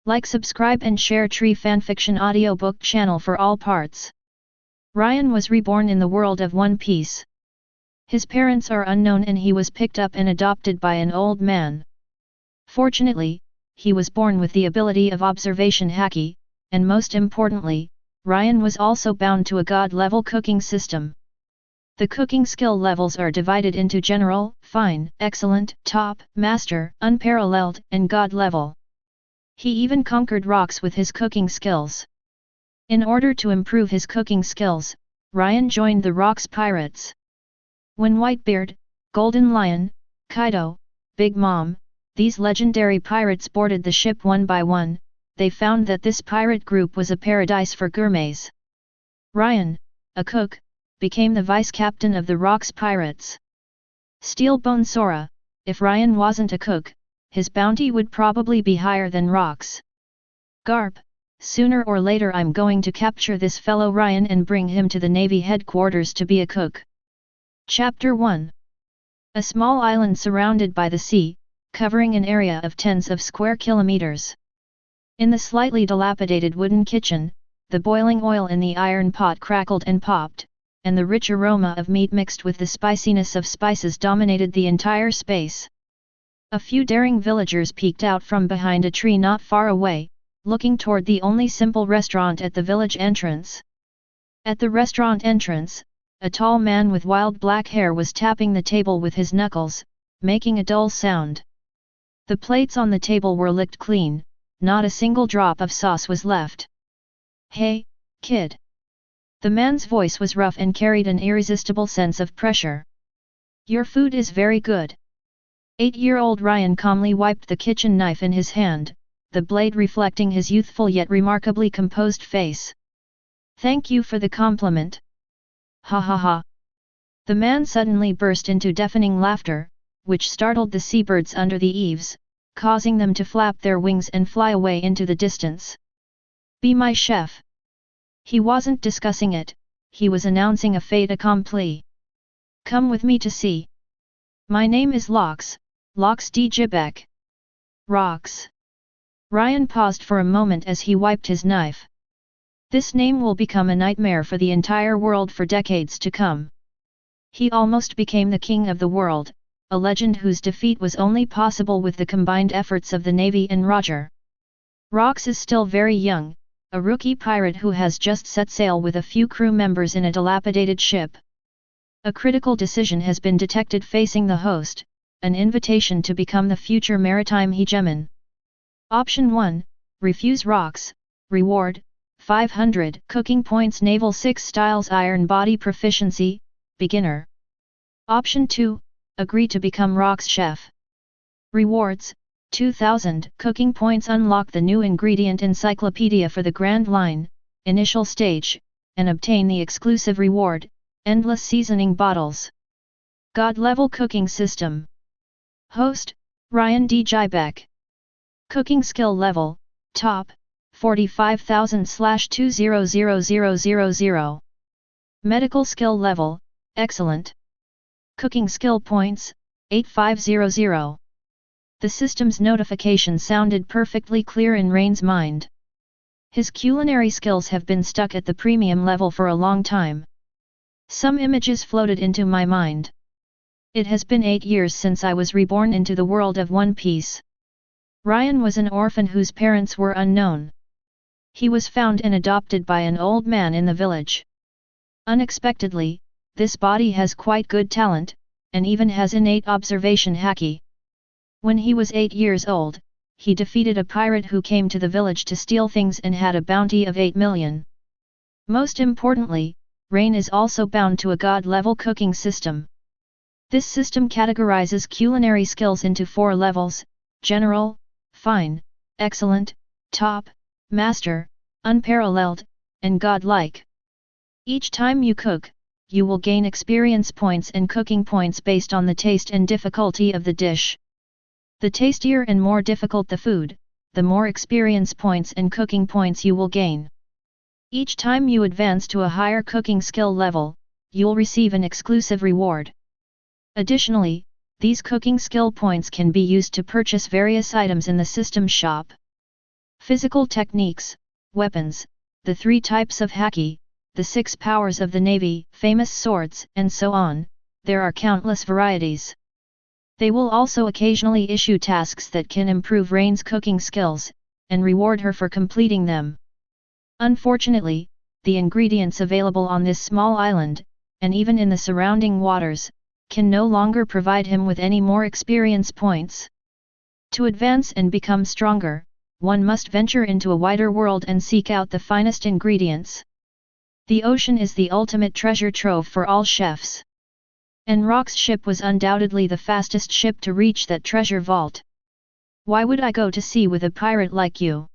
Like, subscribe and share Tree Fanfiction audiobook channel for all parts. Ryan was reborn in the world of One Piece. His parents are unknown and he was picked up and adopted by an old man. Fortunately, he was born with the ability of observation Haki, and most importantly, Ryan was also bound to a god-level cooking system. The cooking skill levels are divided into general, fine, excellent, top, master, unparalleled, and god level. He even conquered rocks with his cooking skills. In order to improve his cooking skills, Ryan joined the Rocks Pirates. When Whitebeard, Golden Lion, Kaido, Big Mom, these legendary pirates boarded the ship one by one, they found that this pirate group was a paradise for gourmets. Ryan, a cook, became the vice-captain of the Rocks Pirates. Steal Bone Sora, if Ryan wasn't a cook, his bounty would probably be higher than Rocks. Garp, sooner or later I'm going to capture this fellow Ryan and bring him to the Navy headquarters to be a cook. Chapter 1. A small island surrounded by the sea, covering an area of tens of square kilometers. In the slightly dilapidated wooden kitchen, the boiling oil in the iron pot crackled and popped, and the rich aroma of meat mixed with the spiciness of spices dominated the entire space. A few daring villagers peeked out from behind a tree not far away, looking toward the only simple restaurant at the village entrance. At the restaurant entrance, a tall man with wild black hair was tapping the table with his knuckles, making a dull sound. The plates on the table were licked clean, not a single drop of sauce was left. "Hey, kid!" The man's voice was rough and carried an irresistible sense of pressure. "Your food is very good." 8-year-old Ryan calmly wiped the kitchen knife in his hand, the blade reflecting his youthful yet remarkably composed face. "Thank you for the compliment." "Ha ha ha." The man suddenly burst into deafening laughter, which startled the seabirds under the eaves, causing them to flap their wings and fly away into the distance. "Be my chef." He wasn't discussing it, he was announcing a fait accompli. "Come with me to see. My name is Lox D. Jibek." Rocks. Ryan paused for a moment as he wiped his knife. This name will become a nightmare for the entire world for decades to come. He almost became the king of the world, a legend whose defeat was only possible with the combined efforts of the Navy and Roger. Rocks is still very young, a rookie pirate who has just set sail with a few crew members in a dilapidated ship. A critical decision has been detected facing the host, an invitation to become the future maritime hegemon. Option 1, refuse Rocks, reward, 500 cooking points Naval 6 styles iron body proficiency, beginner. Option 2, agree to become Rocks chef. Rewards, 2000 cooking points unlock the new ingredient encyclopedia for the Grand Line, initial stage, and obtain the exclusive reward, endless seasoning bottles. God-level cooking system. Host, Ryan D. Jibek. Cooking skill level, top, 45,000/200000. Medical skill level, excellent. Cooking skill points, 8500. The system's notification sounded perfectly clear in Rain's mind. His culinary skills have been stuck at the premium level for a long time. Some images floated into my mind. It has been 8 years since I was reborn into the world of One Piece. Ryan was an orphan whose parents were unknown. He was found and adopted by an old man in the village. Unexpectedly, this body has quite good talent, and even has innate observation Haki. When he was 8 years old, he defeated a pirate who came to the village to steal things and had a bounty of 8 million. Most importantly, Rain is also bound to a god-level cooking system. This system categorizes culinary skills into 4 levels: general, fine, excellent, top, master, unparalleled, and godlike. Each time you cook, you will gain experience points and cooking points based on the taste and difficulty of the dish. The tastier and more difficult the food, the more experience points and cooking points you will gain. Each time you advance to a higher cooking skill level, you'll receive an exclusive reward. Additionally, these cooking skill points can be used to purchase various items in the system shop. Physical techniques, weapons, the 3 types of Haki, the 6 powers of the Navy, famous swords, and so on, there are countless varieties. They will also occasionally issue tasks that can improve Rain's cooking skills, and reward her for completing them. Unfortunately, the ingredients available on this small island, and even in the surrounding waters, can no longer provide him with any more experience points. To advance and become stronger, one must venture into a wider world and seek out the finest ingredients. The ocean is the ultimate treasure trove for all chefs. And Rock's ship was undoubtedly the fastest ship to reach that treasure vault. Why would I go to sea with a pirate like you?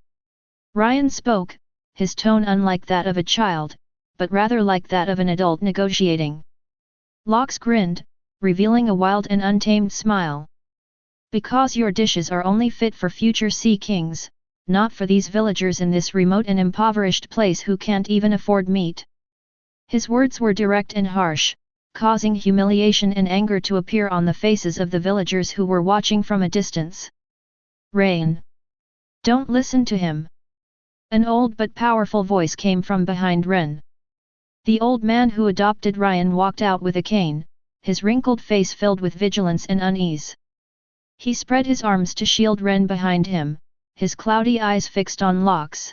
Ryan spoke, his tone unlike that of a child, but rather like that of an adult negotiating. Locke grinned, revealing a wild and untamed smile. Because your dishes are only fit for future sea kings, not for these villagers in this remote and impoverished place who can't even afford meat. His words were direct and harsh, causing humiliation and anger to appear on the faces of the villagers who were watching from a distance. Rain! Don't listen to him! An old but powerful voice came from behind Ren. The old man who adopted Ryan walked out with a cane, his wrinkled face filled with vigilance and unease. He spread his arms to shield Ren behind him, his cloudy eyes fixed on Locke's.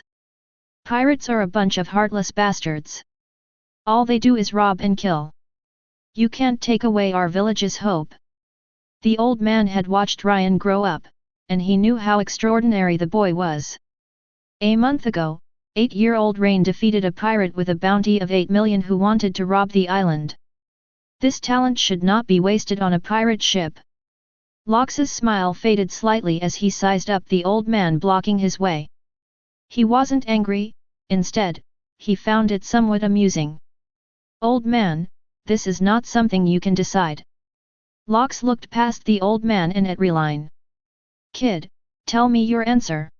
Pirates are a bunch of heartless bastards. All they do is rob and kill. You can't take away our village's hope. The old man had watched Ryan grow up, and he knew how extraordinary the boy was. A month ago, 8-year-old Rain defeated a pirate with a bounty of 8 million who wanted to rob the island. This talent should not be wasted on a pirate ship. Locke's smile faded slightly as he sized up the old man blocking his way. He wasn't angry, instead, he found it somewhat amusing. Old man, this is not something you can decide. Locke looked past the old man and at Reline. Kid, tell me your answer.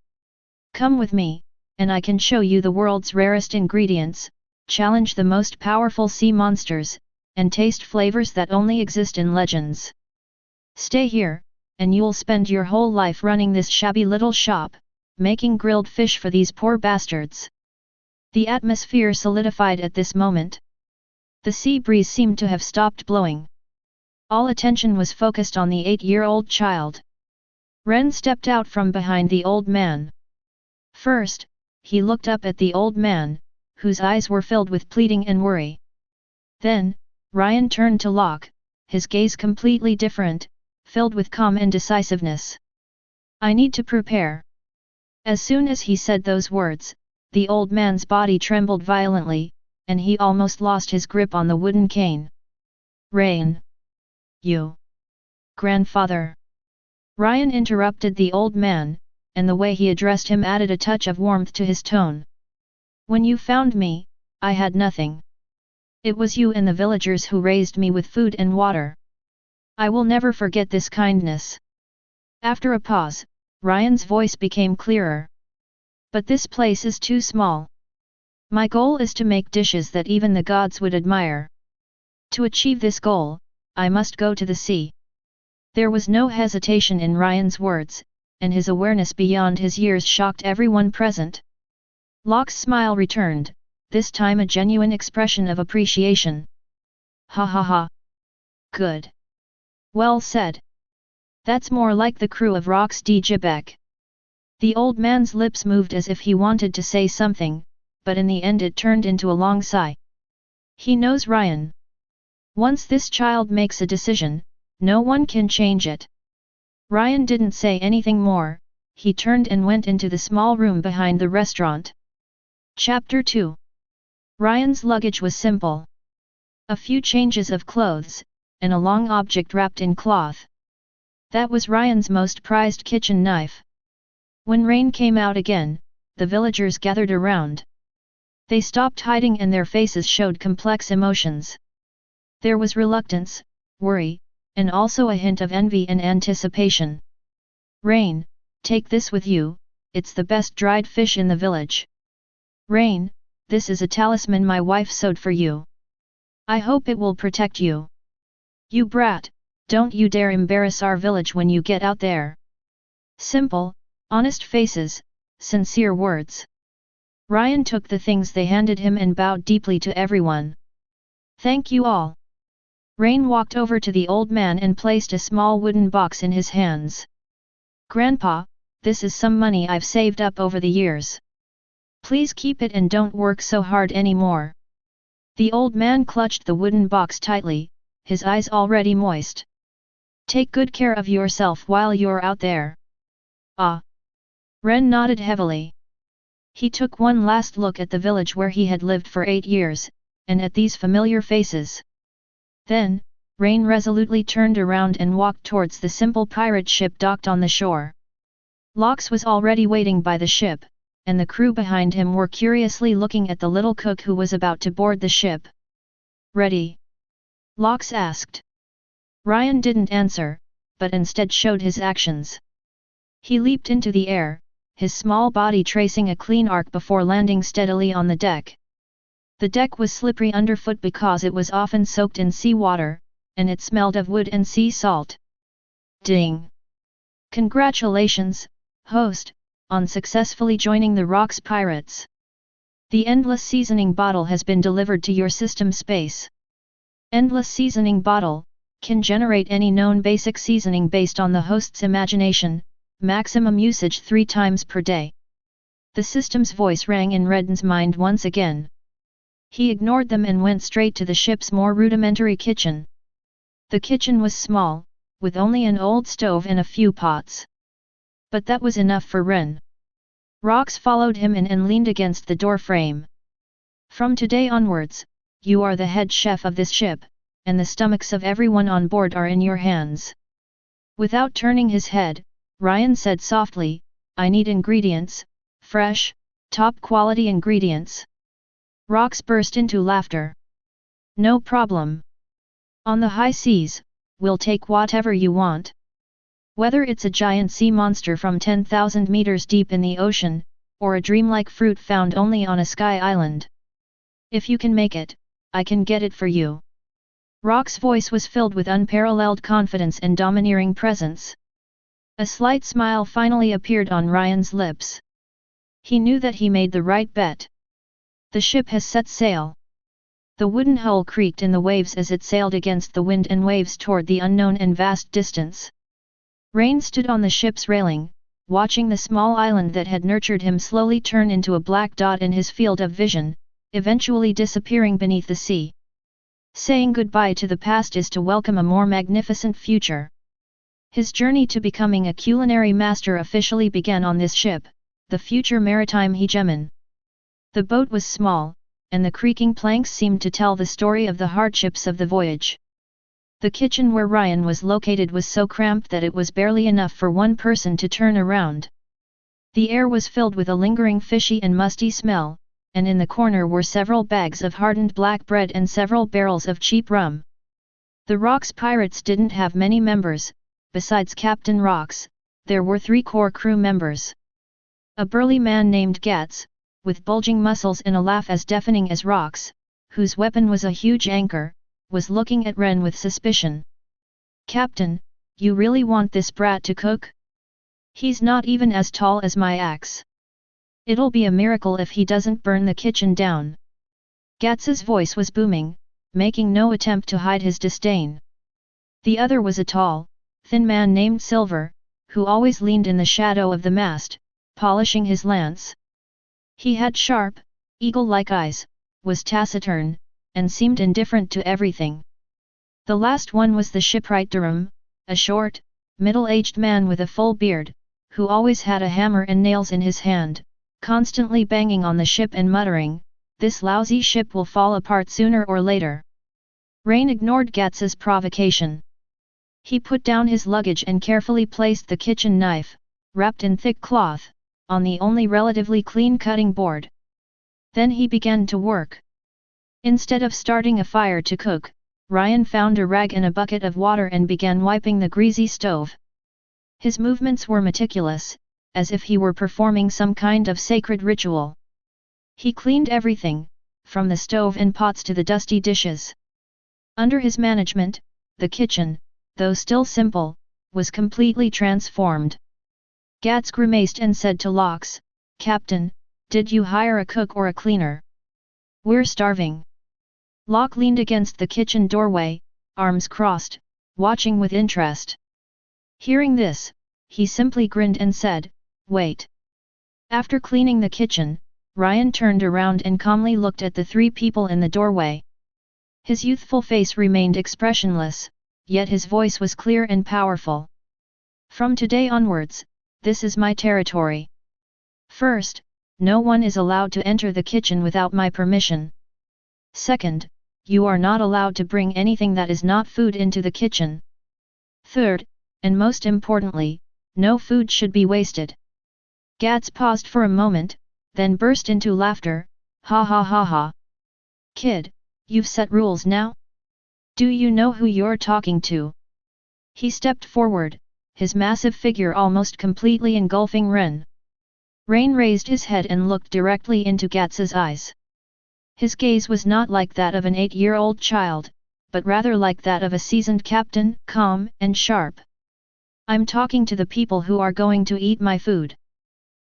Come with me, and I can show you the world's rarest ingredients, challenge the most powerful sea monsters, and taste flavors that only exist in legends. Stay here, and you'll spend your whole life running this shabby little shop, making grilled fish for these poor bastards. The atmosphere solidified at this moment. The sea breeze seemed to have stopped blowing. All attention was focused on the 8-year-old child. Ren stepped out from behind the old man. First, he looked up at the old man, whose eyes were filled with pleading and worry. Then, Ryan turned to Locke, his gaze completely different, filled with calm and decisiveness. I need to prepare. As soon as he said those words, the old man's body trembled violently, and he almost lost his grip on the wooden cane. Rain! You! Grandfather! Ryan interrupted the old man, and the way he addressed him added a touch of warmth to his tone. When you found me, I had nothing. It was you and the villagers who raised me with food and water. I will never forget this kindness. After a pause, Ryan's voice became clearer. But this place is too small. My goal is to make dishes that even the gods would admire. To achieve this goal, I must go to the sea. There was no hesitation in Ryan's words, and his awareness beyond his years shocked everyone present. Locke's smile returned, this time a genuine expression of appreciation. Ha ha ha. Good. Well said. That's more like the crew of Rox D. Jibek. The old man's lips moved as if he wanted to say something, but in the end it turned into a long sigh. He knows Ryan. Once this child makes a decision, no one can change it. Ryan didn't say anything more, he turned and went into the small room behind the restaurant. Chapter 2. Ryan's luggage was simple. A few changes of clothes, and a long object wrapped in cloth. That was Ryan's most prized kitchen knife. When Rain came out again, the villagers gathered around. They stopped hiding and their faces showed complex emotions. There was reluctance, worry, and also a hint of envy and anticipation. Rain, take this with you, it's the best dried fish in the village. Rain, this is a talisman my wife sewed for you. I hope it will protect you. You brat, don't you dare embarrass our village when you get out there. Simple, honest faces, sincere words. Ryan took the things they handed him and bowed deeply to everyone. Thank you all. Rain walked over to the old man and placed a small wooden box in his hands. Grandpa, this is some money I've saved up over the years. Please keep it and don't work so hard anymore. The old man clutched the wooden box tightly, his eyes already moist. Take good care of yourself while you're out there. Ah. Ren nodded heavily. He took one last look at the village where he had lived for 8 years, and at these familiar faces. Then, Rain resolutely turned around and walked towards the simple pirate ship docked on the shore. Lox was already waiting by the ship, and the crew behind him were curiously looking at the little cook who was about to board the ship. Ready? Lox asked. Ryan didn't answer, but instead showed his actions. He leaped into the air, his small body tracing a clean arc before landing steadily on the deck. The deck was slippery underfoot because it was often soaked in seawater, and it smelled of wood and sea salt. Ding! Congratulations, host, on successfully joining the Rocks Pirates. The Endless Seasoning Bottle has been delivered to your system space. Endless Seasoning Bottle can generate any known basic seasoning based on the host's imagination, maximum usage 3 times per day. The system's voice rang in Redden's mind once again. He ignored them and went straight to the ship's more rudimentary kitchen. The kitchen was small, with only an old stove and a few pots. But that was enough for Ren. Rox followed him in and leaned against the door frame. From today onwards, you are the head chef of this ship, and the stomachs of everyone on board are in your hands. Without turning his head, Ryan said softly, I need ingredients, fresh, top-quality ingredients. Rox burst into laughter. No problem. On the high seas, we'll take whatever you want. Whether it's a giant sea monster from 10,000 meters deep in the ocean, or a dreamlike fruit found only on a sky island. If you can make it, I can get it for you. Rock's voice was filled with unparalleled confidence and domineering presence. A slight smile finally appeared on Ryan's lips. He knew that he made the right bet. The ship has set sail. The wooden hull creaked in the waves as it sailed against the wind and waves toward the unknown and vast distance. Rain stood on the ship's railing, watching the small island that had nurtured him slowly turn into a black dot in his field of vision, eventually disappearing beneath the sea. Saying goodbye to the past is to welcome a more magnificent future. His journey to becoming a culinary master officially began on this ship, the future maritime hegemon. The boat was small, and the creaking planks seemed to tell the story of the hardships of the voyage. The kitchen where Ryan was located was so cramped that it was barely enough for one person to turn around. The air was filled with a lingering fishy and musty smell, and in the corner were several bags of hardened black bread and several barrels of cheap rum. The Rocks Pirates didn't have many members. Besides Captain Rocks, there were 3 core crew members. A burly man named Gats, with bulging muscles and a laugh as deafening as rocks, whose weapon was a huge anchor, was looking at Ren with suspicion. Captain, you really want this brat to cook? He's not even as tall as my axe. It'll be a miracle if he doesn't burn the kitchen down. Gats's voice was booming, making no attempt to hide his disdain. The other was a tall, thin man named Silver, who always leaned in the shadow of the mast, polishing his lance. He had sharp, eagle-like eyes, was taciturn, and seemed indifferent to everything. The last one was the shipwright Durham, a short, middle-aged man with a full beard, who always had a hammer and nails in his hand, constantly banging on the ship and muttering, "This lousy ship will fall apart sooner or later." Rain ignored Gats's provocation. He put down his luggage and carefully placed the kitchen knife, wrapped in thick cloth, on the only relatively clean cutting board. Then he began to work. Instead of starting a fire to cook, Ryan found a rag and a bucket of water and began wiping the greasy stove. His movements were meticulous, as if he were performing some kind of sacred ritual. He cleaned everything, from the stove and pots to the dusty dishes. Under his management, the kitchen, though still simple, was completely transformed. Gats grimaced and said to Lox, "Captain, did you hire a cook or a cleaner? We're starving." Locke leaned against the kitchen doorway, arms crossed, watching with interest. Hearing this, he simply grinned and said, "Wait." After cleaning the kitchen, Ryan turned around and calmly looked at the three people in the doorway. His youthful face remained expressionless, yet his voice was clear and powerful. "From today onwards, this is my territory. First, no one is allowed to enter the kitchen without my permission. Second, you are not allowed to bring anything that is not food into the kitchen. Third, and most importantly, no food should be wasted." Gats paused for a moment, then burst into laughter, "Ha ha ha ha. Kid, you've set rules now? Do you know who you're talking to?" He stepped forward, his massive figure almost completely engulfing Ren. Rain raised his head and looked directly into Gats's eyes. His gaze was not like that of an 8-year-old child, but rather like that of a seasoned captain, calm and sharp. "I'm talking to the people who are going to eat my food.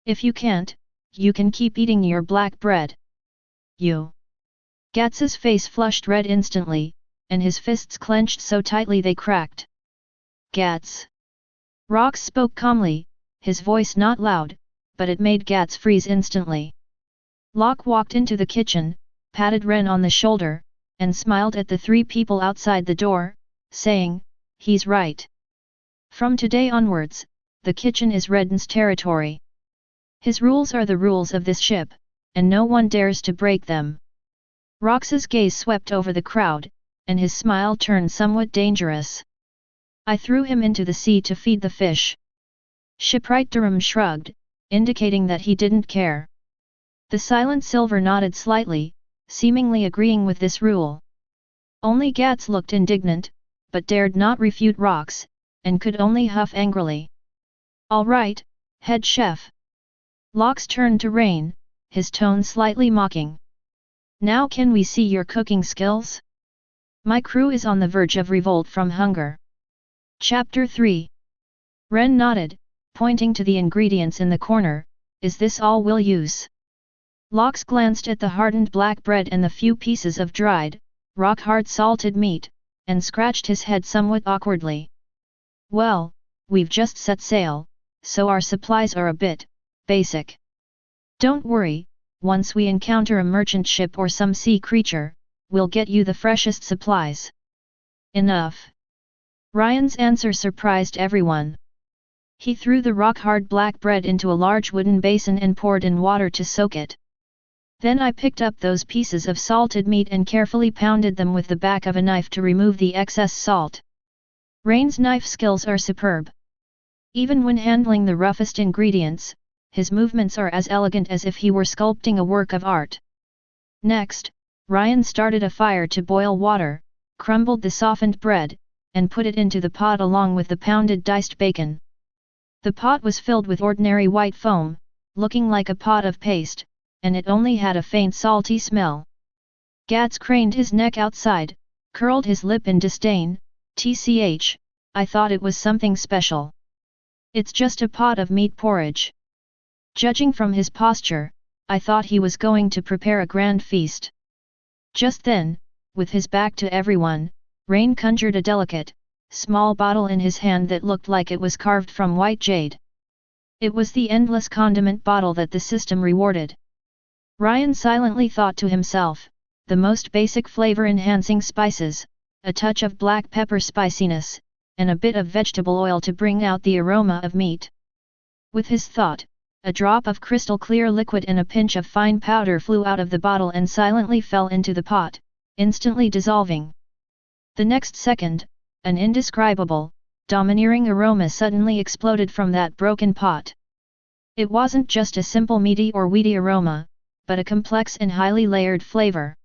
If you can't, you can keep eating your black bread." "You?" Gats's face flushed red instantly, and his fists clenched so tightly they cracked. "Gats." Rox spoke calmly, his voice not loud, but it made Gats freeze instantly. Locke walked into the kitchen, patted Ren on the shoulder, and smiled at the three people outside the door, saying, "He's right. From today onwards, the kitchen is Ren's territory. His rules are the rules of this ship, and no one dares to break them." Rox's gaze swept over the crowd, and his smile turned somewhat dangerous. "I threw him into the sea to feed the fish." Shipwright Durham shrugged, indicating that he didn't care. The silent Silver nodded slightly, seemingly agreeing with this rule. Only Gats looked indignant, but dared not refute Rox, and could only huff angrily. "All right, head chef." Locke's turned to Rain, his tone slightly mocking. "Now can we see your cooking skills? My crew is on the verge of revolt from hunger." Chapter 3. Ren nodded, pointing to the ingredients in the corner. "Is this all we'll use?" Locke glanced at the hardened black bread and the few pieces of dried, rock-hard salted meat, and scratched his head somewhat awkwardly. "Well, we've just set sail, so our supplies are a bit basic. Don't worry, once we encounter a merchant ship or some sea creature, we'll get you the freshest supplies." "Enough." Ryan's answer surprised everyone. He threw the rock-hard black bread into a large wooden basin and poured in water to soak it. "Then I picked up those pieces of salted meat and carefully pounded them with the back of a knife to remove the excess salt." Rain's knife skills are superb. Even when handling the roughest ingredients, his movements are as elegant as if he were sculpting a work of art. Next, Ryan started a fire to boil water, crumbled the softened bread, and put it into the pot along with the pounded diced bacon. The pot was filled with ordinary white foam, looking like a pot of paste, and it only had a faint salty smell. Gats craned his neck outside, curled his lip in disdain. "Tch, I thought it was something special. It's just a pot of meat porridge." Judging from his posture, I thought he was going to prepare a grand feast. Just then, with his back to everyone, Rain conjured a delicate, small bottle in his hand that looked like it was carved from white jade. It was the endless condiment bottle that the system rewarded. Ryan silently thought to himself, the most basic flavor-enhancing spices, a touch of black pepper spiciness, and a bit of vegetable oil to bring out the aroma of meat. With his thought, a drop of crystal-clear liquid and a pinch of fine powder flew out of the bottle and silently fell into the pot, instantly dissolving. The next second, an indescribable, domineering aroma suddenly exploded from that broken pot. It wasn't just a simple meaty or weedy aroma, but a complex and highly layered flavor.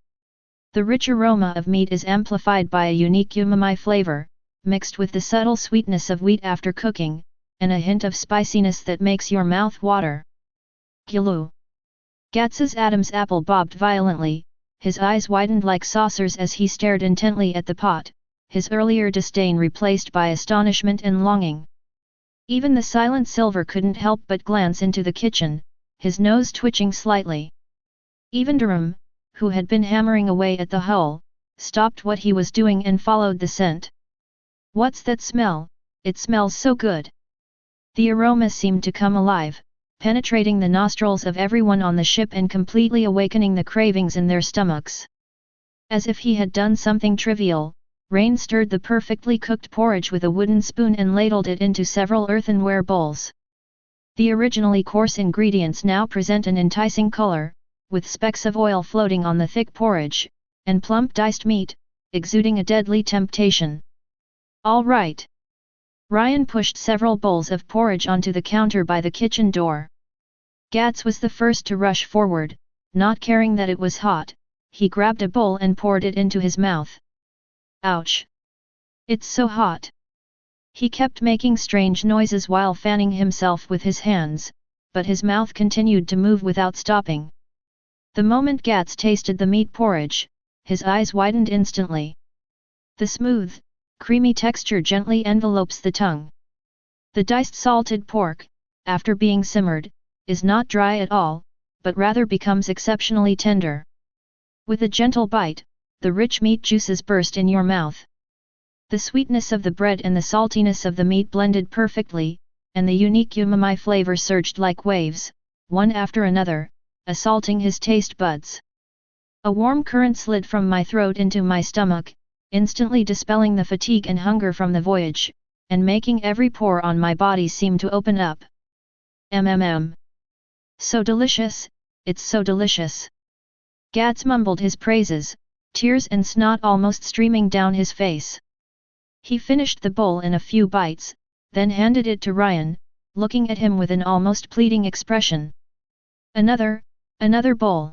The rich aroma of meat is amplified by a unique umami flavor, mixed with the subtle sweetness of wheat after cooking, and a hint of spiciness that makes your mouth water. Gulu! Gats's Adam's apple bobbed violently, his eyes widened like saucers as he stared intently at the pot, his earlier disdain replaced by astonishment and longing. Even the silent Silver couldn't help but glance into the kitchen, his nose twitching slightly. Even Durham, who had been hammering away at the hole, stopped what he was doing and followed the scent. "What's that smell? It smells so good." The aroma seemed to come alive, penetrating the nostrils of everyone on the ship and completely awakening the cravings in their stomachs. As if he had done something trivial, Rain stirred the perfectly cooked porridge with a wooden spoon and ladled it into several earthenware bowls. The originally coarse ingredients now present an enticing color, with specks of oil floating on the thick porridge, and plump diced meat, exuding a deadly temptation. "All right." Ryan pushed several bowls of porridge onto the counter by the kitchen door. Gats was the first to rush forward, not caring that it was hot. He grabbed a bowl and poured it into his mouth. Ouch! It's so hot! He kept making strange noises while fanning himself with his hands, but his mouth continued to move without stopping. The moment Gats tasted the meat porridge, his eyes widened instantly. The smooth, creamy texture gently envelopes the tongue. The diced salted pork, after being simmered, is not dry at all, but rather becomes exceptionally tender. With a gentle bite, the rich meat juices burst in your mouth. The sweetness of the bread and the saltiness of the meat blended perfectly, and the unique umami flavor surged like waves, one after another, assaulting his taste buds. A warm current slid from my throat into my stomach, instantly dispelling the fatigue and hunger from the voyage, and making every pore on my body seem to open up. Mmm. So delicious, it's so delicious. Gats mumbled his praises, tears and snot almost streaming down his face. He finished the bowl in a few bites, then handed it to Ryan, looking at him with an almost pleading expression. Another bowl.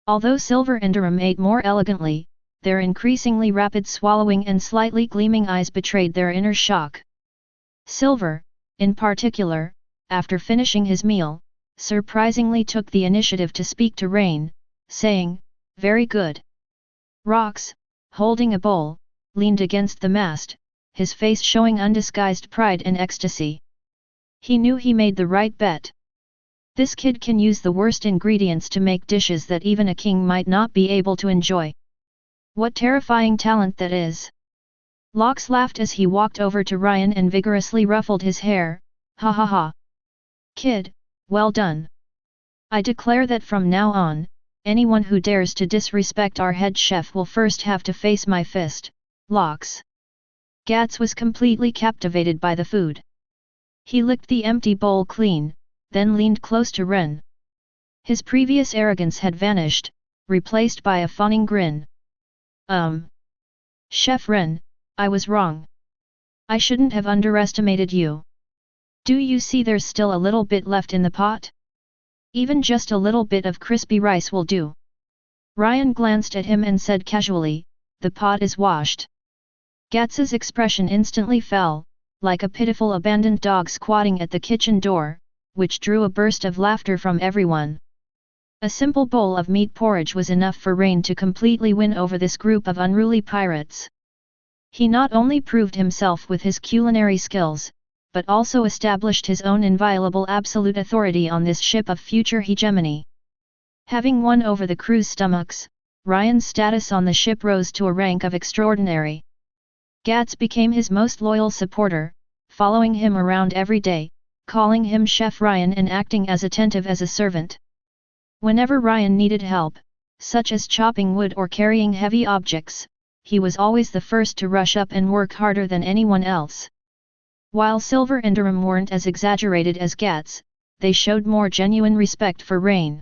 Although Silver and Durham ate more elegantly, their increasingly rapid swallowing and slightly gleaming eyes betrayed their inner shock. Silver, in particular, after finishing his meal, surprisingly took the initiative to speak to Rain, saying, "Very good." Rox, holding a bowl, leaned against the mast, his face showing undisguised pride and ecstasy. He knew he made the right bet. This kid can use the worst ingredients to make dishes that even a king might not be able to enjoy. What terrifying talent that is! Lox laughed as he walked over to Ryan and vigorously ruffled his hair. "Ha ha ha! Kid, well done! I declare that from now on, anyone who dares to disrespect our head chef will first have to face my fist, Lox." Gats was completely captivated by the food. He licked the empty bowl clean, then leaned close to Ren. His previous arrogance had vanished, replaced by a fawning grin. Chef Ren, I was wrong. I shouldn't have underestimated you. Do you see there's still a little bit left in the pot? Even just a little bit of crispy rice will do." Ryan glanced at him and said casually, "The pot is washed." Gats's expression instantly fell, like a pitiful abandoned dog squatting at the kitchen door, which drew a burst of laughter from everyone. A simple bowl of meat porridge was enough for Rain to completely win over this group of unruly pirates. He not only proved himself with his culinary skills, but also established his own inviolable absolute authority on this ship of future hegemony. Having won over the crew's stomachs, Ryan's status on the ship rose to a rank of extraordinary. Gats became his most loyal supporter, following him around every day, calling him Chef Ryan and acting as attentive as a servant. Whenever Ryan needed help, such as chopping wood or carrying heavy objects, he was always the first to rush up and work harder than anyone else. While Silver and Durham weren't as exaggerated as Gats, they showed more genuine respect for Rain.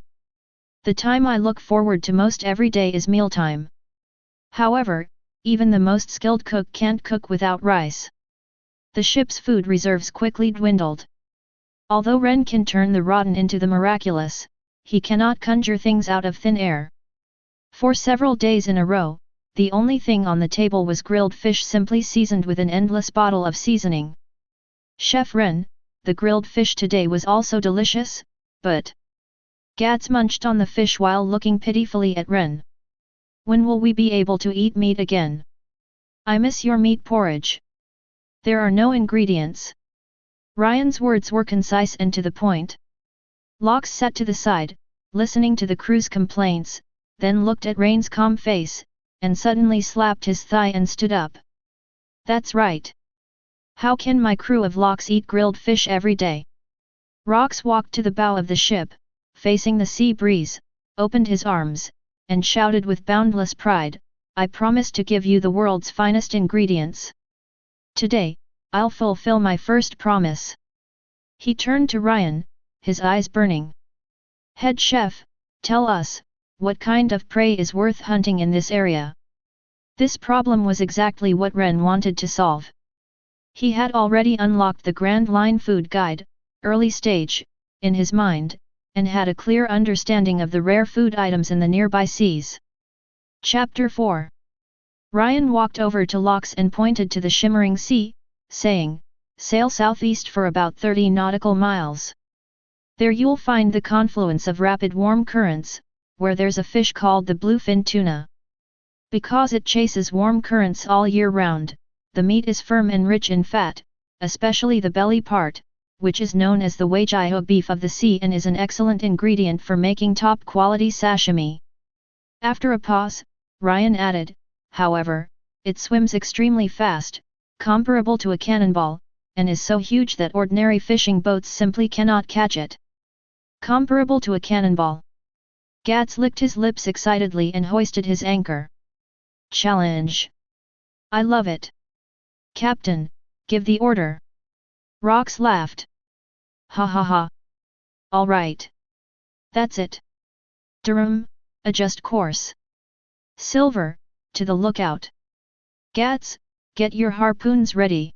"The time I look forward to most every day is mealtime. However, even the most skilled cook can't cook without rice." The ship's food reserves quickly dwindled. Although Ren can turn the rotten into the miraculous, he cannot conjure things out of thin air. For several days in a row, the only thing on the table was grilled fish simply seasoned with an endless bottle of seasoning. "Chef Ren, the grilled fish today was also delicious, but..." Gats munched on the fish while looking pitifully at Ren. "When will we be able to eat meat again? I miss your meat porridge. There are no ingredients." Ryan's words were concise and to the point. Locke sat to the side, listening to the crew's complaints, then looked at Rain's calm face, and suddenly slapped his thigh and stood up. That's right. How can my crew of Locks eat grilled fish every day? Rox walked to the bow of the ship, facing the sea breeze, opened his arms, and shouted with boundless pride, I promise to give you the world's finest ingredients. Today, I'll fulfill my first promise. He turned to Ryan, his eyes burning. Head chef, tell us, what kind of prey is worth hunting in this area? This problem was exactly what Ren wanted to solve. He had already unlocked the Grand Line Food Guide, early stage, in his mind, and had a clear understanding of the rare food items in the nearby seas. Chapter 4. Ryan walked over to Locks and pointed to the shimmering sea, saying, sail southeast for about 30 nautical miles. There you'll find the confluence of rapid warm currents, where there's a fish called the bluefin tuna. Because it chases warm currents all year round, the meat is firm and rich in fat, especially the belly part, which is known as the Wagyu beef of the sea and is an excellent ingredient for making top-quality sashimi. After a pause, Ryan added, however, it swims extremely fast, comparable to a cannonball, and is so huge that ordinary fishing boats simply cannot catch it. Comparable to a cannonball. Gats licked his lips excitedly and hoisted his anchor. Challenge! I love it! Captain, give the order! Rox laughed. Ha ha ha! All right. That's it. Durham, adjust course. Silver, to the lookout. Gats, get your harpoons ready.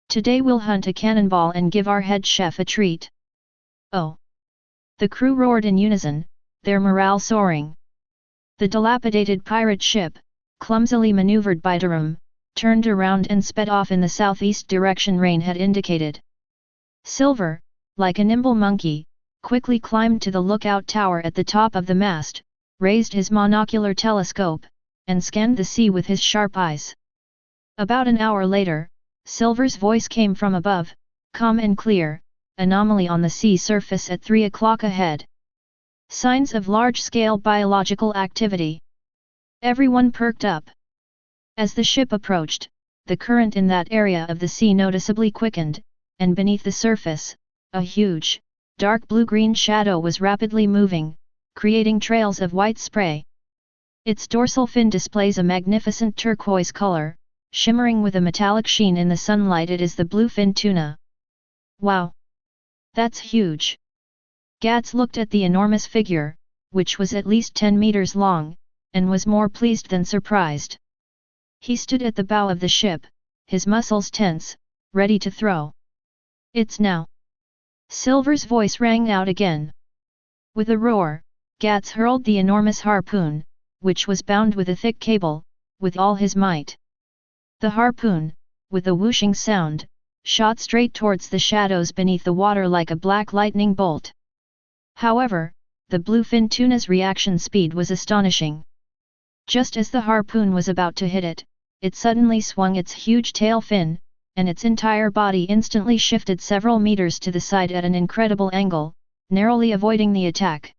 Today we'll hunt a cannonball and give our head chef a treat. Oh! The crew roared in unison, their morale soaring. The dilapidated pirate ship, clumsily maneuvered by Durham, turned around and sped off in the southeast direction Rain had indicated. Silver, like a nimble monkey, quickly climbed to the lookout tower at the top of the mast, raised his monocular telescope, and scanned the sea with his sharp eyes. About an hour later, Silver's voice came from above, calm and clear, anomaly on the sea surface at 3 o'clock ahead. Signs of large-scale biological activity. Everyone perked up. As the ship approached, the current in that area of the sea noticeably quickened, and beneath the surface, a huge, dark blue-green shadow was rapidly moving, creating trails of white spray. Its dorsal fin displays a magnificent turquoise color, shimmering with a metallic sheen in the sunlight. It is the bluefin tuna. Wow! That's huge! Gats looked at the enormous figure, which was at least 10 meters long, and was more pleased than surprised. He stood at the bow of the ship, his muscles tense, ready to throw. It's now! Silver's voice rang out again. With a roar, Gats hurled the enormous harpoon, which was bound with a thick cable, with all his might. The harpoon, with a whooshing sound, shot straight towards the shadows beneath the water like a black lightning bolt. However, the bluefin tuna's reaction speed was astonishing. Just as the harpoon was about to hit it, it suddenly swung its huge tail fin, and its entire body instantly shifted several meters to the side at an incredible angle, narrowly avoiding the attack.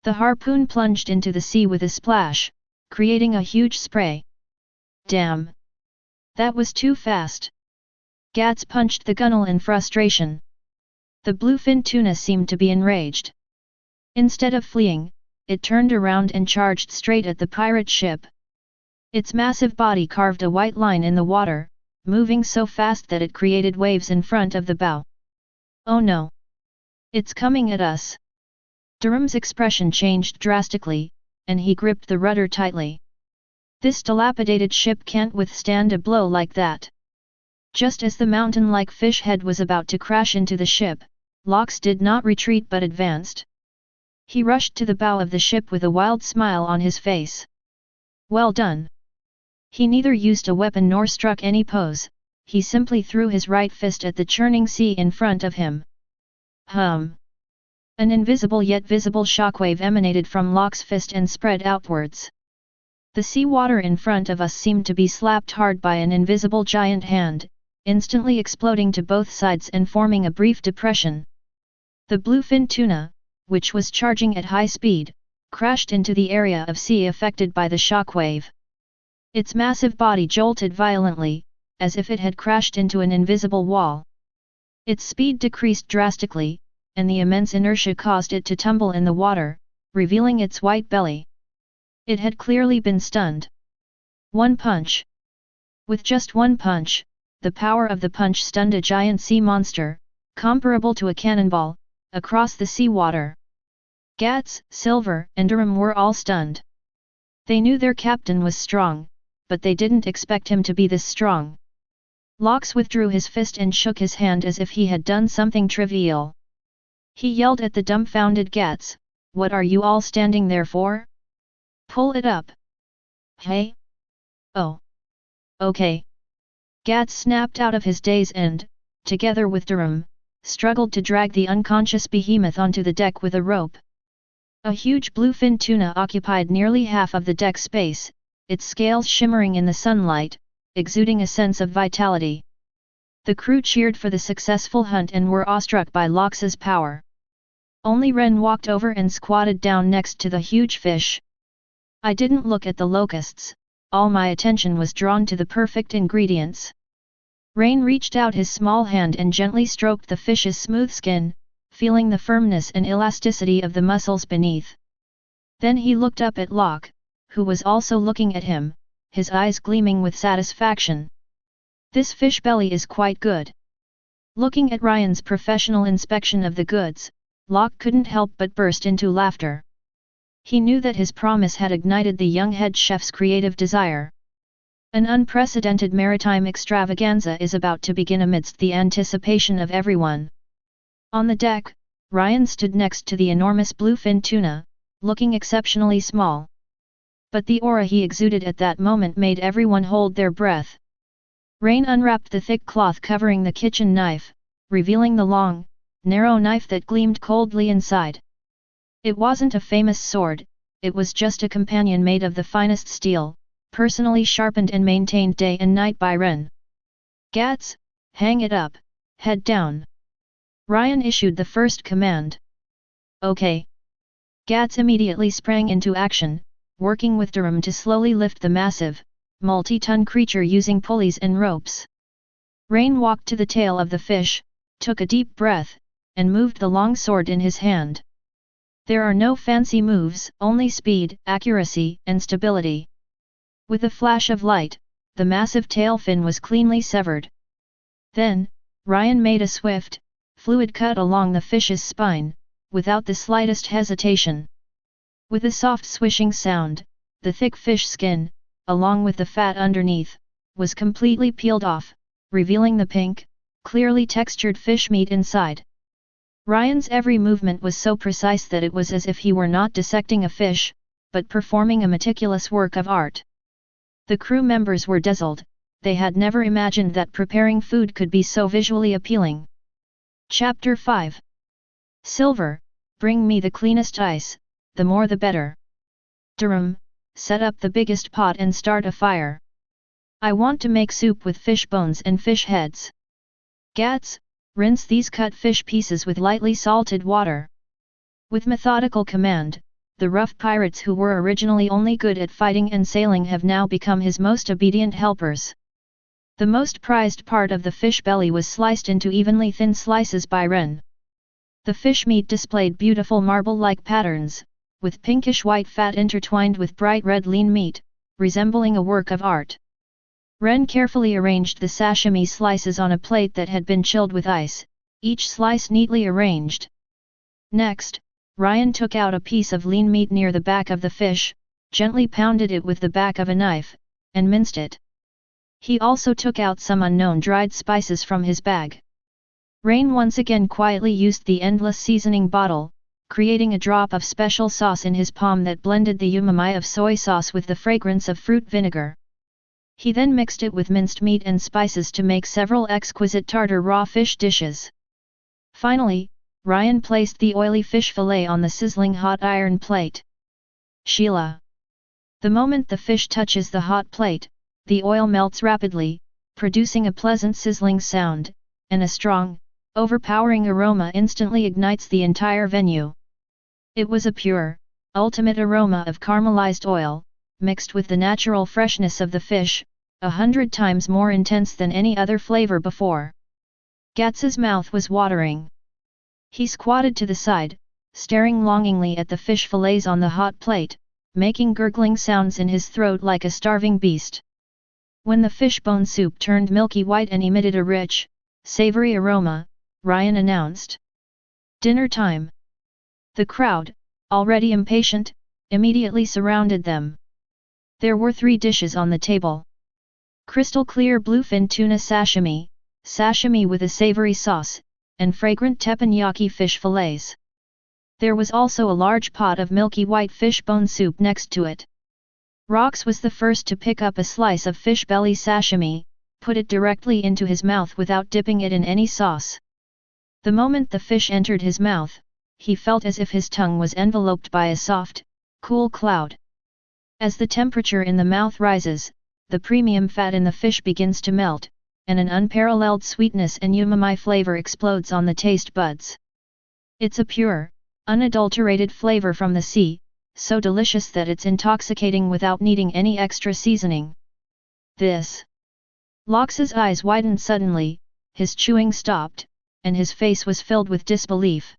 The harpoon plunged into the sea with a splash, creating a huge spray. Damn! That was too fast! Gats punched the gunnel in frustration. The bluefin tuna seemed to be enraged. Instead of fleeing, it turned around and charged straight at the pirate ship. Its massive body carved a white line in the water, moving so fast that it created waves in front of the bow. Oh no! It's coming at us! Durham's expression changed drastically, and he gripped the rudder tightly. This dilapidated ship can't withstand a blow like that. Just as the mountain-like fish head was about to crash into the ship, Locks did not retreat but advanced. He rushed to the bow of the ship with a wild smile on his face. Well done! He neither used a weapon nor struck any pose, he simply threw his right fist at the churning sea in front of him. Hum! An invisible yet visible shockwave emanated from Locke's fist and spread outwards. The sea water in front of us seemed to be slapped hard by an invisible giant hand, instantly exploding to both sides and forming a brief depression. The bluefin tuna, which was charging at high speed, crashed into the area of sea affected by the shockwave. Its massive body jolted violently, as if it had crashed into an invisible wall. Its speed decreased drastically, and the immense inertia caused it to tumble in the water, revealing its white belly. It had clearly been stunned. One punch. With just one punch, the power of the punch stunned a giant sea monster, comparable to a cannonball, across the seawater. Gats, Silver, and Durham were all stunned. They knew their captain was strong, but they didn't expect him to be this strong. Lox withdrew his fist and shook his hand as if he had done something trivial. He yelled at the dumbfounded Gats, "What are you all standing there for? Pull it up!" "Hey? Oh. Okay." Gats snapped out of his daze and, together with Durham, struggled to drag the unconscious behemoth onto the deck with a rope. A huge bluefin tuna occupied nearly half of the deck space, its scales shimmering in the sunlight, exuding a sense of vitality. The crew cheered for the successful hunt and were awestruck by Lox's power. Only Ren walked over and squatted down next to the huge fish. "I didn't look at the locusts, all my attention was drawn to the perfect ingredients." Rain reached out his small hand and gently stroked the fish's smooth skin, feeling the firmness and elasticity of the muscles beneath. Then he looked up at Locke, who was also looking at him, his eyes gleaming with satisfaction. "This fish belly is quite good." Looking at Ryan's professional inspection of the goods, Locke couldn't help but burst into laughter. He knew that his promise had ignited the young head chef's creative desire. An unprecedented maritime extravaganza is about to begin amidst the anticipation of everyone. On the deck, Ryan stood next to the enormous bluefin tuna, looking exceptionally small. But the aura he exuded at that moment made everyone hold their breath. Rain unwrapped the thick cloth covering the kitchen knife, revealing the long, narrow knife that gleamed coldly inside. It wasn't a famous sword, it was just a companion made of the finest steel, personally sharpened and maintained day and night by Ren. "Gats, hang it up, head down." Ryan issued the first command. "Okay." Gats immediately sprang into action, working with Durham to slowly lift the massive, multi-ton creature using pulleys and ropes. Rain walked to the tail of the fish, took a deep breath, and moved the long sword in his hand. There are no fancy moves, only speed, accuracy, and stability. With a flash of light, the massive tail fin was cleanly severed. Then, Ryan made a swift, fluid cut along the fish's spine, without the slightest hesitation. With a soft swishing sound, the thick fish skin, along with the fat underneath, was completely peeled off, revealing the pink, clearly textured fish meat inside. Ryan's every movement was so precise that it was as if he were not dissecting a fish, but performing a meticulous work of art. The crew members were dazzled, they had never imagined that preparing food could be so visually appealing. Chapter 5. Silver, bring me the cleanest ice, the more the better. Durham, set up the biggest pot and start a fire. I want to make soup with fish bones and fish heads. Gats, rinse these cut fish pieces with lightly salted water. With methodical command, the rough pirates who were originally only good at fighting and sailing have now become his most obedient helpers. The most prized part of the fish belly was sliced into evenly thin slices by Ren. The fish meat displayed beautiful marble-like patterns, with pinkish white fat intertwined with bright red lean meat, resembling a work of art. Ren carefully arranged the sashimi slices on a plate that had been chilled with ice, each slice neatly arranged. Next, Ryan took out a piece of lean meat near the back of the fish, gently pounded it with the back of a knife, and minced it. He also took out some unknown dried spices from his bag. Rain once again quietly used the endless seasoning bottle, creating a drop of special sauce in his palm that blended the umami of soy sauce with the fragrance of fruit vinegar. He then mixed it with minced meat and spices to make several exquisite tartar raw fish dishes. Finally, Ryan placed the oily fish fillet on the sizzling hot iron plate. Sheila. The moment the fish touches the hot plate, the oil melts rapidly, producing a pleasant sizzling sound, and a strong, overpowering aroma instantly ignites the entire venue. It was a pure, ultimate aroma of caramelized oil, mixed with the natural freshness of the fish, 100 times more intense than any other flavor before. Gats's mouth was watering. He squatted to the side, staring longingly at the fish fillets on the hot plate, making gurgling sounds in his throat like a starving beast. When the fishbone soup turned milky white and emitted a rich, savory aroma, Ryan announced, "Dinner time." The crowd, already impatient, immediately surrounded them. There were 3 dishes on the table. Crystal clear bluefin tuna sashimi, sashimi with a savory sauce, and fragrant teppanyaki fish fillets. There was also a large pot of milky white fishbone soup next to it. Rox was the first to pick up a slice of fish belly sashimi, put it directly into his mouth without dipping it in any sauce. The moment the fish entered his mouth, he felt as if his tongue was enveloped by a soft, cool cloud. As the temperature in the mouth rises, the premium fat in the fish begins to melt, and an unparalleled sweetness and umami flavor explodes on the taste buds. It's a pure, unadulterated flavor from the sea, so delicious that it's intoxicating without needing any extra seasoning. This. Lox's eyes widened suddenly, his chewing stopped, and his face was filled with disbelief.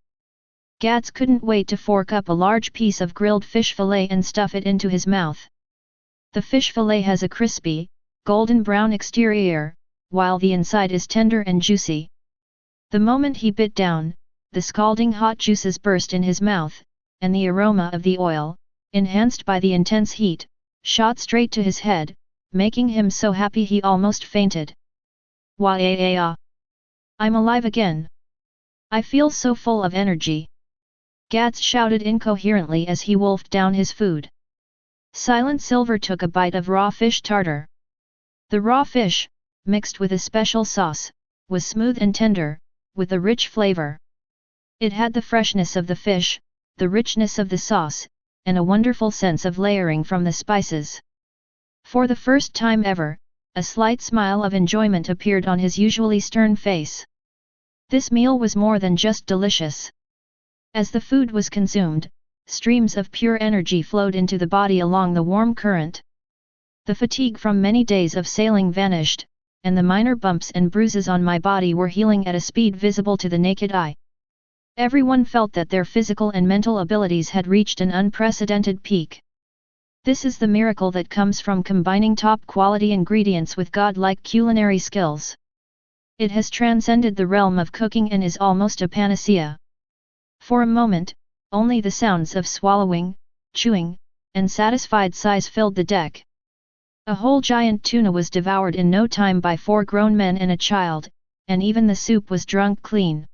Gats couldn't wait to fork up a large piece of grilled fish fillet and stuff it into his mouth. The fish fillet has a crispy, golden brown exterior, while the inside is tender and juicy. The moment he bit down, the scalding hot juices burst in his mouth, and the aroma of the oil, enhanced by the intense heat, shot straight to his head, making him so happy he almost fainted. "Wah-ah-ah! I'm alive again! I feel so full of energy!" Gats shouted incoherently as he wolfed down his food. Silent Silver took a bite of raw fish tartar. The raw fish, mixed with a special sauce, was smooth and tender, with a rich flavor. It had the freshness of the fish, the richness of the sauce, and a wonderful sense of layering from the spices. For the first time ever, a slight smile of enjoyment appeared on his usually stern face. This meal was more than just delicious. As the food was consumed, streams of pure energy flowed into the body along the warm current. The fatigue from many days of sailing vanished, and the minor bumps and bruises on my body were healing at a speed visible to the naked eye. Everyone felt that their physical and mental abilities had reached an unprecedented peak. This is the miracle that comes from combining top-quality ingredients with godlike culinary skills. It has transcended the realm of cooking and is almost a panacea. For a moment, only the sounds of swallowing, chewing, and satisfied sighs filled the deck. A whole giant tuna was devoured in no time by 4 grown men and a child, and even the soup was drunk clean.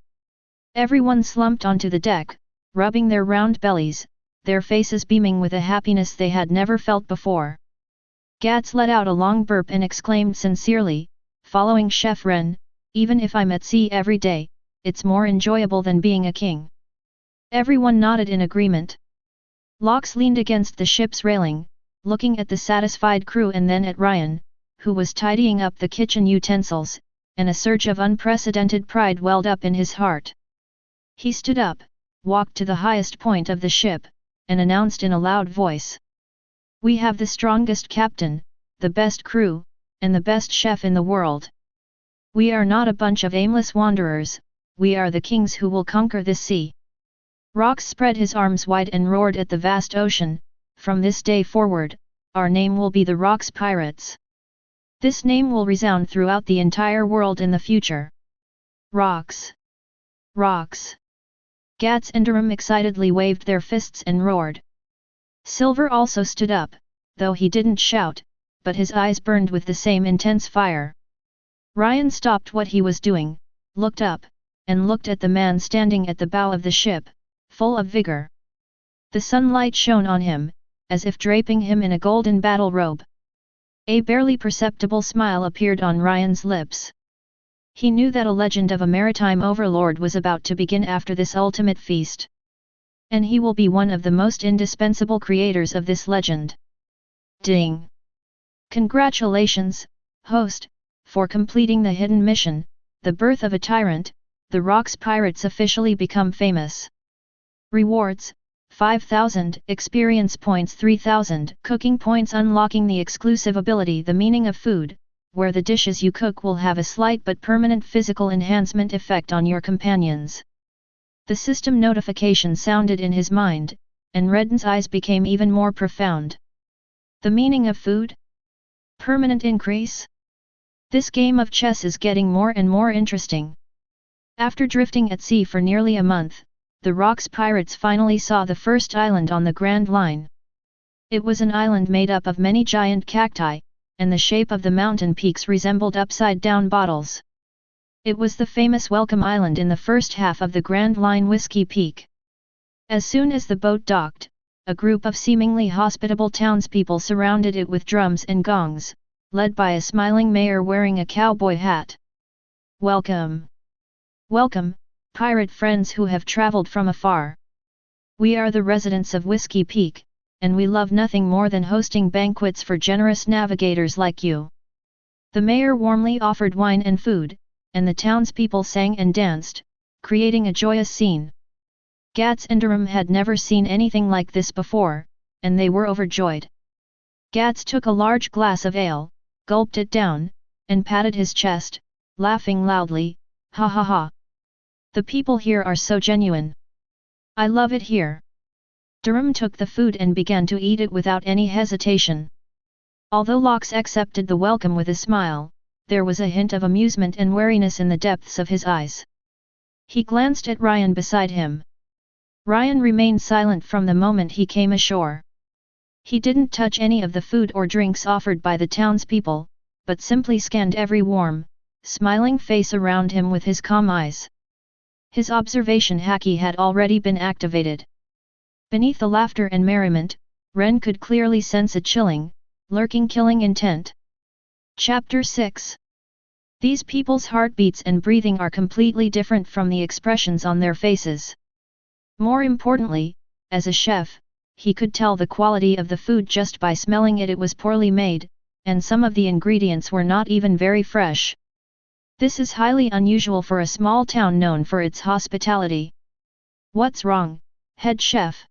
Everyone slumped onto the deck, rubbing their round bellies, their faces beaming with a happiness they had never felt before. Gats let out a long burp and exclaimed sincerely, following Chef Ren, "Even if I'm at sea every day, it's more enjoyable than being a king." Everyone nodded in agreement. Lox leaned against the ship's railing, looking at the satisfied crew and then at Ryan, who was tidying up the kitchen utensils, and a surge of unprecedented pride welled up in his heart. He stood up, walked to the highest point of the ship, and announced in a loud voice, "We have the strongest captain, the best crew, and the best chef in the world. We are not a bunch of aimless wanderers, we are the kings who will conquer this sea." Rox spread his arms wide and roared at the vast ocean, "From this day forward, our name will be the Rox Pirates. This name will resound throughout the entire world in the future. Rox! Rox!" Gats and Durham excitedly waved their fists and roared. Silver also stood up, though he didn't shout, but his eyes burned with the same intense fire. Ryan stopped what he was doing, looked up, and looked at the man standing at the bow of the ship, full of vigor. The sunlight shone on him, as if draping him in a golden battle robe. A barely perceptible smile appeared on Ryan's lips. He knew that a legend of a maritime overlord was about to begin after this ultimate feast. And he will be one of the most indispensable creators of this legend. Ding! Congratulations, host, for completing the hidden mission, the birth of a tyrant, the Rox Pirates officially become famous. Rewards, 5,000, experience points 3,000, cooking points unlocking the exclusive ability The Meaning of Food, where the dishes you cook will have a slight but permanent physical enhancement effect on your companions. The system notification sounded in his mind, and Redden's eyes became even more profound. The meaning of food? Permanent increase? This game of chess is getting more and more interesting. After drifting at sea for nearly a month, the Rocks pirates finally saw the first island on the Grand Line. It was an island made up of many giant cacti, and the shape of the mountain peaks resembled upside-down bottles. It was the famous Welcome Island in the first half of the Grand Line Whiskey Peak. As soon as the boat docked, a group of seemingly hospitable townspeople surrounded it with drums and gongs, led by a smiling mayor wearing a cowboy hat. Welcome! Welcome, pirate friends who have traveled from afar. We are the residents of Whiskey Peak, and we love nothing more than hosting banquets for generous navigators like you. The mayor warmly offered wine and food, and the townspeople sang and danced, creating a joyous scene. Gats and Durham had never seen anything like this before, and they were overjoyed. Gats took a large glass of ale, gulped it down, and patted his chest, laughing loudly, "Ha ha ha! The people here are so genuine. I love it here." Durham took the food and began to eat it without any hesitation. Although Lox accepted the welcome with a smile, there was a hint of amusement and wariness in the depths of his eyes. He glanced at Ryan beside him. Ryan remained silent from the moment he came ashore. He didn't touch any of the food or drinks offered by the townspeople, but simply scanned every warm, smiling face around him with his calm eyes. His observation Haki had already been activated. Beneath the laughter and merriment, Ren could clearly sense a chilling, lurking killing intent. Chapter 6. These people's heartbeats and breathing are completely different from the expressions on their faces. More importantly, as a chef, he could tell the quality of the food just by smelling it. It was poorly made, and some of the ingredients were not even very fresh. This is highly unusual for a small town known for its hospitality. What's wrong, head chef?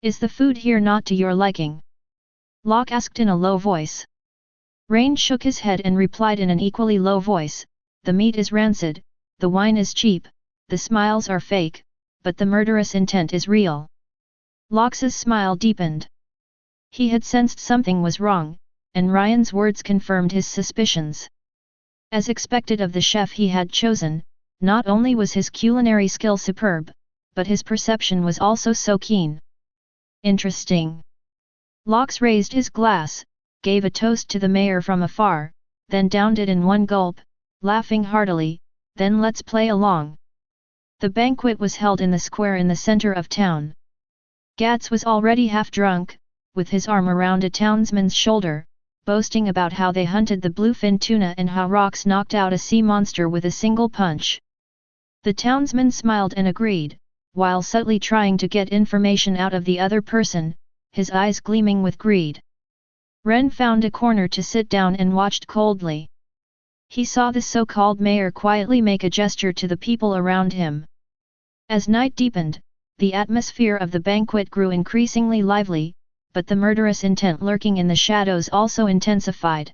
Is the food here not to your liking? Locke asked in a low voice. Rain shook his head and replied in an equally low voice, "The meat is rancid, the wine is cheap, the smiles are fake, but the murderous intent is real." Locke's smile deepened. He had sensed something was wrong, and Ryan's words confirmed his suspicions. As expected of the chef he had chosen, not only was his culinary skill superb, but his perception was also so keen. Interesting. Locke raised his glass, gave a toast to the mayor from afar, then downed it in one gulp, laughing heartily, "Then let's play along." The banquet was held in the square in the center of town. Gats was already half drunk, with his arm around a townsman's shoulder, boasting about how they hunted the bluefin tuna and how Rocks knocked out a sea monster with a single punch. The townsman smiled and agreed, while subtly trying to get information out of the other person, his eyes gleaming with greed. Ren found a corner to sit down and watched coldly. He saw the so-called mayor quietly make a gesture to the people around him. As night deepened, the atmosphere of the banquet grew increasingly lively, but the murderous intent lurking in the shadows also intensified.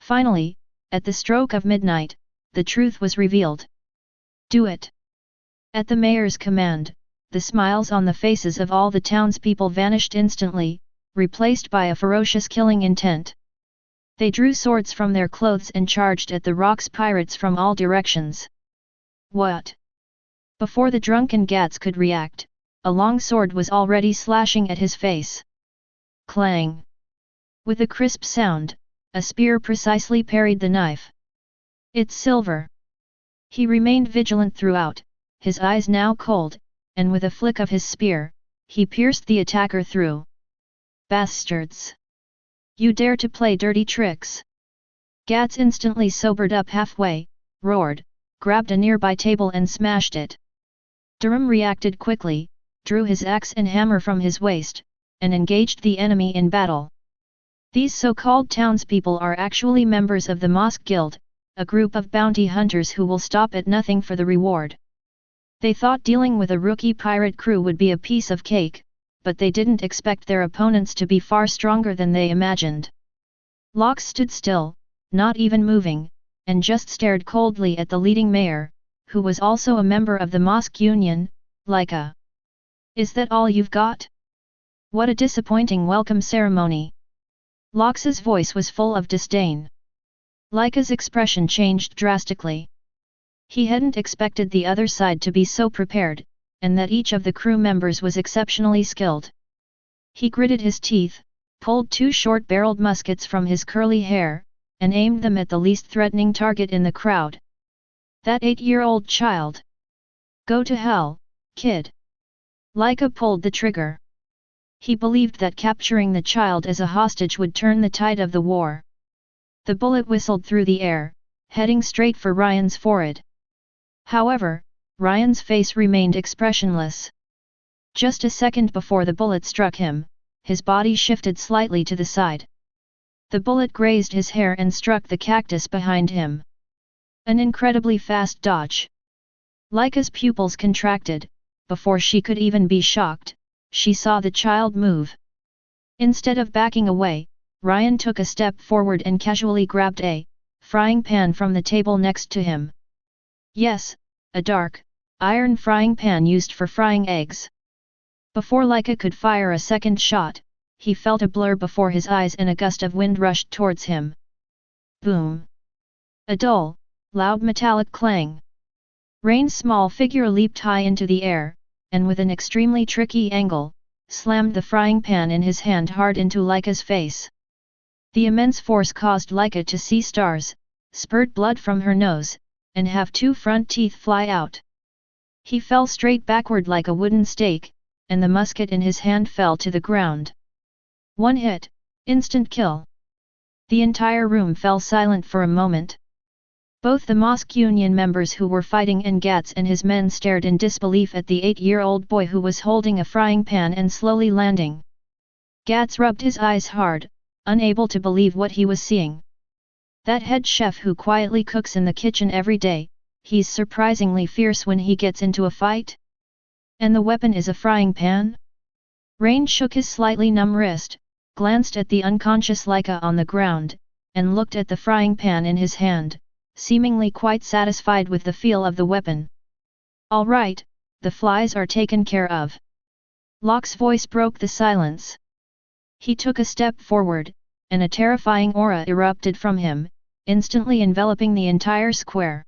Finally, at the stroke of midnight, the truth was revealed. "Do it!" At the mayor's command, the smiles on the faces of all the townspeople vanished instantly, replaced by a ferocious killing intent. They drew swords from their clothes and charged at the Rocks pirates from all directions. "What?" Before the drunken Gats could react, a long sword was already slashing at his face. Clang! With a crisp sound, a spear precisely parried the knife. "It's silver." He remained vigilant throughout, his eyes now cold, and with a flick of his spear, he pierced the attacker through. "Bastards! You dare to play dirty tricks!" Gats instantly sobered up halfway, roared, grabbed a nearby table and smashed it. Durham reacted quickly, drew his axe and hammer from his waist, and engaged the enemy in battle. These so-called townspeople are actually members of the Mosque Guild, a group of bounty hunters who will stop at nothing for the reward. They thought dealing with a rookie pirate crew would be a piece of cake, but they didn't expect their opponents to be far stronger than they imagined. Locke stood still, not even moving, and just stared coldly at the leading mayor, who was also a member of the Mosque Union, Laika. "Is that all you've got? What a disappointing welcome ceremony." Locke's voice was full of disdain. Laika's expression changed drastically. He hadn't expected the other side to be so prepared, and that each of the crew members was exceptionally skilled. He gritted his teeth, pulled two short-barreled muskets from his curly hair, and aimed them at the least threatening target in the crowd. "That 8-year-old child! Go to hell, kid!" Laika pulled the trigger. He believed that capturing the child as a hostage would turn the tide of the war. The bullet whistled through the air, heading straight for Ryan's forehead. However, Ryan's face remained expressionless. Just a second before the bullet struck him, his body shifted slightly to the side. The bullet grazed his hair and struck the cactus behind him. An incredibly fast dodge. Laika's pupils contracted. Before she could even be shocked, she saw the child move. Instead of backing away, Ryan took a step forward and casually grabbed a frying pan from the table next to him. Yes, a dark, iron frying pan used for frying eggs. Before Laika could fire a second shot, he felt a blur before his eyes and a gust of wind rushed towards him. Boom! A dull, loud metallic clang. Rain's small figure leaped high into the air, and with an extremely tricky angle, slammed the frying pan in his hand hard into Laika's face. The immense force caused Laika to see stars, spurt blood from her nose, and have two front teeth fly out. He fell straight backward like a wooden stake, and the musket in his hand fell to the ground. One hit, instant kill. The entire room fell silent for a moment. Both the Mosque Union members who were fighting and Gats and his men stared in disbelief at the 8-year-old boy who was holding a frying pan and slowly landing. Gats rubbed his eyes hard, unable to believe what he was seeing. That head chef who quietly cooks in the kitchen every day, he's surprisingly fierce when he gets into a fight? And the weapon is a frying pan? Rain shook his slightly numb wrist, glanced at the unconscious Laika on the ground, and looked at the frying pan in his hand, seemingly quite satisfied with the feel of the weapon. "All right, the flies are taken care of." Locke's voice broke the silence. He took a step forward, and a terrifying aura erupted from him, instantly enveloping the entire square.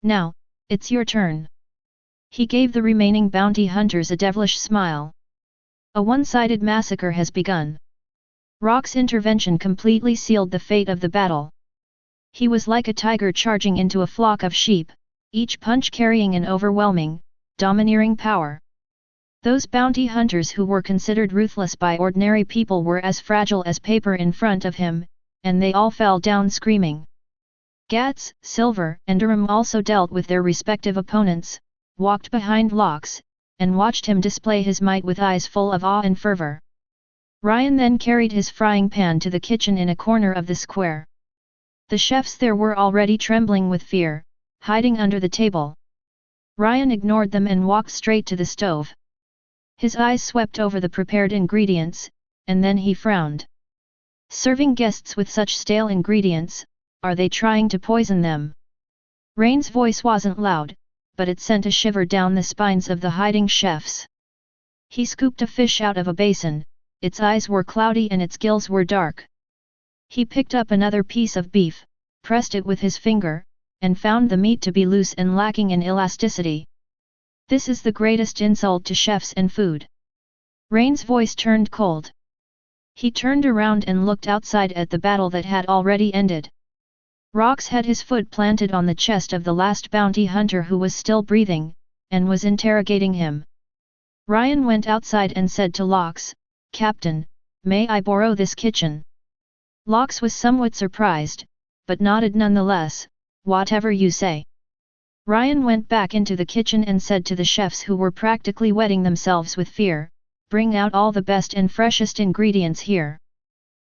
"Now, it's your turn." He gave the remaining bounty hunters a devilish smile. A one-sided massacre has begun. Rock's intervention completely sealed the fate of the battle. He was like a tiger charging into a flock of sheep, each punch carrying an overwhelming, domineering power. Those bounty hunters who were considered ruthless by ordinary people were as fragile as paper in front of him, and they all fell down screaming. Gats, Silver, and Durham also dealt with their respective opponents, walked behind Locks, and watched him display his might with eyes full of awe and fervor. Ryan then carried his frying pan to the kitchen in a corner of the square. The chefs there were already trembling with fear, hiding under the table. Ryan ignored them and walked straight to the stove. His eyes swept over the prepared ingredients, and then he frowned. Serving guests with such stale ingredients, are they trying to poison them? Rain's voice wasn't loud, but it sent a shiver down the spines of the hiding chefs. He scooped a fish out of a basin, its eyes were cloudy and its gills were dark. He picked up another piece of beef, pressed it with his finger, and found the meat to be loose and lacking in elasticity. This is the greatest insult to chefs and food. Rain's voice turned cold. He turned around and looked outside at the battle that had already ended. Rox had his foot planted on the chest of the last bounty hunter who was still breathing, and was interrogating him. Ryan went outside and said to Lox, "Captain, may I borrow this kitchen?" Lox was somewhat surprised, but nodded nonetheless, "Whatever you say." Ryan went back into the kitchen and said to the chefs who were practically wetting themselves with fear, "Bring out all the best and freshest ingredients here.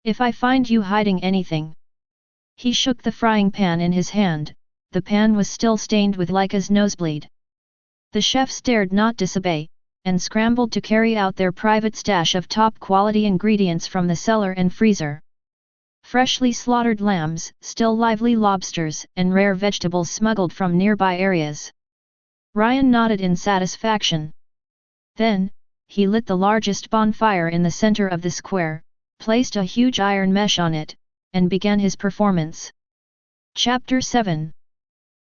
If I find you hiding anything..." He shook the frying pan in his hand, the pan was still stained with Laika's nosebleed. The chefs dared not disobey, and scrambled to carry out their private stash of top-quality ingredients from the cellar and freezer. Freshly slaughtered lambs, still lively lobsters, and rare vegetables smuggled from nearby areas. Ryan nodded in satisfaction. Then, he lit the largest bonfire in the center of the square, placed a huge iron mesh on it, and began his performance. Chapter 7.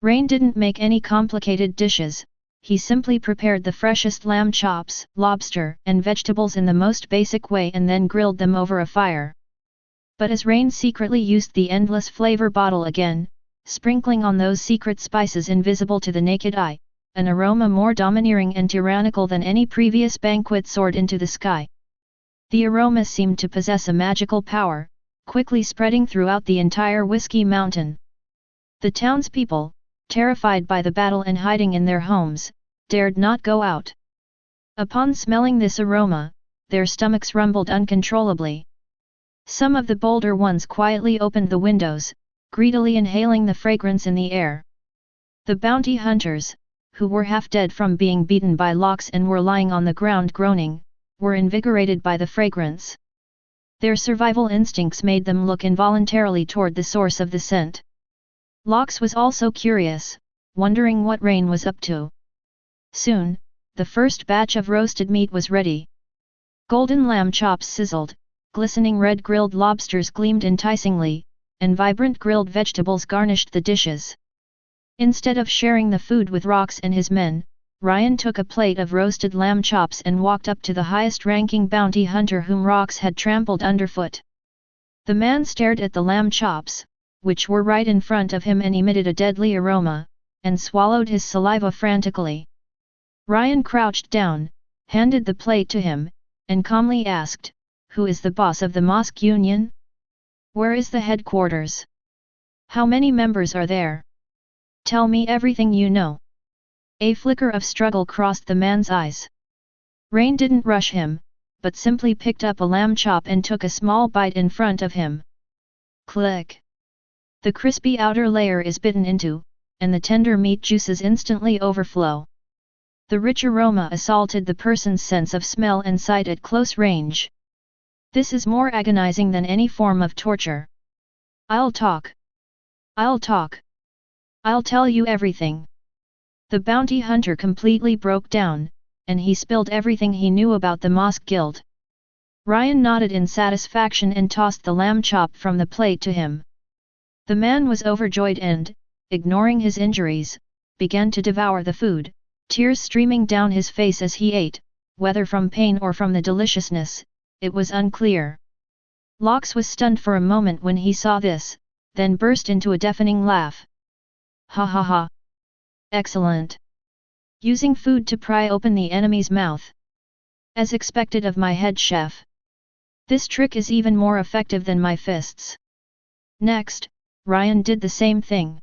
Rain didn't make any complicated dishes. He simply prepared the freshest lamb chops, lobster, and vegetables in the most basic way and then grilled them over a fire. But as Rain secretly used the endless flavor bottle again, sprinkling on those secret spices invisible to the naked eye, an aroma more domineering and tyrannical than any previous banquet soared into the sky. The aroma seemed to possess a magical power, quickly spreading throughout the entire Whiskey Mountain. The townspeople, terrified by the battle and hiding in their homes, dared not go out. Upon smelling this aroma, their stomachs rumbled uncontrollably. Some of the bolder ones quietly opened the windows, greedily inhaling the fragrance in the air. The bounty hunters, who were half dead from being beaten by Lox and were lying on the ground groaning, were invigorated by the fragrance. Their survival instincts made them look involuntarily toward the source of the scent. Lox was also curious, wondering what Rain was up to. Soon, the first batch of roasted meat was ready. Golden lamb chops sizzled, glistening red grilled lobsters gleamed enticingly, and vibrant grilled vegetables garnished the dishes. Instead of sharing the food with Rox and his men, Ryan took a plate of roasted lamb chops and walked up to the highest-ranking bounty hunter whom Rox had trampled underfoot. The man stared at the lamb chops, which were right in front of him and emitted a deadly aroma, and swallowed his saliva frantically. Ryan crouched down, handed the plate to him, and calmly asked, "Who is the boss of the Mosque Union? Where is the headquarters? How many members are there? Tell me everything you know." A flicker of struggle crossed the man's eyes. Rain didn't rush him, but simply picked up a lamb chop and took a small bite in front of him. Click! The crispy outer layer is bitten into, and the tender meat juices instantly overflow. The rich aroma assaulted the person's sense of smell and sight at close range. This is more agonizing than any form of torture. I'll talk. I'll talk. I'll tell you everything. The bounty hunter completely broke down, and he spilled everything he knew about the Mosque Guild. Ryan nodded in satisfaction and tossed the lamb chop from the plate to him. The man was overjoyed and, ignoring his injuries, began to devour the food, tears streaming down his face as he ate, whether from pain or from the deliciousness, it was unclear. Lox was stunned for a moment when he saw this, then burst into a deafening laugh. Ha ha ha! Excellent! Using food to pry open the enemy's mouth. As expected of my head chef. This trick is even more effective than my fists. Next, Ryan did the same thing.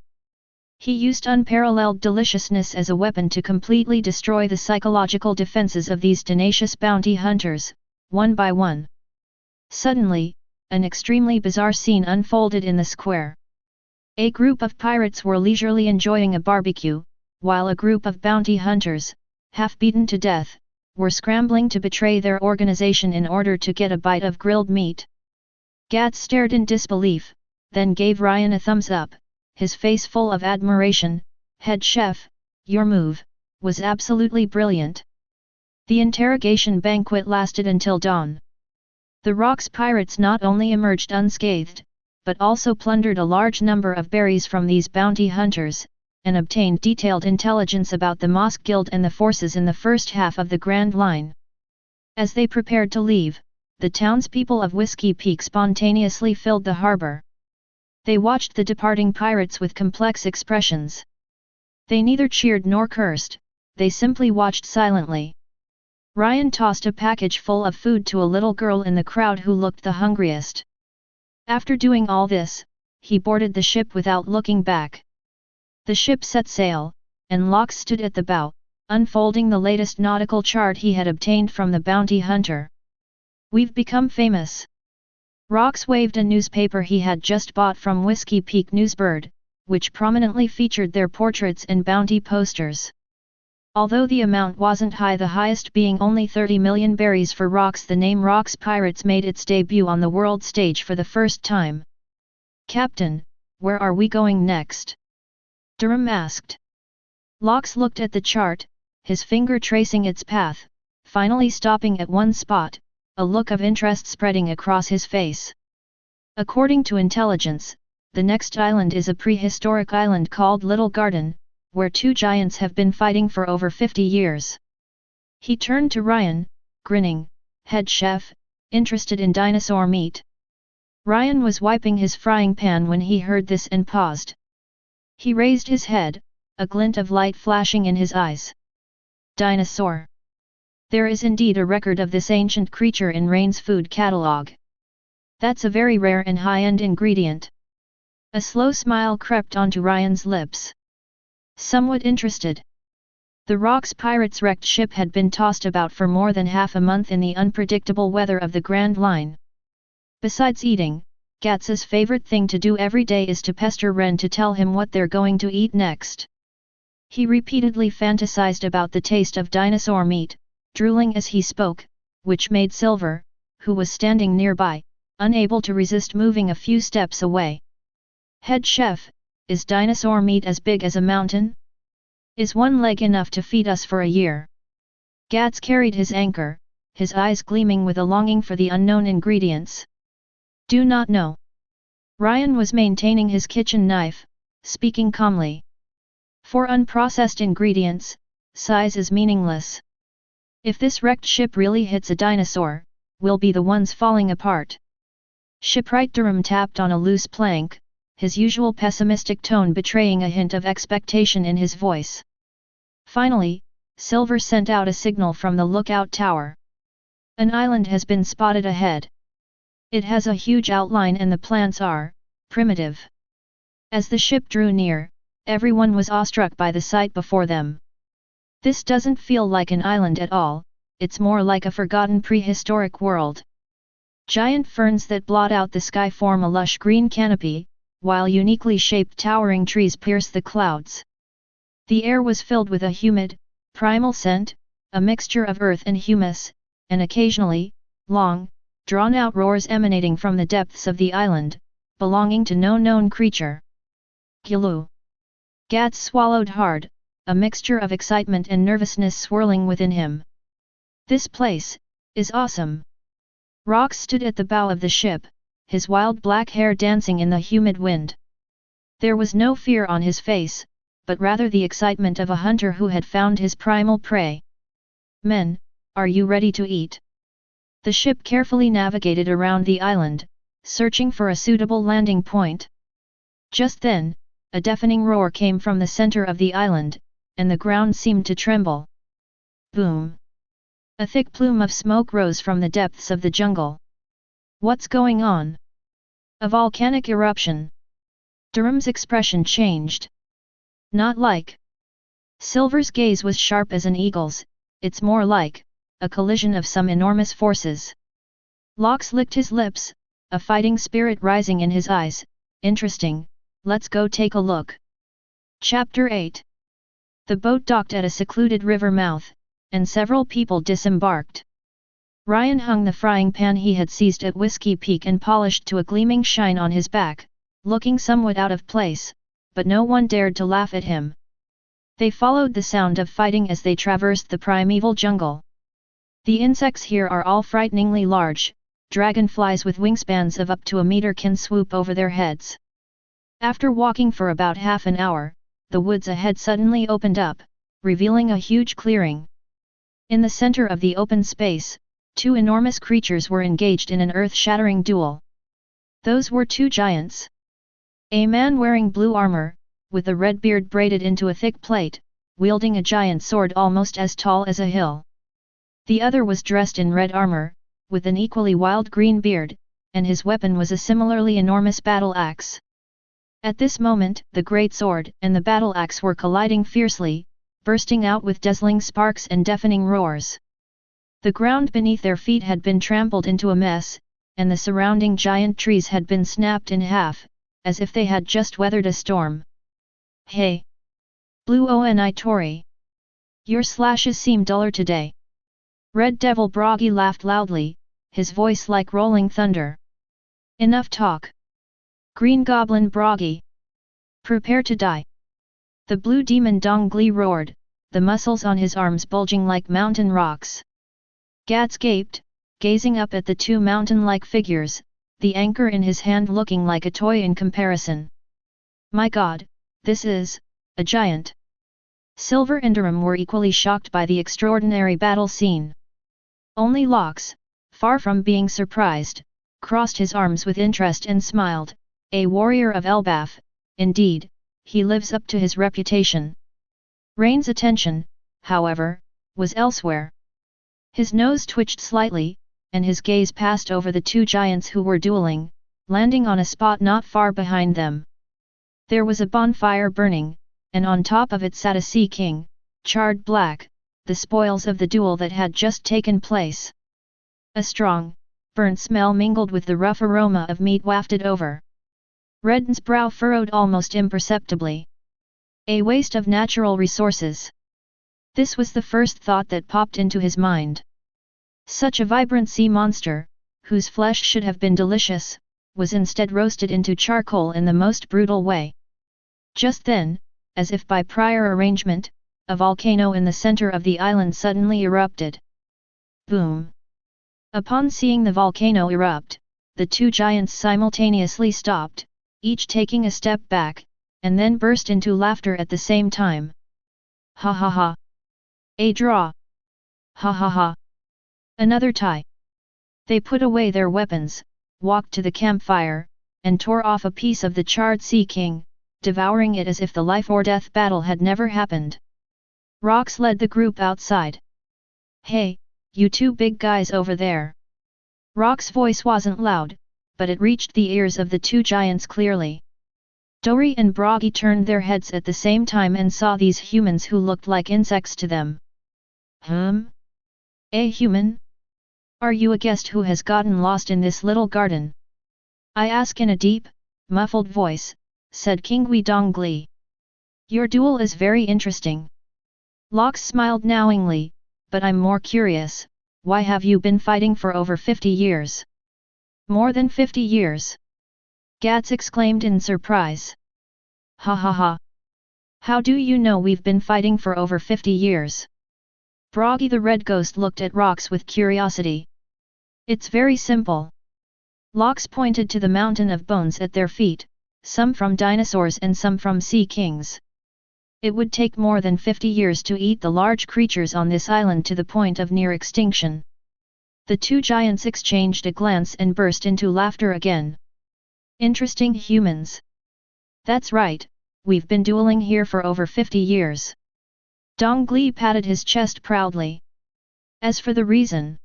He used unparalleled deliciousness as a weapon to completely destroy the psychological defenses of these tenacious bounty hunters, one by one. Suddenly, an extremely bizarre scene unfolded in the square. A group of pirates were leisurely enjoying a barbecue, while a group of bounty hunters, half beaten to death, were scrambling to betray their organization in order to get a bite of grilled meat. Gat stared in disbelief, then gave Ryan a thumbs up, his face full of admiration. "Head chef, your move was absolutely brilliant." The interrogation banquet lasted until dawn. The Rocks pirates not only emerged unscathed, but also plundered a large number of berries from these bounty hunters, and obtained detailed intelligence about the Mosque Guild and the forces in the first half of the Grand Line. As they prepared to leave, the townspeople of Whiskey Peak spontaneously filled the harbor. They watched the departing pirates with complex expressions. They neither cheered nor cursed, they simply watched silently. Ryan tossed a package full of food to a little girl in the crowd who looked the hungriest. After doing all this, he boarded the ship without looking back. The ship set sail, and Lox stood at the bow, unfolding the latest nautical chart he had obtained from the bounty hunter. "We've become famous." Rox waved a newspaper he had just bought from Whiskey Peak Newsbird, which prominently featured their portraits and bounty posters. Although the amount wasn't high, the highest being only 30 million berries for rocks, the name Rocks Pirates made its debut on the world stage for the first time. "Captain, where are we going next?" Durham asked. Locks looked at the chart, his finger tracing its path, finally stopping at one spot, a look of interest spreading across his face. "According to intelligence, the next island is a prehistoric island called Little Garden, where two giants have been fighting for over 50 years. He turned to Ryan, grinning, "Head chef, interested in dinosaur meat?" Ryan was wiping his frying pan when he heard this and paused. He raised his head, a glint of light flashing in his eyes. "Dinosaur? There is indeed a record of this ancient creature in Rain's food catalogue. That's a very rare and high-end ingredient." A slow smile crept onto Ryan's lips. Somewhat interested. The Rocks Pirates' wrecked ship had been tossed about for more than half a month in the unpredictable weather of the Grand Line. Besides eating, Gats's favorite thing to do every day is to pester Ren to tell him what they're going to eat next. He repeatedly fantasized about the taste of dinosaur meat, drooling as he spoke, which made Silver, who was standing nearby, unable to resist moving a few steps away. "Head chef, is dinosaur meat as big as a mountain? Is one leg enough to feed us for a year?" Gats carried his anchor, his eyes gleaming with a longing for the unknown ingredients. "Do not know." Ryan was maintaining his kitchen knife, speaking calmly. "For unprocessed ingredients, size is meaningless. If this wrecked ship really hits a dinosaur, we'll be the ones falling apart." Shipwright Durham tapped on a loose plank, his usual pessimistic tone betraying a hint of expectation in his voice. Finally, Silver sent out a signal from the lookout tower. "An island has been spotted ahead. It has a huge outline and the plants are primitive." As the ship drew near, everyone was awestruck by the sight before them. "This doesn't feel like an island at all, it's more like a forgotten prehistoric world. Giant ferns that blot out the sky form a lush green canopy, while uniquely shaped towering trees pierce the clouds. The air was filled with a humid, primal scent, a mixture of earth and humus, and occasionally, long, drawn-out roars emanating from the depths of the island, belonging to no known creature." "Gilu!" Gats swallowed hard, a mixture of excitement and nervousness swirling within him. "This place is awesome." Rox stood at the bow of the ship, his wild black hair dancing in the humid wind. There was no fear on his face, but rather the excitement of a hunter who had found his primal prey. "Men, are you ready to eat?" The ship carefully navigated around the island, searching for a suitable landing point. Just then, a deafening roar came from the center of the island, and the ground seemed to tremble. Boom! A thick plume of smoke rose from the depths of the jungle. "What's going on?" "A volcanic eruption." Durham's expression changed. "Not like." Silver's gaze was sharp as an eagle's, "It's more like a collision of some enormous forces." Lox licked his lips, a fighting spirit rising in his eyes. "Interesting, let's go take a look." Chapter 8. The boat docked at a secluded river mouth, and several people disembarked. Ryan hung the frying pan he had seized at Whiskey Peak and polished to a gleaming shine on his back, looking somewhat out of place, but no one dared to laugh at him. They followed the sound of fighting as they traversed the primeval jungle. The insects here are all frighteningly large. Dragonflies with wingspans of up to a meter can swoop over their heads. After walking for about half an hour, the woods ahead suddenly opened up, revealing a huge clearing. In the center of the open space, two enormous creatures were engaged in an earth-shattering duel. Those were two giants. A man wearing blue armor, with a red beard braided into a thick plate, wielding a giant sword almost as tall as a hill. The other was dressed in red armor, with an equally wild green beard, and his weapon was a similarly enormous battle axe. At this moment, the great sword and the battle axe were colliding fiercely, bursting out with dazzling sparks and deafening roars. The ground beneath their feet had been trampled into a mess, and the surrounding giant trees had been snapped in half, as if they had just weathered a storm. "Hey! Blue Oni Tori! Your slashes seem duller today. Red Devil Broggy laughed loudly, his voice like rolling thunder. Enough talk. Green Goblin Broggy. Prepare to die. The blue demon Dongli roared, the muscles on his arms bulging like mountain rocks. Gats gaped, gazing up at the two mountain-like figures, the anchor in his hand looking like a toy in comparison. My god, this is a giant. Silver and Durham were equally shocked by the extraordinary battle scene. Only Lox, far from being surprised, crossed his arms with interest and smiled, a warrior of Elbaf, indeed, he lives up to his reputation. Rain's attention, however, was elsewhere. His nose twitched slightly, and his gaze passed over the two giants who were dueling, landing on a spot not far behind them. There was a bonfire burning, and on top of it sat a sea king, charred black, the spoils of the duel that had just taken place. A strong, burnt smell mingled with the rough aroma of meat wafted over. Redden's brow furrowed almost imperceptibly. A waste of natural resources. This was the first thought that popped into his mind. Such a vibrant sea monster, whose flesh should have been delicious, was instead roasted into charcoal in the most brutal way. Just then, as if by prior arrangement, a volcano in the center of the island suddenly erupted. Boom! Upon seeing the volcano erupt, the two giants simultaneously stopped, each taking a step back, and then burst into laughter at the same time. Ha ha ha! A draw! Ha ha ha! Another tie! They put away their weapons, walked to the campfire, and tore off a piece of the charred Sea King, devouring it as if the life-or-death battle had never happened. Rox led the group outside. Hey, you two big guys over there! Rox's voice wasn't loud, but it reached the ears of the two giants clearly. Dory and Broggy turned their heads at the same time and saw these humans who looked like insects to them. A human? Are you a guest who has gotten lost in this little garden? I ask in a deep, muffled voice, said King Dongli. Your duel is very interesting. Lox smiled knowingly, but I'm more curious, why have you been fighting for over 50 years? More than 50 years? Gats exclaimed in surprise. Ha ha ha! How do you know we've been fighting for over 50 years? Broggy the Red Ghost looked at Rox with curiosity. It's very simple. Lox pointed to the mountain of bones at their feet, some from dinosaurs and some from sea kings. It would take more than 50 years to eat the large creatures on this island to the point of near extinction. The two giants exchanged a glance and burst into laughter again. Interesting humans. That's right, we've been dueling here for over 50 years. Dongli patted his chest proudly. As for the reason,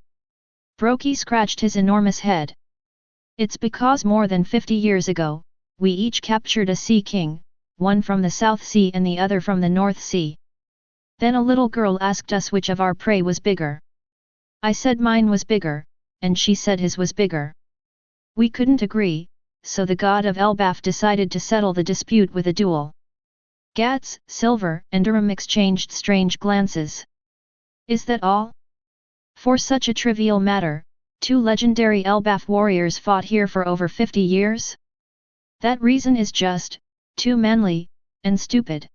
Broggy scratched his enormous head. It's because more than 50 years ago, we each captured a sea king, one from the South Sea and the other from the North Sea. Then a little girl asked us which of our prey was bigger. I said mine was bigger, and she said his was bigger. We couldn't agree, so the god of Elbaf decided to settle the dispute with a duel. Gats, Silver, and Durham exchanged strange glances. Is that all? For such a trivial matter, two legendary Elbaf warriors fought here for over 50 years? That reason is just too manly and stupid.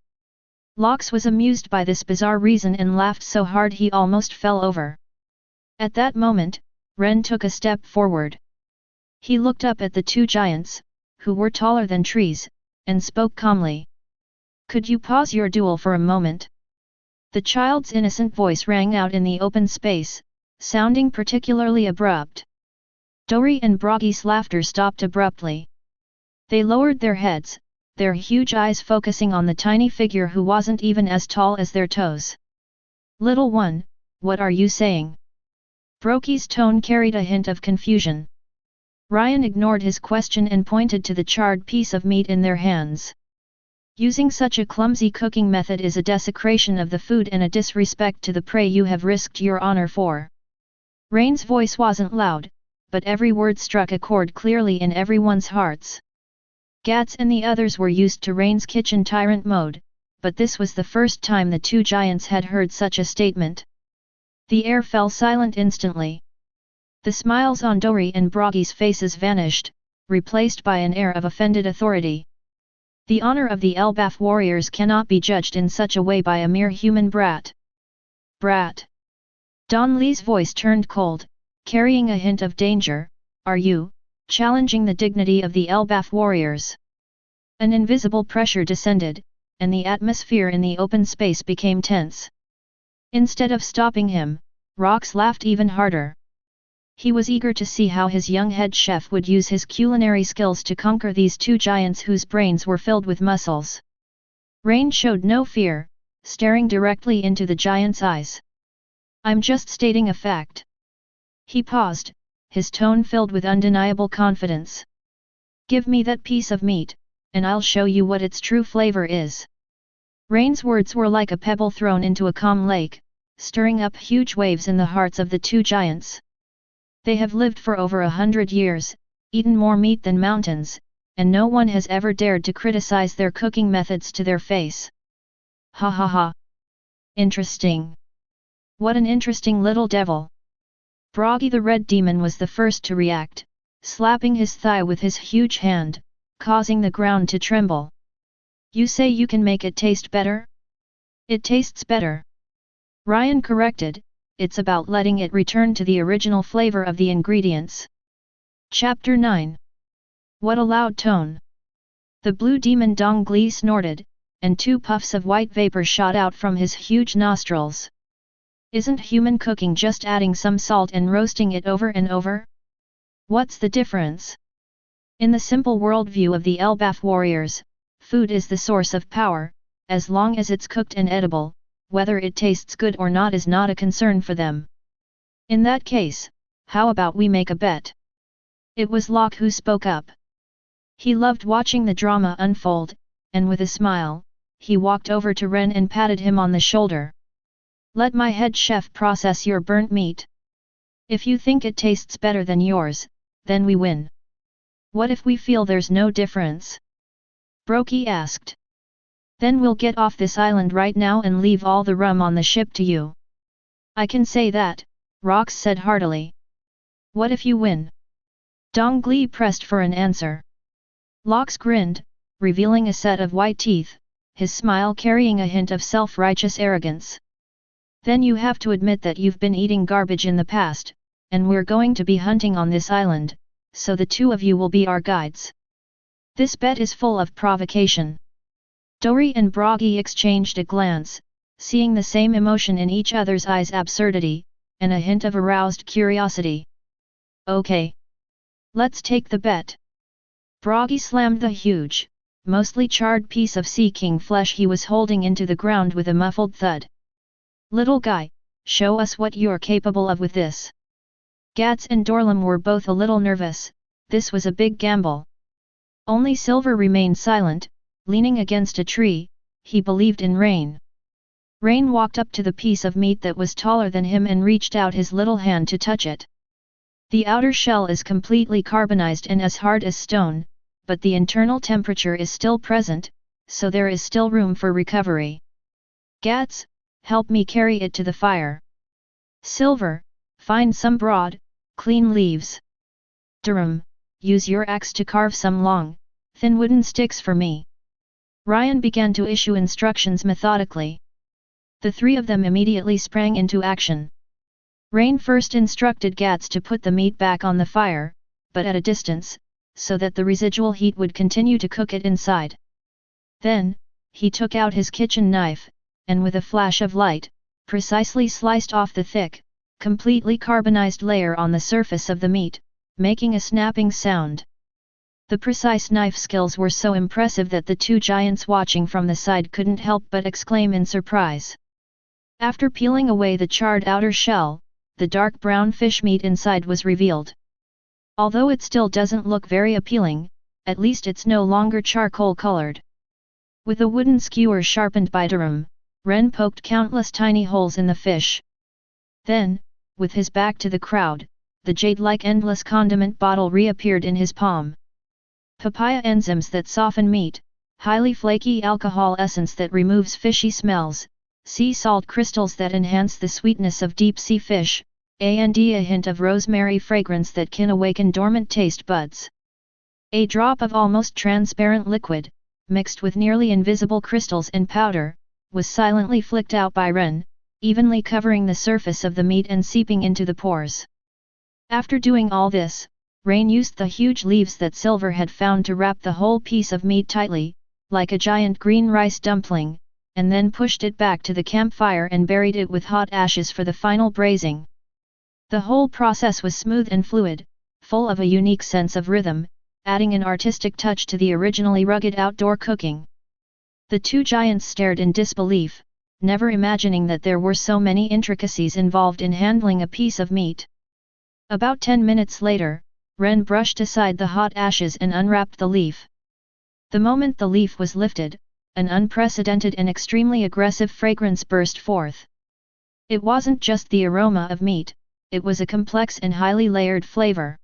Lox was amused by this bizarre reason and laughed so hard he almost fell over. At that moment, Ren took a step forward. He looked up at the two giants, who were taller than trees, and spoke calmly. Could you pause your duel for a moment? The child's innocent voice rang out in the open space, sounding particularly abrupt. Dory and Broggy's laughter stopped abruptly. They lowered their heads, their huge eyes focusing on the tiny figure who wasn't even as tall as their toes. Little one, what are you saying? Broggy's tone carried a hint of confusion. Ryan ignored his question and pointed to the charred piece of meat in their hands. Using such a clumsy cooking method is a desecration of the food and a disrespect to the prey you have risked your honor for. Rain's voice wasn't loud, but every word struck a chord clearly in everyone's hearts. Gats and the others were used to Rain's kitchen tyrant mode, but this was the first time the two giants had heard such a statement. The air fell silent instantly. The smiles on Dori and Brogy's faces vanished, replaced by an air of offended authority. The honor of the Elbaf warriors cannot be judged in such a way by a mere human brat. Brat! Don Li's voice turned cold, carrying a hint of danger. Are you challenging the dignity of the Elbaf warriors? An invisible pressure descended, and the atmosphere in the open space became tense. Instead of stopping him, Rox laughed even harder. He was eager to see how his young head chef would use his culinary skills to conquer these two giants whose brains were filled with muscles. Rain showed no fear, staring directly into the giant's eyes. I'm just stating a fact. He paused, his tone filled with undeniable confidence. Give me that piece of meat, and I'll show you what its true flavor is. Rain's words were like a pebble thrown into a calm lake, stirring up huge waves in the hearts of the two giants. They have lived for over 100 years, eaten more meat than mountains, and no one has ever dared to criticize their cooking methods to their face. Ha ha ha! Interesting! What an interesting little devil! Brogy the Red Demon was the first to react, slapping his thigh with his huge hand, causing the ground to tremble. You say you can make it taste better? It tastes better. Ryan corrected, it's about letting it return to the original flavor of the ingredients. Chapter 9. What a loud tone! The blue demon Dong Li snorted, and 2 puffs of white vapor shot out from his huge nostrils. Isn't human cooking just adding some salt and roasting it over and over? What's the difference? In the simple worldview of the Elbaf warriors, food is the source of power. As long as it's cooked and edible, whether it tastes good or not is not a concern for them. In that case, how about we make a bet? It was Locke who spoke up. He loved watching the drama unfold, and with a smile, he walked over to Ren and patted him on the shoulder. Let my head chef process your burnt meat. If you think it tastes better than yours, then we win. What if we feel there's no difference? Brogy asked. Then we'll get off this island right now and leave all the rum on the ship to you. I can say that, Rox said heartily. What if you win? Dong Li pressed for an answer. Lox grinned, revealing a set of white teeth, his smile carrying a hint of self-righteous arrogance. Then you have to admit that you've been eating garbage in the past, and we're going to be hunting on this island, so the two of you will be our guides. This bet is full of provocation. Dori and Brogy exchanged a glance, seeing the same emotion in each other's eyes: absurdity, and a hint of aroused curiosity. Okay. Let's take the bet. Brogy slammed the huge, mostly charred piece of sea king flesh he was holding into the ground with a muffled thud. Little guy, show us what you're capable of with this. Gats and Dorlam were both a little nervous. This was a big gamble. Only Silver remained silent, leaning against a tree. He believed in Rain. Rain walked up to the piece of meat that was taller than him and reached out his little hand to touch it. The outer shell is completely carbonized and as hard as stone, but the internal temperature is still present, so there is still room for recovery. Gats, help me carry it to the fire. Silver, find some broad, clean leaves. Durham, use your axe to carve some long, thin wooden sticks for me. Ryan began to issue instructions methodically. The 3 of them immediately sprang into action. Rain first instructed Gats to put the meat back on the fire, but at a distance, so that the residual heat would continue to cook it inside. Then, he took out his kitchen knife, and with a flash of light, precisely sliced off the thick, completely carbonized layer on the surface of the meat, making a snapping sound. The precise knife skills were so impressive that the 2 giants watching from the side couldn't help but exclaim in surprise. After peeling away the charred outer shell, the dark brown fish meat inside was revealed. Although it still doesn't look very appealing, at least it's no longer charcoal-colored. With a wooden skewer sharpened by Durham, Ren poked countless tiny holes in the fish. Then, with his back to the crowd, the jade-like endless condiment bottle reappeared in his palm. Papaya enzymes that soften meat, highly flaky alcohol essence that removes fishy smells, sea salt crystals that enhance the sweetness of deep-sea fish, and a hint of rosemary fragrance that can awaken dormant taste buds. A drop of almost transparent liquid, mixed with nearly invisible crystals and powder, was silently flicked out by Ren, evenly covering the surface of the meat and seeping into the pores. After doing all this, Rain used the huge leaves that Silver had found to wrap the whole piece of meat tightly, like a giant green rice dumpling, and then pushed it back to the campfire and buried it with hot ashes for the final braising. The whole process was smooth and fluid, full of a unique sense of rhythm, adding an artistic touch to the originally rugged outdoor cooking. The two giants stared in disbelief, never imagining that there were so many intricacies involved in handling a piece of meat. About 10 minutes later, Ren brushed aside the hot ashes and unwrapped the leaf. The moment the leaf was lifted, an unprecedented and extremely aggressive fragrance burst forth. It wasn't just the aroma of meat, it was a complex and highly layered flavor.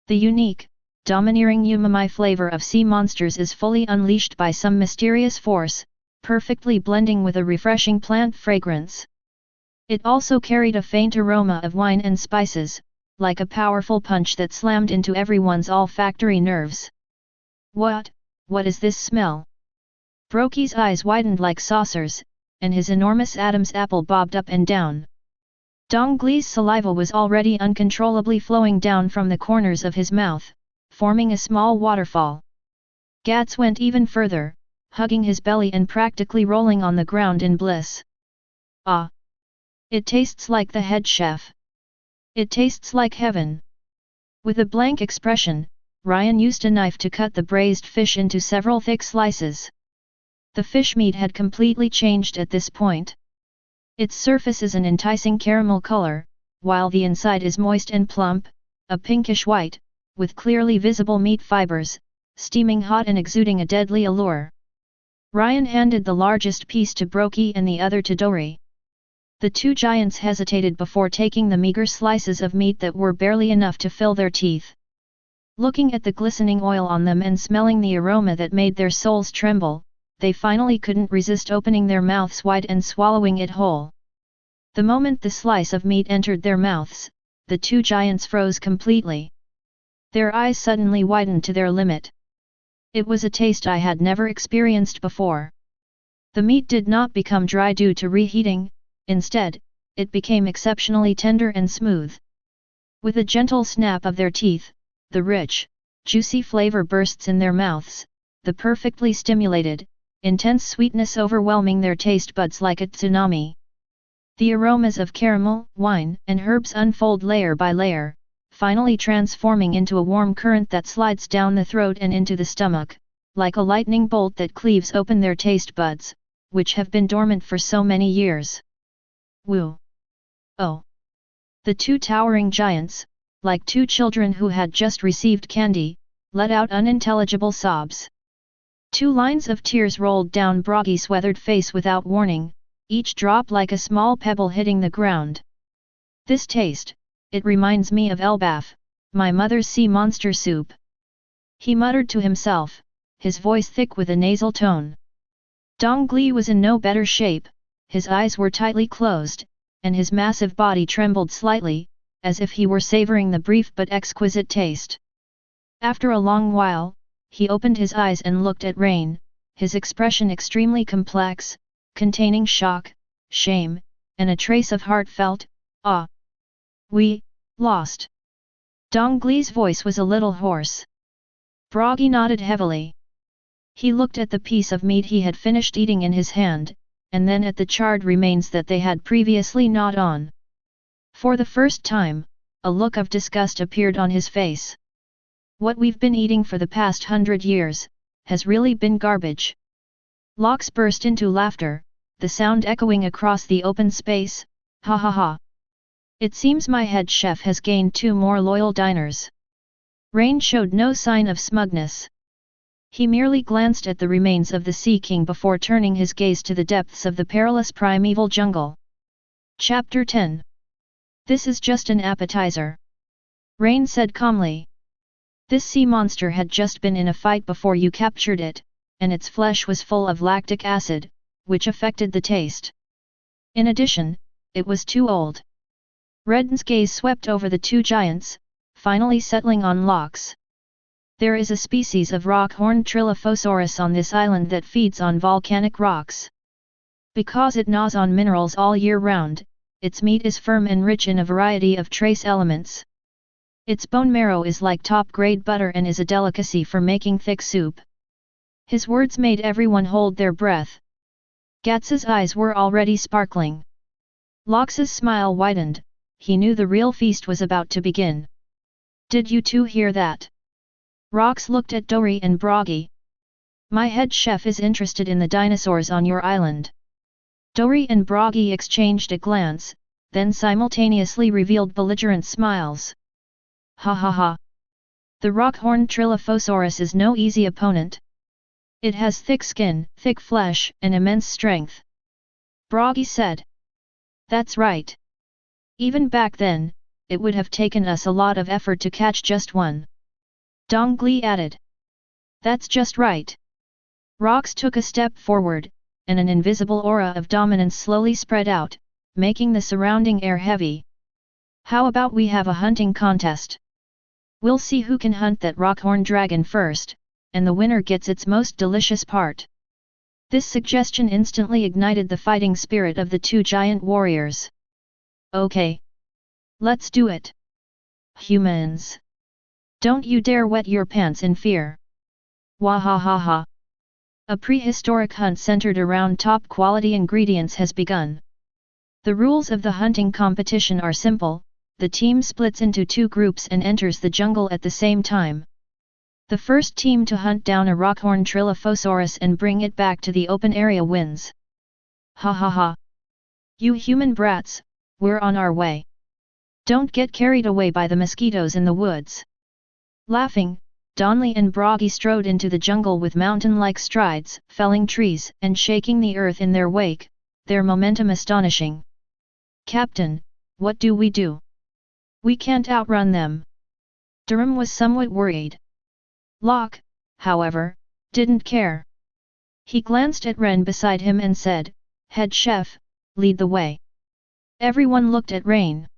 The unique, domineering umami flavor of sea monsters is fully unleashed by some mysterious force, perfectly blending with a refreshing plant fragrance. It also carried a faint aroma of wine and spices, like a powerful punch that slammed into everyone's olfactory nerves. What is this smell? Brokey's eyes widened like saucers, and his enormous Adam's apple bobbed up and down. Dongli's saliva was already uncontrollably flowing down from the corners of his mouth, forming a small waterfall. Gats went even further, hugging his belly and practically rolling on the ground in bliss. Ah! It tastes like the head chef. It tastes like heaven. With a blank expression, Ryan used a knife to cut the braised fish into several thick slices. The fish meat had completely changed at this point. Its surface is an enticing caramel color, while the inside is moist and plump, a pinkish white, with clearly visible meat fibers, steaming hot and exuding a deadly allure. Ryan handed the largest piece to Brokey and the other to Dory. The two giants hesitated before taking the meager slices of meat that were barely enough to fill their teeth. Looking at the glistening oil on them and smelling the aroma that made their souls tremble, they finally couldn't resist opening their mouths wide and swallowing it whole. The moment the slice of meat entered their mouths, the two giants froze completely. Their eyes suddenly widened to their limit. It was a taste I had never experienced before. The meat did not become dry due to reheating, instead, it became exceptionally tender and smooth. With a gentle snap of their teeth, the rich, juicy flavor bursts in their mouths, the perfectly stimulated, intense sweetness overwhelming their taste buds like a tsunami. The aromas of caramel, wine, and herbs unfold layer by layer, finally transforming into a warm current that slides down the throat and into the stomach, like a lightning bolt that cleaves open their taste buds, which have been dormant for so many years. Woo! Oh! The two towering giants, like two children who had just received candy, let out unintelligible sobs. 2 lines of tears rolled down Broggy's weathered face without warning, each drop like a small pebble hitting the ground. This taste, it reminds me of Elbaf, my mother's sea monster soup. He muttered to himself, his voice thick with a nasal tone. Dongli was in no better shape, his eyes were tightly closed, and his massive body trembled slightly, as if he were savoring the brief but exquisite taste. After a long while, he opened his eyes and looked at Rain, his expression extremely complex, containing shock, shame, and a trace of heartfelt, "Ah! We lost." Dongli's voice was a little hoarse. Broggy nodded heavily. He looked at the piece of meat he had finished eating in his hand, and then at the charred remains that they had previously gnawed on. For the first time, a look of disgust appeared on his face. What we've been eating for the past 100 years, has really been garbage. Lox burst into laughter, the sound echoing across the open space, "Ha ha ha! It seems my head chef has gained 2 more loyal diners." Rain showed no sign of smugness. He merely glanced at the remains of the Sea King before turning his gaze to the depths of the perilous primeval jungle. Chapter 10. This is just an appetizer. Rain said calmly. This sea monster had just been in a fight before you captured it, and its flesh was full of lactic acid, which affected the taste. In addition, it was too old. Red's gaze swept over the two giants, finally settling on Lox. There is a species of rock-horned Trilophosaurus on this island that feeds on volcanic rocks. Because it gnaws on minerals all year round, its meat is firm and rich in a variety of trace elements. Its bone marrow is like top-grade butter and is a delicacy for making thick soup. His words made everyone hold their breath. Gats's eyes were already sparkling. Lox's smile widened, he knew the real feast was about to begin. Did you two hear that? Rox looked at Dory and Broggy. My head chef is interested in the dinosaurs on your island. Dory and Broggy exchanged a glance, then simultaneously revealed belligerent smiles. Ha ha ha. The rock-horned Trilophosaurus is no easy opponent. It has thick skin, thick flesh, and immense strength. Broggy said. That's right. Even back then, it would have taken us a lot of effort to catch just one. Dongli added. That's just right. Rox took a step forward, and an invisible aura of dominance slowly spread out, making the surrounding air heavy. How about we have a hunting contest? We'll see who can hunt that rockhorn dragon first, and the winner gets its most delicious part. This suggestion instantly ignited the fighting spirit of the two giant warriors. Okay. Let's do it. Humans. Don't you dare wet your pants in fear. Wahahaha. A prehistoric hunt centered around top-quality ingredients has begun. The rules of the hunting competition are simple, the team splits into two groups and enters the jungle at the same time. The first team to hunt down a rockhorn Trilophosaurus and bring it back to the open area wins. Ha ha ha. You human brats, we're on our way. Don't get carried away by the mosquitoes in the woods. Laughing, Donley and Broggy strode into the jungle with mountain-like strides, felling trees and shaking the earth in their wake, their momentum astonishing. Captain, what do we do? We can't outrun them. Durham was somewhat worried. Locke, however, didn't care. He glanced at Ren beside him and said, Head chef, lead the way. Everyone looked at Rain.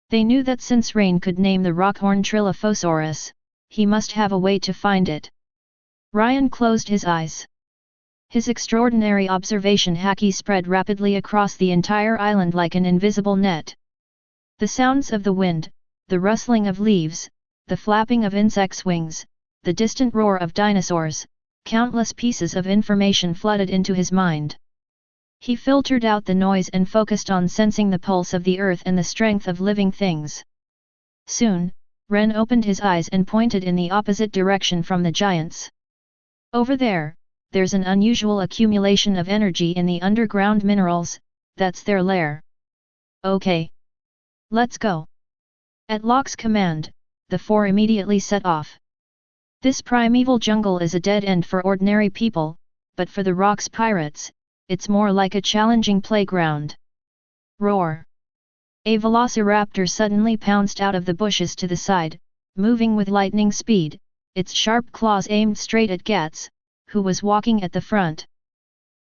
They knew that since Rain could name the rockhorn Trilophosaurus, he must have a way to find it. Ryan closed his eyes. His extraordinary observation Haki spread rapidly across the entire island like an invisible net. The sounds of the wind, the rustling of leaves, the flapping of insects' wings, the distant roar of dinosaurs, countless pieces of information flooded into his mind. He filtered out the noise and focused on sensing the pulse of the earth and the strength of living things. Soon, Ren opened his eyes and pointed in the opposite direction from the giants. Over there, there's an unusual accumulation of energy in the underground minerals, that's their lair. Okay. Let's go. At Locke's command, the four immediately set off. This primeval jungle is a dead end for ordinary people, but for the Rocks pirates, it's more like a challenging playground. Roar! A velociraptor suddenly pounced out of the bushes to the side, moving with lightning speed, its sharp claws aimed straight at Gats, who was walking at the front.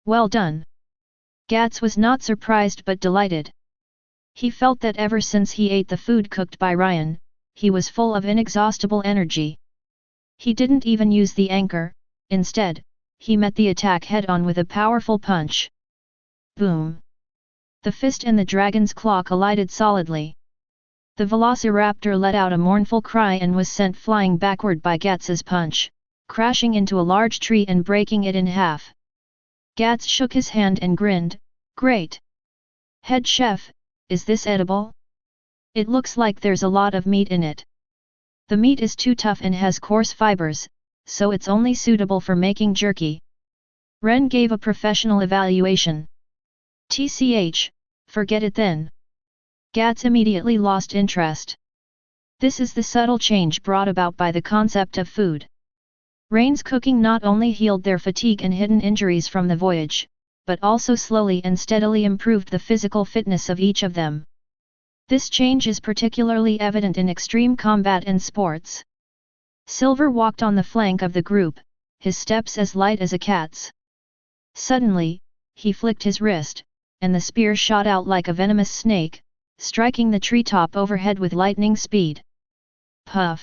Well done! Gats was not surprised but delighted. He felt that ever since he ate the food cooked by Ryan, he was full of inexhaustible energy. He didn't even use the anchor, instead, he met the attack head-on with a powerful punch. Boom! The fist and the dragon's claw collided solidly. The velociraptor let out a mournful cry and was sent flying backward by Gats's punch, crashing into a large tree and breaking it in half. Gats shook his hand and grinned, Great! Head chef, is this edible? It looks like there's a lot of meat in it. The meat is too tough and has coarse fibers, so it's only suitable for making jerky. Ren gave a professional evaluation. TCH, forget it then. Gats immediately lost interest. This is the subtle change brought about by the concept of food. Rain's cooking not only healed their fatigue and hidden injuries from the voyage, but also slowly and steadily improved the physical fitness of each of them. This change is particularly evident in extreme combat and sports. Silver walked on the flank of the group, his steps as light as a cat's. Suddenly, he flicked his wrist, and the spear shot out like a venomous snake, striking the treetop overhead with lightning speed. Puff!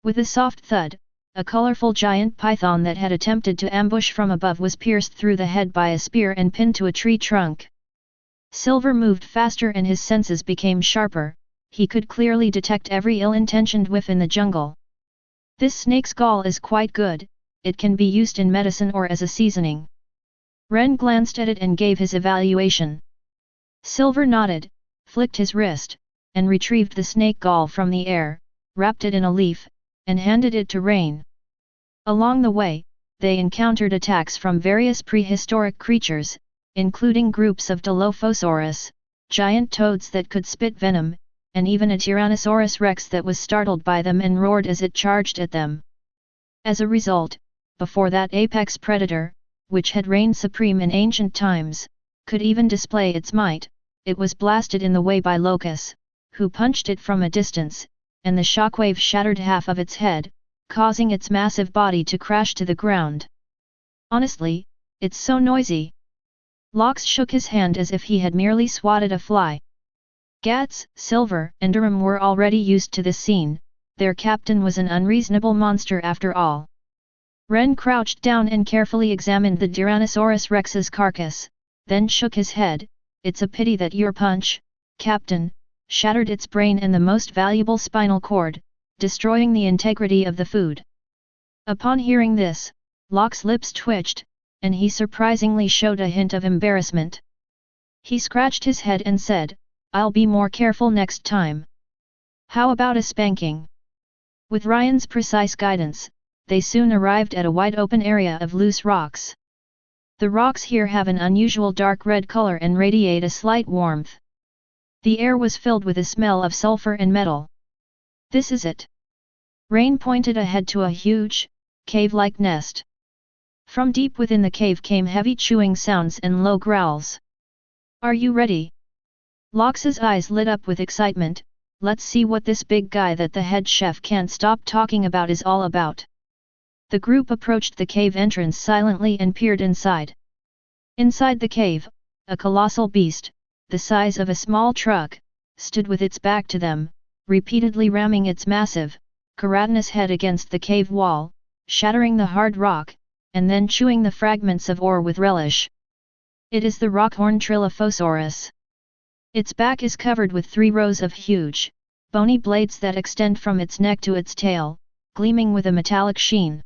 With a soft thud, a colorful giant python that had attempted to ambush from above was pierced through the head by a spear and pinned to a tree trunk. Silver moved faster and his senses became sharper. He could clearly detect every ill-intentioned whiff in the jungle. This snake's gall is quite good, it can be used in medicine or as a seasoning. Ren glanced at it and gave his evaluation. Silver nodded, flicked his wrist, and retrieved the snake gall from the air, wrapped it in a leaf, and handed it to Rain. Along the way, they encountered attacks from various prehistoric creatures, including groups of Dilophosaurus, giant toads that could spit venom, and even a Tyrannosaurus rex that was startled by them and roared as it charged at them. As a result, before that apex predator, which had reigned supreme in ancient times, could even display its might, it was blasted in the way by Locus, who punched it from a distance, and the shockwave shattered half of its head, causing its massive body to crash to the ground. Honestly, it's so noisy. Lox shook his hand as if he had merely swatted a fly. Gats, Silver, and Durham were already used to this scene, their captain was an unreasonable monster after all. Ren crouched down and carefully examined the Tyrannosaurus Rex's carcass, then shook his head. It's a pity that your punch, Captain, shattered its brain and the most valuable spinal cord, destroying the integrity of the food. Upon hearing this, Locke's lips twitched, and he surprisingly showed a hint of embarrassment. He scratched his head and said, "I'll be more careful next time. How about a spanking?" With Ryan's precise guidance, they soon arrived at a wide open area of loose rocks. The rocks here have an unusual dark red color and radiate a slight warmth. The air was filled with a smell of sulfur and metal. "This is it." Rain pointed ahead to a huge, cave-like nest. From deep within the cave came heavy chewing sounds and low growls. "Are you ready?" Lox's eyes lit up with excitement. "Let's see what this big guy that the head chef can't stop talking about is all about." The group approached the cave entrance silently and peered inside. Inside the cave, a colossal beast, the size of a small truck, stood with its back to them, repeatedly ramming its massive, keratinous head against the cave wall, shattering the hard rock, and then chewing the fragments of ore with relish. It is the rockhorn Trilophosaurus. Its back is covered with 3 rows of huge, bony blades that extend from its neck to its tail, gleaming with a metallic sheen.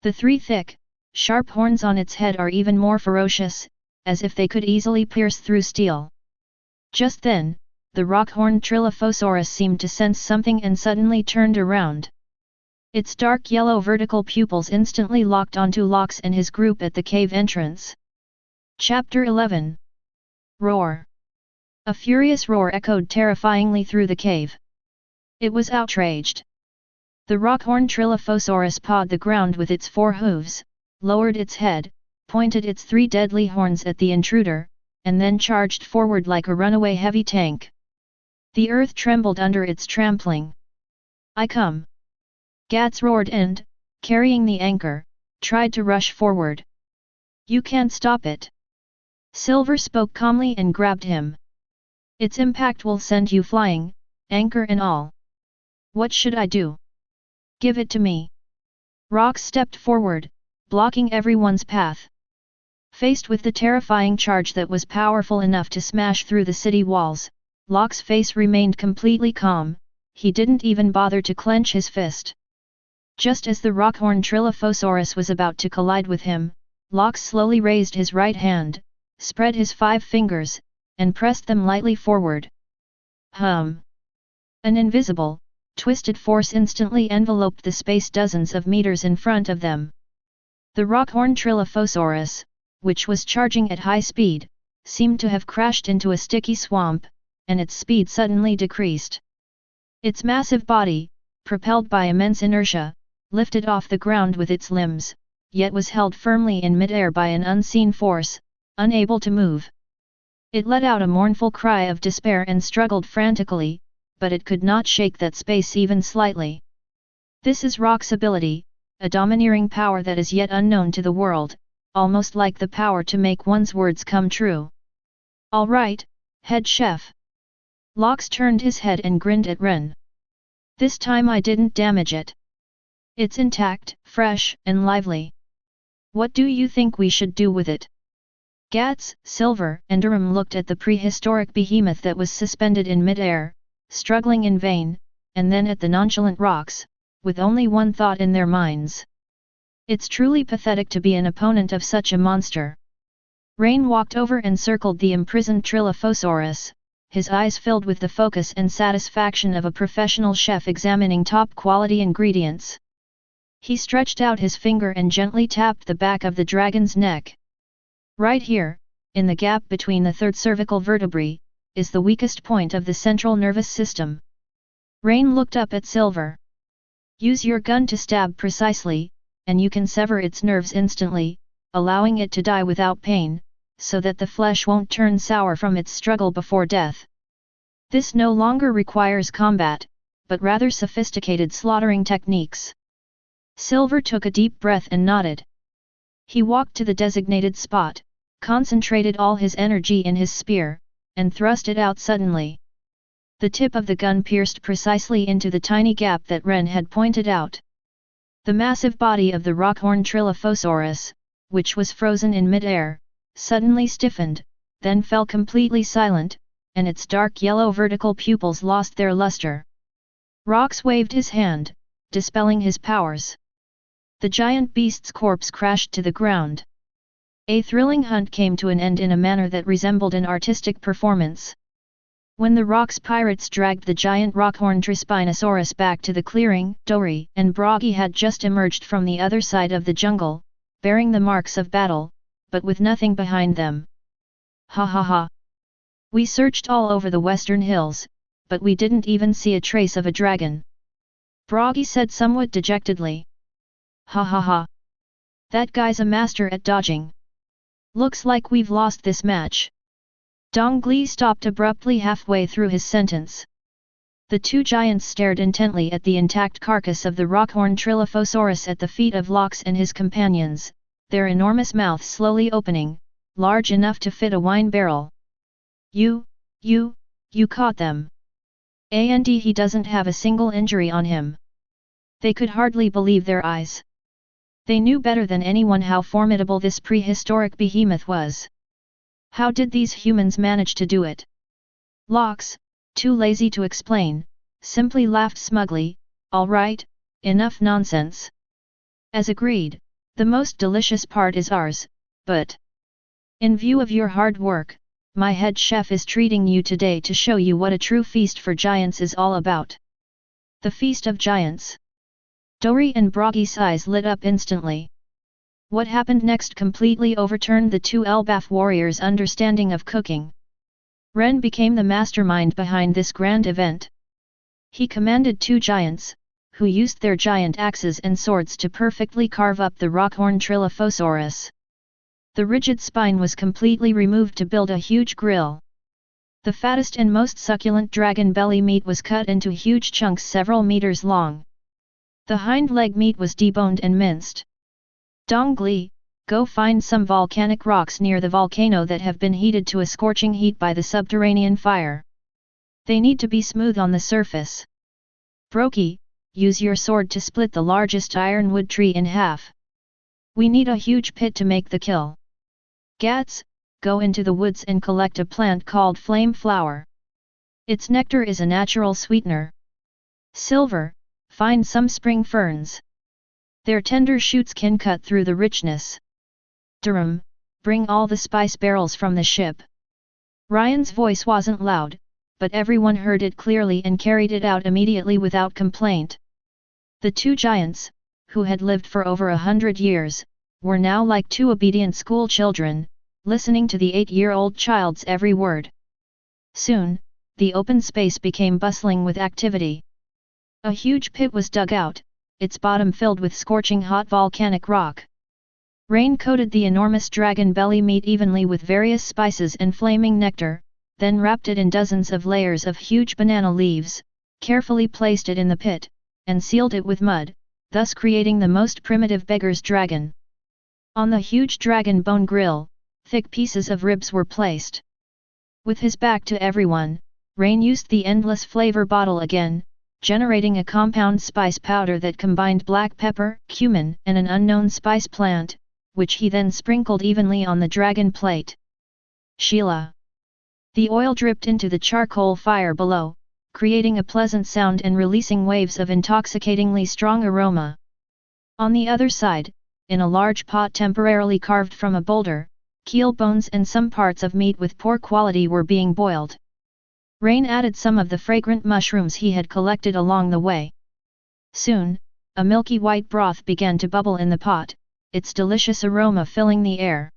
The 3 thick, sharp horns on its head are even more ferocious, as if they could easily pierce through steel. Just then, the rockhorn Trilophosaurus seemed to sense something and suddenly turned around. Its dark yellow vertical pupils instantly locked onto Lox and his group at the cave entrance. Chapter 11. Roar. A furious roar echoed terrifyingly through the cave. It was outraged. The rockhorn Trilophosaurus pawed the ground with its 4 hooves, lowered its head, pointed its 3 deadly horns at the intruder, and then charged forward like a runaway heavy tank. The earth trembled under its trampling. "I come!" Gats roared and, carrying the anchor, tried to rush forward. "You can't stop it." Silver spoke calmly and grabbed him. "Its impact will send you flying, anchor and all. What should I do?" "Give it to me." Rox stepped forward, blocking everyone's path. Faced with the terrifying charge that was powerful enough to smash through the city walls, Locke's face remained completely calm. He didn't even bother to clench his fist. Just as the rockhorn Trilophosaurus was about to collide with him, Locke slowly raised his right hand, spread his 5 fingers, and pressed them lightly forward. An invisible, twisted force instantly enveloped the space dozens of meters in front of them. The rockhorn Trilophosaurus, which was charging at high speed, seemed to have crashed into a sticky swamp, and its speed suddenly decreased. Its massive body, propelled by immense inertia, lifted off the ground with its limbs, yet was held firmly in midair by an unseen force, unable to move. It let out a mournful cry of despair and struggled frantically, but it could not shake that space even slightly. "This is Rock's ability," a domineering power that is yet unknown to the world, almost like the power to make one's words come true. All right, head chef. Lox turned his head and grinned at Ren. This time I didn't damage it. It's intact, fresh, and lively. What do you think we should do with it? Gats, Silver, and Durham looked at the prehistoric behemoth that was suspended in mid-air, struggling in vain, and then at the nonchalant rocks, with only one thought in their minds. It's truly pathetic to be an opponent of such a monster. Rain walked over and circled the imprisoned Trilophosaurus, his eyes filled with the focus and satisfaction of a professional chef examining top-quality ingredients. He stretched out his finger and gently tapped the back of the dragon's neck. Right here, in the gap between the third cervical vertebrae, is the weakest point of the central nervous system. Rain looked up at Silver. Use your gun to stab precisely, and you can sever its nerves instantly, allowing it to die without pain, so that the flesh won't turn sour from its struggle before death. This no longer requires combat, but rather sophisticated slaughtering techniques. Silver took a deep breath and nodded. He walked to the designated spot, concentrated all his energy in his spear, and thrust it out suddenly. The tip of the gun pierced precisely into the tiny gap that Ren had pointed out. The massive body of the rockhorn Trilophosaurus, which was frozen in mid-air, suddenly stiffened, then fell completely silent, and its dark yellow vertical pupils lost their luster. Rox waved his hand, dispelling his powers. The giant beast's corpse crashed to the ground. A thrilling hunt came to an end in a manner that resembled an artistic performance. When the Rox pirates dragged the giant rockhorn Trispinosaurus back to the clearing, Dory and Broggy had just emerged from the other side of the jungle, bearing the marks of battle, but with nothing behind them. Ha ha ha! We searched all over the western hills, but we didn't even see a trace of a dragon. Broggy said somewhat dejectedly. Ha ha ha! That guy's a master at dodging. Looks like we've lost this match. Dongli stopped abruptly halfway through his sentence. The two giants stared intently at the intact carcass of the rockhorn Trilophosaurus at the feet of Lox and his companions, their enormous mouths slowly opening, large enough to fit a wine barrel. You caught them. And he doesn't have a single injury on him. They could hardly believe their eyes. They knew better than anyone how formidable this prehistoric behemoth was. How did these humans manage to do it? Lox, too lazy to explain, simply laughed smugly. All right, enough nonsense. As agreed, the most delicious part is ours, but in view of your hard work, my head chef is treating you today to show you what a true feast for giants is all about. The Feast of Giants. Dory and Broggy's eyes lit up instantly. What happened next completely overturned the two Elbaf warriors' understanding of cooking. Ren became the mastermind behind this grand event. He commanded two giants, who used their giant axes and swords to perfectly carve up the rockhorn Trilophosaurus. The rigid spine was completely removed to build a huge grill. The fattest and most succulent dragon belly meat was cut into huge chunks several meters long. The hind leg meat was deboned and minced. Dongli, go find some volcanic rocks near the volcano that have been heated to a scorching heat by the subterranean fire. They need to be smooth on the surface. Broggy, use your sword to split the largest ironwood tree in half. We need a huge pit to make the kill. Gats, go into the woods and collect a plant called flame flower. Its nectar is a natural sweetener. Silver, find some spring ferns. Their tender shoots can cut through the richness. Durham, bring all the spice barrels from the ship. Ryan's voice wasn't loud, but everyone heard it clearly and carried it out immediately without complaint. The two giants, who had lived for over 100 years, were now like two obedient school children, listening to the 8-year-old child's every word. Soon, the open space became bustling with activity. A huge pit was dug out, its bottom filled with scorching hot volcanic rock. Rain coated the enormous dragon belly meat evenly with various spices and flaming nectar, then wrapped it in dozens of layers of huge banana leaves, carefully placed it in the pit, and sealed it with mud, thus creating the most primitive beggar's dragon. On the huge dragon bone grill, thick pieces of ribs were placed. With his back to everyone, Rain used the endless flavor bottle again, generating a compound spice powder that combined black pepper, cumin and an unknown spice plant, which he then sprinkled evenly on the dragon plate. Sheila. The oil dripped into the charcoal fire below, creating a pleasant sound and releasing waves of intoxicatingly strong aroma. On the other side, in a large pot temporarily carved from a boulder, keel bones and some parts of meat with poor quality were being boiled. Rain added some of the fragrant mushrooms he had collected along the way. Soon, a milky white broth began to bubble in the pot, its delicious aroma filling the air.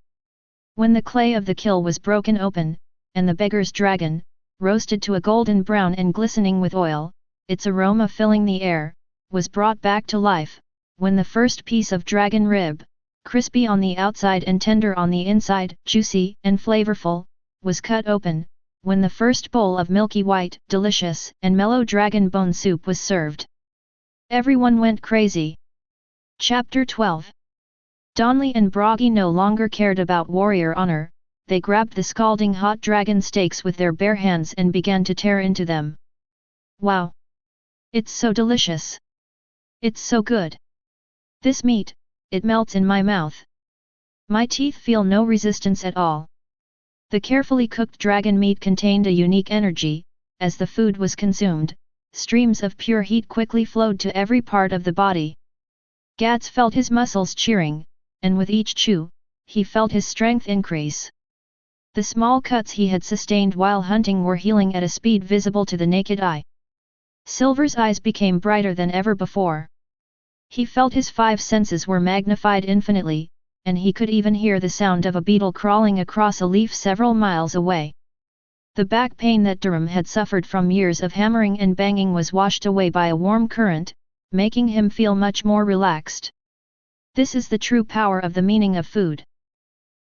When the clay of the kill was broken open, and the beggar's dragon, roasted to a golden brown and glistening with oil, its aroma filling the air, was brought back to life, when the first piece of dragon rib, crispy on the outside and tender on the inside, juicy and flavorful, was cut open, when the first bowl of milky white, delicious and mellow dragon bone soup was served. Everyone went crazy. Chapter 12. Donley and Broggy no longer cared about warrior honor, they grabbed the scalding hot dragon steaks with their bare hands and began to tear into them. Wow! It's so delicious! It's so good! This meat, it melts in my mouth. My teeth feel no resistance at all. The carefully cooked dragon meat contained a unique energy. As the food was consumed, streams of pure heat quickly flowed to every part of the body. Gats felt his muscles cheering, and with each chew, he felt his strength increase. The small cuts he had sustained while hunting were healing at a speed visible to the naked eye. Silver's eyes became brighter than ever before. He felt his 5 senses were magnified infinitely, and he could even hear the sound of a beetle crawling across a leaf several miles away. The back pain that Durham had suffered from years of hammering and banging was washed away by a warm current, making him feel much more relaxed. This is the true power of the meaning of food.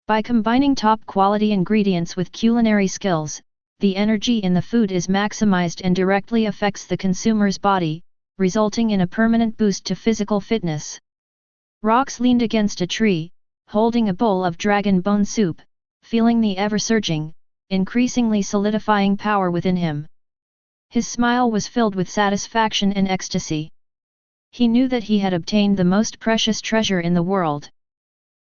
By combining top-quality ingredients with culinary skills, the energy in the food is maximized and directly affects the consumer's body, resulting in a permanent boost to physical fitness. Rox leaned against a tree, holding a bowl of dragon bone soup, feeling the ever-surging, increasingly solidifying power within him. His smile was filled with satisfaction and ecstasy. He knew that he had obtained the most precious treasure in the world.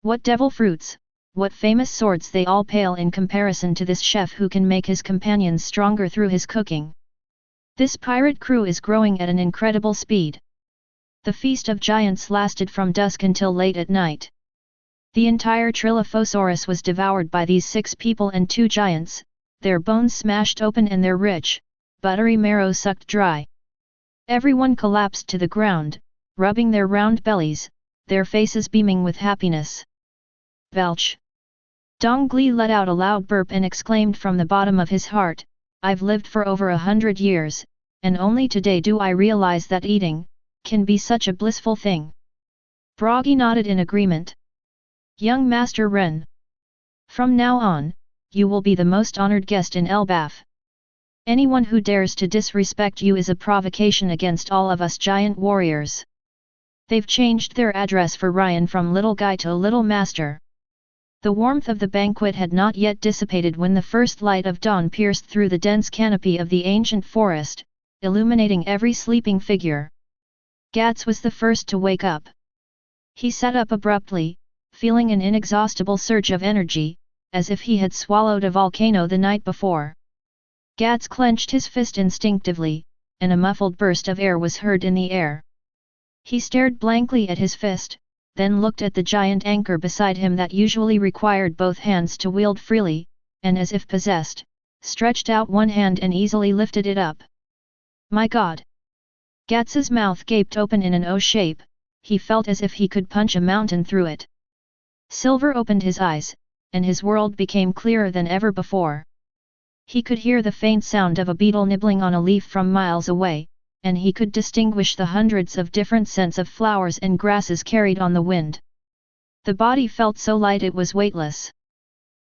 What devil fruits, what famous swords, they all pale in comparison to this chef who can make his companions stronger through his cooking. This pirate crew is growing at an incredible speed. The Feast of Giants lasted from dusk until late at night. The entire Trilophosaurus was devoured by these 6 people and 2 giants, their bones smashed open and their rich, buttery marrow sucked dry. Everyone collapsed to the ground, rubbing their round bellies, their faces beaming with happiness. Belch! Dong Gli let out a loud burp and exclaimed from the bottom of his heart, I've lived for over 100 years, and only today do I realize that eating can be such a blissful thing. Broggy nodded in agreement. Young Master Ren. From now on, you will be the most honored guest in Elbaf. Anyone who dares to disrespect you is a provocation against all of us giant warriors. They've changed their address for Ryan from Little Guy to Little Master. The warmth of the banquet had not yet dissipated when the first light of dawn pierced through the dense canopy of the ancient forest, illuminating every sleeping figure. Gats was the first to wake up. He sat up abruptly, feeling an inexhaustible surge of energy, as if he had swallowed a volcano the night before. Gats clenched his fist instinctively, and a muffled burst of air was heard in the air. He stared blankly at his fist, then looked at the giant anchor beside him that usually required both hands to wield freely, and as if possessed, stretched out one hand and easily lifted it up. My God! Gats's mouth gaped open in an O shape, he felt as if he could punch a mountain through it. Silver opened his eyes, and his world became clearer than ever before. He could hear the faint sound of a beetle nibbling on a leaf from miles away, and he could distinguish the hundreds of different scents of flowers and grasses carried on the wind. The body felt so light it was weightless.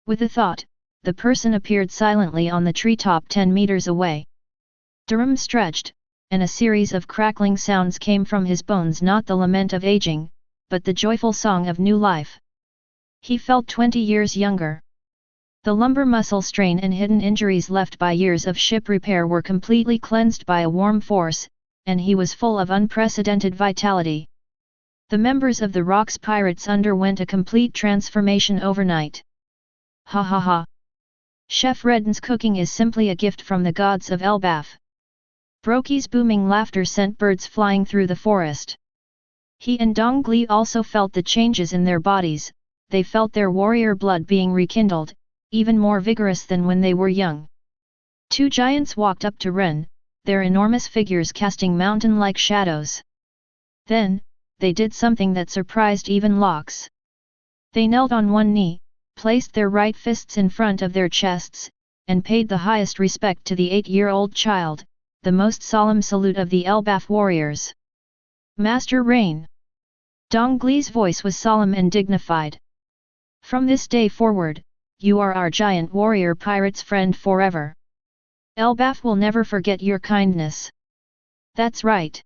With a thought, the person appeared silently on the treetop 10 meters away. Durham stretched, and a series of crackling sounds came from his bones, not the lament of aging, but the joyful song of new life. He felt 20 years younger. The lumbar muscle strain and hidden injuries left by years of ship repair were completely cleansed by a warm force, and he was full of unprecedented vitality. The members of the Rocks Pirates underwent a complete transformation overnight. Ha ha ha! Chef Redden's cooking is simply a gift from the gods of Elbaf. Brokey's booming laughter sent birds flying through the forest. He and Dong Li also felt the changes in their bodies. They felt their warrior blood being rekindled, even more vigorous than when they were young. Two giants walked up to Ren, their enormous figures casting mountain-like shadows. Then, they did something that surprised even Lox. They knelt on one knee, placed their right fists in front of their chests, and paid the highest respect to the 8-year-old child, the most solemn salute of the Elbaf warriors. Master Rain! Dong Li's voice was solemn and dignified. From this day forward, you are our giant warrior pirate's friend forever. Elbaf will never forget your kindness. That's right.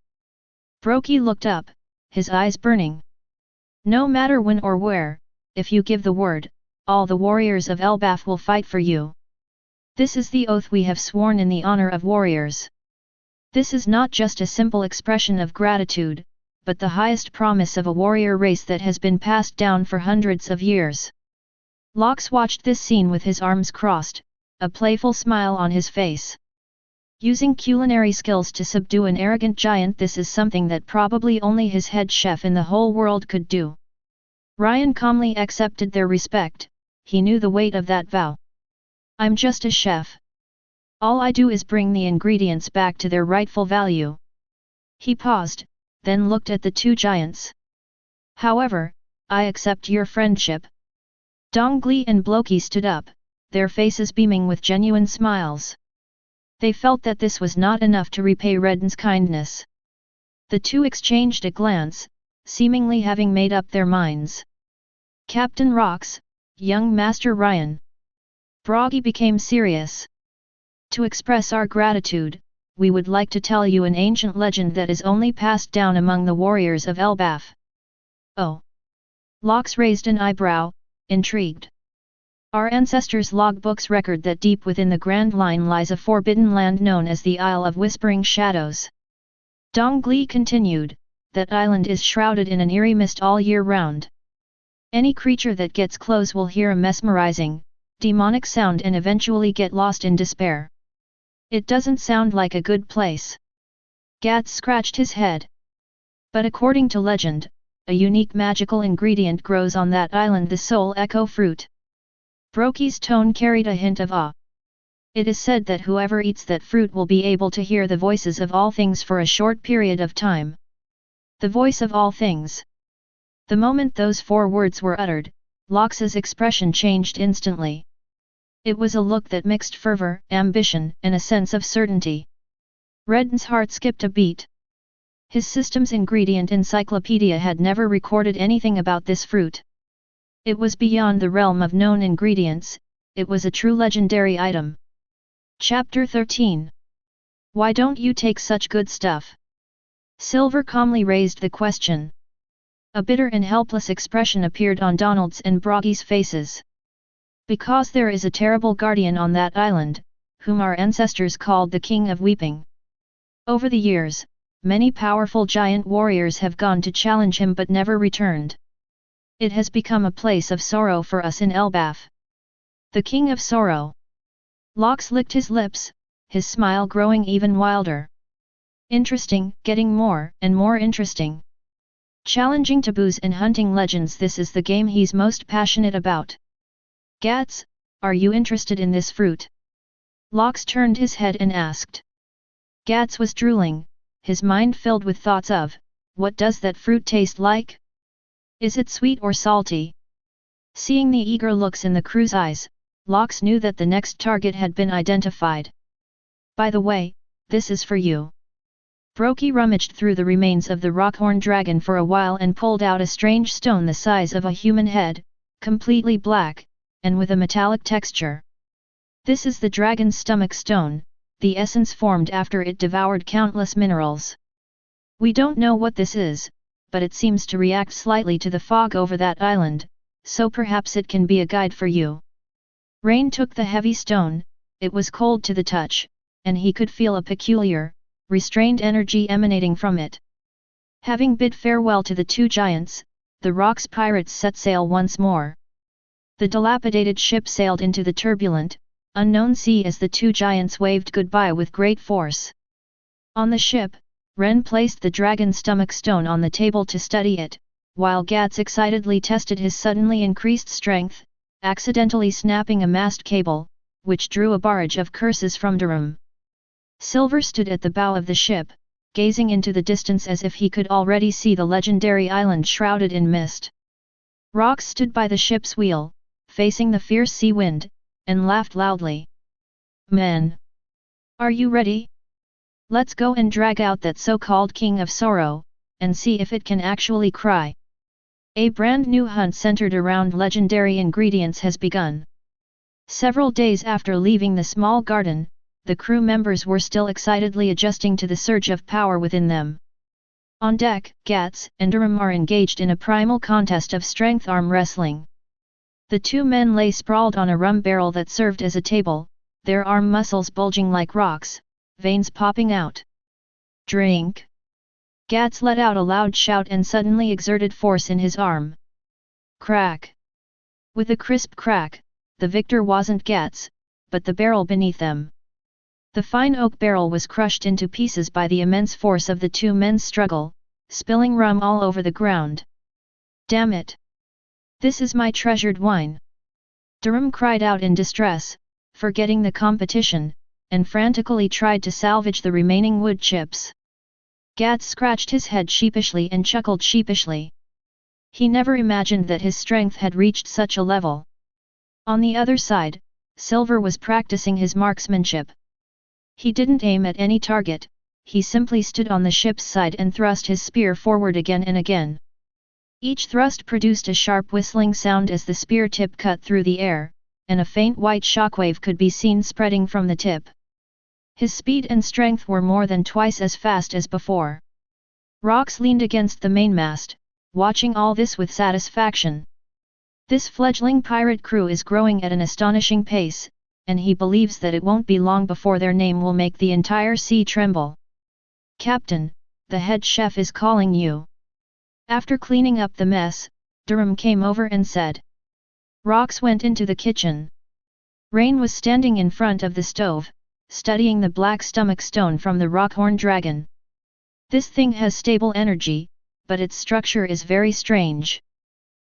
Brokey looked up, his eyes burning. No matter when or where, if you give the word, all the warriors of Elbaf will fight for you. This is the oath we have sworn in the honor of warriors. This is not just a simple expression of gratitude, but the highest promise of a warrior race that has been passed down for hundreds of years. Lox watched this scene with his arms crossed, a playful smile on his face. Using culinary skills to subdue an arrogant giant, this is something that probably only his head chef in the whole world could do. Ryan calmly accepted their respect, he knew the weight of that vow. I'm just a chef. All I do is bring the ingredients back to their rightful value. He paused, then looked at the two giants. However, I accept your friendship. Dong Li and Blokey stood up, their faces beaming with genuine smiles. They felt that this was not enough to repay Redden's kindness. The two exchanged a glance, seemingly having made up their minds. Captain Rocks, young Master Ryan. Broggy became serious. To express our gratitude, we would like to tell you an ancient legend that is only passed down among the warriors of Elbaf. Oh! Lox raised an eyebrow, intrigued. Our ancestors' logbooks record that deep within the Grand Line lies a forbidden land known as the Isle of Whispering Shadows. Dong Li continued, that island is shrouded in an eerie mist all year round. Any creature that gets close will hear a mesmerizing, demonic sound and eventually get lost in despair. It doesn't sound like a good place. Gats scratched his head. But according to legend, a unique magical ingredient grows on that island, the soul echo fruit. Brokey's tone carried a hint of awe. It is said that whoever eats that fruit will be able to hear the voices of all things for a short period of time. The voice of all things. The moment those 4 words were uttered, Lox's expression changed instantly. It was a look that mixed fervor, ambition, and a sense of certainty. Redden's heart skipped a beat. His system's ingredient encyclopedia had never recorded anything about this fruit. It was beyond the realm of known ingredients, it was a true legendary item. Chapter 13. Why don't you take such good stuff? Silver calmly raised the question. A bitter and helpless expression appeared on Donald's and Broggy's faces. Because there is a terrible guardian on that island, whom our ancestors called the King of Weeping. Over the years, many powerful giant warriors have gone to challenge him but never returned. It has become a place of sorrow for us in Elbaf. The King of Sorrow. Lox licked his lips, his smile growing even wilder. Interesting, getting more and more interesting. Challenging taboos and hunting legends, this is the game he's most passionate about. Gats, are you interested in this fruit? Lox turned his head and asked. Gats was drooling, his mind filled with thoughts of, what does that fruit taste like? Is it sweet or salty? Seeing the eager looks in the crew's eyes, Lox knew that the next target had been identified. By the way, this is for you. Brokey rummaged through the remains of the rockhorn dragon for a while and pulled out a strange stone the size of a human head, completely black, and with a metallic texture. This is the dragon's stomach stone, the essence formed after it devoured countless minerals. We don't know what this is, but it seems to react slightly to the fog over that island, so perhaps it can be a guide for you. Rain took the heavy stone. It was cold to the touch, and he could feel a peculiar, restrained energy emanating from it. Having bid farewell to the two giants, the Rock's pirates set sail once more. The dilapidated ship sailed into the turbulent, unknown sea as the two giants waved goodbye with great force. On the ship, Ren placed the dragon stomach stone on the table to study it, while Gats excitedly tested his suddenly increased strength, accidentally snapping a mast cable, which drew a barrage of curses from Durum. Silver stood at the bow of the ship, gazing into the distance as if he could already see the legendary island shrouded in mist. Rock stood by the ship's wheel, facing the fierce sea wind, and laughed loudly. "Men! Are you ready? Let's go and drag out that so-called King of Sorrow, and see if it can actually cry." A brand new hunt centered around legendary ingredients has begun. Several days after leaving the small garden, the crew members were still excitedly adjusting to the surge of power within them. On deck, Gats and Durum are engaged in a primal contest of strength arm wrestling. The two men lay sprawled on a rum barrel that served as a table, their arm muscles bulging like rocks, veins popping out. "Drink!" Gats let out a loud shout and suddenly exerted force in his arm. Crack! With a crisp crack, the victor wasn't Gats, but the barrel beneath them. The fine oak barrel was crushed into pieces by the immense force of the two men's struggle, spilling rum all over the ground. "Damn it! This is my treasured wine!" Durum cried out in distress, forgetting the competition, and frantically tried to salvage the remaining wood chips. Gats scratched his head sheepishly and chuckled sheepishly. He never imagined that his strength had reached such a level. On the other side, Silver was practicing his marksmanship. He didn't aim at any target, he simply stood on the ship's side and thrust his spear forward again and again. Each thrust produced a sharp whistling sound as the spear tip cut through the air, and a faint white shockwave could be seen spreading from the tip. His speed and strength were more than twice as fast as before. Rox leaned against the mainmast, watching all this with satisfaction. This fledgling pirate crew is growing at an astonishing pace, and he believes that it won't be long before their name will make the entire sea tremble. "Captain, the head chef is calling you." After cleaning up the mess, Durum came over and said. Rox went into the kitchen. Rain was standing in front of the stove, studying the black stomach stone from the rockhorn dragon. "This thing has stable energy, but its structure is very strange."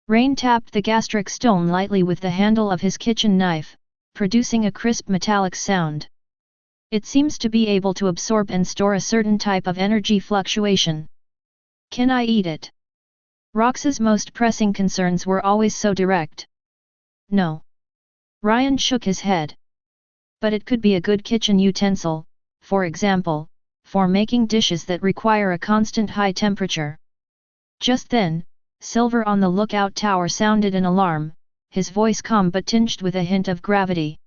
Rain tapped the gastric stone lightly with the handle of his kitchen knife, producing a crisp metallic sound. "It seems to be able to absorb and store a certain type of energy fluctuation. Can I eat it?" Rox's most pressing concerns were always so direct. "No." Ryan shook his head. "But it could be a good kitchen utensil, for example, for making dishes that require a constant high temperature." Just then, Silver on the lookout tower sounded an alarm, his voice calm but tinged with a hint of gravity.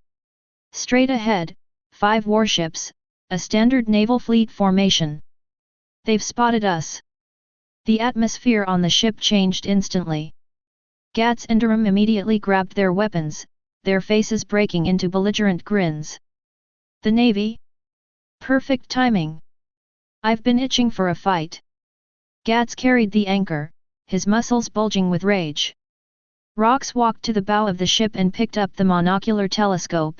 "Straight ahead, 5 warships, a standard naval fleet formation. They've spotted us." The atmosphere on the ship changed instantly. Gats and Durum immediately grabbed their weapons, their faces breaking into belligerent grins. "The Navy? Perfect timing. I've been itching for a fight." Gats carried the anchor, his muscles bulging with rage. Rox walked to the bow of the ship and picked up the monocular telescope.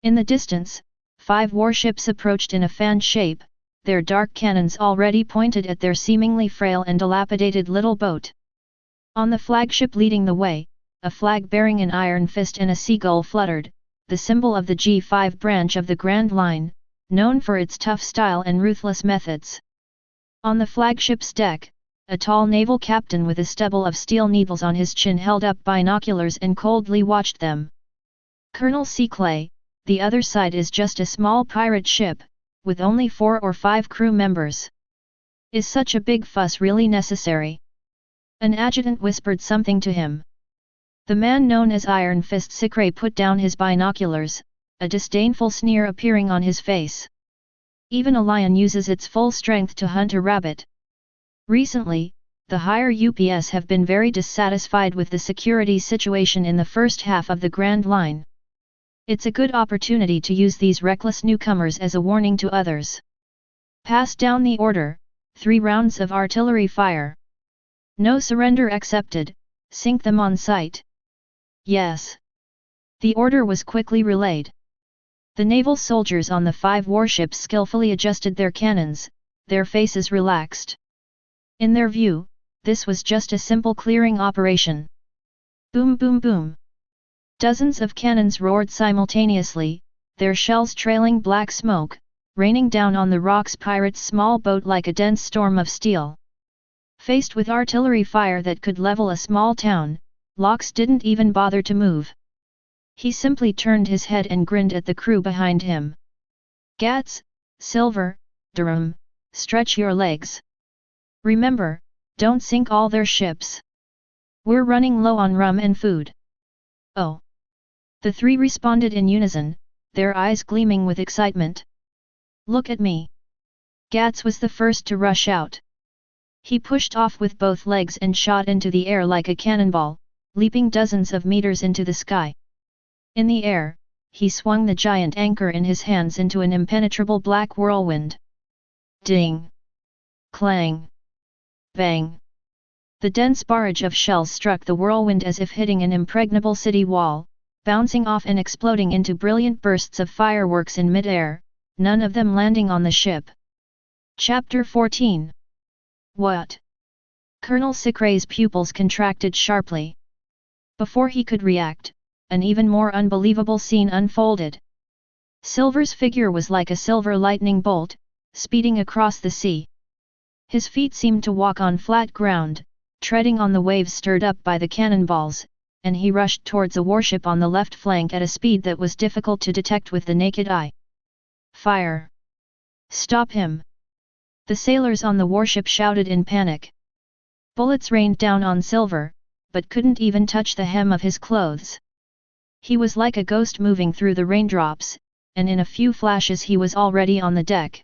In the distance, 5 warships approached in a fan shape, their dark cannons already pointed at their seemingly frail and dilapidated little boat. On the flagship leading the way, a flag bearing an iron fist and a seagull fluttered, the symbol of the G5 branch of the Grand Line, known for its tough style and ruthless methods. On the flagship's deck, a tall naval captain with a stubble of steel needles on his chin held up binoculars and coldly watched them. "Colonel C. Clay, the other side is just a small pirate ship, with only 4 or 5 crew members. Is such a big fuss really necessary?" An adjutant whispered something to him. The man known as Iron Fist Sikray put down his binoculars, a disdainful sneer appearing on his face. Even a lion uses its full strength to hunt a rabbit. Recently, the higher UPS have been very dissatisfied with the security situation in the first half of the Grand Line. It's a good opportunity to use these reckless newcomers as a warning to others. Pass down the order, 3 rounds of artillery fire. No surrender accepted, sink them on sight. Yes. The order was quickly relayed. The naval soldiers on the 5 warships skillfully adjusted their cannons, their faces relaxed. In their view, this was just a simple clearing operation. Boom boom boom. Dozens of cannons roared simultaneously, their shells trailing black smoke, raining down on the Rock's pirates' small boat like a dense storm of steel. Faced with artillery fire that could level a small town, Lox didn't even bother to move. He simply turned his head and grinned at the crew behind him. Gats, Silver, Durham, stretch your legs. Remember, don't sink all their ships. We're running low on rum and food. Oh! The 3 responded in unison, their eyes gleaming with excitement. Look at me. Gats was the first to rush out. He pushed off with both legs and shot into the air like a cannonball, leaping dozens of meters into the sky. In the air, he swung the giant anchor in his hands into an impenetrable black whirlwind. Ding! Clang! Bang! The dense barrage of shells struck the whirlwind as if hitting an impregnable city wall, bouncing off and exploding into brilliant bursts of fireworks in mid-air, none of them landing on the ship. Chapter 14. What? Colonel Sicre's pupils contracted sharply. Before he could react, an even more unbelievable scene unfolded. Silver's figure was like a silver lightning bolt, speeding across the sea. His feet seemed to walk on flat ground, treading on the waves stirred up by the cannonballs, and he rushed towards a warship on the left flank at a speed that was difficult to detect with the naked eye. Fire! Stop him! The sailors on the warship shouted in panic. Bullets rained down on Silver, but couldn't even touch the hem of his clothes. He was like a ghost moving through the raindrops, and in a few flashes he was already on the deck.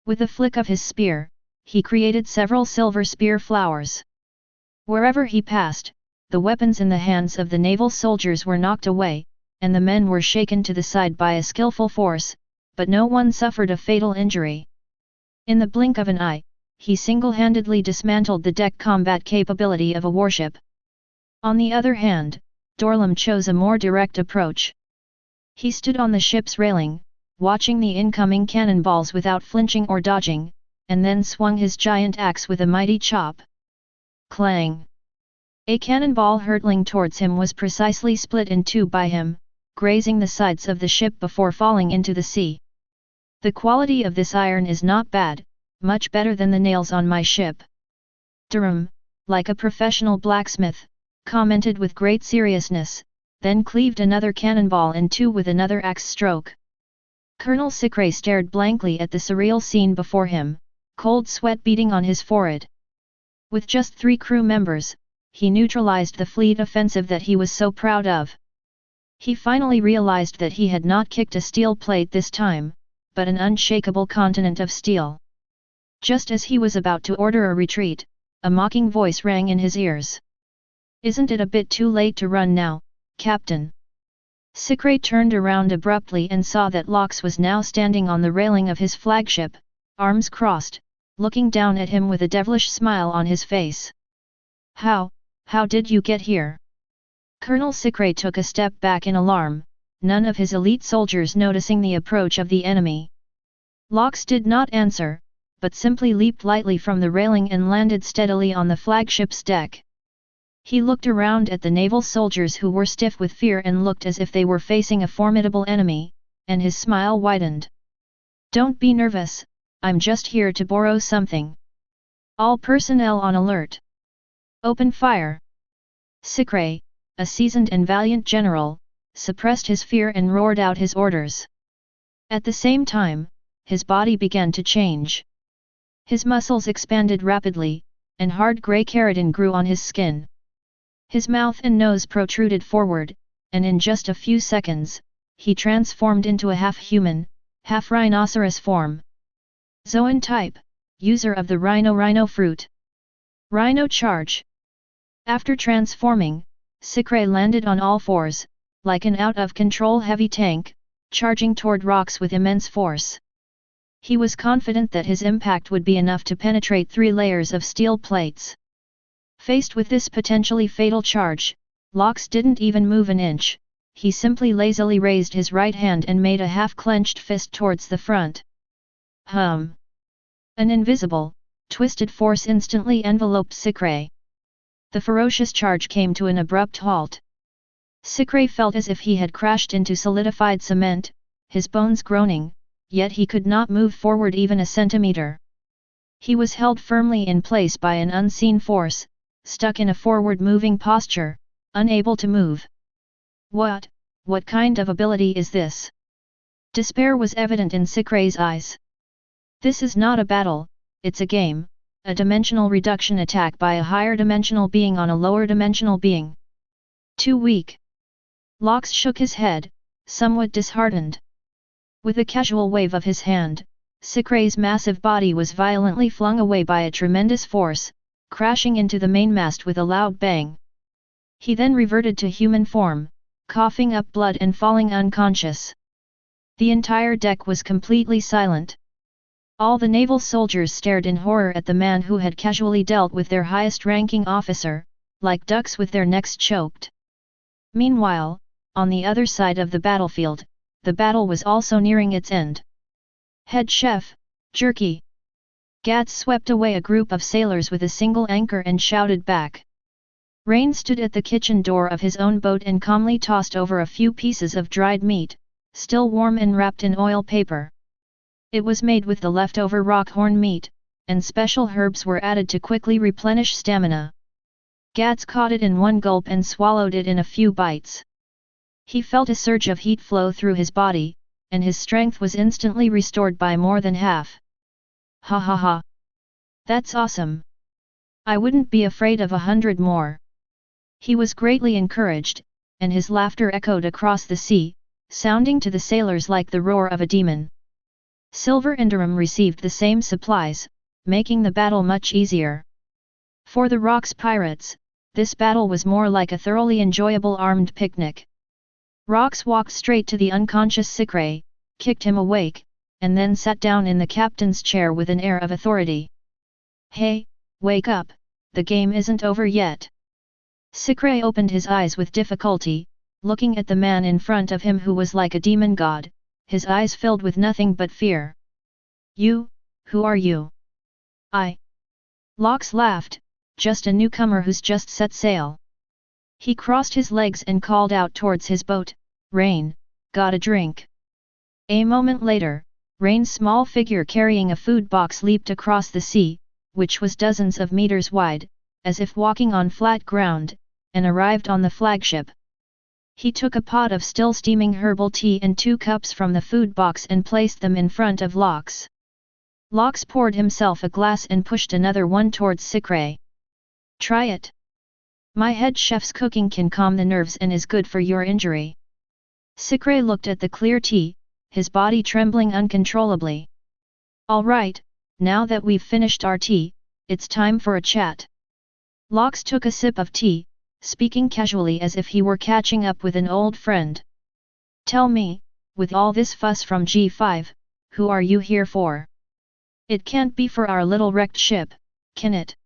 With a flick of his spear, he created several silver spear flowers. Wherever he passed, the weapons in the hands of the naval soldiers were knocked away, and the men were shaken to the side by a skillful force, but no one suffered a fatal injury. In the blink of an eye, he single-handedly dismantled the deck combat capability of a warship. On the other hand, Dorlam chose a more direct approach. He stood on the ship's railing, watching the incoming cannonballs without flinching or dodging, and then swung his giant axe with a mighty chop. Clang! A cannonball hurtling towards him was precisely split in 2 by him, grazing the sides of the ship before falling into the sea. The quality of this iron is not bad, much better than the nails on my ship. Durham, like a professional blacksmith, commented with great seriousness, then cleaved another cannonball in 2 with another axe stroke. Colonel Sicre stared blankly at the surreal scene before him, cold sweat beading on his forehead. With just 3 crew members, he neutralized the fleet offensive that he was so proud of. He finally realized that he had not kicked a steel plate this time, but an unshakable continent of steel. Just as he was about to order a retreat, a mocking voice rang in his ears. Isn't it a bit too late to run now, Captain? Sicre turned around abruptly and saw that Lox was now standing on the railing of his flagship, arms crossed, looking down at him with a devilish smile on his face. How did you get here? Colonel Sicre took a step back in alarm, none of his elite soldiers noticing the approach of the enemy. Lox did not answer, but simply leaped lightly from the railing and landed steadily on the flagship's deck. He looked around at the naval soldiers who were stiff with fear and looked as if they were facing a formidable enemy, and his smile widened. Don't be nervous, I'm just here to borrow something. All personnel on alert. Open fire! Sicre, a seasoned and valiant general, suppressed his fear and roared out his orders. At the same time, his body began to change. His muscles expanded rapidly, and hard grey keratin grew on his skin. His mouth and nose protruded forward, and in just a few seconds, he transformed into a half-human, half-rhinoceros form. Zoan type, user of the Rhino fruit. Rhino charge. After transforming, Sikray landed on all fours, like an out-of-control heavy tank, charging toward rocks with immense force. He was confident that his impact would be enough to penetrate 3 layers of steel plates. Faced with this potentially fatal charge, Lox didn't even move an inch, he simply lazily raised his right hand and made a half-clenched fist towards the front. An invisible, twisted force instantly enveloped Sikray. The ferocious charge came to an abrupt halt. Sikray felt as if he had crashed into solidified cement, his bones groaning, yet he could not move forward even a centimeter. He was held firmly in place by an unseen force, stuck in a forward-moving posture, unable to move. What kind of ability is this? Despair was evident in Sikray's eyes. This is not a battle, it's a game, a dimensional reduction attack by a higher dimensional being on a lower dimensional being. Too weak. Lox shook his head, somewhat disheartened. With a casual wave of his hand, Sikray's massive body was violently flung away by a tremendous force, crashing into the mainmast with a loud bang. He then reverted to human form, coughing up blood and falling unconscious. The entire deck was completely silent. All the naval soldiers stared in horror at the man who had casually dealt with their highest-ranking officer, like ducks with their necks choked. Meanwhile, on the other side of the battlefield, the battle was also nearing its end. Head chef, jerky. Gats swept away a group of sailors with a single anchor and shouted back. Rain stood at the kitchen door of his own boat and calmly tossed over a few pieces of dried meat, still warm and wrapped in oil paper. It was made with the leftover rockhorn meat, and special herbs were added to quickly replenish stamina. Gats caught it in one gulp and swallowed it in a few bites. He felt a surge of heat flow through his body, and his strength was instantly restored by more than half. Ha ha ha! That's awesome! I wouldn't be afraid of 100 more. He was greatly encouraged, and his laughter echoed across the sea, sounding to the sailors like the roar of a demon. Silver Inderim received the same supplies, making the battle much easier. For the Rocks pirates, this battle was more like a thoroughly enjoyable armed picnic. Rocks walked straight to the unconscious Sikray, kicked him awake, and then sat down in the captain's chair with an air of authority. Hey, wake up, the game isn't over yet. Sikray opened his eyes with difficulty, looking at the man in front of him who was like a demon god, his eyes filled with nothing but fear. You, who are you? Lox laughed, just a newcomer who's just set sail. He crossed his legs and called out towards his boat, Rain, got a drink. A moment later, Rain's small figure carrying a food box leaped across the sea, which was dozens of meters wide, as if walking on flat ground, and arrived on the flagship. He took a pot of still steaming herbal tea and 2 cups from the food box and placed them in front of Lox. Lox poured himself a glass and pushed another one towards Sikray. Try it. My head chef's cooking can calm the nerves and is good for your injury. Sikray looked at the clear tea, his body trembling uncontrollably. All right, now that we've finished our tea, it's time for a chat. Lox took a sip of tea, speaking casually as if he were catching up with an old friend. Tell me, with all this fuss from G5, who are you here for? It can't be for our little wrecked ship, can it?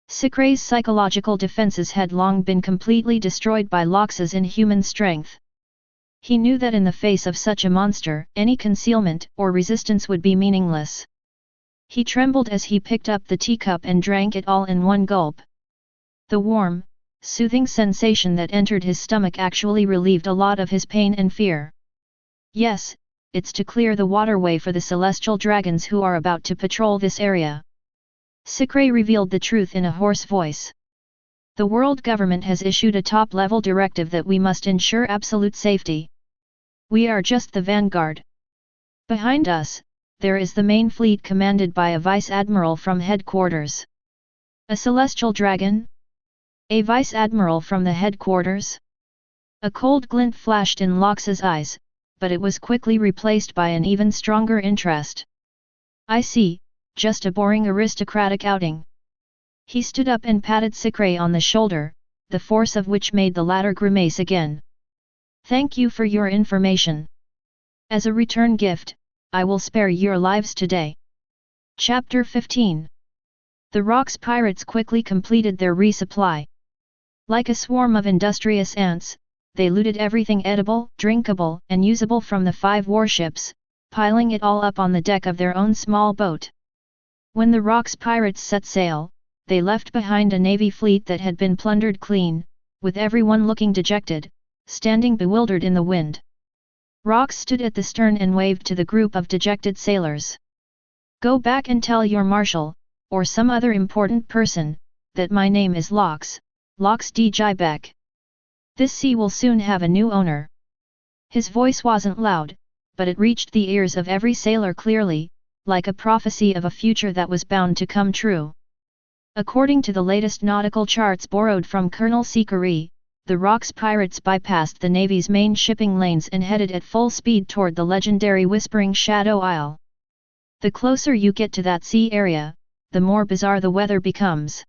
Sikray's psychological defenses had long been completely destroyed by Lox's inhuman strength. He knew that in the face of such a monster, any concealment or resistance would be meaningless. He trembled as he picked up the teacup and drank it all in one gulp. The warm, soothing sensation that entered his stomach actually relieved a lot of his pain and fear. Yes, it's to clear the waterway for the celestial dragons who are about to patrol this area. Sikray revealed the truth in a hoarse voice. The world government has issued a top-level directive that we must ensure absolute safety. We are just the vanguard. Behind us, there is the main fleet commanded by a vice-admiral from headquarters. A celestial dragon? A vice-admiral from the headquarters? A cold glint flashed in Lox's eyes, but it was quickly replaced by an even stronger interest. I see, just a boring aristocratic outing. He stood up and patted Sikray on the shoulder, the force of which made the latter grimace again. Thank you for your information. As a return gift, I will spare your lives today. Chapter 15. The Rocks pirates quickly completed their resupply. Like a swarm of industrious ants, they looted everything edible, drinkable, and usable from the 5 warships, piling it all up on the deck of their own small boat. When the Rocks pirates set sail, they left behind a navy fleet that had been plundered clean, with everyone looking dejected, standing bewildered in the wind. Rocks stood at the stern and waved to the group of dejected sailors. Go back and tell your marshal, or some other important person, that my name is Lox D. Jybeck. This sea will soon have a new owner. His voice wasn't loud, but it reached the ears of every sailor clearly, like a prophecy of a future that was bound to come true. According to the latest nautical charts borrowed from Colonel Sikari, the Rocks pirates bypassed the Navy's main shipping lanes and headed at full speed toward the legendary Whispering Shadow Isle. The closer you get to that sea area, the more bizarre the weather becomes.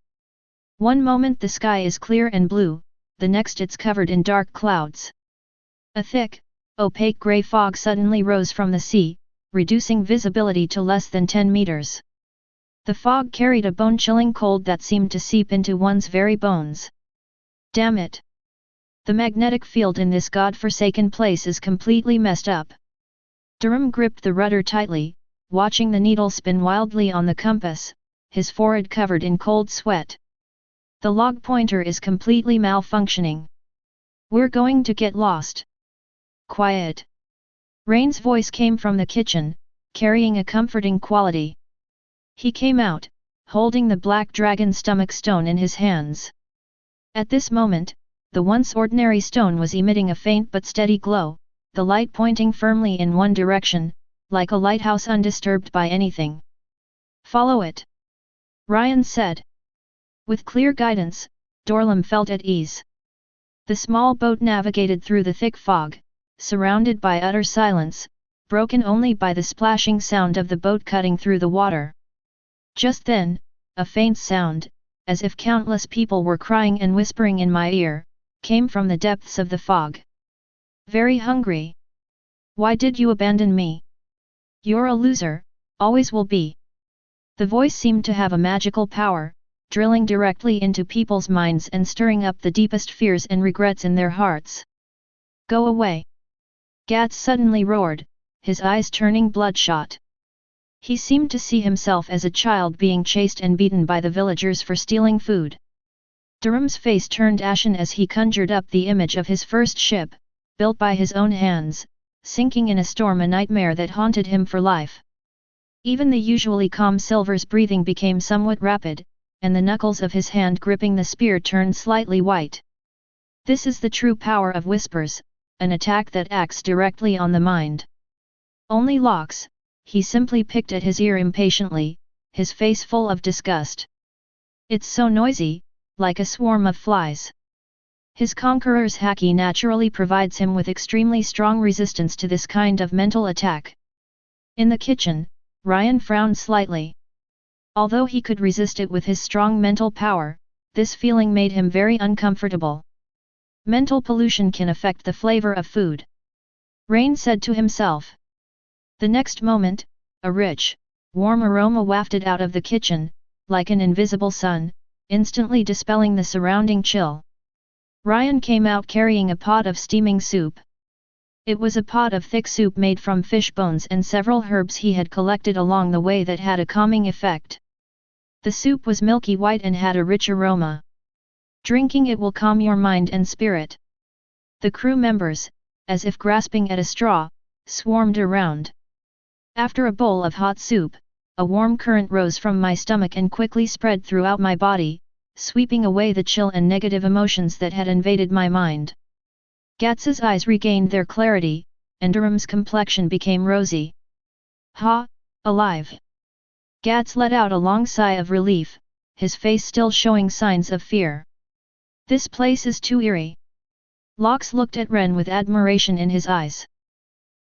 One moment the sky is clear and blue, the next it's covered in dark clouds. A thick, opaque grey fog suddenly rose from the sea, reducing visibility to less than 10 meters. The fog carried a bone-chilling cold that seemed to seep into one's very bones. Damn it! The magnetic field in this god-forsaken place is completely messed up. Durham gripped the rudder tightly, watching the needle spin wildly on the compass, his forehead covered in cold sweat. The log pointer is completely malfunctioning. We're going to get lost. Quiet. Rain's voice came from the kitchen, carrying a comforting quality. He came out, holding the black dragon stomach stone in his hands. At this moment, the once ordinary stone was emitting a faint but steady glow, the light pointing firmly in one direction, like a lighthouse undisturbed by anything. Follow it, Ryan said. With clear guidance, Dorlam felt at ease. The small boat navigated through the thick fog, surrounded by utter silence, broken only by the splashing sound of the boat cutting through the water. Just then, a faint sound, as if countless people were crying and whispering in my ear, came from the depths of the fog. Very hungry. Why did you abandon me? You're a loser, always will be. The voice seemed to have a magical power, drilling directly into people's minds and stirring up the deepest fears and regrets in their hearts. Go away! Gats suddenly roared, his eyes turning bloodshot. He seemed to see himself as a child being chased and beaten by the villagers for stealing food. Durham's face turned ashen as he conjured up the image of his first ship, built by his own hands, sinking in a storm, a nightmare that haunted him for life. Even the usually calm Silver's breathing became somewhat rapid, and the knuckles of his hand gripping the spear turned slightly white. This is the true power of whispers, an attack that acts directly on the mind. Only Lox, he simply picked at his ear impatiently, his face full of disgust. It's so noisy, like a swarm of flies. His conqueror's Haki naturally provides him with extremely strong resistance to this kind of mental attack. In the kitchen, Ryan frowned slightly. Although he could resist it with his strong mental power, this feeling made him very uncomfortable. Mental pollution can affect the flavor of food. Rain said to himself. The next moment, a rich, warm aroma wafted out of the kitchen, like an invisible sun, instantly dispelling the surrounding chill. Ryan came out carrying a pot of steaming soup. It was a pot of thick soup made from fish bones and several herbs he had collected along the way that had a calming effect. The soup was milky white and had a rich aroma. Drinking it will calm your mind and spirit. The crew members, as if grasping at a straw, swarmed around. After a bowl of hot soup, a warm current rose from my stomach and quickly spread throughout my body, sweeping away the chill and negative emotions that had invaded my mind. Gats's eyes regained their clarity, and Durham's complexion became rosy. Ha! Alive! Gats let out a long sigh of relief, his face still showing signs of fear. This place is too eerie. Lox looked at Ren with admiration in his eyes.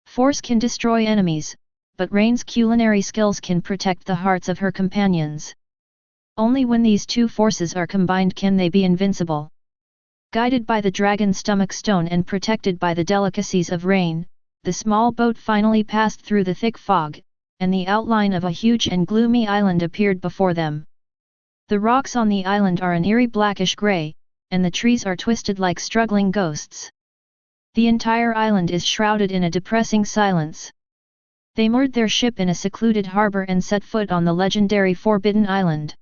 Force can destroy enemies, but Rain's culinary skills can protect the hearts of her companions. Only when these two forces are combined can they be invincible. Guided by the dragon stomach stone and protected by the delicacies of Rain, the small boat finally passed through the thick fog, and the outline of a huge and gloomy island appeared before them. The rocks on the island are an eerie blackish grey, and the trees are twisted like struggling ghosts. The entire island is shrouded in a depressing silence. They moored their ship in a secluded harbor and set foot on the legendary Forbidden Island.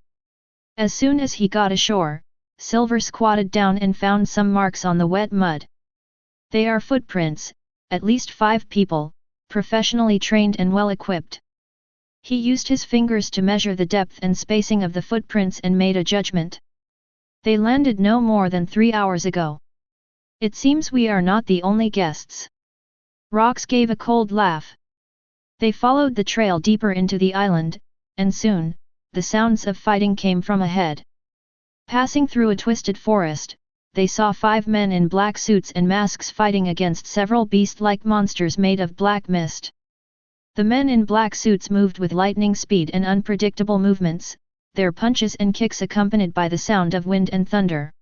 As soon as he got ashore, Silver squatted down and found some marks on the wet mud. They are footprints, at least 5 people, professionally trained and well equipped. He used his fingers to measure the depth and spacing of the footprints and made a judgment. They landed no more than 3 hours ago. It seems we are not the only guests. Rox gave a cold laugh. They followed the trail deeper into the island, and soon, the sounds of fighting came from ahead. Passing through a twisted forest, they saw 5 men in black suits and masks fighting against several beast-like monsters made of black mist. The men in black suits moved with lightning speed and unpredictable movements, their punches and kicks accompanied by the sound of wind and thunder.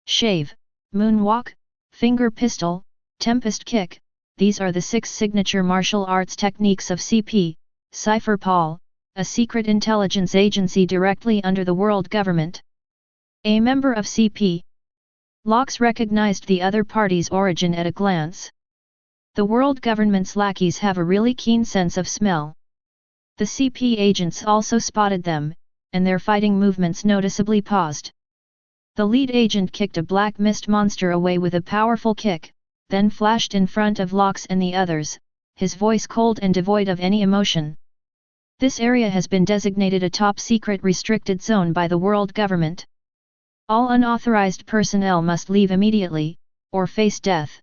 Shave, moonwalk, finger pistol, tempest kick, these are the 6 signature martial arts techniques of CP, Cypher Paul, a secret intelligence agency directly under the world government. A member of CP. Lox recognized the other party's origin at a glance. The world government's lackeys have a really keen sense of smell. The CP agents also spotted them, and their fighting movements noticeably paused. The lead agent kicked a black mist monster away with a powerful kick, then flashed in front of Lox and the others, his voice cold and devoid of any emotion. This area has been designated a top-secret restricted zone by the world government. All unauthorized personnel must leave immediately, or face death.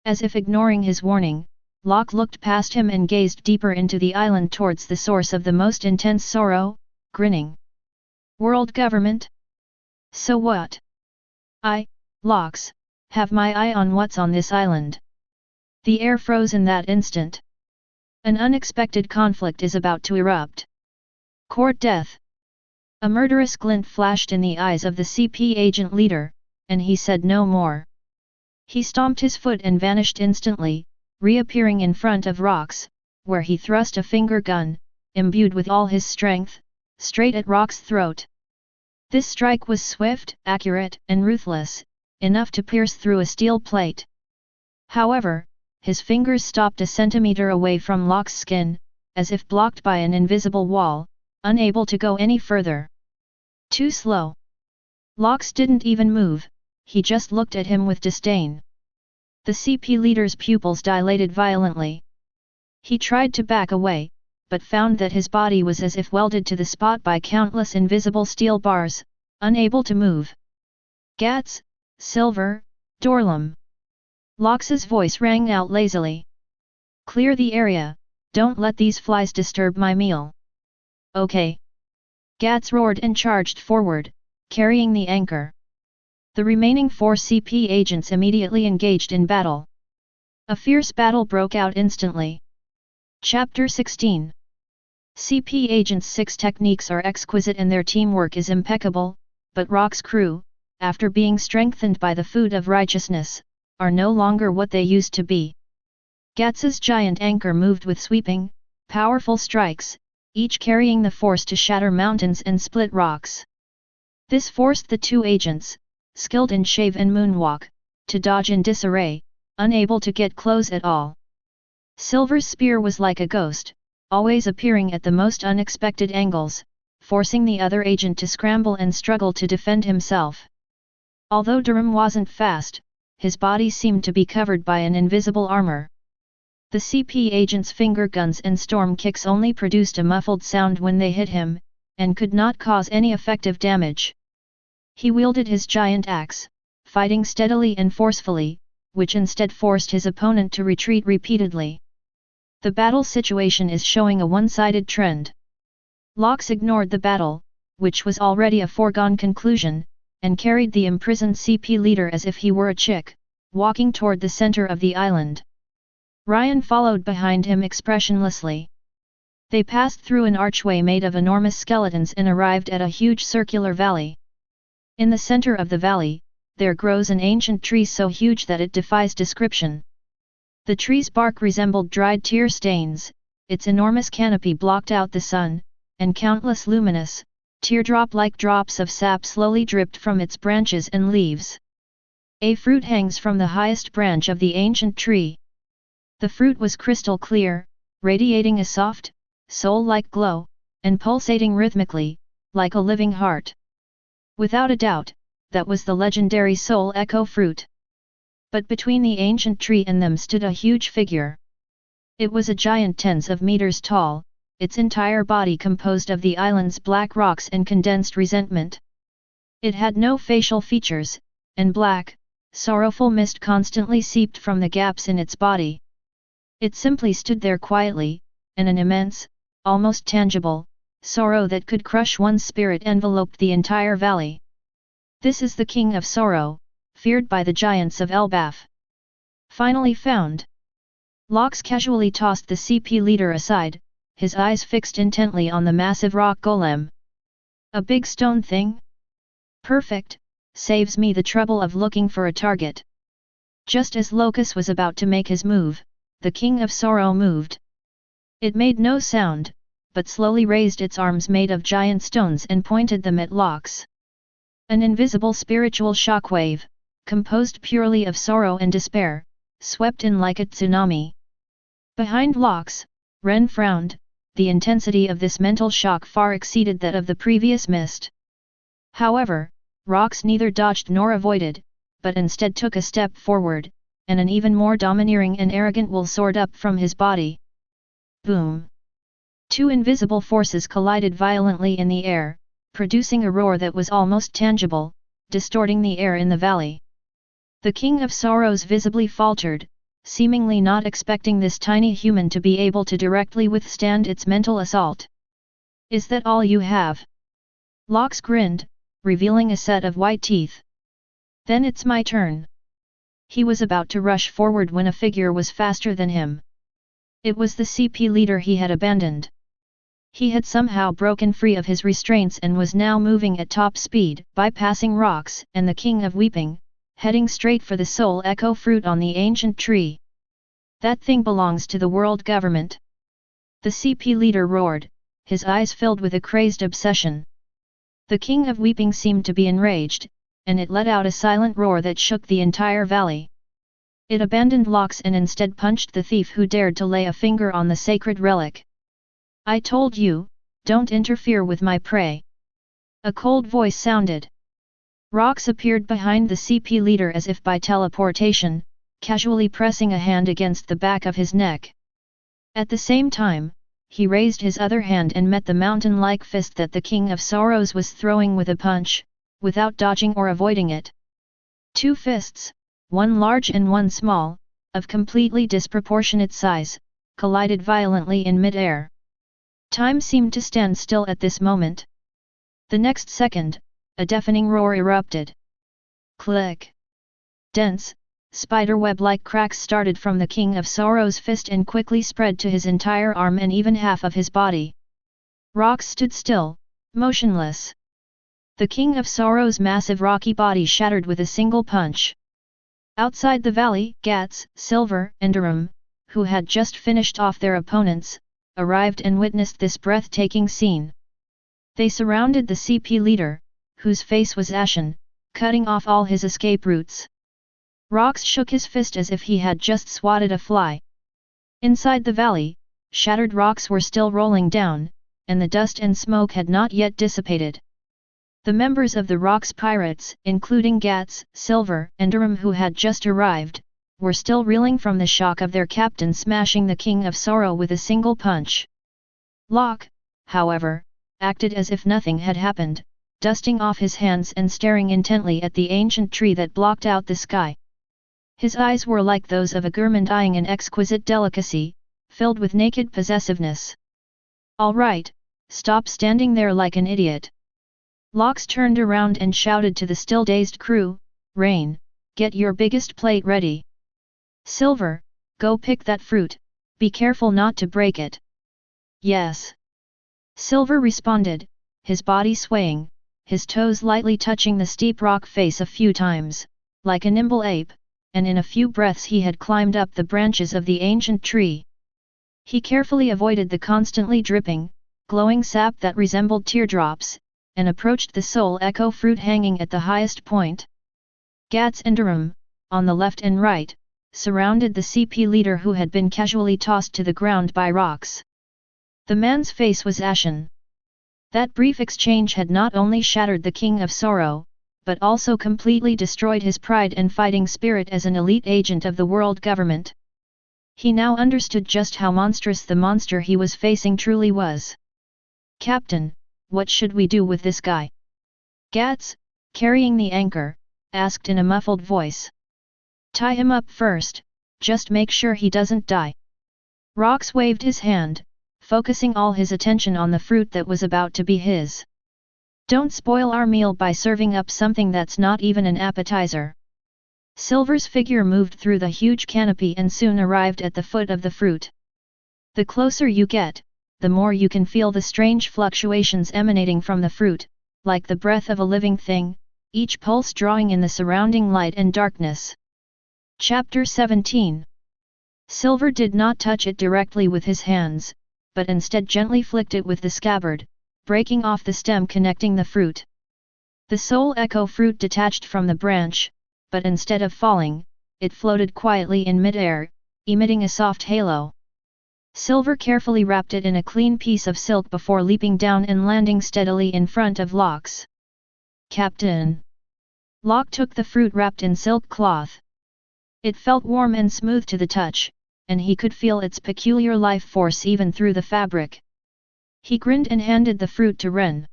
As if ignoring his warning, Locke looked past him and gazed deeper into the island towards the source of the most intense sorrow, grinning. World government? So what? I, Lox, have my eye on what's on this island. The air froze in that instant. An unexpected conflict is about to erupt. Court death. A murderous glint flashed in the eyes of the CP agent leader, and he said no more. He stomped his foot and vanished instantly, reappearing in front of Rox, where he thrust a finger gun, imbued with all his strength, straight at Rox's throat. This strike was swift, accurate, and ruthless, enough to pierce through a steel plate. However, his fingers stopped a centimeter away from Locke's skin, as if blocked by an invisible wall, unable to go any further. Too slow. Lox didn't even move, he just looked at him with disdain. The CP leader's pupils dilated violently. He tried to back away, but found that his body was as if welded to the spot by countless invisible steel bars, unable to move. Gats, Silver, Dorlum. Lox's voice rang out lazily. Clear the area, don't let these flies disturb my meal. Okay. Gats roared and charged forward, carrying the anchor. The remaining 4 CP agents immediately engaged in battle. A fierce battle broke out instantly. Chapter 16. CP Agents' 6 techniques are exquisite and their teamwork is impeccable, but Rock's crew, after being strengthened by the food of righteousness, are no longer what they used to be. Gats's giant anchor moved with sweeping, powerful strikes, each carrying the force to shatter mountains and split rocks. This forced the 2 agents, skilled in shave and moonwalk, to dodge in disarray, unable to get close at all. Silver's spear was like a ghost, always appearing at the most unexpected angles, forcing the other agent to scramble and struggle to defend himself. Although Durham wasn't fast, his body seemed to be covered by an invisible armor. The CP agent's finger guns and storm kicks only produced a muffled sound when they hit him, and could not cause any effective damage. He wielded his giant axe, fighting steadily and forcefully, which instead forced his opponent to retreat repeatedly. The battle situation is showing a one-sided trend. Lox ignored the battle, which was already a foregone conclusion, and carried the imprisoned CP leader as if he were a chick, walking toward the center of the island. Ryan followed behind him expressionlessly. They passed through an archway made of enormous skeletons and arrived at a huge circular valley. In the center of the valley, there grows an ancient tree so huge that it defies description. The tree's bark resembled dried tear stains, its enormous canopy blocked out the sun, and countless luminous, teardrop-like drops of sap slowly dripped from its branches and leaves. A fruit hangs from the highest branch of the ancient tree. The fruit was crystal clear, radiating a soft, soul-like glow, and pulsating rhythmically, like a living heart. Without a doubt, that was the legendary Soul Echo fruit. But between the ancient tree and them stood a huge figure. It was a giant tens of meters tall, its entire body composed of the island's black rocks and condensed resentment. It had no facial features, and black, sorrowful mist constantly seeped from the gaps in its body. It simply stood there quietly, and an immense, almost tangible, sorrow that could crush one's spirit enveloped the entire valley. This is the King of Sorrow, feared by the giants of Elbaf. Finally found. Lox casually tossed the CP leader aside, his eyes fixed intently on the massive rock golem. A big stone thing? Perfect, saves me the trouble of looking for a target. Just as Locus was about to make his move, the King of Sorrow moved. It made no sound, but slowly raised its arms made of giant stones and pointed them at Lox. An invisible spiritual shockwave, composed purely of sorrow and despair, swept in like a tsunami. Behind Lox, Ren frowned. The intensity of this mental shock far exceeded that of the previous mist. However, Rox neither dodged nor avoided, but instead took a step forward, and an even more domineering and arrogant will soared up from his body. Boom! Two invisible forces collided violently in the air, producing a roar that was almost tangible, distorting the air in the valley. The King of Sorrows visibly faltered, seemingly not expecting this tiny human to be able to directly withstand its mental assault. Is that all you have? Lox grinned, revealing a set of white teeth. Then it's my turn. He was about to rush forward when a figure was faster than him. It was the CP leader he had abandoned. He had somehow broken free of his restraints and was now moving at top speed, bypassing Rox and the King of Weeping, heading straight for the Soul Echo fruit on the ancient tree. That thing belongs to the world government. The CP leader roared, his eyes filled with a crazed obsession. The King of Weeping seemed to be enraged, and it let out a silent roar that shook the entire valley. It abandoned Lox and instead punched the thief who dared to lay a finger on the sacred relic. I told you, don't interfere with my prey. A cold voice sounded. Rox appeared behind the CP leader as if by teleportation, casually pressing a hand against the back of his neck. At the same time, he raised his other hand and met the mountain-like fist that the King of Sorrows was throwing with a punch, without dodging or avoiding it. Two fists, one large and one small, of completely disproportionate size, collided violently in mid-air. Time seemed to stand still at this moment. The next second, a deafening roar erupted. Click! Dense, spiderweb-like cracks started from the King of Sorrow's fist and quickly spread to his entire arm and even half of his body. Rox stood still, motionless. The King of Sorrow's massive rocky body shattered with a single punch. Outside the valley, Gats, Silver, and Arum, who had just finished off their opponents, arrived and witnessed this breathtaking scene. They surrounded the CP leader, whose face was ashen, cutting off all his escape routes. Rox shook his fist as if he had just swatted a fly. Inside the valley, shattered rocks were still rolling down, and the dust and smoke had not yet dissipated. The members of the Rox pirates, including Gats, Silver, and Arum who had just arrived, were still reeling from the shock of their captain smashing the King of Sorrow with a single punch. Locke, however, acted as if nothing had happened, dusting off his hands and staring intently at the ancient tree that blocked out the sky. His eyes were like those of a gourmand eyeing an exquisite delicacy, filled with naked possessiveness. All right, stop standing there like an idiot. Lox turned around and shouted to the still-dazed crew, Rain, get your biggest plate ready. Silver, Go pick that fruit, be careful not to break it. Yes. Silver responded, his body swaying, his toes lightly touching the steep rock face a few times, like a nimble ape, and in a few breaths he had climbed up the branches of the ancient tree. He carefully avoided the constantly dripping, glowing sap that resembled teardrops, and approached the soul echo fruit hanging at the highest point. Gats and Durum, on the left and right, surrounded the CP leader who had been casually tossed to the ground by rocks. The man's face was ashen. That brief exchange had not only shattered the King of Sorrow, but also completely destroyed his pride and fighting spirit as an elite agent of the world government. He now understood just how monstrous the monster he was facing truly was. Captain, what should we do with this guy? Gats, carrying the anchor, asked in a muffled voice. Tie him up first, just make sure he doesn't die. Rox waved his hand, focusing all his attention on the fruit that was about to be his. Don't spoil our meal by serving up something that's not even an appetizer. Silver's figure moved through the huge canopy and soon arrived at the foot of the fruit. The closer you get, the more you can feel the strange fluctuations emanating from the fruit, like the breath of a living thing, each pulse drawing in the surrounding light and darkness. Chapter 17. Silver did not touch it directly with his hands, but instead gently flicked it with the scabbard, breaking off the stem connecting the fruit. The soul echo fruit detached from the branch, but instead of falling, it floated quietly in midair, emitting a soft halo. Silver carefully wrapped it in a clean piece of silk before leaping down and landing steadily in front of Locke. Captain! Locke took the fruit wrapped in silk cloth. It felt warm and smooth to the touch, and he could feel its peculiar life force even through the fabric. He grinned and handed the fruit to Ren.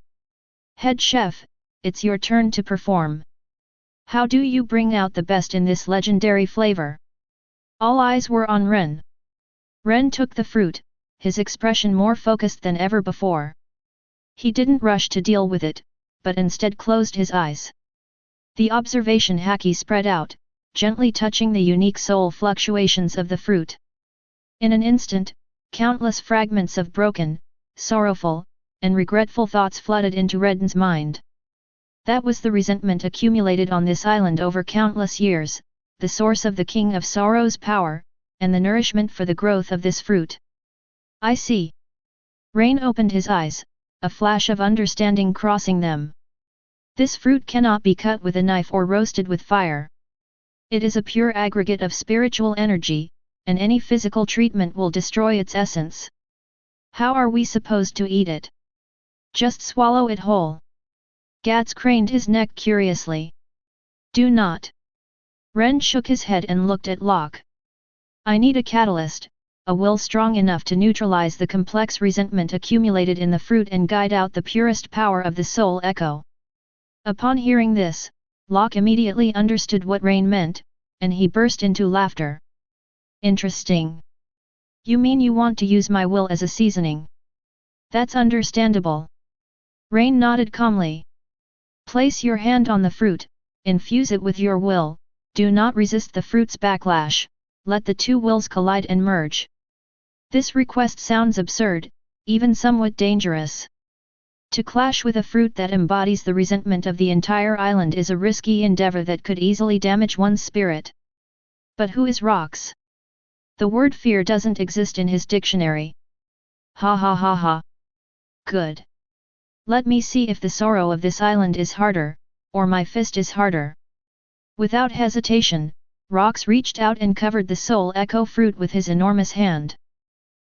Head chef, it's your turn to perform. How do you bring out the best in this legendary flavor? All eyes were on Ren. Ren took the fruit, his expression more focused than ever before. He didn't rush to deal with it, but instead closed his eyes. The observation Haki spread out, gently touching the unique soul fluctuations of the fruit. In an instant, countless fragments of broken, sorrowful, and regretful thoughts flooded into Ren's mind. That was the resentment accumulated on this island over countless years, the source of the King of Sorrow's power, and the nourishment for the growth of this fruit. I see. Rain opened his eyes, a flash of understanding crossing them. This fruit cannot be cut with a knife or roasted with fire. It is a pure aggregate of spiritual energy, and any physical treatment will destroy its essence. How are we supposed to eat it? Just swallow it whole. Gats craned his neck curiously. Do not. Ren shook his head and looked at Locke. I need a catalyst, a will strong enough to neutralize the complex resentment accumulated in the fruit and guide out the purest power of the soul echo. Upon hearing this, Locke immediately understood what Rain meant, and he burst into laughter. Interesting. You mean you want to use my will as a seasoning? That's understandable. Rain nodded calmly. Place your hand on the fruit, infuse it with your will, do not resist the fruit's backlash, let the two wills collide and merge. This request sounds absurd, even somewhat dangerous. To clash with a fruit that embodies the resentment of the entire island is a risky endeavor that could easily damage one's spirit. But who is Rox? The word fear doesn't exist in his dictionary. Ha ha ha ha. Good. Let me see if the sorrow of this island is harder, or my fist is harder. Without hesitation, Rox reached out and covered the soul echo fruit with his enormous hand.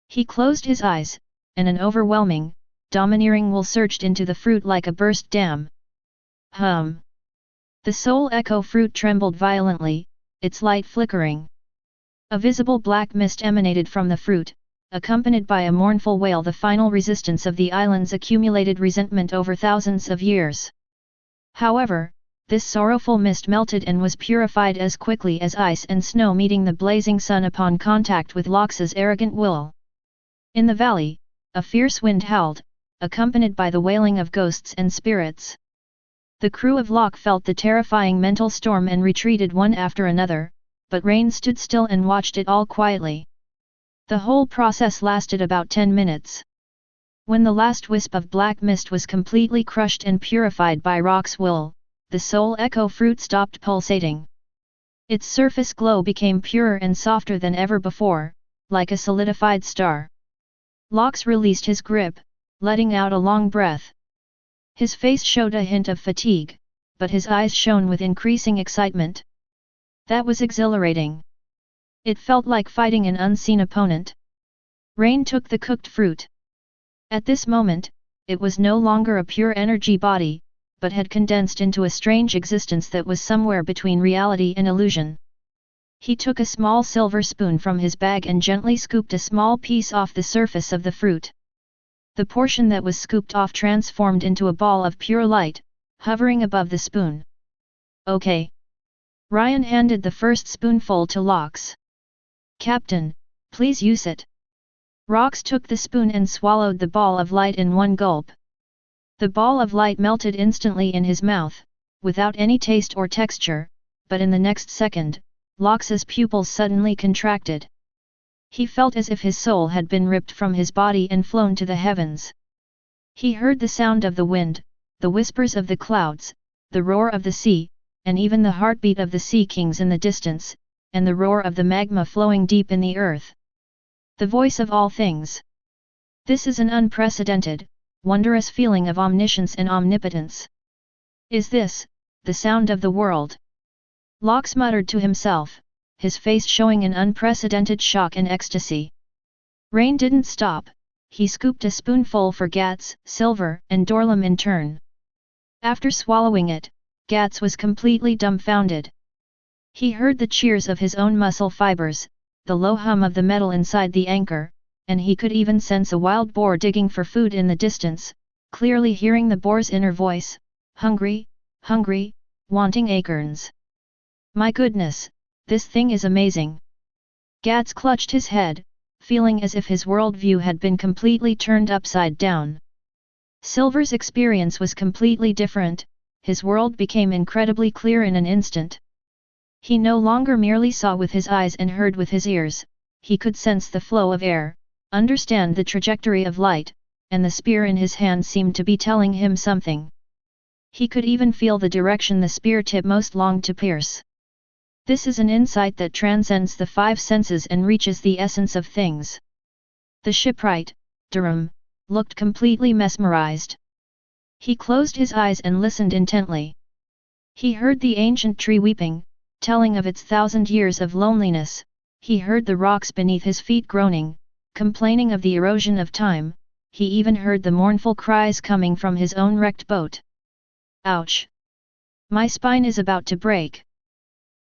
He closed his eyes, and an overwhelming, domineering will surged into the fruit like a burst dam. Hum. The soul echo fruit trembled violently, its light flickering. A visible black mist emanated from the fruit, accompanied by a mournful wail, the final resistance of the island's accumulated resentment over thousands of years. However, this sorrowful mist melted and was purified as quickly as ice and snow meeting the blazing sun upon contact with Lox's arrogant will. In the valley, a fierce wind howled, accompanied by the wailing of ghosts and spirits. The crew of Locke felt the terrifying mental storm and retreated one after another, but Rain stood still and watched it all quietly. The whole process lasted about 10 minutes. When the last wisp of black mist was completely crushed and purified by Rock's will, the soul echo fruit stopped pulsating. Its surface glow became purer and softer than ever before, like a solidified star. Locks released his grip, letting out a long breath. His face showed a hint of fatigue, but his eyes shone with increasing excitement. That was exhilarating. It felt like fighting an unseen opponent. Rain took the cooked fruit. At this moment, it was no longer a pure energy body, but had condensed into a strange existence that was somewhere between reality and illusion. He took a small silver spoon from his bag and gently scooped a small piece off the surface of the fruit. The portion that was scooped off transformed into a ball of pure light, hovering above the spoon. Okay. Ryan handed the first spoonful to Locks. Captain, please use it. Rox took the spoon and swallowed the ball of light in one gulp. The ball of light melted instantly in his mouth, without any taste or texture, but in the next second, Lox's pupils suddenly contracted. He felt as if his soul had been ripped from his body and flown to the heavens. He heard the sound of the wind, the whispers of the clouds, the roar of the sea, and even the heartbeat of the sea kings in the distance, and the roar of the magma flowing deep in the earth. The voice of all things. This is an unprecedented, wondrous feeling of omniscience and omnipotence. Is this, the sound of the world? Lox muttered to himself, his face showing an unprecedented shock and ecstasy. Rain didn't stop, he scooped a spoonful for Gats, Silver, and Dorlam in turn. After swallowing it, Gats was completely dumbfounded. He heard the cheers of his own muscle fibers, the low hum of the metal inside the anchor, and he could even sense a wild boar digging for food in the distance, clearly hearing the boar's inner voice, hungry, hungry, wanting acorns. My goodness, this thing is amazing. Gats clutched his head, feeling as if his worldview had been completely turned upside down. Silver's experience was completely different, his world became incredibly clear in an instant. He no longer merely saw with his eyes and heard with his ears, he could sense the flow of air, understand the trajectory of light, and the spear in his hand seemed to be telling him something. He could even feel the direction the spear tip most longed to pierce. This is an insight that transcends the five senses and reaches the essence of things. The shipwright, Durham, looked completely mesmerized. He closed his eyes and listened intently. He heard the ancient tree weeping, telling of its 1,000 years of loneliness. He heard the rocks beneath his feet groaning, complaining of the erosion of time. He even heard the mournful cries coming from his own wrecked boat. Ouch! My spine is about to break.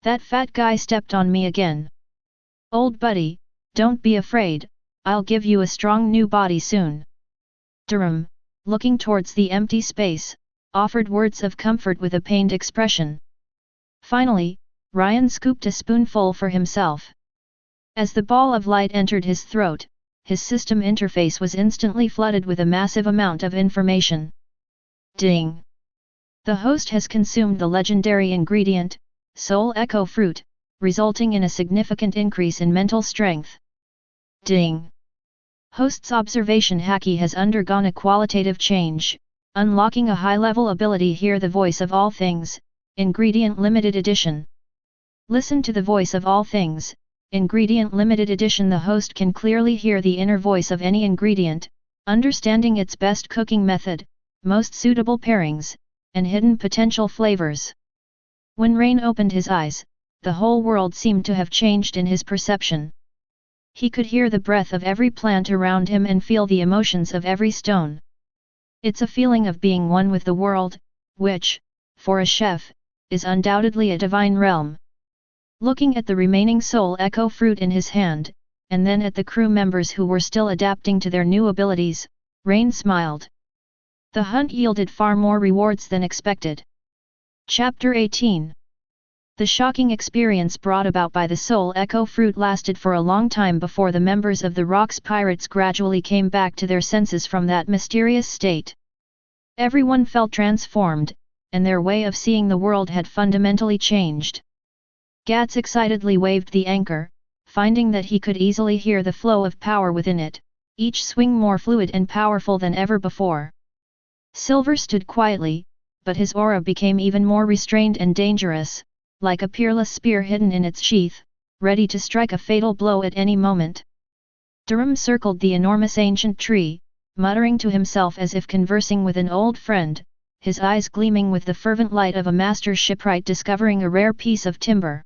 That fat guy stepped on me again. Old buddy, don't be afraid, I'll give you a strong new body soon. Durham, looking towards the empty space, offered words of comfort with a pained expression. Finally, Ryan scooped a spoonful for himself. As the ball of light entered his throat, his system interface was instantly flooded with a massive amount of information. Ding! The host has consumed the legendary ingredient, Soul Echo Fruit, resulting in a significant increase in mental strength. Ding! Host's observation Haki has undergone a qualitative change, unlocking a high-level ability Hear the Voice of All Things, Ingredient Limited Edition. Listen to the voice of all things, Ingredient Limited Edition. The host can clearly hear the inner voice of any ingredient, understanding its best cooking method, most suitable pairings, and hidden potential flavors. When Rain opened his eyes, the whole world seemed to have changed in his perception. He could hear the breath of every plant around him and feel the emotions of every stone. It's a feeling of being one with the world, which, for a chef, is undoubtedly a divine realm. Looking at the remaining Soul Echo Fruit in his hand, and then at the crew members who were still adapting to their new abilities, Rain smiled. The hunt yielded far more rewards than expected. Chapter 18. The shocking experience brought about by the Soul Echo Fruit lasted for a long time before the members of the Rocks Pirates gradually came back to their senses from that mysterious state. Everyone felt transformed, and their way of seeing the world had fundamentally changed. Gats excitedly waved the anchor, finding that he could easily hear the flow of power within it, each swing more fluid and powerful than ever before. Silver stood quietly, but his aura became even more restrained and dangerous, like a peerless spear hidden in its sheath, ready to strike a fatal blow at any moment. Durham circled the enormous ancient tree, muttering to himself as if conversing with an old friend, his eyes gleaming with the fervent light of a master shipwright discovering a rare piece of timber.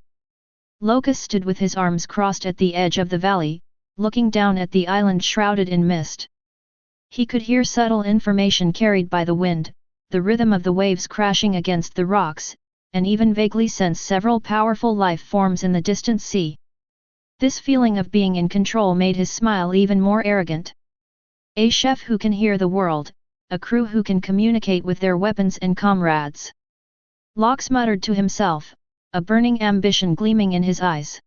Locust stood with his arms crossed at the edge of the valley, looking down at the island shrouded in mist. He could hear subtle information carried by the wind, the rhythm of the waves crashing against the rocks, and even vaguely sense several powerful life forms in the distant sea. This feeling of being in control made his smile even more arrogant. A chef who can hear the world, a crew who can communicate with their weapons and comrades. Lox muttered to himself, a burning ambition gleaming in his eyes.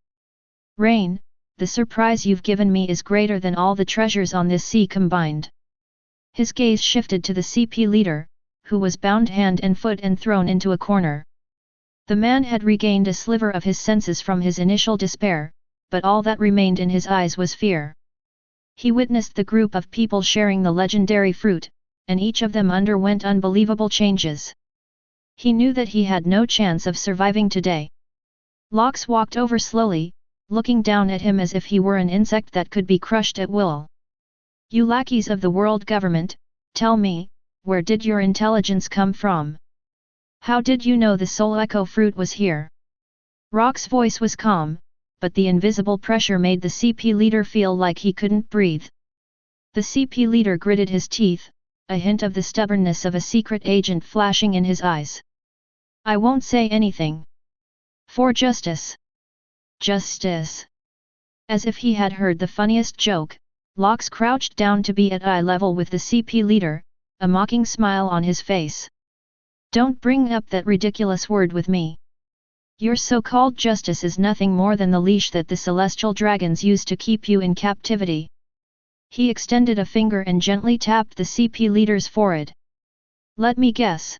Rain, the surprise you've given me is greater than all the treasures on this sea combined. His gaze shifted to the CP leader, who was bound hand and foot and thrown into a corner. The man had regained a sliver of his senses from his initial despair, but all that remained in his eyes was fear. He witnessed the group of people sharing the legendary fruit, and each of them underwent unbelievable changes. He knew that he had no chance of surviving today. Lox walked over slowly, looking down at him as if he were an insect that could be crushed at will. You lackeys of the world government, tell me, where did your intelligence come from? How did you know the soul echo fruit was here? Rock's voice was calm, but the invisible pressure made the CP leader feel like he couldn't breathe. The CP leader gritted his teeth, a hint of the stubbornness of a secret agent flashing in his eyes. I won't say anything. For justice. Justice. As if he had heard the funniest joke, Lox crouched down to be at eye level with the CP leader, a mocking smile on his face. Don't bring up that ridiculous word with me. Your so-called justice is nothing more than the leash that the celestial dragons use to keep you in captivity. He extended a finger and gently tapped the CP leader's forehead. Let me guess.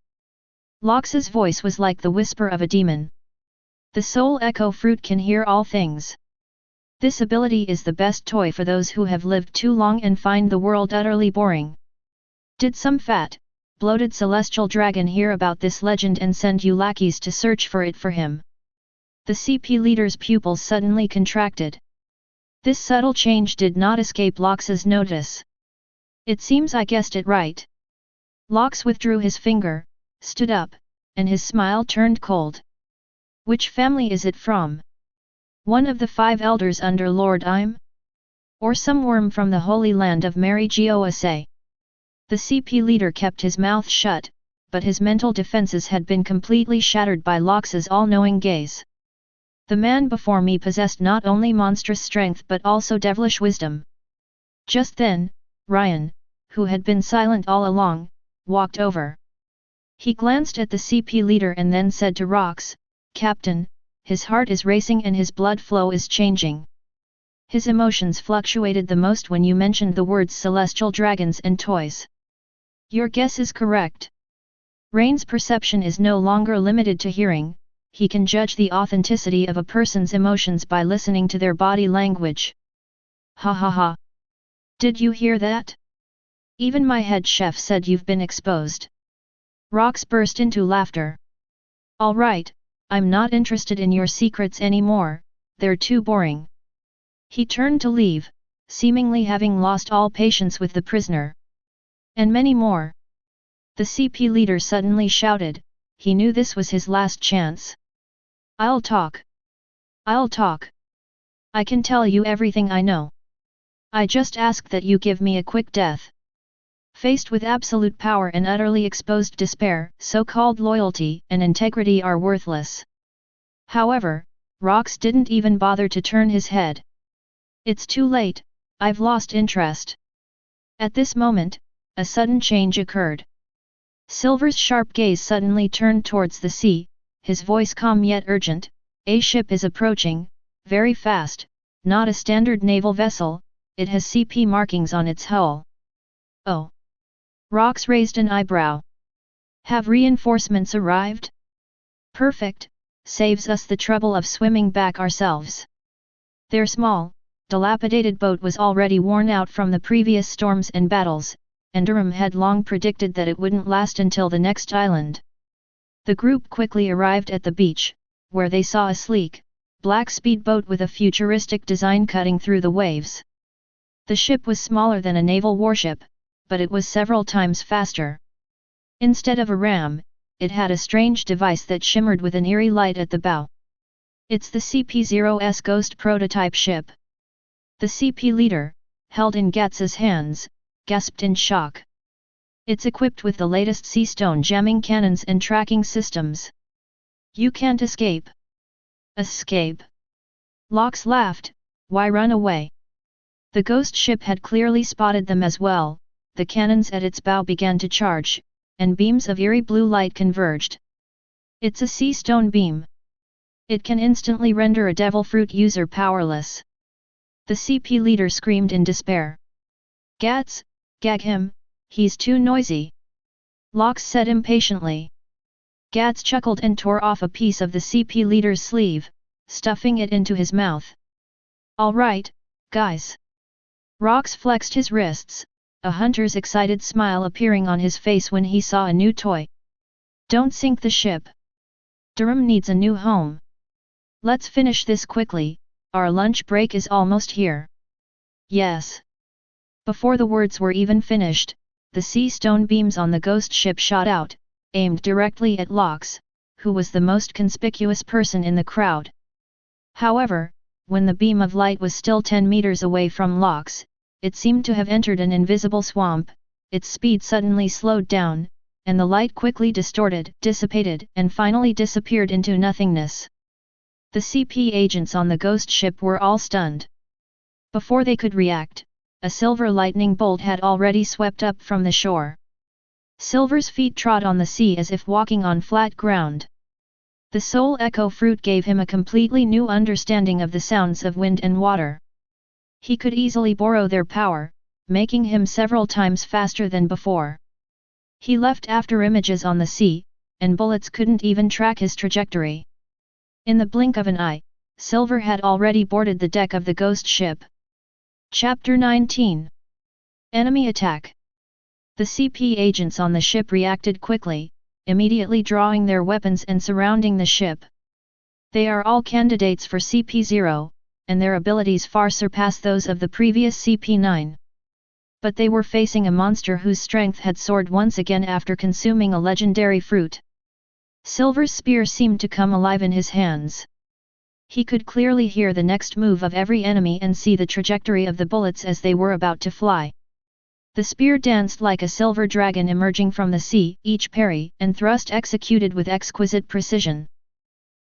Lox's voice was like the whisper of a demon. The soul echo fruit can hear all things. This ability is the best toy for those who have lived too long and find the world utterly boring. Did some fat, bloated celestial dragon hear about this legend and send you lackeys to search for it for him? The CP leader's pupils suddenly contracted. This subtle change did not escape Lox's notice. It seems I guessed it right. Lox withdrew his finger, stood up, and his smile turned cold. Which family is it from? One of the 5 elders under Lord Im? Or some worm from the holy land of Mary Gosa? The CP leader kept his mouth shut, but his mental defenses had been completely shattered by Lox's all-knowing gaze. The man before me possessed not only monstrous strength but also devilish wisdom. Just then, Ryan, who had been silent all along, walked over. He glanced at the CP leader and then said to Rox, Captain, his heart is racing and his blood flow is changing. His emotions fluctuated the most when you mentioned the words celestial dragons and toys. Your guess is correct. Rain's perception is no longer limited to hearing, he can judge the authenticity of a person's emotions by listening to their body language. Ha ha ha. Did you hear that? Even my head chef said you've been exposed. Rox burst into laughter. All right, I'm not interested in your secrets anymore, they're too boring. He turned to leave, seemingly having lost all patience with the prisoner. And many more. The CP leader suddenly shouted, he knew this was his last chance. I'll talk. I'll talk. I can tell you everything I know. I just ask that you give me a quick death. Faced with absolute power and utterly exposed despair, so-called loyalty and integrity are worthless. However, Rox didn't even bother to turn his head. It's too late, I've lost interest. At this moment, a sudden change occurred. Silver's sharp gaze suddenly turned towards the sea, his voice calm yet urgent, a ship is approaching, very fast, not a standard naval vessel, it has CP markings on its hull. Oh! Rox raised an eyebrow. Have reinforcements arrived? Perfect, saves us the trouble of swimming back ourselves. Their small, dilapidated boat was already worn out from the previous storms and battles, and Durham had long predicted that it wouldn't last until the next island. The group quickly arrived at the beach, where they saw a sleek, black speedboat with a futuristic design cutting through the waves. The ship was smaller than a naval warship, but it was several times faster. Instead of a ram, it had a strange device that shimmered with an eerie light at the bow. It's the CP-0's Ghost prototype ship. The CP leader, held in Gats's hands, gasped in shock. It's equipped with the latest sea stone jamming cannons and tracking systems. You can't escape. Escape? Locks laughed. Why run away? The ghost ship had clearly spotted them as well. The cannons at its bow began to charge, and beams of eerie blue light converged. It's a sea stone beam. It can instantly render a devil fruit user powerless. The CP leader screamed in despair. Gats, gag him, he's too noisy. Locks said impatiently. Gats chuckled and tore off a piece of the CP leader's sleeve, stuffing it into his mouth. All right, guys. Rox flexed his wrists, a hunter's excited smile appearing on his face when he saw a new toy. Don't sink the ship. Durham needs a new home. Let's finish this quickly, our lunch break is almost here. Yes. Before the words were even finished, the sea stone beams on the ghost ship shot out, aimed directly at Locks, who was the most conspicuous person in the crowd. However, when the beam of light was still 10 meters away from Locks, it seemed to have entered an invisible swamp, its speed suddenly slowed down, and the light quickly distorted, dissipated, and finally disappeared into nothingness. The CP agents on the ghost ship were all stunned. Before they could react, a silver lightning bolt had already swept up from the shore. Silver's feet trod on the sea as if walking on flat ground. The soul echo fruit gave him a completely new understanding of the sounds of wind and water. He could easily borrow their power, making him several times faster than before. He left after images on the sea, and bullets couldn't even track his trajectory. In the blink of an eye, Silver had already boarded the deck of the ghost ship. Chapter 19. Enemy Attack. The CP agents on the ship reacted quickly, immediately drawing their weapons and surrounding the ship. They are all candidates for CP-0, and their abilities far surpass those of the previous CP-9. But they were facing a monster whose strength had soared once again after consuming a legendary fruit. Silver's spear seemed to come alive in his hands. He could clearly hear the next move of every enemy and see the trajectory of the bullets as they were about to fly. The spear danced like a silver dragon emerging from the sea, each parry and thrust executed with exquisite precision.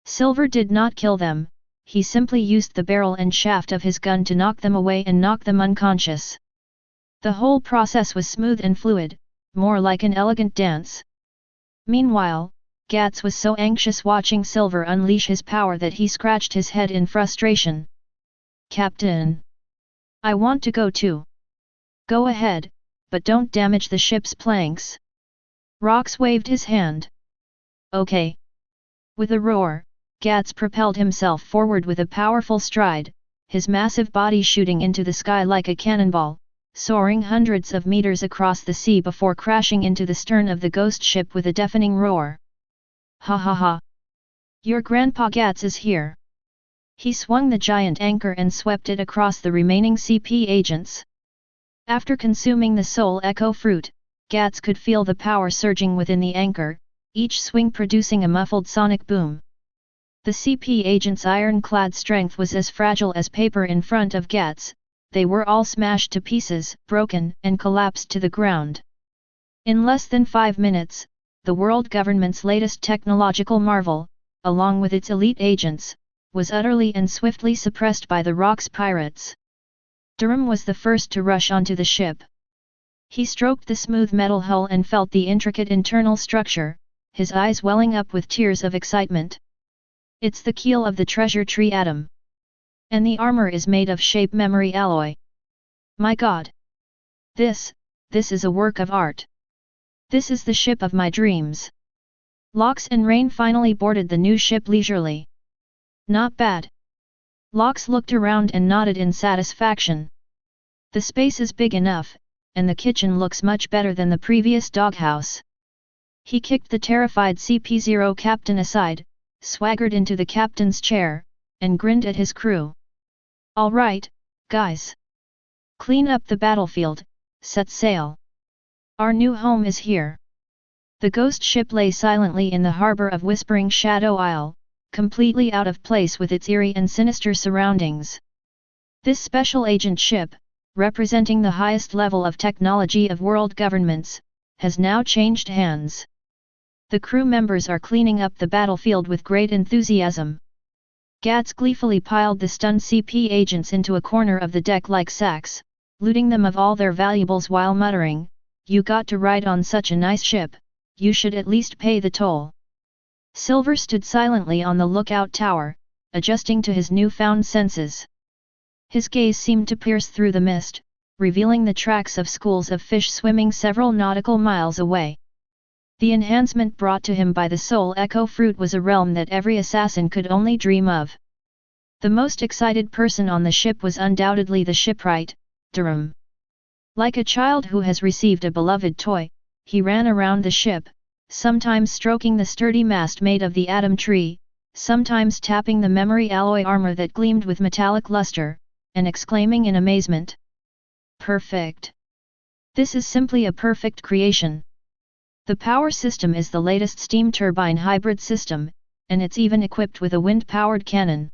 Silver did not kill them, he simply used the barrel and shaft of his gun to knock them away and knock them unconscious. The whole process was smooth and fluid, more like an elegant dance. Meanwhile, Gats was so anxious watching Silver unleash his power that he scratched his head in frustration. Captain! I want to go too. Go ahead, but don't damage the ship's planks. Rox waved his hand. Okay. With a roar, Gats propelled himself forward with a powerful stride, his massive body shooting into the sky like a cannonball, soaring hundreds of meters across the sea before crashing into the stern of the ghost ship with a deafening roar. Ha ha ha! Your Grandpa Gats is here! He swung the giant anchor and swept it across the remaining CP agents. After consuming the soul echo fruit, Gats could feel the power surging within the anchor, each swing producing a muffled sonic boom. The CP agents' ironclad strength was as fragile as paper in front of Gats. They were all smashed to pieces, broken, and collapsed to the ground. In less than 5 minutes, the world government's latest technological marvel, along with its elite agents, was utterly and swiftly suppressed by the Rox pirates. Durham was the first to rush onto the ship. He stroked the smooth metal hull and felt the intricate internal structure, his eyes welling up with tears of excitement. It's the keel of the treasure tree atom. And the armor is made of shape memory alloy. My God! This is a work of art. This is the ship of my dreams. Lox and Rain finally boarded the new ship leisurely. Not bad. Lox looked around and nodded in satisfaction. The space is big enough, and the kitchen looks much better than the previous doghouse. He kicked the terrified CP0 captain aside, swaggered into the captain's chair, and grinned at his crew. All right, guys. Clean up the battlefield, set sail. Our new home is here. The ghost ship lay silently in the harbor of Whispering Shadow Isle, completely out of place with its eerie and sinister surroundings. This special agent ship, representing the highest level of technology of world governments, has now changed hands. The crew members are cleaning up the battlefield with great enthusiasm. Gats gleefully piled the stunned CP agents into a corner of the deck like sacks, looting them of all their valuables while muttering, "You got to ride on such a nice ship, you should at least pay the toll." Silver stood silently on the lookout tower, adjusting to his newfound senses. His gaze seemed to pierce through the mist, revealing the tracks of schools of fish swimming several nautical miles away. The enhancement brought to him by the Soul Echo Fruit was a realm that every assassin could only dream of. The most excited person on the ship was undoubtedly the shipwright, Durham. Like a child who has received a beloved toy, he ran around the ship, sometimes stroking the sturdy mast made of the atom tree, sometimes tapping the memory alloy armor that gleamed with metallic luster, and exclaiming in amazement. Perfect! This is simply a perfect creation. The power system is the latest steam turbine hybrid system, and it's even equipped with a wind-powered cannon.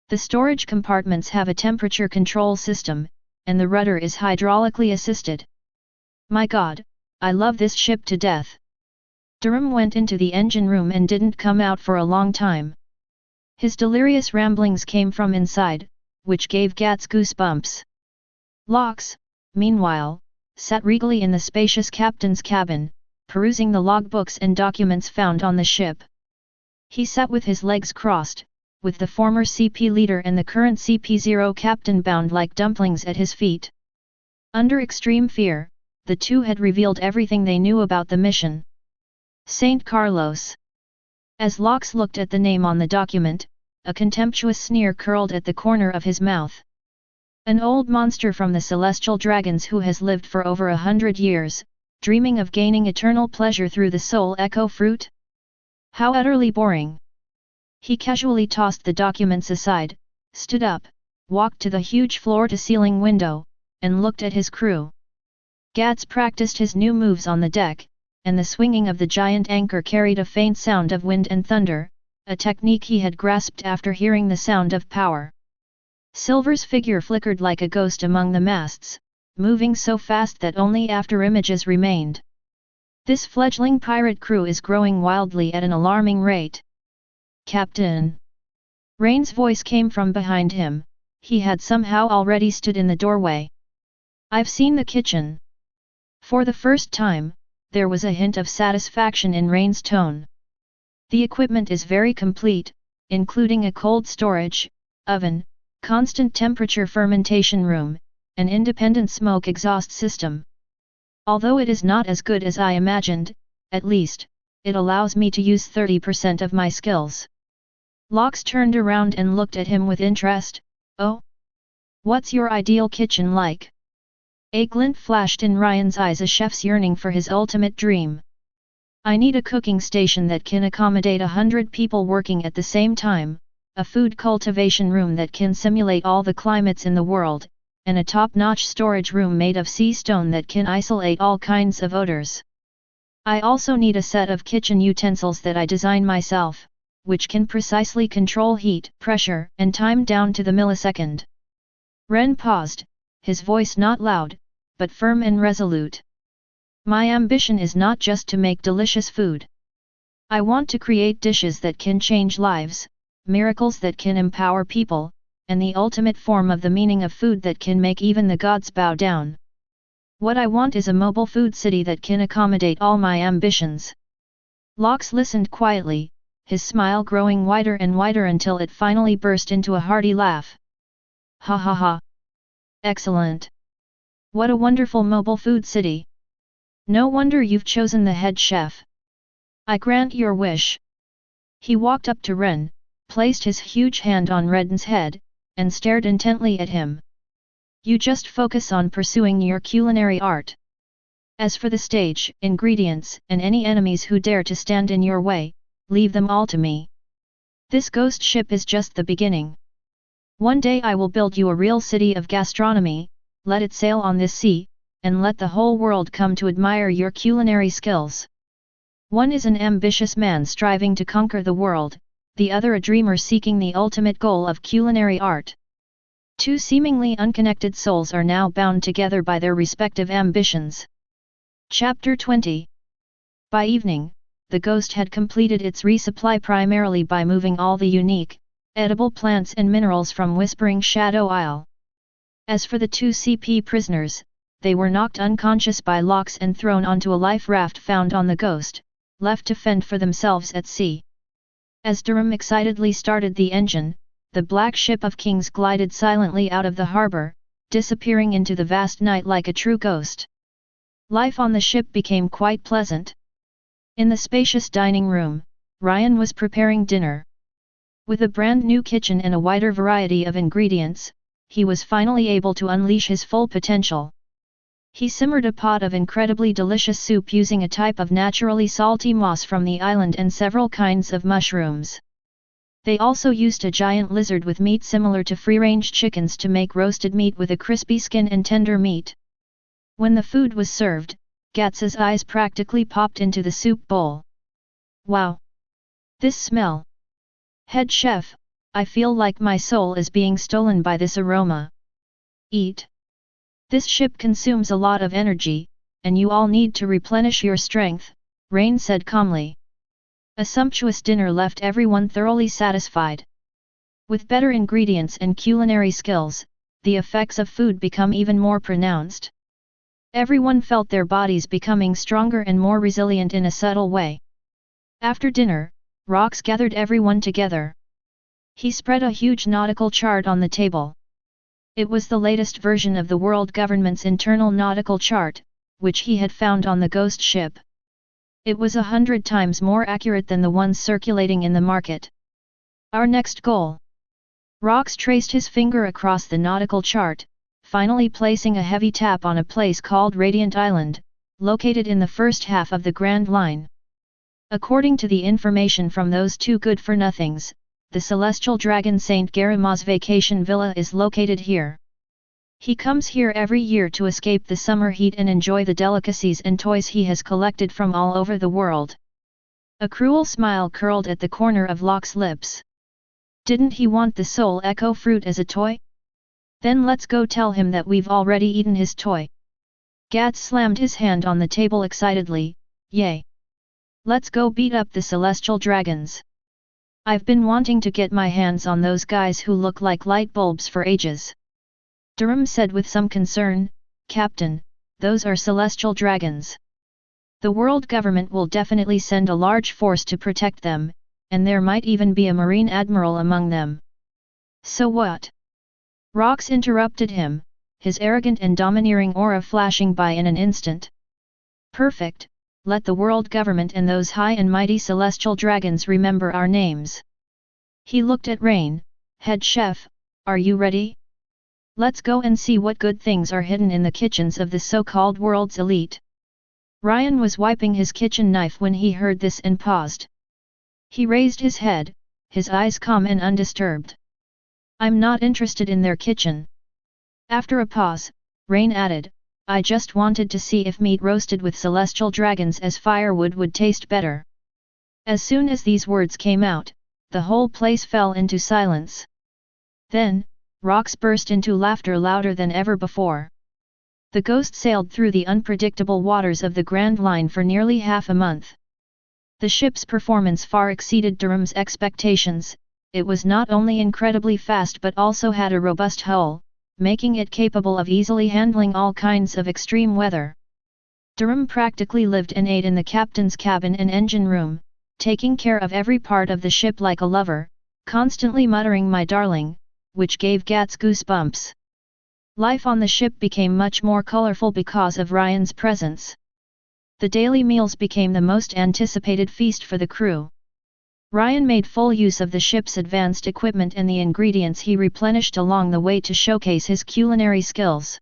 The storage compartments have a temperature control system, and the rudder is hydraulically assisted. My God, I love this ship to death. Durham went into the engine room and didn't come out for a long time. His delirious ramblings came from inside, which gave Gats goosebumps. Lox, meanwhile, sat regally in the spacious captain's cabin, perusing the logbooks and documents found on the ship. He sat with his legs crossed, with the former CP leader and the current CP0 captain bound like dumplings at his feet. Under extreme fear, the two had revealed everything they knew about the mission. St. Carlos. As Lox looked at the name on the document, a contemptuous sneer curled at the corner of his mouth. An old monster from the celestial dragons who has lived for over 100 years, dreaming of gaining eternal pleasure through the Soul Echo Fruit? How utterly boring! He casually tossed the documents aside, stood up, walked to the huge floor-to-ceiling window, and looked at his crew. Gats practiced his new moves on the deck, and the swinging of the giant anchor carried a faint sound of wind and thunder, a technique he had grasped after hearing the sound of power. Silver's figure flickered like a ghost among the masts, moving so fast that only after images remained. This fledgling pirate crew is growing wildly at an alarming rate. Captain! Rain's voice came from behind him. He had somehow already stood in the doorway. I've seen the kitchen. For the first time, there was a hint of satisfaction in Rain's tone. The equipment is very complete, including a cold storage, oven, constant temperature fermentation room, an independent smoke exhaust system. Although it is not as good as I imagined, at least, it allows me to use 30% of my skills. Lox turned around and looked at him with interest. Oh? What's your ideal kitchen like? A glint flashed in Ryan's eyes, a chef's yearning for his ultimate dream. I need a cooking station that can accommodate 100 people working at the same time, a food cultivation room that can simulate all the climates in the world, and a top-notch storage room made of sea stone that can isolate all kinds of odors. I also need a set of kitchen utensils that I design myself, which can precisely control heat, pressure, and time down to the millisecond. Ren paused, his voice not loud, but firm and resolute. My ambition is not just to make delicious food. I want to create dishes that can change lives, miracles that can empower people, and the ultimate form of the meaning of food that can make even the gods bow down. What I want is a mobile food city that can accommodate all my ambitions. Lox listened quietly, his smile growing wider and wider until it finally burst into a hearty laugh. Ha ha ha! Excellent! What a wonderful mobile food city! No wonder you've chosen the head chef. I grant your wish. He walked up to Ren, placed his huge hand on Ren's head, and stared intently at him. You just focus on pursuing your culinary art. As for the stage, ingredients, and any enemies who dare to stand in your way, leave them all to me. This ghost ship is just the beginning. One day I will build you a real city of gastronomy, let it sail on this sea, and let the whole world come to admire your culinary skills. One is an ambitious man striving to conquer the world, the other a dreamer seeking the ultimate goal of culinary art. Two seemingly unconnected souls are now bound together by their respective ambitions. Chapter 20. By evening, the ghost had completed its resupply primarily by moving all the unique, edible plants and minerals from Whispering Shadow Isle. As for the two CP prisoners, they were knocked unconscious by locks and thrown onto a life raft found on the ghost, left to fend for themselves at sea. As Durham excitedly started the engine, the black ship of kings glided silently out of the harbor, disappearing into the vast night like a true ghost. Life on the ship became quite pleasant. In the spacious dining room, Ryan was preparing dinner. With a brand new kitchen and a wider variety of ingredients, he was finally able to unleash his full potential. He simmered a pot of incredibly delicious soup using a type of naturally salty moss from the island and several kinds of mushrooms. They also used a giant lizard with meat similar to free-range chickens to make roasted meat with a crispy skin and tender meat. When the food was served, Gats's eyes practically popped into the soup bowl. Wow! This smell! Head chef, I feel like my soul is being stolen by this aroma. Eat! This ship consumes a lot of energy, and you all need to replenish your strength, Rain said calmly. A sumptuous dinner left everyone thoroughly satisfied. With better ingredients and culinary skills, the effects of food become even more pronounced. Everyone felt their bodies becoming stronger and more resilient in a subtle way. After dinner, Rox gathered everyone together. He spread a huge nautical chart on the table. It was the latest version of the world government's internal nautical chart, which he had found on the ghost ship. It was 100 times more accurate than the ones circulating in the market. Our next goal. Rox traced his finger across the nautical chart, finally placing a heavy tap on a place called Radiant Island, located in the first half of the Grand Line. According to the information from those two good-for-nothings, the celestial dragon Saint Garima's vacation villa is located here. He comes here every year to escape the summer heat and enjoy the delicacies and toys he has collected from all over the world. A cruel smile curled at the corner of Locke's lips. Didn't he want the soul echo fruit as a toy? Then let's go tell him that we've already eaten his toy. Gats slammed his hand on the table excitedly, yay! Let's go beat up the celestial dragons. I've been wanting to get my hands on those guys who look like light bulbs for ages. Durham said with some concern, Captain, those are celestial dragons. The world government will definitely send a large force to protect them, and there might even be a marine admiral among them. So what? Rox interrupted him, his arrogant and domineering aura flashing by in an instant. Perfect, let the world government and those high and mighty celestial dragons remember our names. He looked at Rain, head chef, are you ready? Let's go and see what good things are hidden in the kitchens of the so-called world's elite. Ryan was wiping his kitchen knife when he heard this and paused. He raised his head, his eyes calm and undisturbed. I'm not interested in their kitchen. After a pause, Rain added, I just wanted to see if meat roasted with celestial dragons as firewood would taste better. As soon as these words came out, the whole place fell into silence. Then, Rox burst into laughter louder than ever before. The ghost sailed through the unpredictable waters of the Grand Line for nearly half a month. The ship's performance far exceeded Durham's expectations. It was not only incredibly fast but also had a robust hull, making it capable of easily handling all kinds of extreme weather. Durham practically lived and ate in the captain's cabin and engine room, taking care of every part of the ship like a lover, constantly muttering "my darling," which gave Gats goosebumps. Life on the ship became much more colorful because of Ryan's presence. The daily meals became the most anticipated feast for the crew. Ryan made full use of the ship's advanced equipment and the ingredients he replenished along the way to showcase his culinary skills.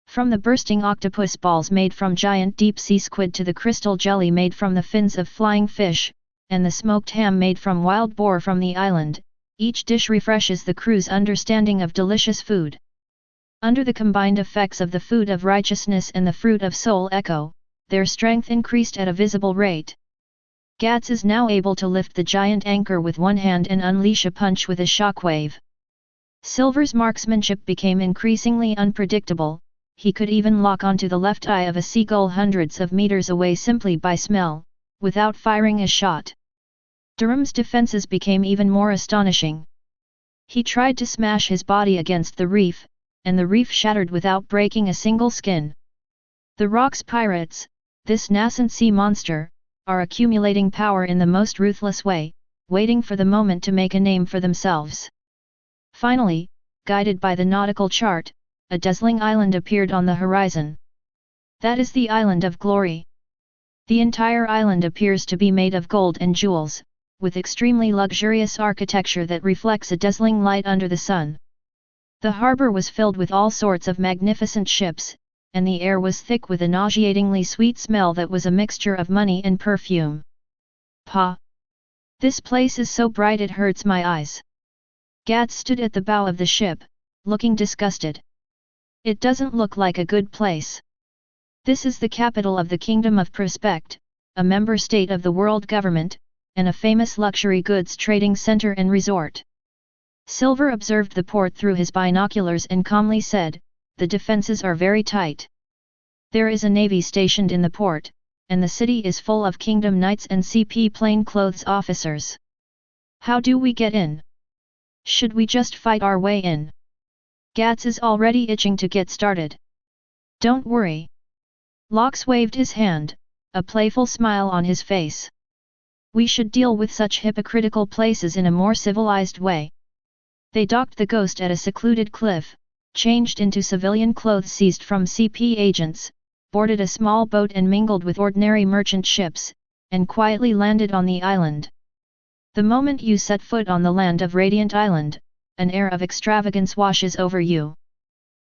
From the bursting octopus balls made from giant deep-sea squid to the crystal jelly made from the fins of flying fish, and the smoked ham made from wild boar from the island, each dish refreshes the crew's understanding of delicious food. Under the combined effects of the food of righteousness and the fruit of soul echo, their strength increased at a visible rate. Gats is now able to lift the giant anchor with one hand and unleash a punch with a shockwave. Silver's marksmanship became increasingly unpredictable. He could even lock onto the left eye of a seagull hundreds of meters away simply by smell, without firing a shot. Durham's defenses became even more astonishing. He tried to smash his body against the reef, and the reef shattered without breaking a single skin. The Rocks pirates, this nascent sea monster, are accumulating power in the most ruthless way, waiting for the moment to make a name for themselves. Finally, guided by the nautical chart, a dazzling island appeared on the horizon. That is the Island of Glory. The entire island appears to be made of gold and jewels, with extremely luxurious architecture that reflects a dazzling light under the sun. The harbor was filled with all sorts of magnificent ships, and the air was thick with a nauseatingly sweet smell that was a mixture of money and perfume. "Pa! This place is so bright it hurts my eyes." Gats stood at the bow of the ship, looking disgusted. "It doesn't look like a good place. This is the capital of the Kingdom of Prospect, a member state of the world government, and a famous luxury goods trading center and resort." Silver observed the port through his binoculars and calmly said, "The defenses are very tight. There is a navy stationed in the port, and the city is full of Kingdom Knights and CP plainclothes officers. How do we get in? Should we just fight our way in?" Gats is already itching to get started. "Don't worry." Lox waved his hand, a playful smile on his face. "We should deal with such hypocritical places in a more civilized way." They docked the Ghost at a secluded cliff, changed into civilian clothes seized from CP agents, boarded a small boat and mingled with ordinary merchant ships, and quietly landed on the island. The moment you set foot on the land of Radiant Island, an air of extravagance washes over you.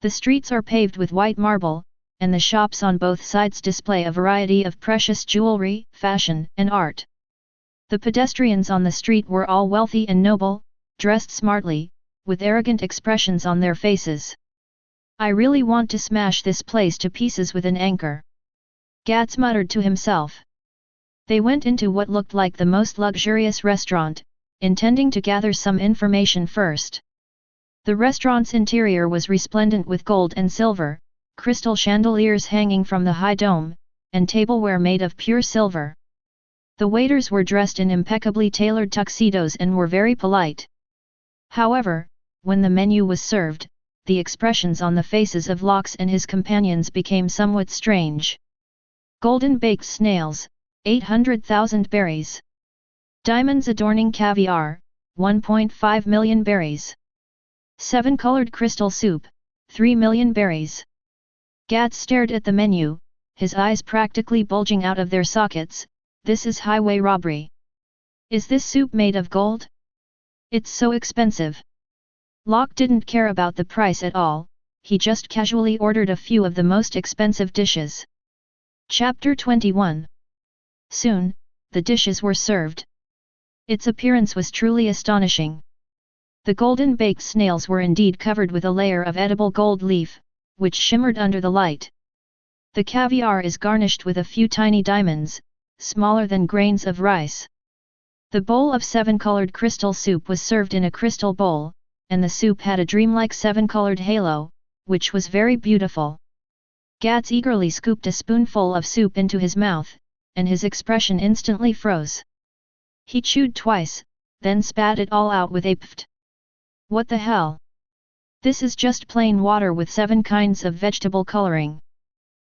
The streets are paved with white marble, and the shops on both sides display a variety of precious jewelry, fashion, and art. The pedestrians on the street were all wealthy and noble, dressed smartly, with arrogant expressions on their faces. "I really want to smash this place to pieces with an anchor," Gats muttered to himself. They went into what looked like the most luxurious restaurant, intending to gather some information first. The restaurant's interior was resplendent with gold and silver, crystal chandeliers hanging from the high dome, and tableware made of pure silver. The waiters were dressed in impeccably tailored tuxedos and were very polite. However, when the menu was served, the expressions on the faces of Lox and his companions became somewhat strange. Golden baked snails, 800,000 berries. Diamonds adorning caviar, 1.5 million berries. 7-colored crystal soup, 3 million berries. Gats stared at the menu, his eyes practically bulging out of their sockets. "This is highway robbery. Is this soup made of gold? It's so expensive." Locke didn't care about the price at all, he just casually ordered a few of the most expensive dishes. Chapter 21. Soon, the dishes were served. Its appearance was truly astonishing. The golden baked snails were indeed covered with a layer of edible gold leaf, which shimmered under the light. The caviar is garnished with a few tiny diamonds, smaller than grains of rice. The bowl of 7-colored crystal soup was served in a crystal bowl, and the soup had a dreamlike 7-colored halo, which was very beautiful. Gats eagerly scooped a spoonful of soup into his mouth, and his expression instantly froze. He chewed twice, then spat it all out with a pft. "What the hell? This is just plain water with 7 kinds of vegetable coloring.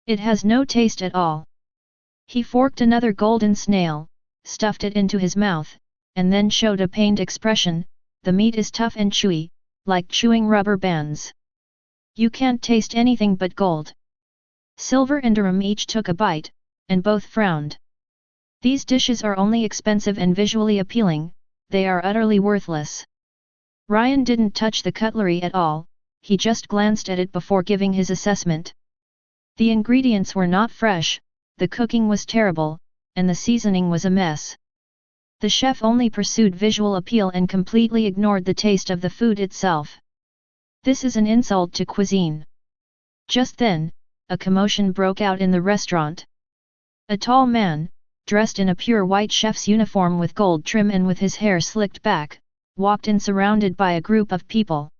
It has no taste at all." He forked another golden snail, stuffed it into his mouth, and then showed a pained expression. "The meat is tough and chewy, like chewing rubber bands. You can't taste anything but gold." Silver and Durham each took a bite, and both frowned. These dishes are only expensive and visually appealing, they are utterly worthless. Ryan didn't touch the cutlery at all, he just glanced at it before giving his assessment. The ingredients were not fresh, the cooking was terrible, and the seasoning was a mess. The chef only pursued visual appeal and completely ignored the taste of the food itself. This is an insult to cuisine. Just then, a commotion broke out in the restaurant. A tall man, dressed in a pure white chef's uniform with gold trim and with his hair slicked back, walked in surrounded by a group of people.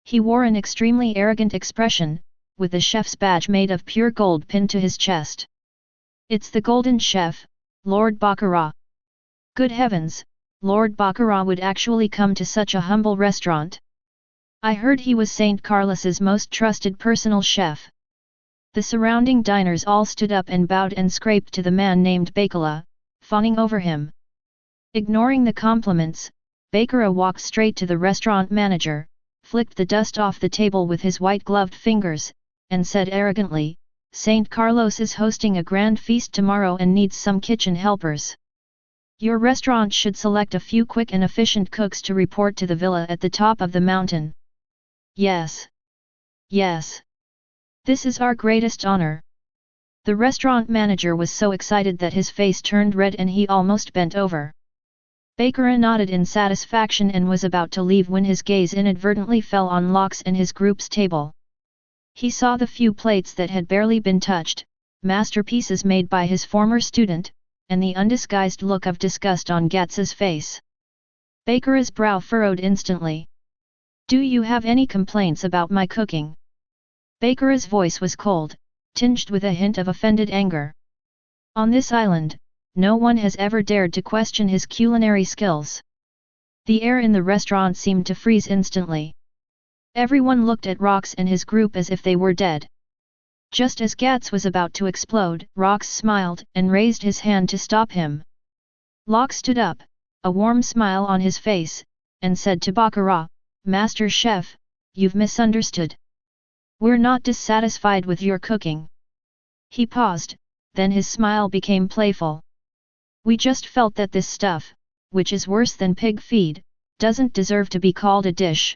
He wore an extremely arrogant expression, with the chef's badge made of pure gold pinned to his chest. "It's the Golden Chef, Lord Baccarat." Good heavens, Lord Baccarat would actually come to such a humble restaurant. I heard he was St. Carlos's most trusted personal chef. The surrounding diners all stood up and bowed and scraped to the man named Baccarat, fawning over him. Ignoring the compliments, Baccarat walked straight to the restaurant manager, flicked the dust off the table with his white-gloved fingers, and said arrogantly, "St. Carlos is hosting a grand feast tomorrow and needs some kitchen helpers. Your restaurant should select a few quick and efficient cooks to report to the villa at the top of the mountain." "Yes. Yes. This is our greatest honor." The restaurant manager was so excited that his face turned red and he almost bent over. Baccarat nodded in satisfaction and was about to leave when his gaze inadvertently fell on Locke's and his group's table. He saw the few plates that had barely been touched, masterpieces made by his former student, and the undisguised look of disgust on Gats's face. Baccarat's brow furrowed instantly. "Do you have any complaints about my cooking?" Baccarat's voice was cold, tinged with a hint of offended anger. On this island, no one has ever dared to question his culinary skills. The air in the restaurant seemed to freeze instantly. Everyone looked at Rox and his group as if they were dead. Just as Gats was about to explode, Rox smiled and raised his hand to stop him. Locke stood up, a warm smile on his face, and said to Baccarat, "Master Chef, you've misunderstood. We're not dissatisfied with your cooking." He paused, then his smile became playful. "We just felt that this stuff, which is worse than pig feed, doesn't deserve to be called a dish."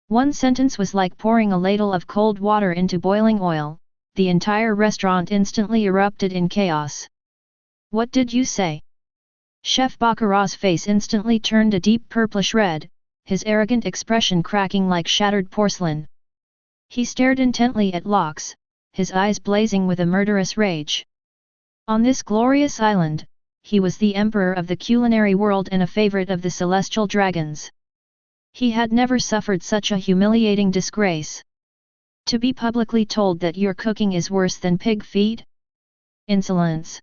One sentence was like pouring a ladle of cold water into boiling oil. The entire restaurant instantly erupted in chaos. "What did you say?" Chef Baccarat's face instantly turned a deep purplish red, his arrogant expression cracking like shattered porcelain. He stared intently at Locke, his eyes blazing with a murderous rage. On this glorious island, he was the emperor of the culinary world and a favorite of the celestial dragons. He had never suffered such a humiliating disgrace. To be publicly told that your cooking is worse than pig feed? Insolence!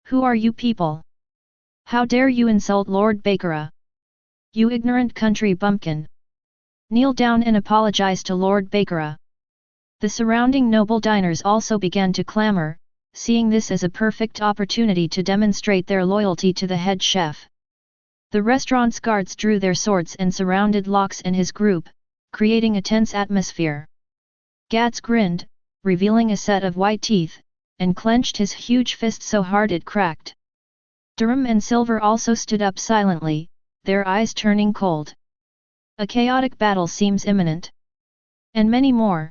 Who are you people? How dare you insult Lord Baccarat? You ignorant country bumpkin! Kneel down and apologize to Lord Baccarat." The surrounding noble diners also began to clamor, seeing this as a perfect opportunity to demonstrate their loyalty to the head chef. The restaurant's guards drew their swords and surrounded Locke and his group, creating a tense atmosphere. Gats grinned, revealing a set of white teeth, and clenched his huge fist so hard it cracked. Durham and Silver also stood up silently, their eyes turning cold. "A chaotic battle seems imminent." And many more.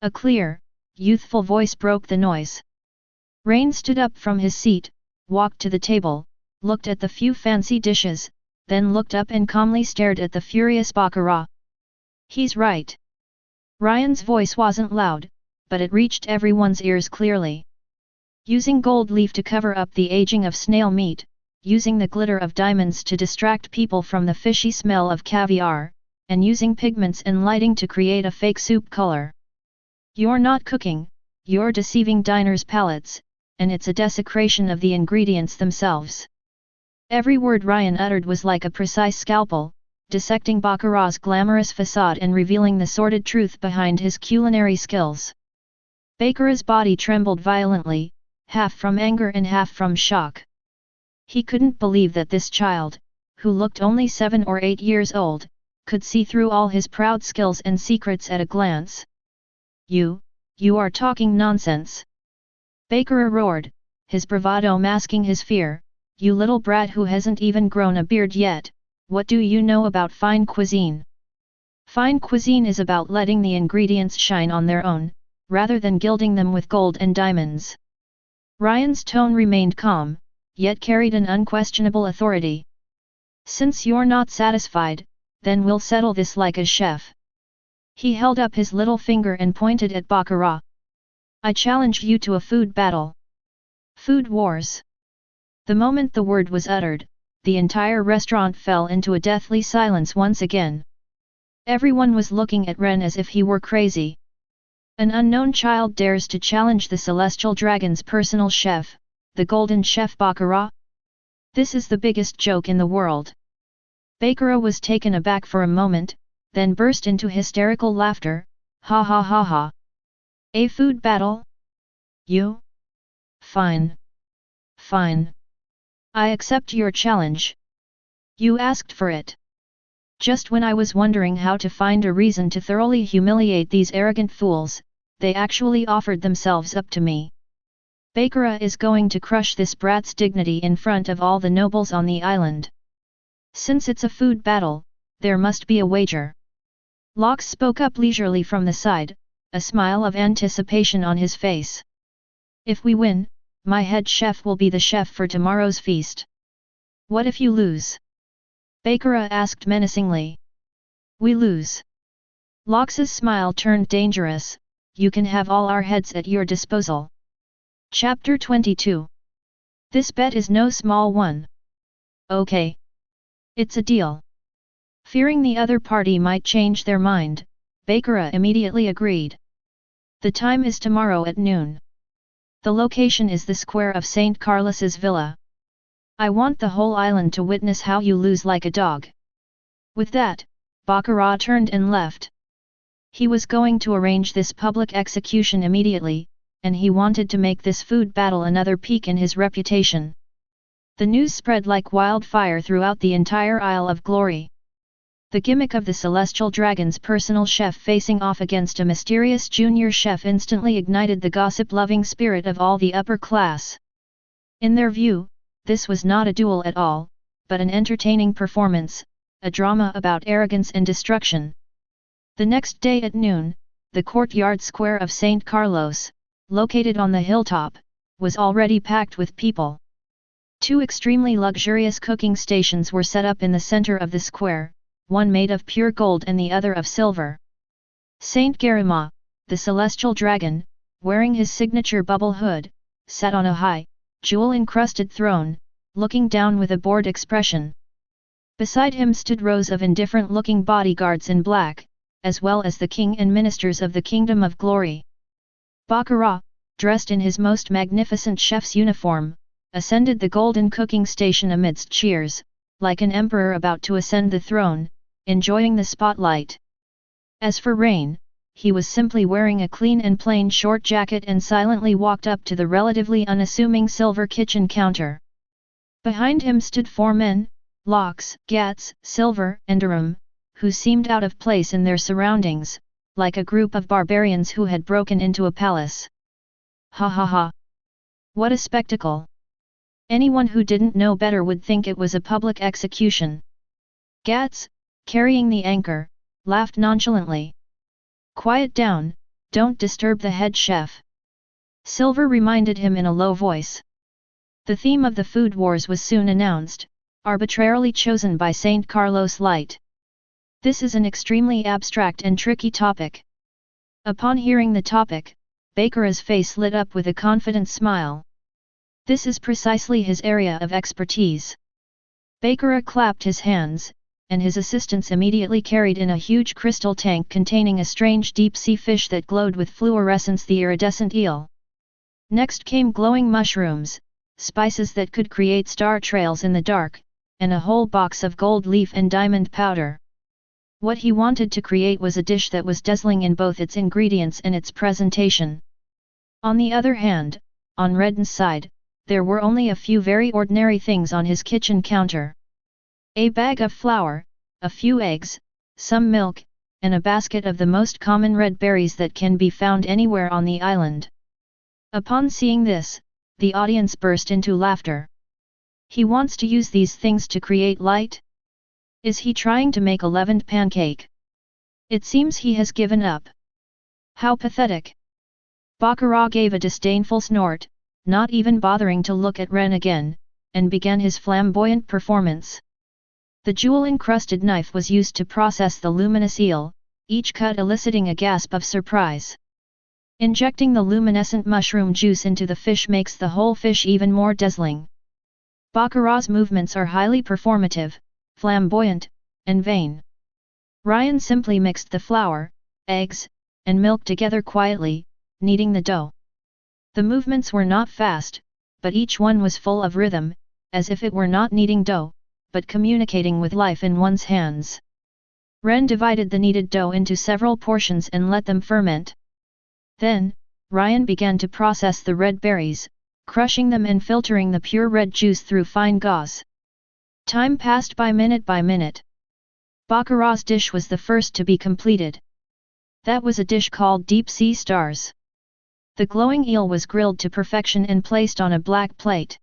A clear, youthful voice broke the noise. Rain stood up from his seat, walked to the table, looked at the few fancy dishes, then looked up and calmly stared at the furious Baccarat. "He's right." Ryan's voice wasn't loud, but it reached everyone's ears clearly. Using gold leaf to cover up the aging of snail meat, using the glitter of diamonds to distract people from the fishy smell of caviar, and using pigments and lighting to create a fake soup color. You're not cooking, you're deceiving diners' palates, and it's a desecration of the ingredients themselves. Every word Ryan uttered was like a precise scalpel, dissecting Baccarat's glamorous facade and revealing the sordid truth behind his culinary skills. Baccarat's body trembled violently, half from anger and half from shock. He couldn't believe that this child, who looked only 7 or 8 years old, could see through all his proud skills and secrets at a glance. You are talking nonsense." Bakura roared, his bravado masking his fear. You little brat who hasn't even grown a beard yet, what do you know about fine cuisine? Fine cuisine is about letting the ingredients shine on their own, rather than gilding them with gold and diamonds. Ryan's tone remained calm, yet carried an unquestionable authority. Since you're not satisfied, then we'll settle this like a chef. He held up his little finger and pointed at Bakura. I challenge you to a food battle. Food wars. The moment the word was uttered, the entire restaurant fell into a deathly silence once again. Everyone was looking at Ren as if he were crazy. An unknown child dares to challenge the Celestial Dragon's personal chef, the Golden Chef Bakura? This is the biggest joke in the world. Bakura was taken aback for a moment, then burst into hysterical laughter. Ha ha ha ha. A food battle? You? Fine. Fine. I accept your challenge. You asked for it. Just when I was wondering how to find a reason to thoroughly humiliate these arrogant fools, they actually offered themselves up to me. Bakura is going to crush this brat's dignity in front of all the nobles on the island. Since it's a food battle, there must be a wager. Lox spoke up leisurely from the side, a smile of anticipation on his face. If we win, my head chef will be the chef for tomorrow's feast. What if you lose? Bakura asked menacingly. We lose. Lox's smile turned dangerous. You can have all our heads at your disposal. Chapter 22. This bet is no small one. Okay. It's a deal. Fearing the other party might change their mind, Bakura immediately agreed. The time is tomorrow at noon. The location is the square of St. Carlos's villa. I want the whole island to witness how you lose like a dog. With that, Bakura turned and left. He was going to arrange this public execution immediately, and he wanted to make this food battle another peak in his reputation. The news spread like wildfire throughout the entire Isle of Glory. The gimmick of the Celestial Dragon's personal chef facing off against a mysterious junior chef instantly ignited the gossip-loving spirit of all the upper class. In their view, this was not a duel at all, but an entertaining performance, a drama about arrogance and destruction. The next day at noon, the courtyard square of St. Carlos, located on the hilltop, was already packed with people. Two extremely luxurious cooking stations were set up in the center of the square, one made of pure gold and the other of silver. Saint Garima, the Celestial Dragon, wearing his signature bubble hood, sat on a high, jewel-encrusted throne, looking down with a bored expression. Beside him stood rows of indifferent-looking bodyguards in black, as well as the king and ministers of the Kingdom of Glory. Bakura, dressed in his most magnificent chef's uniform, ascended the golden cooking station amidst cheers, like an emperor about to ascend the throne, enjoying the spotlight. As for Rain, he was simply wearing a clean and plain short jacket and silently walked up to the relatively unassuming silver kitchen counter. Behind him stood four men, Lox, Gats, Silver, and Arum, who seemed out of place in their surroundings, like a group of barbarians who had broken into a palace. Ha ha ha! What a spectacle! Anyone who didn't know better would think it was a public execution. Gats, carrying the anchor, laughed nonchalantly. Quiet down, don't disturb the head chef. Silver reminded him in a low voice. The theme of the food wars was soon announced, arbitrarily chosen by St. Carlos Light. This is an extremely abstract and tricky topic. Upon hearing the topic, Bakura's face lit up with a confident smile. This is precisely his area of expertise. Bakura clapped his hands, and his assistants immediately carried in a huge crystal tank containing a strange deep-sea fish that glowed with fluorescence, the iridescent eel. Next came glowing mushrooms, spices that could create star trails in the dark, and a whole box of gold leaf and diamond powder. What he wanted to create was a dish that was dazzling in both its ingredients and its presentation. On the other hand, on Redden's side, there were only a few very ordinary things on his kitchen counter. A bag of flour, a few eggs, some milk, and a basket of the most common red berries that can be found anywhere on the island. Upon seeing this, the audience burst into laughter. He wants to use these things to create light? Is he trying to make a leavened pancake? It seems he has given up. How pathetic! Baccarat gave a disdainful snort, not even bothering to look at Ren again, and began his flamboyant performance. The jewel-encrusted knife was used to process the luminous eel, each cut eliciting a gasp of surprise. Injecting the luminescent mushroom juice into the fish makes the whole fish even more dazzling. Baccarat's movements are highly performative, flamboyant, and vain. Ryan simply mixed the flour, eggs, and milk together quietly, kneading the dough. The movements were not fast, but each one was full of rhythm, as if it were not kneading dough, but communicating with life in one's hands. Ren divided the kneaded dough into several portions and let them ferment. Then, Ryan began to process the red berries, crushing them and filtering the pure red juice through fine gauze. Time passed by minute. Baccarat's dish was the first to be completed. That was a dish called Deep Sea Stars. The glowing eel was grilled to perfection and placed on a black plate.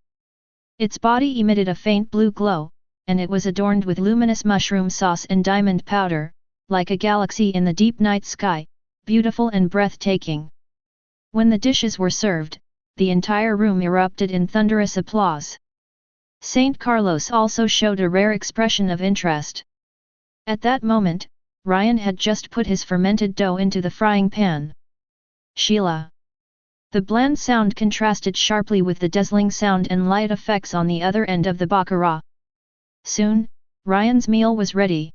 Its body emitted a faint blue glow, and it was adorned with luminous mushroom sauce and diamond powder, like a galaxy in the deep night sky, beautiful and breathtaking. When the dishes were served, the entire room erupted in thunderous applause. Saint Carlos also showed a rare expression of interest. At that moment, Ryan had just put his fermented dough into the frying pan. Sheila. The bland sound contrasted sharply with the dazzling sound and light effects on the other end of the baccarat. Soon, Ryan's meal was ready.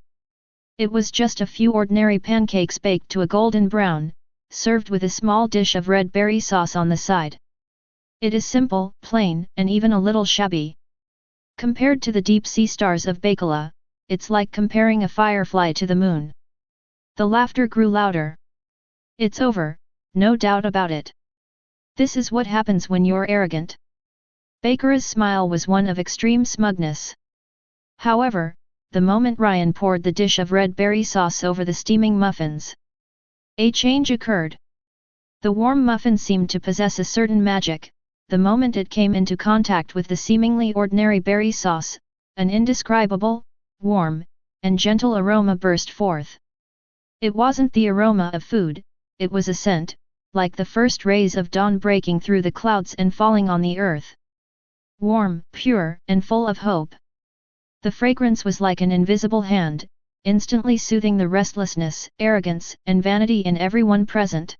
It was just a few ordinary pancakes baked to a golden brown, served with a small dish of red berry sauce on the side. It is simple, plain, and even a little shabby. Compared to the deep sea stars of Bacala, it's like comparing a firefly to the moon. The laughter grew louder. It's over, no doubt about it. This is what happens when you're arrogant. Bacara's smile was one of extreme smugness. However, the moment Ryan poured the dish of red berry sauce over the steaming muffins, a change occurred. The warm muffin seemed to possess a certain magic. The moment it came into contact with the seemingly ordinary berry sauce, an indescribable, warm, and gentle aroma burst forth. It wasn't the aroma of food, it was a scent, like the first rays of dawn breaking through the clouds and falling on the earth. Warm, pure, and full of hope. The fragrance was like an invisible hand, instantly soothing the restlessness, arrogance, and vanity in everyone present.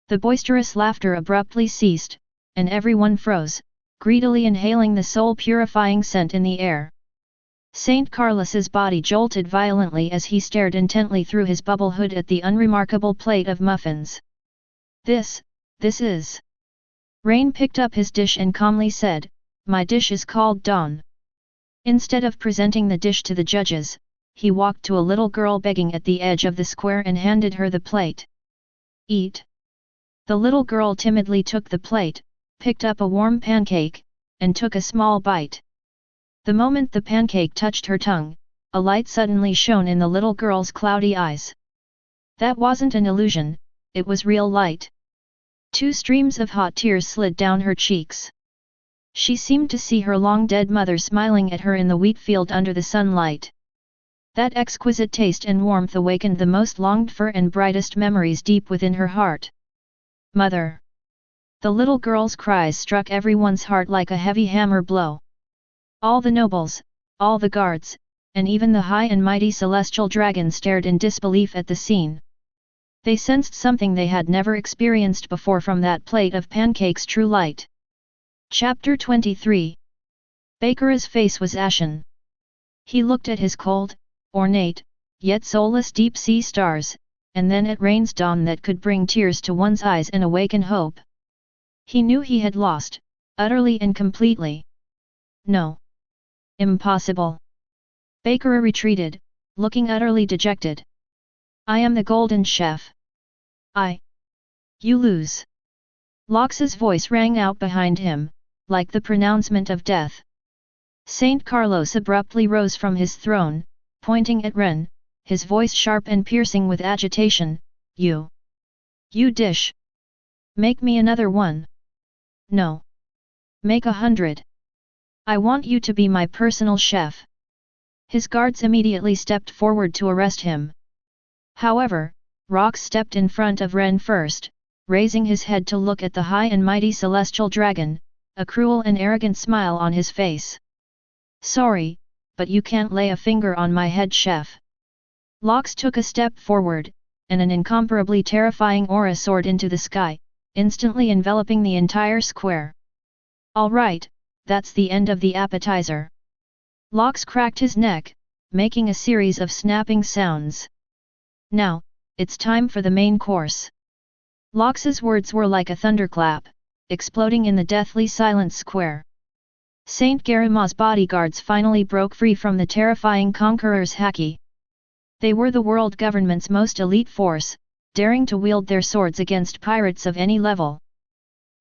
The boisterous laughter abruptly ceased, and everyone froze, greedily inhaling the soul-purifying scent in the air. Saint Carlos's body jolted violently as he stared intently through his bubble hood at the unremarkable plate of muffins. This is... Rain picked up his dish and calmly said, "My dish is called Dawn." Instead of presenting the dish to the judges, he walked to a little girl begging at the edge of the square and handed her the plate. "Eat." The little girl timidly took the plate, picked up a warm pancake, and took a small bite. The moment the pancake touched her tongue, a light suddenly shone in the little girl's cloudy eyes. That wasn't an illusion, it was real light. 2 streams of hot tears slid down her cheeks. She seemed to see her long-dead mother smiling at her in the wheat field under the sunlight. That exquisite taste and warmth awakened the most longed-for and brightest memories deep within her heart. "Mother!" The little girl's cries struck everyone's heart like a heavy hammer blow. All the nobles, all the guards, and even the high and mighty celestial dragon stared in disbelief at the scene. They sensed something they had never experienced before from that plate of pancakes' true light. Chapter 23. Bacara's face was ashen. He looked at his cold, ornate, yet soulless deep sea stars, and then at Rain's dawn that could bring tears to one's eyes and awaken hope. He knew he had lost, utterly and completely. No. Impossible. Baccara retreated, looking utterly dejected. "I am the golden chef. You lose." Lox's voice rang out behind him, like the pronouncement of death. Saint Carlos abruptly rose from his throne, pointing at Ren, his voice sharp and piercing with agitation. You dish! Make me another one." No. Make 100. I want you to be my personal chef. His guards immediately stepped forward to arrest him. However, Rox stepped in front of Ren first, raising his head to look at the high and mighty celestial dragon, a cruel and arrogant smile on his face. Sorry, but you can't lay a finger on my head chef. Lox took a step forward, and an incomparably terrifying aura soared into the sky, instantly enveloping the entire square. All right, that's the end of the appetizer. Lox cracked his neck, making a series of snapping sounds. Now, it's time for the main course. Lox's words were like a thunderclap, exploding in the deathly silent square. Saint Garima's bodyguards finally broke free from the terrifying conqueror's Haki. They were the world government's most elite force, daring to wield their swords against pirates of any level.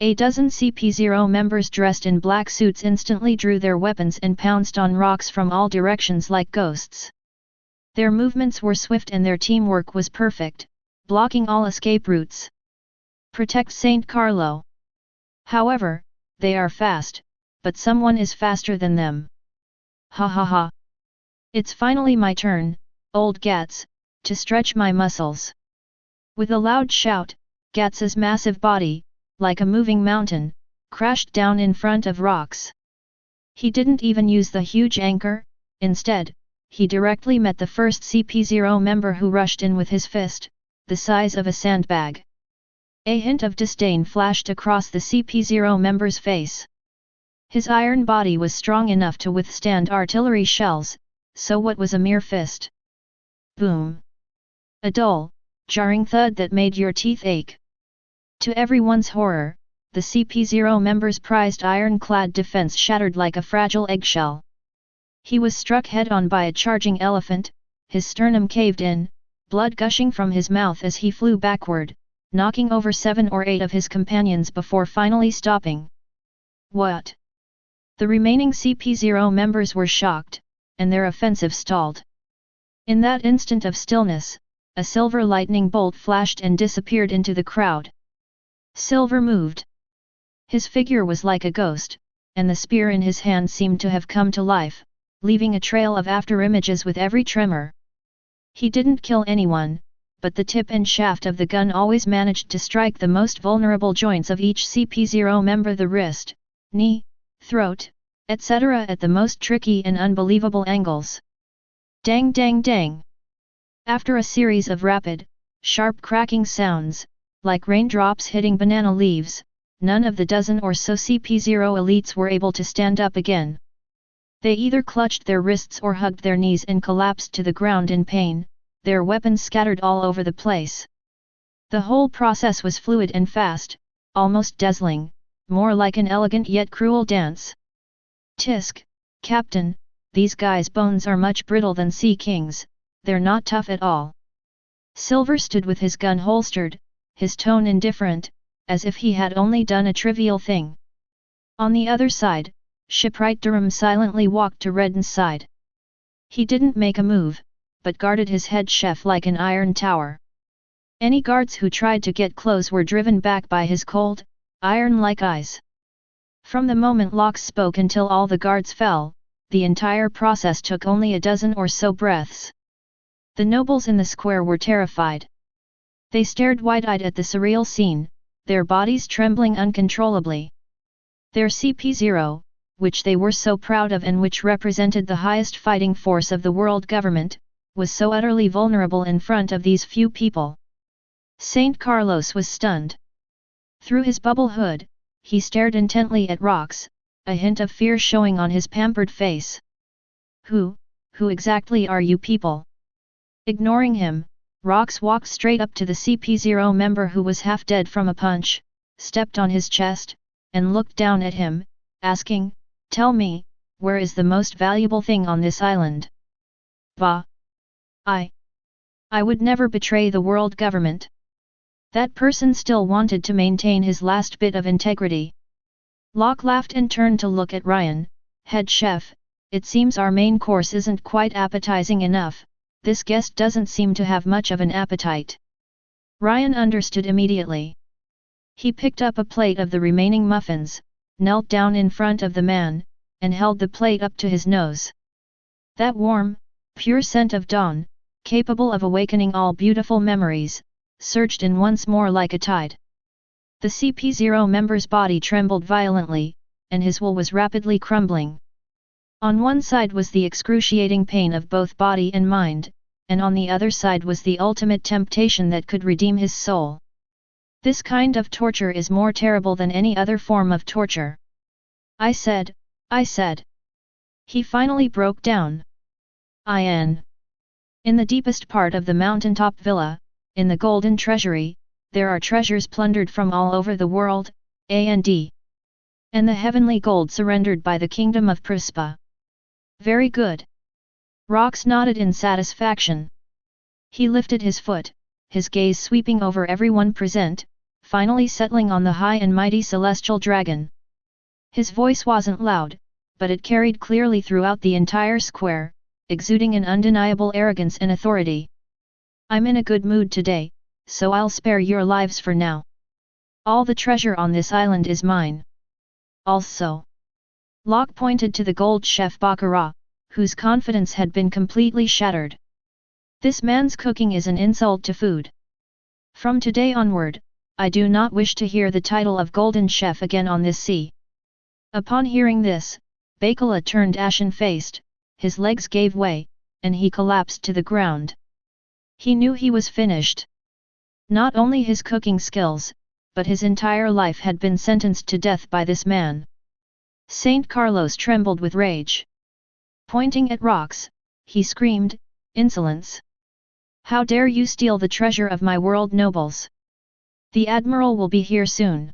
A dozen CP0 members dressed in black suits instantly drew their weapons and pounced on Rox from all directions like ghosts. Their movements were swift and their teamwork was perfect, blocking all escape routes. Protect Saint Carlo. However, they are fast, but someone is faster than them. Ha ha ha. It's finally my turn, old Gats, to stretch my muscles. With a loud shout, Gats's massive body, like a moving mountain, crashed down in front of Rox. He didn't even use the huge anchor, instead, he directly met the first CP0 member who rushed in with his fist, the size of a sandbag. A hint of disdain flashed across the CP0 member's face. His iron body was strong enough to withstand artillery shells, so what was a mere fist? Boom! A dull, jarring thud that made your teeth ache. To everyone's horror, the CP0 member's prized iron-clad defense shattered like a fragile eggshell. He was struck head-on by a charging elephant, his sternum caved in, blood gushing from his mouth as he flew backward, knocking over 7 or 8 of his companions before finally stopping. What? The remaining CP0 members were shocked, and their offensive stalled. In that instant of stillness, a silver lightning bolt flashed and disappeared into the crowd. Silver moved. His figure was like a ghost, and the spear in his hand seemed to have come to life, leaving a trail of afterimages with every tremor. He didn't kill anyone, but the tip and shaft of the gun always managed to strike the most vulnerable joints of each CP0 member, the wrist, knee, throat, etc. at the most tricky and unbelievable angles. Dang dang dang! After a series of rapid, sharp cracking sounds, like raindrops hitting banana leaves, none of the dozen or so CP0 elites were able to stand up again. They either clutched their wrists or hugged their knees and collapsed to the ground in pain, their weapons scattered all over the place. The whole process was fluid and fast, almost dazzling, more like an elegant yet cruel dance. Tisk, Captain, these guys' bones are much brittle than sea kings, they're not tough at all. Silver stood with his gun holstered, his tone indifferent, as if he had only done a trivial thing. On the other side, Shipwright Durham silently walked to Redden's side. He didn't make a move, but guarded his head chef like an iron tower. Any guards who tried to get close were driven back by his cold, iron-like eyes. From the moment Lox spoke until all the guards fell, the entire process took only a dozen or so breaths. The nobles in the square were terrified. They stared wide-eyed at the surreal scene, their bodies trembling uncontrollably. Their CP0, which they were so proud of and which represented the highest fighting force of the world government, was so utterly vulnerable in front of these few people. Saint Carlos was stunned. Through his bubble hood, he stared intently at Rox, a hint of fear showing on his pampered face. Who exactly are you people? Ignoring him, Rox walked straight up to the CP0 member who was half dead from a punch, stepped on his chest, and looked down at him, asking, "Tell me, where is the most valuable thing on this island?" Bah! I would never betray the world government. That person still wanted to maintain his last bit of integrity. Locke laughed and turned to look at Ryan. "Head chef, it seems our main course isn't quite appetizing enough. This guest doesn't seem to have much of an appetite." Ryan understood immediately. He picked up a plate of the remaining muffins, knelt down in front of the man, and held the plate up to his nose. That warm, pure scent of dawn, capable of awakening all beautiful memories, surged in once more like a tide. The CP0 member's body trembled violently, and his will was rapidly crumbling. On one side was the excruciating pain of both body and mind, and on the other side was the ultimate temptation that could redeem his soul. This kind of torture is more terrible than any other form of torture. I said. He finally broke down. In the deepest part of the mountaintop villa, in the golden treasury, there are treasures plundered from all over the world, and the heavenly gold surrendered by the kingdom of Prispa. Very good. Rox nodded in satisfaction. He lifted his foot, his gaze sweeping over everyone present, finally settling on the high and mighty celestial dragon. His voice wasn't loud, but it carried clearly throughout the entire square, exuding an undeniable arrogance and authority. I'm in a good mood today, so I'll spare your lives for now. All the treasure on this island is mine. Also. Locke pointed to the gold chef Baccarat, whose confidence had been completely shattered. This man's cooking is an insult to food. From today onward, I do not wish to hear the title of Golden Chef again on this sea. Upon hearing this, Bacala turned ashen-faced, his legs gave way, and he collapsed to the ground. He knew he was finished. Not only his cooking skills, but his entire life had been sentenced to death by this man. Saint Carlos trembled with rage. Pointing at Rox, he screamed, "Insolence! How dare you steal the treasure of my world nobles? The Admiral will be here soon.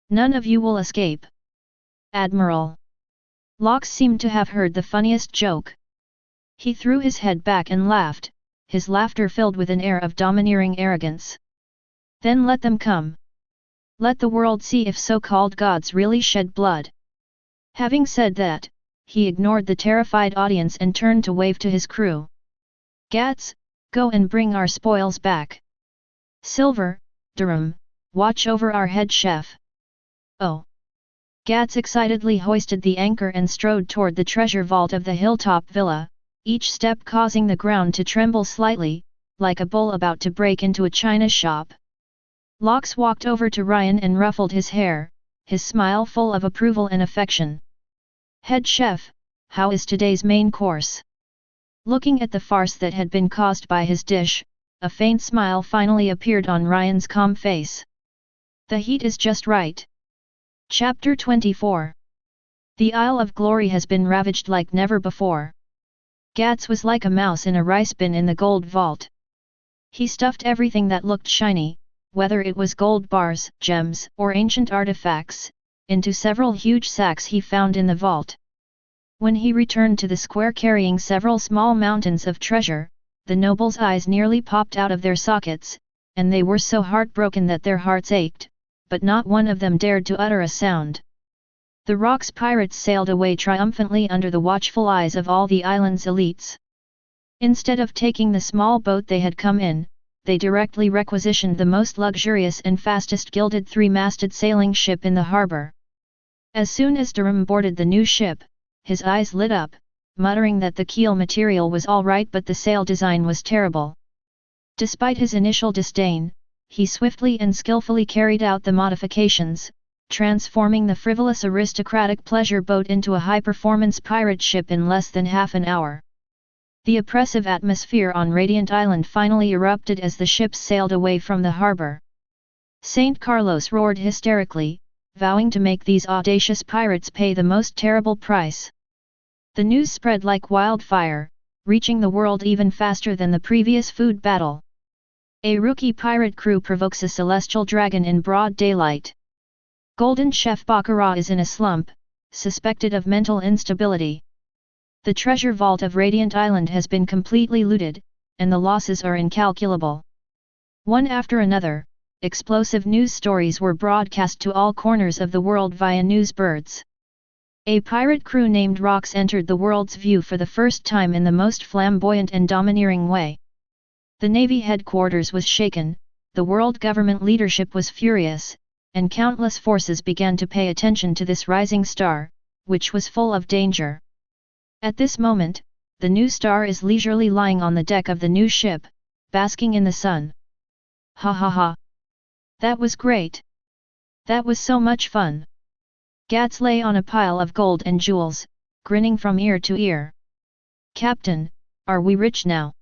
None of you will escape." Admiral! Locke seemed to have heard the funniest joke. He threw his head back and laughed, his laughter filled with an air of domineering arrogance. Then let them come. Let the world see if so-called gods really shed blood. Having said that, he ignored the terrified audience and turned to wave to his crew. Gats, go and bring our spoils back. Silver, Durham, watch over our head chef. Oh! Gats excitedly hoisted the anchor and strode toward the treasure vault of the hilltop villa, each step causing the ground to tremble slightly, like a bull about to break into a china shop. Lox walked over to Ryan and ruffled his hair, his smile full of approval and affection. Head chef, how is today's main course? Looking at the farce that had been caused by his dish, a faint smile finally appeared on Ryan's calm face. The heat is just right. Chapter 24. The Isle of Glory has been ravaged like never before. Gats was like a mouse in a rice bin in the gold vault. He stuffed everything that looked shiny, whether it was gold bars, gems, or ancient artifacts, into several huge sacks he found in the vault. When he returned to the square carrying several small mountains of treasure, the nobles' eyes nearly popped out of their sockets, and they were so heartbroken that their hearts ached, but not one of them dared to utter a sound. The Rox pirates sailed away triumphantly under the watchful eyes of all the island's elites. Instead of taking the small boat they had come in, they directly requisitioned the most luxurious and fastest gilded three-masted sailing ship in the harbor. As soon as Durham boarded the new ship, his eyes lit up, muttering that the keel material was all right but the sail design was terrible. Despite his initial disdain, he swiftly and skillfully carried out the modifications, transforming the frivolous aristocratic pleasure boat into a high-performance pirate ship in less than half an hour. The oppressive atmosphere on Radiant Island finally erupted as the ships sailed away from the harbor. Saint Carlos roared hysterically, vowing to make these audacious pirates pay the most terrible price. The news spread like wildfire, reaching the world even faster than the previous food battle. A rookie pirate crew provokes a celestial dragon in broad daylight. Golden Chef Baccarat is in a slump, suspected of mental instability. The treasure vault of Radiant Island has been completely looted, and the losses are incalculable. One after another, explosive news stories were broadcast to all corners of the world via newsbirds. A pirate crew named Rox entered the world's view for the first time in the most flamboyant and domineering way. The Navy headquarters was shaken, the world government leadership was furious, and countless forces began to pay attention to this rising star, which was full of danger. At this moment, the new star is leisurely lying on the deck of the new ship, basking in the sun. Ha ha ha! That was great! That was so much fun! Gats lay on a pile of gold and jewels, grinning from ear to ear. Captain, are we rich now?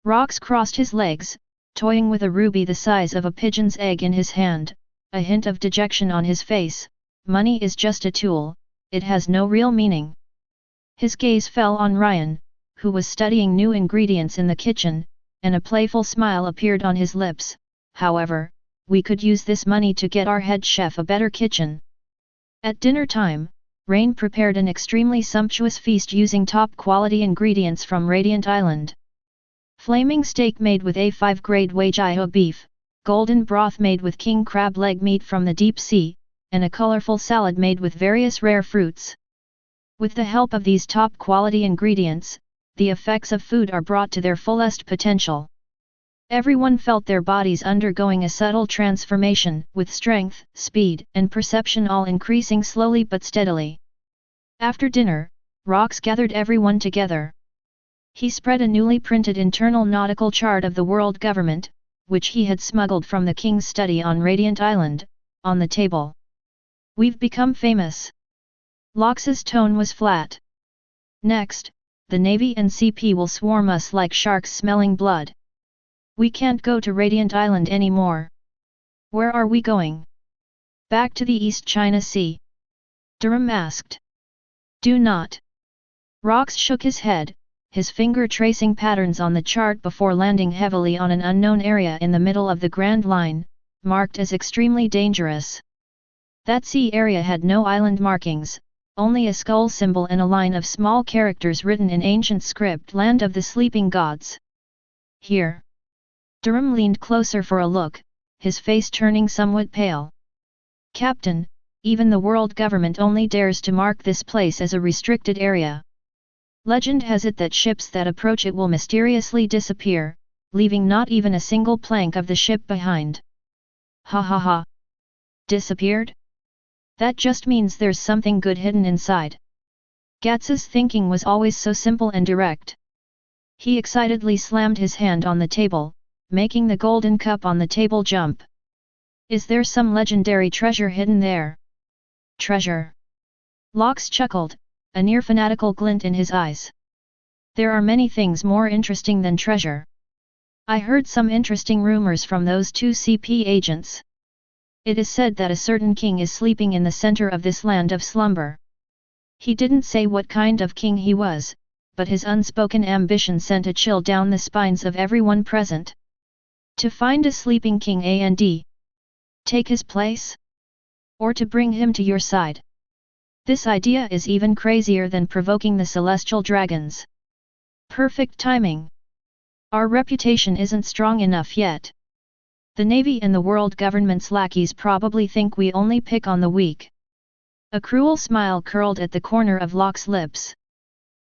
Rox crossed his legs, toying with a ruby the size of a pigeon's egg in his hand, a hint of dejection on his face. Money is just a tool, it has no real meaning. His gaze fell on Ryan, who was studying new ingredients in the kitchen, and a playful smile appeared on his lips. However, we could use this money to get our head chef a better kitchen. At dinner time, Rain prepared an extremely sumptuous feast using top-quality ingredients from Radiant Island. Flaming steak made with A5 grade Wagyu beef, golden broth made with king crab leg meat from the deep sea, and a colorful salad made with various rare fruits. With the help of these top-quality ingredients, the effects of food are brought to their fullest potential. Everyone felt their bodies undergoing a subtle transformation, with strength, speed, and perception all increasing slowly but steadily. After dinner, Rox gathered everyone together. He spread a newly printed internal nautical chart of the world government, which he had smuggled from the king's study on Radiant Island, on the table. We've become famous. Lox's tone was flat. Next, the Navy and CP will swarm us like sharks smelling blood. We can't go to Radiant Island anymore. Where are we going? Back to the East China Sea? Durham asked. Do not. Rox shook his head, his finger tracing patterns on the chart before landing heavily on an unknown area in the middle of the Grand Line, marked as extremely dangerous. That sea area had no island markings, only a skull symbol and a line of small characters written in ancient script, Land of the Sleeping Gods. Here. Durham leaned closer for a look, his face turning somewhat pale. Captain, even the world government only dares to mark this place as a restricted area. Legend has it that ships that approach it will mysteriously disappear, leaving not even a single plank of the ship behind. Ha ha ha. Disappeared? That just means there's something good hidden inside. Gats's thinking was always so simple and direct. He excitedly slammed his hand on the table, making the golden cup on the table jump. Is there some legendary treasure hidden there? Treasure? Lox chuckled, a near fanatical glint in his eyes. There are many things more interesting than treasure. I heard some interesting rumors from those two CP agents. It is said that a certain king is sleeping in the center of this land of slumber. He didn't say what kind of king he was, but his unspoken ambition sent a chill down the spines of everyone present. To find a sleeping king and take his place? Or to bring him to your side? This idea is even crazier than provoking the celestial dragons. Perfect timing. Our reputation isn't strong enough yet. The Navy and the world government's lackeys probably think we only pick on the weak. A cruel smile curled at the corner of Locke's lips.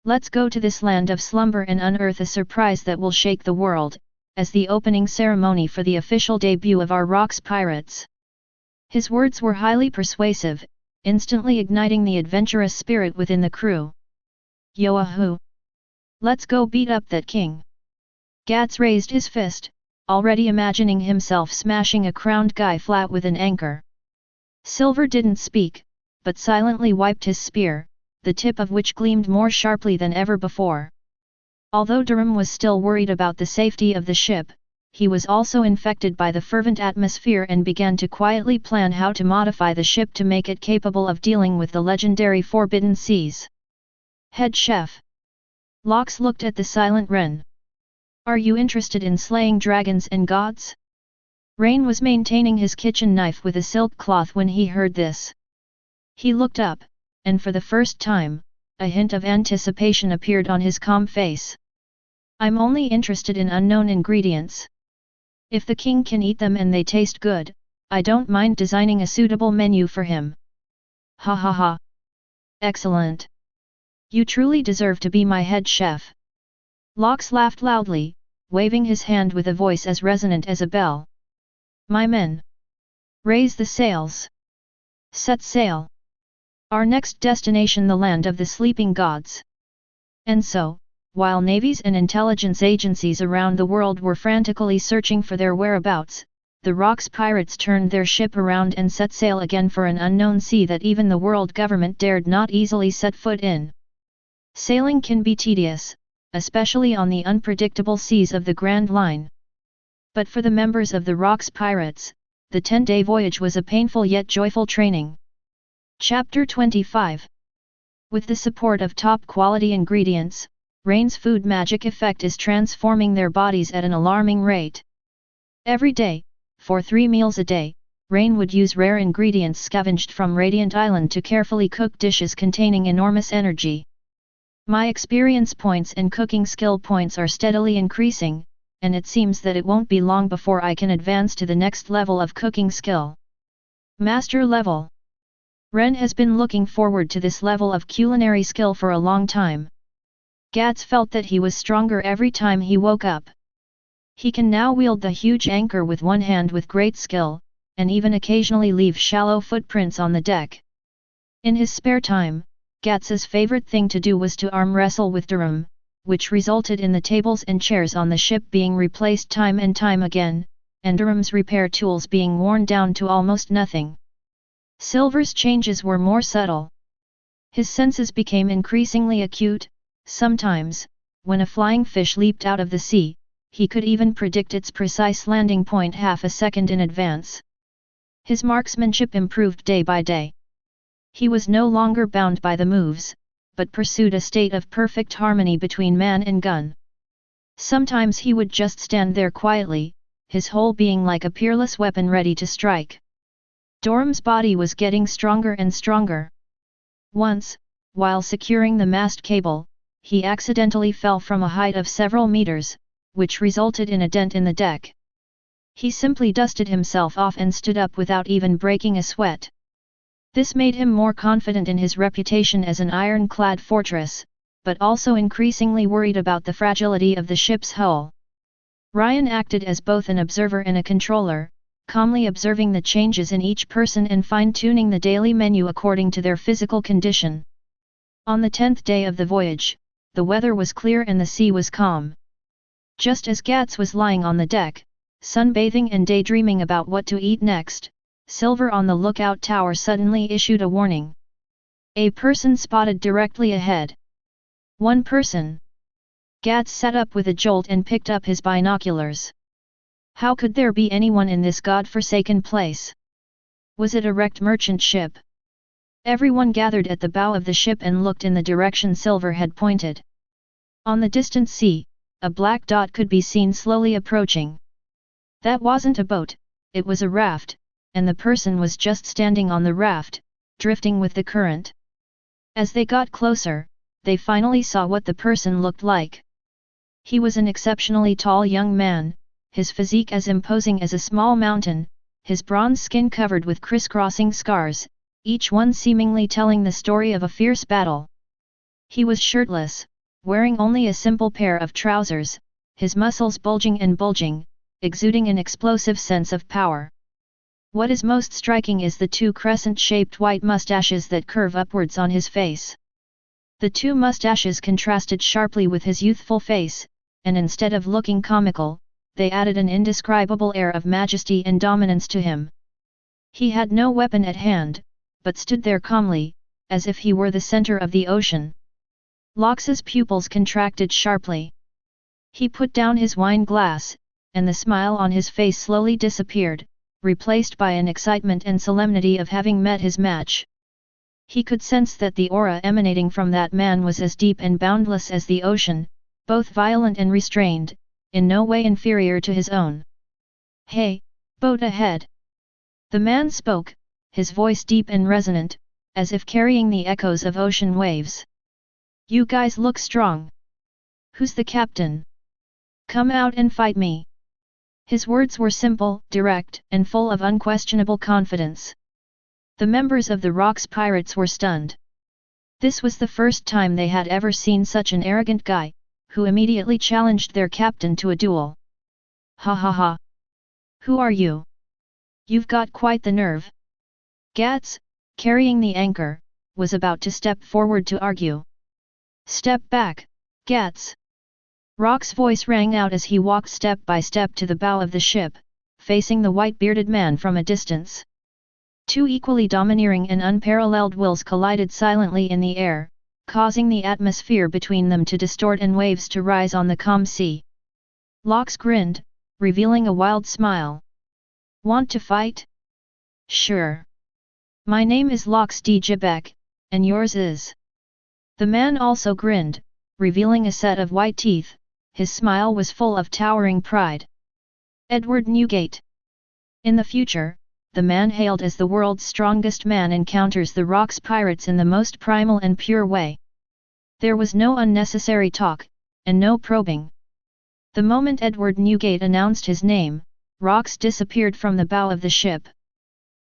Let's go to this land of slumber and unearth a surprise that will shake the world, as the opening ceremony for the official debut of our Rocks Pirates. His words were highly persuasive, instantly igniting the adventurous spirit within the crew. Yo-ahoo! Let's go beat up that king! Gats raised his fist, already imagining himself smashing a crowned guy flat with an anchor. Silver didn't speak, but silently wiped his spear, the tip of which gleamed more sharply than ever before. Although Durham was still worried about the safety of the ship, he was also infected by the fervent atmosphere and began to quietly plan how to modify the ship to make it capable of dealing with the legendary Forbidden Seas. Head Chef. Lox looked at the silent Ren. Are you interested in slaying dragons and gods? Rain was maintaining his kitchen knife with a silk cloth when he heard this. He looked up, and for the first time, a hint of anticipation appeared on his calm face. I'm only interested in unknown ingredients. If the king can eat them and they taste good, I don't mind designing a suitable menu for him. Ha ha ha. Excellent. You truly deserve to be my head chef. Lox laughed loudly, waving his hand with a voice as resonant as a bell. My men. Raise the sails. Set sail. Our next destination, the land of the sleeping gods. And so, while navies and intelligence agencies around the world were frantically searching for their whereabouts, the Rocks pirates turned their ship around and set sail again for an unknown sea that even the world government dared not easily set foot in. Sailing can be tedious, especially on the unpredictable seas of the Grand Line. But for the members of the Rocks pirates, the 10-day voyage was a painful yet joyful training. Chapter 25. With the support of top-quality ingredients, Rain's food magic effect is transforming their bodies at an alarming rate. Every day, for 3 meals a day, Rain would use rare ingredients scavenged from Radiant Island to carefully cook dishes containing enormous energy. My experience points and cooking skill points are steadily increasing, and it seems that it won't be long before I can advance to the next level of cooking skill. Master level. Ren has been looking forward to this level of culinary skill for a long time. Gats felt that he was stronger every time he woke up. He can now wield the huge anchor with one hand with great skill, and even occasionally leave shallow footprints on the deck. In his spare time, Gats's favorite thing to do was to arm wrestle with Durham, which resulted in the tables and chairs on the ship being replaced time and time again, and Durham's repair tools being worn down to almost nothing. Silver's changes were more subtle. His senses became increasingly acute. Sometimes, when a flying fish leaped out of the sea, he could even predict its precise landing point half a second in advance. His marksmanship improved day by day. He was no longer bound by the moves, but pursued a state of perfect harmony between man and gun. Sometimes he would just stand there quietly, his whole being like a peerless weapon ready to strike. Dorm's body was getting stronger and stronger. Once, while securing the mast cable, he accidentally fell from a height of several meters, which resulted in a dent in the deck. He simply dusted himself off and stood up without even breaking a sweat. This made him more confident in his reputation as an ironclad fortress, but also increasingly worried about the fragility of the ship's hull. Ryan acted as both an observer and a controller, calmly observing the changes in each person and fine-tuning the daily menu according to their physical condition. On the 10th day of the voyage, the weather was clear and the sea was calm. Just as Gats was lying on the deck, sunbathing and daydreaming about what to eat next, Silver on the lookout tower suddenly issued a warning. A person spotted directly ahead. One person. Gats sat up with a jolt and picked up his binoculars. How could there be anyone in this god-forsaken place? Was it a wrecked merchant ship? Everyone gathered at the bow of the ship and looked in the direction Silver had pointed. On the distant sea, a black dot could be seen slowly approaching. That wasn't a boat, it was a raft, and the person was just standing on the raft, drifting with the current. As they got closer, they finally saw what the person looked like. He was an exceptionally tall young man, his physique as imposing as a small mountain, his bronze skin covered with crisscrossing scars, each one seemingly telling the story of a fierce battle. He was shirtless, wearing only a simple pair of trousers, his muscles bulging and bulging, exuding an explosive sense of power. What is most striking is the 2 crescent-shaped white mustaches that curve upwards on his face. The 2 mustaches contrasted sharply with his youthful face, and instead of looking comical, they added an indescribable air of majesty and dominance to him. He had no weapon at hand, but stood there calmly, as if he were the center of the ocean. Lox's pupils contracted sharply. He put down his wine glass, and the smile on his face slowly disappeared, replaced by an excitement and solemnity of having met his match. He could sense that the aura emanating from that man was as deep and boundless as the ocean, both violent and restrained, in no way inferior to his own. "Hey, boat ahead!" The man spoke, his voice deep and resonant, as if carrying the echoes of ocean waves. "You guys look strong. Who's the captain? Come out and fight me." His words were simple, direct, and full of unquestionable confidence. The members of the Rocks Pirates were stunned. This was the first time they had ever seen such an arrogant guy, who immediately challenged their captain to a duel. "Ha ha ha! Who are you? You've got quite the nerve. Gats, carrying the anchor, was about to step forward to argue. Step back, Gats. Rock's voice rang out as he walked step by step to the bow of the ship, facing the white-bearded man from a distance. Two equally domineering and unparalleled wills collided silently in the air, causing the atmosphere between them to distort and waves to rise on the calm sea. Lox grinned, revealing a wild smile. Want to fight? Sure. My name is Lox D. Jibek, and yours is? The man also grinned, revealing a set of white teeth. His smile was full of towering pride. Edward Newgate. In the future, the man hailed as the world's strongest man encounters the Rock's pirates in the most primal and pure way. There was no unnecessary talk, and no probing. The moment Edward Newgate announced his name, Rox disappeared from the bow of the ship.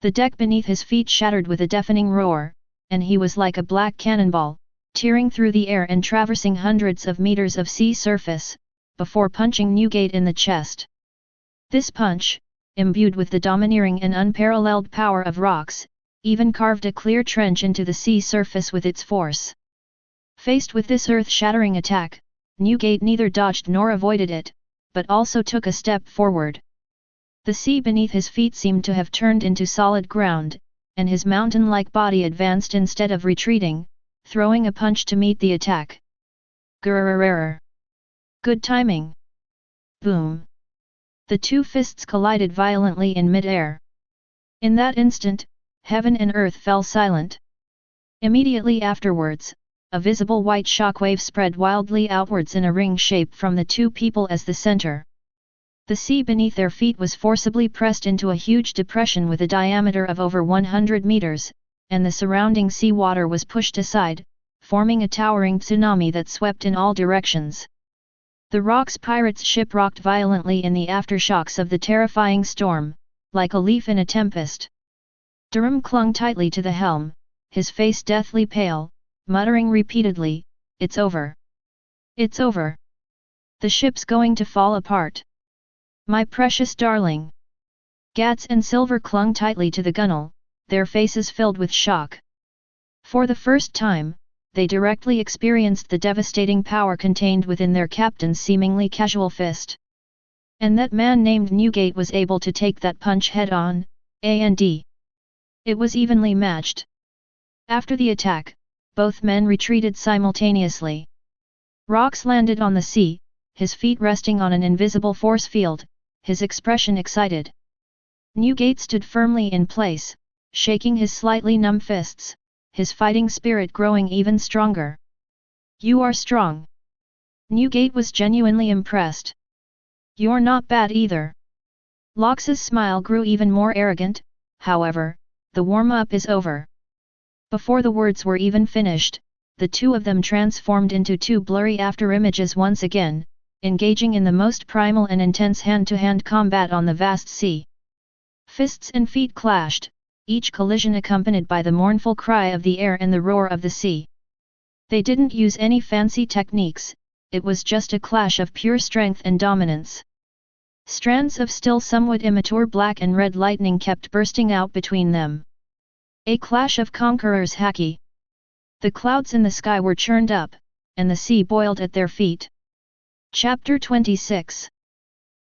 The deck beneath his feet shattered with a deafening roar, and he was like a black cannonball, tearing through the air and traversing hundreds of meters of sea surface, before punching Newgate in the chest. This punch, imbued with the domineering and unparalleled power of Rox, even carved a clear trench into the sea surface with its force. Faced with this earth-shattering attack, Newgate neither dodged nor avoided it, but also took a step forward. The sea beneath his feet seemed to have turned into solid ground, and his mountain-like body advanced instead of retreating, throwing a punch to meet the attack. Grrrrrrrr. Good timing. Boom. The two fists collided violently in mid-air. In that instant, heaven and earth fell silent. Immediately afterwards, a visible white shockwave spread wildly outwards in a ring shape from the two people as the center. The sea beneath their feet was forcibly pressed into a huge depression with a diameter of over 100 meters, and the surrounding sea water was pushed aside, forming a towering tsunami that swept in all directions. The Rock's pirates' ship rocked violently in the aftershocks of the terrifying storm, like a leaf in a tempest. Durham clung tightly to the helm, his face deathly pale, muttering repeatedly, "It's over. It's over. The ship's going to fall apart. My precious darling." Gats and Silver clung tightly to the gunwale, their faces filled with shock. For the first time, they directly experienced the devastating power contained within their captain's seemingly casual fist. And that man named Newgate was able to take that punch head-on, and it was evenly matched. After the attack, both men retreated simultaneously. Rox landed on the sea, his feet resting on an invisible force field, his expression excited. Newgate stood firmly in place, shaking his slightly numb fists, his fighting spirit growing even stronger. "You are strong." Newgate was genuinely impressed. "You're not bad either." Lox's smile grew even more arrogant. "However, the warm-up is over." Before the words were even finished, the two of them transformed into two blurry after-images once again, engaging in the most primal and intense hand-to-hand combat on the vast sea. Fists and feet clashed, each collision accompanied by the mournful cry of the air and the roar of the sea. They didn't use any fancy techniques, it was just a clash of pure strength and dominance. Strands of still somewhat immature black and red lightning kept bursting out between them. A clash of conquerors' Haki. The clouds in the sky were churned up, and the sea boiled at their feet. Chapter 26.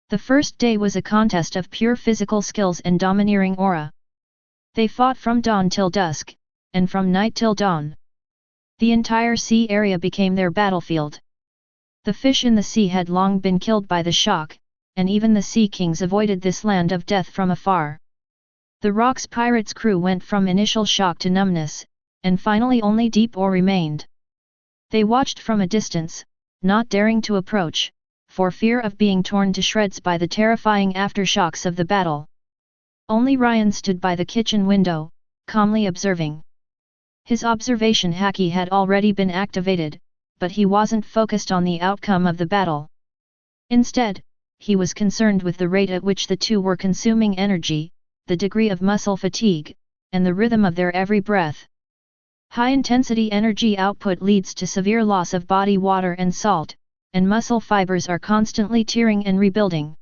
The first day was a contest of pure physical skills and domineering aura. They fought from dawn till dusk, and from night till dawn. The entire sea area became their battlefield. The fish in the sea had long been killed by the shock, and even the sea kings avoided this land of death from afar. The Rock's pirates' crew went from initial shock to numbness, and finally only deep awe remained. They watched from a distance, not daring to approach, for fear of being torn to shreds by the terrifying aftershocks of the battle. Only Ryan stood by the kitchen window, calmly observing. His observation Haki had already been activated, but he wasn't focused on the outcome of the battle. Instead, he was concerned with the rate at which the two were consuming energy, the degree of muscle fatigue, and the rhythm of their every breath. High-intensity energy output leads to severe loss of body water and salt, and muscle fibers are constantly tearing and rebuilding.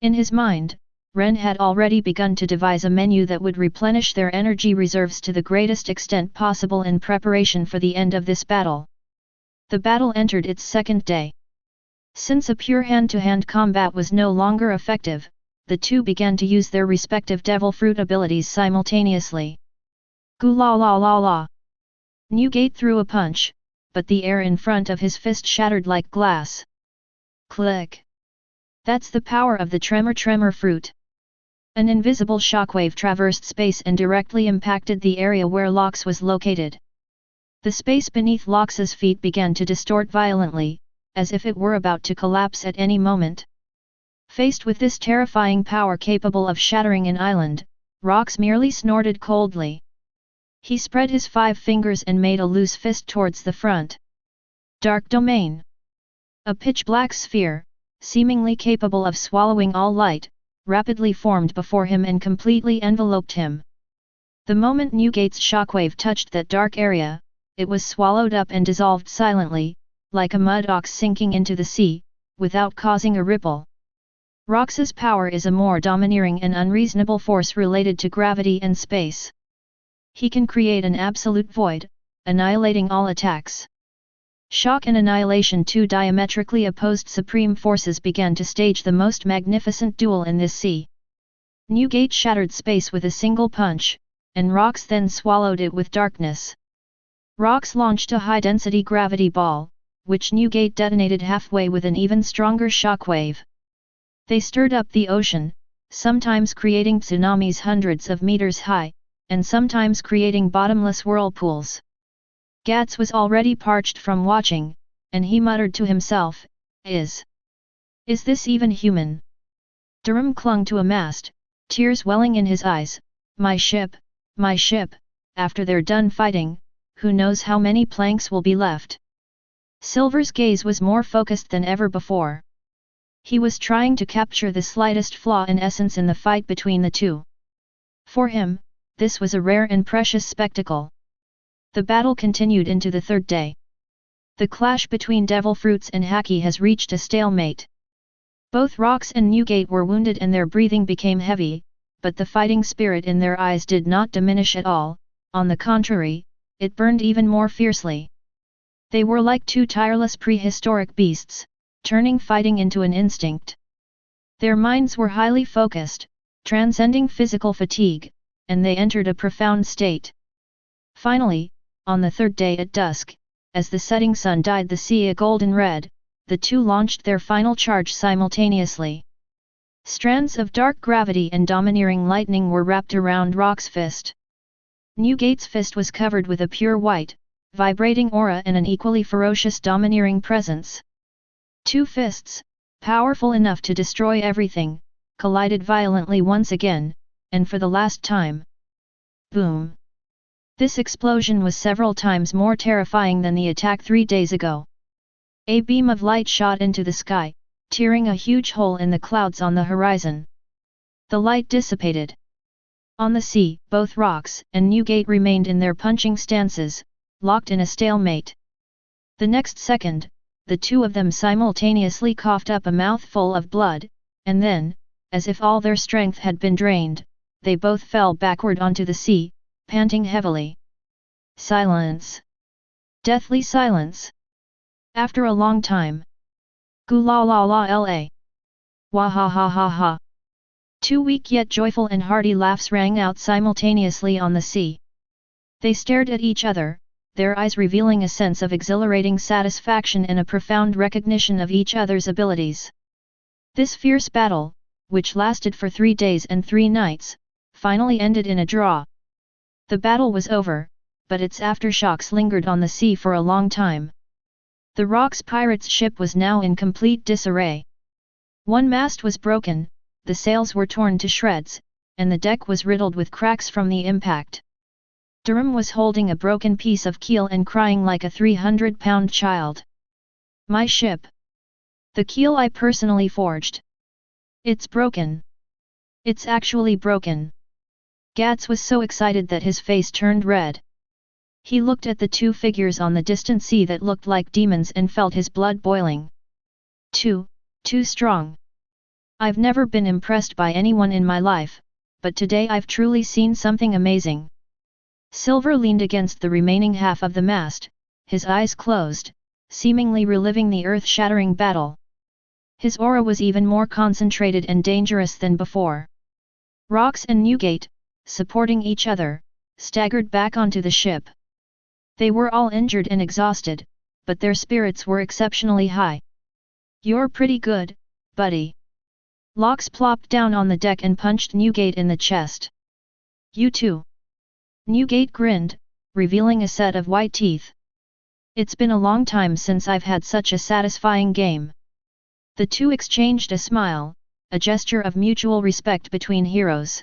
In his mind, Ren had already begun to devise a menu that would replenish their energy reserves to the greatest extent possible in preparation for the end of this battle. The battle entered its second day. Since a pure hand-to-hand combat was no longer effective, the two began to use their respective devil fruit abilities simultaneously. Gu la la la la. Newgate threw a punch, but the air in front of his fist shattered like glass. Click! That's the power of the tremor fruit. An invisible shockwave traversed space and directly impacted the area where Lox was located. The space beneath Lox's feet began to distort violently, as if it were about to collapse at any moment. Faced with this terrifying power capable of shattering an island, Rox merely snorted coldly. He spread his 5 fingers and made a loose fist towards the front. Dark Domain. A pitch-black sphere, seemingly capable of swallowing all light, rapidly formed before him and completely enveloped him. The moment Newgate's shockwave touched that dark area, it was swallowed up and dissolved silently, like a mud ox sinking into the sea, without causing a ripple. Rox's power is a more domineering and unreasonable force related to gravity and space. He can create an absolute void, annihilating all attacks. Shock and Annihilation, two diametrically opposed supreme forces, began to stage the most magnificent duel in this sea. Newgate shattered space with a single punch, and Rox then swallowed it with darkness. Rox launched a high-density gravity ball, which Newgate detonated halfway with an even stronger shockwave. They stirred up the ocean, sometimes creating tsunamis hundreds of meters high, and sometimes creating bottomless whirlpools. Gats was already parched from watching, and he muttered to himself, Is this even human? Durham clung to a mast, tears welling in his eyes. My ship, after they're done fighting, who knows how many planks will be left? Silver's gaze was more focused than ever before. He was trying to capture the slightest flaw in essence in the fight between the two. For him, this was a rare and precious spectacle. The battle continued into the third day. The clash between devil fruits and Haki has reached a stalemate. Both Rox and Newgate were wounded and their breathing became heavy, but the fighting spirit in their eyes did not diminish at all, on the contrary, it burned even more fiercely. They were like two tireless prehistoric beasts, turning fighting into an instinct. Their minds were highly focused, transcending physical fatigue, and they entered a profound state. Finally, on the third day at dusk, as the setting sun dyed the sea a golden red, the two launched their final charge simultaneously. Strands of dark gravity and domineering lightning were wrapped around Rox's fist. Newgate's fist was covered with a pure white, vibrating aura and an equally ferocious domineering presence. Two fists, powerful enough to destroy everything, collided violently once again, and for the last time. Boom! This explosion was several times more terrifying than the attack 3 days ago. A beam of light shot into the sky, tearing a huge hole in the clouds on the horizon. The light dissipated. On the sea, both Rox and Newgate remained in their punching stances, locked in a stalemate. The next second, the two of them simultaneously coughed up a mouthful of blood, and then, as if all their strength had been drained, they both fell backward onto the sea, panting heavily. Silence. Deathly silence. After a long time. Gu la la la la. Wah ha ha ha ha. Two weak yet joyful and hearty laughs rang out simultaneously on the sea. They stared at each other, their eyes revealing a sense of exhilarating satisfaction and a profound recognition of each other's abilities. This fierce battle, which lasted for 3 days and 3 nights, finally ended in a draw. The battle was over, but its aftershocks lingered on the sea for a long time. The Rox pirates' ship was now in complete disarray. One mast was broken, the sails were torn to shreds, and the deck was riddled with cracks from the impact. Durham was holding a broken piece of keel and crying like a 300-pound child. My ship! The keel I personally forged! It's broken! It's actually broken! Gats was so excited that his face turned red. He looked at the two figures on the distant sea that looked like demons and felt his blood boiling. Too strong. I've never been impressed by anyone in my life, but today I've truly seen something amazing. Silver leaned against the remaining half of the mast, his eyes closed, seemingly reliving the earth-shattering battle. His aura was even more concentrated and dangerous than before. Rox and Newgate, supporting each other, staggered back onto the ship. They were all injured and exhausted, but their spirits were exceptionally high. "You're pretty good, buddy." Lox plopped down on the deck and punched Newgate in the chest. "You too." Newgate grinned, revealing a set of white teeth. "It's been a long time since I've had such a satisfying game." The two exchanged a smile, a gesture of mutual respect between heroes.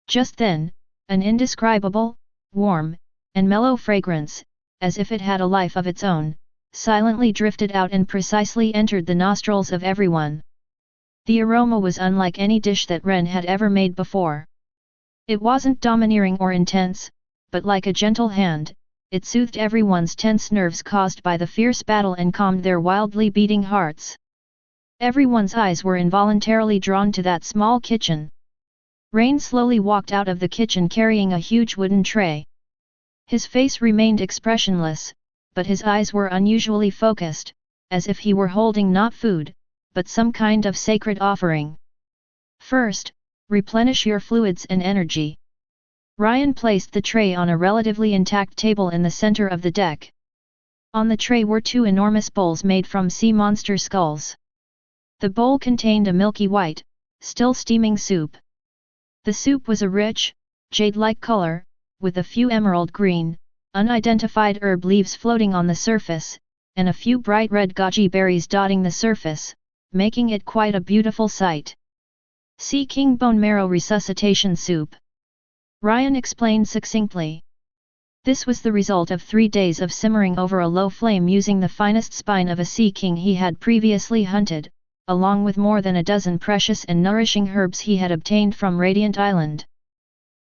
Just then, an indescribable, warm, and mellow fragrance, as if it had a life of its own, silently drifted out and precisely entered the nostrils of everyone. The aroma was unlike any dish that Ren had ever made before. It wasn't domineering or intense, but like a gentle hand, it soothed everyone's tense nerves caused by the fierce battle and calmed their wildly beating hearts. Everyone's eyes were involuntarily drawn to that small kitchen. Rain slowly walked out of the kitchen carrying a huge wooden tray. His face remained expressionless, but his eyes were unusually focused, as if he were holding not food, but some kind of sacred offering. "First, replenish your fluids and energy." Ryan placed the tray on a relatively intact table in the center of the deck. On the tray were two enormous bowls made from sea monster skulls. The bowl contained a milky white, still steaming soup. The soup was a rich, jade-like color, with a few emerald green, unidentified herb leaves floating on the surface, and a few bright red goji berries dotting the surface, making it quite a beautiful sight. "Sea King Bone Marrow Resuscitation Soup," Ryan explained succinctly. This was the result of 3 days of simmering over a low flame using the finest spine of a sea king he had previously hunted, along with more than a dozen precious and nourishing herbs he had obtained from Radiant Island.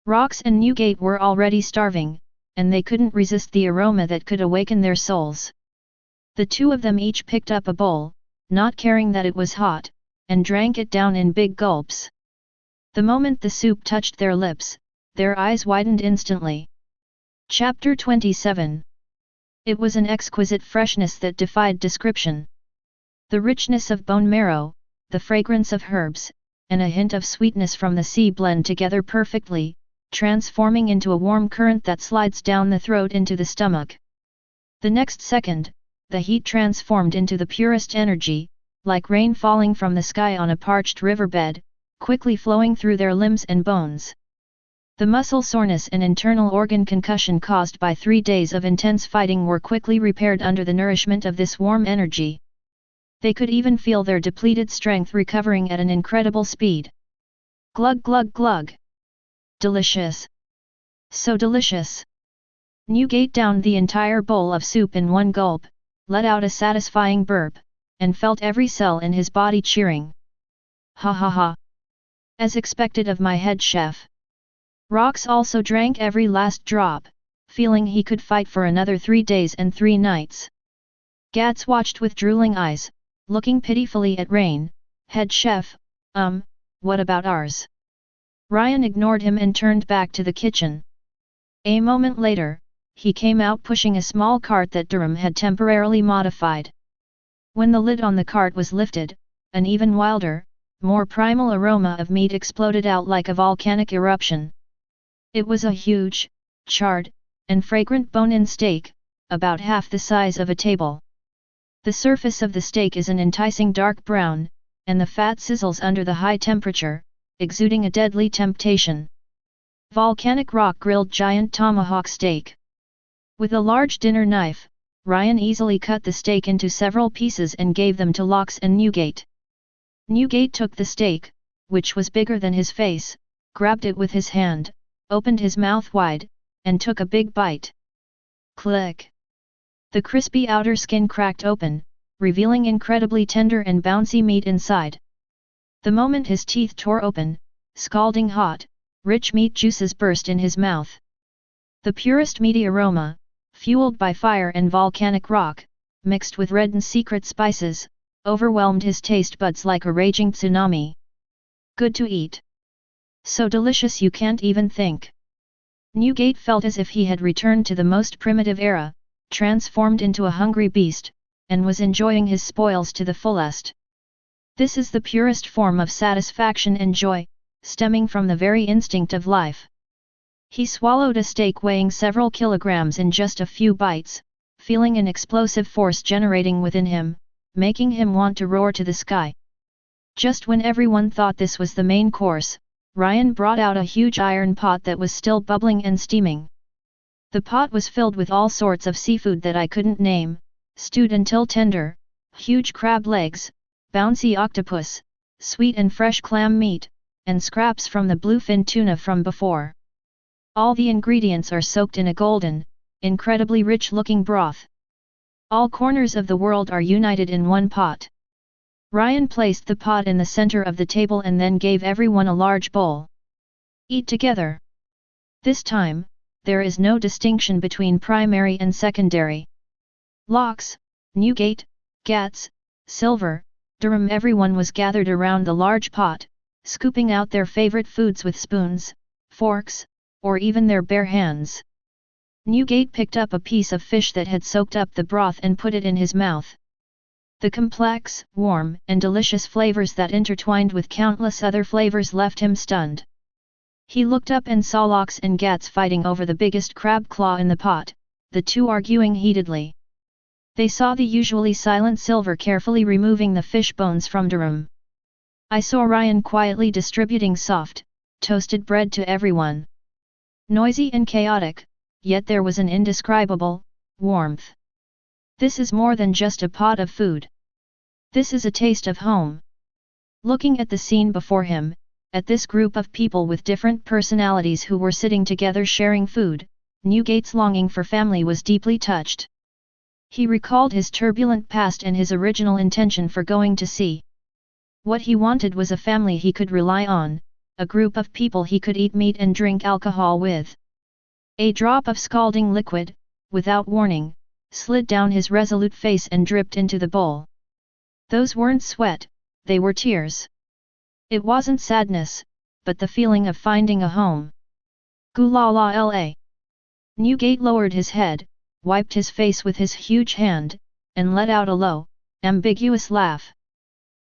Rox and Newgate were already starving, and they couldn't resist the aroma that could awaken their souls. The two of them each picked up a bowl, not caring that it was hot, and drank it down in big gulps. The moment the soup touched their lips, their eyes widened instantly. Chapter 27. It was an exquisite freshness that defied description. The richness of bone marrow, the fragrance of herbs, and a hint of sweetness from the sea blend together perfectly, transforming into a warm current that slides down the throat into the stomach. The next second, the heat transformed into the purest energy, like rain falling from the sky on a parched riverbed, quickly flowing through their limbs and bones. The muscle soreness and internal organ concussion caused by 3 days of intense fighting were quickly repaired under the nourishment of this warm energy. They could even feel their depleted strength recovering at an incredible speed. Glug glug glug. Delicious. So delicious. Newgate downed the entire bowl of soup in one gulp, let out a satisfying burp, and felt every cell in his body cheering. "Ha ha ha. As expected of my head chef." Rox also drank every last drop, feeling he could fight for another 3 days and 3 nights. Gats watched with drooling eyes, looking pitifully at Rain. "Head chef, what about ours?" Ryan ignored him and turned back to the kitchen. A moment later, he came out pushing a small cart that Durham had temporarily modified. When the lid on the cart was lifted, an even wilder, more primal aroma of meat exploded out like a volcanic eruption. It was a huge, charred, and fragrant bone-in steak, about half the size of a table. The surface of the steak is an enticing dark brown, and the fat sizzles under the high temperature, exuding a deadly temptation. Volcanic rock grilled giant tomahawk steak. With a large dinner knife, Ryan easily cut the steak into several pieces and gave them to Lox and Newgate. Newgate took the steak, which was bigger than his face, grabbed it with his hand, opened his mouth wide, and took a big bite. Click! The crispy outer skin cracked open, revealing incredibly tender and bouncy meat inside. The moment his teeth tore open, scalding hot, rich meat juices burst in his mouth. The purest meaty aroma, fueled by fire and volcanic rock, mixed with red and secret spices, overwhelmed his taste buds like a raging tsunami. Good to eat. So delicious you can't even think. Newgate felt as if he had returned to the most primitive era, transformed into a hungry beast, and was enjoying his spoils to the fullest. This is the purest form of satisfaction and joy, stemming from the very instinct of life. He swallowed a steak weighing several kilograms in just a few bites, feeling an explosive force generating within him, making him want to roar to the sky. Just when everyone thought this was the main course, Ryan brought out a huge iron pot that was still bubbling and steaming. The pot was filled with all sorts of seafood that I couldn't name, stewed until tender, huge crab legs, bouncy octopus, sweet and fresh clam meat, and scraps from the bluefin tuna from before. All the ingredients are soaked in a golden, incredibly rich-looking broth. All corners of the world are united in one pot. Ryan placed the pot in the center of the table and then gave everyone a large bowl. Eat together. This time, there is no distinction between primary and secondary. Locks, Newgate, Gats, Silver, Durham, everyone was gathered around the large pot, scooping out their favorite foods with spoons, forks, or even their bare hands. Newgate picked up a piece of fish that had soaked up the broth and put it in his mouth. The complex, warm, and delicious flavors that intertwined with countless other flavors left him stunned. He looked up and saw Locks and Gats fighting over the biggest crab claw in the pot, the two arguing heatedly. They saw the usually silent Silver carefully removing the fish bones from Durham. I saw Ryan quietly distributing soft, toasted bread to everyone. Noisy and chaotic, yet there was an indescribable warmth. This is more than just a pot of food. This is a taste of home. Looking at the scene before him, at this group of people with different personalities who were sitting together sharing food, Newgate's longing for family was deeply touched. He recalled his turbulent past and his original intention for going to sea. What he wanted was a family he could rely on, a group of people he could eat meat and drink alcohol with. A drop of scalding liquid, without warning, slid down his resolute face and dripped into the bowl. Those weren't sweat, they were tears. It wasn't sadness, but the feeling of finding a home. Gulala. Newgate lowered his head, wiped his face with his huge hand, and let out a low, ambiguous laugh.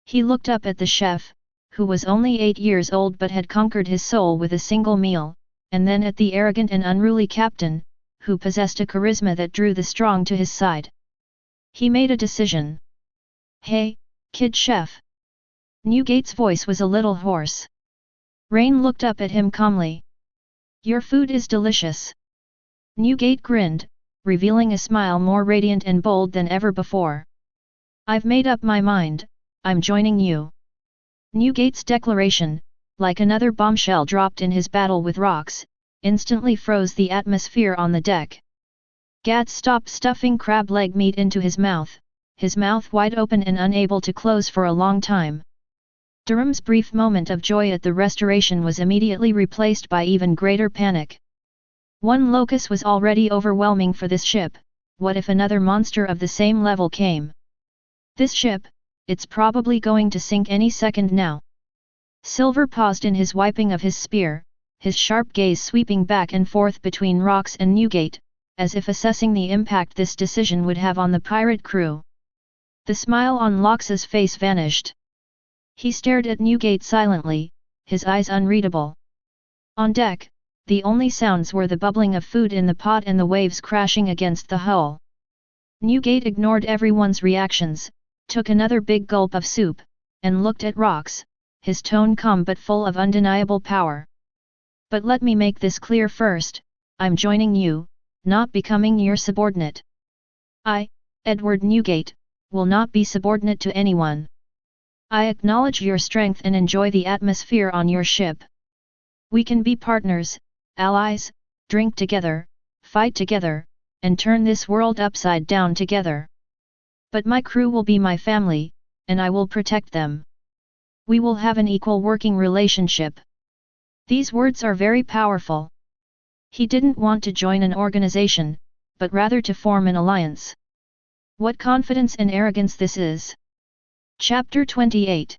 He looked up at the chef, who was only 8 years old but had conquered his soul with a single meal, and then at the arrogant and unruly captain, who possessed a charisma that drew the strong to his side. He made a decision. "Hey, kid chef." Newgate's voice was a little hoarse. Rain looked up at him calmly. "Your food is delicious." Newgate grinned, revealing a smile more radiant and bold than ever before. "I've made up my mind, I'm joining you." Newgate's declaration, like another bombshell dropped in his battle with rocks, instantly froze the atmosphere on the deck. Gats stopped stuffing crab leg meat into his mouth wide open and unable to close for a long time. Durham's brief moment of joy at the restoration was immediately replaced by even greater panic. One locus was already overwhelming for this ship, what if another monster of the same level came? This ship, it's probably going to sink any second now. Silver paused in his wiping of his spear, his sharp gaze sweeping back and forth between Rocks and Newgate, as if assessing the impact this decision would have on the pirate crew. The smile on Locks's face vanished. He stared at Newgate silently, his eyes unreadable. On deck, the only sounds were the bubbling of food in the pot and the waves crashing against the hull. Newgate ignored everyone's reactions, took another big gulp of soup, and looked at Rocks, his tone calm but full of undeniable power. "But let me make this clear first, I'm joining you, not becoming your subordinate. I, Edward Newgate, will not be subordinate to anyone. I acknowledge your strength and enjoy the atmosphere on your ship. We can be partners, allies, drink together, fight together, and turn this world upside down together. But my crew will be my family, and I will protect them. We will have an equal working relationship." These words are very powerful. He didn't want to join an organization, but rather to form an alliance. What confidence and arrogance this is! Chapter 28.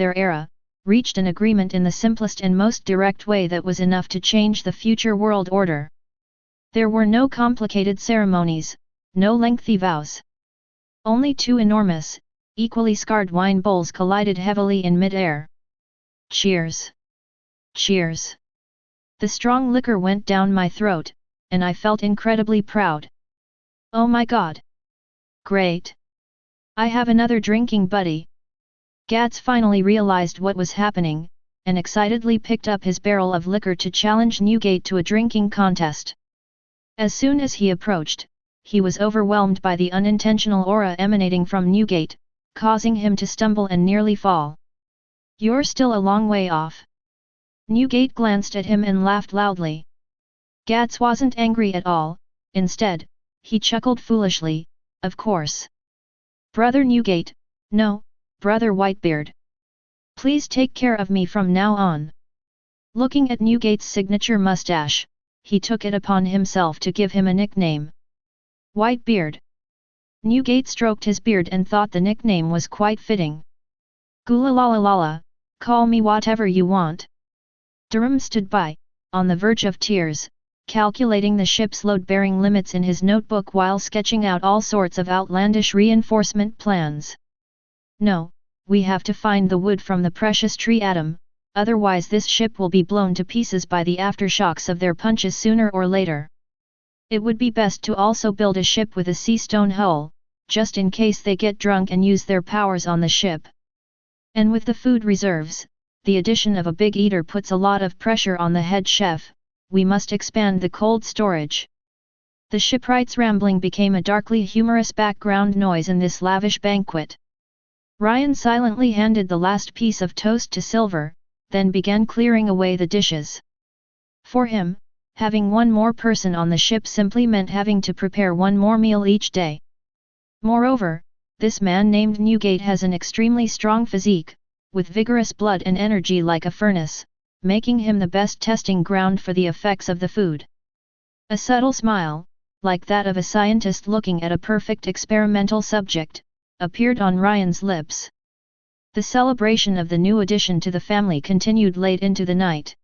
their era, reached an agreement in the simplest and most direct way that was enough to change the future world order. There were no complicated ceremonies, no lengthy vows. Only two enormous, equally scarred wine bowls collided heavily in mid-air. Cheers! Cheers! The strong liquor went down my throat, and I felt incredibly proud. Oh my god! Great! I have another drinking buddy! Gats finally realized what was happening, and excitedly picked up his barrel of liquor to challenge Newgate to a drinking contest. As soon as he approached, he was overwhelmed by the unintentional aura emanating from Newgate, causing him to stumble and nearly fall. You're still a long way off. Newgate glanced at him and laughed loudly. Gats wasn't angry at all, instead, he chuckled foolishly, of course. Brother Newgate, no, Brother Whitebeard. Please take care of me from now on. Looking at Newgate's signature mustache, he took it upon himself to give him a nickname. Whitebeard. Newgate stroked his beard and thought the nickname was quite fitting. Gulalalala, call me whatever you want. Durham stood by, on the verge of tears, calculating the ship's load-bearing limits in his notebook while sketching out all sorts of outlandish reinforcement plans. No, we have to find the wood from the precious tree atom, otherwise this ship will be blown to pieces by the aftershocks of their punches sooner or later. It would be best to also build a ship with a sea stone hull, just in case they get drunk and use their powers on the ship. And with the food reserves, the addition of a big eater puts a lot of pressure on the head chef. We must expand the cold storage. The shipwright's rambling became a darkly humorous background noise in this lavish banquet. Ryan silently handed the last piece of toast to Silver, then began clearing away the dishes. For him, having one more person on the ship simply meant having to prepare one more meal each day. Moreover, this man named Newgate has an extremely strong physique, with vigorous blood and energy like a furnace, making him the best testing ground for the effects of the food. A subtle smile, like that of a scientist looking at a perfect experimental subject, appeared on Ryan's lips. The celebration of the new addition to the family continued late into the night.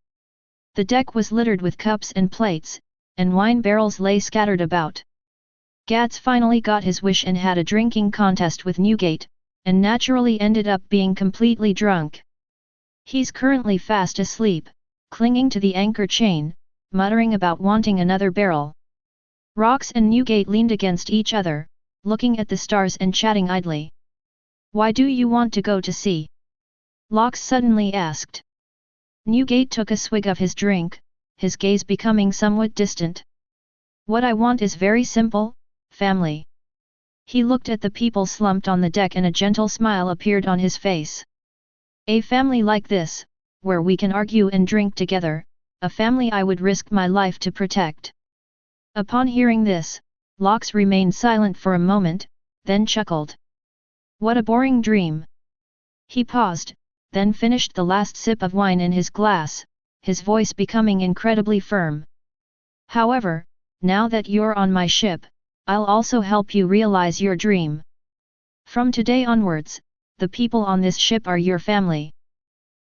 The deck was littered with cups and plates, and wine barrels lay scattered about. Gats finally got his wish and had a drinking contest with Newgate, and naturally ended up being completely drunk. He's currently fast asleep, clinging to the anchor chain, muttering about wanting another barrel. Rox and Newgate leaned against each other, looking at the stars and chatting idly. Why do you want to go to sea? Lox suddenly asked. Newgate took a swig of his drink, his gaze becoming somewhat distant. What I want is very simple, family. He looked at the people slumped on the deck and a gentle smile appeared on his face. A family like this, where we can argue and drink together, a family I would risk my life to protect. Upon hearing this, Lox remained silent for a moment, then chuckled. What a boring dream. He paused, then finished the last sip of wine in his glass, his voice becoming incredibly firm. However, now that you're on my ship, I'll also help you realize your dream. From today onwards, the people on this ship are your family.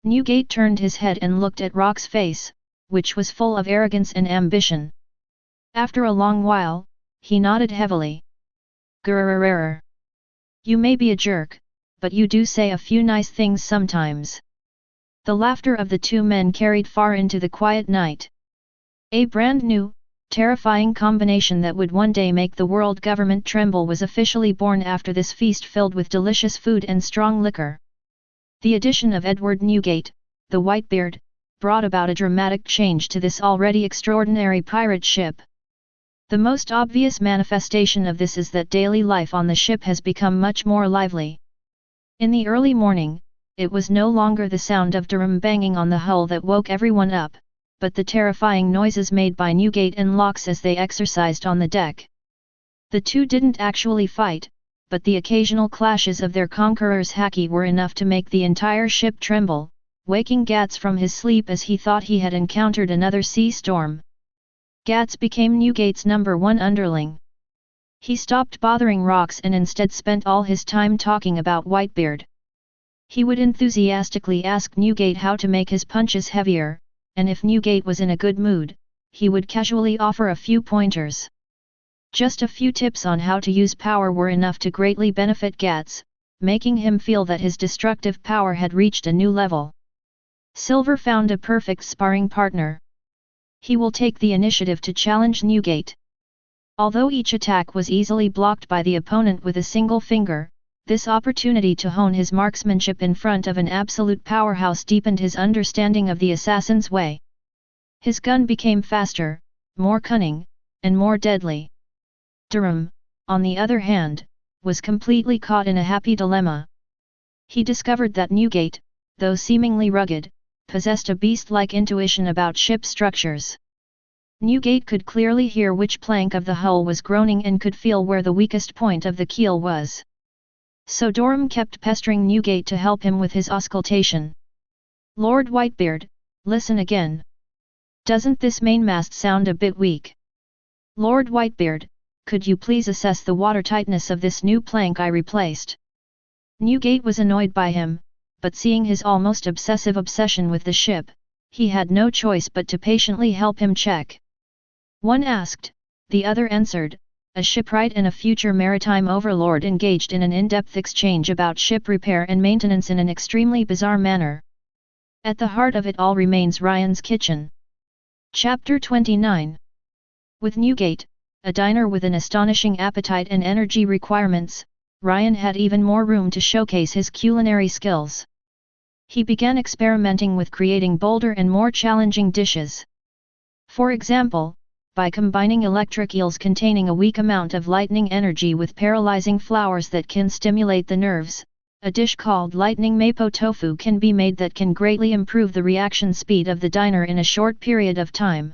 Newgate turned his head and looked at Rock's face, which was full of arrogance and ambition. After a long while, he nodded heavily. Grrrr. You may be a jerk, but you do say a few nice things sometimes." The laughter of the two men carried far into the quiet night. A brand new, terrifying combination that would one day make the world government tremble was officially born after this feast filled with delicious food and strong liquor. The addition of Edward Newgate, the Whitebeard, brought about a dramatic change to this already extraordinary pirate ship. The most obvious manifestation of this is that daily life on the ship has become much more lively. In the early morning, it was no longer the sound of drum banging on the hull that woke everyone up, but the terrifying noises made by Newgate and Locks as they exercised on the deck. The two didn't actually fight, but the occasional clashes of their conqueror's Haki were enough to make the entire ship tremble, waking Gats from his sleep as he thought he had encountered another sea storm. Gats became Newgate's #1 underling. He stopped bothering Rocks and instead spent all his time talking about Whitebeard. He would enthusiastically ask Newgate how to make his punches heavier, and if Newgate was in a good mood, he would casually offer a few pointers. Just a few tips on how to use power were enough to greatly benefit Gats, making him feel that his destructive power had reached a new level. Silver found a perfect sparring partner. He will take the initiative to challenge Newgate. Although each attack was easily blocked by the opponent with a single finger, this opportunity to hone his marksmanship in front of an absolute powerhouse deepened his understanding of the assassin's way. His gun became faster, more cunning, and more deadly. Durham, on the other hand, was completely caught in a happy dilemma. He discovered that Newgate, though seemingly rugged, possessed a beast-like intuition about ship structures. Newgate could clearly hear which plank of the hull was groaning and could feel where the weakest point of the keel was. So Durham kept pestering Newgate to help him with his auscultation. "Lord Whitebeard, listen again. Doesn't this mainmast sound a bit weak? Lord Whitebeard, could you please assess the watertightness of this new plank I replaced?" Newgate was annoyed by him, but seeing his almost obsessive obsession with the ship, he had no choice but to patiently help him check. One asked, the other answered, a shipwright and a future maritime overlord engaged in an in-depth exchange about ship repair and maintenance in an extremely bizarre manner. At the heart of it all remains Ryan's kitchen. Chapter 29. With Newgate, a diner with an astonishing appetite and energy requirements, Ryan had even more room to showcase his culinary skills. He began experimenting with creating bolder and more challenging dishes. For example, by combining electric eels containing a weak amount of lightning energy with paralyzing flowers that can stimulate the nerves, a dish called lightning mapo tofu can be made that can greatly improve the reaction speed of the diner in a short period of time.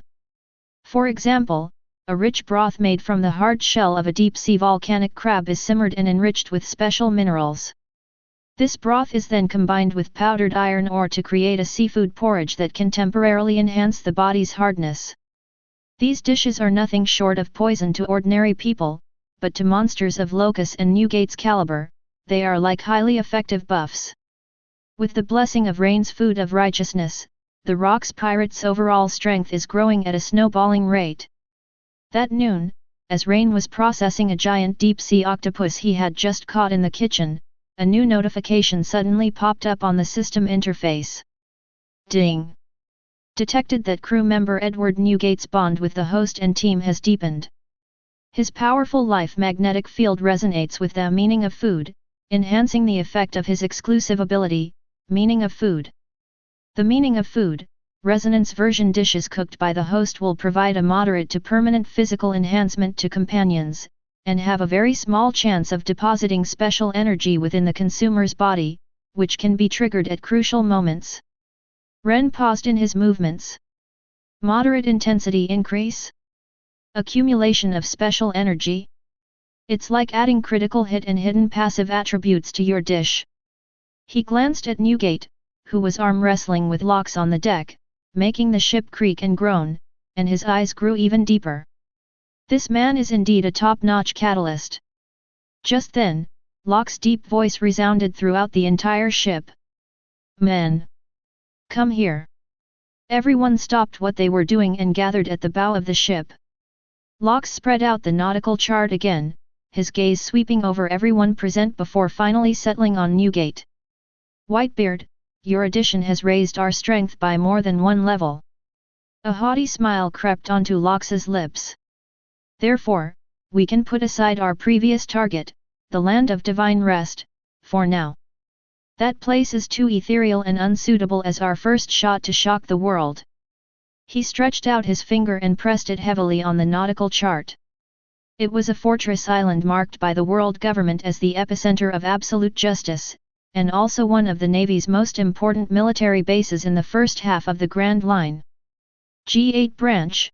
For example, a rich broth made from the hard shell of a deep-sea volcanic crab is simmered and enriched with special minerals. This broth is then combined with powdered iron ore to create a seafood porridge that can temporarily enhance the body's hardness. These dishes are nothing short of poison to ordinary people, but to monsters of Locus and Newgate's caliber, they are like highly effective buffs. With the blessing of Rain's food of righteousness, the Rock's pirate's overall strength is growing at a snowballing rate. That noon, as Rain was processing a giant deep-sea octopus he had just caught in the kitchen, a new notification suddenly popped up on the system interface. Ding! Detected that crew member Edward Newgate's bond with the host and team has deepened. His powerful life magnetic field resonates with the meaning of food, enhancing the effect of his exclusive ability, meaning of food. The meaning of food, resonance version dishes cooked by the host will provide a moderate to permanent physical enhancement to companions, and have a very small chance of depositing special energy within the consumer's body, which can be triggered at crucial moments. Ren paused in his movements. Moderate intensity increase? Accumulation of special energy? It's like adding critical hit and hidden passive attributes to your dish. He glanced at Newgate, who was arm wrestling with Locks on the deck, making the ship creak and groan, and his eyes grew even deeper. This man is indeed a top-notch catalyst. Just then, Locke's deep voice resounded throughout the entire ship. Men! Come here! Everyone stopped what they were doing and gathered at the bow of the ship. Locke spread out the nautical chart again, his gaze sweeping over everyone present before finally settling on Newgate. "Whitebeard, your addition has raised our strength by more than one level." A haughty smile crept onto Lox's lips. "Therefore, we can put aside our previous target, the land of divine rest, for now. That place is too ethereal and unsuitable as our first shot to shock the world." He stretched out his finger and pressed it heavily on the nautical chart. It was a fortress island marked by the world government as the epicenter of absolute justice, and also one of the Navy's most important military bases in the first half of the Grand Line. G8 Branch.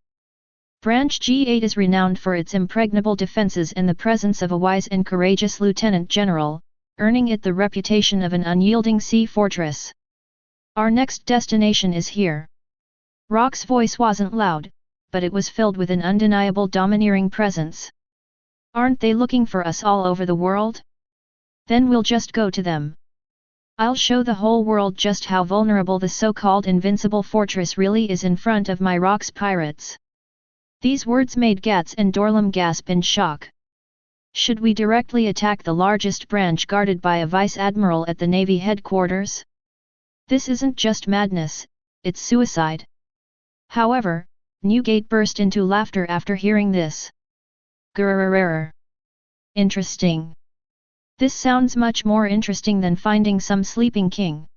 Branch G8 is renowned for its impregnable defenses and the presence of a wise and courageous lieutenant general, earning it the reputation of an unyielding sea fortress. "Our next destination is here." Rock's voice wasn't loud, but it was filled with an undeniable domineering presence. "Aren't they looking for us all over the world? Then we'll just go to them. I'll show the whole world just how vulnerable the so-called invincible fortress really is in front of my Rock's pirates." These words made Gats and Dorlam gasp in shock. "Should we directly attack the largest branch guarded by a vice-admiral at the Navy headquarters? This isn't just madness, it's suicide." However, Newgate burst into laughter after hearing this. "Grrrr. Interesting. This sounds much more interesting than finding some sleeping king."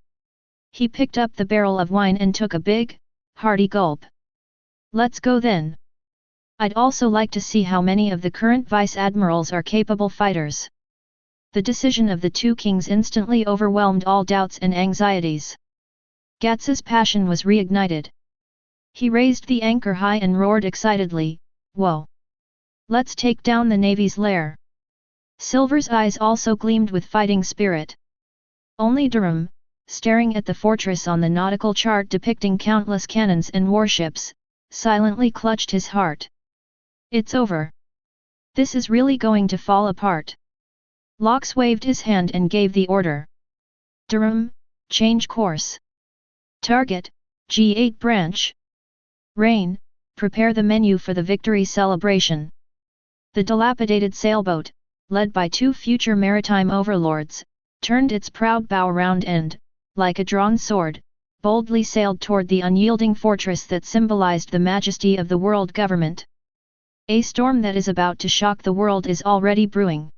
He picked up the barrel of wine and took a big, hearty gulp. "Let's go then. I'd also like to see how many of the current vice-admirals are capable fighters." The decision of the two kings instantly overwhelmed all doubts and anxieties. Gats's passion was reignited. He raised the anchor high and roared excitedly, "Whoa! Let's take down the Navy's lair." Silver's eyes also gleamed with fighting spirit. Only Durham, staring at the fortress on the nautical chart depicting countless cannons and warships, silently clutched his heart. "It's over. This is really going to fall apart." Lox waved his hand and gave the order. "Durham, change course. Target, G8 branch. Rain, prepare the menu for the victory celebration." The dilapidated sailboat, led by two future maritime overlords, turned its proud bow round and, like a drawn sword, boldly sailed toward the unyielding fortress that symbolized the majesty of the world government. A storm that is about to shock the world is already brewing.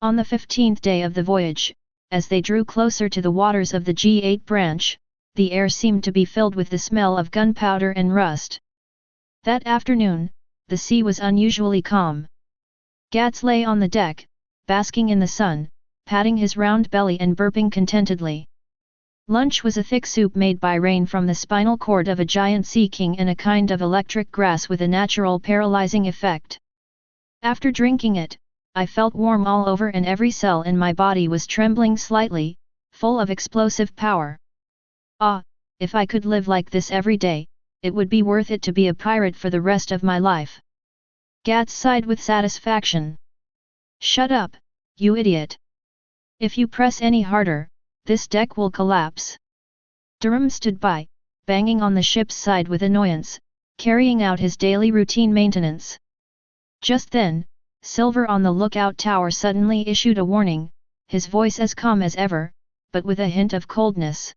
On the 15th day of the voyage, as they drew closer to the waters of the G8 branch, the air seemed to be filled with the smell of gunpowder and rust. That afternoon, the sea was unusually calm. Gats lay on the deck, basking in the sun, patting his round belly and burping contentedly. Lunch was a thick soup made by rain from the spinal cord of a giant sea king and a kind of electric grass with a natural paralyzing effect. After drinking it, I felt warm all over and every cell in my body was trembling slightly, full of explosive power. Ah, if I could live like this every day, it would be worth it to be a pirate for the rest of my life. Gats sighed with satisfaction. "Shut up, you idiot. If you press any harder, this deck will collapse." Durham stood by, banging on the ship's side with annoyance, carrying out his daily routine maintenance. Just then, Silver on the lookout tower suddenly issued a warning, his voice as calm as ever, but with a hint of coldness.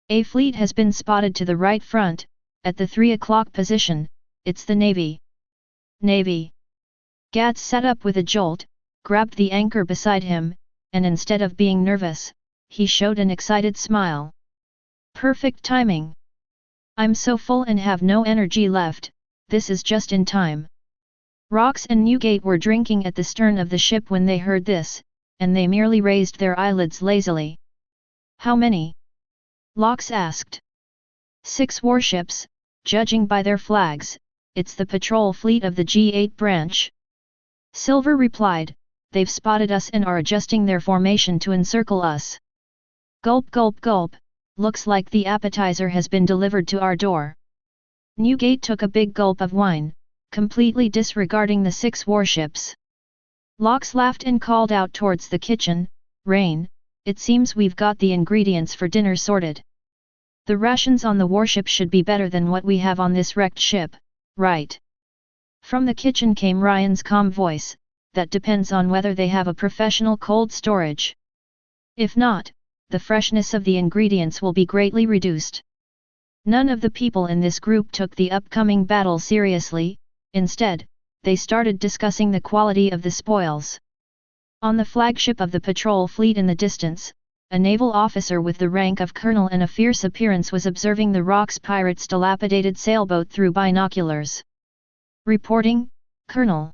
"A fleet has been spotted to the right front, at the 3 o'clock position. It's the Navy." "Navy?" Gats sat up with a jolt, grabbed the anchor beside him, and instead of being nervous, he showed an excited smile. "Perfect timing. I'm so full and have no energy left, this is just in time." Rox and Newgate were drinking at the stern of the ship when they heard this, and they merely raised their eyelids lazily. "How many?" Lox asked. 6 warships, judging by their flags, it's the patrol fleet of the G8 branch. Silver replied, "They've spotted us and are adjusting their formation to encircle us." Gulp gulp gulp, looks like the appetizer has been delivered to our door. Newgate took a big gulp of wine, completely disregarding the 6 warships. Lox laughed and called out towards the kitchen, "Rain, it seems we've got the ingredients for dinner sorted. The rations on the warship should be better than what we have on this wrecked ship, right?" From the kitchen came Ryan's calm voice, that depends on whether they have a professional cold storage. If not, the freshness of the ingredients will be greatly reduced. None of the people in this group took the upcoming battle seriously. Instead, they started discussing the quality of the spoils. On the flagship of the patrol fleet in the distance, a naval officer with the rank of colonel and a fierce appearance was observing the Rock's pirates' dilapidated sailboat through binoculars. Reporting, Colonel.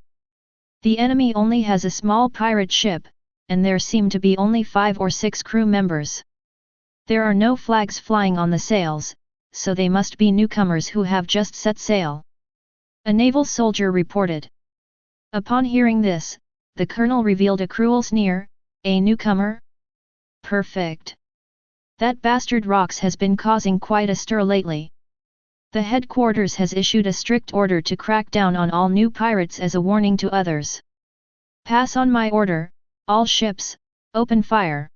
The enemy only has a small pirate ship, and there seem to be only 5 or 6 crew members. There are no flags flying on the sails, so they must be newcomers who have just set sail. A naval soldier reported. Upon hearing this, the colonel revealed a cruel sneer. A newcomer? Perfect. That bastard Rox has been causing quite a stir lately. The headquarters has issued a strict order to crack down on all new pirates as a warning to others. Pass on my order, all ships, open fire.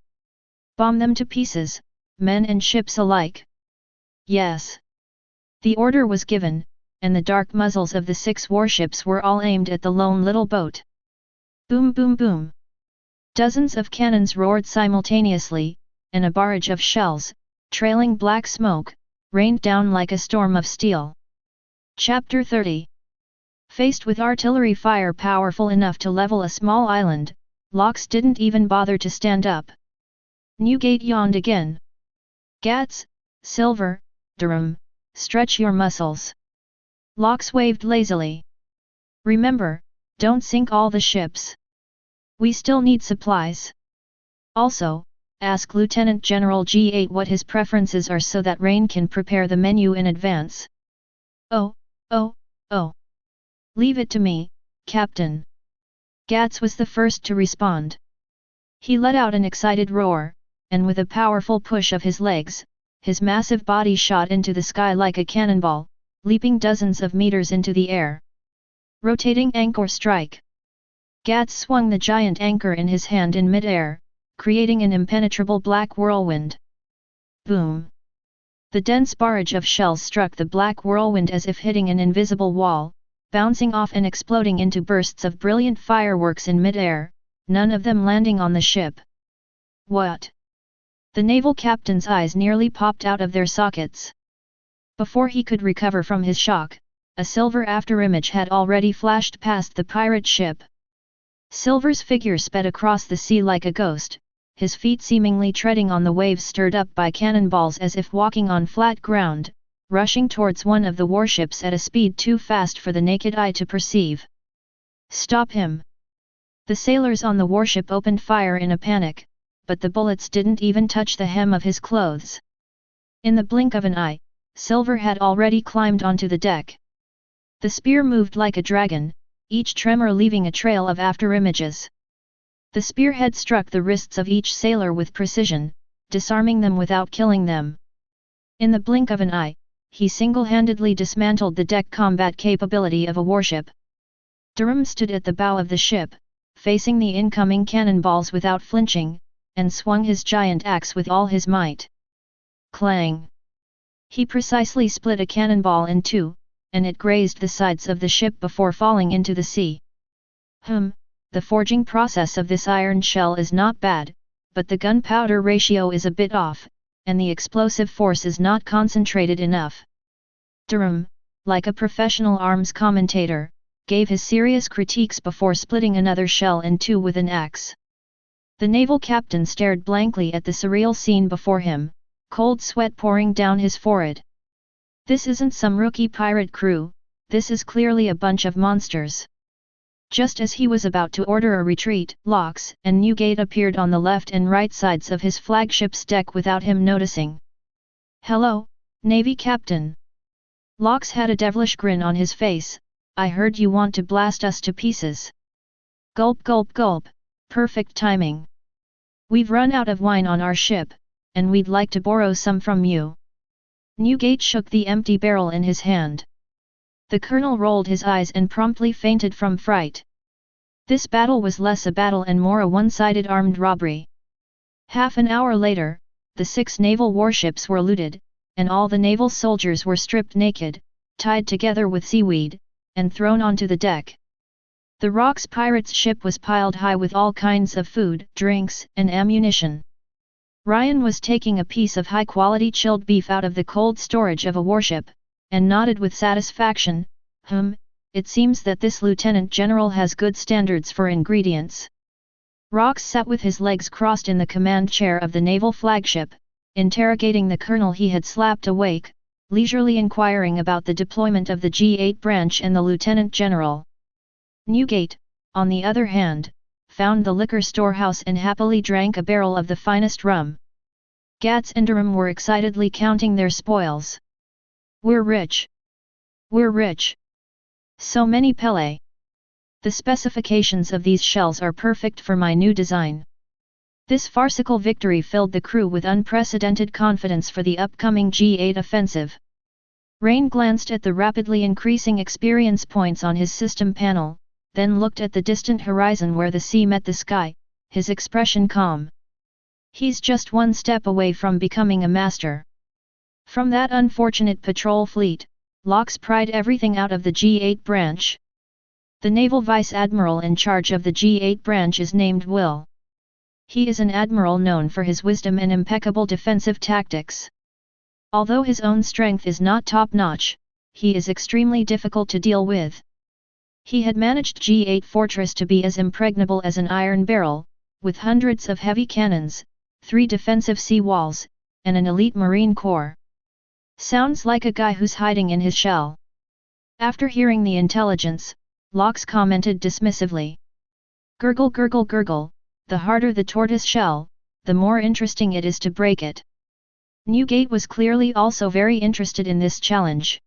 Bomb them to pieces, men and ships alike. Yes. The order was given, and the dark muzzles of the 6 warships were all aimed at the lone little boat. Boom boom boom. Dozens of cannons roared simultaneously, and a barrage of shells, trailing black smoke, rained down like a storm of steel. Chapter 30. Faced with artillery fire powerful enough to level a small island, Lox didn't even bother to stand up. Newgate yawned again. Gats, Silver, Durham, stretch your muscles. Lox waved lazily. Remember, don't sink all the ships. We still need supplies. Also, ask Lieutenant General G8 what his preferences are so that Rain can prepare the menu in advance. Oh. Leave it to me, Captain. Gats was the first to respond. He let out an excited roar, and with a powerful push of his legs, his massive body shot into the sky like a cannonball, leaping dozens of meters into the air. Rotating anchor strike. Gats swung the giant anchor in his hand in mid-air, creating an impenetrable black whirlwind. Boom! The dense barrage of shells struck the black whirlwind as if hitting an invisible wall, bouncing off and exploding into bursts of brilliant fireworks in mid-air, none of them landing on the ship. What? The naval captain's eyes nearly popped out of their sockets. Before he could recover from his shock, a silver afterimage had already flashed past the pirate ship. Silver's figure sped across the sea like a ghost, his feet seemingly treading on the waves stirred up by cannonballs as if walking on flat ground, rushing towards one of the warships at a speed too fast for the naked eye to perceive. Stop him! The sailors on the warship opened fire in a panic, but the bullets didn't even touch the hem of his clothes. In the blink of an eye, Silver had already climbed onto the deck. The spear moved like a dragon, each tremor leaving a trail of afterimages. The spearhead struck the wrists of each sailor with precision, disarming them without killing them. In the blink of an eye, he single-handedly dismantled the deck combat capability of a warship. Durham stood at the bow of the ship, facing the incoming cannonballs without flinching, and swung his giant axe with all his might. Clang! He precisely split a cannonball in 2, and it grazed the sides of the ship before falling into the sea. The forging process of this iron shell is not bad, but the gunpowder ratio is a bit off, and the explosive force is not concentrated enough. Durham, like a professional arms commentator, gave his serious critiques before splitting another shell in 2 with an axe. The naval captain stared blankly at the surreal scene before him, cold sweat pouring down his forehead. This isn't some rookie pirate crew, this is clearly a bunch of monsters. Just as he was about to order a retreat, Lox and Newgate appeared on the left and right sides of his flagship's deck without him noticing. Hello, Navy Captain. Lox had a devilish grin on his face. I heard you want to blast us to pieces. Gulp gulp gulp, perfect timing. We've run out of wine on our ship, and we'd like to borrow some from you. Newgate shook the empty barrel in his hand. The colonel rolled his eyes and promptly fainted from fright. This battle was less a battle and more a one-sided armed robbery. Half an hour later, the 6 naval warships were looted, and all the naval soldiers were stripped naked, tied together with seaweed, and thrown onto the deck. The Rock's pirate's ship was piled high with all kinds of food, drinks, and ammunition. Ryan was taking a piece of high-quality chilled beef out of the cold storage of a warship, and nodded with satisfaction, it seems that this lieutenant general has good standards for ingredients. Rox sat with his legs crossed in the command chair of the naval flagship, interrogating the colonel he had slapped awake, leisurely inquiring about the deployment of the G8 branch and the lieutenant general. Newgate, on the other hand, found the liquor storehouse and happily drank a barrel of the finest rum. Gats and Durham were excitedly counting their spoils. "We're rich! We're rich! So many Pele! The specifications of these shells are perfect for my new design." This farcical victory filled the crew with unprecedented confidence for the upcoming G8 offensive. Rain glanced at the rapidly increasing experience points on his system panel, then looked at the distant horizon where the sea met the sky, his expression calm. He's just one step away from becoming a master. From that unfortunate patrol fleet, Locke pried everything out of the G8 branch. The naval vice admiral in charge of the G8 branch is named Will. He is an admiral known for his wisdom and impeccable defensive tactics. Although his own strength is not top-notch, he is extremely difficult to deal with. He had managed G8 Fortress to be as impregnable as an iron barrel, with hundreds of heavy cannons, 3 defensive sea walls, and an elite marine corps. Sounds like a guy who's hiding in his shell. After hearing the intelligence, Lox commented dismissively. "Gurgle gurgle gurgle, the harder the tortoise shell, the more interesting it is to break it." Newgate was clearly also very interested in this challenge.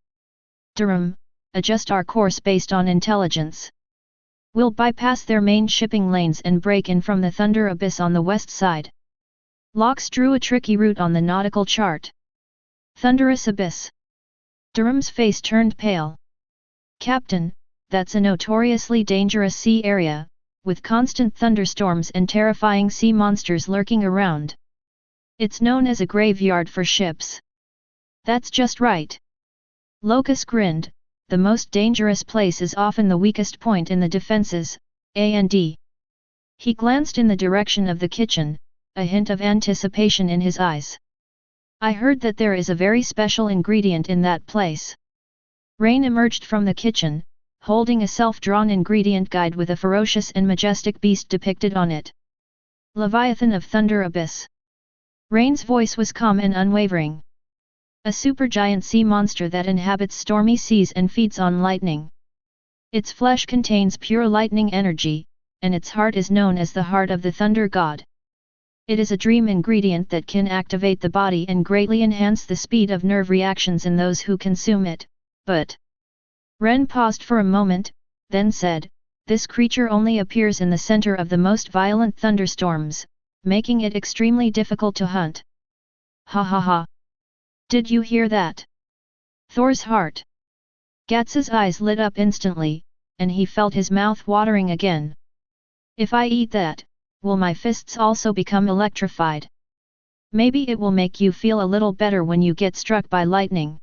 "Durham, adjust our course based on intelligence. We'll bypass their main shipping lanes and break in from the Thunder Abyss on the west side." Lox drew a tricky route on the nautical chart. Thunderous Abyss. Durham's face turned pale. "Captain, that's a notoriously dangerous sea area, with constant thunderstorms and terrifying sea monsters lurking around. It's known as a graveyard for ships." "That's just right." Locus grinned. "The most dangerous place is often the weakest point in the defenses, A&D. He glanced in the direction of the kitchen, a hint of anticipation in his eyes. "I heard that there is a very special ingredient in that place." Rain emerged from the kitchen, holding a self-drawn ingredient guide with a ferocious and majestic beast depicted on it. "Leviathan of Thunder Abyss." Rain's voice was calm and unwavering. "A supergiant sea monster that inhabits stormy seas and feeds on lightning. Its flesh contains pure lightning energy, and its heart is known as the heart of the thunder god. It is a dream ingredient that can activate the body and greatly enhance the speed of nerve reactions in those who consume it, but..." Ren paused for a moment, then said, "This creature only appears in the center of the most violent thunderstorms, making it extremely difficult to hunt." "Ha ha ha! Did you hear that? Thor's heart." Gats's eyes lit up instantly, and he felt his mouth watering again. "If I eat that, will my fists also become electrified? Maybe it will make you feel a little better when you get struck by lightning."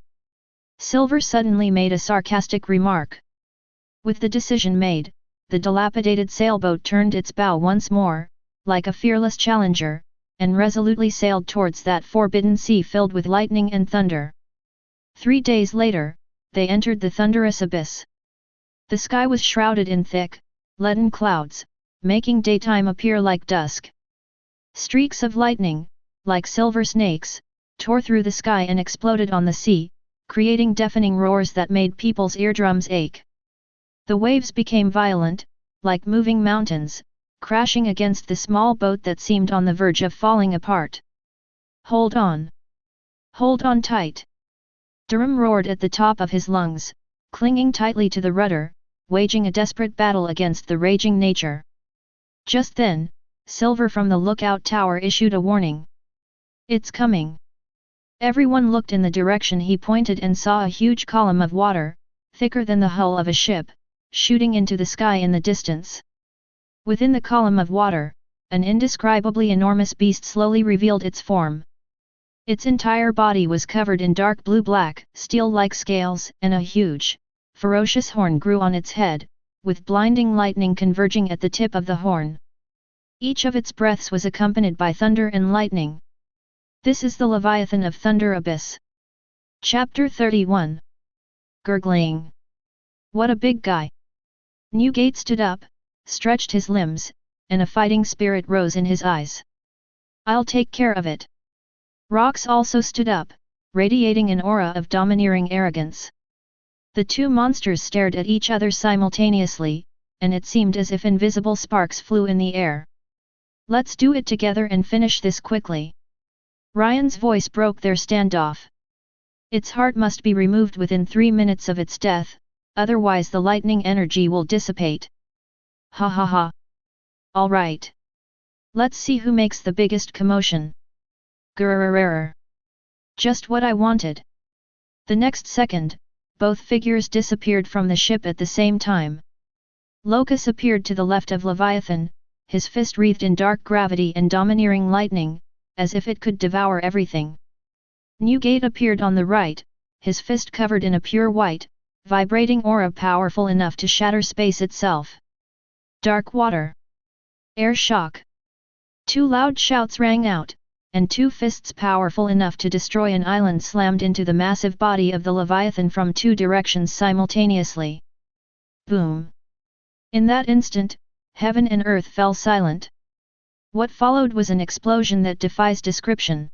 Silver suddenly made a sarcastic remark. With the decision made, the dilapidated sailboat turned its bow once more, like a fearless challenger, and resolutely sailed towards that forbidden sea filled with lightning and thunder. 3 days later, they entered the thunderous abyss. The sky was shrouded in thick, leaden clouds, making daytime appear like dusk. Streaks of lightning, like silver snakes, tore through the sky and exploded on the sea, creating deafening roars that made people's eardrums ache. The waves became violent, like moving mountains, crashing against the small boat that seemed on the verge of falling apart. "Hold on! Hold on tight!" Durham roared at the top of his lungs, clinging tightly to the rudder, waging a desperate battle against the raging nature. Just then, Silver from the lookout tower issued a warning. "It's coming!" Everyone looked in the direction he pointed and saw a huge column of water, thicker than the hull of a ship, shooting into the sky in the distance. Within the column of water, an indescribably enormous beast slowly revealed its form. Its entire body was covered in dark blue-black, steel-like scales, and a huge, ferocious horn grew on its head, with blinding lightning converging at the tip of the horn. Each of its breaths was accompanied by thunder and lightning. This is the Leviathan of Thunder Abyss. Chapter 31. Gurgling. What a big guy! Newgate stood up, stretched his limbs, and a fighting spirit rose in his eyes. I'll take care of it. Rox also stood up, radiating an aura of domineering arrogance. The two monsters stared at each other simultaneously, and it seemed as if invisible sparks flew in the air. Let's do it together and finish this quickly. Ryan's voice broke their standoff. Its heart must be removed within 3 minutes of its death, otherwise the lightning energy will dissipate. Ha ha ha. All right. Let's see who makes the biggest commotion. Grrrrrrrr. Just what I wanted. The next second, both figures disappeared from the ship at the same time. Locus appeared to the left of Leviathan, his fist wreathed in dark gravity and domineering lightning, as if it could devour everything. Newgate appeared on the right, his fist covered in a pure white, vibrating aura powerful enough to shatter space itself. Dark water. Air shock. Two loud shouts rang out, and two fists powerful enough to destroy an island slammed into the massive body of the Leviathan from two directions simultaneously. Boom! In that instant, heaven and earth fell silent. What followed was an explosion that defies description.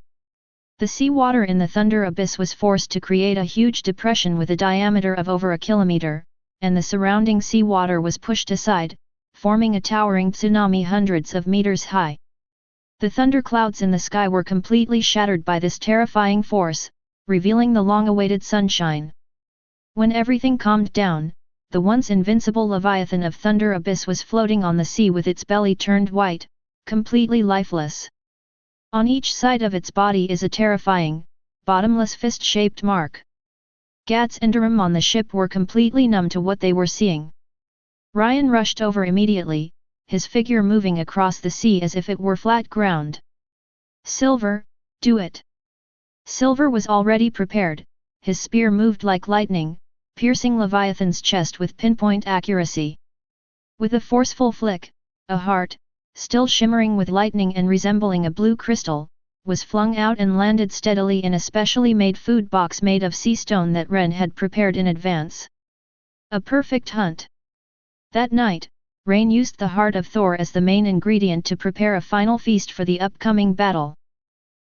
The seawater in the Thunder Abyss was forced to create a huge depression with a diameter of over a kilometer, and the surrounding seawater was pushed aside, forming a towering tsunami hundreds of meters high. The thunderclouds in the sky were completely shattered by this terrifying force, revealing the long-awaited sunshine. When everything calmed down, the once invincible Leviathan of Thunder Abyss was floating on the sea with its belly turned white, completely lifeless. On each side of its body is a terrifying, bottomless fist-shaped mark. Gats and Durham on the ship were completely numb to what they were seeing. Ryan rushed over immediately, his figure moving across the sea as if it were flat ground. Silver, do it! Silver was already prepared, his spear moved like lightning, piercing Leviathan's chest with pinpoint accuracy. With a forceful flick, a heart, still shimmering with lightning and resembling a blue crystal, was flung out and landed steadily in a specially made food box made of sea stone that Ren had prepared in advance. A perfect hunt! That night, Rain used the heart of Thor as the main ingredient to prepare a final feast for the upcoming battle.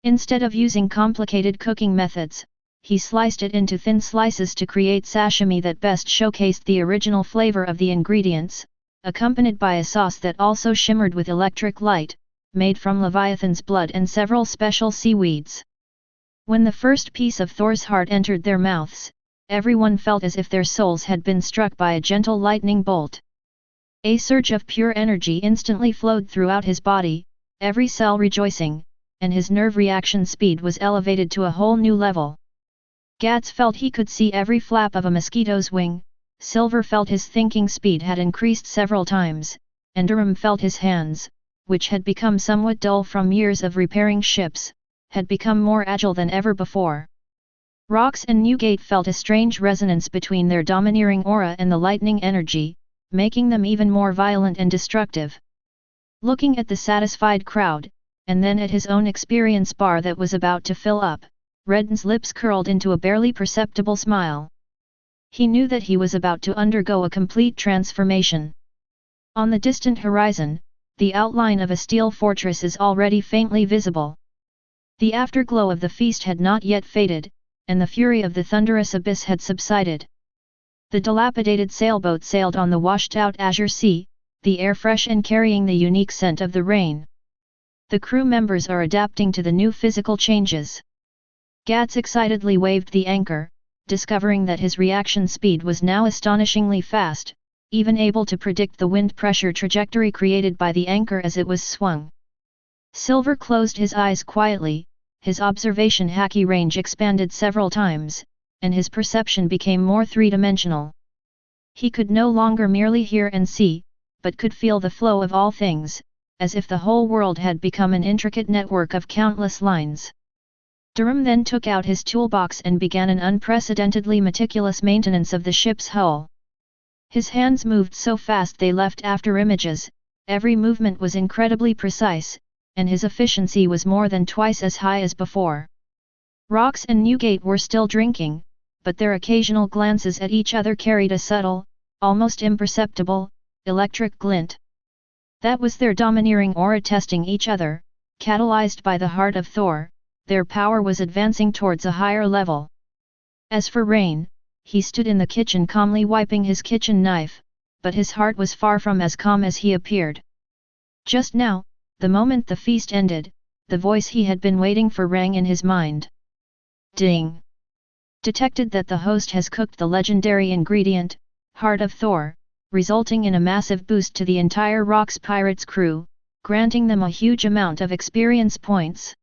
Instead of using complicated cooking methods, he sliced it into thin slices to create sashimi that best showcased the original flavor of the ingredients, accompanied by a sauce that also shimmered with electric light, made from Leviathan's blood and several special seaweeds. When the first piece of Thor's heart entered their mouths, everyone felt as if their souls had been struck by a gentle lightning bolt. A surge of pure energy instantly flowed throughout his body, every cell rejoicing, and his nerve reaction speed was elevated to a whole new level. Gats felt he could see every flap of a mosquito's wing, Silver felt his thinking speed had increased several times, and Durham felt his hands, which had become somewhat dull from years of repairing ships, had become more agile than ever before. Rox and Newgate felt a strange resonance between their domineering aura and the lightning energy, making them even more violent and destructive. Looking at the satisfied crowd, and then at his own experience bar that was about to fill up, Redden's lips curled into a barely perceptible smile. He knew that he was about to undergo a complete transformation. On the distant horizon, the outline of a steel fortress is already faintly visible. The afterglow of the feast had not yet faded, and the fury of the thunderous abyss had subsided. The dilapidated sailboat sailed on the washed-out azure sea, the air fresh and carrying the unique scent of the rain. The crew members are adapting to the new physical changes. Gats excitedly waved the anchor, discovering that his reaction speed was now astonishingly fast, even able to predict the wind pressure trajectory created by the anchor as it was swung. Silver closed his eyes quietly, his observation Haki range expanded several times, and his perception became more three-dimensional. He could no longer merely hear and see, but could feel the flow of all things, as if the whole world had become an intricate network of countless lines. Durham then took out his toolbox and began an unprecedentedly meticulous maintenance of the ship's hull. His hands moved so fast they left after images, every movement was incredibly precise, and his efficiency was more than twice as high as before. Rox and Newgate were still drinking, but their occasional glances at each other carried a subtle, almost imperceptible, electric glint. That was their domineering aura testing each other, catalyzed by the heart of Thor, their power was advancing towards a higher level. As for Rain, he stood in the kitchen calmly wiping his kitchen knife, but his heart was far from as calm as he appeared. Just now, the moment the feast ended, the voice he had been waiting for rang in his mind. Ding! Detected that the host has cooked the legendary ingredient, Heart of Thor, resulting in a massive boost to the entire Rox Pirates crew, granting them a huge amount of experience points.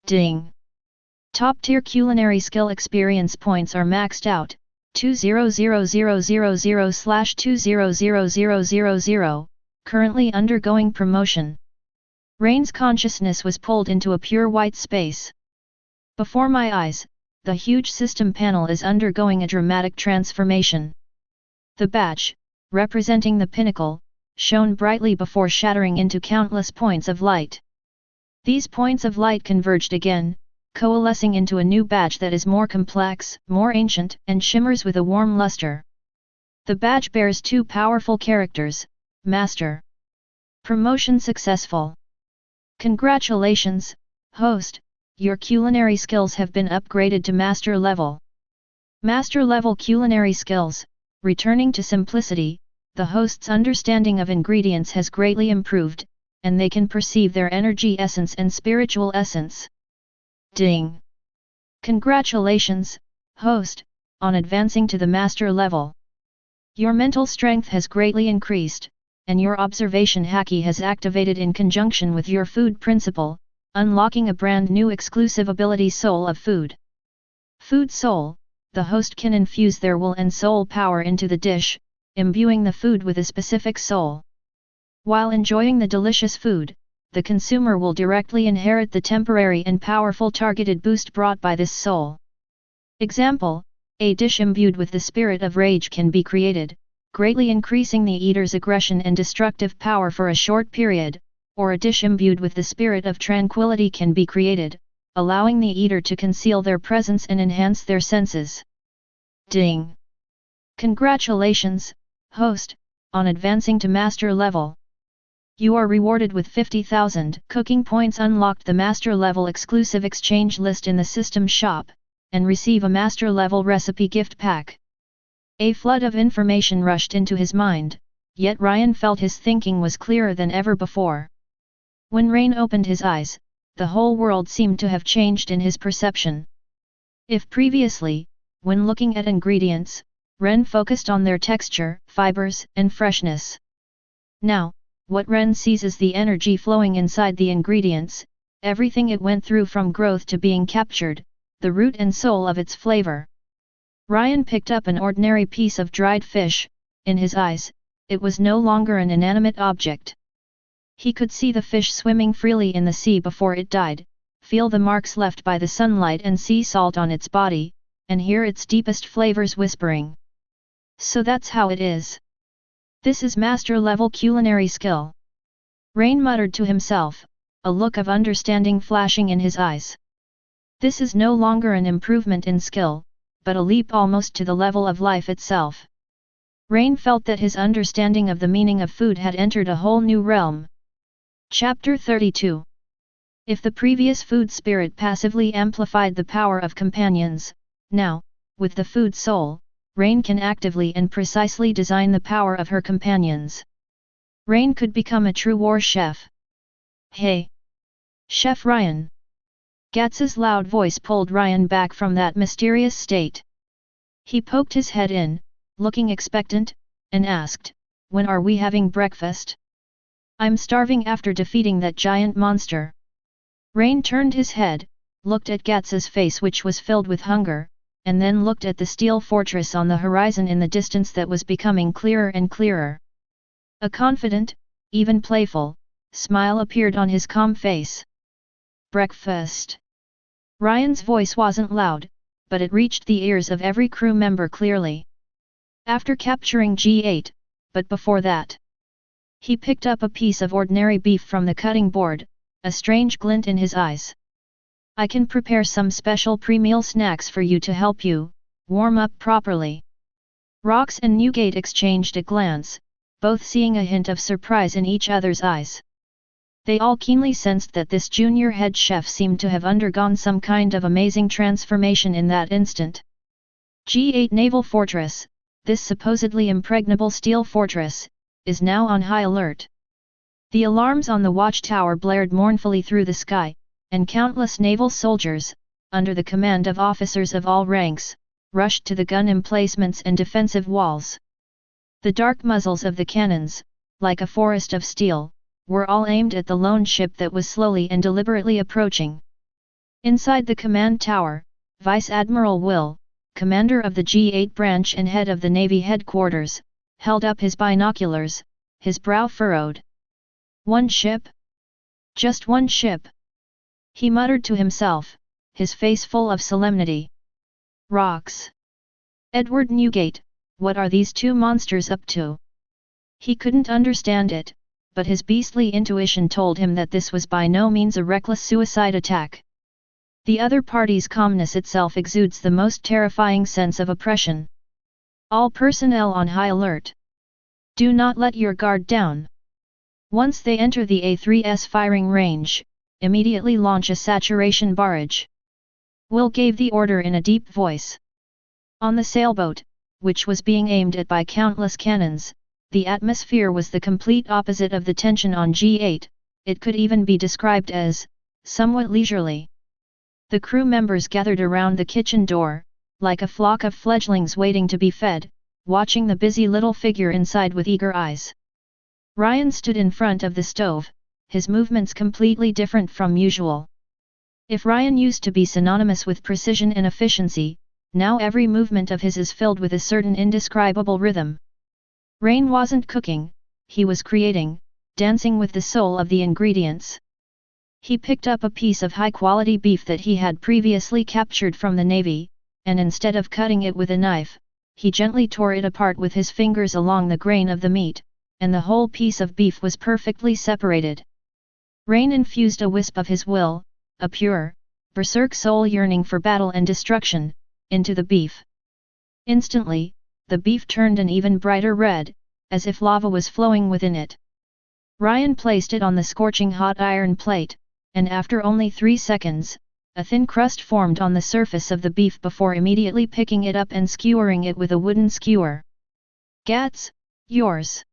Ding! Top-tier culinary skill experience points are maxed out, 200000/200000, currently undergoing promotion. Rain's consciousness was pulled into a pure white space. Before my eyes, the huge system panel is undergoing a dramatic transformation. The badge, representing the pinnacle, shone brightly before shattering into countless points of light. These points of light converged again, coalescing into a new badge that is more complex, more ancient, and shimmers with a warm luster. The badge bears two powerful characters, Master. Promotion successful. Congratulations, host, your culinary skills have been upgraded to Master level. Master level culinary skills, returning to simplicity, the host's understanding of ingredients has greatly improved, and they can perceive their energy essence and spiritual essence. Ding! Congratulations, host, on advancing to the Master level. Your mental strength has greatly increased, and your observation Haki has activated in conjunction with your food principle, unlocking a brand new exclusive ability Soul of Food. Food Soul, the host can infuse their will and soul power into the dish, imbuing the food with a specific soul. While enjoying the delicious food, the consumer will directly inherit the temporary and powerful targeted boost brought by this soul. Example, a dish imbued with the spirit of rage can be created, greatly increasing the eater's aggression and destructive power for a short period, or a dish imbued with the spirit of tranquility can be created, allowing the eater to conceal their presence and enhance their senses. Ding! Congratulations, host, on advancing to Master level. You are rewarded with 50,000 cooking points, unlocked the Master level exclusive exchange list in the system shop, and receive a Master level recipe gift pack. A flood of information rushed into his mind, yet Ryan felt his thinking was clearer than ever before. When Rain opened his eyes, the whole world seemed to have changed in his perception. If previously, when looking at ingredients, Ren focused on their texture, fibers, and freshness. Now, what Ren sees is the energy flowing inside the ingredients, everything it went through from growth to being captured, the root and soul of its flavor. Ryan picked up an ordinary piece of dried fish, in his eyes, it was no longer an inanimate object. He could see the fish swimming freely in the sea before it died, feel the marks left by the sunlight and sea salt on its body, and hear its deepest flavors whispering. So that's how it is. This is Master level culinary skill. Rain muttered to himself, a look of understanding flashing in his eyes. This is no longer an improvement in skill, but a leap almost to the level of life itself. Rain felt that his understanding of the meaning of food had entered a whole new realm. Chapter 32. If the previous food spirit passively amplified the power of companions, now, with the food soul, Rain can actively and precisely design the power of her companions. Rain could become a true war chef. Hey! Chef Ryan! Gats's loud voice pulled Ryan back from that mysterious state. He poked his head in, looking expectant, and asked, "When are we having breakfast? I'm starving after defeating that giant monster." Rain turned his head, looked at Gats's face which was filled with hunger, and then looked at the steel fortress on the horizon in the distance that was becoming clearer and clearer. A confident, even playful, smile appeared on his calm face. Breakfast. Ryan's voice wasn't loud, but it reached the ears of every crew member clearly. After capturing G8, but before that, he picked up a piece of ordinary beef from the cutting board, a strange glint in his eyes. I can prepare some special pre-meal snacks for you to help you warm up properly. Rox and Newgate exchanged a glance, both seeing a hint of surprise in each other's eyes. They all keenly sensed that this junior head chef seemed to have undergone some kind of amazing transformation in that instant. G8 Naval Fortress, this supposedly impregnable steel fortress, is now on high alert. The alarms on the watchtower blared mournfully through the sky, and countless naval soldiers, under the command of officers of all ranks, rushed to the gun emplacements and defensive walls. The dark muzzles of the cannons, like a forest of steel, were all aimed at the lone ship that was slowly and deliberately approaching. Inside the command tower, Vice Admiral Will, commander of the G8 branch and head of the Navy headquarters, held up his binoculars, his brow furrowed. One ship? Just one ship? He muttered to himself, his face full of solemnity. Rox. Edward Newgate, what are these two monsters up to? He couldn't understand it, but his beastly intuition told him that this was by no means a reckless suicide attack. The other party's calmness itself exudes the most terrifying sense of oppression. All personnel on high alert. Do not let your guard down. Once they enter the A3's firing range, immediately launch a saturation barrage. Will gave the order in a deep voice. On the sailboat, which was being aimed at by countless cannons, the atmosphere was the complete opposite of the tension on G8, it could even be described as somewhat leisurely. The crew members gathered around the kitchen door, like a flock of fledglings waiting to be fed, watching the busy little figure inside with eager eyes. Ryan stood in front of the stove, his movements completely different from usual. If Ryan used to be synonymous with precision and efficiency, now every movement of his is filled with a certain indescribable rhythm. Rain wasn't cooking, he was creating, dancing with the soul of the ingredients. He picked up a piece of high-quality beef that he had previously captured from the Navy, and instead of cutting it with a knife, he gently tore it apart with his fingers along the grain of the meat, and the whole piece of beef was perfectly separated. Rain infused a wisp of his will, a pure, berserk soul yearning for battle and destruction, into the beef. Instantly, the beef turned an even brighter red, as if lava was flowing within it. Ryan placed it on the scorching hot iron plate, and after only 3 seconds, a thin crust formed on the surface of the beef before immediately picking it up and skewering it with a wooden skewer. "Gats, yours."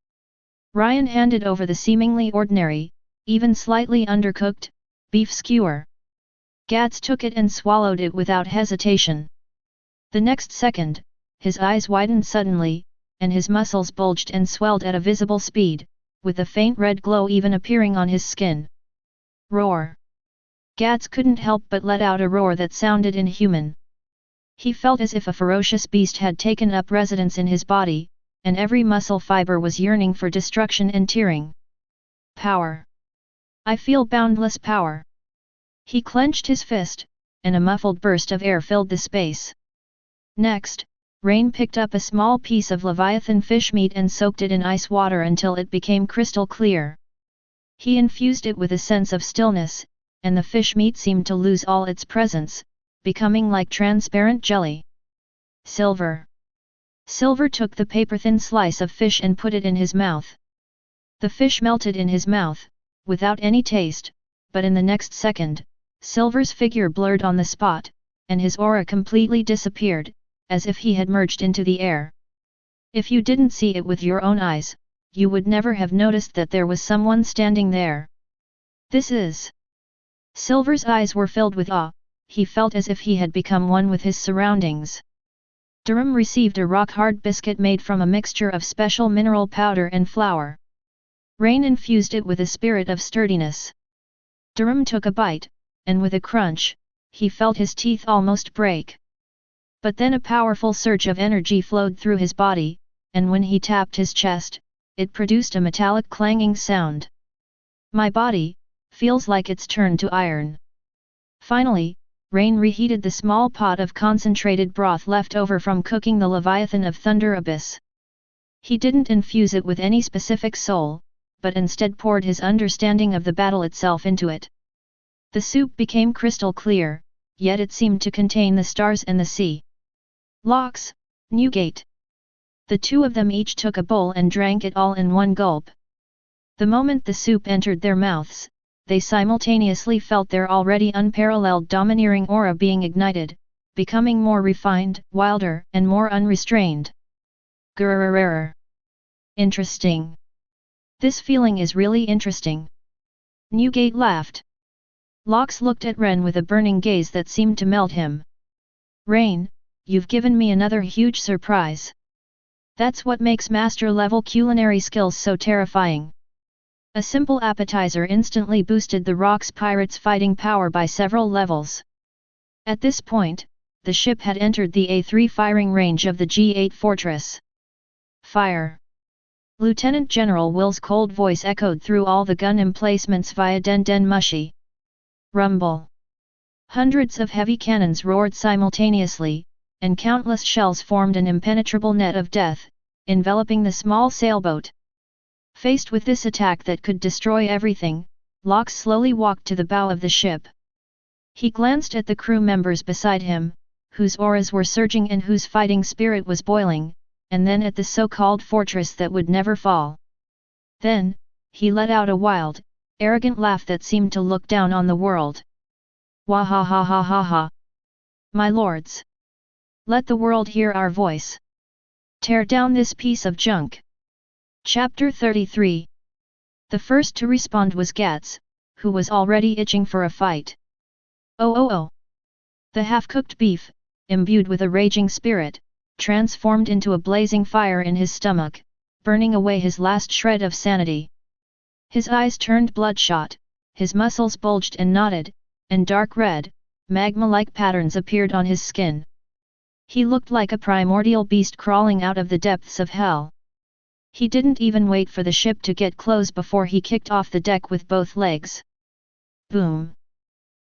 Ryan handed over the seemingly ordinary, even slightly undercooked, beef skewer. Gats took it and swallowed it without hesitation. The next second, his eyes widened suddenly, and his muscles bulged and swelled at a visible speed, with a faint red glow even appearing on his skin. Roar! Gats couldn't help but let out a roar that sounded inhuman. He felt as if a ferocious beast had taken up residence in his body, and every muscle fiber was yearning for destruction and tearing. Power! I feel boundless power! He clenched his fist, and a muffled burst of air filled the space. Next, Rain picked up a small piece of leviathan fish meat and soaked it in ice water until it became crystal clear. He infused it with a sense of stillness, and the fish meat seemed to lose all its presence, becoming like transparent jelly. Silver. Silver took the paper-thin slice of fish and put it in his mouth. The fish melted in his mouth, without any taste, but in the next second, Silver's figure blurred on the spot, and his aura completely disappeared, as if he had merged into the air. If you didn't see it with your own eyes, you would never have noticed that there was someone standing there. This is... Silver's eyes were filled with awe, he felt as if he had become one with his surroundings. Durham received a rock-hard biscuit made from a mixture of special mineral powder and flour. Rain infused it with a spirit of sturdiness. Durham took a bite, and with a crunch, he felt his teeth almost break. But then a powerful surge of energy flowed through his body, and when he tapped his chest, it produced a metallic clanging sound. My body feels like it's turned to iron. Finally, Rain reheated the small pot of concentrated broth left over from cooking the Leviathan of Thunder Abyss. He didn't infuse it with any specific soul, but instead poured his understanding of the battle itself into it. The soup became crystal clear, yet it seemed to contain the stars and the sea. Locks, Newgate. The two of them each took a bowl and drank it all in one gulp. The moment the soup entered their mouths, they simultaneously felt their already unparalleled domineering aura being ignited, becoming more refined, wilder, and more unrestrained. Grrrr. Interesting. This feeling is really interesting. Newgate laughed. Locks looked at Ren with a burning gaze that seemed to melt him. Rain, you've given me another huge surprise. That's what makes master-level culinary skills so terrifying. A simple appetizer instantly boosted the Rock's pirates' fighting power by several levels. At this point, the ship had entered the A3 firing range of the G8 fortress. Fire! Lieutenant General Will's cold voice echoed through all the gun emplacements via Den Den Mushi. Rumble! Hundreds of heavy cannons roared simultaneously, and countless shells formed an impenetrable net of death, enveloping the small sailboat. Faced with this attack that could destroy everything, Locke slowly walked to the bow of the ship. He glanced at the crew members beside him, whose auras were surging and whose fighting spirit was boiling, and then at the so-called fortress that would never fall. Then, he let out a wild, arrogant laugh that seemed to look down on the world. Wahahahahaha! My lords! Let the world hear our voice! Tear down this piece of junk! Chapter 33. The first to respond was Gats, who was already itching for a fight. Oh! The half-cooked beef, imbued with a raging spirit, transformed into a blazing fire in his stomach, burning away his last shred of sanity. His eyes turned bloodshot, his muscles bulged and knotted, and dark red, magma-like patterns appeared on his skin. He looked like a primordial beast crawling out of the depths of hell. He didn't even wait for the ship to get close before he kicked off the deck with both legs. Boom!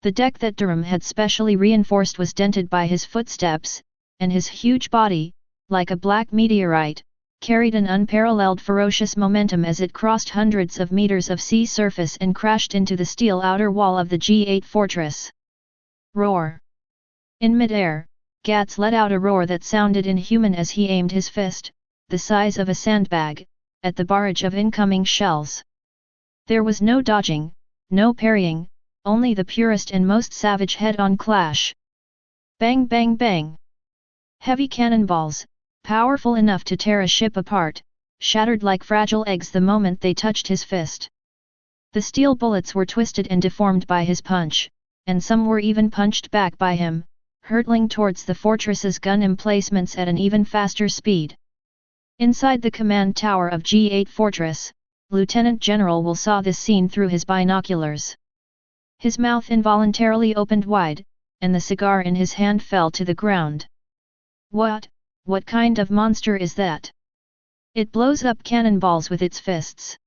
The deck that Durham had specially reinforced was dented by his footsteps, and his huge body, like a black meteorite, carried an unparalleled ferocious momentum as it crossed hundreds of meters of sea surface and crashed into the steel outer wall of the G8 fortress. Roar! In midair, Gats let out a roar that sounded inhuman as he aimed his fist, the size of a sandbag, at the barrage of incoming shells. There was no dodging, no parrying, only the purest and most savage head-on clash. Bang bang bang! Heavy cannonballs, powerful enough to tear a ship apart, shattered like fragile eggs the moment they touched his fist. The steel bullets were twisted and deformed by his punch, and some were even punched back by him, hurtling towards the fortress's gun emplacements at an even faster speed. Inside the command tower of G8 Fortress, Lieutenant General Will saw this scene through his binoculars. His mouth involuntarily opened wide, and the cigar in his hand fell to the ground. What kind of monster is that? It blows up cannonballs with its fists.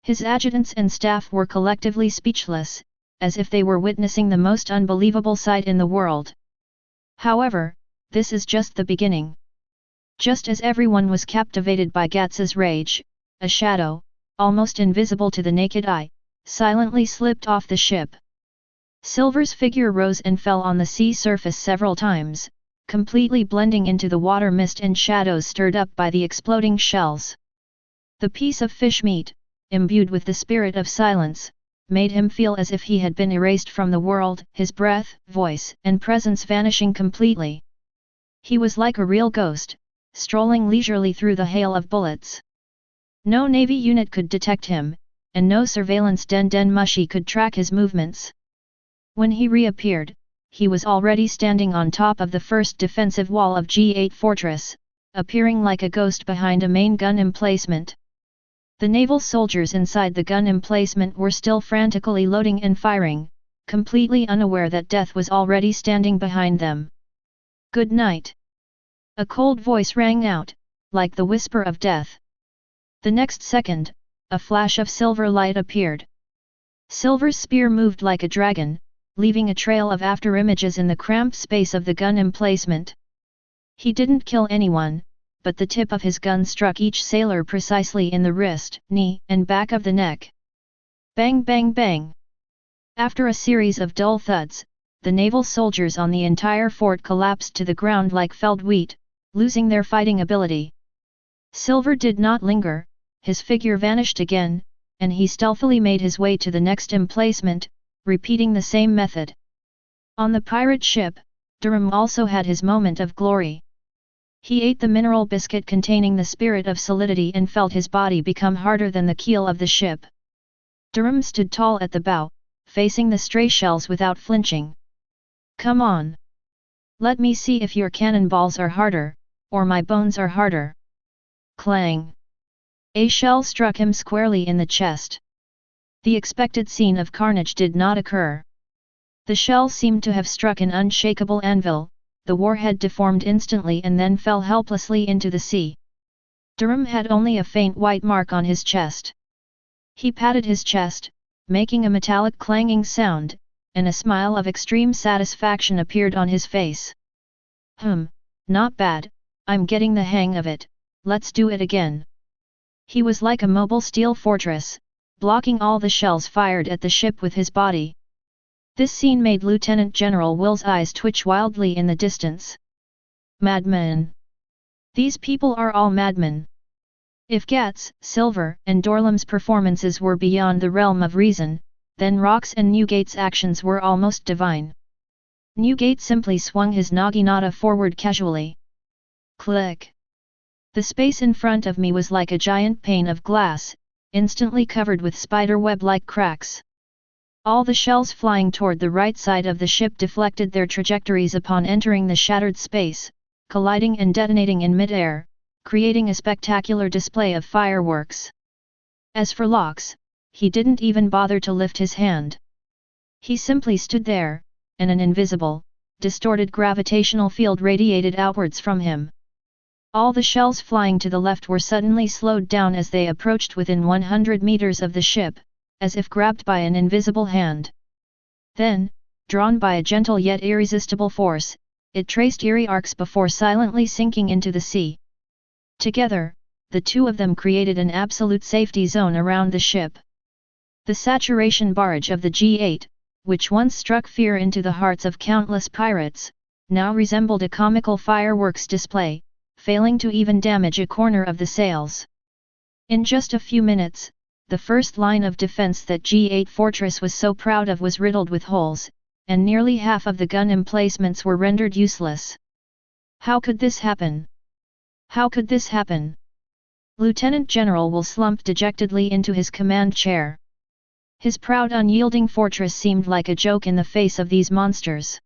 His adjutants and staff were collectively speechless, as if they were witnessing the most unbelievable sight in the world. However, this is just the beginning. Just as everyone was captivated by Gats's rage, a shadow, almost invisible to the naked eye, silently slipped off the ship. Silver's figure rose and fell on the sea surface several times, completely blending into the water mist and shadows stirred up by the exploding shells. The piece of fish meat, imbued with the spirit of silence, made him feel as if he had been erased from the world, his breath, voice, and presence vanishing completely. He was like a real ghost, strolling leisurely through the hail of bullets. No Navy unit could detect him, and no surveillance Den Den Mushi could track his movements. When he reappeared, he was already standing on top of the first defensive wall of G8 Fortress, appearing like a ghost behind a main gun emplacement. The naval soldiers inside the gun emplacement were still frantically loading and firing, completely unaware that death was already standing behind them. Good night. A cold voice rang out, like the whisper of death. The next second, a flash of silver light appeared. Silver's spear moved like a dragon, leaving a trail of afterimages in the cramped space of the gun emplacement. He didn't kill anyone, but the tip of his gun struck each sailor precisely in the wrist, knee, and back of the neck. Bang bang bang! After a series of dull thuds, the naval soldiers on the entire fort collapsed to the ground like felled wheat, losing their fighting ability. Silver did not linger, his figure vanished again, and he stealthily made his way to the next emplacement, repeating the same method. On the pirate ship, Durham also had his moment of glory. He ate the mineral biscuit containing the spirit of solidity and felt his body become harder than the keel of the ship. Durham stood tall at the bow, facing the stray shells without flinching. "Come on! Let me see if your cannonballs are harder, or my bones are harder." Clang! A shell struck him squarely in the chest. The expected scene of carnage did not occur. The shell seemed to have struck an unshakable anvil, the warhead deformed instantly and then fell helplessly into the sea. Durham had only a faint white mark on his chest. He patted his chest, making a metallic clanging sound, and a smile of extreme satisfaction appeared on his face. Not bad, I'm getting the hang of it, let's do it again." He was like a mobile steel fortress, blocking all the shells fired at the ship with his body. This scene made Lieutenant General Will's eyes twitch wildly in the distance. Madmen! These people are all madmen. If Gat's, Silver, and Dorlam's performances were beyond the realm of reason, then Rock's and Newgate's actions were almost divine. Newgate simply swung his naginata forward casually. Click! The space in front of me was like a giant pane of glass, instantly covered with spider-web-like cracks. All the shells flying toward the right side of the ship deflected their trajectories upon entering the shattered space, colliding and detonating in mid-air, creating a spectacular display of fireworks. As for Locks, he didn't even bother to lift his hand. He simply stood there, and an invisible, distorted gravitational field radiated outwards from him. All the shells flying to the left were suddenly slowed down as they approached within 100 meters of the ship, as if grabbed by an invisible hand. Then, drawn by a gentle yet irresistible force, it traced eerie arcs before silently sinking into the sea. Together, the two of them created an absolute safety zone around the ship. The saturation barrage of the G8, which once struck fear into the hearts of countless pirates, now resembled a comical fireworks display, failing to even damage a corner of the sails. In just a few minutes, the first line of defense that G8 Fortress was so proud of was riddled with holes, and nearly half of the gun emplacements were rendered useless. How could this happen? How could this happen? Lieutenant General Will slumped dejectedly into his command chair. His proud unyielding fortress seemed like a joke in the face of these monsters.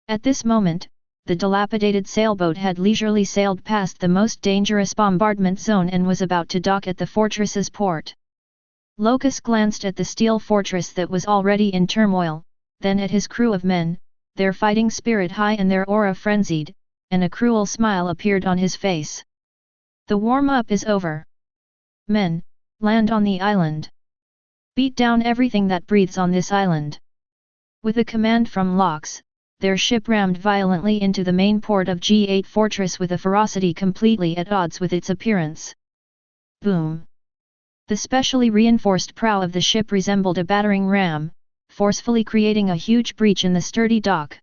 At this moment, the dilapidated sailboat had leisurely sailed past the most dangerous bombardment zone and was about to dock at the fortress's port. Locus glanced at the steel fortress that was already in turmoil, then at his crew of men, their fighting spirit high and their aura frenzied, and a cruel smile appeared on his face. "The warm-up is over. Men, land on the island. Beat down everything that breathes on this island." With a command from Locks, their ship rammed violently into the main port of G8 Fortress with a ferocity completely at odds with its appearance. Boom! The specially reinforced prow of the ship resembled a battering ram, forcefully creating a huge breach in the sturdy dock.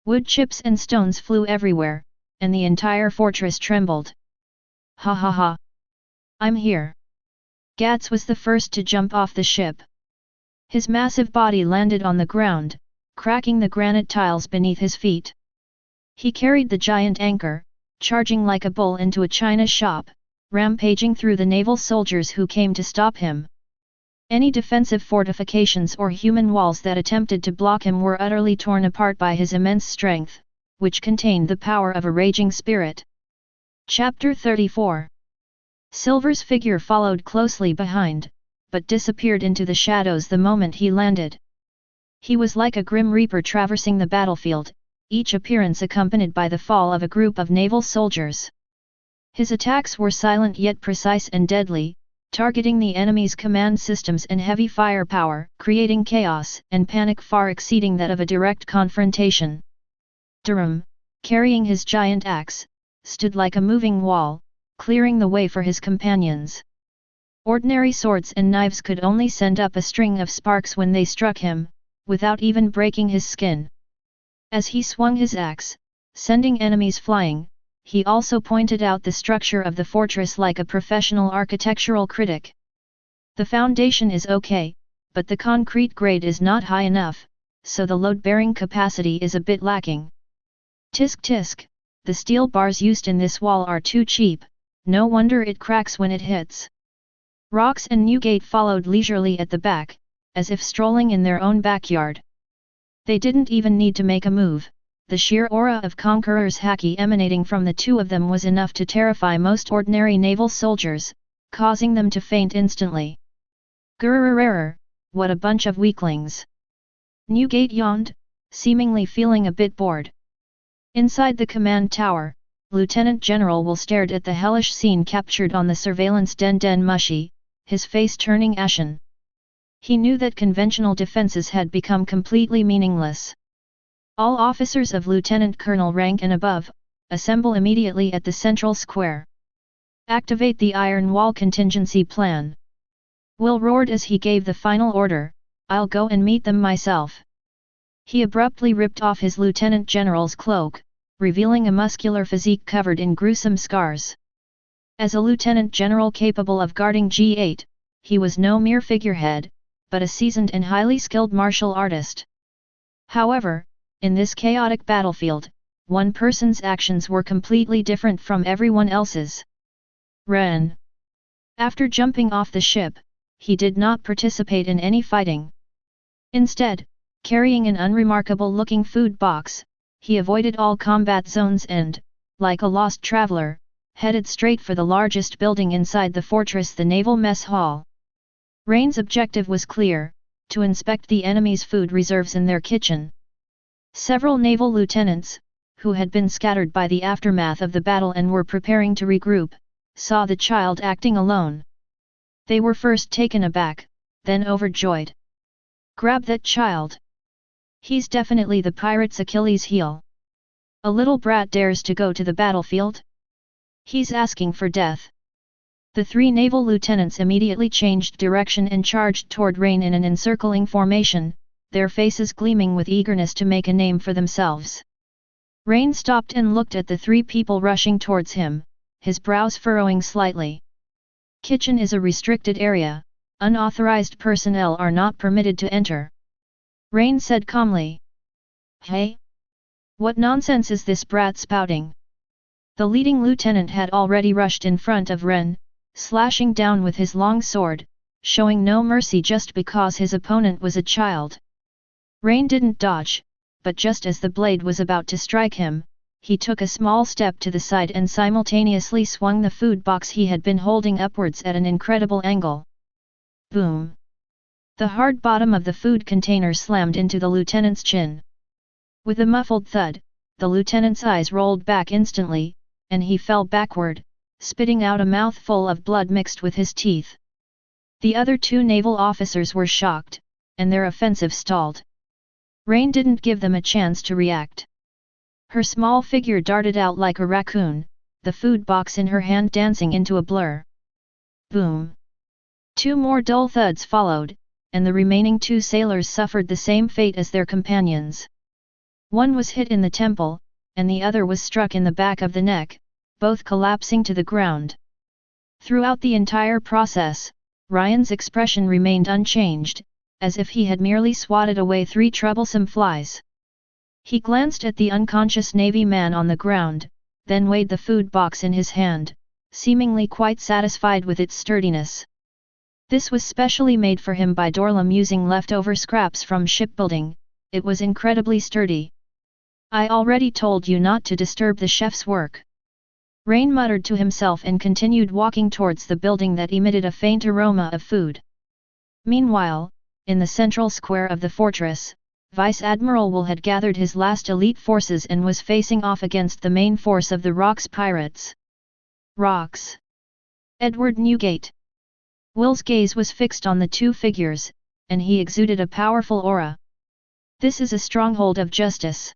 Wood chips and stones flew everywhere, and the entire fortress trembled. "Ha ha ha! I'm here!" Gats was the first to jump off the ship. His massive body landed on the ground, cracking the granite tiles beneath his feet. He carried the giant anchor, charging like a bull into a china shop, rampaging through the naval soldiers who came to stop him. Any defensive fortifications or human walls that attempted to block him were utterly torn apart by his immense strength, which contained the power of a raging spirit. Chapter 34. Silver's figure followed closely behind, but disappeared into the shadows the moment he landed. He was like a grim reaper traversing the battlefield, each appearance accompanied by the fall of a group of naval soldiers. His attacks were silent yet precise and deadly, targeting the enemy's command systems and heavy firepower, creating chaos and panic far exceeding that of a direct confrontation. Durham, carrying his giant axe, stood like a moving wall, clearing the way for his companions. Ordinary swords and knives could only send up a string of sparks when they struck him, without even breaking his skin. As he swung his axe, sending enemies flying, he also pointed out the structure of the fortress like a professional architectural critic. The foundation is okay, but the concrete grade is not high enough, so the load-bearing capacity is a bit lacking. Tisk tisk, the steel bars used in this wall are too cheap, no wonder it cracks when it hits. Rox and Newgate followed leisurely at the back, as if strolling in their own backyard. They didn't even need to make a move. The sheer aura of Conqueror's Haki emanating from the two of them was enough to terrify most ordinary naval soldiers, causing them to faint instantly. Grrrrrrrr, what a bunch of weaklings! Newgate yawned, seemingly feeling a bit bored. Inside the command tower, Lieutenant General Will stared at the hellish scene captured on the surveillance den Mushi, his face turning ashen. He knew that conventional defenses had become completely meaningless. All officers of lieutenant colonel rank and above, assemble immediately at the central square. Activate the Iron Wall contingency plan. Will roared as he gave the final order, I'll go and meet them myself. He abruptly ripped off his lieutenant general's cloak, revealing a muscular physique covered in gruesome scars. As a lieutenant general capable of guarding G8, he was no mere figurehead, but a seasoned and highly skilled martial artist. However, in this chaotic battlefield, one person's actions were completely different from everyone else's. Ren. After jumping off the ship, he did not participate in any fighting. Instead, carrying an unremarkable-looking food box, he avoided all combat zones and, like a lost traveler, headed straight for the largest building inside the fortress, the Naval Mess Hall. Rain's objective was clear: to inspect the enemy's food reserves in their kitchen. Several naval lieutenants, who had been scattered by the aftermath of the battle and were preparing to regroup, saw the child acting alone. They were first taken aback, then overjoyed. Grab that child! He's definitely the pirate's Achilles heel. A little brat dares to go to the battlefield? He's asking for death. The three naval lieutenants immediately changed direction and charged toward Rain in an encircling formation, their faces gleaming with eagerness to make a name for themselves. Rain stopped and looked at the three people rushing towards him, his brows furrowing slightly. Kitchen is a restricted area, unauthorized personnel are not permitted to enter. Rain said calmly. Hey? What nonsense is this brat spouting? The leading lieutenant had already rushed in front of Ren, slashing down with his long sword, showing no mercy just because his opponent was a child. Rain didn't dodge, but just as the blade was about to strike him, he took a small step to the side and simultaneously swung the food box he had been holding upwards at an incredible angle. Boom! The hard bottom of the food container slammed into the lieutenant's chin. With a muffled thud, the lieutenant's eyes rolled back instantly, and he fell backward, spitting out a mouthful of blood mixed with his teeth. The other two naval officers were shocked, and their offensive stalled. Rain didn't give them a chance to react. Her small figure darted out like a raccoon, the food box in her hand dancing into a blur. Boom! Two more dull thuds followed, and the remaining two sailors suffered the same fate as their companions. One was hit in the temple, and the other was struck in the back of the neck, both collapsing to the ground. Throughout the entire process, Ryan's expression remained unchanged, as if he had merely swatted away three troublesome flies. He glanced at the unconscious Navy man on the ground, then weighed the food box in his hand, seemingly quite satisfied with its sturdiness. This was specially made for him by Dorlam using leftover scraps from shipbuilding, it was incredibly sturdy. I already told you not to disturb the chef's work. Rain muttered to himself and continued walking towards the building that emitted a faint aroma of food. Meanwhile, in the central square of the fortress, Vice Admiral Will had gathered his last elite forces and was facing off against the main force of the Rox pirates. Rox! Edward Newgate! Will's gaze was fixed on the two figures, and he exuded a powerful aura. This is a stronghold of justice.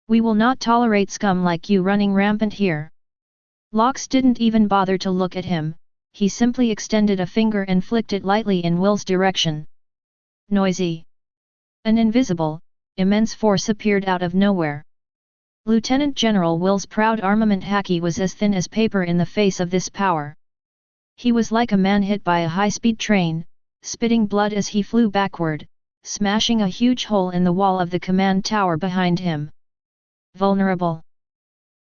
We will not tolerate scum like you running rampant here. Lox didn't even bother to look at him, he simply extended a finger and flicked it lightly in Will's direction. Noisy. An invisible, immense force appeared out of nowhere. Lieutenant General Will's proud armament Haki was as thin as paper in the face of this power. He was like a man hit by a high-speed train, spitting blood as he flew backward, smashing a huge hole in the wall of the command tower behind him. Vulnerable.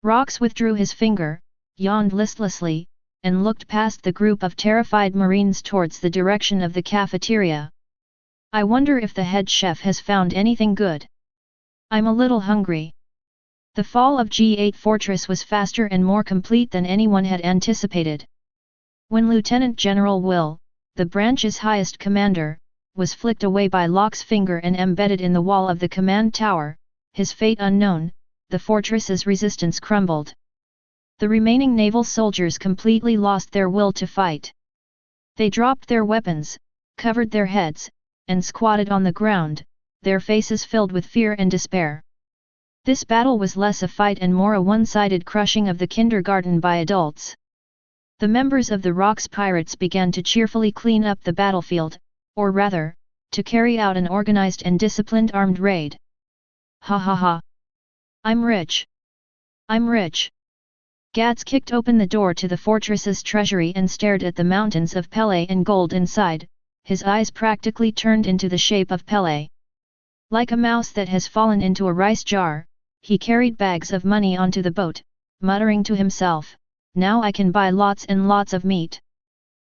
Rox withdrew his finger, yawned listlessly, and looked past the group of terrified Marines towards the direction of the cafeteria. I wonder if the head chef has found anything good. I'm a little hungry. The fall of G8 Fortress was faster and more complete than anyone had anticipated. When Lieutenant General Will, the branch's highest commander, was flicked away by Locke's finger and embedded in the wall of the command tower, his fate unknown, the fortress's resistance crumbled. The remaining naval soldiers completely lost their will to fight. They dropped their weapons, covered their heads, and squatted on the ground, their faces filled with fear and despair. This battle was less a fight and more a one-sided crushing of the kindergarten by adults. The members of the Rox Pirates began to cheerfully clean up the battlefield, or rather, to carry out an organized and disciplined armed raid. Ha ha ha! I'm rich! I'm rich! Gats kicked open the door to the fortress's treasury and stared at the mountains of Pele and gold inside, his eyes practically turned into the shape of Pele. Like a mouse that has fallen into a rice jar, he carried bags of money onto the boat, muttering to himself, "Now I can buy lots and lots of meat."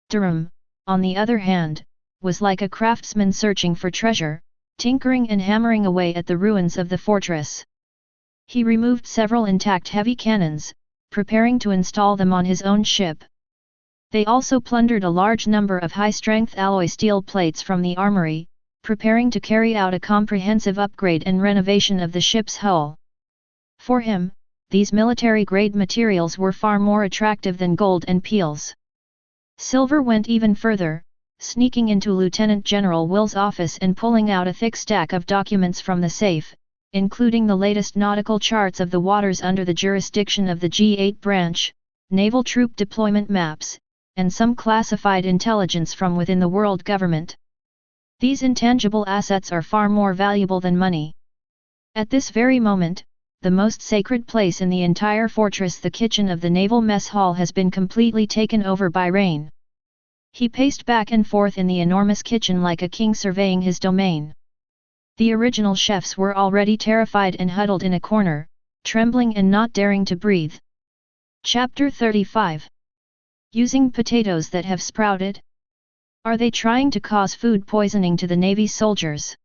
Durham, on the other hand, was like a craftsman searching for treasure, tinkering and hammering away at the ruins of the fortress. He removed several intact heavy cannons, preparing to install them on his own ship. They also plundered a large number of high-strength alloy steel plates from the armory, preparing to carry out a comprehensive upgrade and renovation of the ship's hull. For him, these military-grade materials were far more attractive than gold and peels. Silver went even further, sneaking into Lieutenant General Will's office and pulling out a thick stack of documents from the safe, including the latest nautical charts of the waters under the jurisdiction of the G8 branch, naval troop deployment maps, and some classified intelligence from within the world government. These intangible assets are far more valuable than money. At this very moment, the most sacred place in the entire fortress, the kitchen of the naval mess hall, has been completely taken over by Rain. He paced back and forth in the enormous kitchen like a king surveying his domain. The original chefs were already terrified and huddled in a corner, trembling and not daring to breathe. Chapter 35. Using potatoes that have sprouted? Are they trying to cause food poisoning to the Navy soldiers?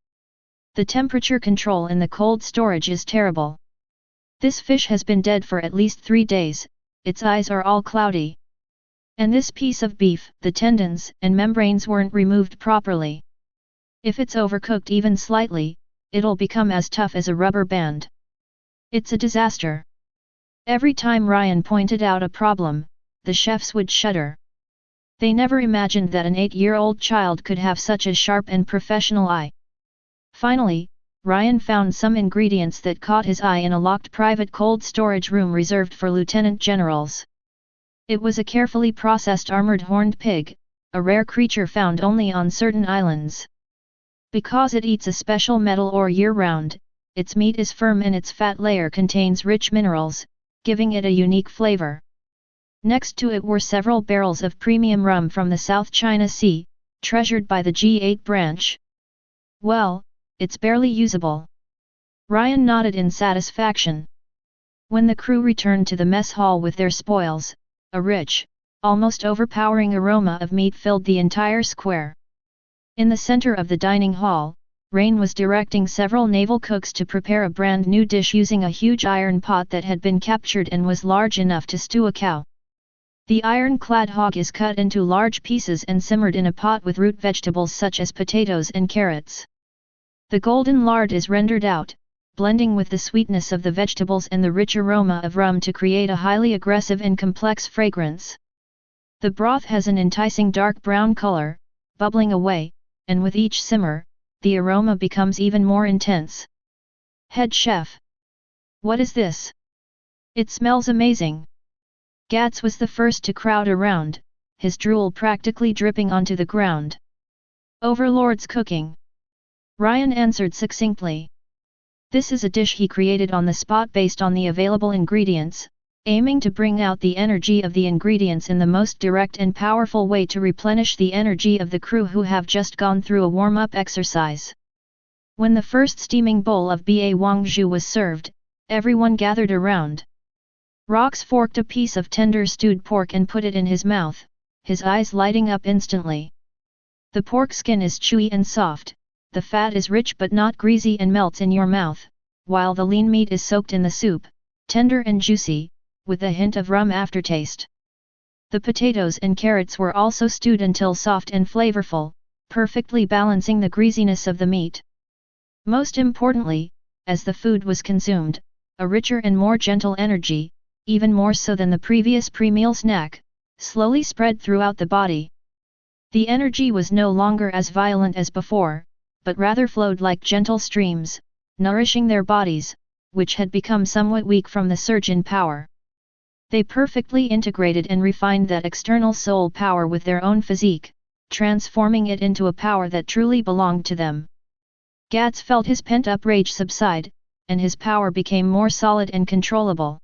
The temperature control in the cold storage is terrible. This fish has been dead for at least 3 days, its eyes are all cloudy. And this piece of beef, the tendons and membranes weren't removed properly. If it's overcooked even slightly, it'll become as tough as a rubber band. It's a disaster. Every time Ryan pointed out a problem, the chefs would shudder. They never imagined that an 8-year-old child could have such a sharp and professional eye. Finally, Ryan found some ingredients that caught his eye in a locked private cold storage room reserved for lieutenant generals. It was a carefully processed armored horned pig, a rare creature found only on certain islands. Because it eats a special metal ore year-round, its meat is firm and its fat layer contains rich minerals, giving it a unique flavor. Next to it were several barrels of premium rum from the South China Sea, treasured by the G8 branch. Well, it's barely usable. Ryan nodded in satisfaction. When the crew returned to the mess hall with their spoils, a rich, almost overpowering aroma of meat filled the entire square. In the center of the dining hall, Rain was directing several naval cooks to prepare a brand new dish using a huge iron pot that had been captured and was large enough to stew a cow. The iron-clad hog is cut into large pieces and simmered in a pot with root vegetables such as potatoes and carrots. The golden lard is rendered out, blending with the sweetness of the vegetables and the rich aroma of rum to create a highly aggressive and complex fragrance. The broth has an enticing dark brown color, bubbling away, and with each simmer, the aroma becomes even more intense. Head chef. What is this? It smells amazing. Gats was the first to crowd around, his drool practically dripping onto the ground. Overlord's cooking. Ryan answered succinctly. This is a dish he created on the spot based on the available ingredients, aiming to bring out the energy of the ingredients in the most direct and powerful way to replenish the energy of the crew who have just gone through a warm-up exercise. When the first steaming bowl of Ba Wangzhu was served, everyone gathered around. Rox forked a piece of tender stewed pork and put it in his mouth, his eyes lighting up instantly. The pork skin is chewy and soft, the fat is rich but not greasy and melts in your mouth, while the lean meat is soaked in the soup, tender and juicy, with a hint of rum aftertaste. The potatoes and carrots were also stewed until soft and flavorful, perfectly balancing the greasiness of the meat. Most importantly, as the food was consumed, a richer and more gentle energy, even more so than the previous pre-meal snack, slowly spread throughout the body. The energy was no longer as violent as before, but rather flowed like gentle streams, nourishing their bodies, which had become somewhat weak from the surge in power. They perfectly integrated and refined that external soul power with their own physique, transforming it into a power that truly belonged to them. Gats felt his pent-up rage subside, and his power became more solid and controllable.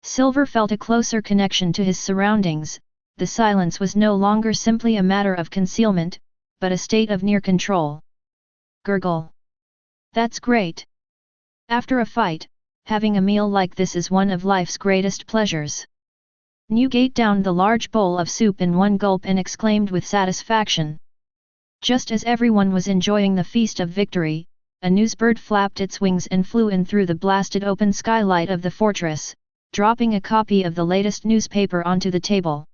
Silver felt a closer connection to his surroundings, the silence was no longer simply a matter of concealment, but a state of near control. Gurgle. That's great. After a fight, having a meal like this is one of life's greatest pleasures. Newgate downed the large bowl of soup in one gulp and exclaimed with satisfaction. Just as everyone was enjoying the feast of victory, a newsbird flapped its wings and flew in through the blasted open skylight of the fortress, dropping a copy of the latest newspaper onto the table.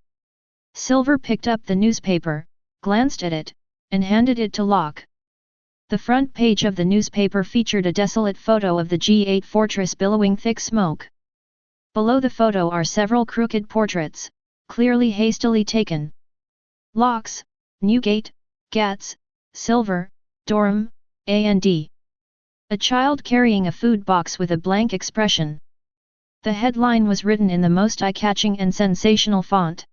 Silver picked up the newspaper, glanced at it, and handed it to Locke. The front page of the newspaper featured a desolate photo of the G8 fortress billowing thick smoke. Below the photo are several crooked portraits, clearly hastily taken. Locke's, Newgate, Gats, Silver, Durham, and a child carrying a food box with a blank expression. The headline was written in the most eye-catching and sensational font.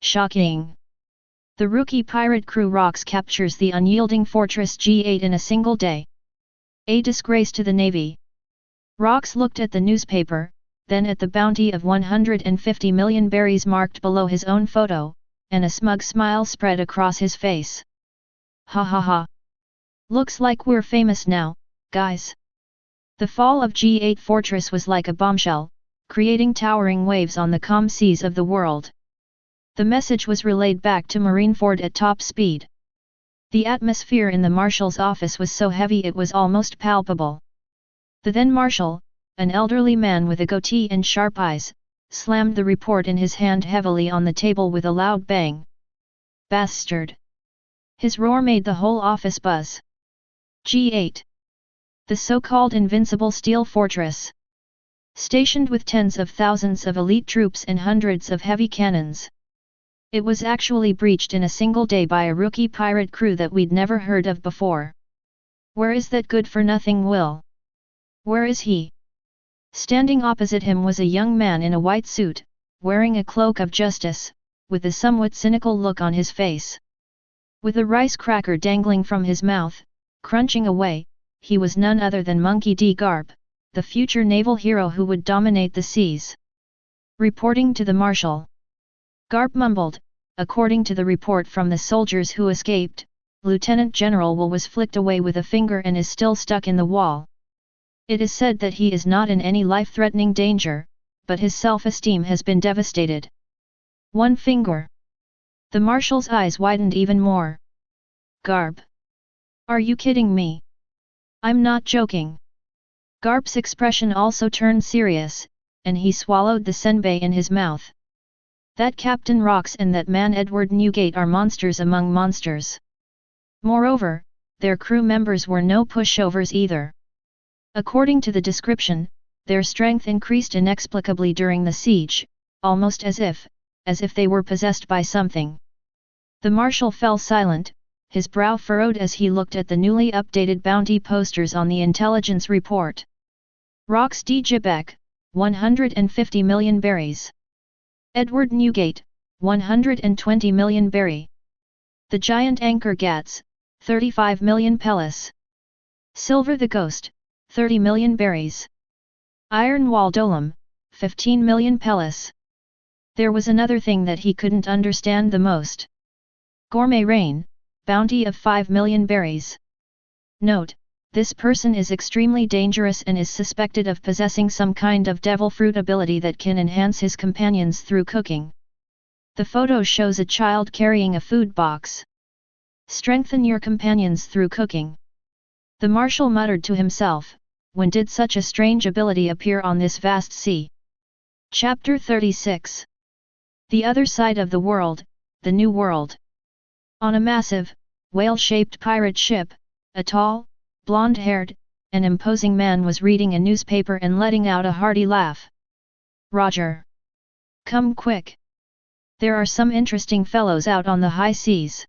Shocking! The rookie pirate crew Rox captures the unyielding fortress G8 in a single day. A disgrace to the Navy. Rox looked at the newspaper, then at the bounty of 150 million berries marked below his own photo, and a smug smile spread across his face. Ha ha ha! Looks like we're famous now, guys. The fall of G8 fortress was like a bombshell, creating towering waves on the calm seas of the world. The message was relayed back to Marineford at top speed. The atmosphere in the Marshal's office was so heavy it was almost palpable. The then Marshal, an elderly man with a goatee and sharp eyes, slammed the report in his hand heavily on the table with a loud bang. Bastard! His roar made the whole office buzz. G8. The so-called invincible steel fortress. Stationed with tens of thousands of elite troops and hundreds of heavy cannons. It was actually breached in a single day by a rookie pirate crew that we'd never heard of before. Where is that good-for-nothing Will? Where is he? Standing opposite him was a young man in a white suit, wearing a cloak of justice, with a somewhat cynical look on his face. With a rice cracker dangling from his mouth, crunching away, he was none other than Monkey D. Garp, the future naval hero who would dominate the seas. Reporting to the Marshal. Garp mumbled, according to the report from the soldiers who escaped, Lieutenant General Will was flicked away with a finger and is still stuck in the wall. It is said that he is not in any life-threatening danger, but his self-esteem has been devastated. One finger. The Marshal's eyes widened even more. Garp. Are you kidding me? I'm not joking. Garp's expression also turned serious, and he swallowed the senbei in his mouth. That Captain Rox and that man Edward Newgate are monsters among monsters. Moreover, their crew members were no pushovers either. According to the description, their strength increased inexplicably during the siege, almost as if, as if they were possessed by something. The marshal fell silent, his brow furrowed as he looked at the newly updated bounty posters on the intelligence report. Rox D. Gibek, 150 million berries. Edward Newgate, 120 million berry. The giant anchor Gats, 35 million pellis. Silver the Ghost, 30 million berries. Iron Wall Dolam, 15 million pellis. There was another thing that he couldn't understand the most. Gourmet Rain, bounty of 5 million berries. Note, this person is extremely dangerous and is suspected of possessing some kind of devil fruit ability that can enhance his companions through cooking. The photo shows a child carrying a food box. Strengthen your companions through cooking. The marshal muttered to himself, when did such a strange ability appear on this vast sea? Chapter 36. The Other Side of the World, the New World. On a massive, whale-shaped pirate ship, a tall, blonde-haired, and imposing man was reading a newspaper and letting out a hearty laugh. Roger. Come quick. There are some interesting fellows out on the high seas.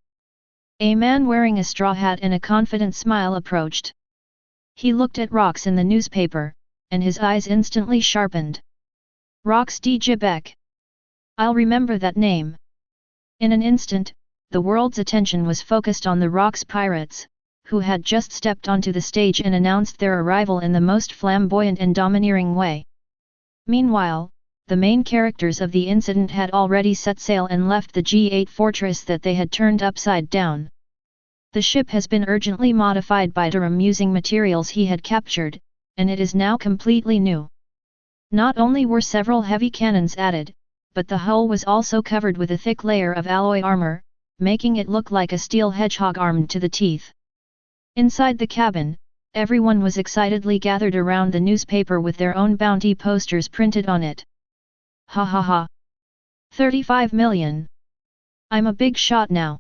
A man wearing a straw hat and a confident smile approached. He looked at Rox in the newspaper, and his eyes instantly sharpened. Rox D. Gibek. I'll remember that name. In an instant, the world's attention was focused on the Rox pirates, who had just stepped onto the stage and announced their arrival in the most flamboyant and domineering way. Meanwhile, the main characters of the incident had already set sail and left the G8 fortress that they had turned upside down. The ship has been urgently modified by Durham using materials he had captured, and it is now completely new. Not only were several heavy cannons added, but the hull was also covered with a thick layer of alloy armor, making it look like a steel hedgehog armed to the teeth. Inside the cabin, everyone was excitedly gathered around the newspaper with their own bounty posters printed on it. Ha ha ha! 35 million! I'm a big shot now!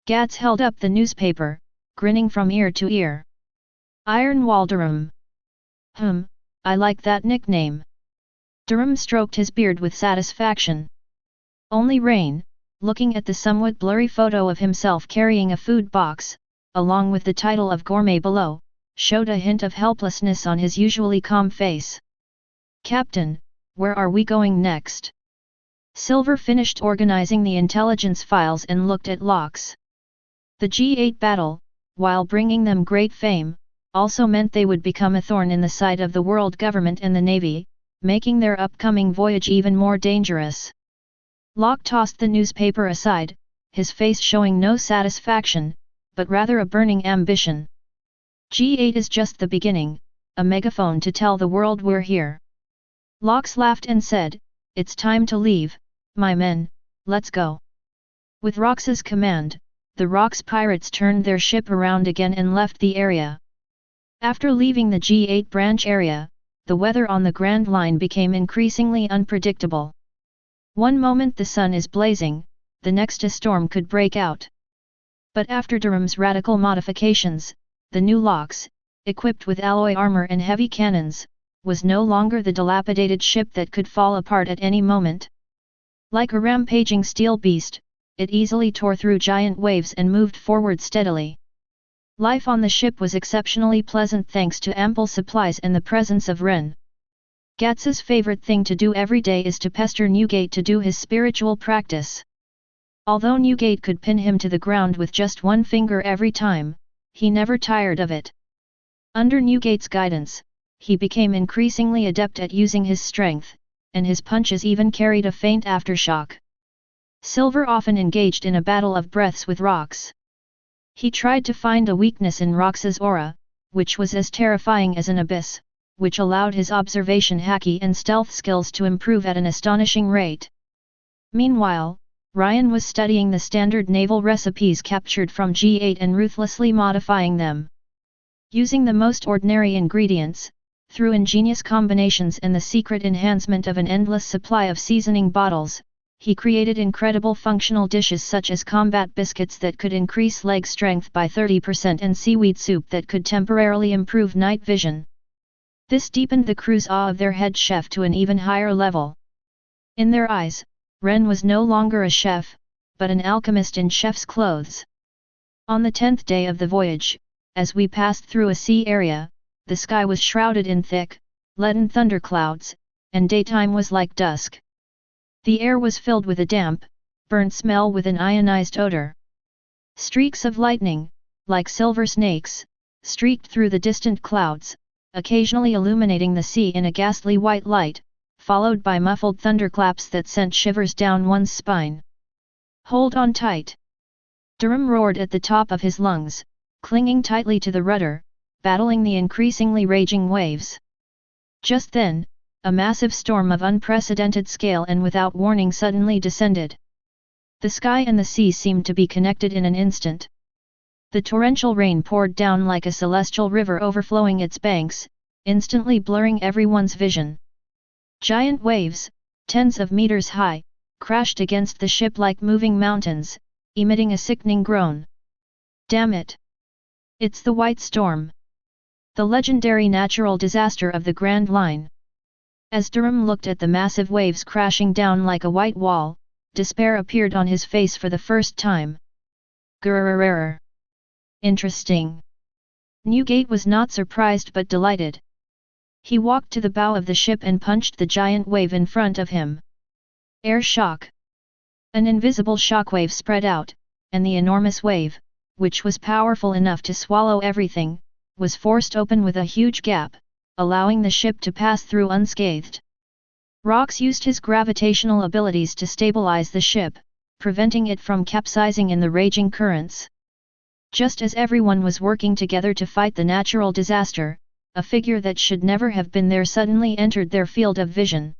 Gats held up the newspaper, grinning from ear to ear. Iron Wall Durham. I like that nickname. Durham stroked his beard with satisfaction. Only Rain, looking at the somewhat blurry photo of himself carrying a food box, along with the title of Gourmet below, showed a hint of helplessness on his usually calm face. Captain, where are we going next? Silver finished organizing the intelligence files and looked at Lox. The G8 battle, while bringing them great fame, also meant they would become a thorn in the side of the world government and the Navy, making their upcoming voyage even more dangerous. Locke tossed the newspaper aside, his face showing no satisfaction, but rather a burning ambition. G8 is just the beginning, a megaphone to tell the world we're here. Lox laughed and said, it's time to leave, my men, let's go. With Rox's command, the Rox pirates turned their ship around again and left the area. After leaving the G8 branch area, the weather on the Grand Line became increasingly unpredictable. One moment the sun is blazing, the next a storm could break out. But after Durham's radical modifications, the new Lox, equipped with alloy armor and heavy cannons, was no longer the dilapidated ship that could fall apart at any moment. Like a rampaging steel beast, it easily tore through giant waves and moved forward steadily. Life on the ship was exceptionally pleasant thanks to ample supplies and the presence of Ren. Gats's favorite thing to do every day is to pester Newgate to do his spiritual practice. Although Newgate could pin him to the ground with just one finger every time, he never tired of it. Under Newgate's guidance, he became increasingly adept at using his strength, and his punches even carried a faint aftershock. Silver often engaged in a battle of breaths with Rox. He tried to find a weakness in Rox's aura, which was as terrifying as an abyss, which allowed his observation haki and stealth skills to improve at an astonishing rate. Meanwhile, Ryan was studying the standard naval recipes captured from G8 and ruthlessly modifying them. Using the most ordinary ingredients, through ingenious combinations and the secret enhancement of an endless supply of seasoning bottles, he created incredible functional dishes such as combat biscuits that could increase leg strength by 30% and seaweed soup that could temporarily improve night vision. This deepened the crew's awe of their head chef to an even higher level. In their eyes, Ren was no longer a chef, but an alchemist in chef's clothes. On the 10th day of the voyage, as we passed through a sea area, the sky was shrouded in thick, leaden thunderclouds, and daytime was like dusk. The air was filled with a damp, burnt smell with an ionized odor. Streaks of lightning, like silver snakes, streaked through the distant clouds, occasionally illuminating the sea in a ghastly white light, followed by muffled thunderclaps that sent shivers down one's spine. "Hold on tight!" Durham roared at the top of his lungs, clinging tightly to the rudder, battling the increasingly raging waves. Just then, a massive storm of unprecedented scale and without warning suddenly descended. The sky and the sea seemed to be connected in an instant. The torrential rain poured down like a celestial river overflowing its banks, instantly blurring everyone's vision. Giant waves, tens of meters high, crashed against the ship like moving mountains, emitting a sickening groan. "Damn it! It's the White Storm! The legendary natural disaster of the Grand Line!" As Durham looked at the massive waves crashing down like a white wall, despair appeared on his face for the first time. "Grrrrrrrr. Interesting." Newgate was not surprised but delighted. He walked to the bow of the ship and punched the giant wave in front of him. Air shock. An invisible shockwave spread out, and the enormous wave, which was powerful enough to swallow everything, was forced open with a huge gap, allowing the ship to pass through unscathed. Rox used his gravitational abilities to stabilize the ship, preventing it from capsizing in the raging currents. Just as everyone was working together to fight the natural disaster, a figure that should never have been there suddenly entered their field of vision.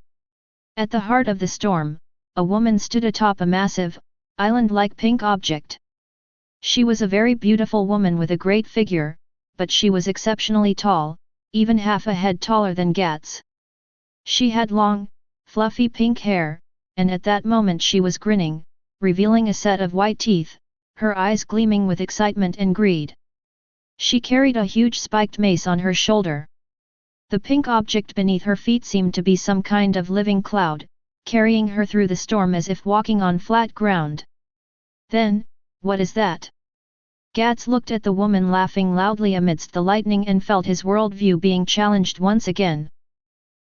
At the heart of the storm, a woman stood atop a massive, island-like pink object. She was a very beautiful woman with a great figure, but she was exceptionally tall, even half a head taller than Gats. She had long, fluffy pink hair, and at that moment she was grinning, revealing a set of white teeth, her eyes gleaming with excitement and greed. She carried a huge spiked mace on her shoulder. The pink object beneath her feet seemed to be some kind of living cloud, carrying her through the storm as if walking on flat ground. "Then, what is that?" Gats looked at the woman laughing loudly amidst the lightning and felt his worldview being challenged once again.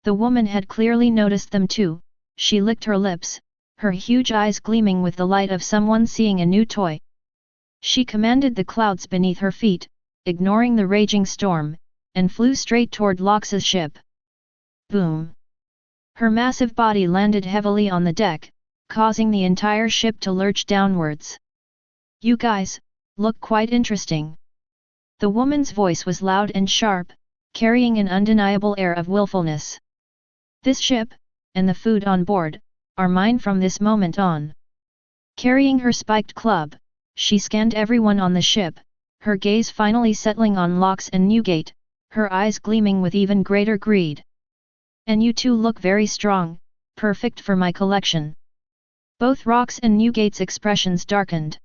The woman had clearly noticed them too. She licked her lips, her huge eyes gleaming with the light of someone seeing a new toy. She commanded the clouds beneath her feet, ignoring the raging storm, and flew straight toward Lox's ship. Boom! Her massive body landed heavily on the deck, causing the entire ship to lurch downwards. "You guys, look quite interesting." The woman's voice was loud and sharp, carrying an undeniable air of willfulness. "This ship, and the food on board, are mine from this moment on." Carrying her spiked club, she scanned everyone on the ship, her gaze finally settling on Lox and Newgate, her eyes gleaming with even greater greed. "And you two look very strong, perfect for my collection." Both Rox and Newgate's expressions darkened.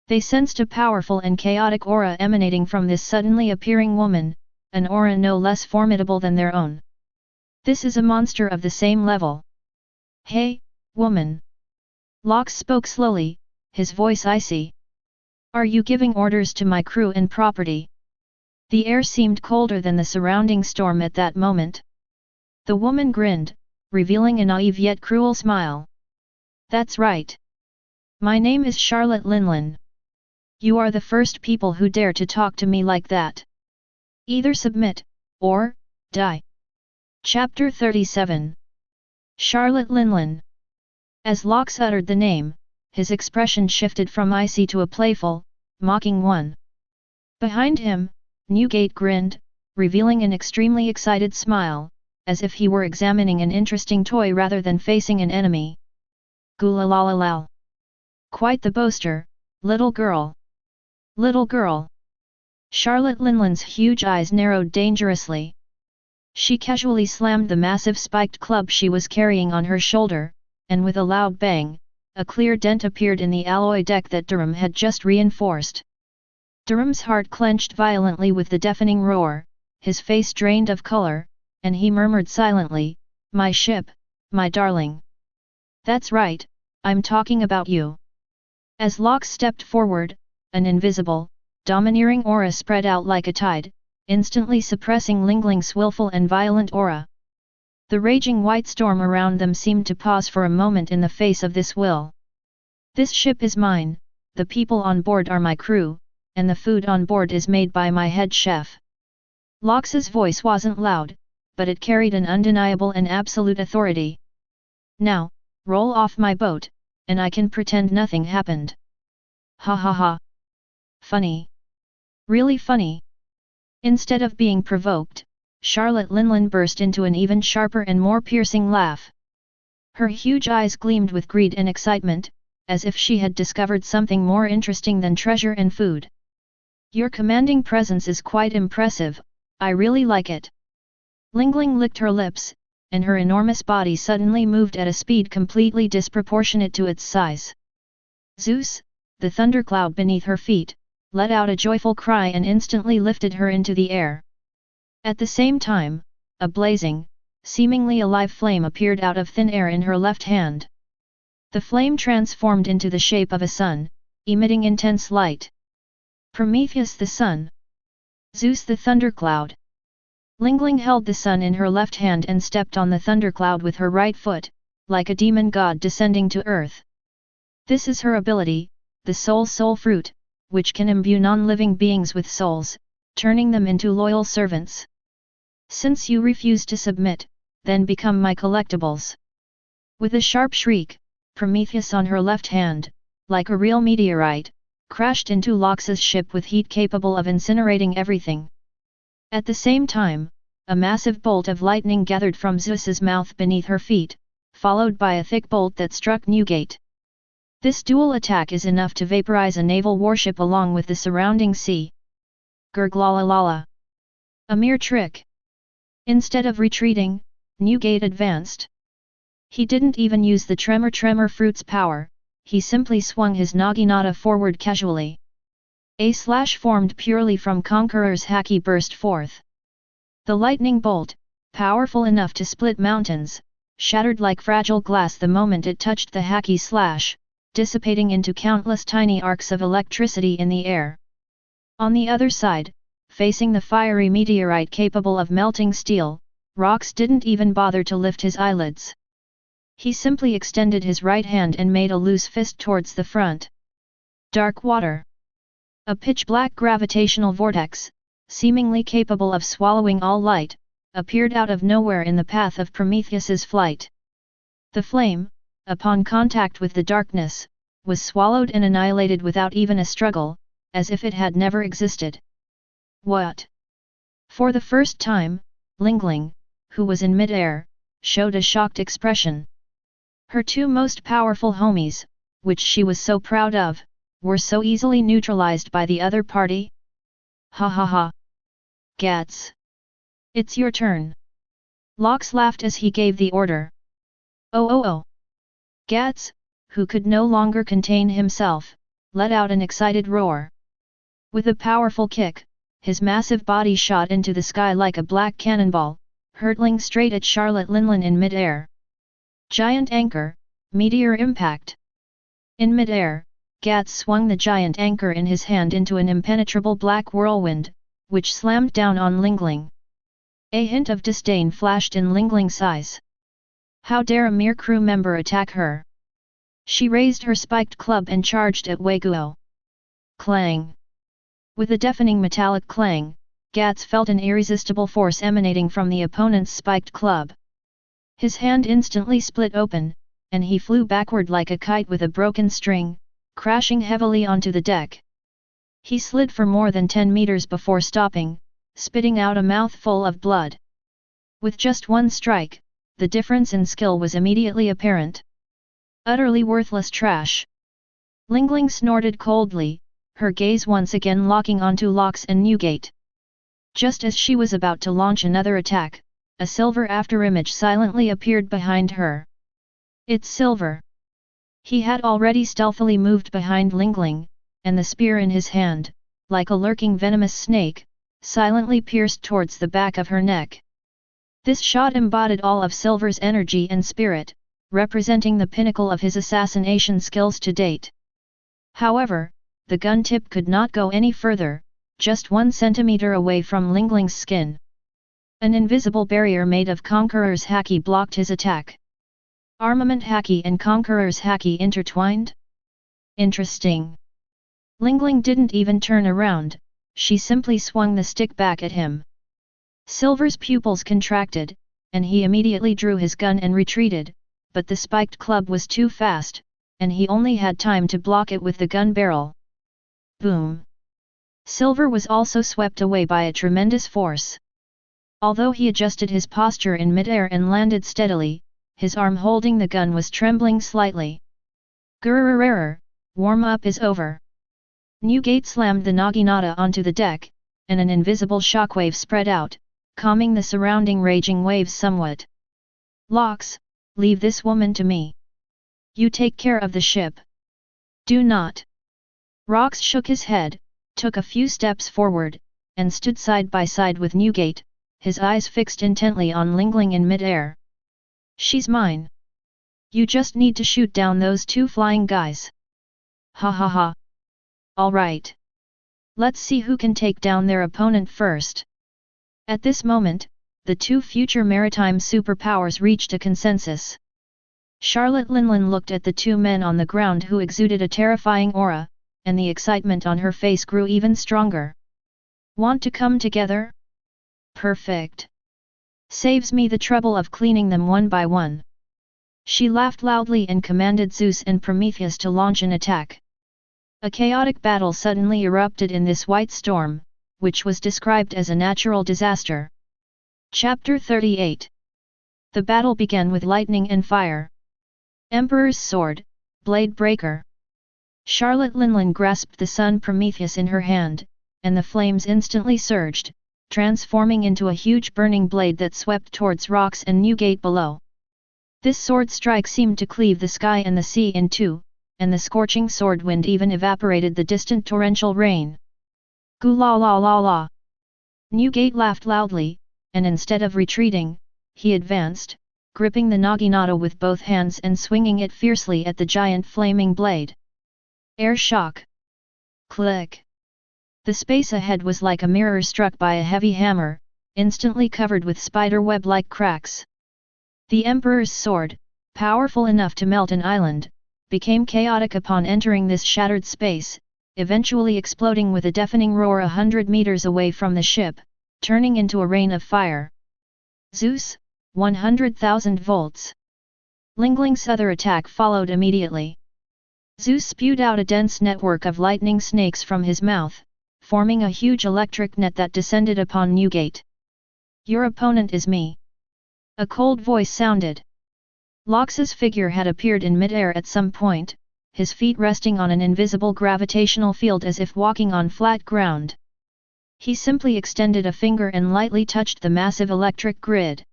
They sensed a powerful and chaotic aura emanating from this suddenly appearing woman, an aura no less formidable than their own. "This is a monster of the same level." "Hey, woman!" Lox spoke slowly, his voice icy. "Are you giving orders to my crew and property?" The air seemed colder than the surrounding storm at that moment. The woman grinned, revealing a naive yet cruel smile. "That's right. My name is Charlotte Linlin. You are the first people who dare to talk to me like that. Either submit, or die." Chapter 37. Charlotte Linlin. As Lox uttered the name, his expression shifted from icy to a playful, mocking one. Behind him, Newgate grinned, revealing an extremely excited smile, as if he were examining an interesting toy rather than facing an enemy. "Gulalalal. Quite the boaster, little girl." "Little girl." Charlotte Linlin's huge eyes narrowed dangerously. She casually slammed the massive spiked club she was carrying on her shoulder, and with a loud bang, a clear dent appeared in the alloy deck that Durham had just reinforced. Durham's heart clenched violently with the deafening roar, his face drained of color, and he murmured silently, "My ship, my darling." That's right, I'm talking about you. As Locke stepped forward, an invisible, domineering aura spread out like a tide, instantly suppressing Lingling's willful and violent aura. The raging white storm around them seemed to pause for a moment in the face of this will. This ship is mine, the people on board are my crew, and the food on board is made by my head chef. Locke's voice wasn't loud, but it carried an undeniable and absolute authority. Now, roll off my boat, and I can pretend nothing happened. Ha ha ha. Funny. Really funny. Instead of being provoked, Charlotte Linlin burst into an even sharper and more piercing laugh. Her huge eyes gleamed with greed and excitement, as if she had discovered something more interesting than treasure and food. Your commanding presence is quite impressive, I really like it. Lingling licked her lips, and her enormous body suddenly moved at a speed completely disproportionate to its size. Zeus, the thundercloud beneath her feet, let out a joyful cry and instantly lifted her into the air. At the same time, a blazing, seemingly alive flame appeared out of thin air in her left hand. The flame transformed into the shape of a sun, emitting intense light. Prometheus the sun. Zeus the thundercloud. Lingling held the sun in her left hand and stepped on the thundercloud with her right foot, like a demon god descending to earth. This is her ability, the soul fruit, which can imbue non-living beings with souls, turning them into loyal servants. Since you refuse to submit, then become my collectibles. With a sharp shriek, Prometheus on her left hand, like a real meteorite, crashed into Locke's ship with heat capable of incinerating everything. At the same time, a massive bolt of lightning gathered from Zeus's mouth beneath her feet, followed by a thick bolt that struck Newgate. This dual attack is enough to vaporize a naval warship along with the surrounding sea. Gurglalalala. A mere trick. Instead of retreating, Newgate advanced. He didn't even use the tremor fruit's power, he simply swung his naginata forward casually. A slash formed purely from Conqueror's Haki burst forth. The lightning bolt, powerful enough to split mountains, shattered like fragile glass the moment it touched the Haki slash, dissipating into countless tiny arcs of electricity in the air. On the other side, facing the fiery meteorite capable of melting steel, Rox didn't even bother to lift his eyelids. He simply extended his right hand and made a loose fist towards the front. Dark water. A pitch-black gravitational vortex, seemingly capable of swallowing all light, appeared out of nowhere in the path of Prometheus's flight. The flame, upon contact with the darkness, was swallowed and annihilated without even a struggle, as if it had never existed. What? For the first time, Lingling, who was in mid-air, showed a shocked expression. Her two most powerful homies, which she was so proud of, were so easily neutralized by the other party? Ha ha ha. Gats. It's your turn. Lox laughed as he gave the order. Oh. Gats, who could no longer contain himself, let out an excited roar. With a powerful kick, his massive body shot into the sky like a black cannonball, hurtling straight at Charlotte Linlin in mid-air. Giant anchor, meteor impact. In mid-air, Gats swung the giant anchor in his hand into an impenetrable black whirlwind, which slammed down on Lingling. A hint of disdain flashed in Lingling's eyes. How dare a mere crew member attack her? She raised her spiked club and charged at Weiguo. Clang! With a deafening metallic clang, Gats felt an irresistible force emanating from the opponent's spiked club. His hand instantly split open, and he flew backward like a kite with a broken string, crashing heavily onto the deck. He slid for more than 10 meters before stopping, spitting out a mouthful of blood. With just one strike, the difference in skill was immediately apparent. Utterly worthless trash. Lingling snorted coldly, her gaze once again locking onto Lox and Newgate. Just as she was about to launch another attack, a silver afterimage silently appeared behind her. It's Silver. He had already stealthily moved behind Lingling, and the spear in his hand, like a lurking venomous snake, silently pierced towards the back of her neck. This shot embodied all of Silver's energy and spirit, representing the pinnacle of his assassination skills to date. However, the gun tip could not go any further, just 1 centimeter away from Lingling's skin. An invisible barrier made of Conqueror's Haki blocked his attack. Armament Haki and Conqueror's Haki intertwined? Interesting. Lingling didn't even turn around, she simply swung the stick back at him. Silver's pupils contracted, and he immediately drew his gun and retreated, but the spiked club was too fast, and he only had time to block it with the gun barrel. Boom! Silver was also swept away by a tremendous force. Although he adjusted his posture in midair and landed steadily, his arm holding the gun was trembling slightly. Grrrrrrrr, warm-up is over. Newgate slammed the naginata onto the deck, and an invisible shockwave spread out, calming the surrounding raging waves somewhat. Lox, leave this woman to me. You take care of the ship. Do not. Rox shook his head, took a few steps forward, and stood side by side with Newgate, his eyes fixed intently on Lingling in mid-air. She's mine. You just need to shoot down those 2 flying guys. Ha ha ha. All right. Let's see who can take down their opponent first. At this moment, the 2 future maritime superpowers reached a consensus. Charlotte Linlin looked at the 2 men on the ground who exuded a terrifying aura, and the excitement on her face grew even stronger. Want to come together? Perfect. Saves me the trouble of cleaning them one by one. She laughed loudly and commanded Zeus and Prometheus to launch an attack. A chaotic battle suddenly erupted in this white storm, which was described as a natural disaster. Chapter 38. The battle began with lightning and fire. Emperor's Sword, Blade Breaker. Charlotte Linlin grasped the sun Prometheus in her hand, and the flames instantly surged, transforming into a huge burning blade that swept towards Rox and Newgate below. This sword strike seemed to cleave the sky and the sea in 2, and the scorching sword wind even evaporated the distant torrential rain. Goo la la la la! Newgate laughed loudly, and instead of retreating, he advanced, gripping the naginata with both hands and swinging it fiercely at the giant flaming blade. Air shock! Click! The space ahead was like a mirror struck by a heavy hammer, instantly covered with spider-web-like cracks. The Emperor's sword, powerful enough to melt an island, became chaotic upon entering this shattered space, eventually exploding with a deafening roar 100 meters away from the ship, turning into a rain of fire. Zeus, 100,000 volts. Lingling's other attack followed immediately. Zeus spewed out a dense network of lightning snakes from his mouth, forming a huge electric net that descended upon Newgate. Your opponent is me. A cold voice sounded. Lox's figure had appeared in mid-air at some point, his feet resting on an invisible gravitational field as if walking on flat ground. He simply extended a finger and lightly touched the massive electric grid.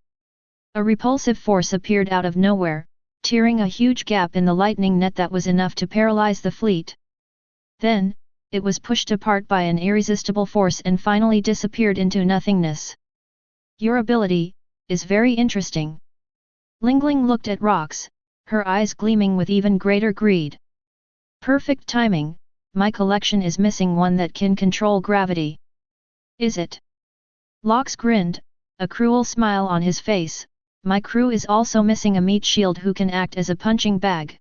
A repulsive force appeared out of nowhere, tearing a huge gap in the lightning net that was enough to paralyze the fleet. Then, it was pushed apart by an irresistible force and finally disappeared into nothingness. Your ability is very interesting. Lingling looked at Rox, her eyes gleaming with even greater greed. Perfect timing, my collection is missing one that can control gravity. Is it? Lox grinned, a cruel smile on his face. My crew is also missing a meat shield who can act as a punching bag.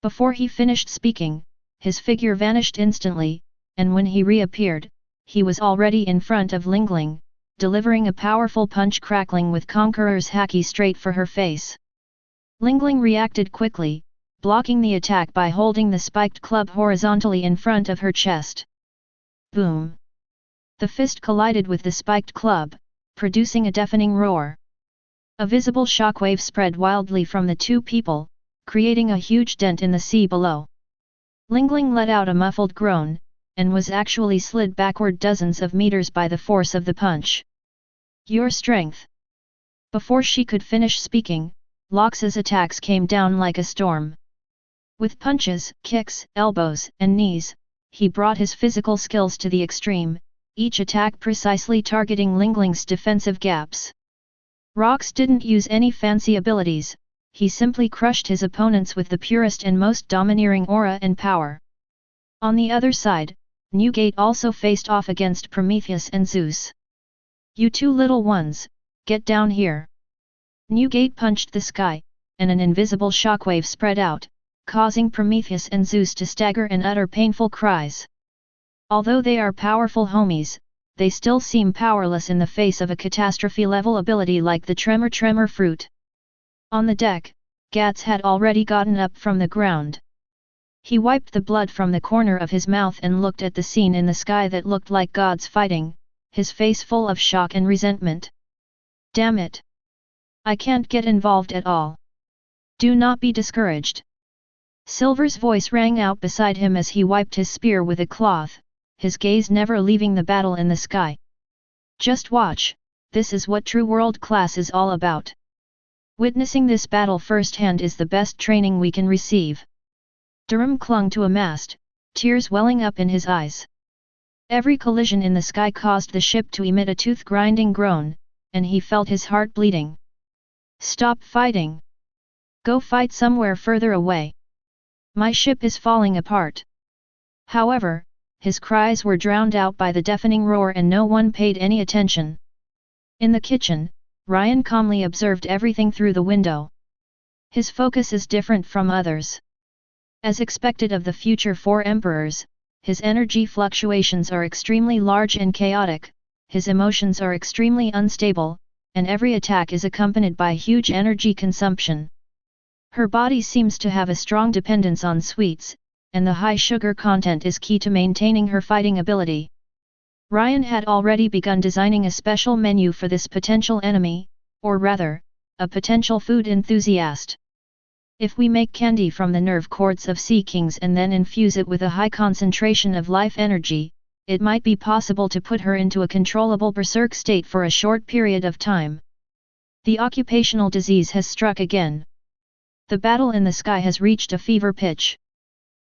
Before he finished speaking, his figure vanished instantly, and when he reappeared, he was already in front of Lingling, delivering a powerful punch crackling with Conqueror's Haki straight for her face. Lingling reacted quickly, blocking the attack by holding the spiked club horizontally in front of her chest. Boom! The fist collided with the spiked club, producing a deafening roar. A visible shockwave spread wildly from the 2 people, creating a huge dent in the sea below. Lingling let out a muffled groan, and was actually slid backward dozens of meters by the force of the punch. Your strength! Before she could finish speaking, Lox's attacks came down like a storm. With punches, kicks, elbows, and knees, he brought his physical skills to the extreme, each attack precisely targeting Lingling's defensive gaps. Rox didn't use any fancy abilities, he simply crushed his opponents with the purest and most domineering aura and power. On the other side, Newgate also faced off against Prometheus and Zeus. "You two little ones, get down here!" Newgate punched the sky, and an invisible shockwave spread out, causing Prometheus and Zeus to stagger and utter painful cries. Although they are powerful homies, they still seem powerless in the face of a catastrophe-level ability like the Tremor fruit. On the deck, Gats had already gotten up from the ground. He wiped the blood from the corner of his mouth and looked at the scene in the sky that looked like gods fighting, his face full of shock and resentment. "Damn it! I can't get involved at all. Do not be discouraged." Silver's voice rang out beside him as he wiped his spear with a cloth, his gaze never leaving the battle in the sky. "Just watch, this is what true world class is all about. Witnessing this battle firsthand is the best training we can receive." Durham clung to a mast, tears welling up in his eyes. Every collision in the sky caused the ship to emit a tooth-grinding groan, and he felt his heart bleeding. "Stop fighting! Go fight somewhere further away! My ship is falling apart!" However, his cries were drowned out by the deafening roar and no one paid any attention. In the kitchen, Ryan calmly observed everything through the window. His focus is different from others. As expected of the future four emperors, his energy fluctuations are extremely large and chaotic, his emotions are extremely unstable, and every attack is accompanied by huge energy consumption. Her body seems to have a strong dependence on sweets, and the high sugar content is key to maintaining her fighting ability. Ryan had already begun designing a special menu for this potential enemy, or rather, a potential food enthusiast. If we make candy from the nerve cords of sea kings and then infuse it with a high concentration of life energy, it might be possible to put her into a controllable berserk state for a short period of time. The occupational disease has struck again. The battle in the sky has reached a fever pitch.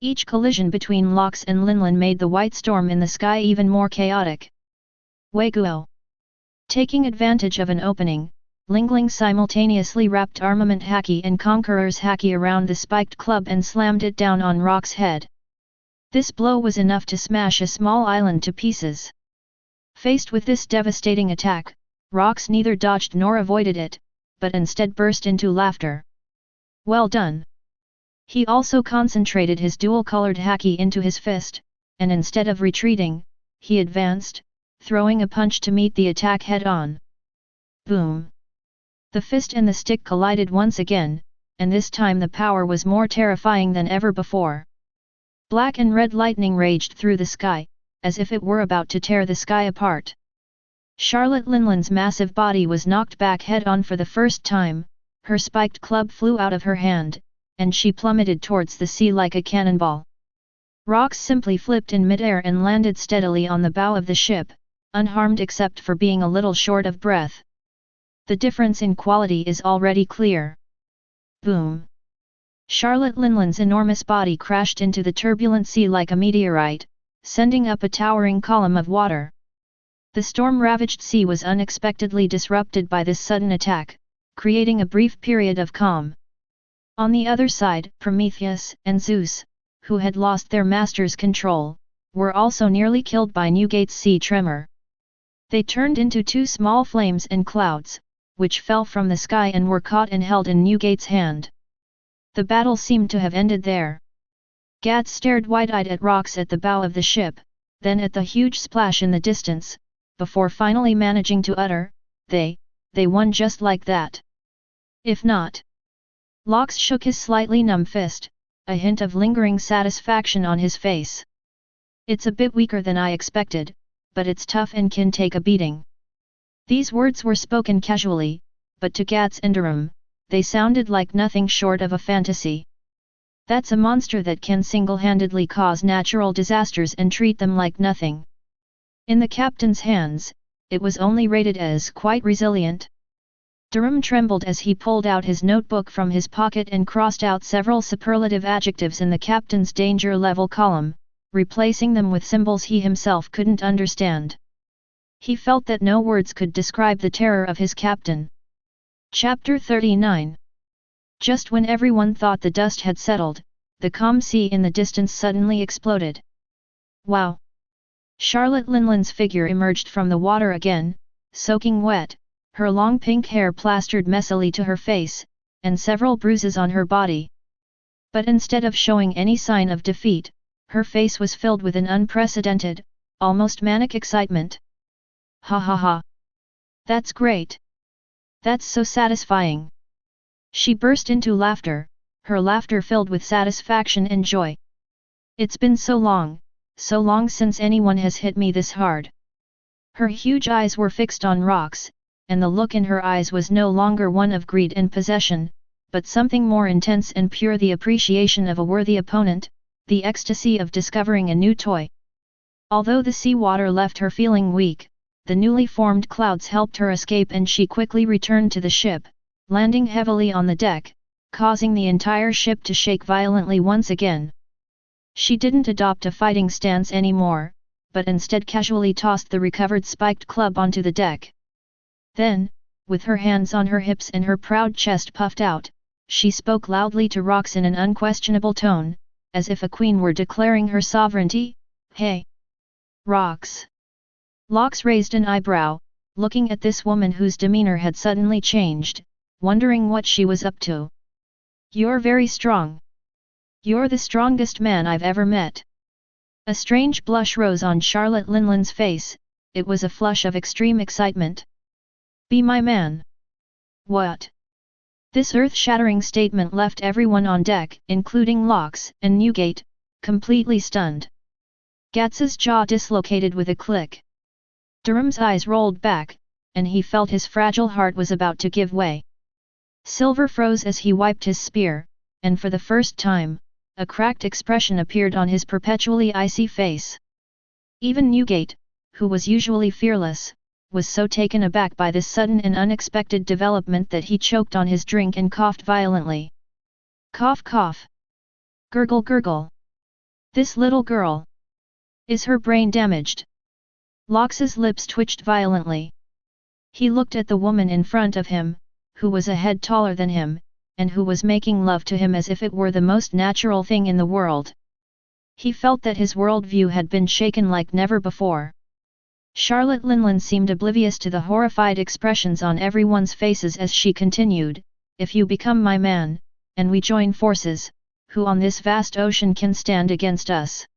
Each collision between Lox and Linlin made the white storm in the sky even more chaotic. Waiguo. Taking advantage of an opening, Lingling simultaneously wrapped Armament Haki and Conqueror's Haki around the spiked club and slammed it down on Rock's head. This blow was enough to smash a small island to pieces. Faced with this devastating attack, Rox neither dodged nor avoided it, but instead burst into laughter. "Well done!" He also concentrated his dual-colored Haki into his fist, and instead of retreating, he advanced, throwing a punch to meet the attack head-on. Boom! The fist and the stick collided once again, and this time the power was more terrifying than ever before. Black and red lightning raged through the sky, as if it were about to tear the sky apart. Charlotte Linlin's massive body was knocked back head-on for the first time, her spiked club flew out of her hand, and she plummeted towards the sea like a cannonball. Rox simply flipped in midair and landed steadily on the bow of the ship, unharmed except for being a little short of breath. The difference in quality is already clear. Boom! Charlotte Linlin's enormous body crashed into the turbulent sea like a meteorite, sending up a towering column of water. The storm-ravaged sea was unexpectedly disrupted by this sudden attack, creating a brief period of calm. On the other side, Prometheus and Zeus, who had lost their master's control, were also nearly killed by Newgate's sea tremor. They turned into two small flames and clouds, which fell from the sky and were caught and held in Newgate's hand. The battle seemed to have ended there. Gats stared wide-eyed at Rox at the bow of the ship, then at the huge splash in the distance, before finally managing to utter, They won just like that. If not." Lox shook his slightly numb fist, a hint of lingering satisfaction on his face. "It's a bit weaker than I expected, but it's tough and can take a beating." These words were spoken casually, but to Gats and Durham, they sounded like nothing short of a fantasy. That's a monster that can single-handedly cause natural disasters and treat them like nothing. In the captain's hands, it was only rated as quite resilient. Durham trembled as he pulled out his notebook from his pocket and crossed out several superlative adjectives in the captain's danger level column, replacing them with symbols he himself couldn't understand. He felt that no words could describe the terror of his captain. Chapter 39. Just when everyone thought the dust had settled, the calm sea in the distance suddenly exploded. Wow! Charlotte Linlin's figure emerged from the water again, soaking wet, her long pink hair plastered messily to her face, and several bruises on her body. But instead of showing any sign of defeat, her face was filled with an unprecedented, almost manic excitement. Ha ha ha! That's great! That's so satisfying! She burst into laughter, her laughter filled with satisfaction and joy. It's been so long since anyone has hit me this hard. Her huge eyes were fixed on rocks, and the look in her eyes was no longer one of greed and possession, but something more intense and pure, the appreciation of a worthy opponent, the ecstasy of discovering a new toy. Although the sea water left her feeling weak, the newly formed clouds helped her escape and she quickly returned to the ship, landing heavily on the deck, causing the entire ship to shake violently once again. She didn't adopt a fighting stance anymore, but instead casually tossed the recovered spiked club onto the deck. Then, with her hands on her hips and her proud chest puffed out, she spoke loudly to rocks in an unquestionable tone, as if a queen were declaring her sovereignty. Hey! Rocks! Locks raised an eyebrow, looking at this woman whose demeanor had suddenly changed, wondering what she was up to. You're very strong. You're the strongest man I've ever met. A strange blush rose on Charlotte Linlin's face, it was a flush of extreme excitement. Be my man. What? This earth-shattering statement left everyone on deck, including Locks and Newgate, completely stunned. Gats's jaw dislocated with a click. Durham's eyes rolled back, and he felt his fragile heart was about to give way. Silver froze as he wiped his spear, and for the first time, a cracked expression appeared on his perpetually icy face. Even Newgate, who was usually fearless, was so taken aback by this sudden and unexpected development that he choked on his drink and coughed violently. Cough cough. Gurgle gurgle. This little girl. Is her brain damaged? Locks's lips twitched violently. He looked at the woman in front of him, who was a head taller than him, and who was making love to him as if it were the most natural thing in the world. He felt that his worldview had been shaken like never before. Charlotte Linlin seemed oblivious to the horrified expressions on everyone's faces as she continued, if you become my man, and we join forces, who on this vast ocean can stand against us?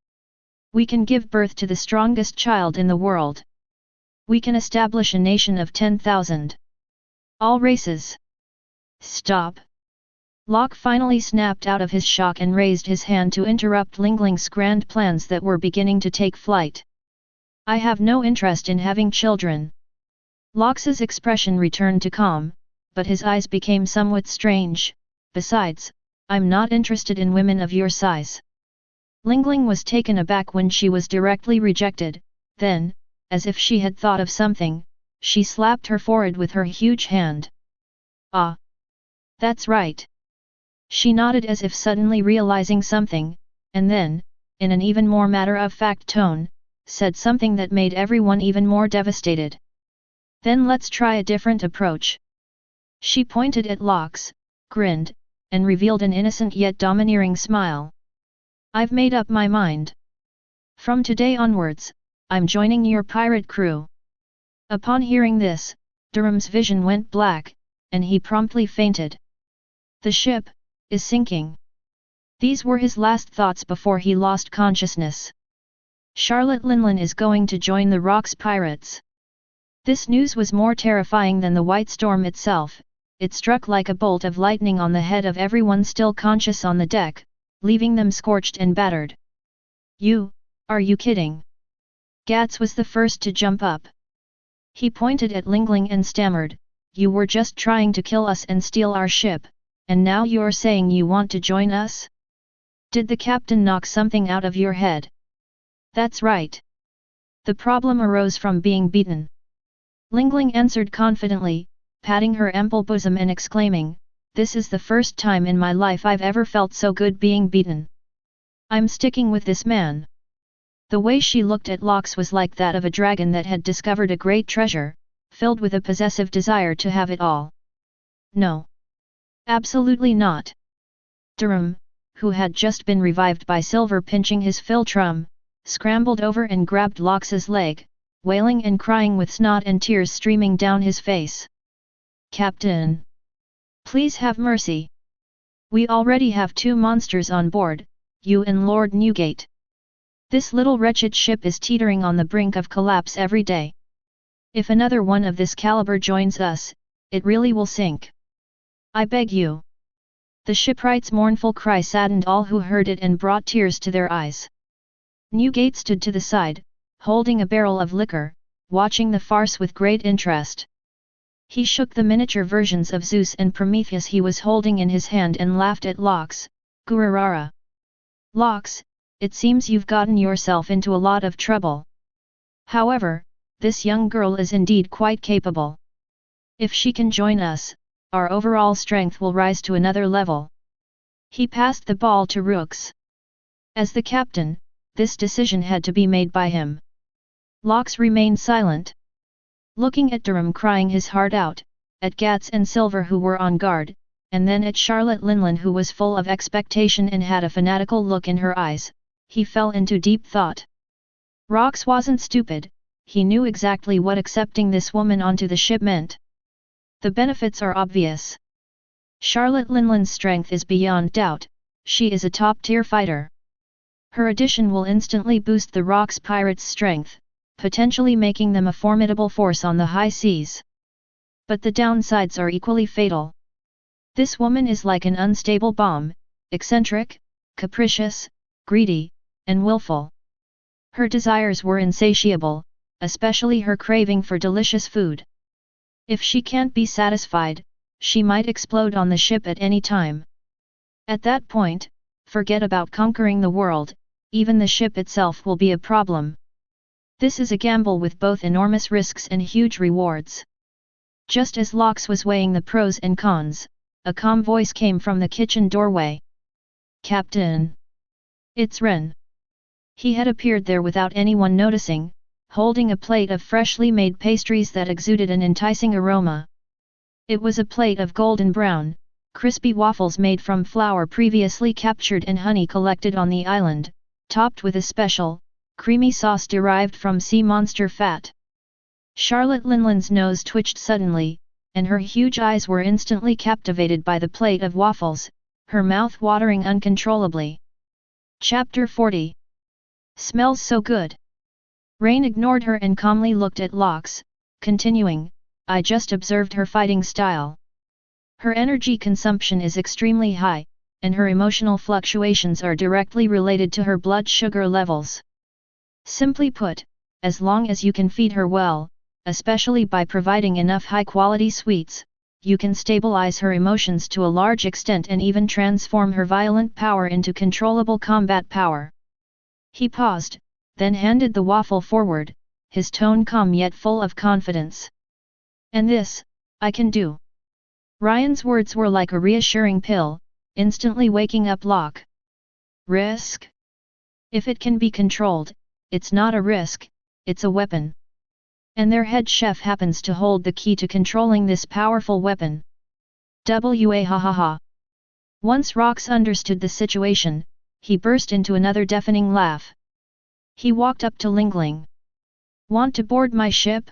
We can give birth to the strongest child in the world. We can establish a nation of 10,000. All races. Stop. Locke finally snapped out of his shock and raised his hand to interrupt Lingling's grand plans that were beginning to take flight. I have no interest in having children. Locke's expression returned to calm, but his eyes became somewhat strange. Besides, I'm not interested in women of your size. Lingling was taken aback when she was directly rejected, then, as if she had thought of something, she slapped her forehead with her huge hand. Ah! That's right. She nodded as if suddenly realizing something, and then, in an even more matter-of-fact tone, said something that made everyone even more devastated. Then let's try a different approach. She pointed at Locks, grinned, and revealed an innocent yet domineering smile. I've made up my mind. From today onwards, I'm joining your pirate crew. Upon hearing this, Durham's vision went black, and he promptly fainted. The ship is sinking. These were his last thoughts before he lost consciousness. Charlotte Linlin is going to join the Rocks pirates. This news was more terrifying than the white storm itself. It struck like a bolt of lightning on the head of everyone still conscious on the deck, leaving them scorched and battered. Are you kidding? Gats was the first to jump up. He pointed at Lingling and stammered, you were just trying to kill us and steal our ship, and now you're saying you want to join us? Did the captain knock something out of your head? That's right. The problem arose from being beaten. Lingling answered confidently, patting her ample bosom and exclaiming, this is the first time in my life I've ever felt so good being beaten. I'm sticking with this man. The way she looked at Locks was like that of a dragon that had discovered a great treasure, filled with a possessive desire to have it all. No. Absolutely not. Durham, who had just been revived by Silver pinching his philtrum, scrambled over and grabbed Lox's leg, wailing and crying with snot and tears streaming down his face. Captain! Please have mercy. We already have 2 monsters on board, you and Lord Newgate. This little wretched ship is teetering on the brink of collapse every day. If another one of this caliber joins us, it really will sink. I beg you. The shipwright's mournful cry saddened all who heard it and brought tears to their eyes. Newgate stood to the side, holding a barrel of liquor, watching the farce with great interest. He shook the miniature versions of Zeus and Prometheus he was holding in his hand and laughed at Lox, Gururara. Lox, it seems you've gotten yourself into a lot of trouble. However, this young girl is indeed quite capable. If she can join us, our overall strength will rise to another level. He passed the ball to Rooks. As the captain, this decision had to be made by him. Lox remained silent. Looking at Durham crying his heart out, at Gats and Silver who were on guard, and then at Charlotte Linlin who was full of expectation and had a fanatical look in her eyes, he fell into deep thought. Rox wasn't stupid, he knew exactly what accepting this woman onto the ship meant. The benefits are obvious. Charlotte Linlin's strength is beyond doubt, she is a top-tier fighter. Her addition will instantly boost the Rox pirates' strength, potentially making them a formidable force on the high seas. But the downsides are equally fatal. This woman is like an unstable bomb, eccentric, capricious, greedy, and willful. Her desires were insatiable, especially her craving for delicious food. If she can't be satisfied, she might explode on the ship at any time. At that point, forget about conquering the world, even the ship itself will be a problem. This is a gamble with both enormous risks and huge rewards. Just as Lox was weighing the pros and cons, a calm voice came from the kitchen doorway. Captain! It's Ren. He had appeared there without anyone noticing, holding a plate of freshly made pastries that exuded an enticing aroma. It was a plate of golden brown, crispy waffles made from flour previously captured and honey collected on the island, topped with a special, creamy sauce derived from sea monster fat. Charlotte Linlin's nose twitched suddenly, and her huge eyes were instantly captivated by the plate of waffles, her mouth watering uncontrollably. Chapter 40. Smells so good. Rain ignored her and calmly looked at Lox, continuing, I just observed her fighting style. Her energy consumption is extremely high, and her emotional fluctuations are directly related to her blood sugar levels. Simply put, as long as you can feed her well, especially by providing enough high-quality sweets, you can stabilize her emotions to a large extent and even transform her violent power into controllable combat power. He paused, then handed the waffle forward, his tone calm yet full of confidence. And this, I can do. Ryan's words were like a reassuring pill, instantly waking up Locke. Risk? If it can be controlled, it's not a risk, it's a weapon. And their head chef happens to hold the key to controlling this powerful weapon. Wa ha ha ha. Once Rox understood the situation, he burst into another deafening laugh. He walked up to Lingling. Want to board my ship?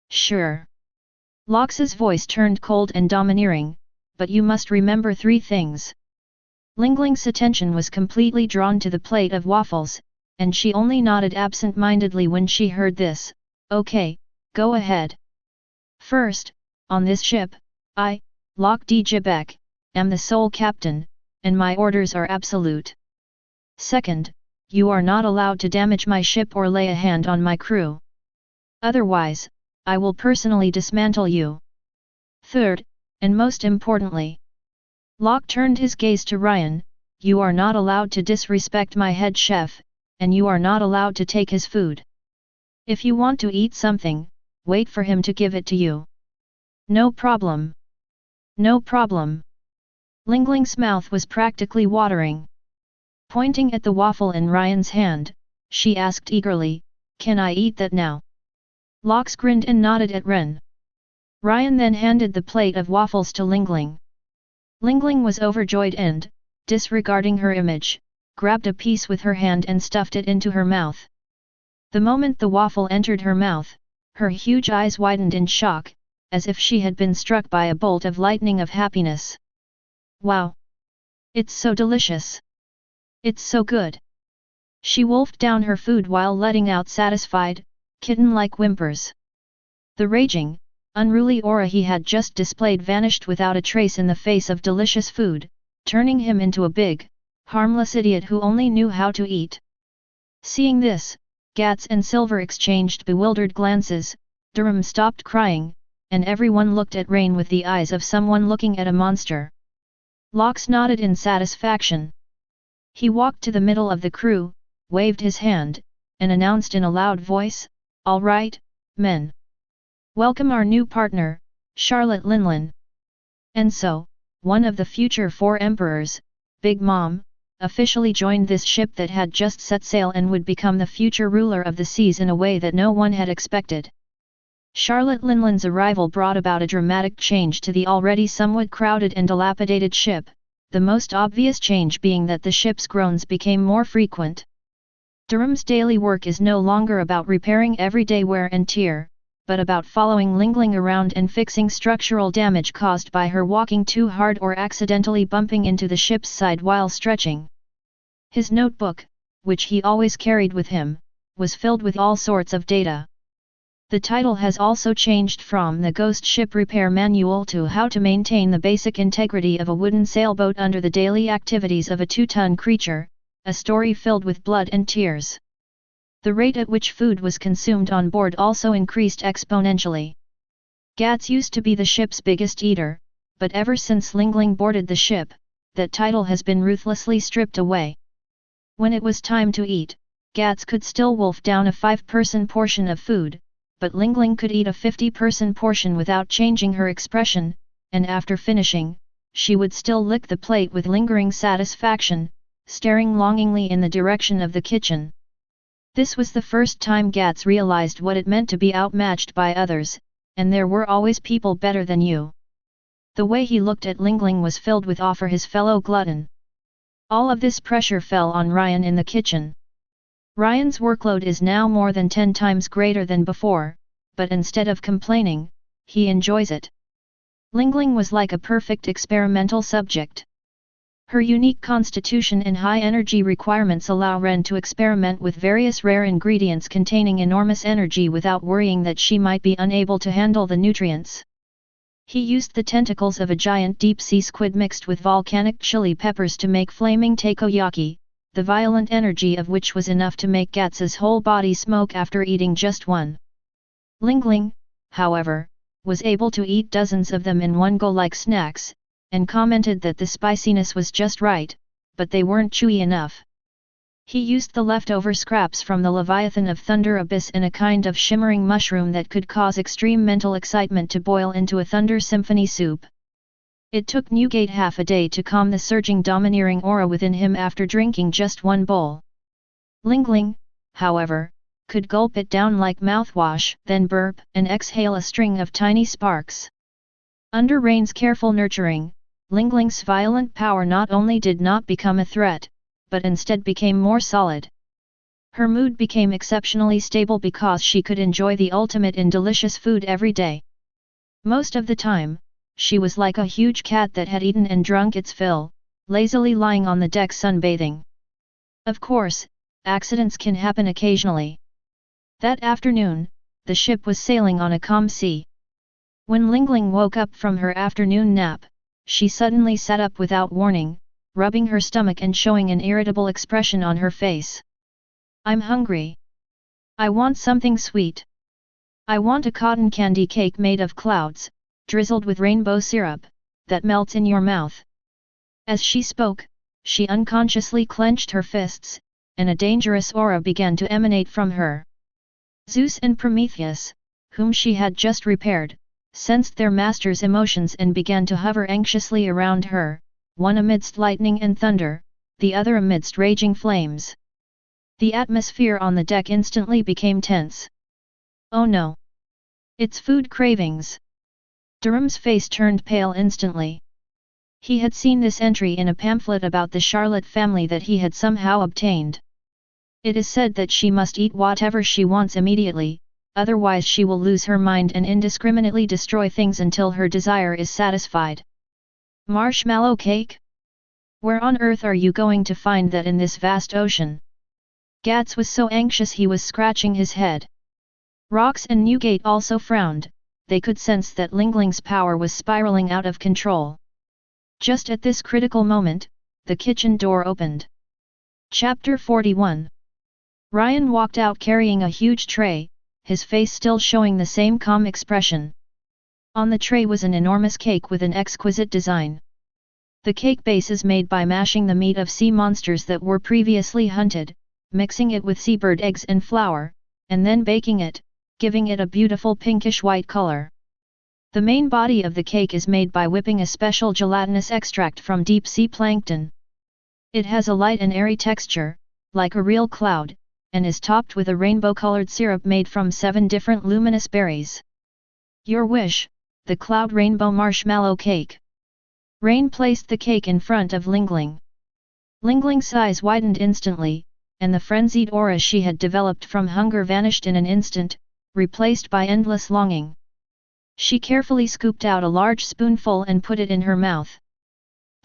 Sure. Lox's voice turned cold and domineering, but you must remember 3 things. Lingling's attention was completely drawn to the plate of waffles, and she only nodded absent-mindedly when she heard this. Okay, go ahead. First, on this ship, I, Locke D. Jibek, am the sole captain, and my orders are absolute. Second, you are not allowed to damage my ship or lay a hand on my crew. Otherwise, I will personally dismantle you. Third, and most importantly, Locke turned his gaze to Ryan, you are not allowed to disrespect my head chef, and you are not allowed to take his food. If you want to eat something, wait for him to give it to you. No problem. No problem. Lingling's mouth was practically watering. Pointing at the waffle in Ryan's hand, she asked eagerly, can I eat that now? Lox grinned and nodded at Ren. Ryan then handed the plate of waffles to Lingling. Lingling was overjoyed and, disregarding her image, grabbed a piece with her hand and stuffed it into her mouth. The moment the waffle entered her mouth, her huge eyes widened in shock, as if she had been struck by a bolt of lightning of happiness. Wow! It's so delicious! It's so good! She wolfed down her food while letting out satisfied, kitten-like whimpers. The raging, unruly aura he had just displayed vanished without a trace in the face of delicious food, turning him into a big, harmless idiot who only knew how to eat. Seeing this, Gats and Silver exchanged bewildered glances, Durham stopped crying, and everyone looked at Rain with the eyes of someone looking at a monster. Lox nodded in satisfaction. He walked to the middle of the crew, waved his hand, and announced in a loud voice, "All right, men. Welcome our new partner, Charlotte Linlin." And so, one of the future 4 emperors, Big Mom, officially joined this ship that had just set sail and would become the future ruler of the seas in a way that no one had expected. Charlotte Linlin's arrival brought about a dramatic change to the already somewhat crowded and dilapidated ship, the most obvious change being that the ship's groans became more frequent. Durham's daily work is no longer about repairing everyday wear and tear, but about following Lingling around and fixing structural damage caused by her walking too hard or accidentally bumping into the ship's side while stretching. His notebook, which he always carried with him, was filled with all sorts of data. The title has also changed from the Ghost Ship Repair Manual to How to Maintain the Basic Integrity of a Wooden Sailboat Under the Daily Activities of a 2-Ton Creature, a story filled with blood and tears. The rate at which food was consumed on board also increased exponentially. Gats used to be the ship's biggest eater, but ever since Lingling boarded the ship, that title has been ruthlessly stripped away. When it was time to eat, Gats could still wolf down a 5-person portion of food, but Lingling could eat a 50-person portion without changing her expression, and after finishing, she would still lick the plate with lingering satisfaction, staring longingly in the direction of the kitchen. This was the first time Gats realized what it meant to be outmatched by others, and there were always people better than you. The way he looked at Lingling was filled with awe for his fellow glutton. All of this pressure fell on Ryan in the kitchen. Ryan's workload is now more than 10 times greater than before, but instead of complaining, he enjoys it. Lingling was like a perfect experimental subject. Her unique constitution and high energy requirements allow Ren to experiment with various rare ingredients containing enormous energy without worrying that she might be unable to handle the nutrients. He used the tentacles of a giant deep-sea squid mixed with volcanic chili peppers to make flaming takoyaki, the violent energy of which was enough to make Gats's whole body smoke after eating just one. Lingling, however, was able to eat dozens of them in one go like snacks, and commented that the spiciness was just right, but they weren't chewy enough. He used the leftover scraps from the Leviathan of Thunder Abyss and a kind of shimmering mushroom that could cause extreme mental excitement to boil into a Thunder Symphony soup. It took Newgate half a day to calm the surging domineering aura within him after drinking just one bowl. Lingling, however, could gulp it down like mouthwash, then burp and exhale a string of tiny sparks. Under Rain's careful nurturing, Lingling's violent power not only did not become a threat, but instead became more solid. Her mood became exceptionally stable because she could enjoy the ultimate in delicious food every day. Most of the time, she was like a huge cat that had eaten and drunk its fill, lazily lying on the deck sunbathing. Of course, accidents can happen occasionally. That afternoon, the ship was sailing on a calm sea. When Lingling woke up from her afternoon nap, she suddenly sat up without warning, rubbing her stomach and showing an irritable expression on her face. "I'm hungry. I want something sweet. I want a cotton candy cake made of clouds, drizzled with rainbow syrup, that melts in your mouth." As she spoke, she unconsciously clenched her fists, and a dangerous aura began to emanate from her. Zeus and Prometheus, whom she had just repaired, sensed their master's emotions and began to hover anxiously around her, one amidst lightning and thunder, the other amidst raging flames. The atmosphere on the deck instantly became tense. "Oh no! It's food cravings!" Durham's face turned pale instantly. He had seen this entry in a pamphlet about the Charlotte family that he had somehow obtained. It is said that she must eat whatever she wants immediately, otherwise she will lose her mind and indiscriminately destroy things until her desire is satisfied. Marshmallow cake? Where on earth are you going to find that in this vast ocean? Gats was so anxious he was scratching his head. Rox and Newgate also frowned, they could sense that Lingling's power was spiraling out of control. Just at this critical moment, the kitchen door opened. Chapter 41. Ryan walked out carrying a huge tray, his face still showing the same calm expression. On the tray was an enormous cake with an exquisite design. The cake base is made by mashing the meat of sea monsters that were previously hunted, mixing it with seabird eggs and flour, and then baking it, giving it a beautiful pinkish-white color. The main body of the cake is made by whipping a special gelatinous extract from deep-sea plankton. It has a light and airy texture, like a real cloud, and is topped with a rainbow-colored syrup made from 7 different luminous berries. Your wish, the cloud rainbow marshmallow cake. Rain placed the cake in front of Lingling. Lingling's eyes widened instantly, and the frenzied aura she had developed from hunger vanished in an instant, replaced by endless longing. She carefully scooped out a large spoonful and put it in her mouth.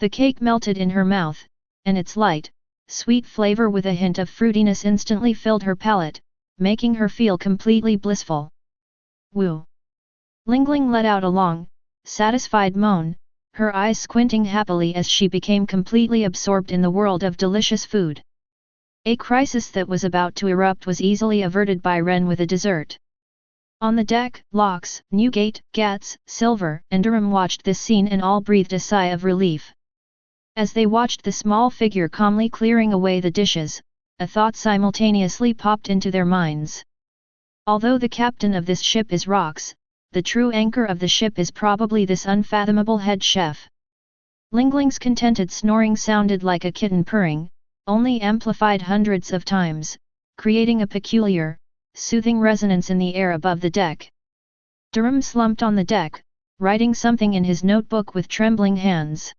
The cake melted in her mouth, and its light, sweet flavor with a hint of fruitiness instantly filled her palate, making her feel completely blissful. Woo! Lingling let out a long, satisfied moan, her eyes squinting happily as she became completely absorbed in the world of delicious food. A crisis that was about to erupt was easily averted by Ren with a dessert. On the deck, Lox, Newgate, Gats, Silver, and Durham watched this scene and all breathed a sigh of relief. As they watched the small figure calmly clearing away the dishes, a thought simultaneously popped into their minds. Although the captain of this ship is Rox, the true anchor of the ship is probably this unfathomable head chef. Lingling's contented snoring sounded like a kitten purring, only amplified hundreds of times, creating a peculiar, soothing resonance in the air above the deck. Durham slumped on the deck, writing something in his notebook with trembling hands.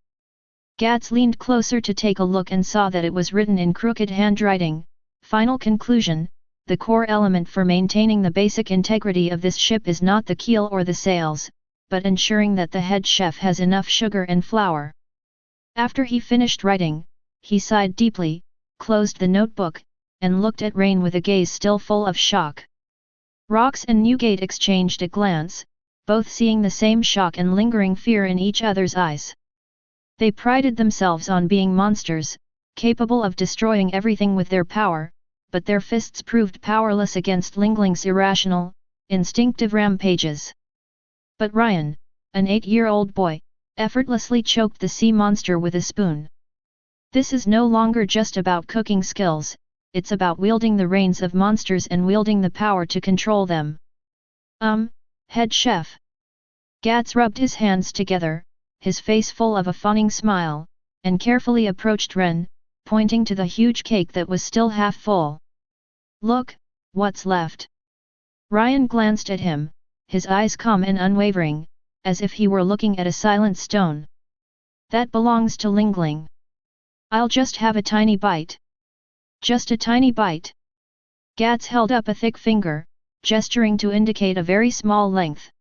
Gats leaned closer to take a look and saw that it was written in crooked handwriting. Final conclusion: the core element for maintaining the basic integrity of this ship is not the keel or the sails, but ensuring that the head chef has enough sugar and flour. After he finished writing, he sighed deeply, closed the notebook, and looked at Rain with a gaze still full of shock. Rox and Newgate exchanged a glance, both seeing the same shock and lingering fear in each other's eyes. They prided themselves on being monsters, capable of destroying everything with their power, but their fists proved powerless against Lingling's irrational, instinctive rampages. But Ryan, an 8-year-old boy, effortlessly choked the sea monster with a spoon. This is no longer just about cooking skills, it's about wielding the reins of monsters and wielding the power to control them. Head chef. Gats rubbed his hands together, his face full of a fawning smile, and carefully approached Ren, pointing to the huge cake that was still half full. Look, what's left? Ryan glanced at him, his eyes calm and unwavering, as if he were looking at a silent stone. That belongs to Lingling. I'll just have a tiny bite. Just a tiny bite. Gats held up a thick finger, gesturing to indicate a very small length.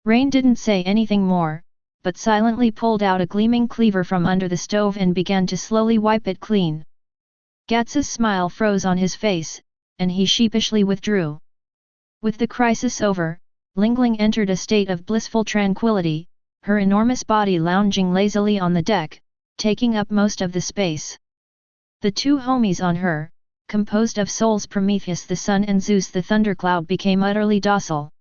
Rain didn't say anything more, but silently pulled out a gleaming cleaver from under the stove and began to slowly wipe it clean. Gats's smile froze on his face, and he sheepishly withdrew. With the crisis over, Lingling entered a state of blissful tranquility, her enormous body lounging lazily on the deck, taking up most of the space. The two homies on her, composed of souls Prometheus the sun and Zeus the thundercloud, became utterly docile.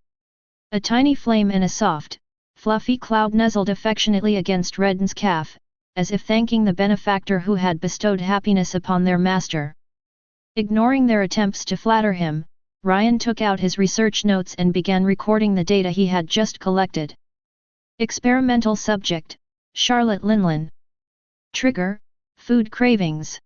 A tiny flame and a soft, fluffy cloud nuzzled affectionately against Redden's calf, as if thanking the benefactor who had bestowed happiness upon their master. Ignoring their attempts to flatter him, Ryan took out his research notes and began recording the data he had just collected. Experimental subject: Charlotte Linlin. Trigger: food cravings.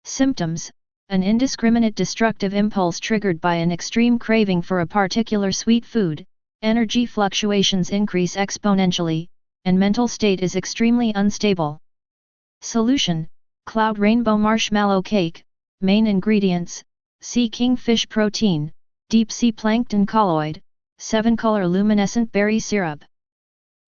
Symptoms: an indiscriminate destructive impulse triggered by an extreme craving for a particular sweet food. Energy fluctuations increase exponentially, and mental state is extremely unstable. Solution: Cloud Rainbow Marshmallow Cake. Main ingredients: Sea Kingfish Protein, Deep Sea Plankton Colloid, 7-color luminescent berry syrup.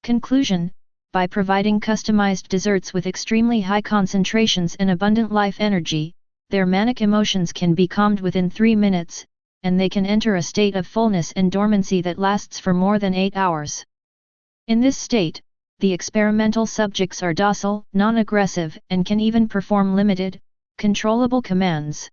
Conclusion: by providing customized desserts with extremely high concentrations and abundant life energy, their manic emotions can be calmed within 3 minutes, and they can enter a state of fullness and dormancy that lasts for more than 8 hours. In this state, the experimental subjects are docile, non-aggressive, and can even perform limited, controllable commands.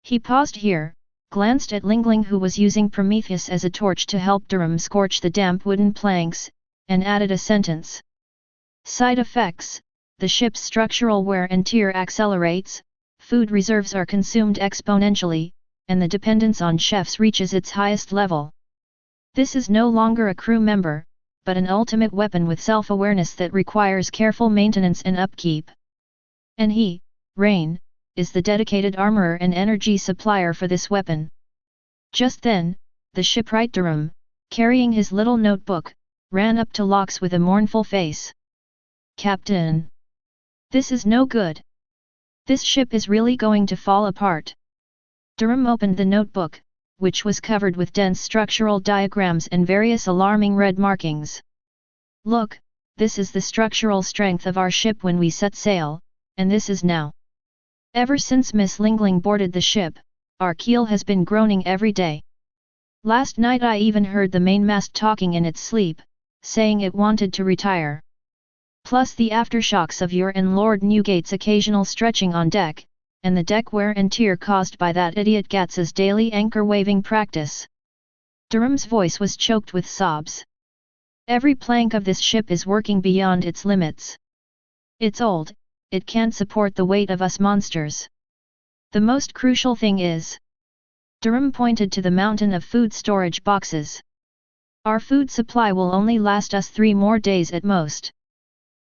He paused here, glanced at Lingling, who was using Prometheus as a torch to help Durham scorch the damp wooden planks, and added a sentence. Side effects: the ship's structural wear and tear accelerates, food reserves are consumed exponentially, and the dependence on chefs reaches its highest level. This is no longer a crew member, but an ultimate weapon with self-awareness that requires careful maintenance and upkeep. And he, Rain, is the dedicated armorer and energy supplier for this weapon. Just then, the shipwright Durham, carrying his little notebook, ran up to Locks with a mournful face. "Captain! This is no good. This ship is really going to fall apart." Durham opened the notebook, which was covered with dense structural diagrams and various alarming red markings. "Look, this is the structural strength of our ship when we set sail, and this is now. Ever since Miss Lingling boarded the ship, our keel has been groaning every day. Last night I even heard the mainmast talking in its sleep, saying it wanted to retire. Plus the aftershocks of your and Lord Newgate's occasional stretching on deck, and the deck wear and tear caused by that idiot Gats's daily anchor-waving practice." Durham's voice was choked with sobs. "Every plank of this ship is working beyond its limits. It's old, it can't support the weight of us monsters. The most crucial thing is..." Durham pointed to the mountain of food storage boxes. "Our food supply will only last us 3 more days at most.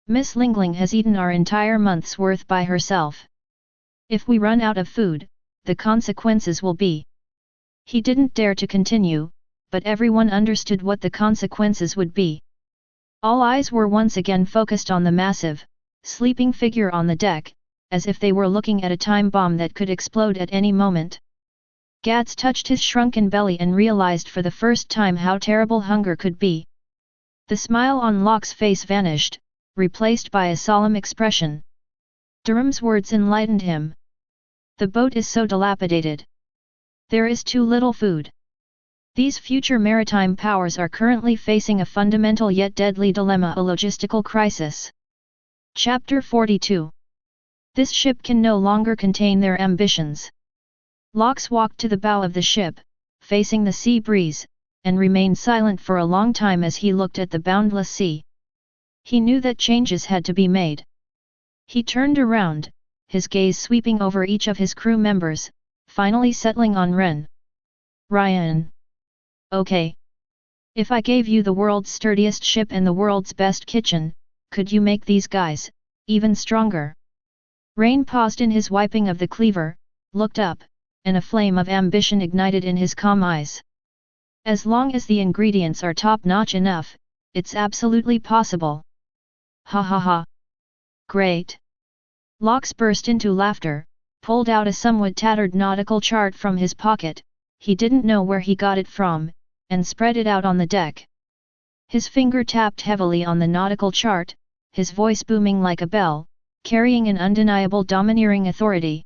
Miss Lingling has eaten our entire month's worth by herself. If we run out of food, the consequences will be..." He didn't dare to continue, but everyone understood what the consequences would be. All eyes were once again focused on the massive, sleeping figure on the deck, as if they were looking at a time bomb that could explode at any moment. Gats touched his shrunken belly and realized for the first time how terrible hunger could be. The smile on Locke's face vanished, replaced by a solemn expression. Durham's words enlightened him. "The boat is so dilapidated. There is too little food. These future maritime powers are currently facing a fundamental yet deadly dilemma, a logistical crisis." Chapter 42. This ship can no longer contain their ambitions. Locks walked to the bow of the ship, facing the sea breeze, and remained silent for a long time as he looked at the boundless sea. He knew that changes had to be made. He turned around, his gaze sweeping over each of his crew members, finally settling on Ren. "Ryan. Okay. If I gave you the world's sturdiest ship and the world's best kitchen, could you make these guys even stronger?" Rain paused in his wiping of the cleaver, looked up, and a flame of ambition ignited in his calm eyes. "As long as the ingredients are top-notch enough, it's absolutely possible." "Ha ha ha. Great." Locks burst into laughter, pulled out a somewhat tattered nautical chart from his pocket, he didn't know where he got it from, and spread it out on the deck. His finger tapped heavily on the nautical chart, his voice booming like a bell, carrying an undeniable domineering authority.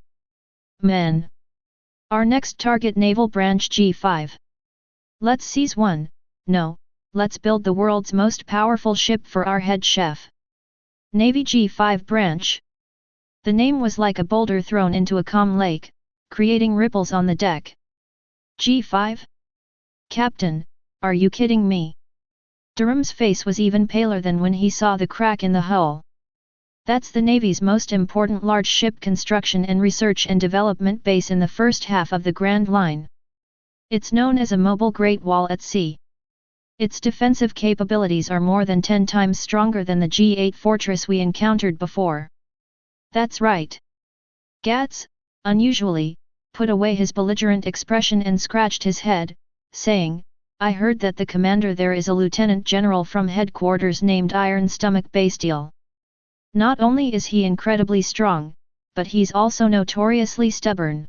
"Men. Our next target, Naval Branch G5. Let's seize one. No, let's build the world's most powerful ship for our head chef. Navy G5 Branch." The name was like a boulder thrown into a calm lake, creating ripples on the deck. "G5? Captain, are you kidding me?" Durham's face was even paler than when he saw the crack in the hull. "That's the Navy's most important large ship construction and research and development base in the first half of the Grand Line. It's known as a mobile Great Wall at sea. Its defensive capabilities are more than 10 times stronger than the G8 fortress we encountered before." "That's right." Gats, unusually, put away his belligerent expression and scratched his head, saying, I heard that the commander there is a lieutenant general from headquarters named Iron Stomach Bastille. Not only is he incredibly strong, but he's also notoriously stubborn.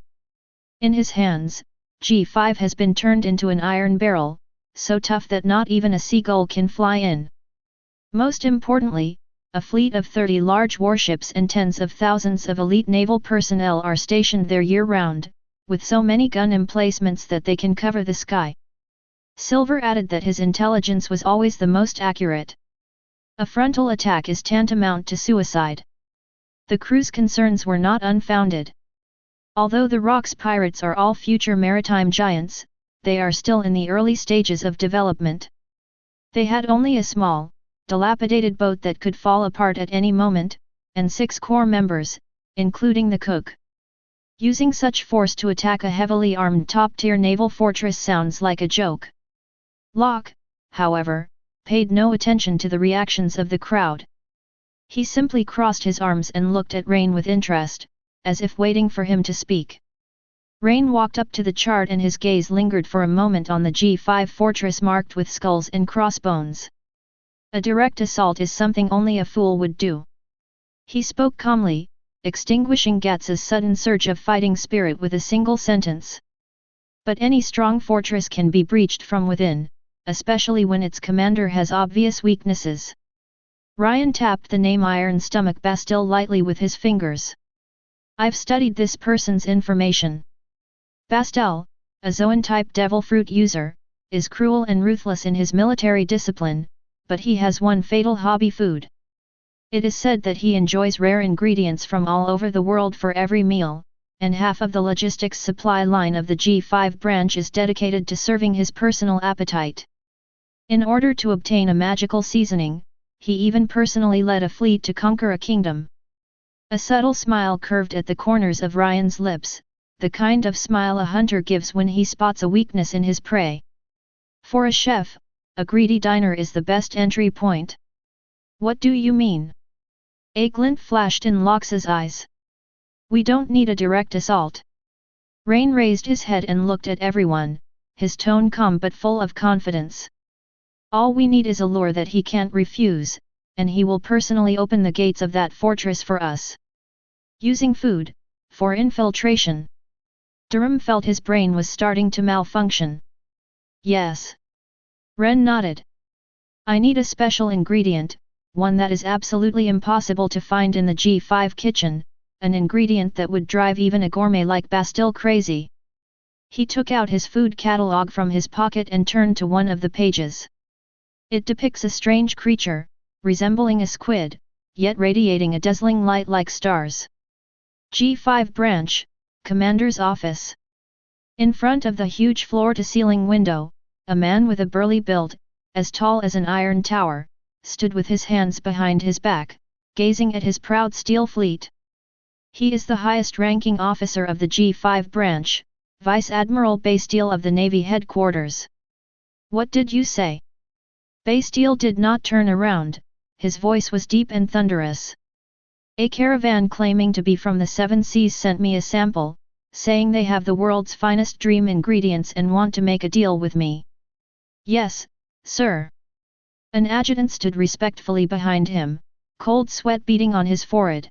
In his hands, G5 has been turned into an iron barrel, so tough that not even a seagull can fly in. Most importantly, a fleet of 30 large warships and tens of thousands of elite naval personnel are stationed there year-round, with so many gun emplacements that they can cover the sky. Silver added that his intelligence was always the most accurate. A frontal attack is tantamount to suicide. The crew's concerns were not unfounded. Although the Rocks pirates are all future maritime giants, they are still in the early stages of development. They had only a small, dilapidated boat that could fall apart at any moment, and 6 core members, including the cook. Using such force to attack a heavily armed top-tier naval fortress sounds like a joke. Locke, however, paid no attention to the reactions of the crowd. He simply crossed his arms and looked at Rain with interest, as if waiting for him to speak. Rain walked up to the chart and his gaze lingered for a moment on the G5 fortress marked with skulls and crossbones. A direct assault is something only a fool would do. He spoke calmly, extinguishing Gats's sudden surge of fighting spirit with a single sentence. But any strong fortress can be breached from within, especially when its commander has obvious weaknesses. Ryan tapped the name Iron Stomach Bastille lightly with his fingers. I've studied this person's information. Bastille, a Zoan-type devil fruit user, is cruel and ruthless in his military discipline, but he has one fatal hobby: food. It is said that he enjoys rare ingredients from all over the world for every meal, and half of the logistics supply line of the G5 branch is dedicated to serving his personal appetite. In order to obtain a magical seasoning, he even personally led a fleet to conquer a kingdom. A subtle smile curved at the corners of Ryan's lips, the kind of smile a hunter gives when he spots a weakness in his prey. For a chef, a greedy diner is the best entry point. What do you mean? A glint flashed in Locke's eyes. We don't need a direct assault. Rain raised his head and looked at everyone, his tone calm but full of confidence. All we need is a lure that he can't refuse, and he will personally open the gates of that fortress for us. Using food, for infiltration. Durham felt his brain was starting to malfunction. Yes. Ren nodded. I need a special ingredient, one that is absolutely impossible to find in the G5 kitchen, an ingredient that would drive even a gourmet like Bastille crazy. He took out his food catalog from his pocket and turned to one of the pages. It depicts a strange creature, resembling a squid, yet radiating a dazzling light like stars. G5 branch, Commander's office. In front of the huge floor-to-ceiling window, a man with a burly build, as tall as an iron tower, stood with his hands behind his back, gazing at his proud steel fleet. He is the highest-ranking officer of the G5 branch, Vice Admiral Bastille of the Navy headquarters. What did you say? Bastille did not turn around, his voice was deep and thunderous. A caravan claiming to be from the Seven Seas sent me a sample, saying they have the world's finest dream ingredients and want to make a deal with me. Yes, sir. An adjutant stood respectfully behind him, cold sweat beading on his forehead.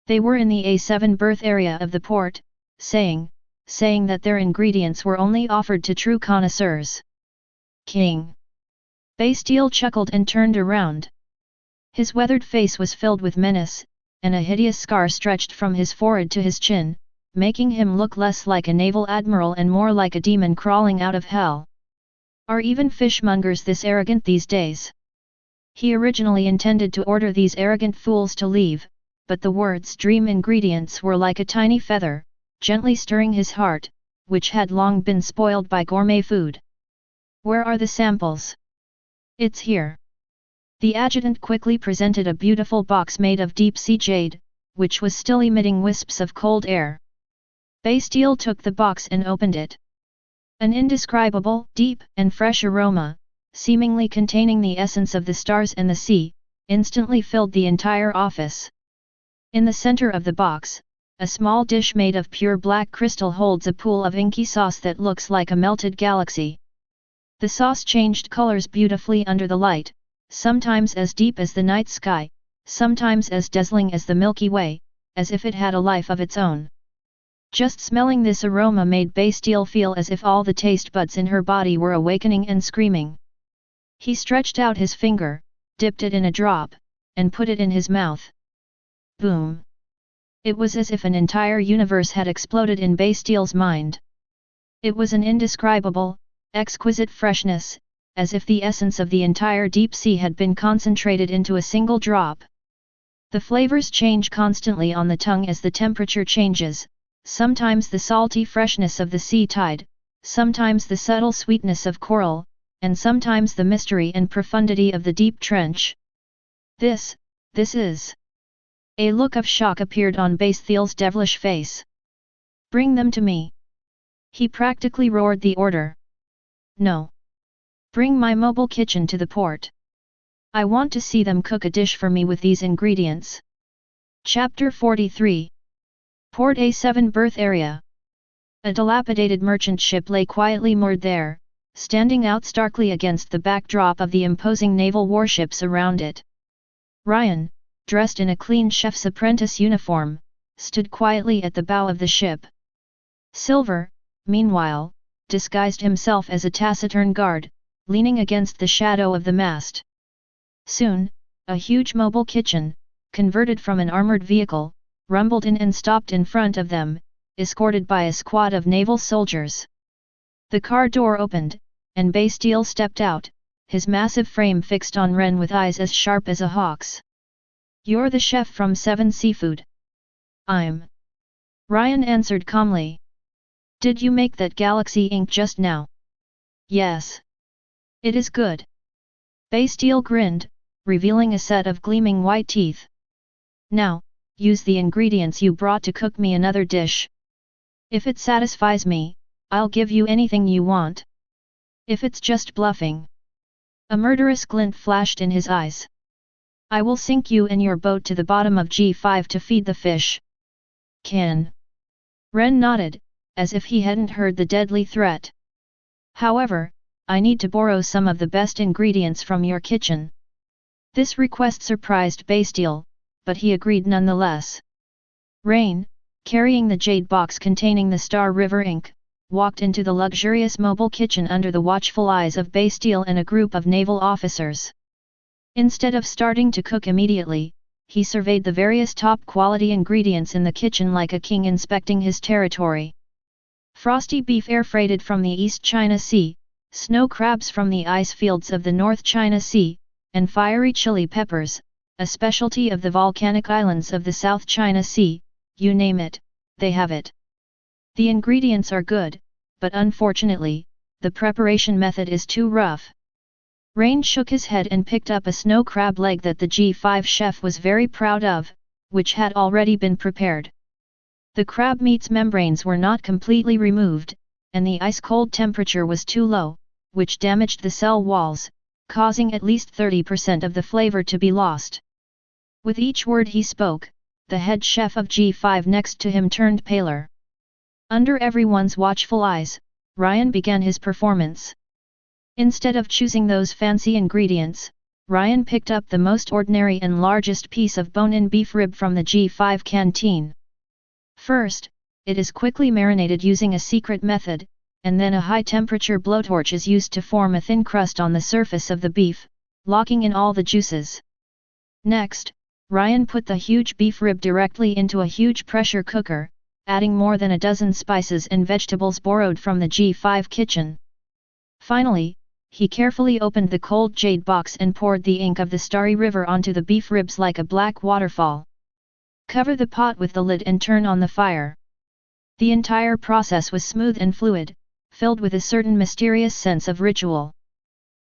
They were in the A7 berth area of the port, saying that their ingredients were only offered to true connoisseurs. King. Bastille chuckled and turned around. His weathered face was filled with menace, and a hideous scar stretched from his forehead to his chin, making him look less like a naval admiral and more like a demon crawling out of hell. Are even fishmongers this arrogant these days? He originally intended to order these arrogant fools to leave, but the words dream ingredients were like a tiny feather, gently stirring his heart, which had long been spoiled by gourmet food. Where are the samples? It's here. The adjutant quickly presented a beautiful box made of deep-sea jade, which was still emitting wisps of cold air. Bastille took the box and opened it. An indescribable, deep, and fresh aroma, seemingly containing the essence of the stars and the sea, instantly filled the entire office. In the center of the box, a small dish made of pure black crystal holds a pool of inky sauce that looks like a melted galaxy. The sauce changed colors beautifully under the light, sometimes as deep as the night sky, sometimes as dazzling as the Milky Way, as if it had a life of its own. Just smelling this aroma made Bastille feel as if all the taste buds in her body were awakening and screaming. He stretched out his finger, dipped it in a drop, and put it in his mouth. Boom! It was as if an entire universe had exploded in Bastille's mind. It was an indescribable, exquisite freshness, as if the essence of the entire deep sea had been concentrated into a single drop. The flavors change constantly on the tongue as the temperature changes, sometimes the salty freshness of the sea tide, sometimes the subtle sweetness of coral, and sometimes the mystery and profundity of the deep trench. This is... A look of shock appeared on Bastille's devilish face. Bring them to me. He practically roared the order. No. Bring my mobile kitchen to the port. I want to see them cook a dish for me with these ingredients. Chapter 43. Port A7 Berth Area. A dilapidated merchant ship lay quietly moored there, standing out starkly against the backdrop of the imposing naval warships around it. Ryan, dressed in a clean chef's apprentice uniform, stood quietly at the bow of the ship. Silver, meanwhile, disguised himself as a taciturn guard, leaning against the shadow of the mast. Soon, a huge mobile kitchen, converted from an armored vehicle, rumbled in and stopped in front of them, escorted by a squad of naval soldiers. The car door opened, and Bastille stepped out, his massive frame fixed on Ren with eyes as sharp as a hawk's. You're the chef from 7 Seafood. I'm. Ryan answered calmly. Did you make that galaxy ink just now? Yes. It is good. Bastille grinned, revealing a set of gleaming white teeth. Now, use the ingredients you brought to cook me another dish. If it satisfies me, I'll give you anything you want. If it's just bluffing. A murderous glint flashed in his eyes. I will sink you and your boat to the bottom of G5 to feed the fish. Can. Ren nodded, as if he hadn't heard the deadly threat. However, I need to borrow some of the best ingredients from your kitchen. This request surprised Bastille, but he agreed nonetheless. Rain, carrying the jade box containing the Star River ink, walked into the luxurious mobile kitchen under the watchful eyes of Bastille and a group of naval officers. Instead of starting to cook immediately, he surveyed the various top-quality ingredients in the kitchen like a king inspecting his territory. Frosty beef air-freighted from the East China Sea, snow crabs from the ice fields of the North China Sea, and fiery chili peppers, a specialty of the volcanic islands of the South China Sea, you name it, they have it. The ingredients are good, but unfortunately, the preparation method is too rough. Rain shook his head and picked up a snow crab leg that the G5 chef was very proud of, which had already been prepared. The crab meat's membranes were not completely removed, and the ice-cold temperature was too low, which damaged the cell walls, causing at least 30% of the flavor to be lost. With each word he spoke, the head chef of G5 next to him turned paler. Under everyone's watchful eyes, Ryan began his performance. Instead of choosing those fancy ingredients, Ryan picked up the most ordinary and largest piece of bone-in beef rib from the G5 canteen. First, it is quickly marinated using a secret method, and then a high-temperature blowtorch is used to form a thin crust on the surface of the beef, locking in all the juices. Next, Ryan put the huge beef rib directly into a huge pressure cooker, adding more than a dozen spices and vegetables borrowed from the G5 kitchen. Finally, he carefully opened the cold jade box and poured the ink of the Starry River onto the beef ribs like a black waterfall. Cover the pot with the lid and turn on the fire. The entire process was smooth and fluid, filled with a certain mysterious sense of ritual.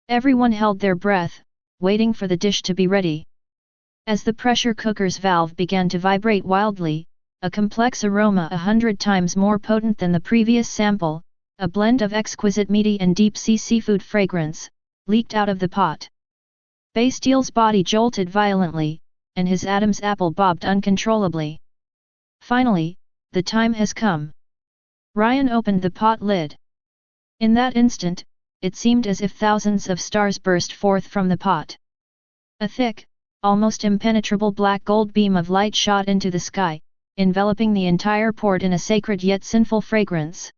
Everyone held their breath, waiting for the dish to be ready. As the pressure cooker's valve began to vibrate wildly, a complex aroma 100 times more potent than the previous sample, a blend of exquisite meaty and deep-sea seafood fragrance, leaked out of the pot. Bastille's body jolted violently, and his Adam's apple bobbed uncontrollably. Finally, the time has come. Ryan opened the pot lid. In that instant, it seemed as if thousands of stars burst forth from the pot. A thick, almost impenetrable black gold beam of light shot into the sky, enveloping the entire port in a sacred yet sinful fragrance.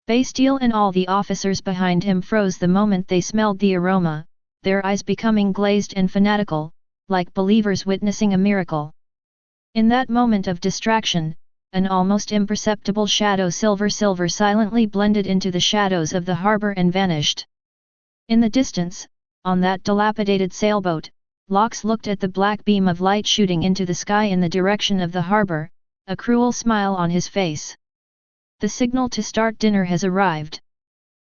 Bastille and all the officers behind him froze the moment they smelled the aroma, their eyes becoming glazed and fanatical, like believers witnessing a miracle. In that moment of distraction, an almost imperceptible shadow silver silently blended into the shadows of the harbor and vanished. In the distance, on that dilapidated sailboat, Lox looked at the black beam of light shooting into the sky in the direction of the harbor, a cruel smile on his face. The signal to start dinner has arrived.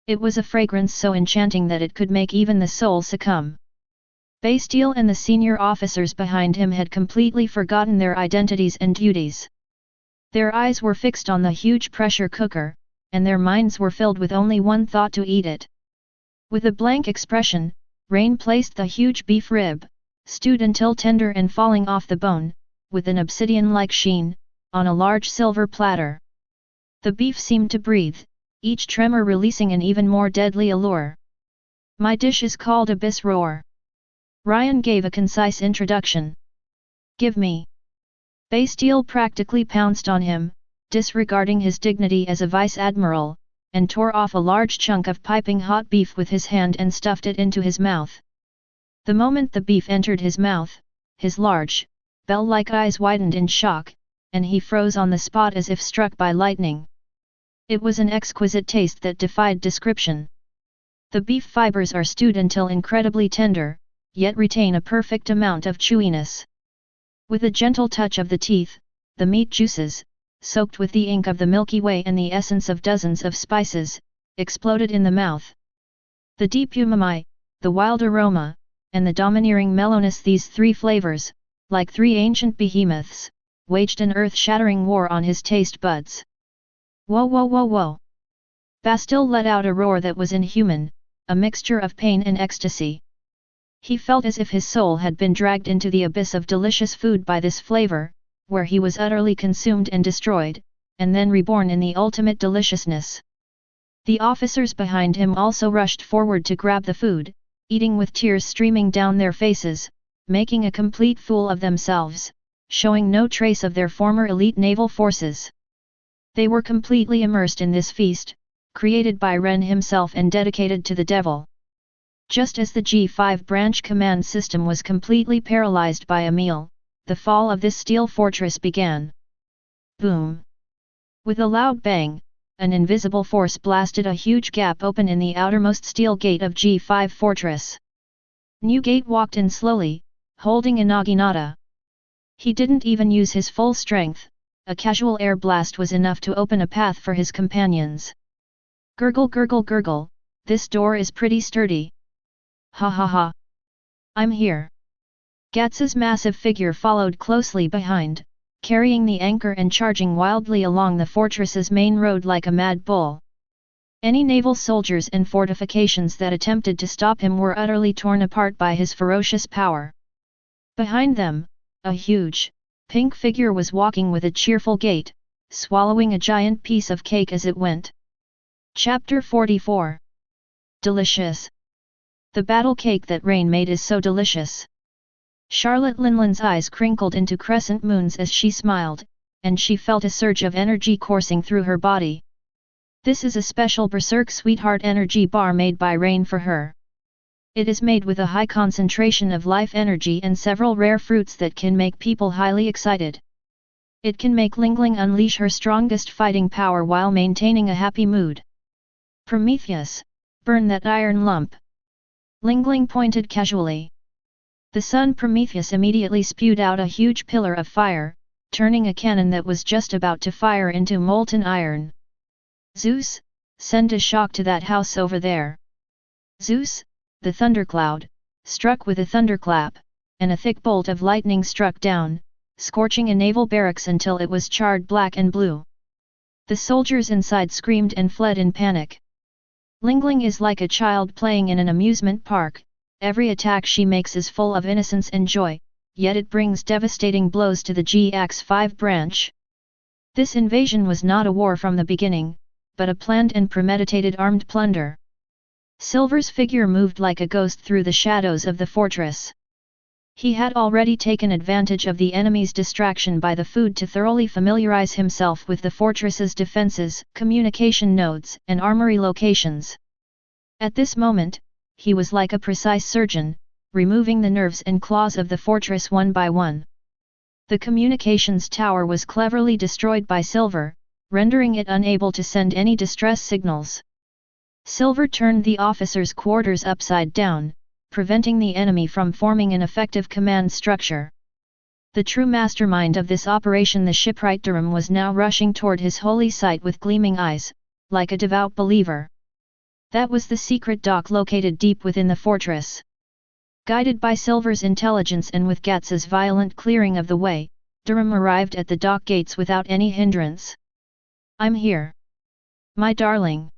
It was a fragrance so enchanting that it could make even the soul succumb. Bastille and the senior officers behind him had completely forgotten their identities and duties. Their eyes were fixed on the huge pressure cooker, and their minds were filled with only one thought: to eat it. With a blank expression, Rain placed the huge beef rib, stewed until tender and falling off the bone, with an obsidian-like sheen, on a large silver platter. The beef seemed to breathe, each tremor releasing an even more deadly allure. "My dish is called Abyss Roar." Ryan gave a concise introduction. "Give me." Bastille practically pounced on him, disregarding his dignity as a vice-admiral, and tore off a large chunk of piping hot beef with his hand and stuffed it into his mouth. The moment the beef entered his mouth, his large, bell-like eyes widened in shock, and he froze on the spot as if struck by lightning. It was an exquisite taste that defied description. The beef fibers are stewed until incredibly tender, yet retain a perfect amount of chewiness. With a gentle touch of the teeth, the meat juices, soaked with the ink of the Milky Way and the essence of dozens of spices, exploded in the mouth. The deep umami, the wild aroma, and the domineering mellowness, these three flavors, like three ancient behemoths, waged an earth-shattering war on his taste buds. "Whoa whoa whoa whoa!" Bastille let out a roar that was inhuman, a mixture of pain and ecstasy. He felt as if his soul had been dragged into the abyss of delicious food by this flavor, where he was utterly consumed and destroyed, and then reborn in the ultimate deliciousness. The officers behind him also rushed forward to grab the food, eating with tears streaming down their faces, making a complete fool of themselves, showing no trace of their former elite naval forces. They were completely immersed in this feast, created by Ren himself and dedicated to the devil. Just as the G5 branch command system was completely paralyzed by a meal, the fall of this steel fortress began. Boom! With a loud bang, an invisible force blasted a huge gap open in the outermost steel gate of G5 fortress. Newgate walked in slowly, holding a naginata. He didn't even use his full strength, a casual air blast was enough to open a path for his companions. "Gurgle gurgle gurgle, this door is pretty sturdy." "Ha ha ha! I'm here." Gats's massive figure followed closely behind, carrying the anchor and charging wildly along the fortress's main road like a mad bull. Any naval soldiers and fortifications that attempted to stop him were utterly torn apart by his ferocious power. Behind them, a huge, pink figure was walking with a cheerful gait, swallowing a giant piece of cake as it went. Chapter 44. Delicious. The battle cake that Rain made is so delicious. Charlotte Linland's eyes crinkled into crescent moons as she smiled, and she felt a surge of energy coursing through her body. This is a special Berserk Sweetheart energy bar made by Rain for her. It is made with a high concentration of life energy and several rare fruits that can make people highly excited. It can make Lingling unleash her strongest fighting power while maintaining a happy mood. "Prometheus, burn that iron lump." Lingling pointed casually. The sun Prometheus immediately spewed out a huge pillar of fire, turning a cannon that was just about to fire into molten iron. "Zeus, send a shock to that house over there." Zeus, the thundercloud, struck with a thunderclap, and a thick bolt of lightning struck down, scorching a naval barracks until it was charred black and blue. The soldiers inside screamed and fled in panic. Lingling is like a child playing in an amusement park, every attack she makes is full of innocence and joy, yet it brings devastating blows to the GX5 branch. This invasion was not a war from the beginning, but a planned and premeditated armed plunder. Silver's figure moved like a ghost through the shadows of the fortress. He had already taken advantage of the enemy's distraction by the food to thoroughly familiarize himself with the fortress's defenses, communication nodes, and armory locations. At this moment, he was like a precise surgeon, removing the nerves and claws of the fortress one by one. The communications tower was cleverly destroyed by Silver, rendering it unable to send any distress signals. Silver turned the officers' quarters upside down, preventing the enemy from forming an effective command structure. The true mastermind of this operation, the shipwright Durham, was now rushing toward his holy site with gleaming eyes, like a devout believer. That was the secret dock located deep within the fortress. Guided by Silver's intelligence and with Gats's violent clearing of the way, Durham arrived at the dock gates without any hindrance. "I'm here. My darling."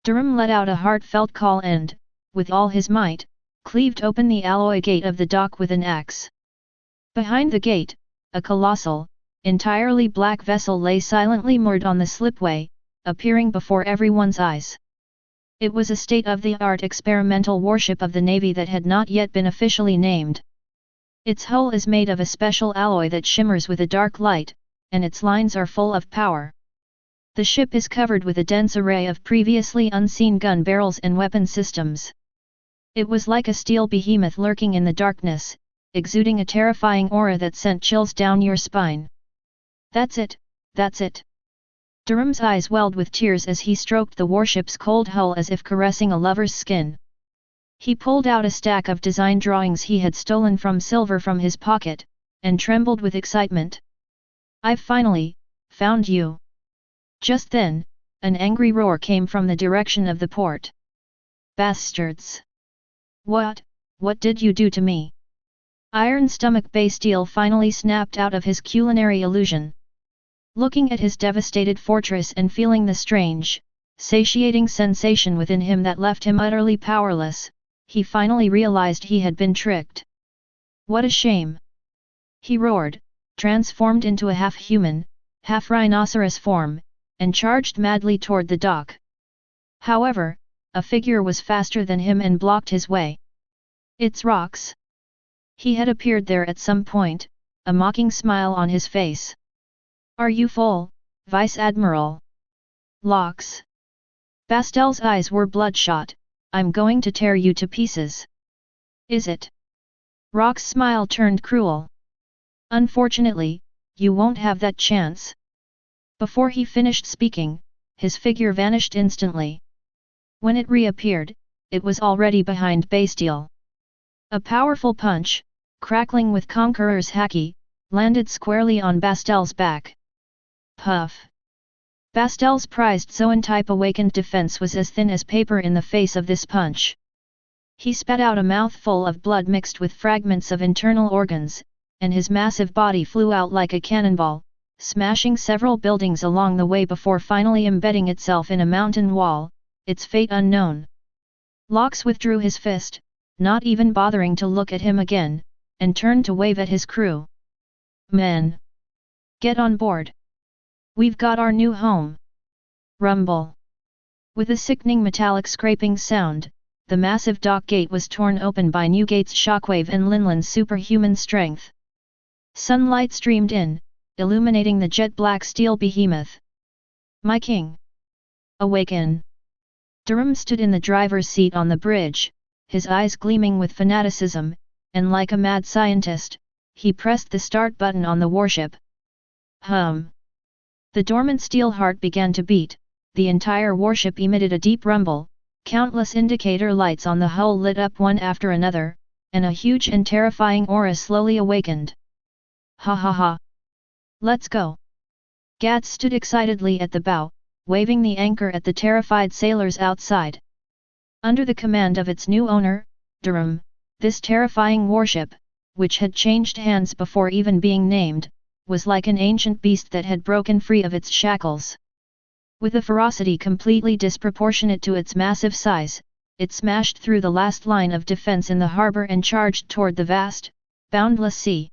Durham let out a heartfelt call and, with all his might, cleaved open the alloy gate of the dock with an axe. Behind the gate, a colossal, entirely black vessel lay silently moored on the slipway, appearing before everyone's eyes. It was a state-of-the-art experimental warship of the Navy that had not yet been officially named. Its hull is made of a special alloy that shimmers with a dark light, and its lines are full of power. The ship is covered with a dense array of previously unseen gun barrels and weapon systems. It was like a steel behemoth lurking in the darkness, exuding a terrifying aura that sent chills down your spine. "That's it, that's it." Durham's eyes welled with tears as he stroked the warship's cold hull as if caressing a lover's skin. He pulled out a stack of design drawings he had stolen from Silver from his pocket, and trembled with excitement. "I've finally found you." Just then, an angry roar came from the direction of the port. "Bastards! What did you do to me?" Iron Stomach Bastille finally snapped out of his culinary illusion. Looking at his devastated fortress and feeling the strange, satiating sensation within him that left him utterly powerless, he finally realized he had been tricked. "What a shame!" he roared, transformed into a half-human, half-rhinoceros form, and charged madly toward the dock. However, a figure was faster than him and blocked his way. "It's Rox." He had appeared there at some point, a mocking smile on his face. "Are you full, Vice Admiral?" "Lox." Bastel's eyes were bloodshot. "I'm going to tear you to pieces." "Is it?" Rox's smile turned cruel. "Unfortunately, you won't have that chance." Before he finished speaking, his figure vanished instantly. When it reappeared, it was already behind Bastille. A powerful punch, crackling with Conqueror's Haki, landed squarely on Bastel's back. Puff! Bastel's prized Zoan-type awakened defense was as thin as paper in the face of this punch. He spat out a mouthful of blood mixed with fragments of internal organs, and his massive body flew out like a cannonball, smashing several buildings along the way before finally embedding itself in a mountain wall, its fate unknown. Lox withdrew his fist, not even bothering to look at him again, and turned to wave at his crew. "Men! Get on board! We've got our new home!" Rumble! With a sickening metallic scraping sound, the massive dock gate was torn open by Newgate's shockwave and Linland's superhuman strength. Sunlight streamed in, illuminating the jet-black steel behemoth. "My king! Awaken!" Durham stood in the driver's seat on the bridge, his eyes gleaming with fanaticism, and like a mad scientist, he pressed the start button on the warship. Hum! The dormant steel heart began to beat, the entire warship emitted a deep rumble, countless indicator lights on the hull lit up one after another, and a huge and terrifying aura slowly awakened. "Ha ha ha! Let's go!" Gats stood excitedly at the bow, waving the anchor at the terrified sailors outside. Under the command of its new owner, Durham, this terrifying warship, which had changed hands before even being named, was like an ancient beast that had broken free of its shackles. With a ferocity completely disproportionate to its massive size, it smashed through the last line of defense in the harbor and charged toward the vast, boundless sea.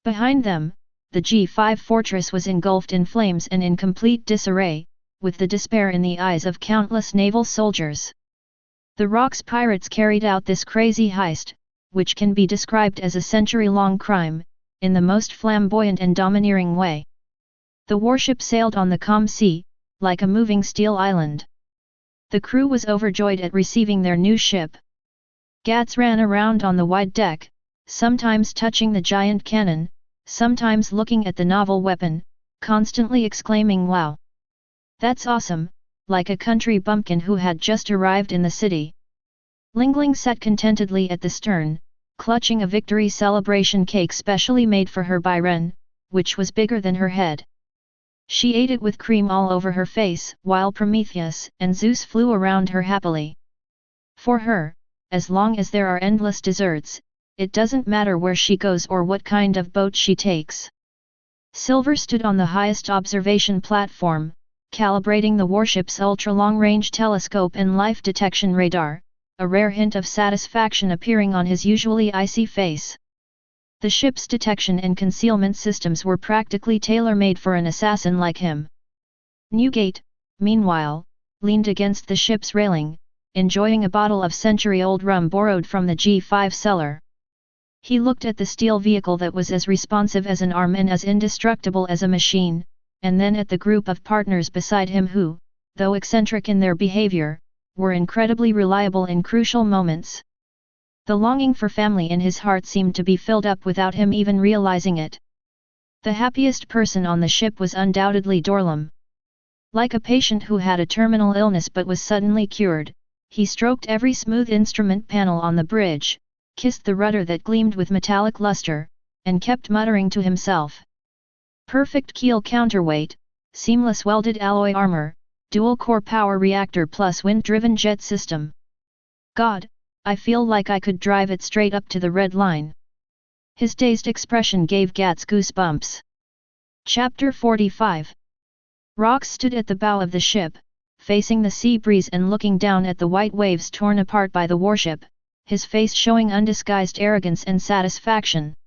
Behind them, the G5 fortress was engulfed in flames and in complete disarray, with the despair in the eyes of countless naval soldiers. The Rocks pirates carried out this crazy heist, which can be described as a century-long crime, in the most flamboyant and domineering way. The warship sailed on the calm sea, like a moving steel island. The crew was overjoyed at receiving their new ship. Gats ran around on the wide deck, sometimes touching the giant cannon, sometimes looking at the novel weapon, constantly exclaiming "Wow! That's awesome," like a country bumpkin who had just arrived in the city. Lingling sat contentedly at the stern, clutching a victory celebration cake specially made for her by Ren, which was bigger than her head. She ate it with cream all over her face, while Prometheus and Zeus flew around her happily. For her, as long as there are endless desserts, it doesn't matter where she goes or what kind of boat she takes. Silver stood on the highest observation platform, calibrating the warship's ultra-long-range telescope and life detection radar, a rare hint of satisfaction appearing on his usually icy face. The ship's detection and concealment systems were practically tailor-made for an assassin like him. Newgate, meanwhile, leaned against the ship's railing, enjoying a bottle of century-old rum borrowed from the G5 cellar. He looked at the steel vehicle that was as responsive as an arm and as indestructible as a machine, and then at the group of partners beside him who, though eccentric in their behavior, were incredibly reliable in crucial moments. The longing for family in his heart seemed to be filled up without him even realizing it. The happiest person on the ship was undoubtedly Dorlum. Like a patient who had a terminal illness but was suddenly cured, he stroked every smooth instrument panel on the bridge, kissed the rudder that gleamed with metallic luster, and kept muttering to himself. Perfect keel counterweight, seamless welded alloy armor, dual-core power reactor plus wind-driven jet system. God, I feel like I could drive it straight up to the red line. His dazed expression gave Gats goosebumps. Chapter 45. Rox stood at the bow of the ship, facing the sea breeze and looking down at the white waves torn apart by the warship, his face showing undisguised arrogance and satisfaction.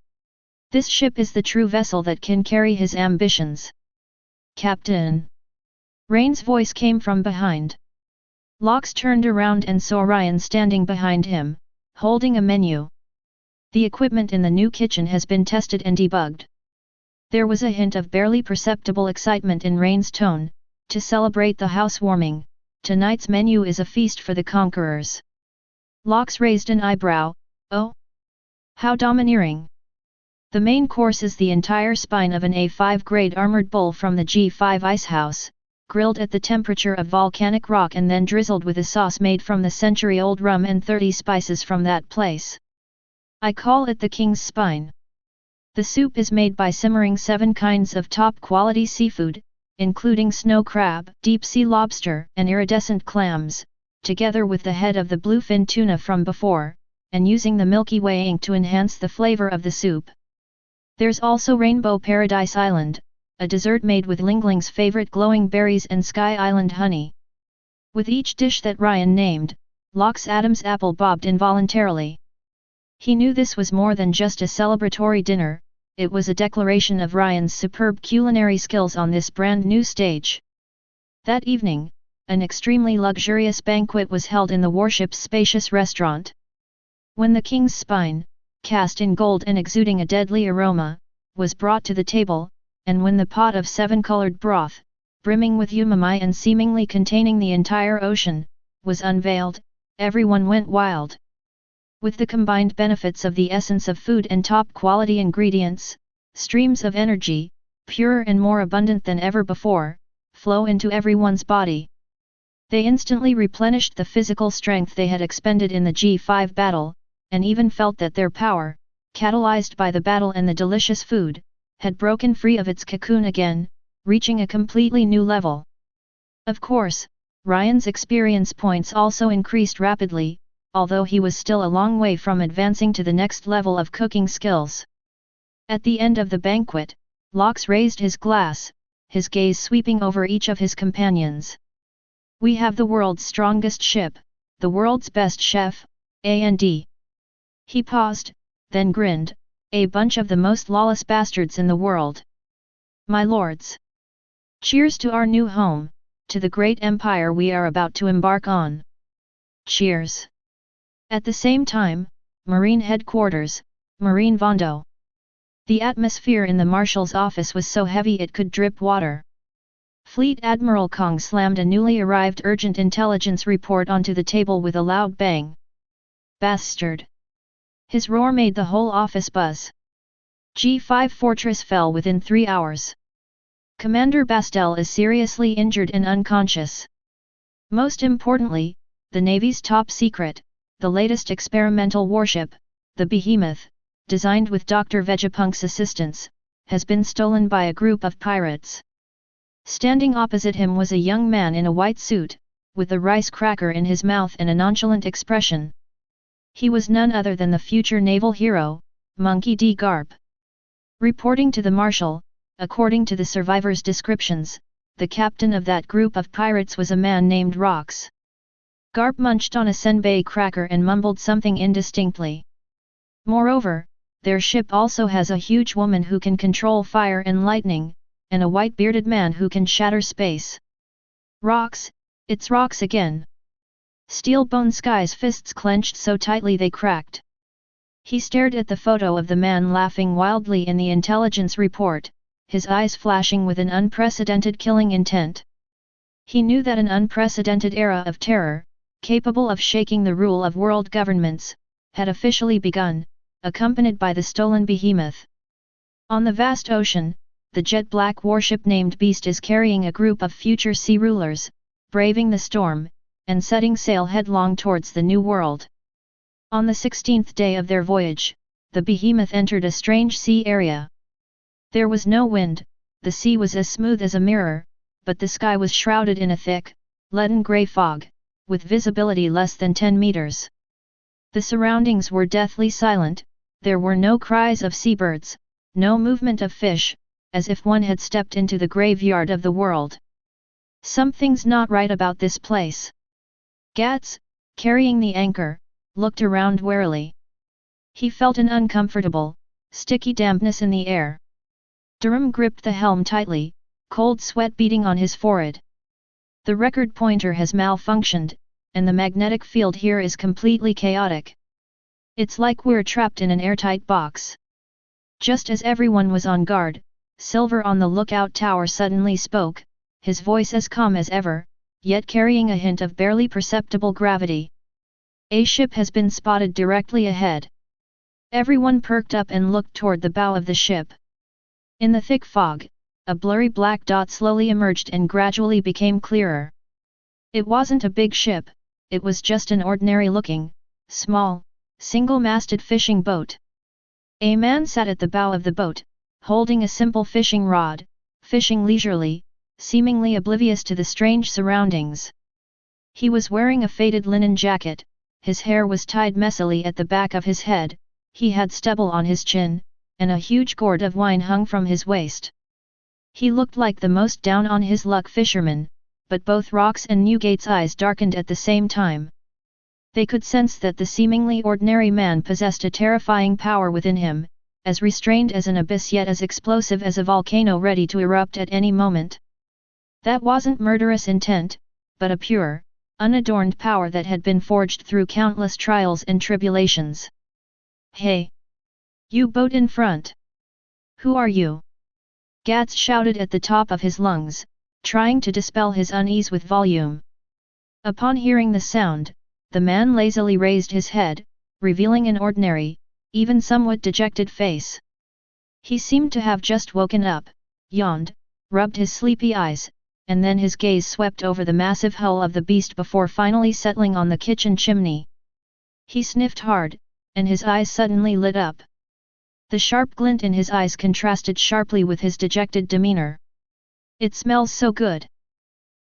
This ship is the true vessel that can carry his ambitions. Captain. Rain's voice came from behind. Lox turned around and saw Ryan standing behind him, holding a menu. The equipment in the new kitchen has been tested and debugged. There was a hint of barely perceptible excitement in Rain's tone. To celebrate the housewarming, tonight's menu is a feast for the conquerors. Lox raised an eyebrow. Oh? How domineering! The main course is the entire spine of an A5 grade armored bull from the G5 icehouse, grilled at the temperature of volcanic rock and then drizzled with a sauce made from the century-old rum and 30 spices from that place. I call it the king's spine. The soup is made by simmering 7 kinds of top-quality seafood, including snow crab, deep-sea lobster, and iridescent clams, together with the head of the bluefin tuna from before, and using the Milky Way ink to enhance the flavor of the soup. There's also Rainbow Paradise Island, a dessert made with Lingling's favorite glowing berries and Sky Island honey. With each dish that Ryan named, Lox Adam's apple bobbed involuntarily. He knew this was more than just a celebratory dinner, it was a declaration of Ryan's superb culinary skills on this brand new stage. That evening, an extremely luxurious banquet was held in the warship's spacious restaurant. When the king's spine, cast in gold and exuding a deadly aroma, was brought to the table, and when the pot of 7-colored broth, brimming with umami and seemingly containing the entire ocean, was unveiled, everyone went wild. With the combined benefits of the essence of food and top-quality ingredients, streams of energy, purer and more abundant than ever before, flow into everyone's body. They instantly replenished the physical strength they had expended in the G5 battle, and even felt that their power, catalyzed by the battle and the delicious food, had broken free of its cocoon again, reaching a completely new level. Of course, Ryan's experience points also increased rapidly, although he was still a long way from advancing to the next level of cooking skills. At the end of the banquet, Lox raised his glass, his gaze sweeping over each of his companions. We have the world's strongest ship, the world's best chef, A&D. He paused, then grinned, a bunch of the most lawless bastards in the world. My lords! Cheers to our new home, to the great empire we are about to embark on. Cheers! At the same time, Marine Headquarters, Marine Vondo. The atmosphere in the Marshal's office was so heavy it could drip water. Fleet Admiral Kong slammed a newly arrived urgent intelligence report onto the table with a loud bang. Bastard! His roar made the whole office buzz. G5 Fortress fell within 3 hours. Commander Bastel is seriously injured and unconscious. Most importantly, the Navy's top secret, the latest experimental warship, the Behemoth, designed with Dr. Vegapunk's assistance, has been stolen by a group of pirates. Standing opposite him was a young man in a white suit, with a rice cracker in his mouth and a nonchalant expression. He was none other than the future naval hero, Monkey D. Garp. Reporting to the Marshal, according to the survivors' descriptions, the captain of that group of pirates was a man named Rox. Garp munched on a senbei cracker and mumbled something indistinctly. Moreover, their ship also has a huge woman who can control fire and lightning, and a white-bearded man who can shatter space. Rox, it's Rox again. Steel Bone Sky's fists clenched so tightly they cracked. He stared at the photo of the man laughing wildly in the intelligence report, his eyes flashing with an unprecedented killing intent. He knew that an unprecedented era of terror, capable of shaking the rule of world governments, had officially begun, accompanied by the stolen behemoth. On the vast ocean, the jet-black warship named Beast is carrying a group of future sea rulers, braving the storm, and setting sail headlong towards the New World. On the 16th day of their voyage, the behemoth entered a strange sea area. There was no wind, the sea was as smooth as a mirror, but the sky was shrouded in a thick, leaden-grey fog, with visibility less than 10 meters. The surroundings were deathly silent, there were no cries of seabirds, no movement of fish, as if one had stepped into the graveyard of the world. Something's not right about this place. Gats, carrying the anchor, looked around warily. He felt an uncomfortable, sticky dampness in the air. Durham gripped the helm tightly, cold sweat beading on his forehead. The record pointer has malfunctioned, and the magnetic field here is completely chaotic. It's like we're trapped in an airtight box. Just as everyone was on guard, Silver on the lookout tower suddenly spoke, his voice as calm as ever, yet carrying a hint of barely perceptible gravity. A ship has been spotted directly ahead. Everyone perked up and looked toward the bow of the ship. In the thick fog, a blurry black dot slowly emerged and gradually became clearer. It wasn't a big ship, it was just an ordinary-looking, small, single-masted fishing boat. A man sat at the bow of the boat, holding a simple fishing rod, fishing leisurely, seemingly oblivious to the strange surroundings. He was wearing a faded linen jacket, his hair was tied messily at the back of his head, he had stubble on his chin, and a huge gourd of wine hung from his waist. He looked like the most down-on-his-luck fisherman, but both Rox and Newgate's eyes darkened at the same time. They could sense that the seemingly ordinary man possessed a terrifying power within him, as restrained as an abyss yet as explosive as a volcano ready to erupt at any moment. That wasn't murderous intent, but a pure, unadorned power that had been forged through countless trials and tribulations. "Hey! You boat in front! Who are you?" Gats shouted at the top of his lungs, trying to dispel his unease with volume. Upon hearing the sound, the man lazily raised his head, revealing an ordinary, even somewhat dejected face. He seemed to have just woken up, yawned, rubbed his sleepy eyes, and then his gaze swept over the massive hull of the beast before finally settling on the kitchen chimney. He sniffed hard, and his eyes suddenly lit up. The sharp glint in his eyes contrasted sharply with his dejected demeanor. "It smells so good,"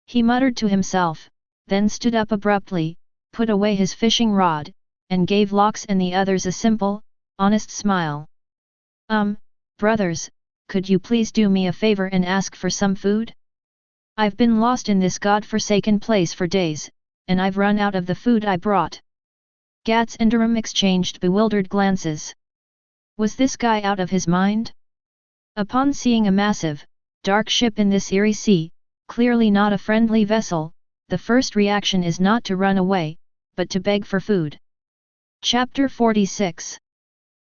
he muttered to himself, then stood up abruptly, put away his fishing rod, and gave Lox and the others a simple, honest smile. Brothers, could you please do me a favor and ask for some food? I've been lost in this god-forsaken place for days, and I've run out of the food I brought." Gats and Durham exchanged bewildered glances. Was this guy out of his mind? Upon seeing a massive, dark ship in this eerie sea, clearly not a friendly vessel, the first reaction is not to run away, but to beg for food. Chapter 46.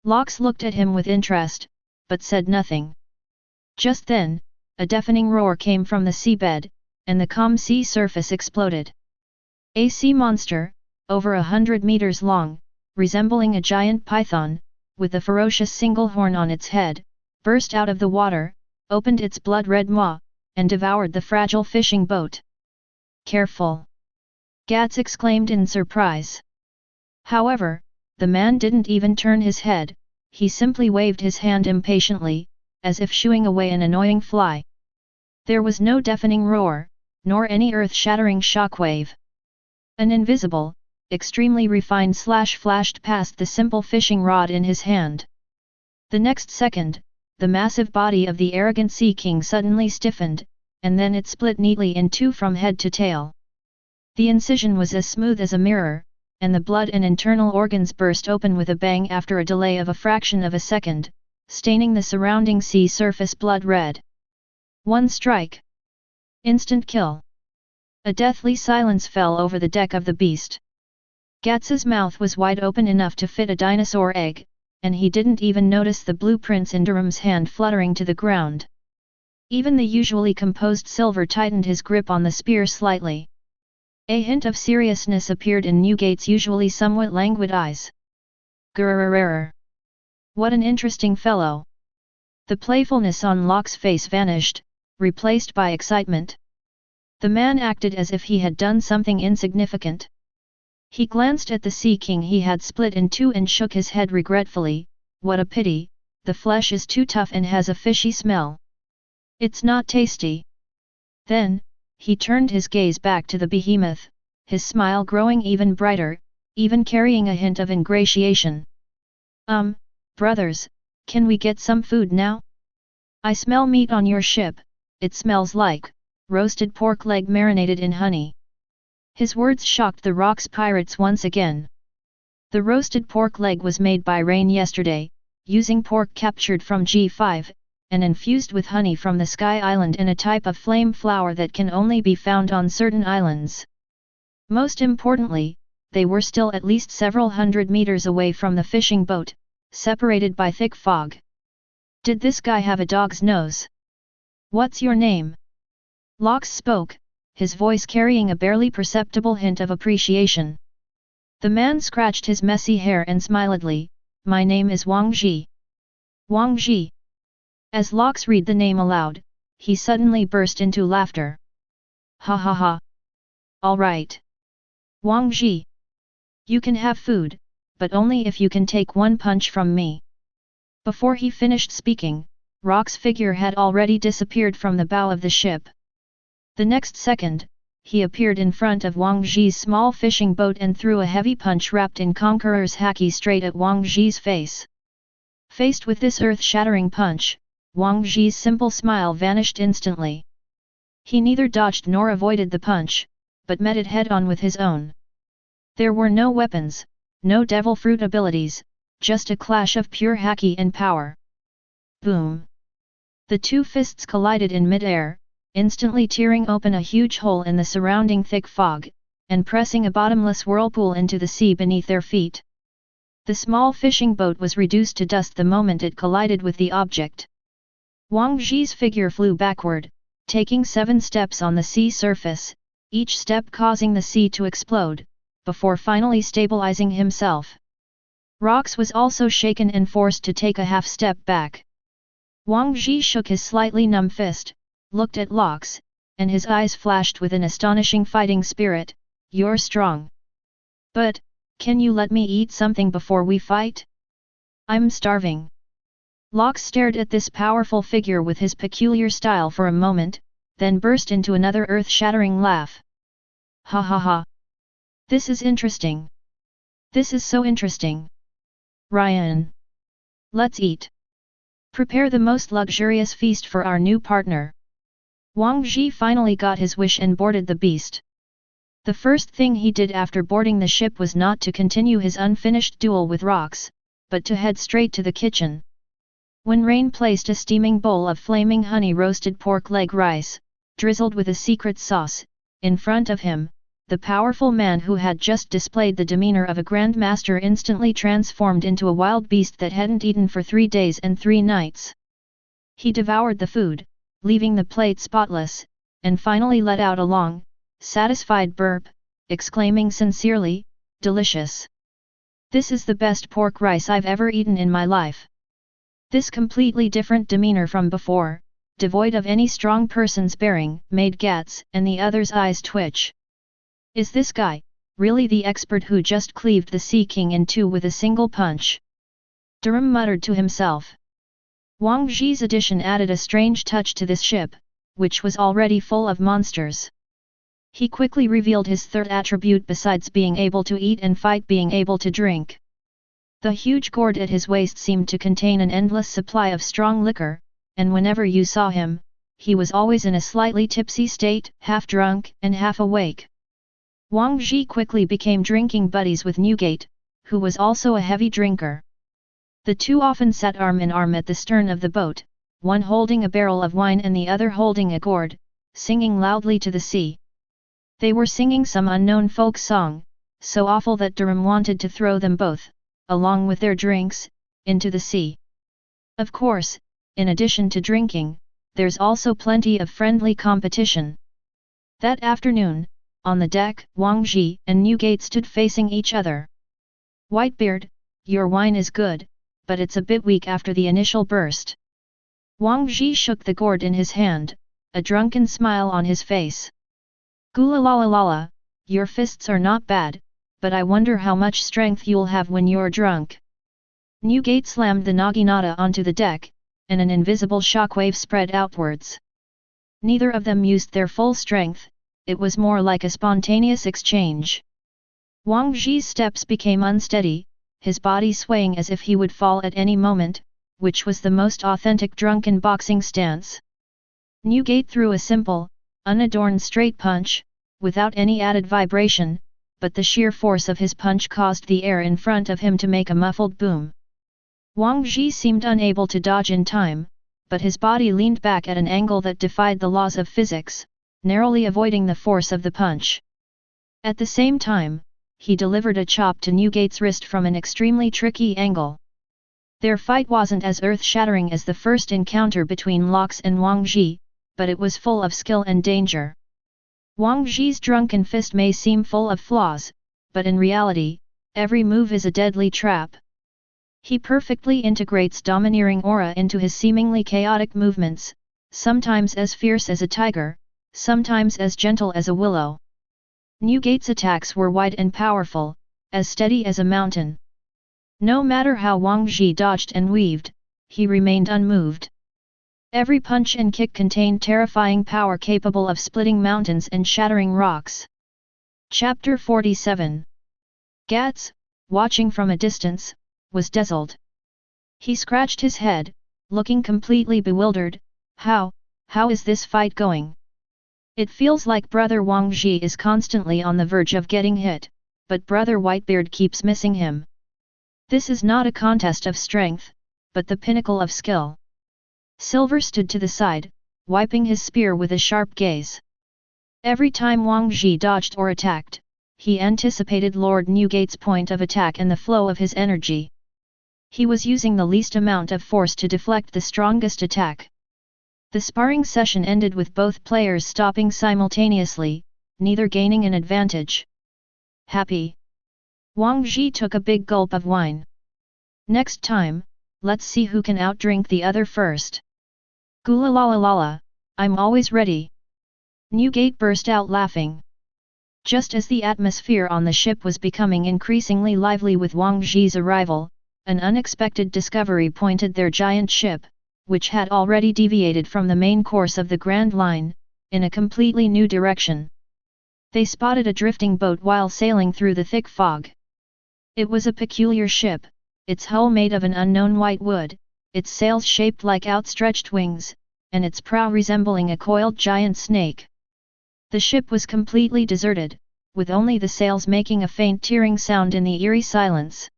Lox looked at him with interest, but said nothing. Just then, a deafening roar came from the seabed, and the calm sea surface exploded. A sea monster, over 100 meters long, resembling a giant python, with a ferocious single horn on its head, burst out of the water, opened its blood-red maw, and devoured the fragile fishing boat. Careful! Gats exclaimed in surprise. However, the man didn't even turn his head, he simply waved his hand impatiently, as if shooing away an annoying fly. There was no deafening roar, nor any earth-shattering shockwave. An invisible, extremely refined slash flashed past the simple fishing rod in his hand. The next second, the massive body of the arrogant Sea King suddenly stiffened, and then it split neatly in two from head to tail. The incision was as smooth as a mirror, and the blood and internal organs burst open with a bang after a delay of a fraction of a second, staining the surrounding sea surface blood red. One strike. Instant kill. A deathly silence fell over the deck of the beast. Gats's mouth was wide open enough to fit a dinosaur egg, and he didn't even notice the blueprints in Durham's hand fluttering to the ground. Even the usually composed Silver tightened his grip on the spear slightly. A hint of seriousness appeared in Newgate's usually somewhat languid eyes. Grrrrrrrr. What an interesting fellow. The playfulness on Locke's face vanished, replaced by excitement. The man acted as if he had done something insignificant. He glanced at the Sea King he had split in two and shook his head regretfully. What a pity, the flesh is too tough and has a fishy smell. It's not tasty. Then, he turned his gaze back to the behemoth, his smile growing even brighter, even carrying a hint of ingratiation. Brothers, can we get some food now? I smell meat on your ship, it smells like roasted pork leg marinated in honey. His words shocked the Rocks pirates once again. The roasted pork leg was made by Rain yesterday, using pork captured from G5, and infused with honey from the Sky Island and a type of flame flower that can only be found on certain islands. Most importantly, they were still at least several hundred meters away from the fishing boat, separated by thick fog. Did this guy have a dog's nose? What's your name? Lox spoke, his voice carrying a barely perceptible hint of appreciation. The man scratched his messy hair and smiledly, my name is Wang Ji. Wang Ji. As Lox read the name aloud, he suddenly burst into laughter. Ha ha ha. All right. Wang Ji. You can have food, but only if you can take one punch from me. Before he finished speaking, Rock's figure had already disappeared from the bow of the ship. The next second, he appeared in front of Wang Ji's small fishing boat and threw a heavy punch wrapped in Conqueror's haki straight at Wang Ji's face. Faced with this earth-shattering punch, Wang Ji's simple smile vanished instantly. He neither dodged nor avoided the punch, but met it head-on with his own. There were no weapons, no devil fruit abilities, just a clash of pure haki and power. Boom! The two fists collided in mid-air, instantly tearing open a huge hole in the surrounding thick fog, and pressing a bottomless whirlpool into the sea beneath their feet. The small fishing boat was reduced to dust the moment it collided with the object. Wang Ji's figure flew backward, taking 7 steps on the sea surface, each step causing the sea to explode, before finally stabilizing himself. Rox was also shaken and forced to take a half step back. Wang Ji shook his slightly numb fist, looked at Lox, and his eyes flashed with an astonishing fighting spirit. You're strong. But, can you let me eat something before we fight? I'm starving. Lox stared at this powerful figure with his peculiar style for a moment, then burst into another earth-shattering laugh. Ha ha ha. This is interesting. This is so interesting. Ryan. Let's eat. Prepare the most luxurious feast for our new partner. Wang Ji finally got his wish and boarded the beast. The first thing he did after boarding the ship was not to continue his unfinished duel with Rox, but to head straight to the kitchen. When Rain placed a steaming bowl of flaming honey roasted pork leg rice, drizzled with a secret sauce, in front of him, the powerful man who had just displayed the demeanor of a grand master instantly transformed into a wild beast that hadn't eaten for 3 days and 3 nights. He devoured the food, leaving the plate spotless, and finally let out a long, satisfied burp, exclaiming sincerely, "Delicious! This is the best pork rice I've ever eaten in my life." This completely different demeanor from before, devoid of any strong person's bearing, made Gats and the others' eyes twitch. Is this guy really the expert who just cleaved the Sea King in two with a single punch? Durham muttered to himself. Wang Zhi's addition added a strange touch to this ship, which was already full of monsters. He quickly revealed his third attribute besides being able to eat and fight, being able to drink. The huge gourd at his waist seemed to contain an endless supply of strong liquor, and whenever you saw him, he was always in a slightly tipsy state, half drunk and half awake. Wang Zhi quickly became drinking buddies with Newgate, who was also a heavy drinker. The two often sat arm in arm at the stern of the boat, one holding a barrel of wine and the other holding a gourd, singing loudly to the sea. They were singing some unknown folk song, so awful that Durham wanted to throw them both, along with their drinks, into the sea. Of course, in addition to drinking, there's also plenty of friendly competition. That afternoon, on the deck, Wang Zhi and Newgate stood facing each other. "Whitebeard, your wine is good, but it's a bit weak after the initial burst." Wang Zhi shook the gourd in his hand, a drunken smile on his face. "Gula la la la, your fists are not bad, but I wonder how much strength you'll have when you're drunk." Newgate slammed the naginata onto the deck, and an invisible shockwave spread outwards. Neither of them used their full strength, it was more like a spontaneous exchange. Wang Zhi's steps became unsteady, his body swaying as if he would fall at any moment, which was the most authentic drunken boxing stance. Newgate threw a simple, unadorned straight punch, without any added vibration, but the sheer force of his punch caused the air in front of him to make a muffled boom. Wang Zhi seemed unable to dodge in time, but his body leaned back at an angle that defied the laws of physics, narrowly avoiding the force of the punch. At the same time, he delivered a chop to Newgate's wrist from an extremely tricky angle. Their fight wasn't as earth-shattering as the first encounter between Locks and Wang Zhi, but it was full of skill and danger. Wang Zhi's drunken fist may seem full of flaws, but in reality, every move is a deadly trap. He perfectly integrates domineering aura into his seemingly chaotic movements, sometimes as fierce as a tiger, sometimes as gentle as a willow. Newgate's attacks were wide and powerful, as steady as a mountain. No matter how Wang Zhi dodged and weaved, he remained unmoved. Every punch and kick contained terrifying power capable of splitting mountains and shattering rocks. Chapter 47. Gats, watching from a distance, was dazzled. He scratched his head, looking completely bewildered. How is this fight going? It feels like Brother Wang Zhi is constantly on the verge of getting hit, but Brother Whitebeard keeps missing him. This is not a contest of strength, but the pinnacle of skill. Silver stood to the side, wiping his spear with a sharp gaze. Every time Wang Zhi dodged or attacked, he anticipated Lord Newgate's point of attack and the flow of his energy. He was using the least amount of force to deflect the strongest attack. The sparring session ended with both players stopping simultaneously, neither gaining an advantage. Happy. Wang Zhi took a big gulp of wine. Next time, let's see who can outdrink the other first. Gula la la la la, I'm always ready. Newgate burst out laughing. Just as the atmosphere on the ship was becoming increasingly lively with Wang Zhi's arrival, an unexpected discovery pointed their giant ship, which had already deviated from the main course of the Grand Line, in a completely new direction. They spotted a drifting boat while sailing through the thick fog. It was a peculiar ship, its hull made of an unknown white wood, its sails shaped like outstretched wings, and its prow resembling a coiled giant snake. The ship was completely deserted, with only the sails making a faint tearing sound in the eerie silence.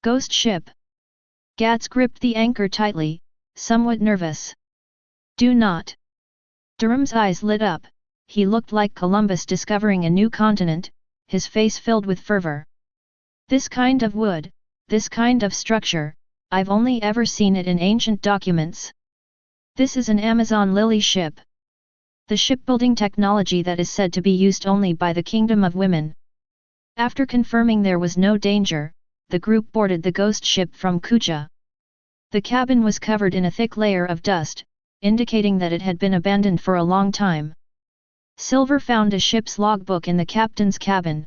Ghost ship. Gats gripped the anchor tightly, somewhat nervous. Do not. Durham's eyes lit up, he looked like Columbus discovering a new continent, his face filled with fervor. This kind of wood, this kind of structure, I've only ever seen it in ancient documents. This is an Amazon lily ship. The shipbuilding technology that is said to be used only by the Kingdom of Women. After confirming there was no danger, the group boarded the ghost ship from Kuja. The cabin was covered in a thick layer of dust, indicating that it had been abandoned for a long time. Silver found a ship's logbook in the captain's cabin.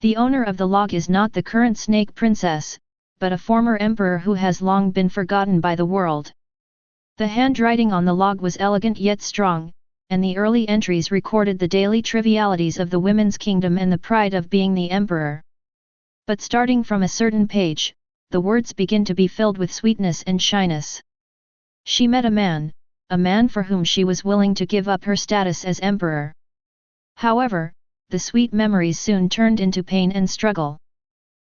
The owner of the log is not the current Snake Princess, but a former emperor who has long been forgotten by the world. The handwriting on the log was elegant yet strong, and the early entries recorded the daily trivialities of the women's kingdom and the pride of being the emperor. But starting from a certain page, the words begin to be filled with sweetness and shyness. She met a man for whom she was willing to give up her status as emperor. However, the sweet memories soon turned into pain and struggle.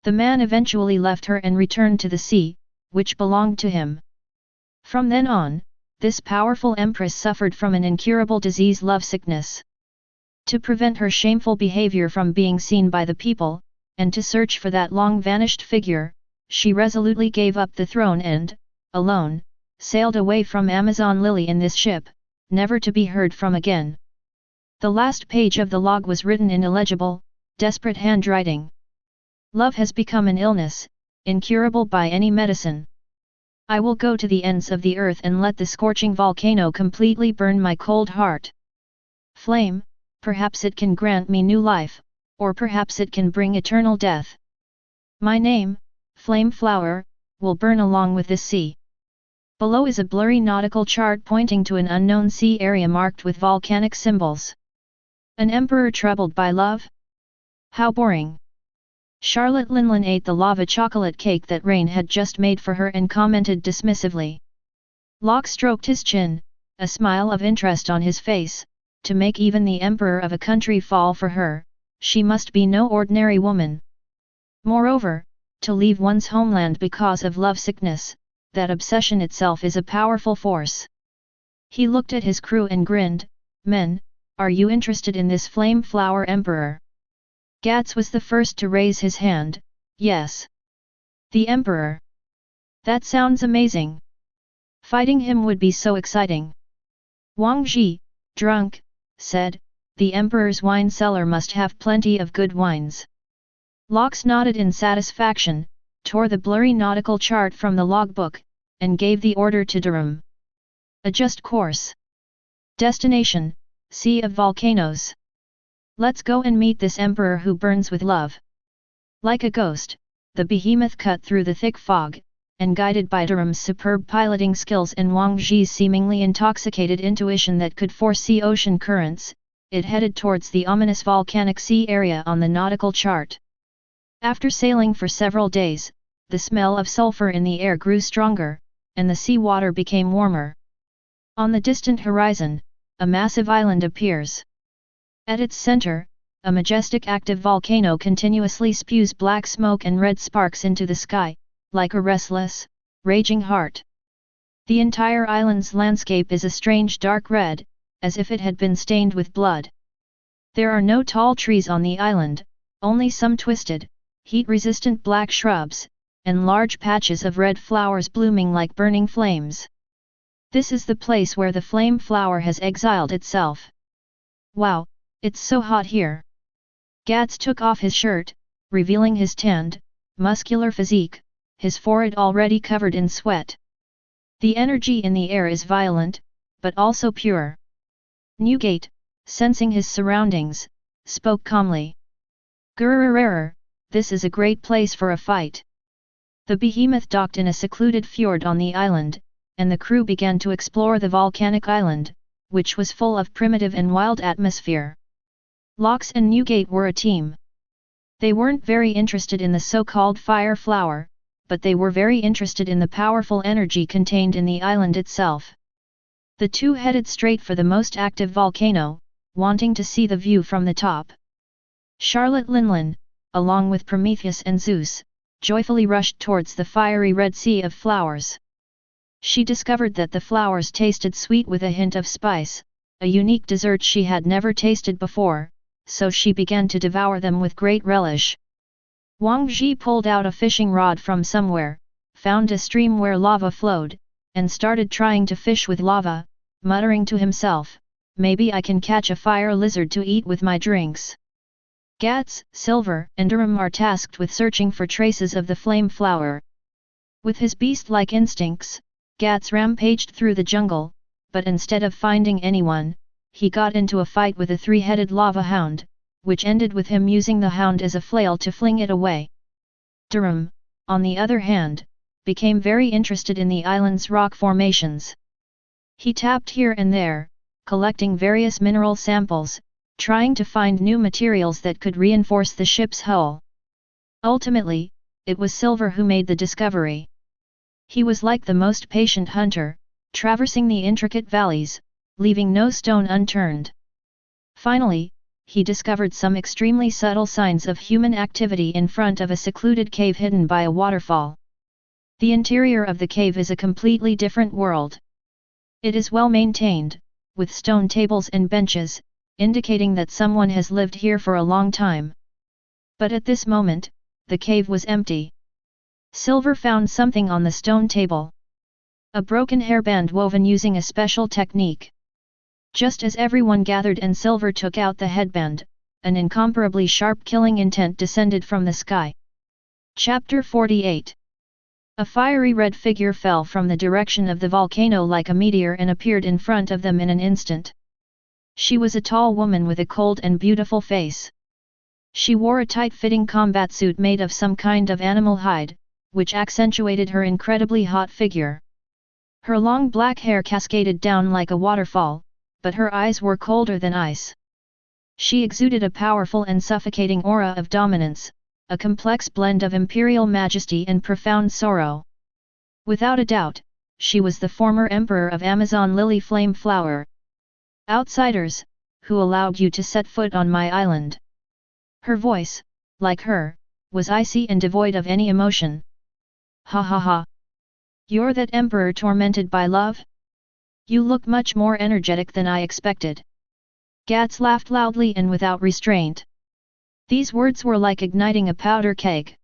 The man eventually left her and returned to the sea, which belonged to him. From then on, this powerful empress suffered from an incurable disease, lovesickness. To prevent her shameful behavior from being seen by the people, and to search for that long-vanished figure, she resolutely gave up the throne and, alone, sailed away from Amazon Lily in this ship, never to be heard from again. The last page of the log was written in illegible, desperate handwriting. Love has become an illness, incurable by any medicine. I will go to the ends of the earth and let the scorching volcano completely burn my cold heart. Flame, perhaps it can grant me new life, or perhaps it can bring eternal death. My name, Flame Flower, will burn along with this sea. Below is a blurry nautical chart pointing to an unknown sea area marked with volcanic symbols. An emperor troubled by love? How boring. Charlotte Linlin ate the lava chocolate cake that Rain had just made for her and commented dismissively. Locke stroked his chin, a smile of interest on his face. To make even the emperor of a country fall for her, she must be no ordinary woman. Moreover, to leave one's homeland because of lovesickness, that obsession itself is a powerful force. He looked at his crew and grinned. Men, are you interested in this Flame Flower Emperor? Gats was the first to raise his hand. Yes. The Emperor. That sounds amazing. Fighting him would be so exciting. Wang Ji, drunk, said, the Emperor's wine cellar must have plenty of good wines. Lox nodded in satisfaction, tore the blurry nautical chart from the logbook, and gave the order to Durham. Adjust course. Destination, Sea of Volcanoes. Let's go and meet this emperor who burns with love. Like a ghost, the behemoth cut through the thick fog, and guided by Durham's superb piloting skills and Wang Ji's seemingly intoxicated intuition that could foresee ocean currents, it headed towards the ominous volcanic sea area on the nautical chart. After sailing for several days, the smell of sulfur in the air grew stronger, and the sea water became warmer. On the distant horizon, a massive island appears. At its center, a majestic active volcano continuously spews black smoke and red sparks into the sky, like a restless, raging heart. The entire island's landscape is a strange dark red, as if it had been stained with blood. There are no tall trees on the island, only some twisted, heat-resistant black shrubs, and large patches of red flowers blooming like burning flames. This is the place where the flame flower has exiled itself. Wow, it's so hot here. Gats took off his shirt, revealing his tanned, muscular physique, his forehead already covered in sweat. The energy in the air is violent, but also pure. Newgate, sensing his surroundings, spoke calmly. Gururururur, this is a great place for a fight. The behemoth docked in a secluded fjord on the island, and the crew began to explore the volcanic island, which was full of primitive and wild atmosphere. Lox and Newgate were a team. They weren't very interested in the so-called fire flower, but they were very interested in the powerful energy contained in the island itself. The two headed straight for the most active volcano, wanting to see the view from the top. Charlotte Linlin, along with Prometheus and Zeus, joyfully rushed towards the fiery red sea of flowers. She discovered that the flowers tasted sweet with a hint of spice, a unique dessert she had never tasted before, so she began to devour them with great relish. Wang Ji pulled out a fishing rod from somewhere, found a stream where lava flowed, and started trying to fish with lava, muttering to himself, "Maybe I can catch a fire lizard to eat with my drinks." Gats, Silver, and Durham are tasked with searching for traces of the flame flower. With his beast-like instincts, Gats rampaged through the jungle, but instead of finding anyone, he got into a fight with a three-headed lava hound, which ended with him using the hound as a flail to fling it away. Durham, on the other hand, became very interested in the island's rock formations. He tapped here and there, collecting various mineral samples, trying to find new materials that could reinforce the ship's hull. Ultimately, it was Silver who made the discovery. He was like the most patient hunter, traversing the intricate valleys, leaving no stone unturned. Finally, he discovered some extremely subtle signs of human activity in front of a secluded cave hidden by a waterfall. The interior of the cave is a completely different world. It is well maintained, with stone tables and benches, indicating that someone has lived here for a long time. But at this moment, the cave was empty. Silver found something on the stone table. A broken hairband woven using a special technique. Just as everyone gathered and Silver took out the headband, an incomparably sharp killing intent descended from the sky. Chapter 48. A fiery red figure fell from the direction of the volcano like a meteor and appeared in front of them in an instant. She was a tall woman with a cold and beautiful face. She wore a tight-fitting combat suit made of some kind of animal hide, which accentuated her incredibly hot figure. Her long black hair cascaded down like a waterfall, but her eyes were colder than ice. She exuded a powerful and suffocating aura of dominance, a complex blend of imperial majesty and profound sorrow. Without a doubt, she was the former emperor of Amazon Lily Flame Flower. "Outsiders, who allowed you to set foot on my island?" Her voice, like her, was icy and devoid of any emotion. "Ha ha ha! You're that emperor tormented by love? You look much more energetic than I expected." Gats laughed loudly and without restraint. These words were like igniting a powder keg.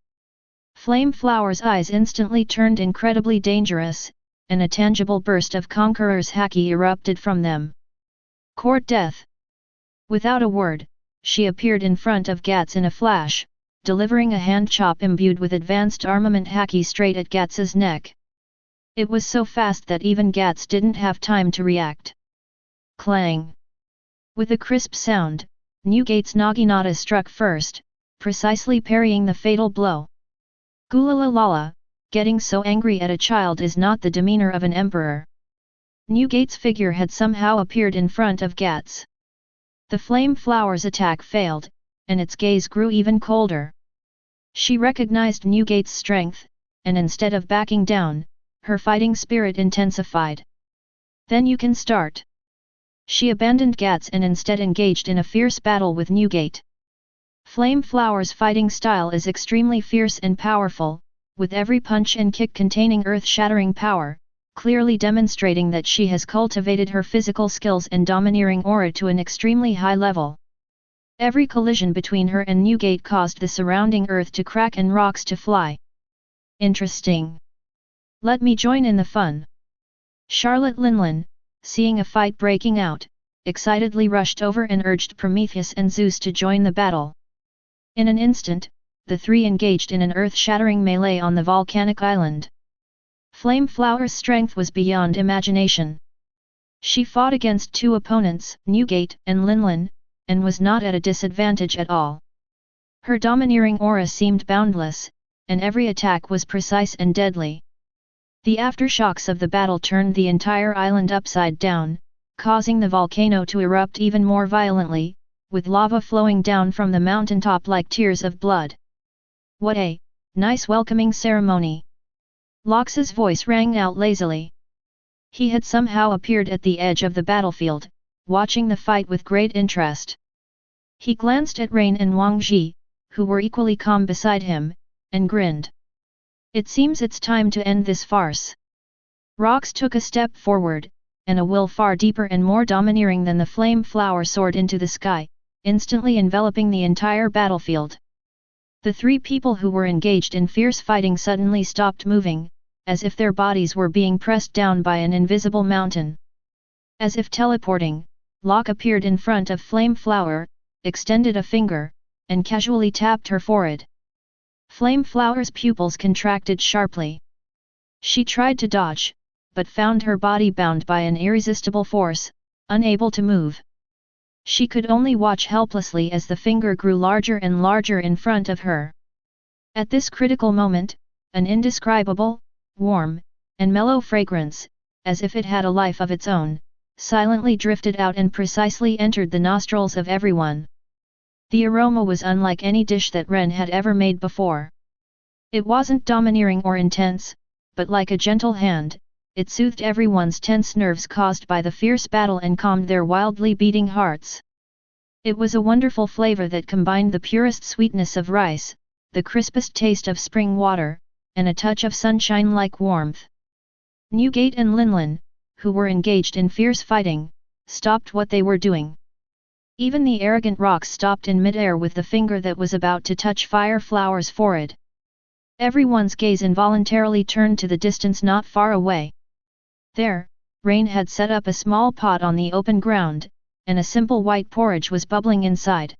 Flame Flower's eyes instantly turned incredibly dangerous, and a tangible burst of Conqueror's Haki erupted from them. Court death. Without a word, she appeared in front of Gats in a flash, delivering a hand chop imbued with advanced armament Haki straight at Gats's neck. It was so fast that even Gats didn't have time to react. Clang! With a crisp sound, Newgate's naginata struck first, precisely parrying the fatal blow. Gulalalala, getting so angry at a child is not the demeanor of an emperor. Newgate's figure had somehow appeared in front of Gats. The Flame Flower's attack failed, and its gaze grew even colder. She recognized Newgate's strength, and instead of backing down, her fighting spirit intensified. "Then you can start." She abandoned Gats and instead engaged in a fierce battle with Newgate. Flame Flower's fighting style is extremely fierce and powerful, with every punch and kick containing earth-shattering power, clearly demonstrating that she has cultivated her physical skills and domineering aura to an extremely high level. Every collision between her and Newgate caused the surrounding earth to crack and rocks to fly. "Interesting. Let me join in the fun." Charlotte Linlin, seeing a fight breaking out, excitedly rushed over and urged Prometheus and Zeus to join the battle. In an instant, the three engaged in an earth-shattering melee on the volcanic island. Flame Flower's strength was beyond imagination. She fought against two opponents, Newgate and Linlin, and was not at a disadvantage at all. Her domineering aura seemed boundless, and every attack was precise and deadly. The aftershocks of the battle turned the entire island upside down, causing the volcano to erupt even more violently, with lava flowing down from the mountaintop like tears of blood. "What a nice welcoming ceremony!" Lox's voice rang out lazily. He had somehow appeared at the edge of the battlefield, watching the fight with great interest. He glanced at Rain and Wang Ji, who were equally calm beside him, and grinned. "It seems it's time to end this farce." Rox took a step forward, and a will far deeper and more domineering than the flame flower soared into the sky, instantly enveloping the entire battlefield. The three people who were engaged in fierce fighting suddenly stopped moving, as if their bodies were being pressed down by an invisible mountain. As if teleporting, Locke appeared in front of Flame Flower, extended a finger, and casually tapped her forehead. Flame Flower's pupils contracted sharply. She tried to dodge, but found her body bound by an irresistible force, unable to move. She could only watch helplessly as the finger grew larger and larger in front of her. At this critical moment, an indescribable, warm, and mellow fragrance, as if it had a life of its own, silently drifted out and precisely entered the nostrils of everyone. The aroma was unlike any dish that Ren had ever made before. It wasn't domineering or intense, but like a gentle hand, it soothed everyone's tense nerves caused by the fierce battle and calmed their wildly beating hearts. It was a wonderful flavor that combined the purest sweetness of rice, the crispest taste of spring water, and a touch of sunshine-like warmth. Newgate and Linlin, who were engaged in fierce fighting, stopped what they were doing. Even the arrogant Rox stopped in mid-air with the finger that was about to touch Fire Flower's forehead. Everyone's gaze involuntarily turned to the distance not far away. There, Rain had set up a small pot on the open ground, and a simple white porridge was bubbling inside.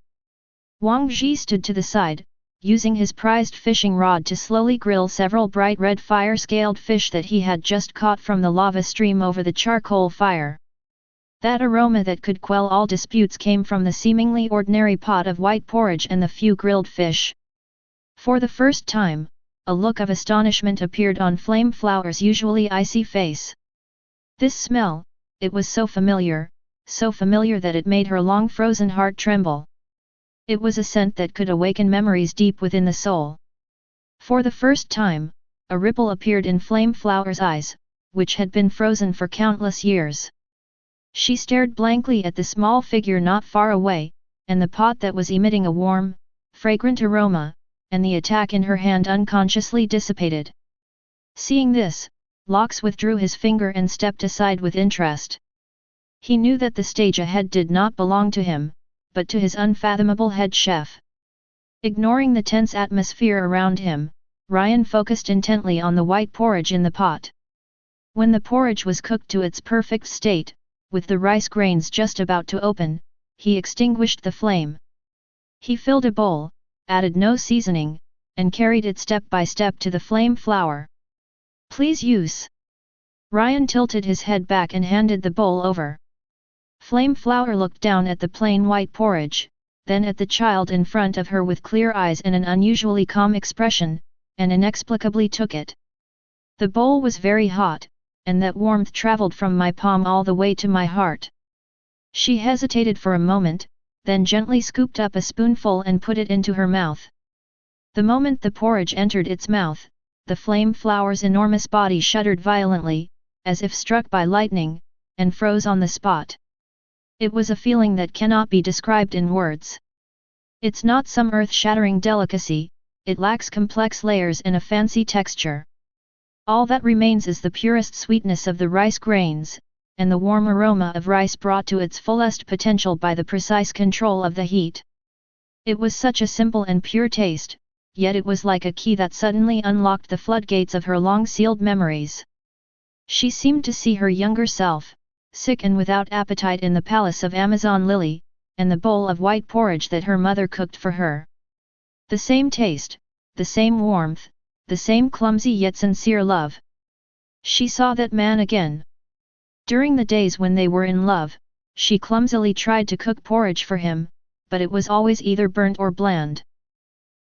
Wang Ji stood to the side, using his prized fishing rod to slowly grill several bright red fire-scaled fish that he had just caught from the lava stream over the charcoal fire. That aroma that could quell all disputes came from the seemingly ordinary pot of white porridge and the few grilled fish. For the first time, a look of astonishment appeared on Flame Flower's usually icy face. This smell, it was so familiar that it made her long-frozen heart tremble. It was a scent that could awaken memories deep within the soul. For the first time, a ripple appeared in Flame Flower's eyes, which had been frozen for countless years. She stared blankly at the small figure not far away, and the pot that was emitting a warm, fragrant aroma, and the attack in her hand unconsciously dissipated. Seeing this, Lox withdrew his finger and stepped aside with interest. He knew that the stage ahead did not belong to him, but to his unfathomable head chef. Ignoring the tense atmosphere around him, Ryan focused intently on the white porridge in the pot. When the porridge was cooked to its perfect state, with the rice grains just about to open, he extinguished the flame. He filled a bowl, added no seasoning, and carried it step by step to the Flame Flower. "Please use." Ryan tilted his head back and handed the bowl over. Flame Flower looked down at the plain white porridge, then at the child in front of her with clear eyes and an unusually calm expression, and inexplicably took it. "The bowl was very hot, and that warmth traveled from my palm all the way to my heart." She hesitated for a moment, then gently scooped up a spoonful and put it into her mouth. The moment the porridge entered its mouth, the Flame Flower's enormous body shuddered violently, as if struck by lightning, and froze on the spot. It was a feeling that cannot be described in words. It's not some earth-shattering delicacy, it lacks complex layers and a fancy texture. All that remains is the purest sweetness of the rice grains, and the warm aroma of rice brought to its fullest potential by the precise control of the heat. It was such a simple and pure taste, yet it was like a key that suddenly unlocked the floodgates of her long-sealed memories. She seemed to see her younger self, sick and without appetite in the palace of Amazon Lily, and the bowl of white porridge that her mother cooked for her. The same taste, the same warmth, the same clumsy yet sincere love. She saw that man again. During the days when they were in love, she clumsily tried to cook porridge for him, but it was always either burnt or bland.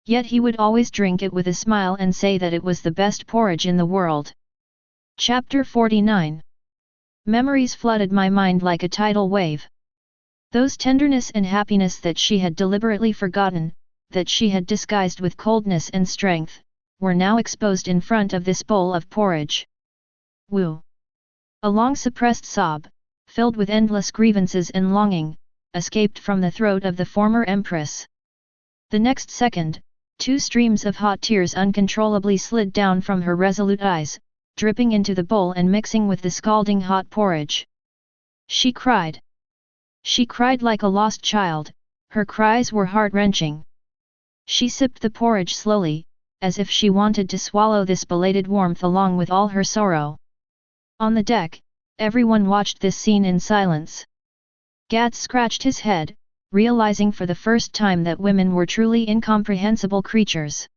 Yet he would always drink it with a smile and say that it was the best porridge in the world. Chapter 49. Memories flooded my mind like a tidal wave. Those tenderness and happiness that she had deliberately forgotten, that she had disguised with coldness and strength, were now exposed in front of this bowl of porridge. Woo! A long-suppressed sob, filled with endless grievances and longing, escaped from the throat of the former empress. The next second, 2 streams of hot tears uncontrollably slid down from her resolute eyes, dripping into the bowl and mixing with the scalding hot porridge. She cried. She cried like a lost child, her cries were heart-wrenching. She sipped the porridge slowly, as if she wanted to swallow this belated warmth along with all her sorrow. On the deck, everyone watched this scene in silence. Gats scratched his head, realizing for the first time that women were truly incomprehensible creatures.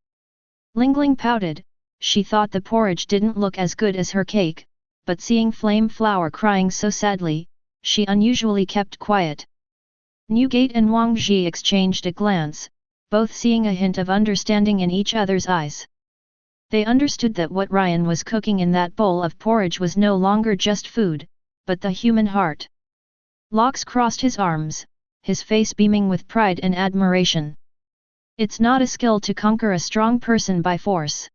Lingling pouted, she thought the porridge didn't look as good as her cake, but seeing Flame Flower crying so sadly, she unusually kept quiet. Newgate and Wang Ji exchanged a glance, both seeing a hint of understanding in each other's eyes. They understood that what Ryan was cooking in that bowl of porridge was no longer just food, but the human heart. Lox crossed his arms, his face beaming with pride and admiration. It's not a skill to conquer a strong person by force.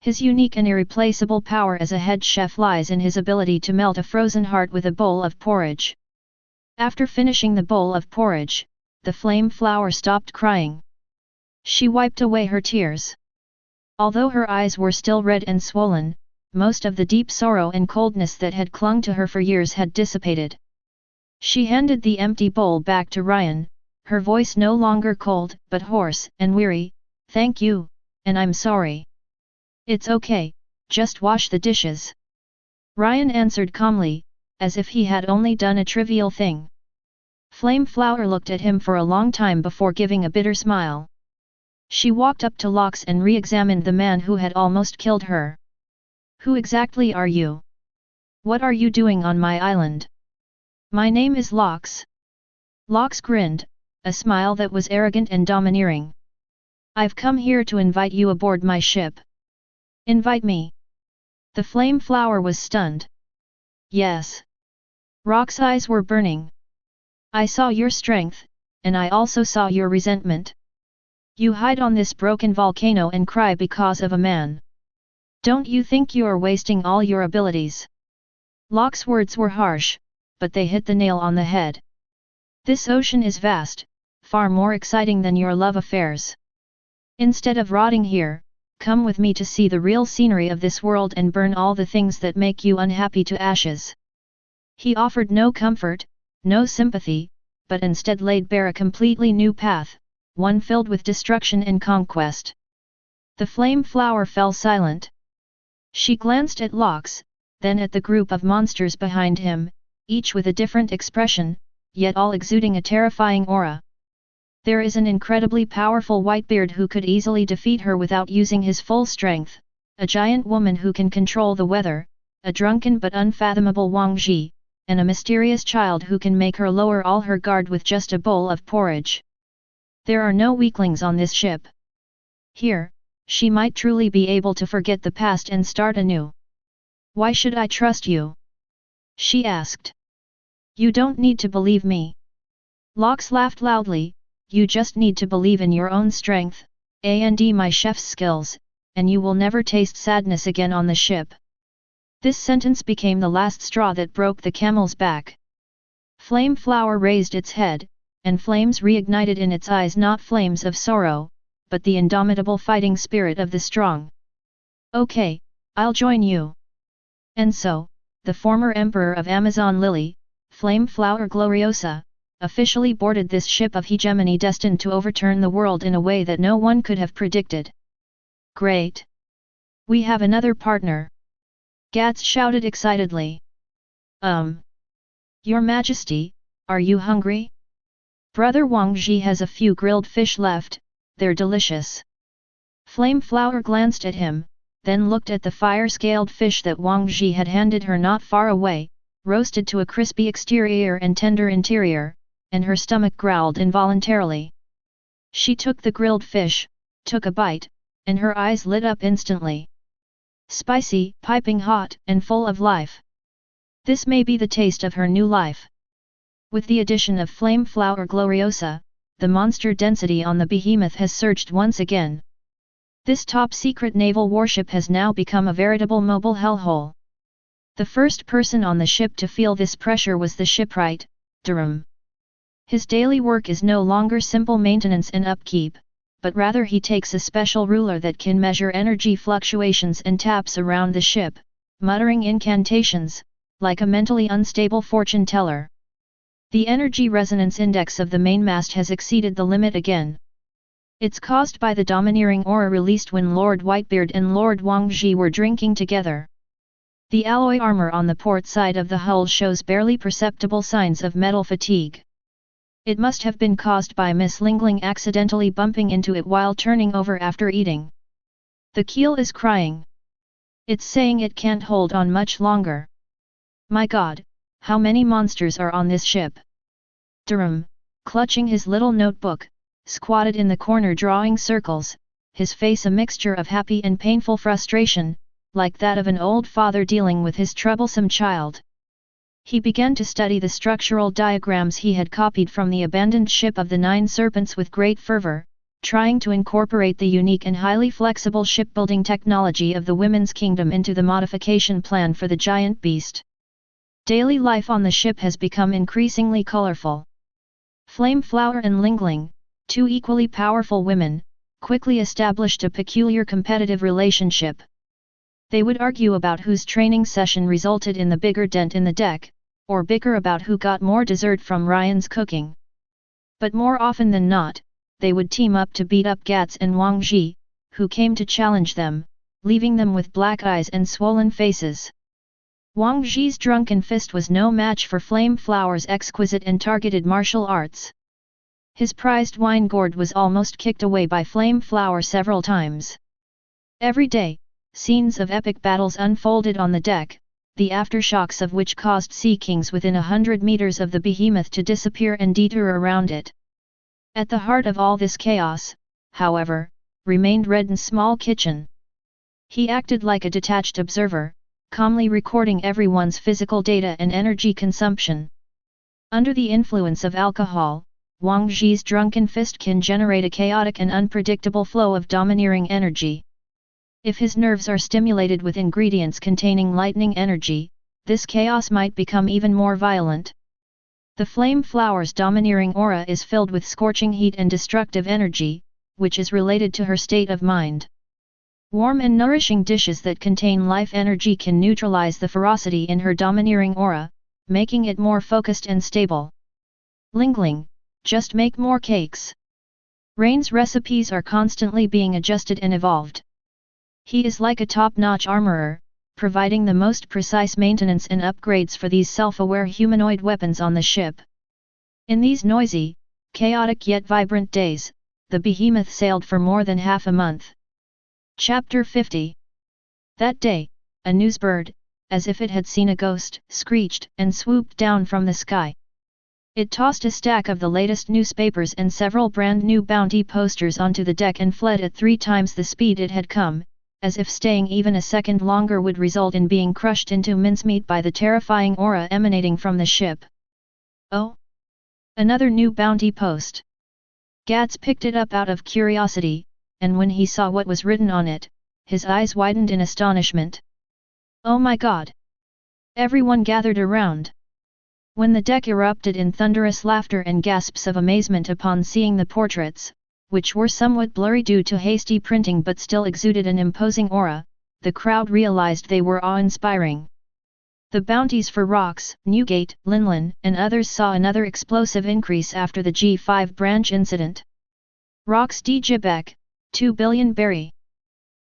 His unique and irreplaceable power as a head chef lies in his ability to melt a frozen heart with a bowl of porridge. After finishing the bowl of porridge, the Flame Flower stopped crying. She wiped away her tears. Although her eyes were still red and swollen, most of the deep sorrow and coldness that had clung to her for years had dissipated. She handed the empty bowl back to Ryan, her voice no longer cold but hoarse and weary. "Thank you, and I'm sorry." "It's okay, just wash the dishes." Ryan answered calmly, as if he had only done a trivial thing. Flame Flower looked at him for a long time before giving a bitter smile. She walked up to Lox and re-examined the man who had almost killed her. "Who exactly are you? What are you doing on my island?" "My name is Lox." Lox grinned, a smile that was arrogant and domineering. "I've come here to invite you aboard my ship." "Invite me?" The Flame Flower was stunned. "Yes." Rock's eyes were burning. "I saw your strength, and I also saw your resentment. You hide on this broken volcano and cry because of a man. Don't you think you're wasting all your abilities?" Locke's words were harsh, but they hit the nail on the head. "This ocean is vast, far more exciting than your love affairs. Instead of rotting here, come with me to see the real scenery of this world and burn all the things that make you unhappy to ashes." He offered no comfort, no sympathy, but instead laid bare a completely new path, one filled with destruction and conquest. The Flame Flower fell silent. She glanced at Lox, then at the group of monsters behind him, each with a different expression, yet all exuding a terrifying aura. There is an incredibly powerful Whitebeard who could easily defeat her without using his full strength, a giant woman who can control the weather, a drunken but unfathomable Wang Ji, and a mysterious child who can make her lower all her guard with just a bowl of porridge. There are no weaklings on this ship. Here, she might truly be able to forget the past and start anew. "Why should I trust you?" she asked. "You don't need to believe me." Lox laughed loudly. "You just need to believe in your own strength, and my chef's skills, and you will never taste sadness again on the ship." This sentence became the last straw that broke the camel's back. Flame Flower raised its head, and flames reignited in its eyes, not flames of sorrow, but the indomitable fighting spirit of the strong. "Okay, I'll join you." And so, the former Emperor of Amazon Lily, Flame Flower Gloriosa, officially boarded this ship of hegemony destined to overturn the world in a way that no one could have predicted. "Great! We have another partner!" Gats shouted excitedly. Your Majesty, are you hungry? Brother Wang Ji has a few grilled fish left, they're delicious." Flame Flower glanced at him, then looked at the fire-scaled fish that Wang Ji had handed her not far away, roasted to a crispy exterior and tender interior, and her stomach growled involuntarily. She took the grilled fish, took a bite, and her eyes lit up instantly. Spicy, piping hot, and full of life. This may be the taste of her new life. With the addition of Flame Flower Gloriosa, the monster density on the behemoth has surged once again. This top-secret naval warship has now become a veritable mobile hellhole. The first person on the ship to feel this pressure was the shipwright, Durham. His daily work is no longer simple maintenance and upkeep, but rather he takes a special ruler that can measure energy fluctuations and taps around the ship, muttering incantations, like a mentally unstable fortune teller. The energy resonance index of the mainmast has exceeded the limit again. It's caused by the domineering aura released when Lord Whitebeard and Lord Wangji were drinking together. The alloy armor on the port side of the hull shows barely perceptible signs of metal fatigue. It must have been caused by Miss Lingling accidentally bumping into it while turning over after eating. The keel is crying. It's saying it can't hold on much longer. My God, how many monsters are on this ship? Durham, clutching his little notebook, squatted in the corner drawing circles, his face a mixture of happy and painful frustration, like that of an old father dealing with his troublesome child. He began to study the structural diagrams he had copied from the abandoned ship of the Nine Serpents with great fervor, trying to incorporate the unique and highly flexible shipbuilding technology of the Women's Kingdom into the modification plan for the giant beast. Daily life on the ship has become increasingly colorful. Flameflower and Lingling, two equally powerful women, quickly established a peculiar competitive relationship. They would argue about whose training session resulted in the bigger dent in the deck, or bicker about who got more dessert from Ryan's cooking. But more often than not, they would team up to beat up Gats and Wang Ji, who came to challenge them, leaving them with black eyes and swollen faces. Wang Ji's drunken fist was no match for Flameflower's exquisite and targeted martial arts. His prized wine gourd was almost kicked away by Flameflower several times. Every day, scenes of epic battles unfolded on the deck, the aftershocks of which caused sea kings within 100 meters of the behemoth to disappear and detour around it. At the heart of all this chaos, however, remained Redden's small kitchen. He acted like a detached observer, calmly recording everyone's physical data and energy consumption. Under the influence of alcohol, Wang Ji's drunken fist can generate a chaotic and unpredictable flow of domineering energy. If his nerves are stimulated with ingredients containing lightning energy, this chaos might become even more violent. The Flameflower's domineering aura is filled with scorching heat and destructive energy, which is related to her state of mind. Warm and nourishing dishes that contain life energy can neutralize the ferocity in her domineering aura, making it more focused and stable. Lingling, just make more cakes. Rain's recipes are constantly being adjusted and evolved. He is like a top-notch armorer, providing the most precise maintenance and upgrades for these self-aware humanoid weapons on the ship. In these noisy, chaotic yet vibrant days, the behemoth sailed for more than half a month. Chapter 50. That day, a newsbird, as if it had seen a ghost, screeched and swooped down from the sky. It tossed a stack of the latest newspapers and several brand new bounty posters onto the deck and fled at 3 times the speed it had come, as if staying even a second longer would result in being crushed into mincemeat by the terrifying aura emanating from the ship. Oh! Another new bounty post. Gats picked it up out of curiosity, and when he saw what was written on it, his eyes widened in astonishment. Oh my God! Everyone gathered around. When the deck erupted in thunderous laughter and gasps of amazement upon seeing the portraits, which were somewhat blurry due to hasty printing but still exuded an imposing aura, the crowd realized they were awe-inspiring. The bounties for Rocks, Newgate, Linlin, and others saw another explosive increase after the G5 branch incident. Rocks D. Gibek, 2 billion berry.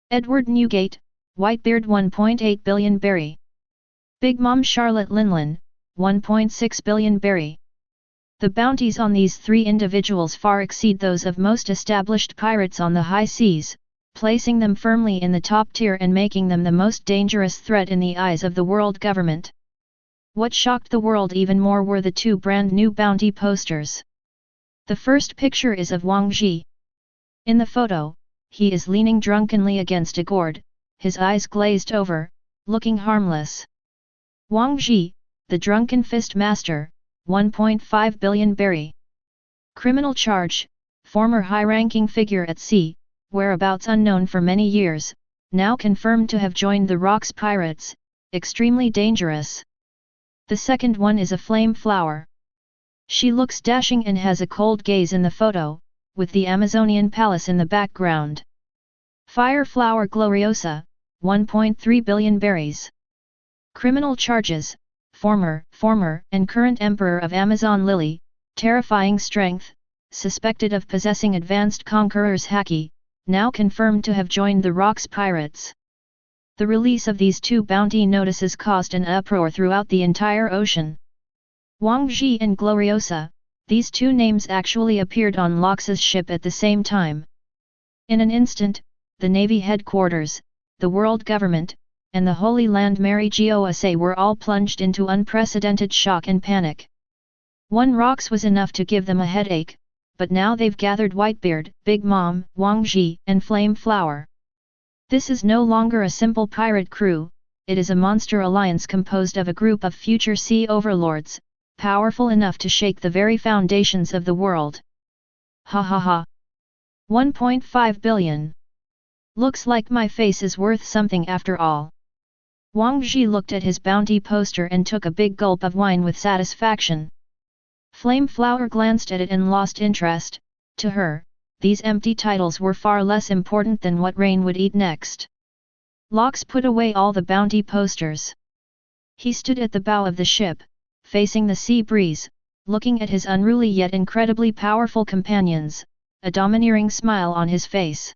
Edward Newgate, Whitebeard 1.8 billion berry. Big Mom Charlotte Linlin, 1.6 billion berry. The bounties on these 3 individuals far exceed those of most established pirates on the high seas, placing them firmly in the top tier and making them the most dangerous threat in the eyes of the world government. What shocked the world even more were the 2 brand new bounty posters. The first picture is of Wang Ji. In the photo, he is leaning drunkenly against a gourd, his eyes glazed over, looking harmless. Wang Ji, the drunken fist master, 1.5 billion berry. Criminal charge, former high-ranking figure at sea, whereabouts unknown for many years, now confirmed to have joined the Rocks pirates, extremely dangerous. The second one is a Flameflower. She looks dashing and has a cold gaze in the photo, with the Amazonian palace in the background. Fireflower Gloriosa, 1.3 billion berries. Criminal charges, former and current emperor of Amazon Lily, terrifying strength, suspected of possessing advanced conqueror's Haki, now confirmed to have joined the Rocks pirates. The release of these two bounty notices caused an uproar throughout the entire ocean. Wang Ji and Gloriosa, these two names actually appeared on Lox's ship at the same time. In an instant, the Navy headquarters, the world government, and the Holy Land Mary Gosa were all plunged into unprecedented shock and panic. One Rocks was enough to give them a headache, but now they've gathered Whitebeard, Big Mom, Wang Ji, and Flame Flower. This is no longer a simple pirate crew, it is a monster alliance composed of a group of future sea overlords, powerful enough to shake the very foundations of the world. Ha ha ha. 1.5 billion. Looks like my face is worth something after all. Wang Ji looked at his bounty poster and took a big gulp of wine with satisfaction. Flame Flower glanced at it and lost interest. To her, these empty titles were far less important than what Rain would eat next. Lox put away all the bounty posters. He stood at the bow of the ship, facing the sea breeze, looking at his unruly yet incredibly powerful companions, a domineering smile on his face.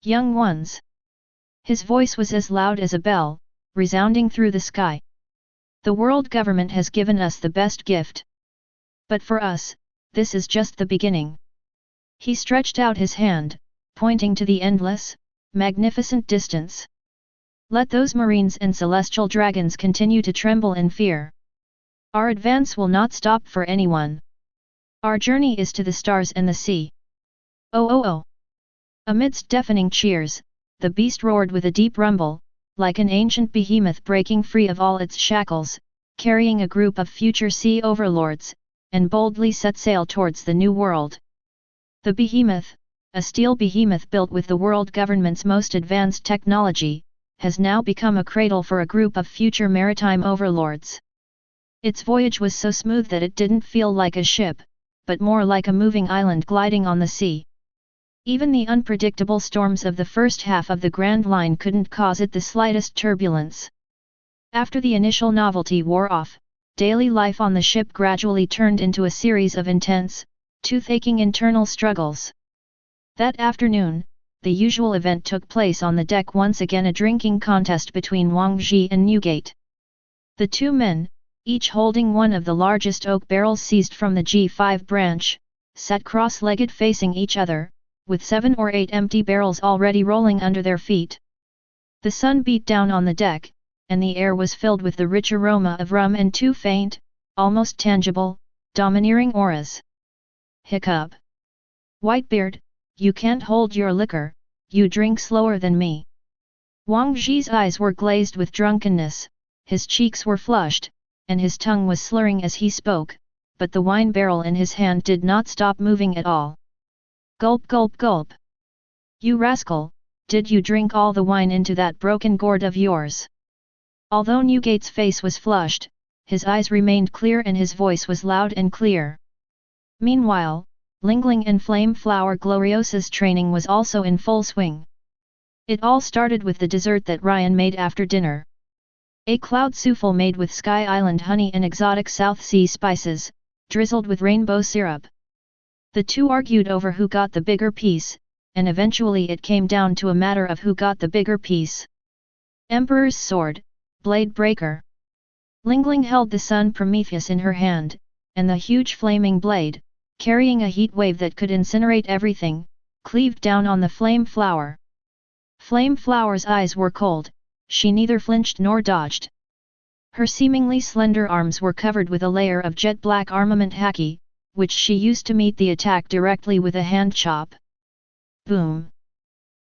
Young ones. His voice was as loud as a bell, resounding through the sky. The world government has given us the best gift. But for us, this is just the beginning. He stretched out his hand, pointing to the endless, magnificent distance. Let those marines and celestial dragons continue to tremble in fear. Our advance will not stop for anyone. Our journey is to the stars and the sea. Oh oh oh! Amidst deafening cheers, the beast roared with a deep rumble, like an ancient behemoth breaking free of all its shackles, carrying a group of future sea overlords, and boldly set sail towards the new world. The behemoth, a steel behemoth built with the world government's most advanced technology, has now become a cradle for a group of future maritime overlords. Its voyage was so smooth that it didn't feel like a ship, but more like a moving island gliding on the sea. Even the unpredictable storms of the first half of the Grand Line couldn't cause it the slightest turbulence. After the initial novelty wore off, daily life on the ship gradually turned into a series of intense, toothacheing internal struggles. That afternoon, the usual event took place on the deck, once again a drinking contest between Wang Ji and Newgate. The two men, each holding one of the largest oak barrels seized from the G5 branch, sat cross-legged facing each other, with 7 or 8 empty barrels already rolling under their feet. The sun beat down on the deck, and the air was filled with the rich aroma of rum and 2 faint, almost tangible, domineering auras. Hiccup. Whitebeard, you can't hold your liquor, you drink slower than me. Wang Ji's eyes were glazed with drunkenness, his cheeks were flushed, and his tongue was slurring as he spoke, but the wine barrel in his hand did not stop moving at all. Gulp gulp gulp. You rascal, did you drink all the wine into that broken gourd of yours? Although Newgate's face was flushed, his eyes remained clear and his voice was loud and clear. Meanwhile, Lingling and Flame Flower Gloriosa's training was also in full swing. It all started with the dessert that Ryan made after dinner. A cloud souffle made with Sky Island honey and exotic South Sea spices, drizzled with rainbow syrup. The two argued over who got the bigger piece, and eventually it came down to a matter of who got the bigger piece. Emperor's sword, blade breaker. Lingling held the sun Prometheus in her hand, and the huge flaming blade, carrying a heat wave that could incinerate everything, cleaved down on the Flame Flower. Flame Flower's eyes were cold, she neither flinched nor dodged. Her seemingly slender arms were covered with a layer of jet black armament Haki, which she used to meet the attack directly with a hand chop. Boom!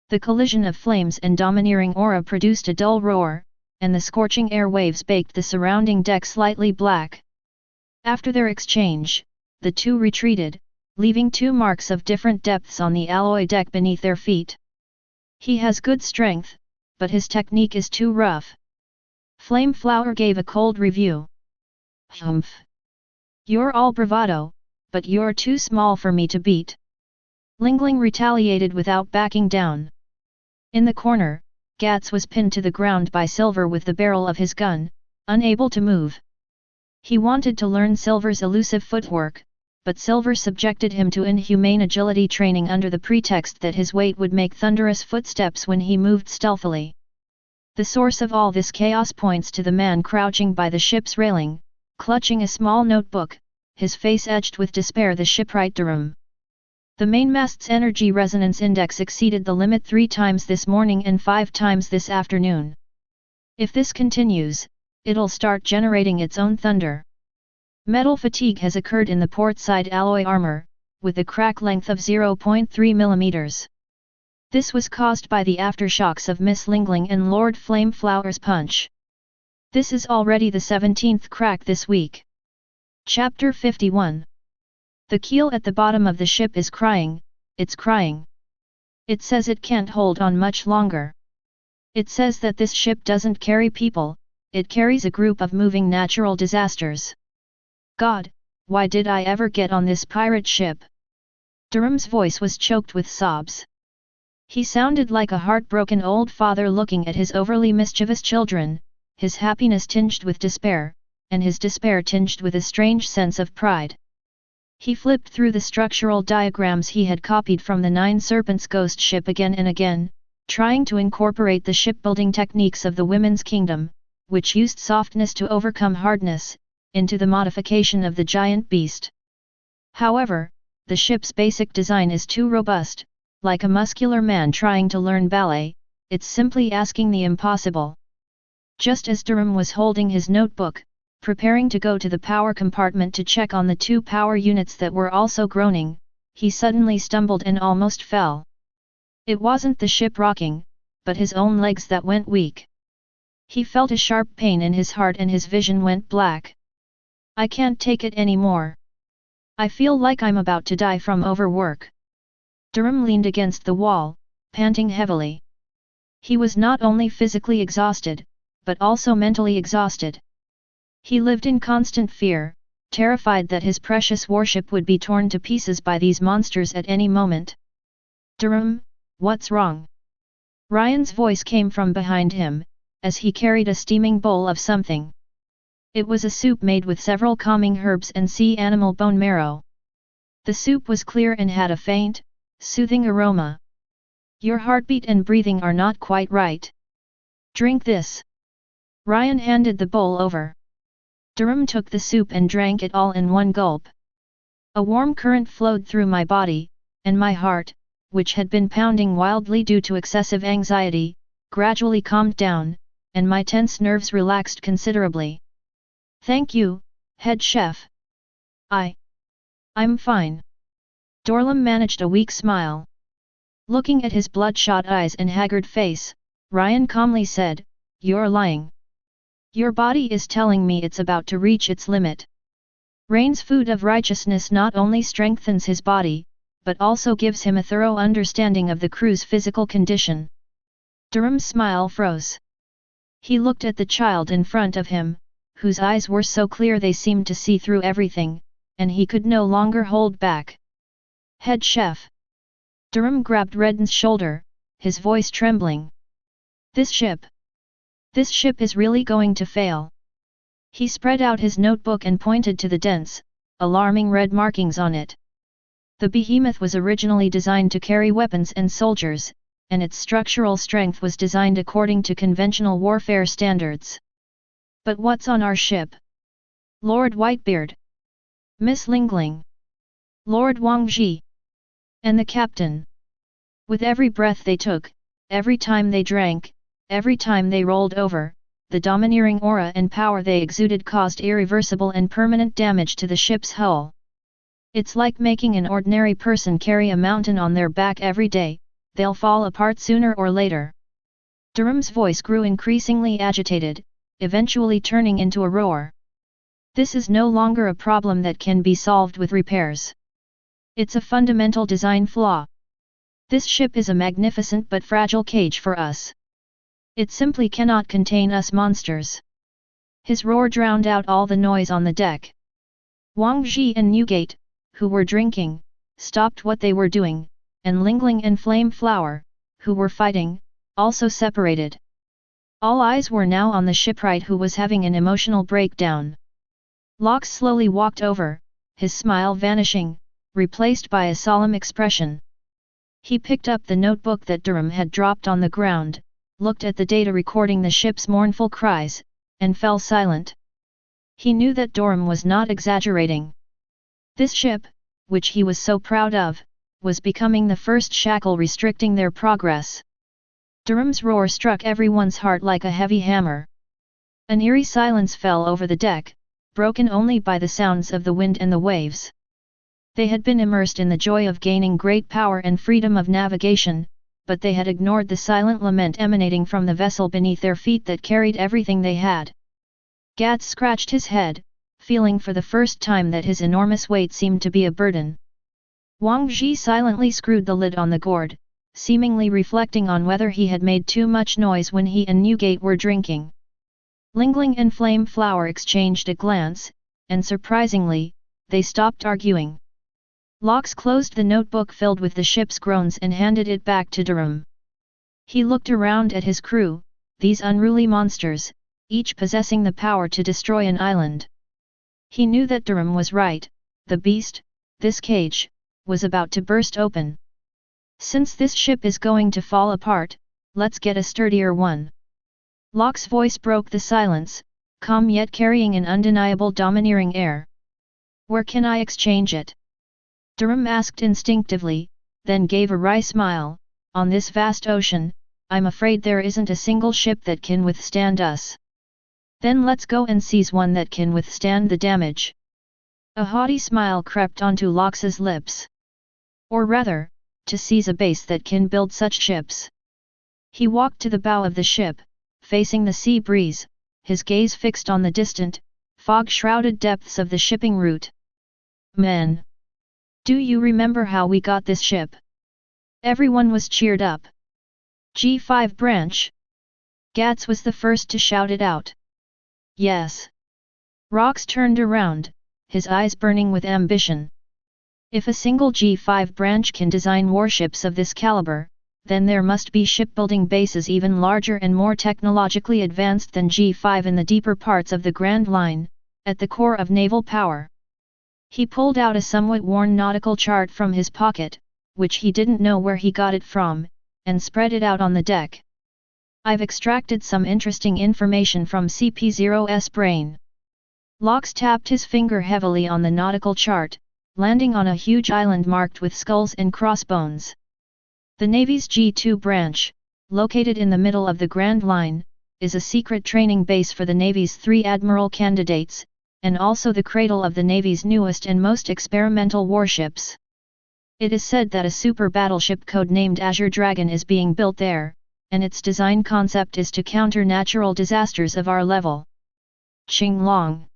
The collision of flames and domineering aura produced a dull roar, and the scorching air waves baked the surrounding deck slightly black. After their exchange, the two retreated, leaving 2 marks of different depths on the alloy deck beneath their feet. He has good strength, but his technique is too rough. Flame Flower gave a cold review. Humph! You're all bravado, but you're too small for me to beat. Lingling retaliated without backing down. In the corner, Gats was pinned to the ground by Silver with the barrel of his gun, unable to move. He wanted to learn Silver's elusive footwork, but Silver subjected him to inhumane agility training under the pretext that his weight would make thunderous footsteps when he moved stealthily. The source of all this chaos points to the man crouching by the ship's railing, clutching a small notebook, his face edged with despair. The shipwright Durham. The mainmast's energy resonance index exceeded the limit 3 times this morning and 5 times this afternoon. If this continues, it'll start generating its own thunder. Metal fatigue has occurred in the port side alloy armor, with a crack length of 0.3 mm. This was caused by the aftershocks of Miss Lingling and Lord Flameflower's punch. This is already the 17th crack this week. Chapter 51. The keel at the bottom of the ship is crying, it's crying. It says it can't hold on much longer. It says that this ship doesn't carry people, it carries a group of moving natural disasters. God, why did I ever get on this pirate ship? Durham's voice was choked with sobs. He sounded like a heartbroken old father looking at his overly mischievous children, his happiness tinged with despair, and his despair tinged with a strange sense of pride. He flipped through the structural diagrams he had copied from the Nine Serpents ghost ship again and again, trying to incorporate the shipbuilding techniques of the Women's Kingdom, which used softness to overcome hardness, into the modification of the giant beast. However, the ship's basic design is too robust, like a muscular man trying to learn ballet, it's simply asking the impossible. Just as Durham was holding his notebook, preparing to go to the power compartment to check on the 2 power units that were also groaning, he suddenly stumbled and almost fell. It wasn't the ship rocking, but his own legs that went weak. He felt a sharp pain in his heart and his vision went black. I can't take it anymore. I feel like I'm about to die from overwork. Durham leaned against the wall, panting heavily. He was not only physically exhausted, but also mentally exhausted. He lived in constant fear, terrified that his precious warship would be torn to pieces by these monsters at any moment. Durham, what's wrong? Ryan's voice came from behind him, as he carried a steaming bowl of something. It was a soup made with several calming herbs and sea animal bone marrow. The soup was clear and had a faint, soothing aroma. Your heartbeat and breathing are not quite right. Drink this. Ryan handed the bowl over. Durham took the soup and drank it all in one gulp. A warm current flowed through my body, and my heart, which had been pounding wildly due to excessive anxiety, gradually calmed down, and my tense nerves relaxed considerably. Thank you, head chef. I'm fine. Dorlam managed a weak smile. Looking at his bloodshot eyes and haggard face, Ryan calmly said, "You're lying. Your body is telling me it's about to reach its limit." Rain's food of righteousness not only strengthens his body, but also gives him a thorough understanding of the crew's physical condition. Durham's smile froze. He looked at the child in front of him, whose eyes were so clear they seemed to see through everything, and he could no longer hold back. Head chef. Durham grabbed Redden's shoulder, his voice trembling. This ship is really going to fail. He spread out his notebook and pointed to the dense, alarming red markings on it. The behemoth was originally designed to carry weapons and soldiers, and its structural strength was designed according to conventional warfare standards. But what's on our ship? Lord Whitebeard, Miss Lingling, Lord Wangji, and the captain. With every breath they took, every time they drank, every time they rolled over, the domineering aura and power they exuded caused irreversible and permanent damage to the ship's hull. It's like making an ordinary person carry a mountain on their back every day, they'll fall apart sooner or later. Durham's voice grew increasingly agitated, eventually turning into a roar. This is no longer a problem that can be solved with repairs. It's a fundamental design flaw. This ship is a magnificent but fragile cage for us. It simply cannot contain us monsters. His roar drowned out all the noise on the deck. Wang Ji and Newgate, who were drinking, stopped what they were doing, and Lingling and Flame Flower, who were fighting, also separated. All eyes were now on the shipwright who was having an emotional breakdown. Locke slowly walked over, his smile vanishing, replaced by a solemn expression. He picked up the notebook that Durham had dropped on the ground, looked at the data recording the ship's mournful cries, and fell silent. He knew that Durham was not exaggerating. This ship, which he was so proud of, was becoming the first shackle restricting their progress. Durham's roar struck everyone's heart like a heavy hammer. An eerie silence fell over the deck, broken only by the sounds of the wind and the waves. They had been immersed in the joy of gaining great power and freedom of navigation, but they had ignored the silent lament emanating from the vessel beneath their feet that carried everything they had. Gats scratched his head, feeling for the first time that his enormous weight seemed to be a burden. Wang Zhi silently screwed the lid on the gourd, seemingly reflecting on whether he had made too much noise when he and Newgate were drinking. Lingling and Flame Flower exchanged a glance, and surprisingly, they stopped arguing. Locke closed the notebook filled with the ship's groans and handed it back to Durham. He looked around at his crew, these unruly monsters, each possessing the power to destroy an island. He knew that Durham was right, the beast, this cage, was about to burst open. Since this ship is going to fall apart, let's get a sturdier one. Locke's voice broke the silence, calm yet carrying an undeniable domineering air. Where can I exchange it? Durham asked instinctively, then gave a wry smile. On this vast ocean, I'm afraid there isn't a single ship that can withstand us. Then let's go and seize one that can withstand the damage. A haughty smile crept onto Locke's lips. Or rather, to seize a base that can build such ships. He walked to the bow of the ship, facing the sea breeze, his gaze fixed on the distant, fog-shrouded depths of the shipping route. Men! Do you remember how we got this ship? Everyone was cheered up. G5 branch? Gats was the first to shout it out. Yes. Rox turned around, his eyes burning with ambition. If a single G5 branch can design warships of this caliber, then there must be shipbuilding bases even larger and more technologically advanced than G5 in the deeper parts of the Grand Line, at the core of naval power. He pulled out a somewhat worn nautical chart from his pocket, which he didn't know where he got it from, and spread it out on the deck. I've extracted some interesting information from CP0's brain. Locke tapped his finger heavily on the nautical chart, landing on a huge island marked with skulls and crossbones. The Navy's G2 branch, located in the middle of the Grand Line, is a secret training base for the Navy's 3 admiral candidates, and also the cradle of the Navy's newest and most experimental warships. It is said that a super battleship codenamed Azure Dragon is being built there, and its design concept is to counter natural disasters of our level. Qinglong.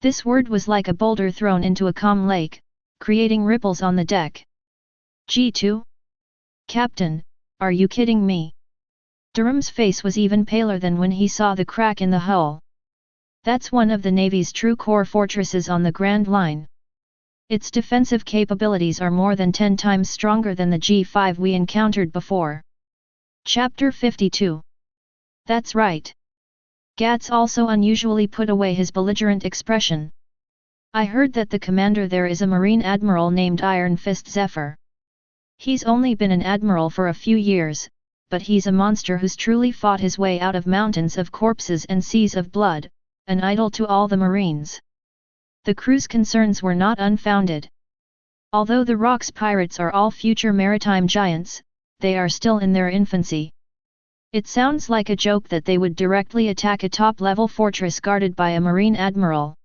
This word was like a boulder thrown into a calm lake, creating ripples on the deck. G2? Captain, are you kidding me? Durham's face was even paler than when he saw the crack in the hull. That's one of the Navy's true core fortresses on the Grand Line. Its defensive capabilities are more than 10 times stronger than the G5 we encountered before. Chapter 52. That's right. Gats also unusually put away his belligerent expression. I heard that the commander there is a Marine Admiral named Iron Fist Zephyr. He's only been an admiral for a few years, but he's a monster who's truly fought his way out of mountains of corpses and seas of blood, an idol to all the Marines. The crew's concerns were not unfounded. Although the Rocks pirates are all future maritime giants, they are still in their infancy. It sounds like a joke that they would directly attack a top-level fortress guarded by a Marine Admiral.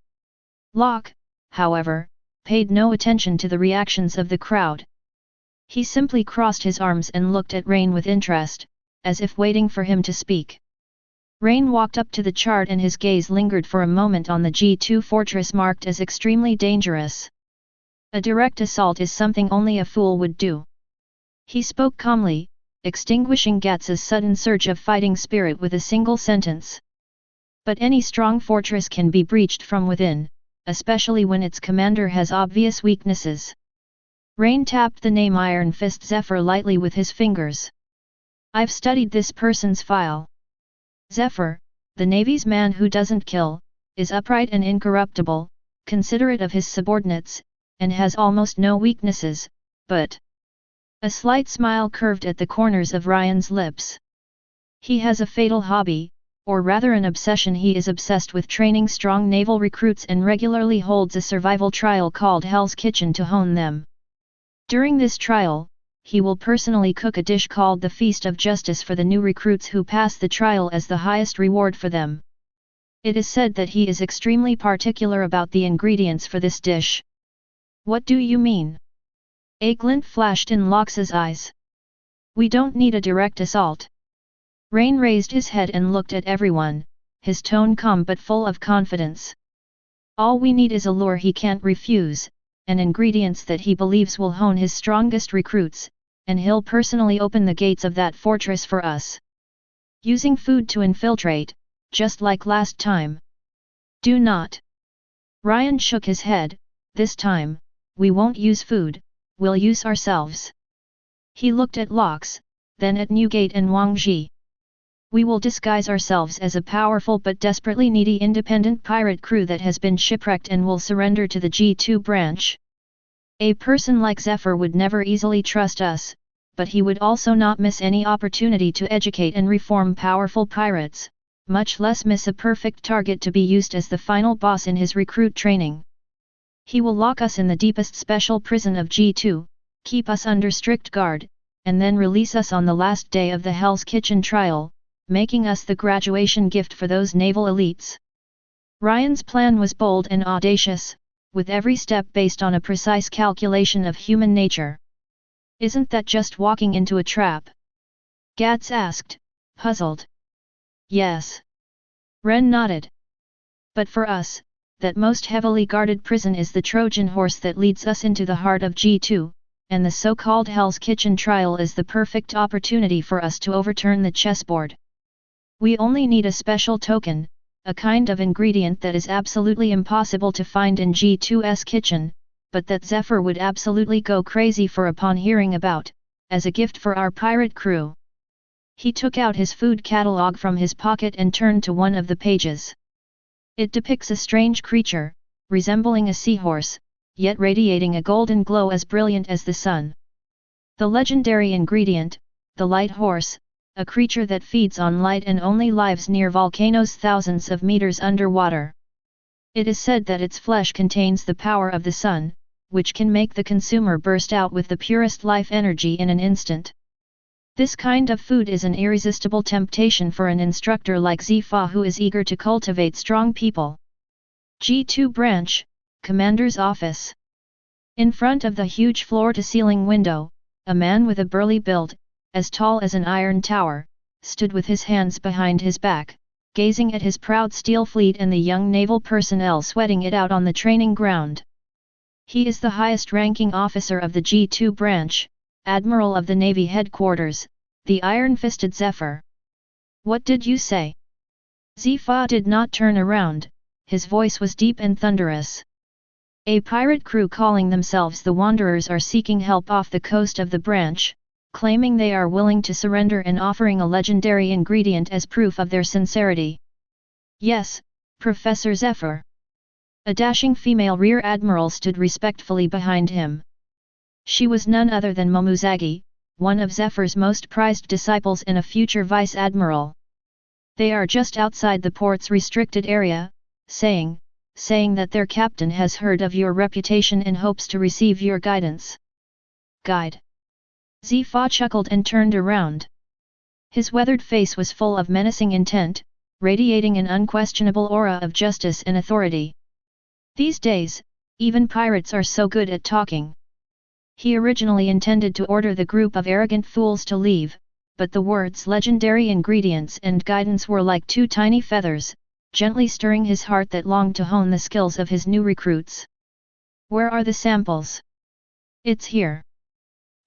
Locke, however, paid no attention to the reactions of the crowd. He simply crossed his arms and looked at Rain with interest, as if waiting for him to speak. Rain walked up to the chart and his gaze lingered for a moment on the G2 fortress marked as extremely dangerous. A direct assault is something only a fool would do. He spoke calmly, extinguishing Gats's sudden surge of fighting spirit with a single sentence. But any strong fortress can be breached from within, especially when its commander has obvious weaknesses. Rain tapped the name Iron Fist Zephyr lightly with his fingers. I've studied this person's file. Zephyr, the Navy's man who doesn't kill, is upright and incorruptible, considerate of his subordinates, and has almost no weaknesses, but... A slight smile curved at the corners of Ryan's lips. He has a fatal hobby, or rather an obsession. He is obsessed with training strong naval recruits and regularly holds a survival trial called Hell's Kitchen to hone them. During this trial, he will personally cook a dish called the Feast of Justice for the new recruits who pass the trial as the highest reward for them. It is said that he is extremely particular about the ingredients for this dish. What do you mean? A glint flashed in Lox's eyes. We don't need a direct assault. Rain raised his head and looked at everyone, his tone calm but full of confidence. All we need is a lure he can't refuse, and ingredients that he believes will hone his strongest recruits, and he'll personally open the gates of that fortress for us. Using food to infiltrate, just like last time. Do not. Ryan shook his head. This time, we won't use food. We'll use ourselves. He looked at Lox, then at Newgate and Wang Ji. We will disguise ourselves as a powerful but desperately needy independent pirate crew that has been shipwrecked and will surrender to the G2 branch. A person like Zephyr would never easily trust us, but he would also not miss any opportunity to educate and reform powerful pirates, much less miss a perfect target to be used as the final boss in his recruit training. He will lock us in the deepest special prison of G2, keep us under strict guard, and then release us on the last day of the Hell's Kitchen trial, making us the graduation gift for those naval elites. Ryan's plan was bold and audacious, with every step based on a precise calculation of human nature. Isn't that just walking into a trap? Gats asked, puzzled. Yes. Ren nodded. But for us, that most heavily guarded prison is the Trojan horse that leads us into the heart of G2, and the so-called Hell's Kitchen trial is the perfect opportunity for us to overturn the chessboard. We only need a special token, a kind of ingredient that is absolutely impossible to find in G2's kitchen, but that Zephyr would absolutely go crazy for upon hearing about, as a gift for our pirate crew. He took out his food catalog from his pocket and turned to one of the pages. It depicts a strange creature, resembling a seahorse, yet radiating a golden glow as brilliant as the sun. The legendary ingredient, the light horse, a creature that feeds on light and only lives near volcanoes thousands of meters underwater. It is said that its flesh contains the power of the sun, which can make the consumer burst out with the purest life energy in an instant. This kind of food is an irresistible temptation for an instructor like Zifa who is eager to cultivate strong people. G2 Branch, Commander's Office. In front of the huge floor-to-ceiling window, a man with a burly build, as tall as an iron tower, stood with his hands behind his back, gazing at his proud steel fleet and the young naval personnel sweating it out on the training ground. He is the highest-ranking officer of the G2 branch, Admiral of the Navy Headquarters, the iron-fisted Zephyr. What did you say? Zifa did not turn around, his voice was deep and thunderous. A pirate crew calling themselves the Wanderers are seeking help off the coast of the branch, claiming they are willing to surrender and offering a legendary ingredient as proof of their sincerity. Yes, Professor Zephyr. A dashing female rear admiral stood respectfully behind him. She was none other than Momuzagi, one of Zephyr's most prized disciples and a future vice-admiral. They are just outside the port's restricted area, saying that their captain has heard of your reputation and hopes to receive your guidance. Guide. Zifa chuckled and turned around. His weathered face was full of menacing intent, radiating an unquestionable aura of justice and authority. These days, even pirates are so good at talking. He originally intended to order the group of arrogant fools to leave, but the words legendary ingredients and guidance were like two tiny feathers, gently stirring his heart that longed to hone the skills of his new recruits. Where are the samples? It's here.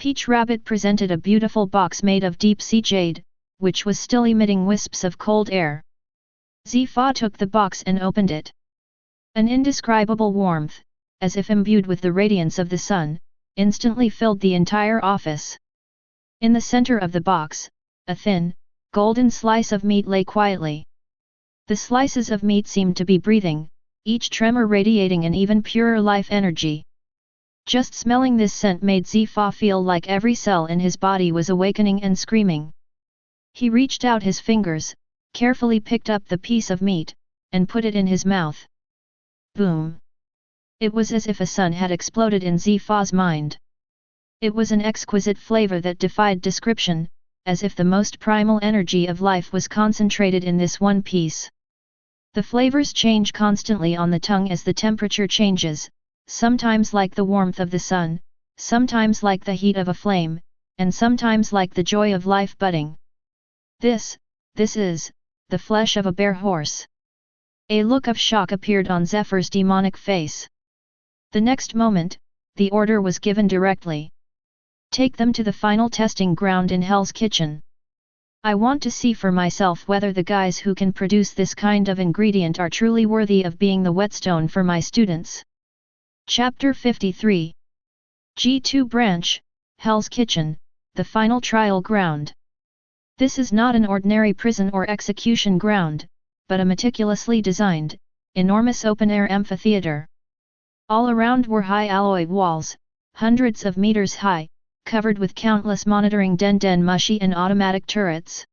Peach Rabbit presented a beautiful box made of deep-sea jade, which was still emitting wisps of cold air. Zifa took the box and opened it. An indescribable warmth, as if imbued with the radiance of the sun, instantly filled the entire office. In the center of the box, a thin, golden slice of meat lay quietly. The slices of meat seemed to be breathing, each tremor radiating an even purer life energy. Just smelling this scent made Zifa feel like every cell in his body was awakening and screaming. He reached out his fingers, carefully picked up the piece of meat, and put it in his mouth. Boom! It was as if a sun had exploded in Zifa's mind. It was an exquisite flavor that defied description, as if the most primal energy of life was concentrated in this one piece. The flavors change constantly on the tongue as the temperature changes, sometimes like the warmth of the sun, sometimes like the heat of a flame, and sometimes like the joy of life budding. This is, the flesh of a bare horse. A look of shock appeared on Zephyr's demonic face. The next moment, the order was given directly. Take them to the final testing ground in Hell's Kitchen. I want to see for myself whether the guys who can produce this kind of ingredient are truly worthy of being the whetstone for my students. Chapter 53. G2 Branch, Hell's Kitchen, the final trial ground. This is not an ordinary prison or execution ground, but a meticulously designed, enormous open-air amphitheater. All around were high alloy walls, hundreds of meters high, covered with countless monitoring den mushi and automatic turrets.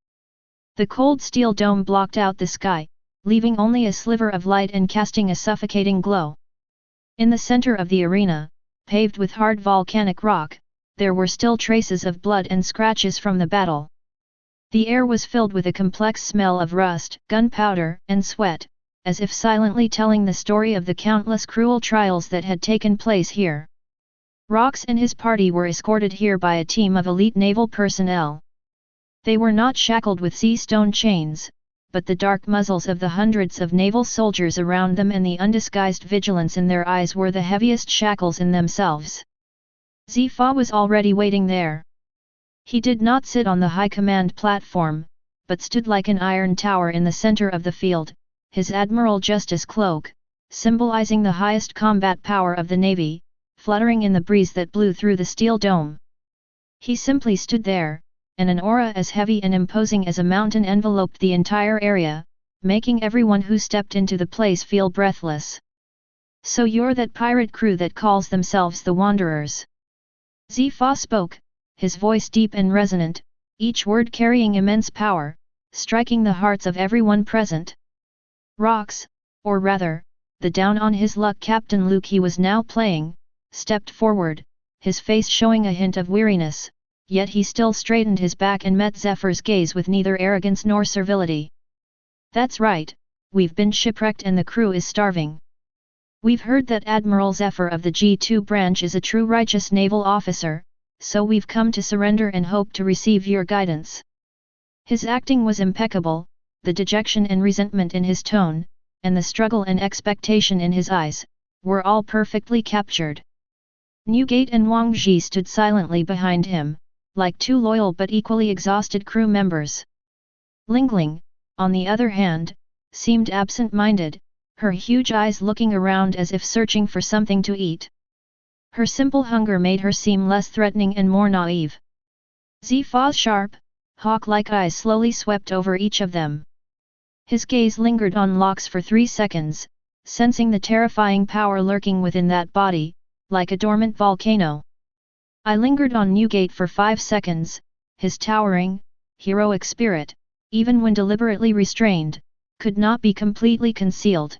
The cold steel dome blocked out the sky, leaving only a sliver of light and casting a suffocating glow. In the center of the arena, paved with hard volcanic rock, there were still traces of blood and scratches from the battle. The air was filled with a complex smell of rust, gunpowder, and sweat, as if silently telling the story of the countless cruel trials that had taken place here. Rox and his party were escorted here by a team of elite naval personnel. They were not shackled with sea stone chains, but the dark muzzles of the hundreds of naval soldiers around them and the undisguised vigilance in their eyes were the heaviest shackles in themselves. Zifa was already waiting there. He did not sit on the high command platform, but stood like an iron tower in the center of the field, his Admiral Justice cloak, symbolizing the highest combat power of the Navy, fluttering in the breeze that blew through the steel dome. He simply stood there, and an aura as heavy and imposing as a mountain enveloped the entire area, making everyone who stepped into the place feel breathless. So you're that pirate crew that calls themselves the Wanderers. Zifa spoke, his voice deep and resonant, each word carrying immense power, striking the hearts of everyone present. Rox, or rather, the down-on-his-luck Captain Luke he was now playing, stepped forward, his face showing a hint of weariness, yet he still straightened his back and met Zephyr's gaze with neither arrogance nor servility. That's right, we've been shipwrecked and the crew is starving. We've heard that Admiral Zephyr of the G2 branch is a true righteous naval officer, so we've come to surrender and hope to receive your guidance. His acting was impeccable, the dejection and resentment in his tone, and the struggle and expectation in his eyes, were all perfectly captured. Newgate and Wang Ji stood silently behind him, like two loyal but equally exhausted crew members. Lingling, on the other hand, seemed absent-minded, her huge eyes looking around as if searching for something to eat. Her simple hunger made her seem less threatening and more naive. Zifa's sharp, hawk-like eyes slowly swept over each of them. His gaze lingered on Lox for 3 seconds, sensing the terrifying power lurking within that body, like a dormant volcano. I lingered on Newgate for 5 seconds, his towering, heroic spirit, even when deliberately restrained, could not be completely concealed.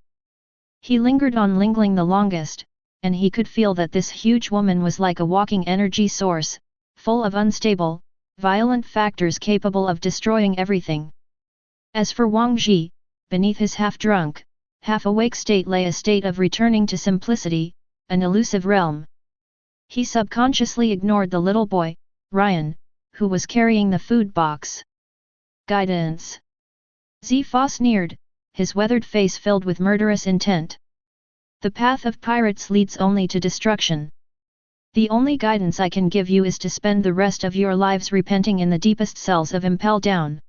He lingered on Lingling the longest, and he could feel that this huge woman was like a walking energy source, full of unstable, violent factors capable of destroying everything. As for Wang Ji, beneath his half-drunk, half-awake state lay a state of returning to simplicity, an elusive realm. He subconsciously ignored the little boy, Ryan, who was carrying the food box. Guidance. Zifa sneered, his weathered face filled with murderous intent. The path of pirates leads only to destruction. The only guidance I can give you is to spend the rest of your lives repenting in the deepest cells of Impel Down.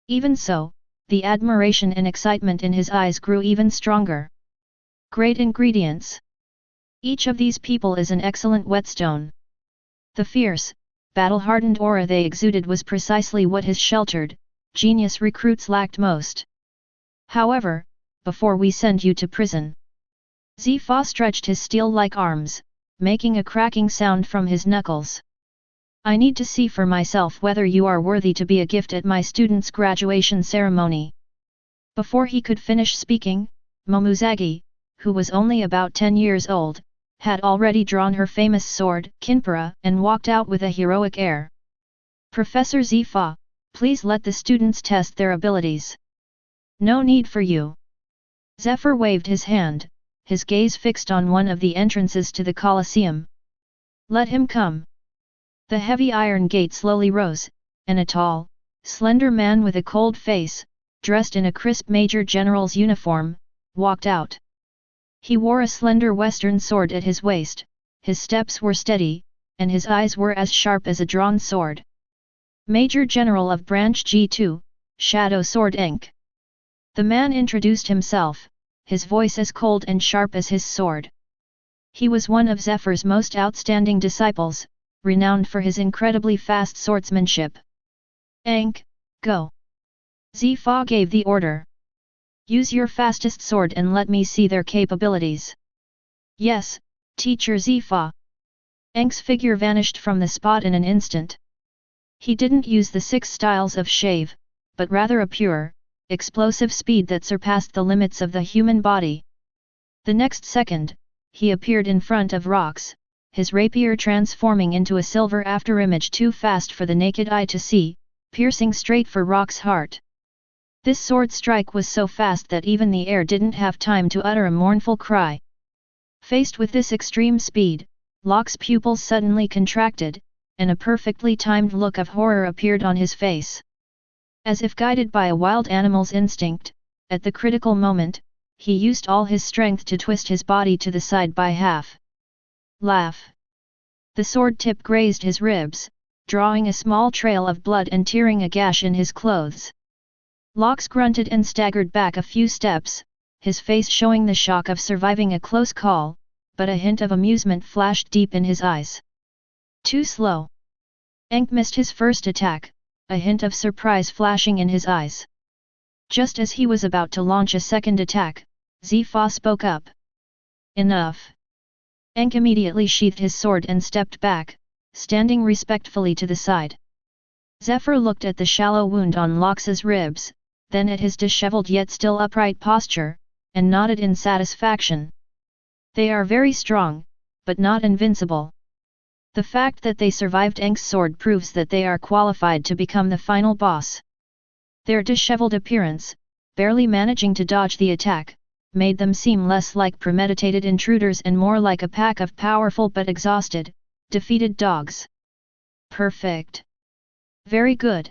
Even so, the admiration and excitement in his eyes grew even stronger. Great ingredients. Each of these people is an excellent whetstone. The fierce, battle-hardened aura they exuded was precisely what his sheltered, genius recruits lacked most. However, before we send you to prison, Zifa stretched his steel-like arms, making a cracking sound from his knuckles. I need to see for myself whether you are worthy to be a gift at my student's graduation ceremony. Before he could finish speaking, Momuzagi, who was only about 10 years old, had already drawn her famous sword, Kinpara, and walked out with a heroic air. Professor Zifa, please let the students test their abilities. No need for you. Zephyr waved his hand, his gaze fixed on one of the entrances to the Colosseum. Let him come. The heavy iron gate slowly rose, and a tall, slender man with a cold face, dressed in a crisp Major General's uniform, walked out. He wore a slender western sword at his waist, his steps were steady, and his eyes were as sharp as a drawn sword. Major General of Branch G2, Shadow Sword Inc. The man introduced himself, his voice as cold and sharp as his sword. He was one of Zephyr's most outstanding disciples, renowned for his incredibly fast swordsmanship. Ankh, go! Zifa gave the order. Use your fastest sword and let me see their capabilities. Yes, Teacher Zifa. Ankh's figure vanished from the spot in an instant. He didn't use the 6 styles of shave, but rather a pure, explosive speed that surpassed the limits of the human body. The next second, he appeared in front of Rox, his rapier transforming into a silver afterimage too fast for the naked eye to see, piercing straight for Rox's heart. This sword strike was so fast that even the air didn't have time to utter a mournful cry. Faced with this extreme speed, Locke's pupils suddenly contracted, and a perfectly timed look of horror appeared on his face. As if guided by a wild animal's instinct, at the critical moment, he used all his strength to twist his body to the side by half. Laugh! The sword tip grazed his ribs, drawing a small trail of blood and tearing a gash in his clothes. Lox grunted and staggered back a few steps, his face showing the shock of surviving a close call, but a hint of amusement flashed deep in his eyes. Too slow. Ankh missed his first attack, a hint of surprise flashing in his eyes. Just as he was about to launch a second attack, Zifa spoke up. Enough. Ankh immediately sheathed his sword and stepped back, standing respectfully to the side. Zephyr looked at the shallow wound on Lox's ribs, then at his disheveled yet still upright posture, and nodded in satisfaction. They are very strong, but not invincible. The fact that they survived Ankh's sword proves that they are qualified to become the final boss. Their disheveled appearance, barely managing to dodge the attack, made them seem less like premeditated intruders and more like a pack of powerful but exhausted, defeated dogs. Perfect. Very good.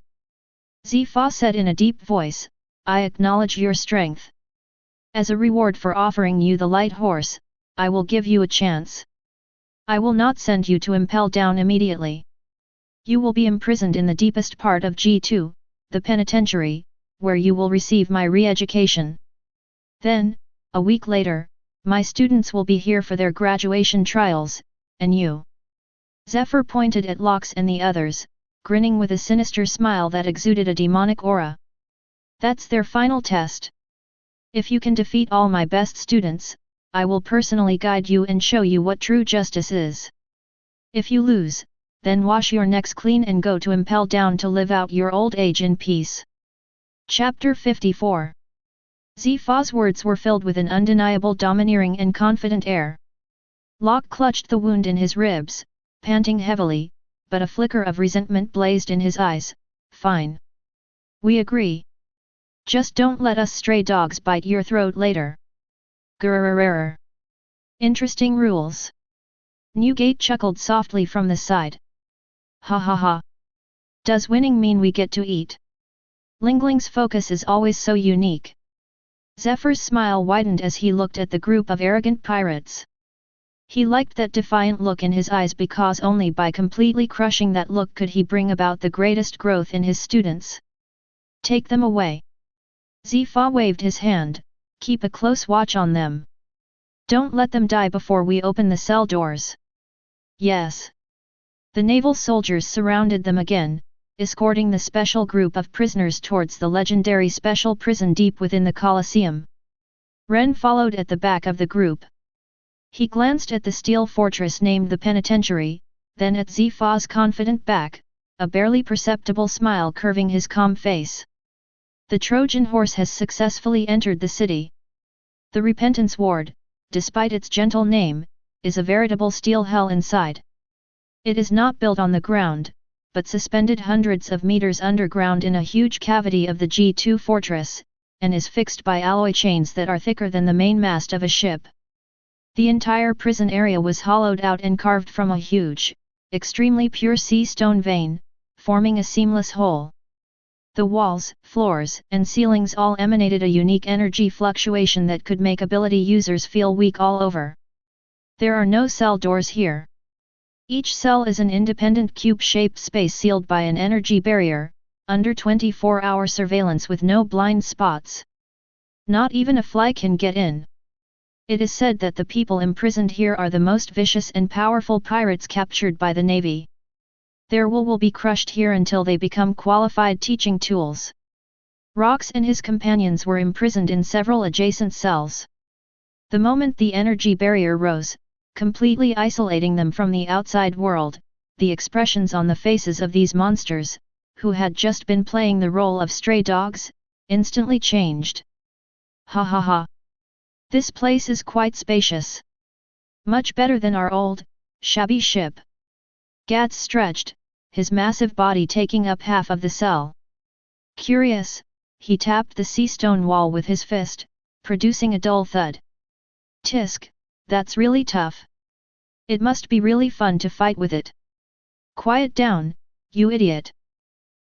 Zifa said in a deep voice, I acknowledge your strength. As a reward for offering you the light horse, I will give you a chance. I will not send you to Impel Down immediately. You will be imprisoned in the deepest part of G2, the penitentiary, where you will receive my re-education. Then, a week later, my students will be here for their graduation trials, and you. Zephyr pointed at Lox and the others, grinning with a sinister smile that exuded a demonic aura. That's their final test. If you can defeat all my best students, I will personally guide you and show you what true justice is. If you lose, then wash your necks clean and go to Impel Down to live out your old age in peace. Chapter 54. Zifa's words were filled with an undeniable domineering and confident air. Locke clutched the wound in his ribs, panting heavily, but a flicker of resentment blazed in his eyes. Fine. We agree. Just don't let us stray dogs bite your throat later. Grrrrrrr. Interesting rules. Newgate chuckled softly from the side. Ha ha ha. Does winning mean we get to eat? Lingling's focus is always so unique. Zephyr's smile widened as he looked at the group of arrogant pirates. He liked that defiant look in his eyes because only by completely crushing that look could he bring about the greatest growth in his students. Take them away. Zifa waved his hand, keep a close watch on them. Don't let them die before we open the cell doors. Yes. The naval soldiers surrounded them again, escorting the special group of prisoners towards the legendary special prison deep within the Colosseum. Ren followed at the back of the group, He glanced at the steel fortress named the Penitentiary, then at Zifa's confident back, a barely perceptible smile curving his calm face. The Trojan horse has successfully entered the city. The Repentance Ward, despite its gentle name, is a veritable steel hell inside. It is not built on the ground, but suspended hundreds of meters underground in a huge cavity of the G2 fortress, and is fixed by alloy chains that are thicker than the main mast of a ship. The entire prison area was hollowed out and carved from a huge, extremely pure sea stone vein, forming a seamless whole. The walls, floors, and ceilings all emanated a unique energy fluctuation that could make ability users feel weak all over. There are no cell doors here. Each cell is an independent cube-shaped space sealed by an energy barrier, under 24-hour surveillance with no blind spots. Not even a fly can get in. It is said that the people imprisoned here are the most vicious and powerful pirates captured by the Navy. Their will be crushed here until they become qualified teaching tools. Rox and his companions were imprisoned in several adjacent cells. The moment the energy barrier rose, completely isolating them from the outside world, the expressions on the faces of these monsters, who had just been playing the role of stray dogs, instantly changed. Ha ha ha! This place is quite spacious. Much better than our old, shabby ship. Gats stretched, his massive body taking up half of the cell. Curious, he tapped the sea stone wall with his fist, producing a dull thud. Tisk, that's really tough. It must be really fun to fight with it. Quiet down, you idiot.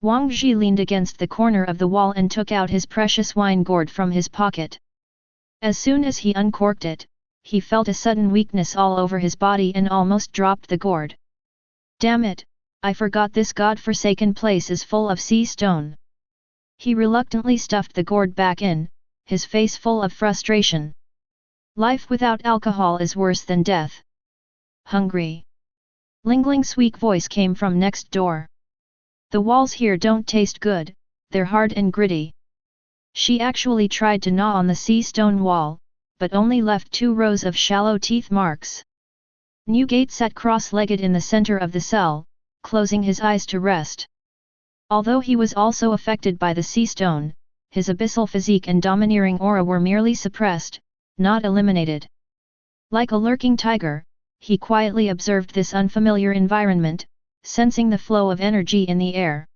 Wang Zhi leaned against the corner of the wall and took out his precious wine gourd from his pocket. As soon as he uncorked it, he felt a sudden weakness all over his body and almost dropped the gourd. Damn it, I forgot this god-forsaken place is full of sea stone. He reluctantly stuffed the gourd back in, his face full of frustration. Life without alcohol is worse than death. Hungry. Lingling's sweet voice came from next door. The walls here don't taste good, they're hard and gritty. She actually tried to gnaw on the sea stone wall, but only left 2 rows of shallow teeth marks. Newgate sat cross-legged in the center of the cell, closing his eyes to rest. Although he was also affected by the sea stone, his abyssal physique and domineering aura were merely suppressed, not eliminated. Like a lurking tiger, he quietly observed this unfamiliar environment, sensing the flow of energy in the air.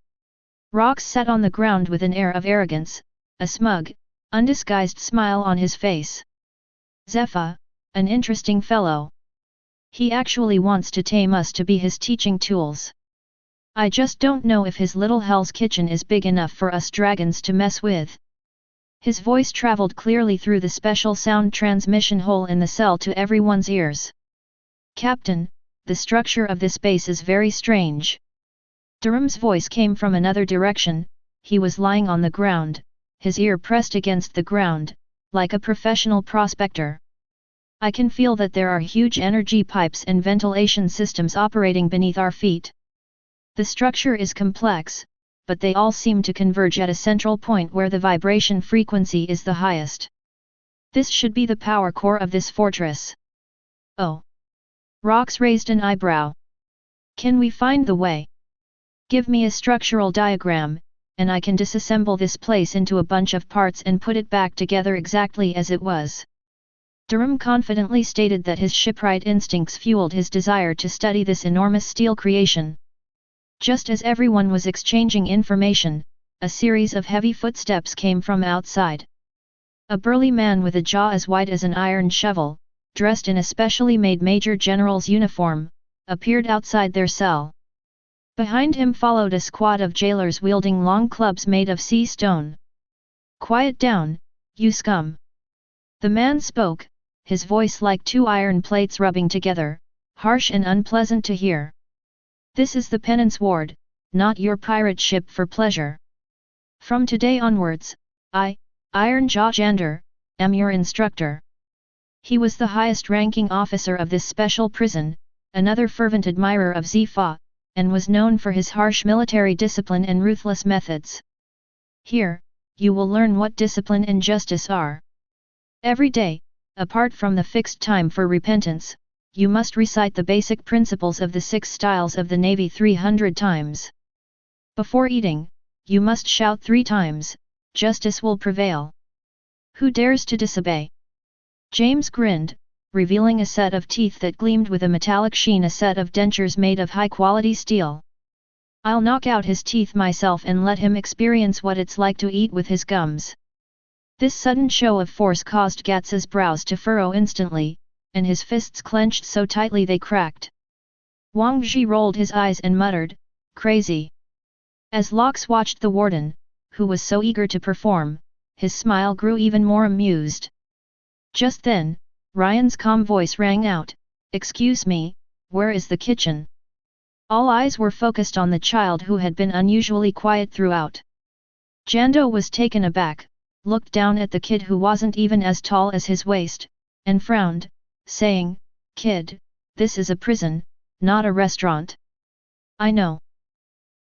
Rox sat on the ground with an air of arrogance, a smug, undisguised smile on his face. Zepha, an interesting fellow. He actually wants to tame us to be his teaching tools. I just don't know if his little Hell's Kitchen is big enough for us dragons to mess with. His voice traveled clearly through the special sound transmission hole in the cell to everyone's ears. Captain, the structure of this base is very strange. Durham's voice came from another direction. He was lying on the ground, his ear pressed against the ground, like a professional prospector. I can feel that there are huge energy pipes and ventilation systems operating beneath our feet. The structure is complex, but they all seem to converge at a central point where the vibration frequency is the highest. This should be the power core of this fortress. Oh! Rox raised an eyebrow. Can we find the way? Give me a structural diagram, and I can disassemble this place into a bunch of parts and put it back together exactly as it was. Durham confidently stated that his shipwright instincts fueled his desire to study this enormous steel creation. Just as everyone was exchanging information, a series of heavy footsteps came from outside. A burly man with a jaw as white as an iron shovel, dressed in a specially made Major General's uniform, appeared outside their cell. Behind him followed a squad of jailers wielding long clubs made of sea stone. Quiet down, you scum! The man spoke, his voice like 2 iron plates rubbing together, harsh and unpleasant to hear. This is the penance ward, not your pirate ship for pleasure. From today onwards, I, Iron Jaw Jander, am your instructor. He was the highest-ranking officer of this special prison, another fervent admirer of Zifa, and was known for his harsh military discipline and ruthless methods. Here, you will learn what discipline and justice are. Every day, apart from the fixed time for repentance, you must recite the basic principles of the 6 styles of the Navy 300 times. Before eating, you must shout 3 times, "Justice will prevail." Who dares to disobey? James grinned, revealing a set of teeth that gleamed with a metallic sheen, a set of dentures made of high-quality steel. "I'll knock out his teeth myself and let him experience what it's like to eat with his gums." This sudden show of force caused Gats's brows to furrow instantly, and his fists clenched so tightly they cracked. Wang Zhi rolled his eyes and muttered, "Crazy." As Lox watched the warden, who was so eager to perform, his smile grew even more amused. Just then, Ryan's calm voice rang out, "Excuse me, where is the kitchen?" All eyes were focused on the child who had been unusually quiet throughout. Jando was taken aback, looked down at the kid who wasn't even as tall as his waist, and frowned, saying, "Kid, this is a prison, not a restaurant." "I know."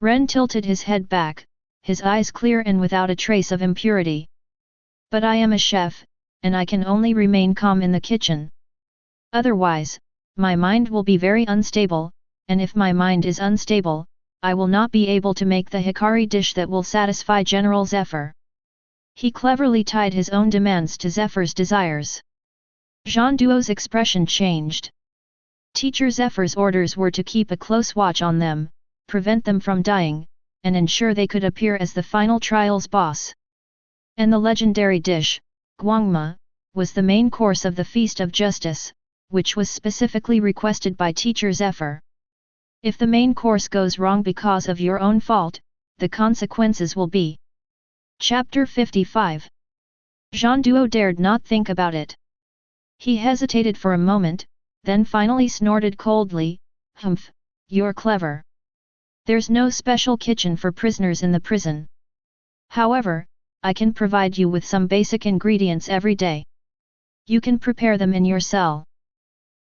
Ren tilted his head back, his eyes clear and without a trace of impurity. "But I am a chef, and I can only remain calm in the kitchen. Otherwise, my mind will be very unstable, and if my mind is unstable, I will not be able to make the Hikari dish that will satisfy General Zephyr." He cleverly tied his own demands to Zephyr's desires. Jean Duo's expression changed. Teacher Zephyr's orders were to keep a close watch on them, prevent them from dying, and ensure they could appear as the final trial's boss. And the legendary dish, guangma, was the main course of the Feast of Justice, which was specifically requested by Teacher Zephyr. If the main course goes wrong because of your own fault, the consequences will be. Chapter 55. Jean Duo dared not think about it. He hesitated for a moment, then finally snorted coldly, "Humph, you're clever. There's no special kitchen for prisoners in the prison. However, I can provide you with some basic ingredients every day. You can prepare them in your cell."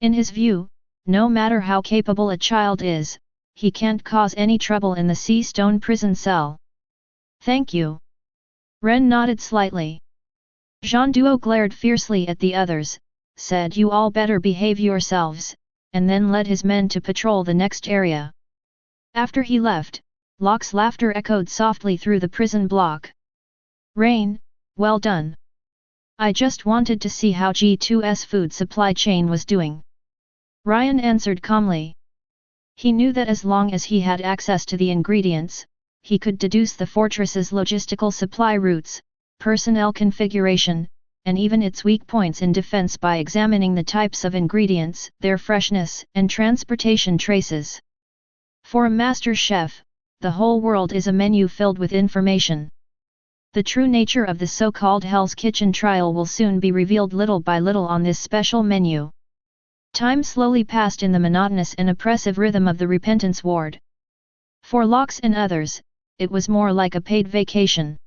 In his view, no matter how capable a child is, he can't cause any trouble in the sea stone prison cell. "Thank you." Ren nodded slightly. Jean Duo glared fiercely at the others, said, "You all better behave yourselves," and then led his men to patrol the next area. After he left, Locke's laughter echoed softly through the prison block. "Rain, well done. I just wanted to see how G2's food supply chain was doing." Ryan answered calmly. He knew that as long as he had access to the ingredients, he could deduce the fortress's logistical supply routes, personnel configuration, and even its weak points in defense by examining the types of ingredients, their freshness, and transportation traces. For a master chef, the whole world is a menu filled with information. The true nature of the so-called Hell's Kitchen trial will soon be revealed little by little on this special menu. Time slowly passed in the monotonous and oppressive rhythm of the repentance ward. For Lox and others, it was more like a paid vacation.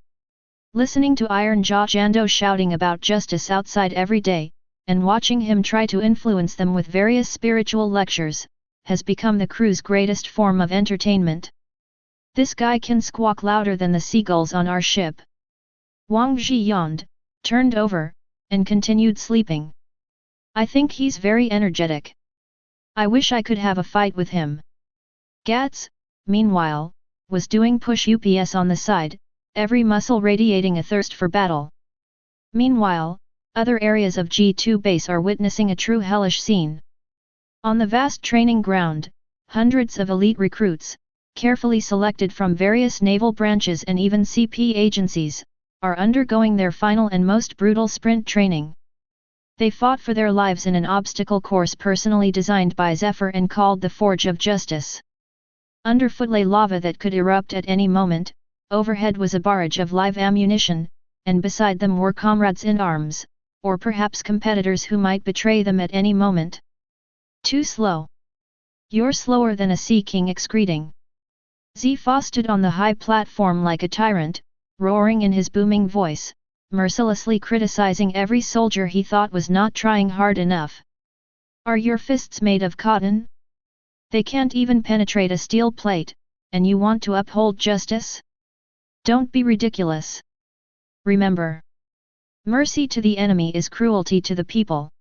Listening to Iron Jaw Jando shouting about justice outside every day, and watching him try to influence them with various spiritual lectures, has become the crew's greatest form of entertainment. "This guy can squawk louder than the seagulls on our ship." Wang Zhi yawned, turned over, and continued sleeping. "I think he's very energetic. I wish I could have a fight with him." Gats, meanwhile, was doing push-ups on the side, every muscle radiating a thirst for battle. Meanwhile, other areas of G2 base are witnessing a true hellish scene. On the vast training ground, hundreds of elite recruits, carefully selected from various naval branches and even CP agencies, are undergoing their final and most brutal sprint training. They fought for their lives in an obstacle course personally designed by Zephyr and called the Forge of Justice. Underfoot lay lava that could erupt at any moment, overhead was a barrage of live ammunition, and beside them were comrades in arms, or perhaps competitors who might betray them at any moment. "Too slow. You're slower than a sea king," excreting. Zifa stood on the high platform like a tyrant, roaring in his booming voice, mercilessly criticizing every soldier he thought was not trying hard enough. "Are your fists made of cotton? They can't even penetrate a steel plate, and you want to uphold justice? Don't be ridiculous. Remember, Mercy to the enemy is cruelty to the people.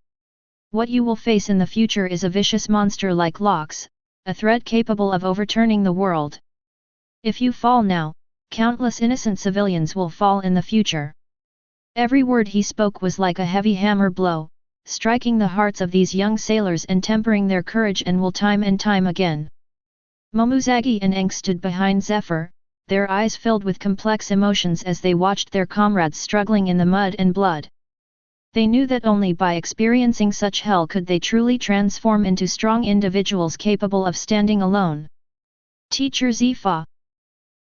What you will face in the future is a vicious monster like Lox, a threat capable of overturning the world. If you fall now, countless innocent civilians will fall in the future. Every word he spoke was like a heavy hammer blow, striking the hearts of these young sailors and tempering their courage and will time and time again. Momuzagi and Aang stood behind Zephyr, their eyes filled with complex emotions as they watched their comrades struggling in the mud and blood. They knew that only by experiencing such hell could they truly transform into strong individuals capable of standing alone. Teacher Zifa.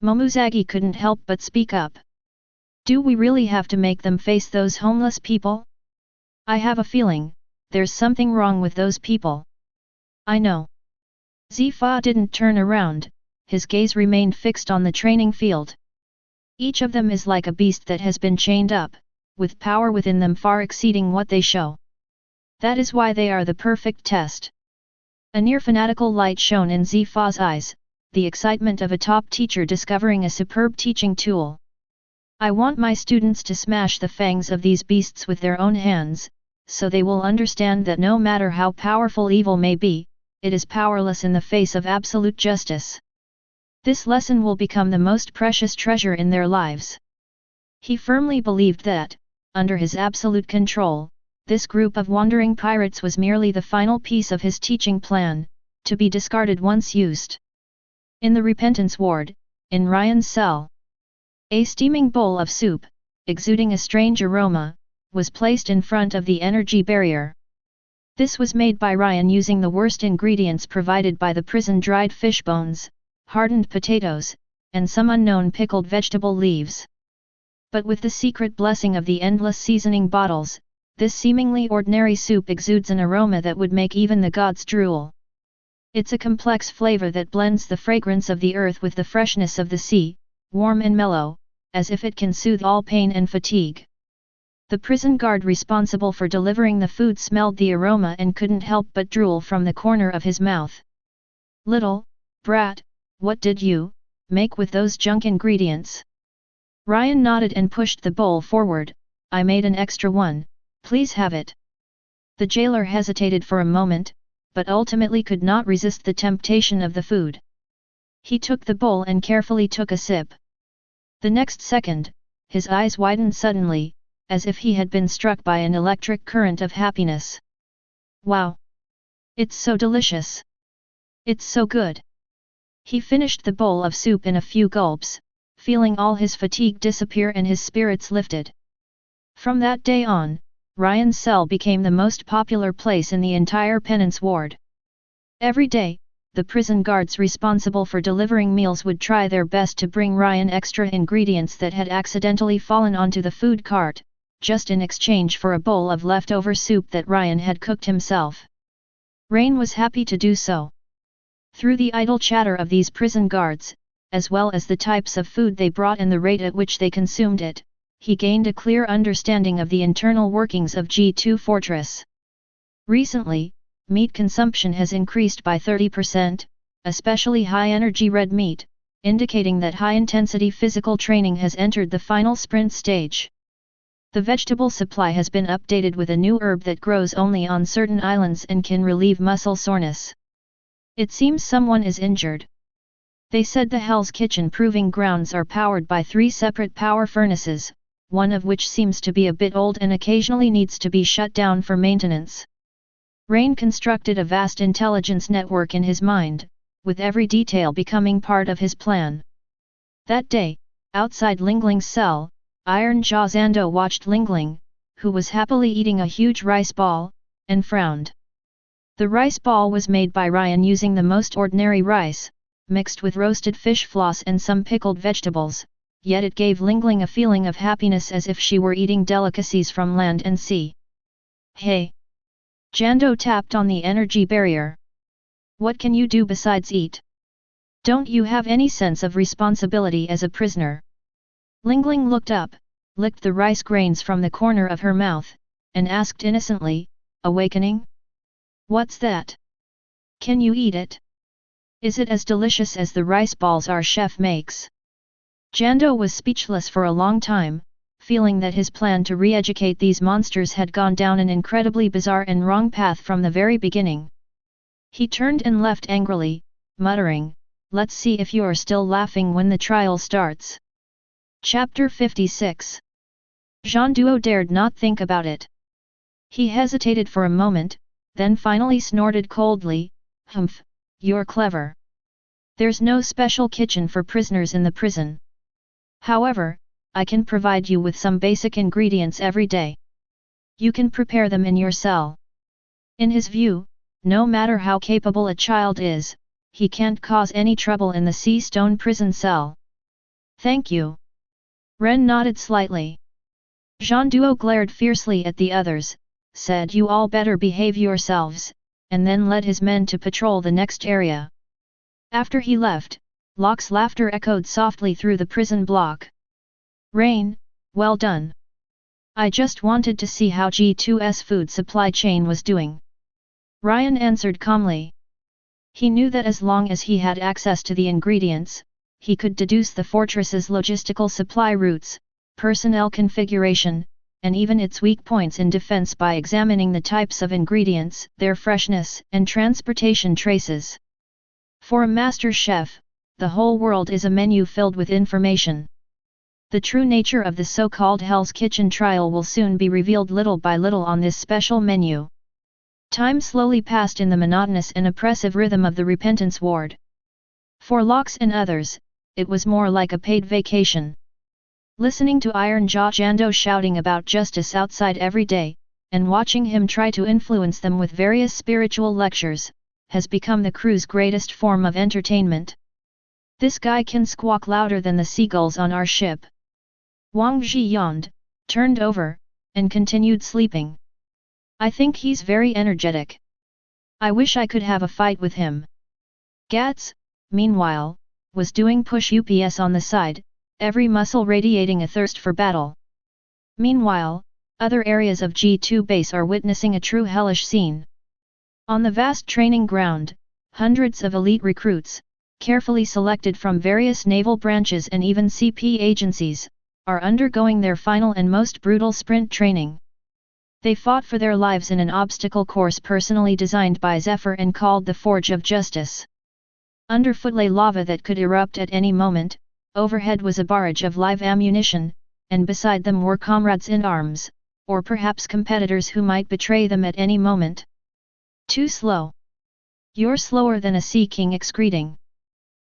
Momuzagi couldn't help but speak up. Do we really have to make them face those homeless people? I have a feeling, there's something wrong with those people. I know. Zifa didn't turn around, his gaze remained fixed on the training field. Each of them is like a beast that has been chained up, with power within them far exceeding what they show. That is why they are the perfect test. A near fanatical light shone in Zifa's eyes, the excitement of a top teacher discovering a superb teaching tool. I want my students to smash the fangs of these beasts with their own hands, so they will understand that no matter how powerful evil may be, it is powerless in the face of absolute justice. This lesson will become the most precious treasure in their lives. He firmly believed that, under his absolute control, this group of wandering pirates was merely the final piece of his teaching plan, to be discarded once used. In the repentance ward, in Ryan's cell, a steaming bowl of soup, exuding a strange aroma, was placed in front of the energy barrier. This was made by Ryan using the worst ingredients provided by the prison: dried fish bones, hardened potatoes, and some unknown pickled vegetable leaves. But with the secret blessing of the endless seasoning bottles, this seemingly ordinary soup exudes an aroma that would make even the gods drool. It's a complex flavor that blends the fragrance of the earth with the freshness of the sea, warm and mellow, as if it can soothe all pain and fatigue. The prison guard responsible for delivering the food smelled the aroma and couldn't help but drool from the corner of his mouth. Little brat, what did you make with those junk ingredients? Ryan nodded and pushed the bowl forward. I made an extra one, please have it. The jailer hesitated for a moment, but ultimately could not resist the temptation of the food. He took the bowl and carefully took a sip. The next second, his eyes widened suddenly, as if he had been struck by an electric current of happiness. Wow! It's so delicious! It's so good! He finished the bowl of soup in a few gulps, feeling all his fatigue disappear and his spirits lifted. From that day on, Ryan's cell became the most popular place in the entire penance ward. Every day, the prison guards responsible for delivering meals would try their best to bring Ryan extra ingredients that had accidentally fallen onto the food cart, just in exchange for a bowl of leftover soup that Ryan had cooked himself. Rain was happy to do so. Through the idle chatter of these prison guards, as well as the types of food they brought and the rate at which they consumed it, he gained a clear understanding of the internal workings of G2 Fortress. Recently, meat consumption has increased by 30%, especially high-energy red meat, indicating that high-intensity physical training has entered the final sprint stage. The vegetable supply has been updated with a new herb that grows only on certain islands and can relieve muscle soreness. It seems someone is injured. They said the Hell's Kitchen proving grounds are powered by 3 separate power furnaces, one of which seems to be a bit old and occasionally needs to be shut down for maintenance. Rain constructed a vast intelligence network in his mind, with every detail becoming part of his plan. That day, outside Lingling's cell, Iron Jaw Zando watched Lingling, who was happily eating a huge rice ball, and frowned. The rice ball was made by Ryan using the most ordinary rice, mixed with roasted fish floss and some pickled vegetables, yet it gave Lingling a feeling of happiness as if she were eating delicacies from land and sea. Hey! Jando tapped on the energy barrier. What can you do besides eat? Don't you have any sense of responsibility as a prisoner? Lingling looked up, licked the rice grains from the corner of her mouth, and asked innocently, awakening? What's that? Can you eat it? Is it as delicious as the rice balls our chef makes? Jando was speechless for a long time, feeling that his plan to re-educate these monsters had gone down an incredibly bizarre and wrong path from the very beginning. He turned and left angrily, muttering, "Let's see if you're still laughing when the trial starts." Chapter 56. Jean Duo dared not think about it. He hesitated for a moment, then finally snorted coldly, "Humph, you're clever. There's no special kitchen for prisoners in the prison. However, I can provide you with some basic ingredients every day. You can prepare them in your cell." In his view, no matter how capable a child is, he can't cause any trouble in the sea stone prison cell. "Thank you." Ren nodded slightly. Jean Duo glared fiercely at the others, said, "You all better behave yourselves," and then led his men to patrol the next area. After he left, Locke's laughter echoed softly through the prison block. "Rain, well done. I just wanted to see how G2's food supply chain was doing." Ryan answered calmly. He knew that as long as he had access to the ingredients, he could deduce the fortress's logistical supply routes, personnel configuration, and even its weak points in defense by examining the types of ingredients, their freshness, and transportation traces. For a master chef, the whole world is a menu filled with information. The true nature of the so-called Hell's Kitchen trial will soon be revealed little by little on this special menu. Time slowly passed in the monotonous and oppressive rhythm of the repentance ward. For Locke and others, it was more like a paid vacation. Listening to Iron Jaw Jando shouting about justice outside every day, and watching him try to influence them with various spiritual lectures, has become the crew's greatest form of entertainment. "This guy can squawk louder than the seagulls on our ship." Wang Ji yawned, turned over, and continued sleeping. "I think he's very energetic. I wish I could have a fight with him." Gats, meanwhile, was doing push-ups on the side, every muscle radiating a thirst for battle. Meanwhile, other areas of G2 base are witnessing a true hellish scene. On the vast training ground, hundreds of elite recruits, carefully selected from various naval branches and even CP agencies, are undergoing their final and most brutal sprint training. They fought for their lives in an obstacle course personally designed by Zephyr and called the Forge of Justice. Underfoot lay lava that could erupt at any moment, overhead was a barrage of live ammunition, and beside them were comrades in arms, or perhaps competitors who might betray them at any moment. "Too slow. You're slower than a sea king," excreting.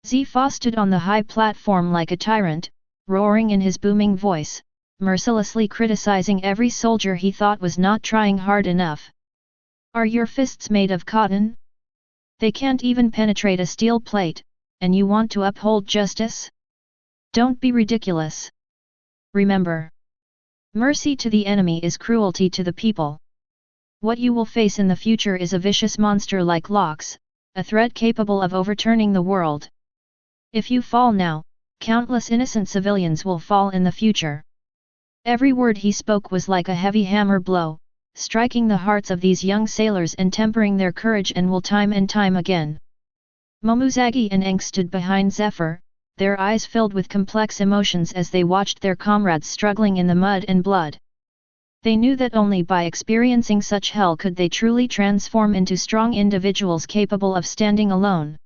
Zifa stood on the high platform like a tyrant, roaring in his booming voice, mercilessly criticizing every soldier he thought was not trying hard enough. "Are your fists made of cotton? They can't even penetrate a steel plate, and you want to uphold justice? Don't be ridiculous. Remember, mercy to the enemy is cruelty to the people. What you will face in the future is a vicious monster like Locke, a threat capable of overturning the world. If you fall now, countless innocent civilians will fall in the future." Every word he spoke was like a heavy hammer blow, striking the hearts of these young sailors and tempering their courage and will time and time again. Momuzagi and Eng stood behind Zephyr, their eyes filled with complex emotions as they watched their comrades struggling in the mud and blood. They knew that only by experiencing such hell could they truly transform into strong individuals capable of standing alone.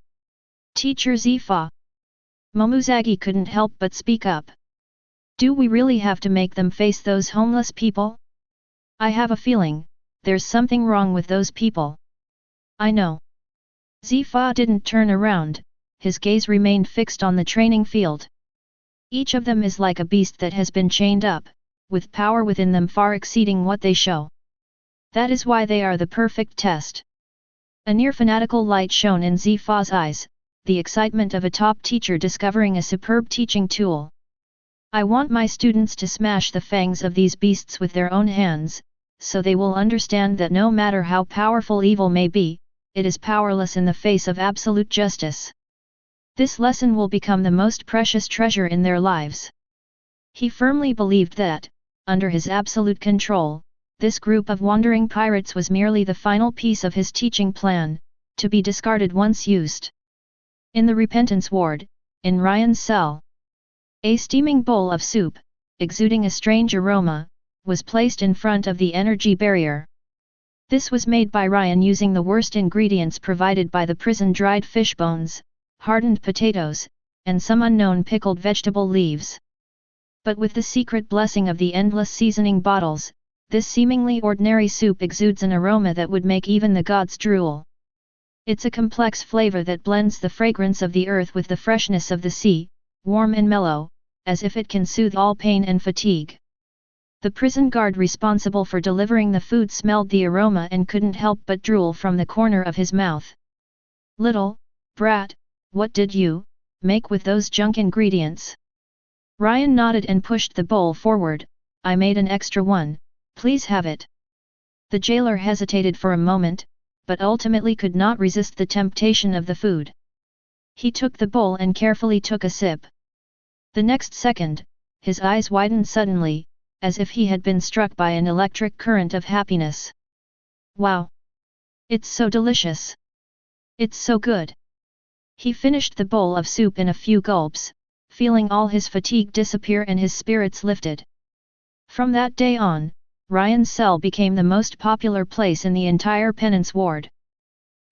"Teacher Zifa." Momuzagi couldn't help but speak up. "Do we really have to make them face those homeless people? I have a feeling, there's something wrong with those people." "I know." Zifa didn't turn around, his gaze remained fixed on the training field. "Each of them is like a beast that has been chained up, with power within them far exceeding what they show. That is why they are the perfect test." A near fanatical light shone in Zifa's eyes, the excitement of a top teacher discovering a superb teaching tool. "I want my students to smash the fangs of these beasts with their own hands, so they will understand that no matter how powerful evil may be, it is powerless in the face of absolute justice. This lesson will become the most precious treasure in their lives." He firmly believed that, under his absolute control, this group of wandering pirates was merely the final piece of his teaching plan, to be discarded once used. In the repentance ward, in Ryan's cell, a steaming bowl of soup, exuding a strange aroma, was placed in front of the energy barrier. This was made by Ryan using the worst ingredients provided by the prison: dried fish bones, hardened potatoes, and some unknown pickled vegetable leaves. But with the secret blessing of the endless seasoning bottles, this seemingly ordinary soup exudes an aroma that would make even the gods drool. It's a complex flavor that blends the fragrance of the earth with the freshness of the sea, warm and mellow, as if it can soothe all pain and fatigue. The prison guard responsible for delivering the food smelled the aroma and couldn't help but drool from the corner of his mouth. "Little brat, what did you make with those junk ingredients?" Ryan nodded and pushed the bowl forward. "I made an extra one, please have it." The jailer hesitated for a moment, but ultimately could not resist the temptation of the food. He took the bowl and carefully took a sip. The next second, his eyes widened suddenly, as if he had been struck by an electric current of happiness. "Wow! It's so delicious! It's so good!" He finished the bowl of soup in a few gulps, feeling all his fatigue disappear and his spirits lifted. From that day on, Ryan's cell became the most popular place in the entire penance ward.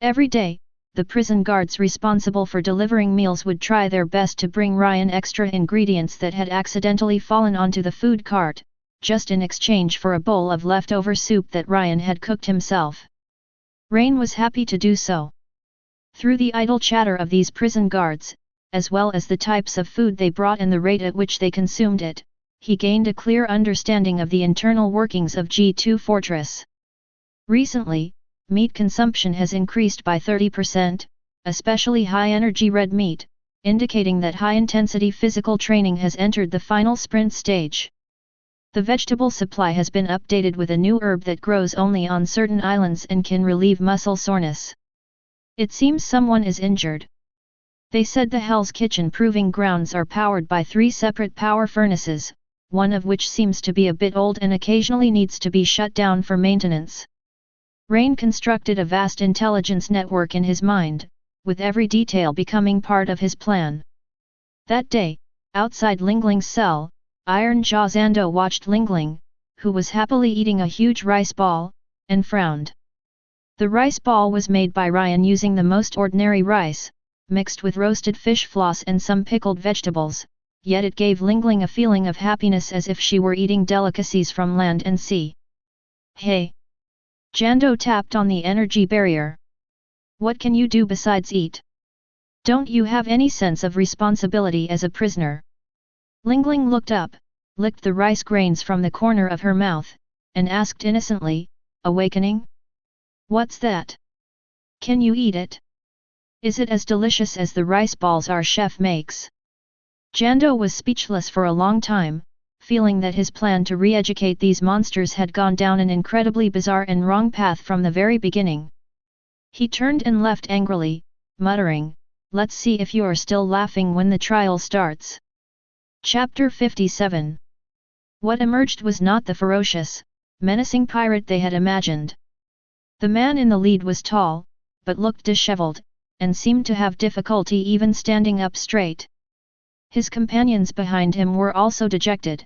Every day, the prison guards responsible for delivering meals would try their best to bring Ryan extra ingredients that had accidentally fallen onto the food cart, just in exchange for a bowl of leftover soup that Ryan had cooked himself. Rain was happy to do so. Through the idle chatter of these prison guards, as well as the types of food they brought and the rate at which they consumed it, he gained a clear understanding of the internal workings of G2 Fortress. Recently, meat consumption has increased by 30%, especially high-energy red meat, indicating that high-intensity physical training has entered the final sprint stage. The vegetable supply has been updated with a new herb that grows only on certain islands and can relieve muscle soreness. It seems someone is injured. They said the Hell's Kitchen proving grounds are powered by 3 separate power furnaces, one of which seems to be a bit old and occasionally needs to be shut down for maintenance. Rain constructed a vast intelligence network in his mind, with every detail becoming part of his plan. That day, outside Lingling's cell, Iron Jaw Zando watched Lingling, who was happily eating a huge rice ball, and frowned. The rice ball was made by Ryan using the most ordinary rice, mixed with roasted fish floss and some pickled vegetables, yet it gave Lingling a feeling of happiness as if she were eating delicacies from land and sea. "Hey!" Jando tapped on the energy barrier. "What can you do besides eat? Don't you have any sense of responsibility as a prisoner?" Lingling looked up, licked the rice grains from the corner of her mouth, and asked innocently, "Awakening? What's that? Can you eat it? Is it as delicious as the rice balls our chef makes?" Jando was speechless for a long time, feeling that his plan to re-educate these monsters had gone down an incredibly bizarre and wrong path from the very beginning. He turned and left angrily, muttering, "Let's see if you're still laughing when the trial starts." Chapter 57. What emerged was not the ferocious, menacing pirate they had imagined. The man in the lead was tall, but looked disheveled, and seemed to have difficulty even standing up straight. His companions behind him were also dejected.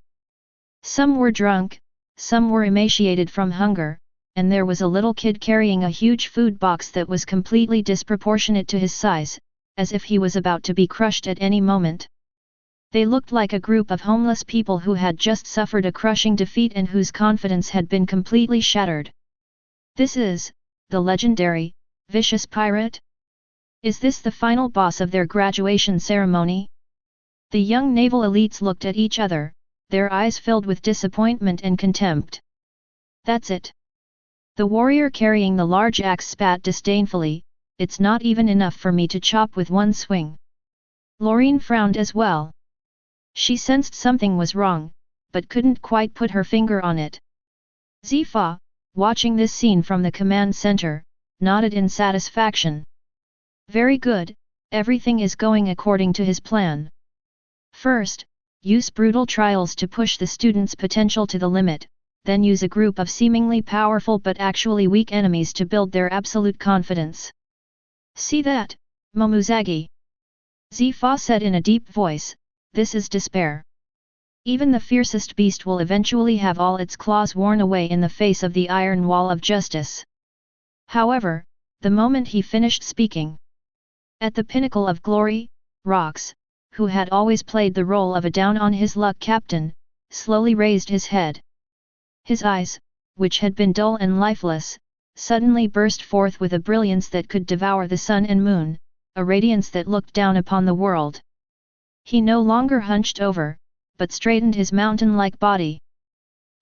Some were drunk, some were emaciated from hunger, and there was a little kid carrying a huge food box that was completely disproportionate to his size, as if he was about to be crushed at any moment. They looked like a group of homeless people who had just suffered a crushing defeat and whose confidence had been completely shattered. "This is the legendary, vicious pirate? Is this the final boss of their graduation ceremony?" The young naval elites looked at each other, their eyes filled with disappointment and contempt. "That's it." The warrior carrying the large axe spat disdainfully, "It's not even enough for me to chop with one swing." Loreen frowned as well. She sensed something was wrong, but couldn't quite put her finger on it. Zifa, watching this scene from the command center, nodded in satisfaction. "Very good, everything is going according to his plan. First, use brutal trials to push the students' potential to the limit, then use a group of seemingly powerful but actually weak enemies to build their absolute confidence. See that, Momuzagi?" Zifa said in a deep voice, "This is despair. Even the fiercest beast will eventually have all its claws worn away in the face of the iron wall of justice. However, the moment he finished speaking, at the pinnacle of glory, Rox, who had always played the role of a down-on-his-luck captain, slowly raised his head. His eyes, which had been dull and lifeless, suddenly burst forth with a brilliance that could devour the sun and moon, a radiance that looked down upon the world. He no longer hunched over, but straightened his mountain-like body.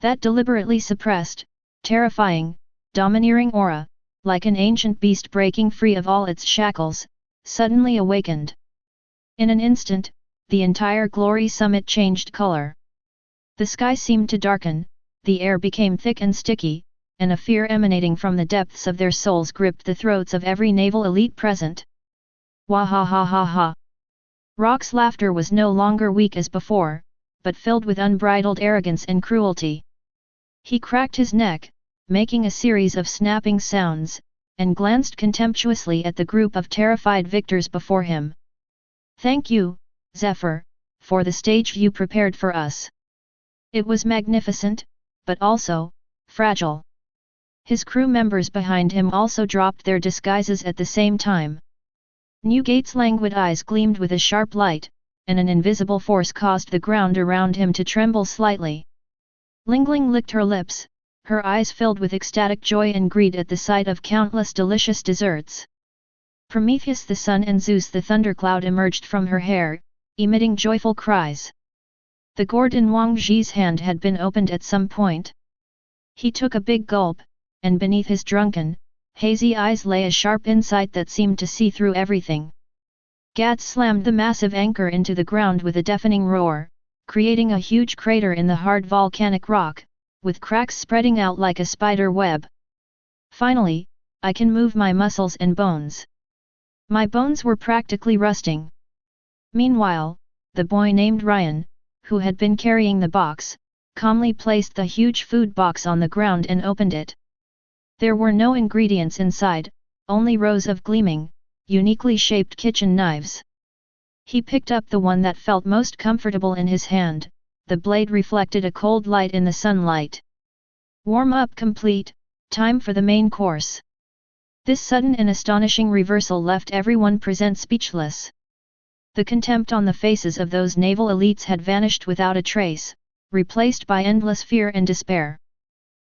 That deliberately suppressed, terrifying, domineering aura, like an ancient beast breaking free of all its shackles, suddenly awakened. In an instant, the entire glory summit changed color. The sky seemed to darken, the air became thick and sticky, and a fear emanating from the depths of their souls gripped the throats of every naval elite present. Wah ha ha ha ha! Rox's laughter was no longer weak as before, but filled with unbridled arrogance and cruelty. He cracked his neck, making a series of snapping sounds, and glanced contemptuously at the group of terrified victors before him. "Thank you, Zephyr, for the stage you prepared for us. It was magnificent, but also fragile." His crew members behind him also dropped their disguises at the same time. Newgate's languid eyes gleamed with a sharp light, and an invisible force caused the ground around him to tremble slightly. Lingling licked her lips, her eyes filled with ecstatic joy and greed at the sight of countless delicious desserts. Prometheus the sun and Zeus the thundercloud emerged from her hair, emitting joyful cries. The gourd in Wang Zhi's hand had been opened at some point. He took a big gulp, and beneath his drunken, hazy eyes lay a sharp insight that seemed to see through everything. Gats slammed the massive anchor into the ground with a deafening roar, creating a huge crater in the hard volcanic rock, with cracks spreading out like a spider web. "Finally, I can move my muscles and bones." My bones were practically rusting. Meanwhile, the boy named Ryan, who had been carrying the box, calmly placed the huge food box on the ground and opened it. There were no ingredients inside, only rows of gleaming, uniquely shaped kitchen knives. He picked up the one that felt most comfortable in his hand, the blade reflected a cold light in the sunlight. Warm-up complete, time for the main course. This sudden and astonishing reversal left everyone present speechless. The contempt on the faces of those naval elites had vanished without a trace, replaced by endless fear and despair.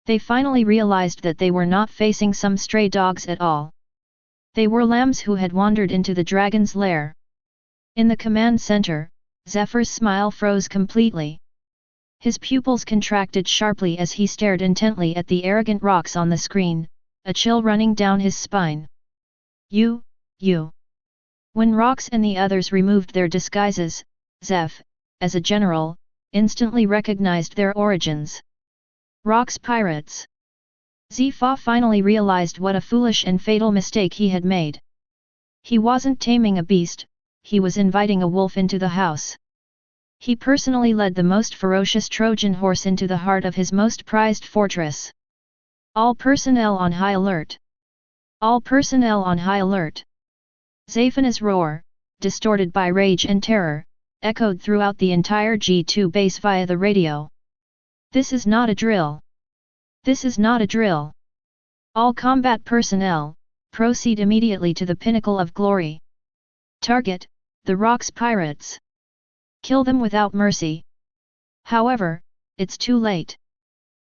They finally realized that they were not facing some stray dogs at all. They were lambs who had wandered into the dragon's lair. In the command center, Zephyr's smile froze completely. His pupils contracted sharply as he stared intently at the arrogant rocks on the screen, a chill running down his spine. You. When Rox and the others removed their disguises, Zeph, as a general, instantly recognized their origins. Rox pirates. Zifa finally realized what a foolish and fatal mistake he had made. He wasn't taming a beast, he was inviting a wolf into the house. He personally led the most ferocious Trojan horse into the heart of his most prized fortress. All personnel on high alert. All personnel on high alert. Zafina's roar, distorted by rage and terror, echoed throughout the entire G2 base via the radio. "This is not a drill. This is not a drill. All combat personnel, proceed immediately to the pinnacle of glory. Target, the Rox pirates. Kill them without mercy." However, it's too late.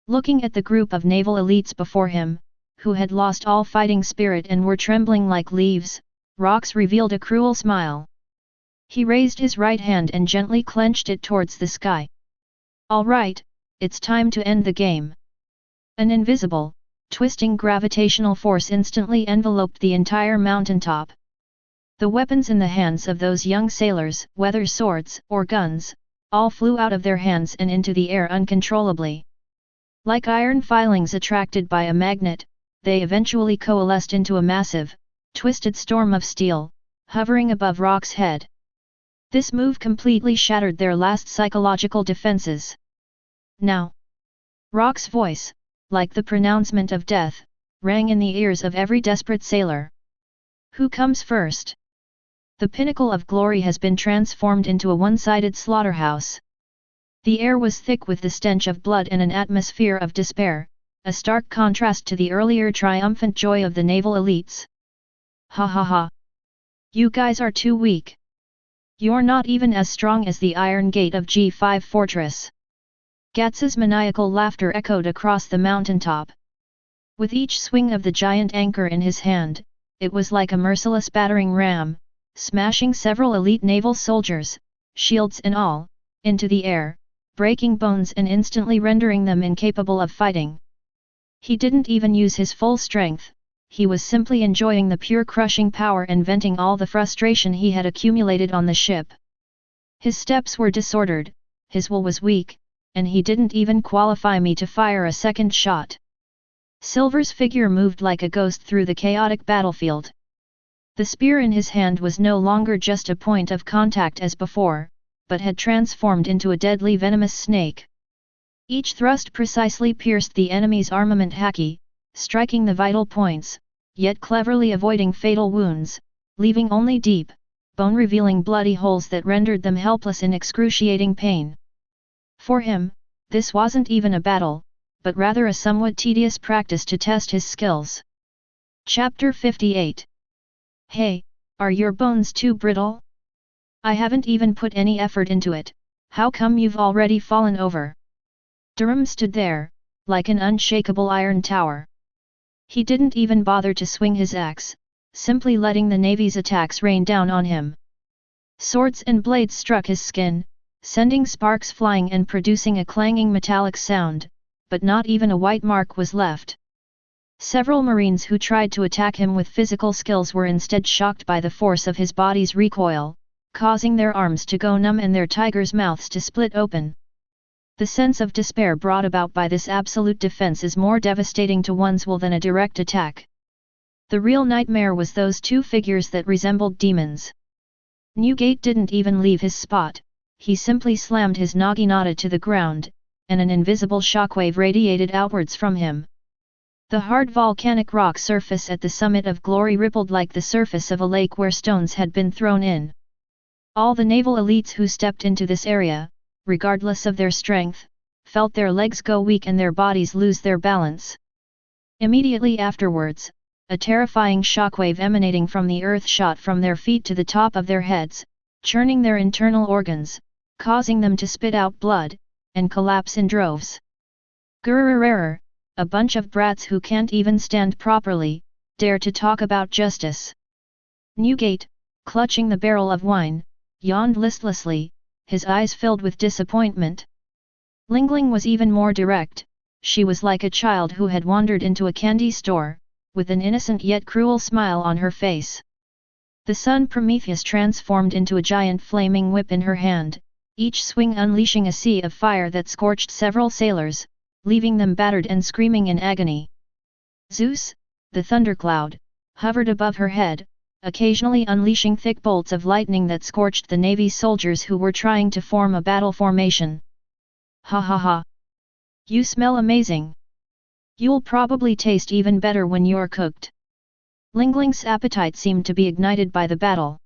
Looking at the group of naval elites before him, who had lost all fighting spirit and were trembling like leaves, Rox revealed a cruel smile. He raised his right hand and gently clenched it towards the sky. "All right, it's time to end the game." An invisible, twisting gravitational force instantly enveloped the entire mountaintop. The weapons in the hands of those young sailors, whether swords or guns, all flew out of their hands and into the air uncontrollably. Like iron filings attracted by a magnet, they eventually coalesced into a massive, twisted storm of steel, hovering above Rox's head. This move completely shattered their last psychological defenses. "Now!" Rox's voice, like the pronouncement of death, rang in the ears of every desperate sailor. "Who comes first? The pinnacle of glory has been transformed into a one-sided slaughterhouse. The air was thick with the stench of blood and an atmosphere of despair, a stark contrast to the earlier triumphant joy of the naval elites. Ha ha ha! You guys are too weak. You're not even as strong as the iron gate of G5 Fortress. Gats's maniacal laughter echoed across the mountaintop. With each swing of the giant anchor in his hand, it was like a merciless battering ram, smashing several elite naval soldiers, shields and all, into the air, breaking bones and instantly rendering them incapable of fighting. He didn't even use his full strength, he was simply enjoying the pure crushing power and venting all the frustration he had accumulated on the ship. His steps were disordered, his will was weak, and he didn't even qualify me to fire a second shot. Silver's figure moved like a ghost through the chaotic battlefield. The spear in his hand was no longer just a point of contact as before, but had transformed into a deadly venomous snake. Each thrust precisely pierced the enemy's armament Haki, striking the vital points, yet cleverly avoiding fatal wounds, leaving only deep, bone-revealing bloody holes that rendered them helpless in excruciating pain. For him, this wasn't even a battle, but rather a somewhat tedious practice to test his skills. Chapter 58. Hey, are your bones too brittle? I haven't even put any effort into it, how come you've already fallen over? Durham stood there, like an unshakable iron tower. He didn't even bother to swing his axe, simply letting the Navy's attacks rain down on him. Swords and blades struck his skin, sending sparks flying and producing a clanging metallic sound, but not even a white mark was left. Several Marines who tried to attack him with physical skills were instead shocked by the force of his body's recoil, causing their arms to go numb and their tigers' mouths to split open. The sense of despair brought about by this absolute defense is more devastating to one's will than a direct attack. The real nightmare was those two figures that resembled demons. Newgate didn't even leave his spot, he simply slammed his naginata to the ground, and an invisible shockwave radiated outwards from him. The hard volcanic rock surface at the summit of Glory rippled like the surface of a lake where stones had been thrown in. All the naval elites who stepped into this area, regardless of their strength, felt their legs go weak and their bodies lose their balance. Immediately afterwards, a terrifying shockwave emanating from the earth shot from their feet to the top of their heads, churning their internal organs, causing them to spit out blood, and collapse in droves. Grrrr, a bunch of brats who can't even stand properly, dare to talk about justice. Newgate, clutching the barrel of wine, yawned listlessly, his eyes filled with disappointment. Lingling was even more direct, she was like a child who had wandered into a candy store, with an innocent yet cruel smile on her face. The sun Prometheus transformed into a giant flaming whip in her hand, each swing unleashing a sea of fire that scorched several sailors, leaving them battered and screaming in agony. Zeus, the thundercloud, hovered above her head, occasionally unleashing thick bolts of lightning that scorched the Navy soldiers who were trying to form a battle formation. Ha ha ha! You smell amazing! You'll probably taste even better when you're cooked. Lingling's appetite seemed to be ignited by the battle.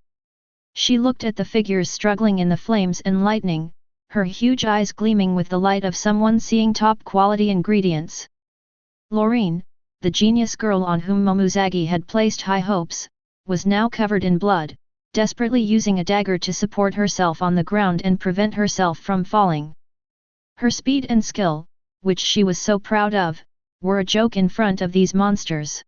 She looked at the figures struggling in the flames and lightning, her huge eyes gleaming with the light of someone seeing top-quality ingredients. Lorraine, the genius girl on whom Momuzagi had placed high hopes, was now covered in blood, desperately using a dagger to support herself on the ground and prevent herself from falling. Her speed and skill, which she was so proud of, were a joke in front of these monsters.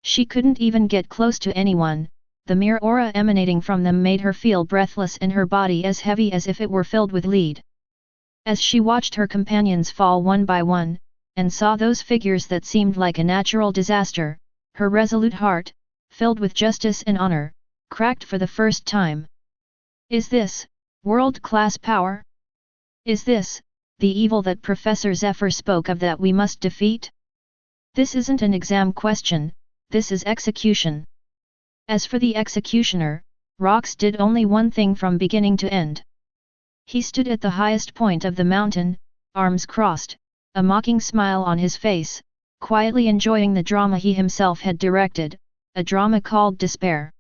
She couldn't even get close to anyone, the mere aura emanating from them made her feel breathless and her body as heavy as if it were filled with lead. As she watched her companions fall one by one, and saw those figures that seemed like a natural disaster, her resolute heart, filled with justice and honor, cracked for the first time. Is this world-class power? Is this the evil that Professor Zephyr spoke of that we must defeat? This isn't an exam question, this is execution. As for the executioner, Rox did only one thing from beginning to end. He stood at the highest point of the mountain, arms crossed, a mocking smile on his face, quietly enjoying the drama he himself had directed, a drama called despair.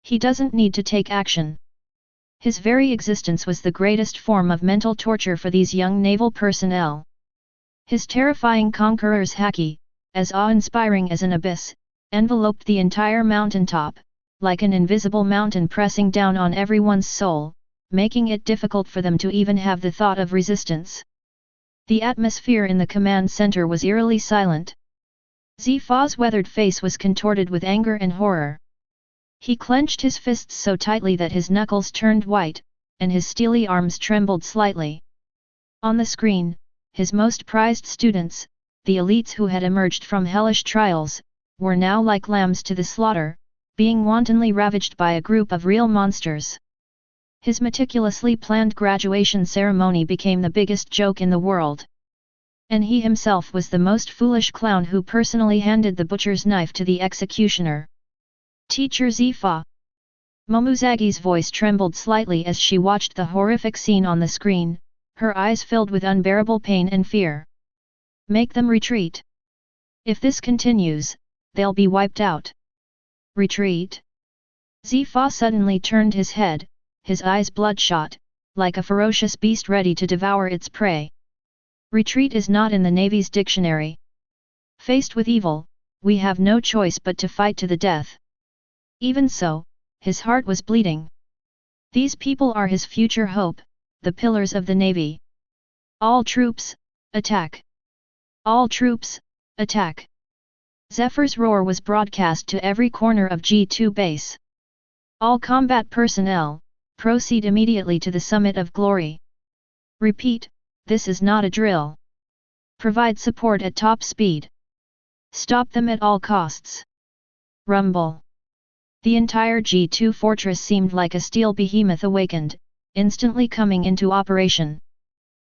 He doesn't need to take action. His very existence was the greatest form of mental torture for these young naval personnel. His terrifying conqueror's Haki, as awe-inspiring as an abyss, enveloped the entire mountaintop, like an invisible mountain pressing down on everyone's soul, making it difficult for them to even have the thought of resistance. The atmosphere in the command center was eerily silent. Zifa's weathered face was contorted with anger and horror. He clenched his fists so tightly that his knuckles turned white, and his steely arms trembled slightly. On the screen, his most prized students, the elites who had emerged from hellish trials, were now like lambs to the slaughter, being wantonly ravaged by a group of real monsters. His meticulously planned graduation ceremony became the biggest joke in the world. And he himself was the most foolish clown who personally handed the butcher's knife to the executioner. Teacher Zifa. Momozagi's voice trembled slightly as she watched the horrific scene on the screen, her eyes filled with unbearable pain and fear. Make them retreat. If this continues, they'll be wiped out. Retreat? Zifa suddenly turned his head, his eyes bloodshot, like a ferocious beast ready to devour its prey. Retreat is not in the Navy's dictionary. Faced with evil, we have no choice but to fight to the death. Even so, his heart was bleeding. These people are his future hope, the pillars of the Navy. All troops, attack! All troops, attack! Zephyr's roar was broadcast to every corner of G2 base. All combat personnel, proceed immediately to the summit of glory. Repeat, this is not a drill. Provide support at top speed. Stop them at all costs. Rumble. The entire G2 fortress seemed like a steel behemoth awakened, instantly coming into operation.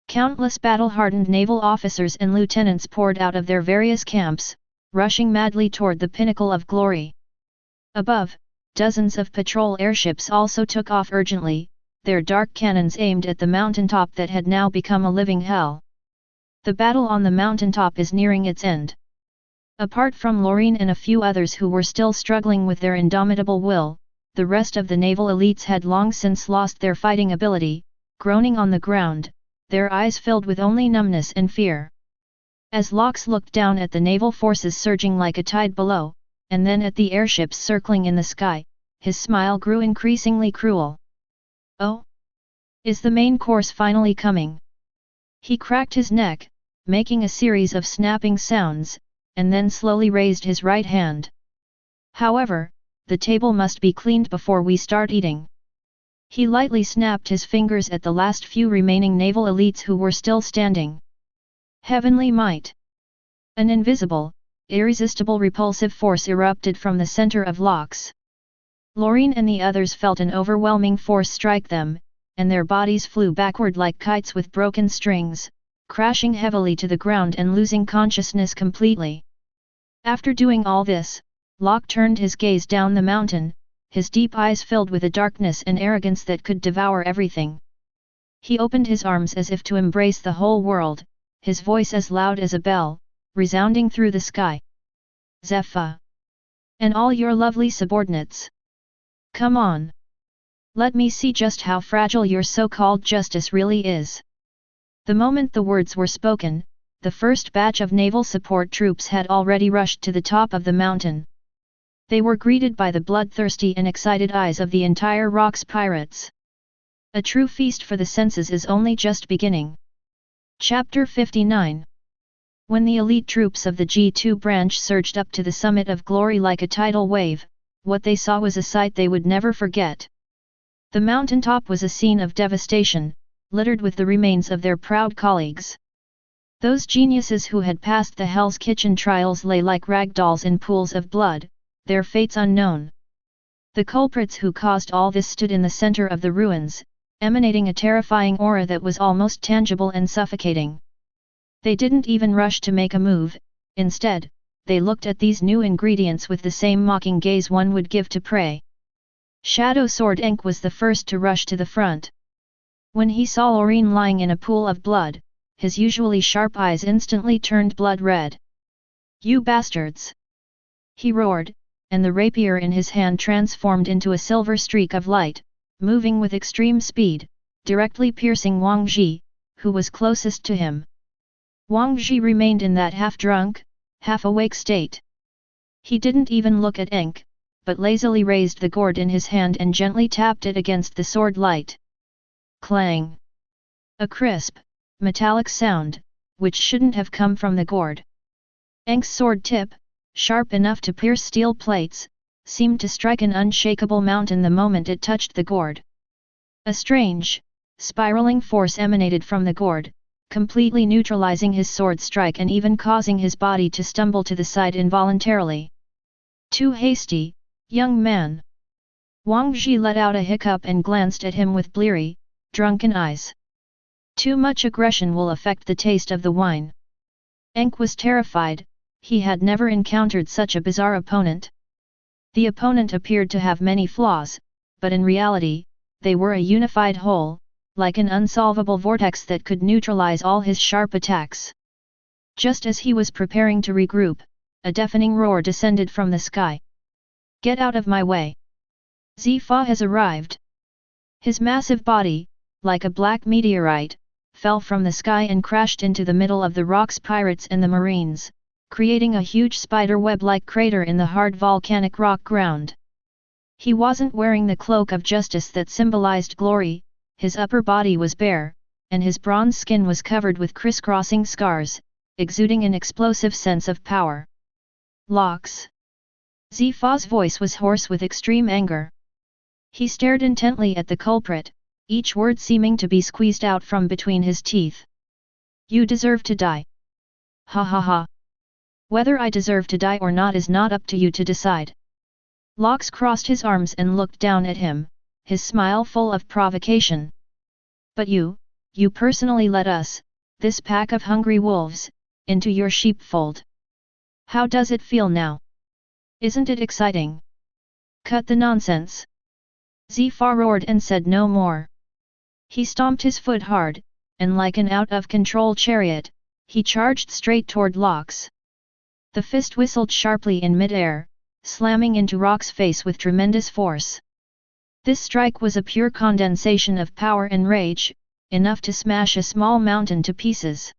Countless battle-hardened naval officers and lieutenants poured out of their various camps, rushing madly toward the pinnacle of glory. Above, dozens of patrol airships also took off urgently, their dark cannons aimed at the mountaintop that had now become a living hell. The battle on the mountaintop is nearing its end. Apart from Lorraine and a few others who were still struggling with their indomitable will, the rest of the naval elites had long since lost their fighting ability, groaning on the ground, their eyes filled with only numbness and fear. As Lox looked down at the naval forces surging like a tide below, and then at the airships circling in the sky, his smile grew increasingly cruel. Oh? Is the main course finally coming? He cracked his neck, making a series of snapping sounds, and then slowly raised his right hand. However, the table must be cleaned before we start eating. He lightly snapped his fingers at the last few remaining naval elites who were still standing. Heavenly might! An invisible, irresistible repulsive force erupted from the center of Lox. Lorraine and the others felt an overwhelming force strike them, and their bodies flew backward like kites with broken strings, crashing heavily to the ground and losing consciousness completely. After doing all this, Locke turned his gaze down the mountain, his deep eyes filled with a darkness and arrogance that could devour everything. He opened his arms as if to embrace the whole world, his voice as loud as a bell, resounding through the sky. Zephyr! And all your lovely subordinates! Come on! Let me see just how fragile your so-called justice really is. The moment the words were spoken, the first batch of naval support troops had already rushed to the top of the mountain. They were greeted by the bloodthirsty and excited eyes of the entire Rock's pirates. A true feast for the senses is only just beginning. Chapter 59. When the elite troops of the G2 branch surged up to the summit of glory like a tidal wave, what they saw was a sight they would never forget. The mountaintop was a scene of devastation, littered with the remains of their proud colleagues. Those geniuses who had passed the Hell's Kitchen trials lay like rag dolls in pools of blood, their fates unknown. The culprits who caused all this stood in the center of the ruins, emanating a terrifying aura that was almost tangible and suffocating. They didn't even rush to make a move, instead, they looked at these new ingredients with the same mocking gaze one would give to prey. Shadow Sword Ink was the first to rush to the front. When he saw Lorraine lying in a pool of blood, his usually sharp eyes instantly turned blood red. "You bastards!" he roared, and the rapier in his hand transformed into a silver streak of light, moving with extreme speed, directly piercing Wang Ji, who was closest to him. Wang Ji remained in that half-drunk, half-awake state. He didn't even look at Enk, but lazily raised the gourd in his hand and gently tapped it against the sword light. Clang! A crisp, metallic sound, which shouldn't have come from the gourd. Enk's sword tip, sharp enough to pierce steel plates, seemed to strike an unshakable mountain the moment it touched the gourd. A strange, spiraling force emanated from the gourd, completely neutralizing his sword strike and even causing his body to stumble to the side involuntarily. Too hasty, young man. Wang Ji let out a hiccup and glanced at him with bleary, drunken eyes. Too much aggression will affect the taste of the wine. Enk was terrified, he had never encountered such a bizarre opponent. The opponent appeared to have many flaws, but in reality, they were a unified whole, like an unsolvable vortex that could neutralize all his sharp attacks. Just as he was preparing to regroup, a deafening roar descended from the sky. Get out of my way! Zifa has arrived! His massive body, like a black meteorite, fell from the sky and crashed into the middle of the rocks pirates and the marines, creating a huge spider web-like crater in the hard volcanic rock ground. He wasn't wearing the cloak of justice that symbolized glory, his upper body was bare, and his bronze skin was covered with crisscrossing scars, exuding an explosive sense of power. Locks! Zifa's voice was hoarse with extreme anger. He stared intently at the culprit, each word seeming to be squeezed out from between his teeth. You deserve to die. Ha ha ha. Whether I deserve to die or not is not up to you to decide. Locks crossed his arms and looked down at him, his smile full of provocation. But you personally let us, this pack of hungry wolves, into your sheepfold. How does it feel now? Isn't it exciting? Cut the nonsense. Zifa roared and said no more. He stomped his foot hard, and like an out-of-control chariot, he charged straight toward Locks. The fist whistled sharply in mid-air, slamming into Rock's face with tremendous force. This strike was a pure condensation of power and rage, enough to smash a small mountain to pieces.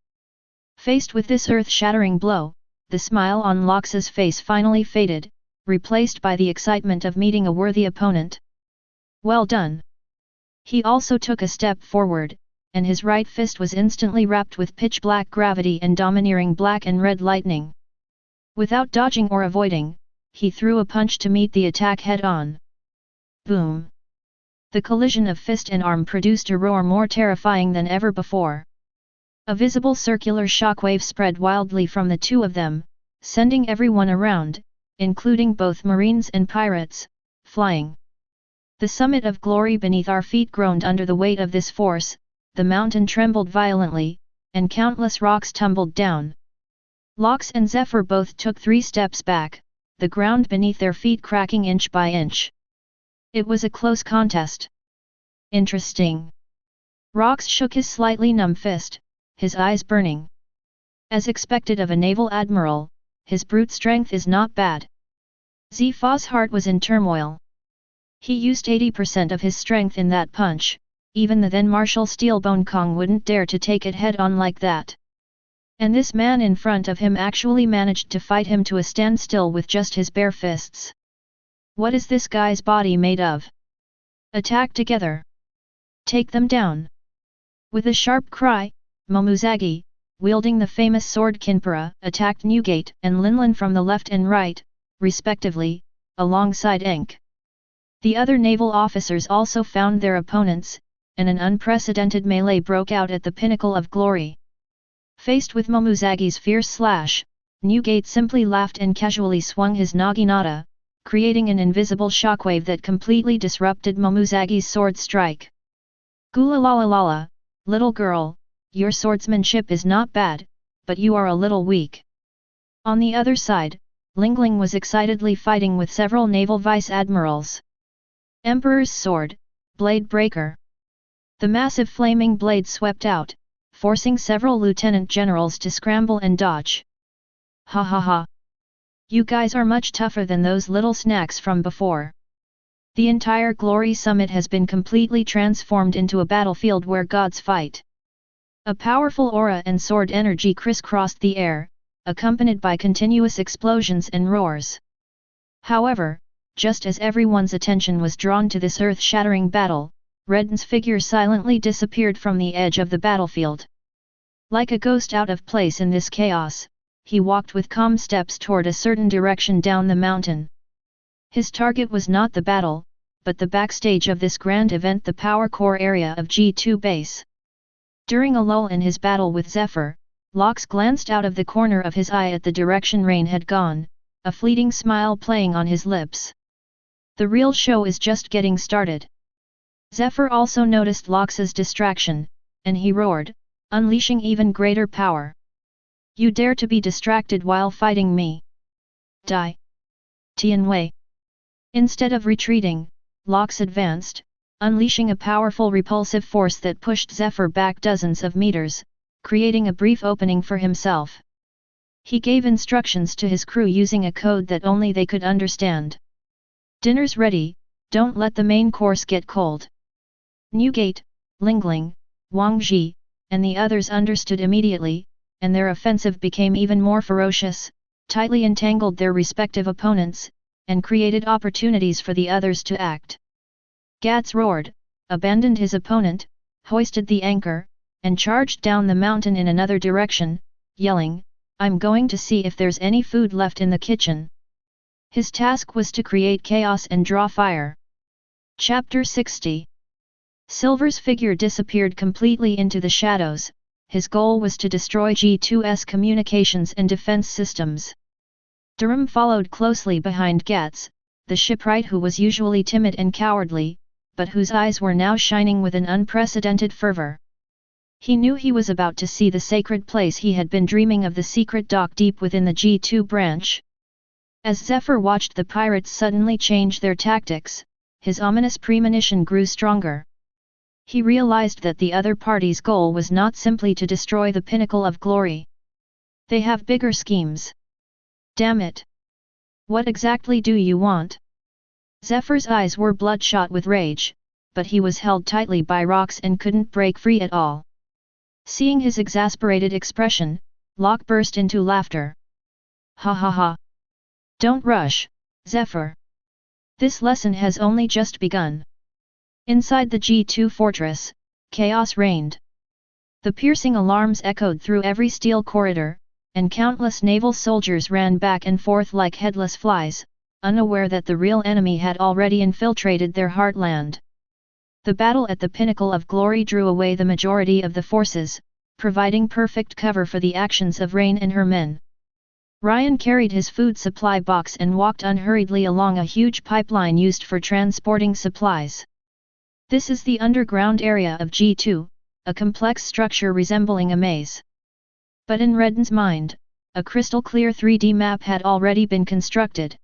Faced with this earth-shattering blow, the smile on Locks's face finally faded, replaced by the excitement of meeting a worthy opponent. Well done! He also took a step forward, and his right fist was instantly wrapped with pitch-black gravity and domineering black and red lightning. Without dodging or avoiding, he threw a punch to meet the attack head-on. Boom! The collision of fist and arm produced a roar more terrifying than ever before. A visible circular shockwave spread wildly from the two of them, sending everyone around, including both marines and pirates, flying. The summit of glory beneath our feet groaned under the weight of this force, the mountain trembled violently, and countless rocks tumbled down. Locks and Zephyr both took 3 steps back, the ground beneath their feet cracking inch by inch. It was a close contest. Interesting. Rocks shook his slightly numb fist, his eyes burning. As expected of a naval admiral, his brute strength is not bad. Zifa's heart was in turmoil. He used 80% of his strength in that punch, even the then Marshal Steelbone Kong wouldn't dare to take it head-on like that. And this man in front of him actually managed to fight him to a standstill with just his bare fists. What is this guy's body made of? Attack together! Take them down! With a sharp cry, Momuzagi, wielding the famous sword Kinpura, attacked Newgate and Linlin from the left and right, respectively, alongside Enk. The other naval officers also found their opponents, and an unprecedented melee broke out at the pinnacle of glory. Faced with Momuzagi's fierce slash, Newgate simply laughed and casually swung his naginata, creating an invisible shockwave that completely disrupted Momuzagi's sword strike. Gula-la-la-la-la, little girl, your swordsmanship is not bad, but you are a little weak. On the other side, Lingling was excitedly fighting with several naval vice-admirals. Emperor's Sword, Blade Breaker. The massive flaming blade swept out, forcing several lieutenant generals to scramble and dodge. Ha ha ha! You guys are much tougher than those little snacks from before. The entire Glory Summit has been completely transformed into a battlefield where gods fight. A powerful aura and sword energy crisscrossed the air, accompanied by continuous explosions and roars. However, just as everyone's attention was drawn to this earth-shattering battle, Redden's figure silently disappeared from the edge of the battlefield. Like a ghost out of place in this chaos, he walked with calm steps toward a certain direction down the mountain. His target was not the battle, but the backstage of this grand event, the power core area of G2 base. During a lull in his battle with Zephyr, Lox glanced out of the corner of his eye at the direction Rain had gone, a fleeting smile playing on his lips. The real show is just getting started. Zephyr also noticed Lox's distraction, and he roared, unleashing even greater power. You dare to be distracted while fighting me? Die! Tianwei. Instead of retreating, Lox advanced, unleashing a powerful repulsive force that pushed Zephyr back dozens of meters, creating a brief opening for himself. He gave instructions to his crew using a code that only they could understand. Dinner's ready, don't let the main course get cold. Newgate, Lingling, Wang Ji, and the others understood immediately, and their offensive became even more ferocious, tightly entangled their respective opponents, and created opportunities for the others to act. Gats roared, abandoned his opponent, hoisted the anchor, and charged down the mountain in another direction, yelling, I'm going to see if there's any food left in the kitchen. His task was to create chaos and draw fire. Chapter 60. Silver's figure disappeared completely into the shadows. His goal was to destroy G2's communications and defense systems. Durham followed closely behind Gats, the shipwright who was usually timid and cowardly, but whose eyes were now shining with an unprecedented fervor. He knew he was about to see the sacred place he had been dreaming of, the secret dock deep within the G2 branch. As Zephyr watched the pirates suddenly change their tactics, his ominous premonition grew stronger. He realized that the other party's goal was not simply to destroy the pinnacle of glory. They have bigger schemes. Damn it! What exactly do you want? Zephyr's eyes were bloodshot with rage, but he was held tightly by rocks and couldn't break free at all. Seeing his exasperated expression, Locke burst into laughter. Ha ha ha! Don't rush, Zephyr. This lesson has only just begun. Inside the G2 fortress, chaos reigned. The piercing alarms echoed through every steel corridor, and countless naval soldiers ran back and forth like headless flies, unaware that the real enemy had already infiltrated their heartland. The battle at the pinnacle of glory drew away the majority of the forces, providing perfect cover for the actions of Rain and her men. Ryan carried his food supply box and walked unhurriedly along a huge pipeline used for transporting supplies. This is the underground area of G2, a complex structure resembling a maze. But in Redden's mind, a crystal-clear 3D map had already been constructed.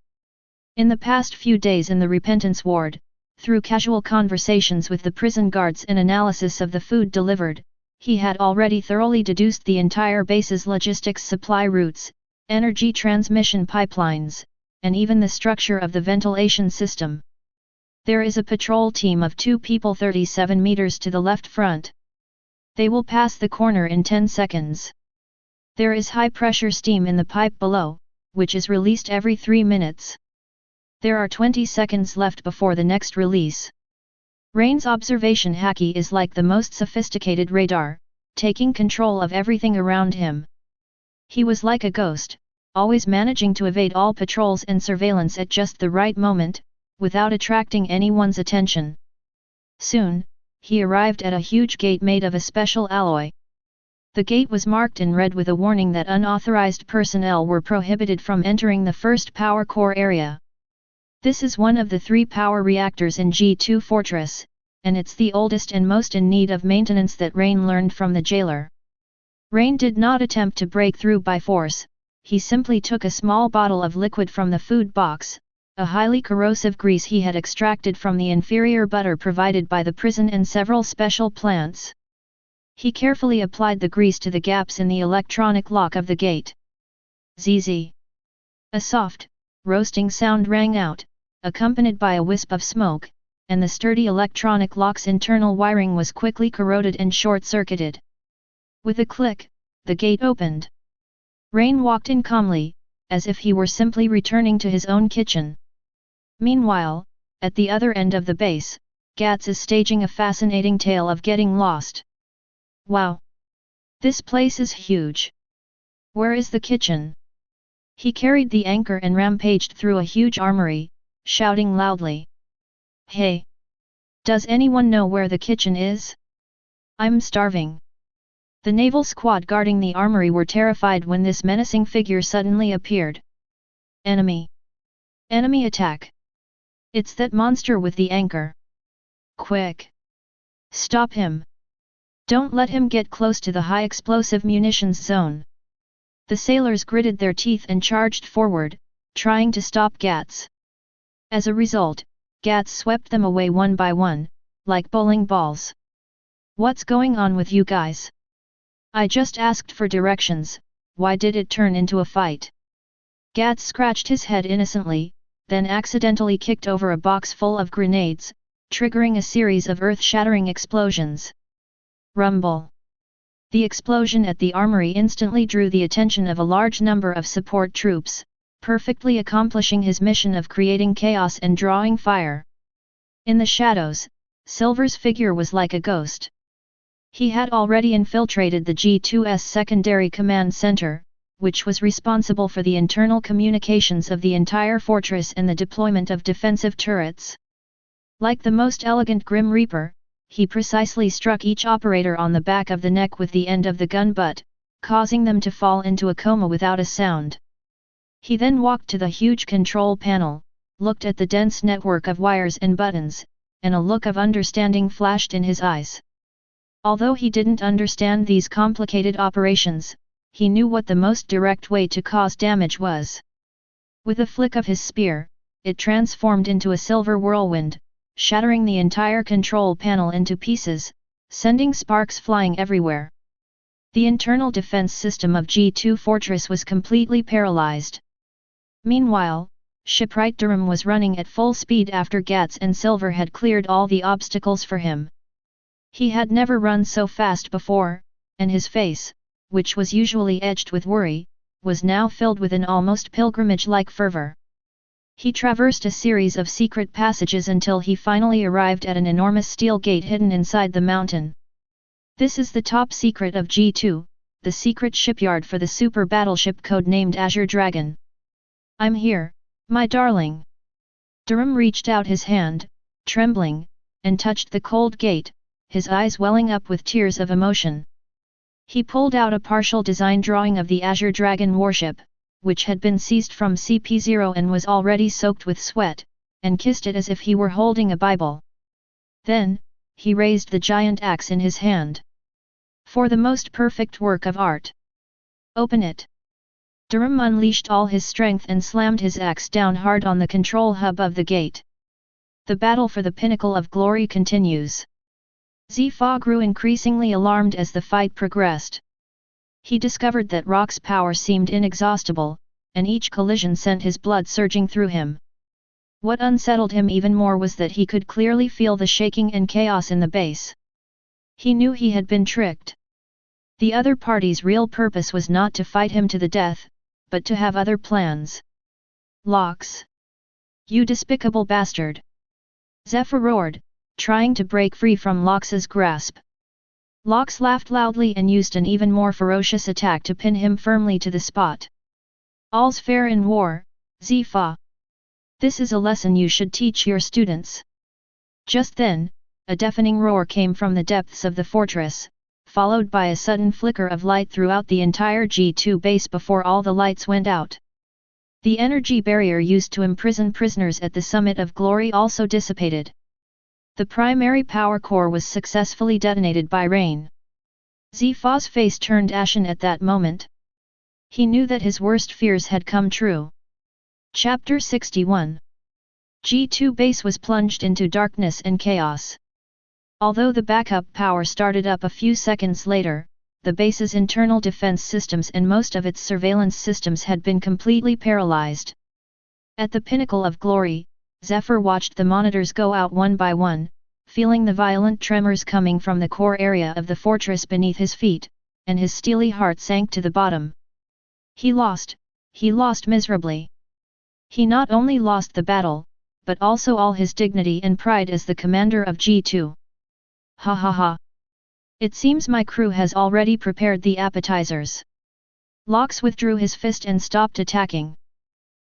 In the past few days in the Repentance Ward, through casual conversations with the prison guards and analysis of the food delivered, he had already thoroughly deduced the entire base's logistics supply routes, energy transmission pipelines, and even the structure of the ventilation system. There is a patrol team of 2 people 37 meters to the left front. They will pass the corner in 10 seconds. There is high-pressure steam in the pipe below, which is released every 3 minutes. There are 20 seconds left before the next release. Rain's observation Haki is like the most sophisticated radar, taking control of everything around him. He was like a ghost, always managing to evade all patrols and surveillance at just the right moment, without attracting anyone's attention. Soon, he arrived at a huge gate made of a special alloy. The gate was marked in red with a warning that unauthorized personnel were prohibited from entering the first power core area. This is one of the 3 power reactors in G2 Fortress, and it's the oldest and most in need of maintenance that Rain learned from the jailer. Rain did not attempt to break through by force, he simply took a small bottle of liquid from the food box, a highly corrosive grease he had extracted from the inferior butter provided by the prison and several special plants. He carefully applied the grease to the gaps in the electronic lock of the gate. Zzz. A soft, roasting sound rang out, accompanied by a wisp of smoke, and the sturdy electronic lock's internal wiring was quickly corroded and short-circuited. With a click, the gate opened. Rain walked in calmly, as if he were simply returning to his own kitchen. Meanwhile, at the other end of the base, Gats is staging a fascinating tale of getting lost. Wow! This place is huge. Where is the kitchen? He carried the anchor and rampaged through a huge armory, shouting loudly. Hey! Does anyone know where the kitchen is? I'm starving. The naval squad guarding the armory were terrified when this menacing figure suddenly appeared. Enemy! Enemy attack! It's that monster with the anchor. Quick! Stop him! Don't let him get close to the high explosive munitions zone. The sailors gritted their teeth and charged forward, trying to stop Gats. As a result, Gats swept them away one by one, like bowling balls. What's going on with you guys? I just asked for directions, why did it turn into a fight? Gats scratched his head innocently, then accidentally kicked over a box full of grenades, triggering a series of earth-shattering explosions. Rumble! The explosion at the armory instantly drew the attention of a large number of support troops, perfectly accomplishing his mission of creating chaos and drawing fire. In the shadows, Silver's figure was like a ghost. He had already infiltrated the G2's secondary command center, which was responsible for the internal communications of the entire fortress and the deployment of defensive turrets. Like the most elegant Grim Reaper, he precisely struck each operator on the back of the neck with the end of the gun butt, causing them to fall into a coma without a sound. He then walked to the huge control panel, looked at the dense network of wires and buttons, and a look of understanding flashed in his eyes. Although he didn't understand these complicated operations, he knew what the most direct way to cause damage was. With a flick of his spear, it transformed into a silver whirlwind, shattering the entire control panel into pieces, sending sparks flying everywhere. The internal defense system of G2 Fortress was completely paralyzed. Meanwhile, Shipwright Durham was running at full speed after Gats and Silver had cleared all the obstacles for him. He had never run so fast before, and his face, which was usually edged with worry, was now filled with an almost pilgrimage-like fervor. He traversed a series of secret passages until he finally arrived at an enormous steel gate hidden inside the mountain. This is the top secret of G2, the secret shipyard for the super battleship codenamed Azure Dragon. I'm here, my darling. Durham reached out his hand, trembling, and touched the cold gate, his eyes welling up with tears of emotion. He pulled out a partial design drawing of the Azure Dragon warship, which had been seized from CP0 and was already soaked with sweat, and kissed it as if he were holding a Bible. Then, he raised the giant axe in his hand. For the most perfect work of art. Open it. Durham unleashed all his strength and slammed his axe down hard on the control hub of the gate. The battle for the pinnacle of glory continues. Zifa grew increasingly alarmed as the fight progressed. He discovered that Rock's power seemed inexhaustible, and each collision sent his blood surging through him. What unsettled him even more was that he could clearly feel the shaking and chaos in the base. He knew he had been tricked. The other party's real purpose was not to fight him to the death, but to have other plans. Lox! You despicable bastard! Zephyr roared, trying to break free from Lox's grasp. Lox laughed loudly and used an even more ferocious attack to pin him firmly to the spot. All's fair in war, Zifa. This is a lesson you should teach your students. Just then, a deafening roar came from the depths of the fortress, followed by a sudden flicker of light throughout the entire G2 base before all the lights went out. The energy barrier used to imprison prisoners at the summit of glory also dissipated. The primary power core was successfully detonated by rain. Zifa's face turned ashen at that moment. He knew that his worst fears had come true. Chapter 61. G2 base was plunged into darkness and chaos. Although the backup power started up a few seconds later, the base's internal defense systems and most of its surveillance systems had been completely paralyzed. At the pinnacle of glory, Zephyr watched the monitors go out one by one, feeling the violent tremors coming from the core area of the fortress beneath his feet, and his steely heart sank to the bottom. He lost miserably. He not only lost the battle, but also all his dignity and pride as the commander of G2. Ha ha ha. It seems my crew has already prepared the appetizers. Lox withdrew his fist and stopped attacking.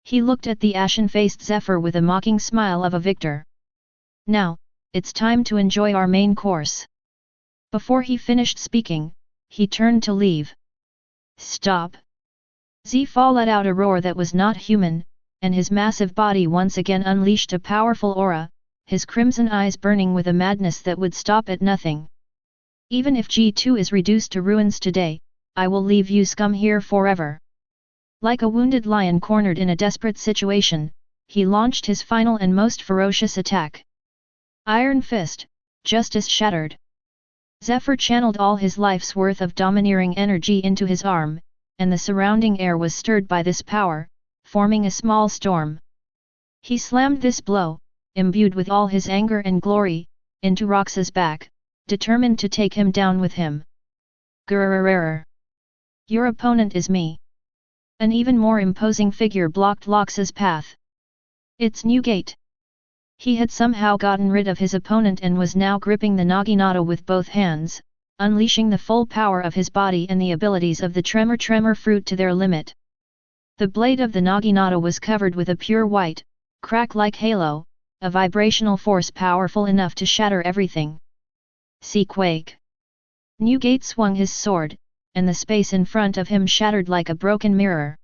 He looked at the ashen-faced Zephyr with a mocking smile of a victor. Now, it's time to enjoy our main course. Before he finished speaking, he turned to leave. Stop! Zephyr let out a roar that was not human, and his massive body once again unleashed a powerful aura, his crimson eyes burning with a madness that would stop at nothing. Even if G2 is reduced to ruins today, I will leave you scum here forever. Like a wounded lion cornered in a desperate situation, he launched his final and most ferocious attack. Iron Fist, justice shattered. Zephyr channeled all his life's worth of domineering energy into his arm, and the surrounding air was stirred by this power, forming a small storm. He slammed this blow, imbued with all his anger and glory, into Rox's back, determined to take him down with him. Grrrrrrrr. Your opponent is me. An even more imposing figure blocked Lox's path. It's Newgate. He had somehow gotten rid of his opponent and was now gripping the Naginata with both hands, unleashing the full power of his body and the abilities of the Tremor fruit to their limit. The blade of the Naginata was covered with a pure white, crack-like halo, a vibrational force powerful enough to shatter everything. Sequake. Newgate swung his sword, and the space in front of him shattered like a broken mirror.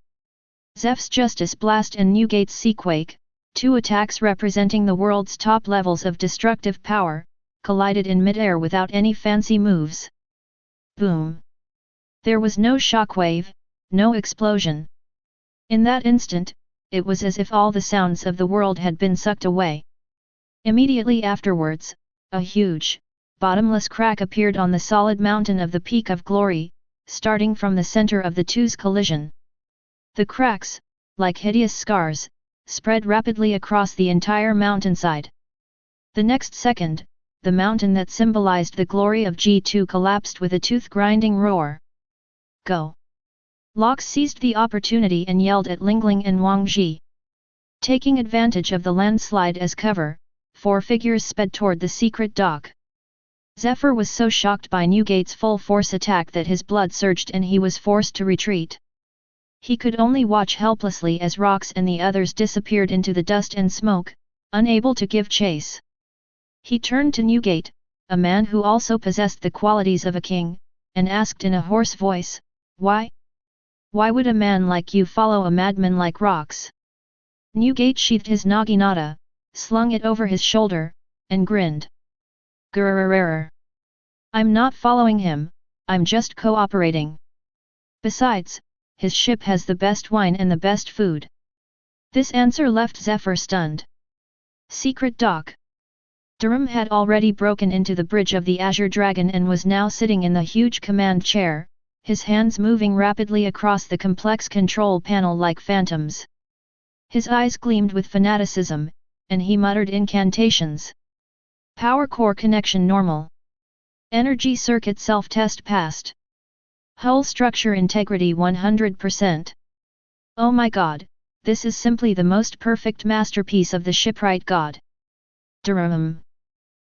Zeph's Justice Blast and Newgate's Sequake, two attacks representing the world's top levels of destructive power, collided in midair without any fancy moves. Boom! There was no shockwave, no explosion. In that instant, it was as if all the sounds of the world had been sucked away. Immediately afterwards, a huge, bottomless crack appeared on the solid mountain of the Peak of Glory, starting from the center of the two's collision. The cracks, like hideous scars, spread rapidly across the entire mountainside. The next second, the mountain that symbolized the glory of G2 collapsed with a tooth-grinding roar. Go! Lox seized the opportunity and yelled at Lingling and Wang Ji. Taking advantage of the landslide as cover, four figures sped toward the secret dock. Zephyr was so shocked by Newgate's full-force attack that his blood surged and he was forced to retreat. He could only watch helplessly as Rox and the others disappeared into the dust and smoke, unable to give chase. He turned to Newgate, a man who also possessed the qualities of a king, and asked in a hoarse voice, Why? Why would a man like you follow a madman like Rox? Newgate sheathed his Naginata, slung it over his shoulder, and grinned. Grrrrrrrr. I'm not following him, I'm just cooperating. Besides, his ship has the best wine and the best food. This answer left Zephyr stunned. Secret dock. Durham had already broken into the bridge of the Azure Dragon and was now sitting in the huge command chair, his hands moving rapidly across the complex control panel like phantoms. His eyes gleamed with fanaticism, and he muttered incantations. Power core connection normal. Energy circuit self-test passed. Hull structure integrity 100%. Oh my god, this is simply the most perfect masterpiece of the shipwright god. Durham.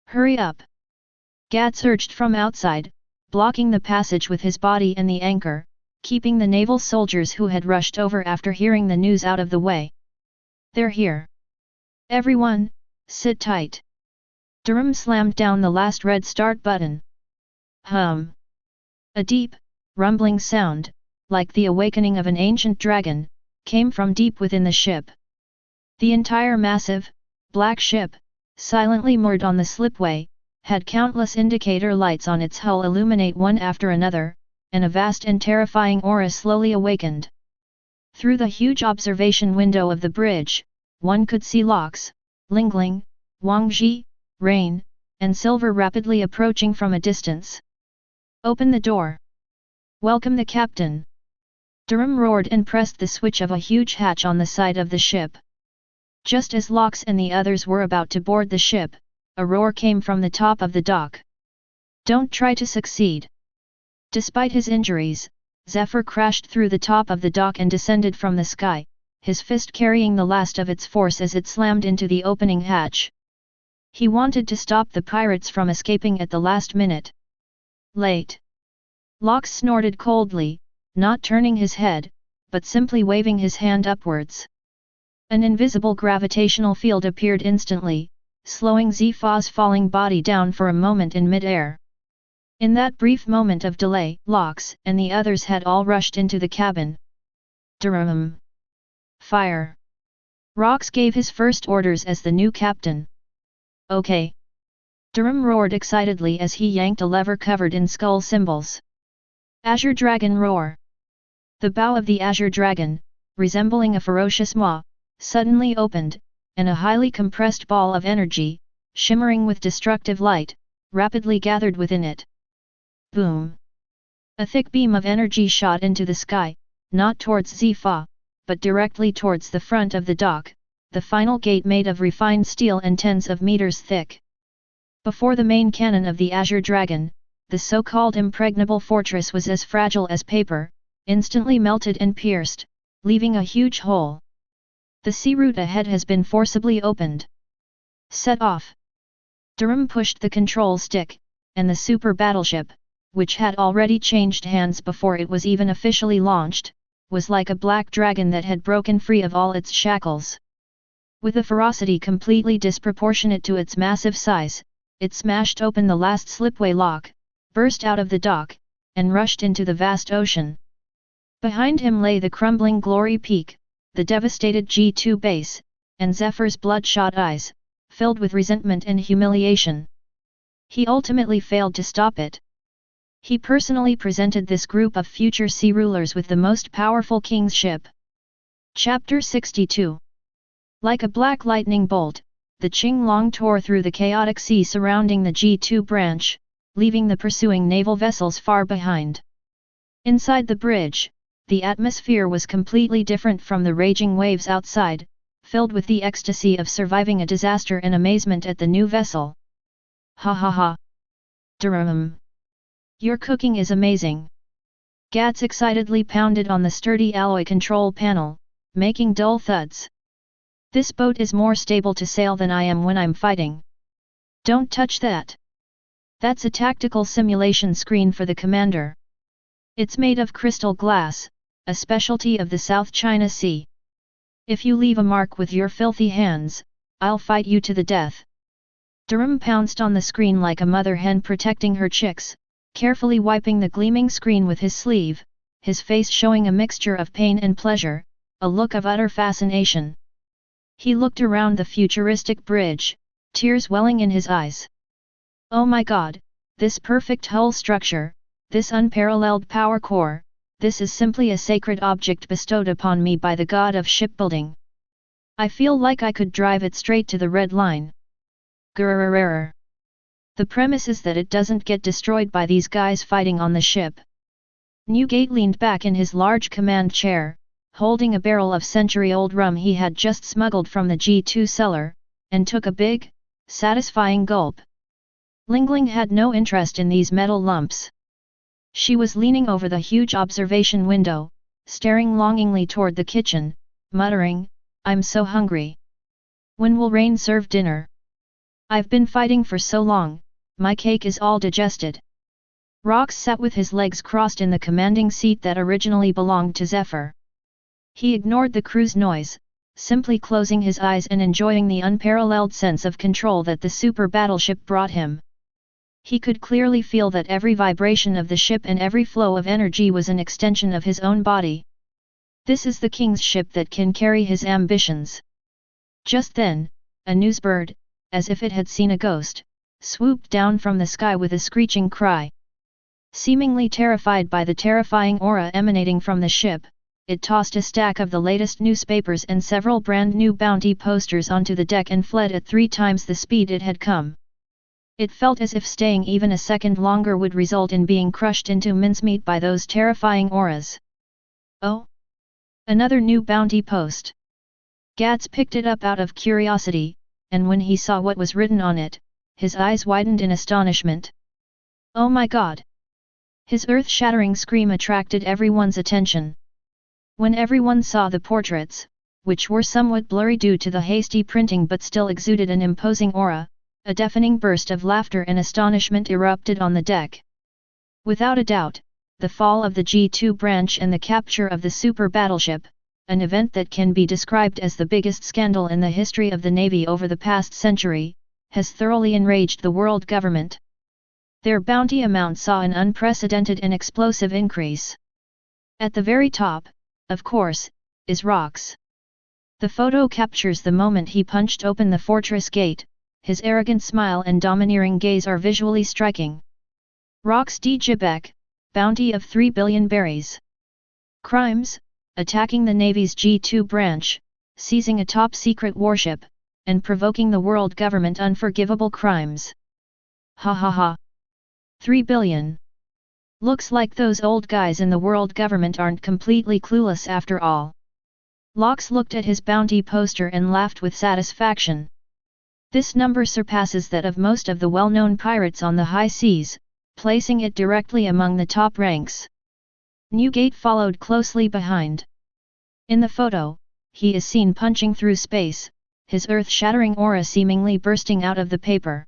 Hurry up. Gats urged from outside, blocking the passage with his body and the anchor, keeping the naval soldiers who had rushed over after hearing the news out of the way. They're here. Everyone, sit tight. Durham slammed down the last red start button. Hum. A deep, rumbling sound, like the awakening of an ancient dragon, came from deep within the ship. The entire massive, black ship, silently moored on the slipway, had countless indicator lights on its hull illuminate one after another, and a vast and terrifying aura slowly awakened. Through the huge observation window of the bridge, one could see Lox, Lingling, Wang Ji, Rain, and Silver rapidly approaching from a distance. Open the door. Welcome the captain. Durham roared and pressed the switch of a huge hatch on the side of the ship. Just as Locks and the others were about to board the ship, a roar came from the top of the dock. "Don't try to succeed." Despite his injuries, Zephyr crashed through the top of the dock and descended from the sky, his fist carrying the last of its force as it slammed into the opening hatch. He wanted to stop the pirates from escaping at the last minute. Late. Locks snorted coldly, not turning his head, but simply waving his hand upwards. An invisible gravitational field appeared instantly, slowing Zepha's falling body down for a moment in mid-air. In that brief moment of delay, Locks and the others had all rushed into the cabin. "Durham! Fire!" Rox gave his first orders as the new captain. "Okay." Durham roared excitedly as he yanked a lever covered in skull symbols. Azure Dragon Roar. The bow of the Azure Dragon, resembling a ferocious maw, suddenly opened, and a highly compressed ball of energy, shimmering with destructive light, rapidly gathered within it. Boom! A thick beam of energy shot into the sky, not towards Zepha, but directly towards the front of the dock, the final gate made of refined steel and tens of meters thick. Before the main cannon of the Azure Dragon, the so-called impregnable fortress was as fragile as paper, instantly melted and pierced, leaving a huge hole. The sea route ahead has been forcibly opened. Set off. Durham pushed the control stick, and the super battleship, which had already changed hands before it was even officially launched, was like a black dragon that had broken free of all its shackles. With a ferocity completely disproportionate to its massive size, it smashed open the last slipway lock, burst out of the dock, and rushed into the vast ocean. Behind him lay the crumbling Glory Peak, the devastated G2 base, and Zephyr's bloodshot eyes, filled with resentment and humiliation. He ultimately failed to stop it. He personally presented this group of future sea rulers with the most powerful king's ship. Chapter 62. Like a black lightning bolt, the Qinglong tore through the chaotic sea surrounding the G2 branch, leaving the pursuing naval vessels far behind. Inside the bridge, the atmosphere was completely different from the raging waves outside, filled with the ecstasy of surviving a disaster and amazement at the new vessel. "Ha ha ha! Durham! Your cooking is amazing!" Gats excitedly pounded on the sturdy alloy control panel, making dull thuds. "This boat is more stable to sail than I am when I'm fighting." "Don't touch that! That's a tactical simulation screen for the commander. It's made of crystal glass, a specialty of the South China Sea. If you leave a mark with your filthy hands, I'll fight you to the death." Durham pounced on the screen like a mother hen protecting her chicks, carefully wiping the gleaming screen with his sleeve, his face showing a mixture of pain and pleasure, a look of utter fascination. He looked around the futuristic bridge, tears welling in his eyes. "Oh my god, this perfect hull structure, this unparalleled power core, this is simply a sacred object bestowed upon me by the god of shipbuilding. I feel like I could drive it straight to the red line. Grrrr. The premise is that it doesn't get destroyed by these guys fighting on the ship." Newgate leaned back in his large command chair, holding a barrel of century-old rum he had just smuggled from the G2 cellar, and took a big, satisfying gulp. Lingling had no interest in these metal lumps. She was leaning over the huge observation window, staring longingly toward the kitchen, muttering, "I'm so hungry. When will Rain serve dinner? I've been fighting for so long, my cake is all digested." Rox sat with his legs crossed in the commanding seat that originally belonged to Zephyr. He ignored the crew's noise, simply closing his eyes and enjoying the unparalleled sense of control that the super battleship brought him. He could clearly feel that every vibration of the ship and every flow of energy was an extension of his own body. This is the king's ship that can carry his ambitions. Just then, a newsbird, as if it had seen a ghost, swooped down from the sky with a screeching cry. Seemingly terrified by the terrifying aura emanating from the ship, it tossed a stack of the latest newspapers and several brand new bounty posters onto the deck and fled at 3 times the speed it had come. It felt as if staying even a second longer would result in being crushed into mincemeat by those terrifying auras. "Oh! Another new bounty post!" Gads picked it up out of curiosity, and when he saw what was written on it, his eyes widened in astonishment. Oh my god! His earth-shattering scream attracted everyone's attention. When everyone saw the portraits, which were somewhat blurry due to the hasty printing but still exuded an imposing aura, a deafening burst of laughter and astonishment erupted on the deck. Without a doubt, the fall of the G2 branch and the capture of the super battleship, an event that can be described as the biggest scandal in the history of the Navy over the past century, has thoroughly enraged the world government. Their bounty amount saw an unprecedented and explosive increase. At the very top, of course, is Rox. The photo captures the moment he punched open the fortress gate. His arrogant smile and domineering gaze are visually striking. Rox D. Jibek, bounty of 3 billion berries. Crimes: attacking the Navy's G2 branch, seizing a top-secret warship, and provoking the world government unforgivable crimes. Ha ha ha. 3 billion. Looks like those old guys in the world government aren't completely clueless after all. Lox looked at his bounty poster and laughed with satisfaction. This number surpasses that of most of the well-known pirates on the high seas, placing it directly among the top ranks. Newgate followed closely behind. In the photo, he is seen punching through space, his earth-shattering aura seemingly bursting out of the paper.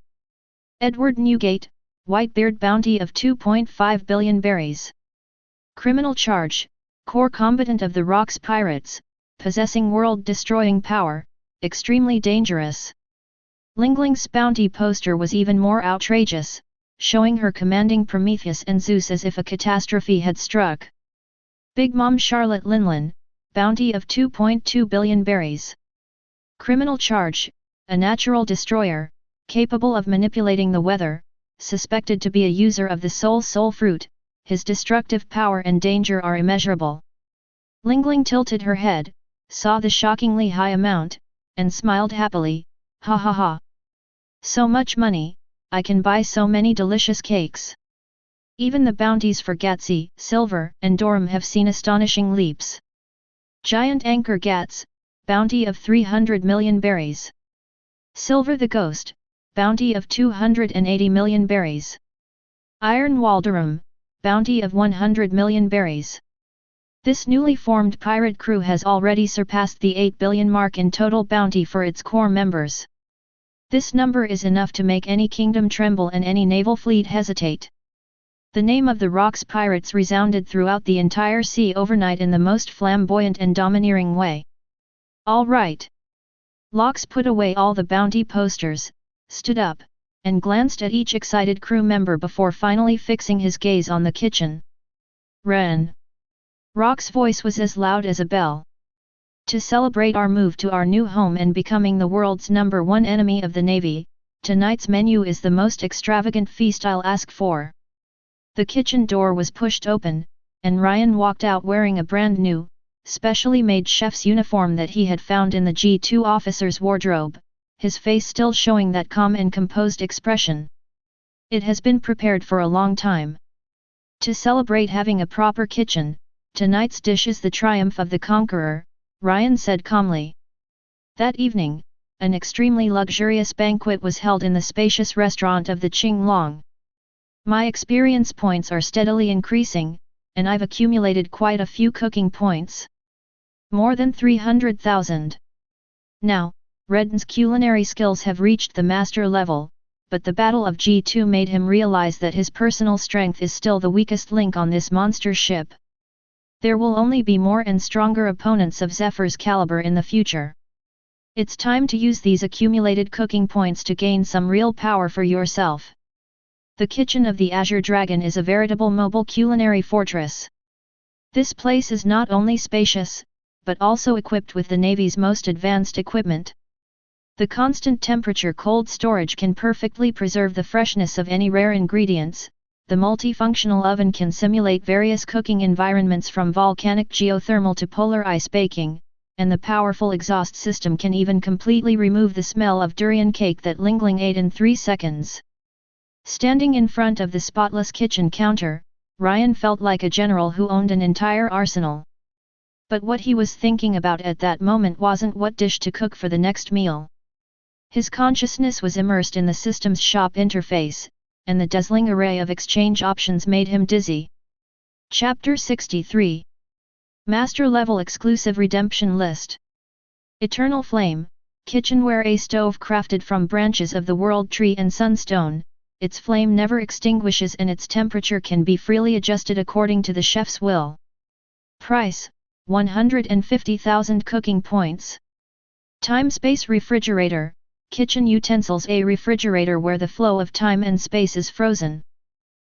Edward Newgate, Whitebeard bounty of 2.5 billion berries. Criminal charge: core combatant of the Rox pirates, possessing world-destroying power, extremely dangerous. Lingling's bounty poster was even more outrageous, showing her commanding Prometheus and Zeus as if a catastrophe had struck. Big Mom Charlotte Linlin, bounty of 2.2 billion berries. Criminal charge: a natural destroyer, capable of manipulating the weather, suspected to be a user of the soul fruit, his destructive power and danger are immeasurable. Lingling tilted her head, saw the shockingly high amount, and smiled happily, ha ha ha. So much money, I can buy so many delicious cakes. Even the bounties for Gatsy, Silver, and Dorum have seen astonishing leaps. Giant Anchor Gats, bounty of 300 million berries. Silver the Ghost, bounty of 280 million berries. Iron Walderum, bounty of 100 million berries. This newly formed pirate crew has already surpassed the 8 billion mark in total bounty for its core members. This number is enough to make any kingdom tremble and any naval fleet hesitate. The name of the Rox pirates resounded throughout the entire sea overnight in the most flamboyant and domineering way. All right. Lox put away all the bounty posters, stood up, and glanced at each excited crew member before finally fixing his gaze on the kitchen. Ren. Rox's voice was as loud as a bell. To celebrate our move to our new home and becoming the world's #1 enemy of the Navy, tonight's menu is the most extravagant feast I'll ask for. The kitchen door was pushed open, and Ryan walked out wearing a brand new, specially made chef's uniform that he had found in the G2 officer's wardrobe, his face still showing that calm and composed expression. It has been prepared for a long time. To celebrate having a proper kitchen, tonight's dish is the triumph of the conqueror, Ryan said calmly. That evening, an extremely luxurious banquet was held in the spacious restaurant of the Qing Long. My experience points are steadily increasing, and I've accumulated quite a few cooking points. More than 300,000. Now, Redden's culinary skills have reached the master level, but the Battle of G2 made him realize that his personal strength is still the weakest link on this monster ship. There will only be more and stronger opponents of Zephyr's caliber in the future. It's time to use these accumulated cooking points to gain some real power for yourself. The kitchen of the Azure Dragon is a veritable mobile culinary fortress. This place is not only spacious, but also equipped with the Navy's most advanced equipment. The constant temperature cold storage can perfectly preserve the freshness of any rare ingredients. The multifunctional oven can simulate various cooking environments from volcanic geothermal to polar ice baking, and the powerful exhaust system can even completely remove the smell of durian cake that Lingling ate in 3 seconds. Standing in front of the spotless kitchen counter, Ryan felt like a general who owned an entire arsenal. But what he was thinking about at that moment wasn't what dish to cook for the next meal. His consciousness was immersed in the system's shop interface, and the dazzling array of exchange options made him dizzy. Chapter 63. Master Level Exclusive Redemption List. Eternal Flame, kitchenware. A stove crafted from branches of the world tree and sunstone, its flame never extinguishes and its temperature can be freely adjusted according to the chef's will. Price, 150,000 cooking points. Time-space refrigerator, kitchen utensils. A refrigerator where the flow of time and space is frozen.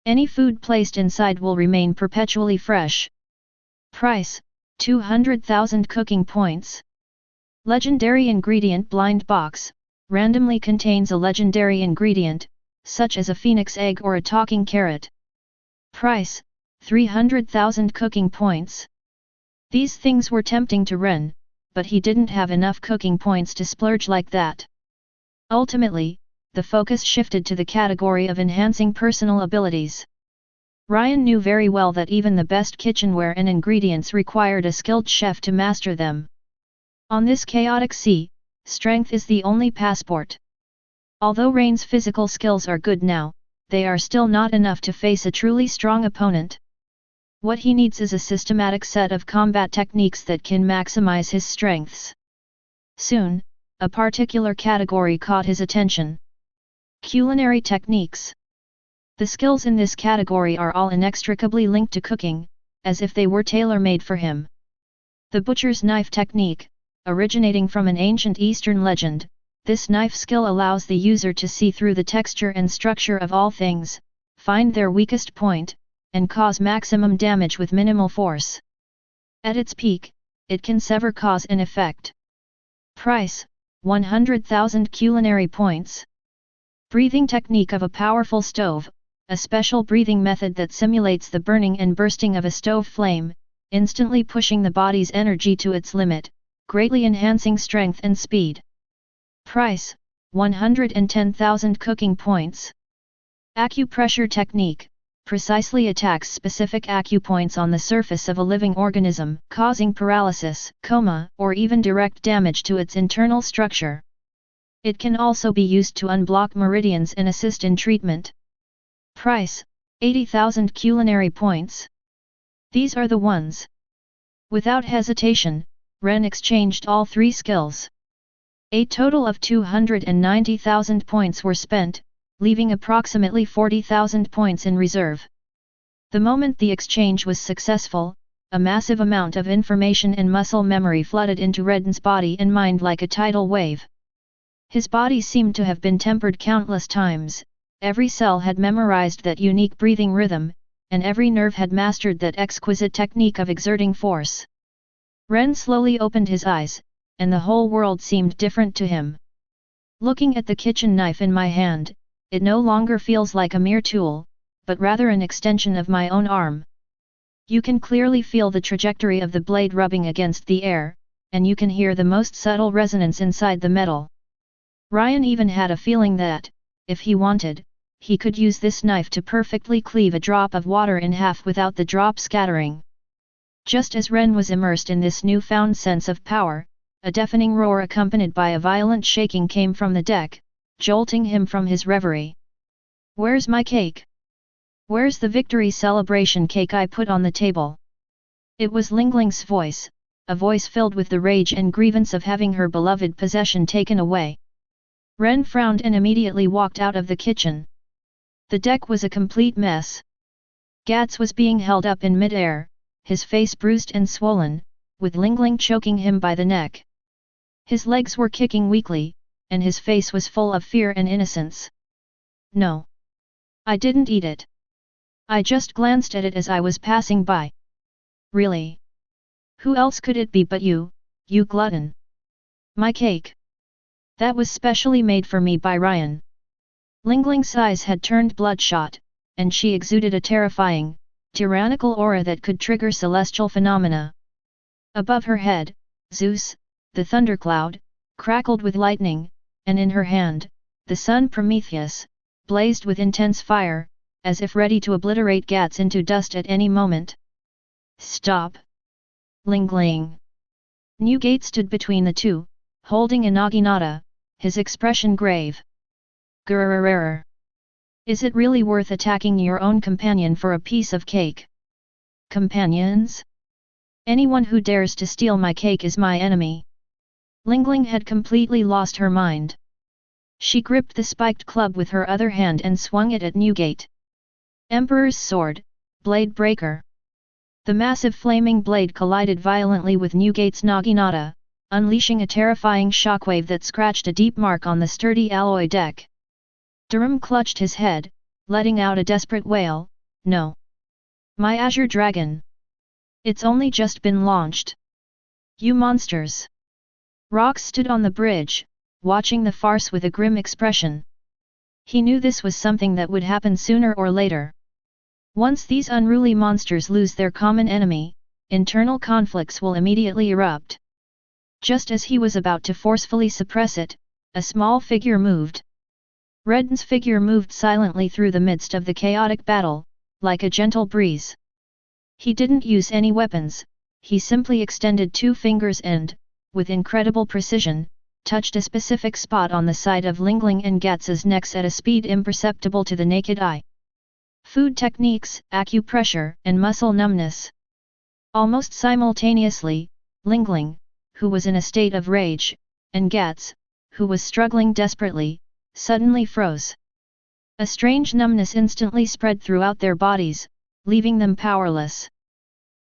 Any food placed inside will remain perpetually fresh. Price, 200,000 cooking points. Legendary ingredient. Blind box, randomly contains a legendary ingredient, such as a phoenix egg or a talking carrot. Price, 300,000 cooking points. These things were tempting to Ren, but he didn't have enough cooking points to splurge like that. Ultimately, the focus shifted to the category of enhancing personal abilities. Ryan knew very well that even the best kitchenware and ingredients required a skilled chef to master them. On this chaotic sea, strength is the only passport. Although Rain's physical skills are good now, they are still not enough to face a truly strong opponent. What he needs is a systematic set of combat techniques that can maximize his strengths. Soon, a particular category caught his attention. Culinary techniques. The skills in this category are all inextricably linked to cooking, as if they were tailor-made for him. The butcher's knife technique, originating from an ancient Eastern legend, this knife skill allows the user to see through the texture and structure of all things, find their weakest point, and cause maximum damage with minimal force. At its peak, it can sever cause and effect. Price, 100,000 culinary points. Breathing technique of a powerful stove, a special breathing method that simulates the burning and bursting of a stove flame, instantly pushing the body's energy to its limit, greatly enhancing strength and speed. Price, 110,000 cooking points. Acupressure technique, precisely attacks specific acupoints on the surface of a living organism, causing paralysis, coma, or even direct damage to its internal structure. It can also be used to unblock meridians and assist in treatment. Price, 80,000 culinary points. These are the ones. Without hesitation, Ren exchanged all three skills. A total of 290,000 points were spent, leaving approximately 40,000 points in reserve. The moment the exchange was successful, a massive amount of information and muscle memory flooded into Ren's body and mind like a tidal wave. His body seemed to have been tempered countless times, every cell had memorized that unique breathing rhythm, and every nerve had mastered that exquisite technique of exerting force. Ren slowly opened his eyes, and the whole world seemed different to him. Looking at the kitchen knife in my hand, it no longer feels like a mere tool, but rather an extension of my own arm. You can clearly feel the trajectory of the blade rubbing against the air, and you can hear the most subtle resonance inside the metal. Ryan even had a feeling that, if he wanted, he could use this knife to perfectly cleave a drop of water in half without the drop scattering. Just as Ren was immersed in this newfound sense of power, a deafening roar accompanied by a violent shaking came from the deck, jolting him from his reverie. "Where's my cake? Where's the victory celebration cake I put on the table?" It was Lingling's voice, a voice filled with the rage and grievance of having her beloved possession taken away. Ren frowned and immediately walked out of the kitchen. The deck was a complete mess. Gats was being held up in mid-air, his face bruised and swollen, with Lingling choking him by the neck. His legs were kicking weakly, and his face was full of fear and innocence. "No. I didn't eat it. I just glanced at it as I was passing by." "Really? Who else could it be but you, you glutton?" "My cake. That was specially made for me by Ryan." Lingling's eyes had turned bloodshot, and she exuded a terrifying, tyrannical aura that could trigger celestial phenomena. Above her head, Zeus, the thundercloud, crackled with lightning, and in her hand, the sun Prometheus, blazed with intense fire, as if ready to obliterate Gats into dust at any moment. "Stop! Ling. Newgate stood between the two, holding a naginata, his expression grave. Grrrr. Is it really worth attacking your own companion for a piece of cake? Companions? Anyone who dares to steal my cake is my enemy. Ling had completely lost her mind. She gripped the spiked club with her other hand and swung it at Newgate. Emperor's sword, blade breaker. The massive flaming blade collided violently with Newgate's naginata, unleashing a terrifying shockwave that scratched a deep mark on the sturdy alloy deck. Durham clutched his head, letting out a desperate wail, "No! My Azure Dragon! It's only just been launched! You monsters!" Rox stood on the bridge, watching the farce with a grim expression. He knew this was something that would happen sooner or later. Once these unruly monsters lose their common enemy, internal conflicts will immediately erupt. Just as he was about to forcefully suppress it, a small figure moved. Redden's figure moved silently through the midst of the chaotic battle, like a gentle breeze. He didn't use any weapons, he simply extended two fingers and, with incredible precision, touched a specific spot on the side of Ling and Gats's necks at a speed imperceptible to the naked eye. Food techniques, acupressure, and muscle numbness. Almost simultaneously, Ling, who was in a state of rage, and Gats, who was struggling desperately, suddenly froze. A strange numbness instantly spread throughout their bodies, leaving them powerless.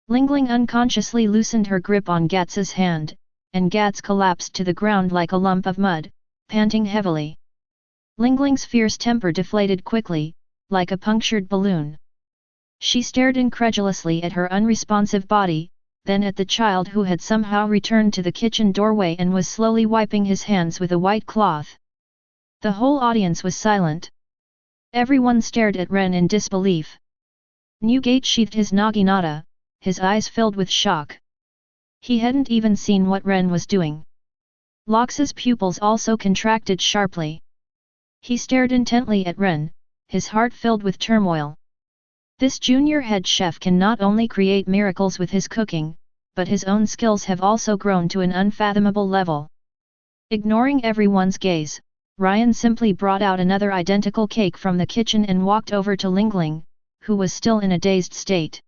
Ling unconsciously loosened her grip on Gats's hand, and Gats collapsed to the ground like a lump of mud, panting heavily. Ling's fierce temper deflated quickly, like a punctured balloon. She stared incredulously at her unresponsive body, then at the child who had somehow returned to the kitchen doorway and was slowly wiping his hands with a white cloth. The whole audience was silent. Everyone stared at Ren in disbelief. Newgate sheathed his naginata, his eyes filled with shock. He hadn't even seen what Ren was doing. Lox's pupils also contracted sharply. He stared intently at Ren, his heart filled with turmoil. This junior head chef can not only create miracles with his cooking, but his own skills have also grown to an unfathomable level. Ignoring everyone's gaze, Ryan simply brought out another identical cake from the kitchen and walked over to Ling, who was still in a dazed state.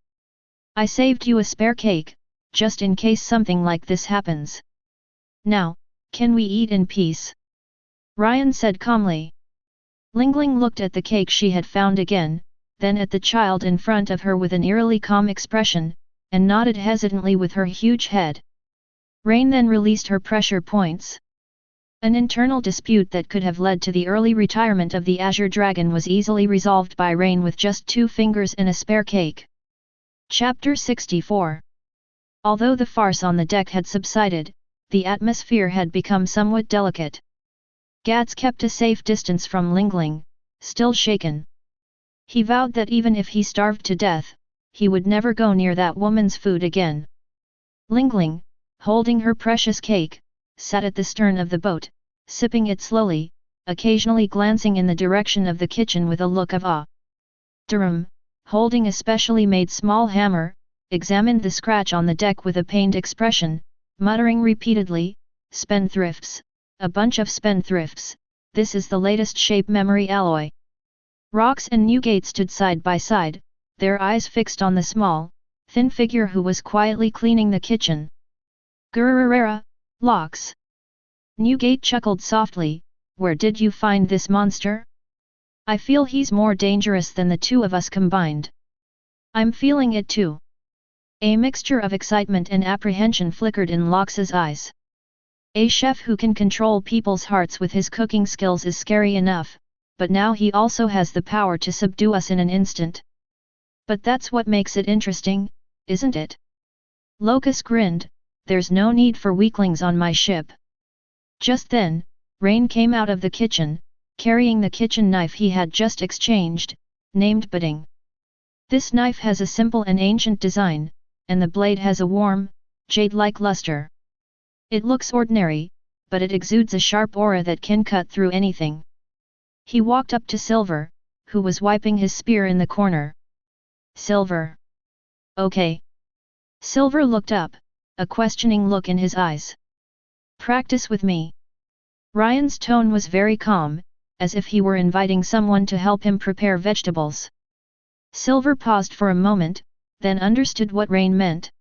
"I saved you a spare cake, just in case something like this happens. Now, can we eat in peace?" Ryan said calmly. Ling looked at the cake she had found again, then at the child in front of her with an eerily calm expression, and nodded hesitantly with her huge head. Rain then released her pressure points. An internal dispute that could have led to the early retirement of the Azure Dragon was easily resolved by Rain with just 2 fingers and a spare cake. Chapter 64. Although the farce on the deck had subsided, the atmosphere had become somewhat delicate. Gats kept a safe distance from Ling, still shaken. He vowed that even if he starved to death, he would never go near that woman's food again. Ling, holding her precious cake, sat at the stern of the boat, sipping it slowly, occasionally glancing in the direction of the kitchen with a look of awe. Durham, holding a specially made small hammer, examined the scratch on the deck with a pained expression, muttering repeatedly, "Spendthrifts, a bunch of spendthrifts, this is the latest shape memory alloy." Rox and Newgate stood side by side, their eyes fixed on the small, thin figure who was quietly cleaning the kitchen. "Grrrr, Lox." Newgate chuckled softly, "Where did you find this monster? I feel he's more dangerous than the two of us combined." "I'm feeling it too." A mixture of excitement and apprehension flickered in Lox's eyes. A chef who can control people's hearts with his cooking skills is scary enough, but now he also has the power to subdue us in an instant. "But that's what makes it interesting, isn't it?" Locus grinned, "There's no need for weaklings on my ship." Just then, Rain came out of the kitchen, carrying the kitchen knife he had just exchanged, named Budding. This knife has a simple and ancient design, and the blade has a warm, jade-like luster. It looks ordinary, but it exudes a sharp aura that can cut through anything. He walked up to Silver, who was wiping his spear in the corner. "Silver. Okay." Silver looked up, a questioning look in his eyes. "Practice with me." Ryan's tone was very calm, as if he were inviting someone to help him prepare vegetables. Silver paused for a moment, then understood what Rain meant.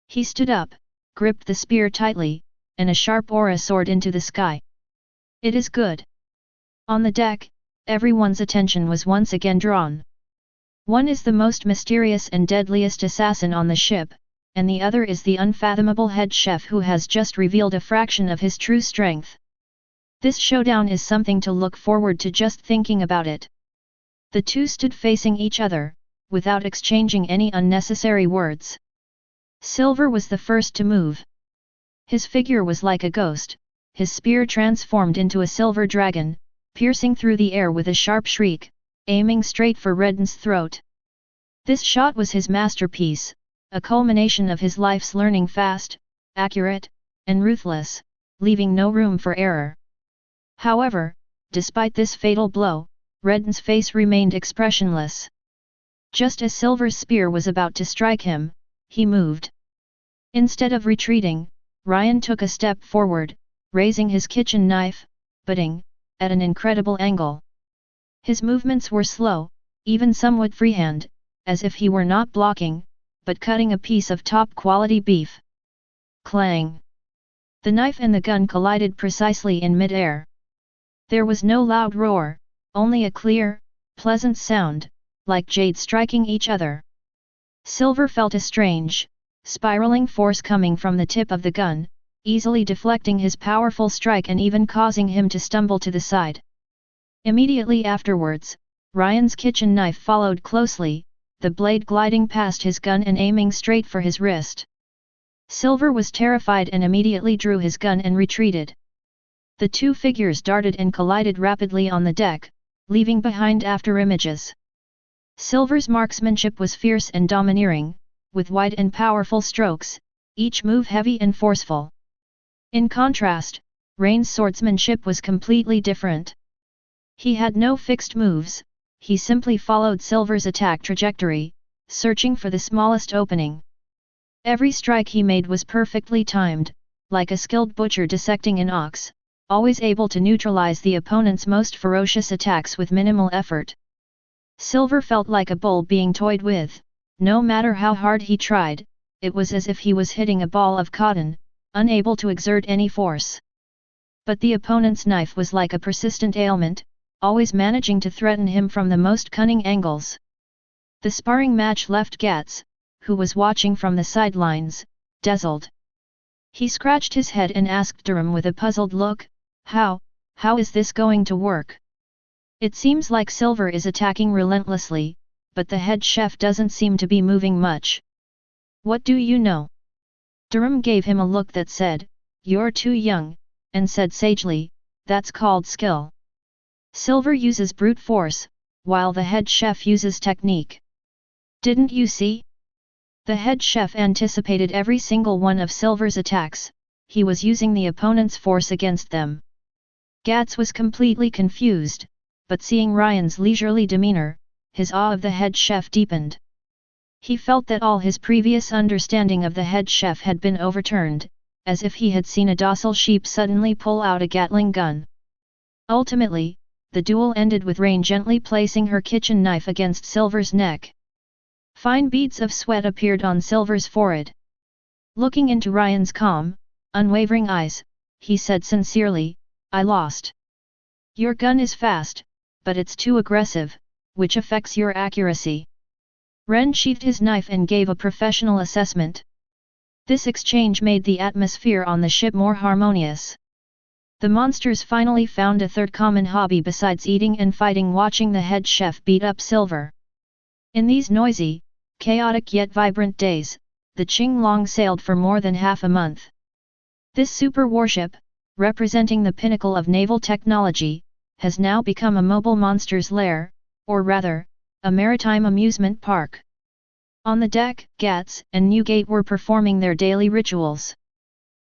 He stood up, gripped the spear tightly, and a sharp aura soared into the sky. "It is good." On the deck, everyone's attention was once again drawn. One is the most mysterious and deadliest assassin on the ship, and the other is the unfathomable head chef who has just revealed a fraction of his true strength. This showdown is something to look forward to just thinking about it. The two stood facing each other, without exchanging any unnecessary words. Silver was the first to move. His figure was like a ghost, his spear transformed into a silver dragon, piercing through the air with a sharp shriek, aiming straight for Redden's throat. This shot was his masterpiece, a culmination of his life's learning, fast, accurate, and ruthless, leaving no room for error. However, despite this fatal blow, Redden's face remained expressionless. Just as Silver's spear was about to strike him, he moved. Instead of retreating, Ryan took a step forward, raising his kitchen knife, butting, at an incredible angle. His movements were slow, even somewhat freehand, as if he were not blocking, but cutting a piece of top-quality beef. Clang! The knife and the gun collided precisely in mid-air. There was no loud roar, only a clear, pleasant sound, like jade striking each other. Silver felt a strange, spiraling force coming from the tip of the gun, easily deflecting his powerful strike and even causing him to stumble to the side. Immediately afterwards, Ryan's kitchen knife followed closely, the blade gliding past his gun and aiming straight for his wrist. Silver was terrified and immediately drew his gun and retreated. The two figures darted and collided rapidly on the deck, leaving behind afterimages. Silver's marksmanship was fierce and domineering, with wide and powerful strokes, each move heavy and forceful. In contrast, Rain's swordsmanship was completely different. He had no fixed moves, he simply followed Silver's attack trajectory, searching for the smallest opening. Every strike he made was perfectly timed, like a skilled butcher dissecting an ox, always able to neutralize the opponent's most ferocious attacks with minimal effort. Silver felt like a bull being toyed with. No matter how hard he tried, it was as if he was hitting a ball of cotton, unable to exert any force. But the opponent's knife was like a persistent ailment, always managing to threaten him from the most cunning angles. The sparring match left Gats, who was watching from the sidelines, dazzled. He scratched his head and asked Durham with a puzzled look, How is this going to work? It seems like Silver is attacking relentlessly, but the head chef doesn't seem to be moving much. What do you know?" Durham gave him a look that said, "You're too young," and said sagely, "That's called skill. Silver uses brute force, while the head chef uses technique. Didn't you see?" The head chef anticipated every single one of Silver's attacks, he was using the opponent's force against them. Gats was completely confused, but seeing Ryan's leisurely demeanor, his awe of the head chef deepened. He felt that all his previous understanding of the head chef had been overturned, as if he had seen a docile sheep suddenly pull out a Gatling gun. Ultimately, the duel ended with Rain gently placing her kitchen knife against Silver's neck. Fine beads of sweat appeared on Silver's forehead. Looking into Ryan's calm, unwavering eyes, he said sincerely, "I lost. Your gun is fast, but it's too aggressive, which affects your accuracy." Ren sheathed his knife and gave a professional assessment. This exchange made the atmosphere on the ship more harmonious. The monsters finally found a third common hobby besides eating and fighting: watching the head chef beat up Silver. In these noisy, chaotic yet vibrant days, the Qinglong sailed for more than half a month. This super warship, representing the pinnacle of naval technology, has now become a mobile monsters lair, or rather, a maritime amusement park. On the deck, Gats and Newgate were performing their daily rituals.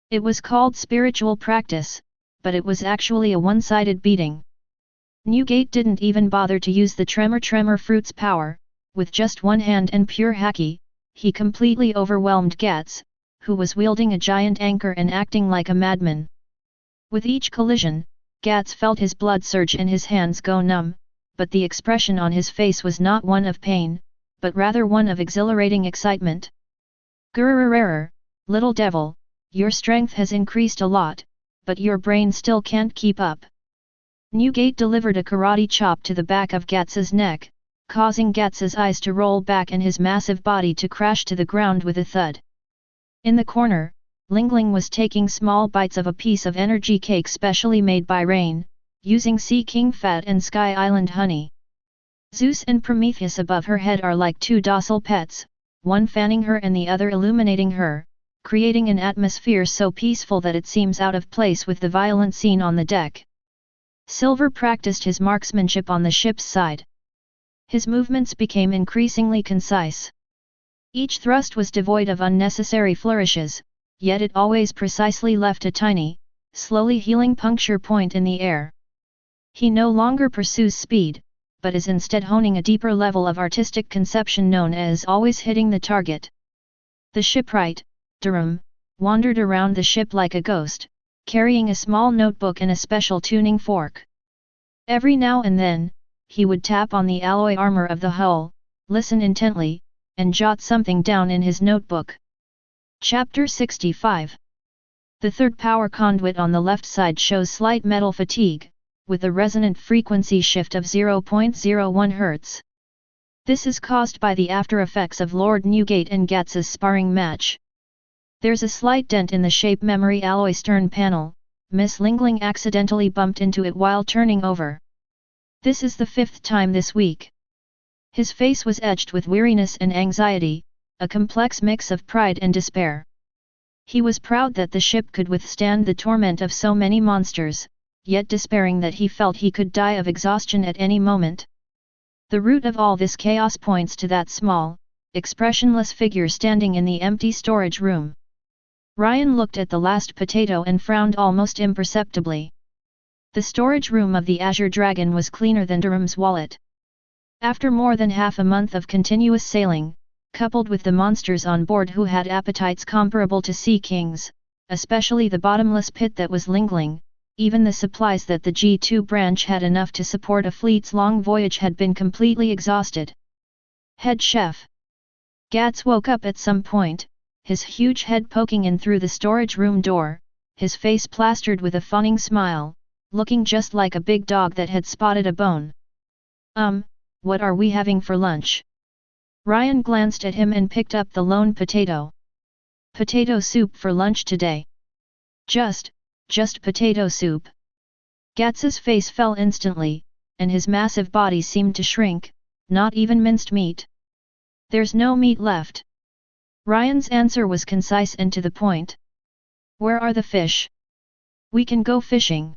It was called spiritual practice, but it was actually a one-sided beating. Newgate didn't even bother to use the tremor fruit's power. With just one hand and pure Haki, he completely overwhelmed Gats, who was wielding a giant anchor and acting like a madman. With each collision, Gats felt his blood surge and his hands go numb, but the expression on his face was not one of pain, but rather one of exhilarating excitement. "Grrrrrrrr, little devil, your strength has increased a lot, but your brain still can't keep up." Newgate delivered a karate chop to the back of Gats's neck, causing Gats's eyes to roll back and his massive body to crash to the ground with a thud. In the corner, Lingling was taking small bites of a piece of energy cake specially made by Rain, using Sea King fat and Sky Island honey. Zeus and Prometheus above her head are like two docile pets, one fanning her and the other illuminating her, creating an atmosphere so peaceful that it seems out of place with the violent scene on the deck. Silver practiced his marksmanship on the ship's side. His movements became increasingly concise. Each thrust was devoid of unnecessary flourishes, yet it always precisely left a tiny, slowly healing puncture point in the air. He no longer pursues speed, but is instead honing a deeper level of artistic conception known as always hitting the target. The shipwright, Durham, wandered around the ship like a ghost, carrying a small notebook and a special tuning fork. Every now and then, he would tap on the alloy armor of the hull, listen intently, and jot something down in his notebook. Chapter 65. The third power conduit on the left side shows slight metal fatigue, with a resonant frequency shift of 0.01 Hz. This is caused by the after effects of Lord Newgate and Gats's sparring match. There's a slight dent in the shape memory alloy stern panel. Miss Lingling accidentally bumped into it while turning over. This is the 5th time this week. His face was edged with weariness and anxiety, a complex mix of pride and despair. He was proud that the ship could withstand the torment of so many monsters, yet despairing that he felt he could die of exhaustion at any moment. The root of all this chaos points to that small, expressionless figure standing in the empty storage room. Ryan looked at the last potato and frowned almost imperceptibly. The storage room of the Azure Dragon was cleaner than Durham's wallet. After more than half a month of continuous sailing, coupled with the monsters on board who had appetites comparable to sea kings, especially the bottomless pit that was Lingling, even the supplies that the G2 branch had enough to support a fleet's long voyage had been completely exhausted. Head chef Gats woke up at some point, his huge head poking in through the storage room door, his face plastered with a fawning smile, looking just like a big dog that had spotted a bone. What are we having for lunch?" Ryan glanced at him and picked up the lone potato. "Potato soup for lunch today." Just potato soup." Gats's face fell instantly, and his massive body seemed to shrink, "Not even minced meat?" "There's no meat left." Ryan's answer was concise and to the point. "Where are the fish? We can go fishing."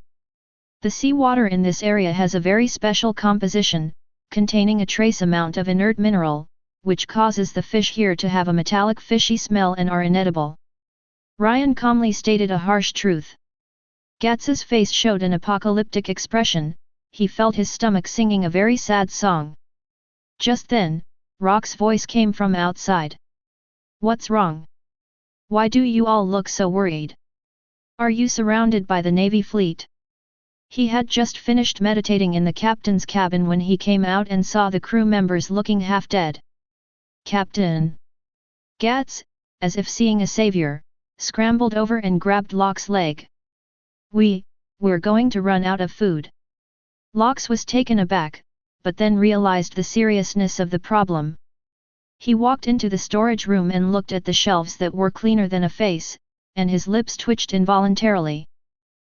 The seawater in this area has a very special composition, containing a trace amount of inert mineral, which causes the fish here to have a metallic fishy smell and are inedible. Ryan calmly stated a harsh truth. Gats's face showed an apocalyptic expression, he felt his stomach singing a very sad song. Just then, Rock's voice came from outside. "What's wrong? Why do you all look so worried? Are you surrounded by the Navy fleet?" He had just finished meditating in the captain's cabin when he came out and saw the crew members looking half dead. "Captain!" Gats, as if seeing a savior, scrambled over and grabbed Locke's leg. We're going to run out of food." Locke was taken aback, but then realized the seriousness of the problem. He walked into the storage room and looked at the shelves that were cleaner than a face, and his lips twitched involuntarily.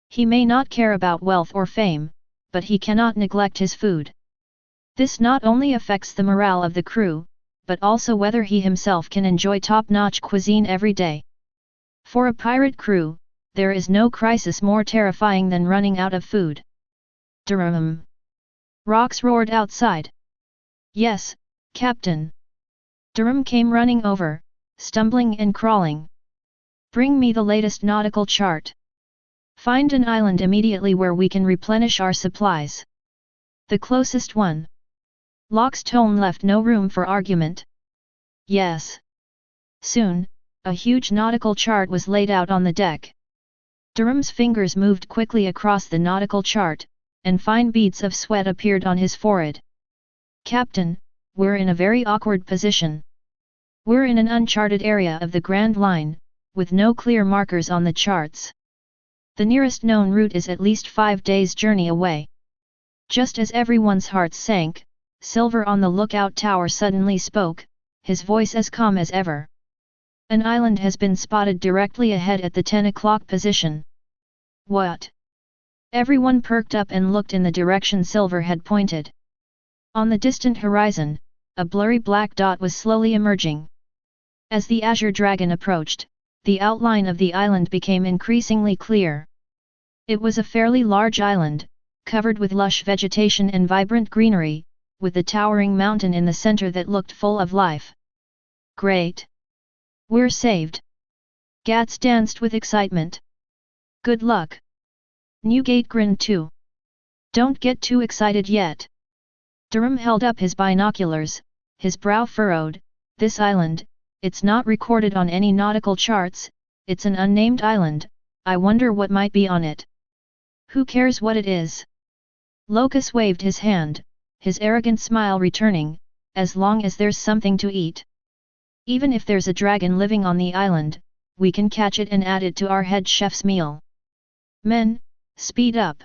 He may not care about wealth or fame, but he cannot neglect his food. This not only affects the morale of the crew, but also whether he himself can enjoy top-notch cuisine every day. For a pirate crew, there is no crisis more terrifying than running out of food. "Durham!" Rox roared outside. "Yes, Captain." Durham came running over, stumbling and crawling. "Bring me the latest nautical chart. Find an island immediately where we can replenish our supplies." "The closest one." Locke's tone left no room for argument. "Yes. Soon, A huge nautical chart was laid out on the deck. Durham's fingers moved quickly across the nautical chart, and fine beads of sweat appeared on his forehead. "Captain, we're in a very awkward position. We're in an uncharted area of the Grand Line, with no clear markers on the charts. The nearest known route is at least 5 days' journey away." Just as everyone's hearts sank, Silver on the lookout tower suddenly spoke, his voice as calm as ever. "An island has been spotted directly ahead at the 10 o'clock position." "What?" Everyone perked up and looked in the direction Silver had pointed. On the distant horizon, a blurry black dot was slowly emerging. As the Azure Dragon approached, the outline of the island became increasingly clear. It was a fairly large island, covered with lush vegetation and vibrant greenery, with the towering mountain in the center that looked full of life. "Great! We're saved!" Gats danced with excitement. "Good luck!" Newgate grinned too. "Don't get too excited yet." Durham held up his binoculars, his brow furrowed. "This island, it's not recorded on any nautical charts, it's an unnamed island, I wonder what might be on it." "Who cares what it is?" Locus waved his hand, his arrogant smile returning, "as long as there's something to eat. Even if there's a dragon living on the island, we can catch it and add it to our head chef's meal. Men, speed up.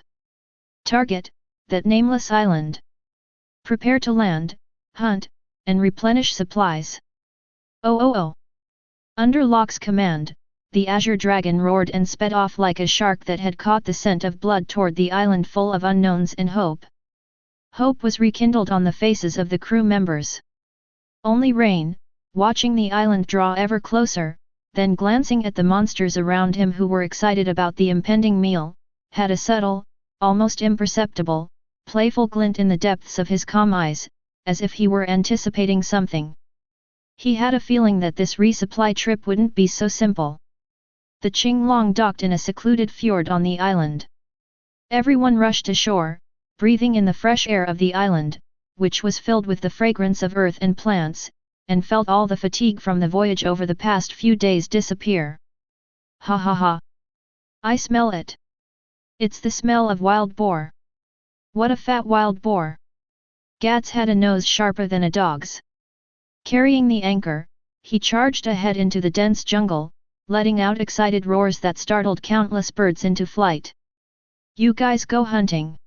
Target, that nameless island. Prepare to land, hunt, and replenish supplies." Oh. Under Locke's command, the Azure Dragon roared and sped off like a shark that had caught the scent of blood toward the island full of unknowns and hope. Hope was rekindled on the faces of the crew members. Only Rain, watching the island draw ever closer, then glancing at the monsters around him who were excited about the impending meal, had a subtle, almost imperceptible, playful glint in the depths of his calm eyes, as if he were anticipating something. He had a feeling that this resupply trip wouldn't be so simple. The Qinglong docked in a secluded fjord on the island. Everyone rushed ashore, breathing in the fresh air of the island, which was filled with the fragrance of earth and plants, and felt all the fatigue from the voyage over the past few days disappear. "Ha ha ha! I smell it! It's the smell of wild boar! What a fat wild boar!" Gats had a nose sharper than a dog's. Carrying the anchor, he charged ahead into the dense jungle, letting out excited roars that startled countless birds into flight. "You guys go hunting.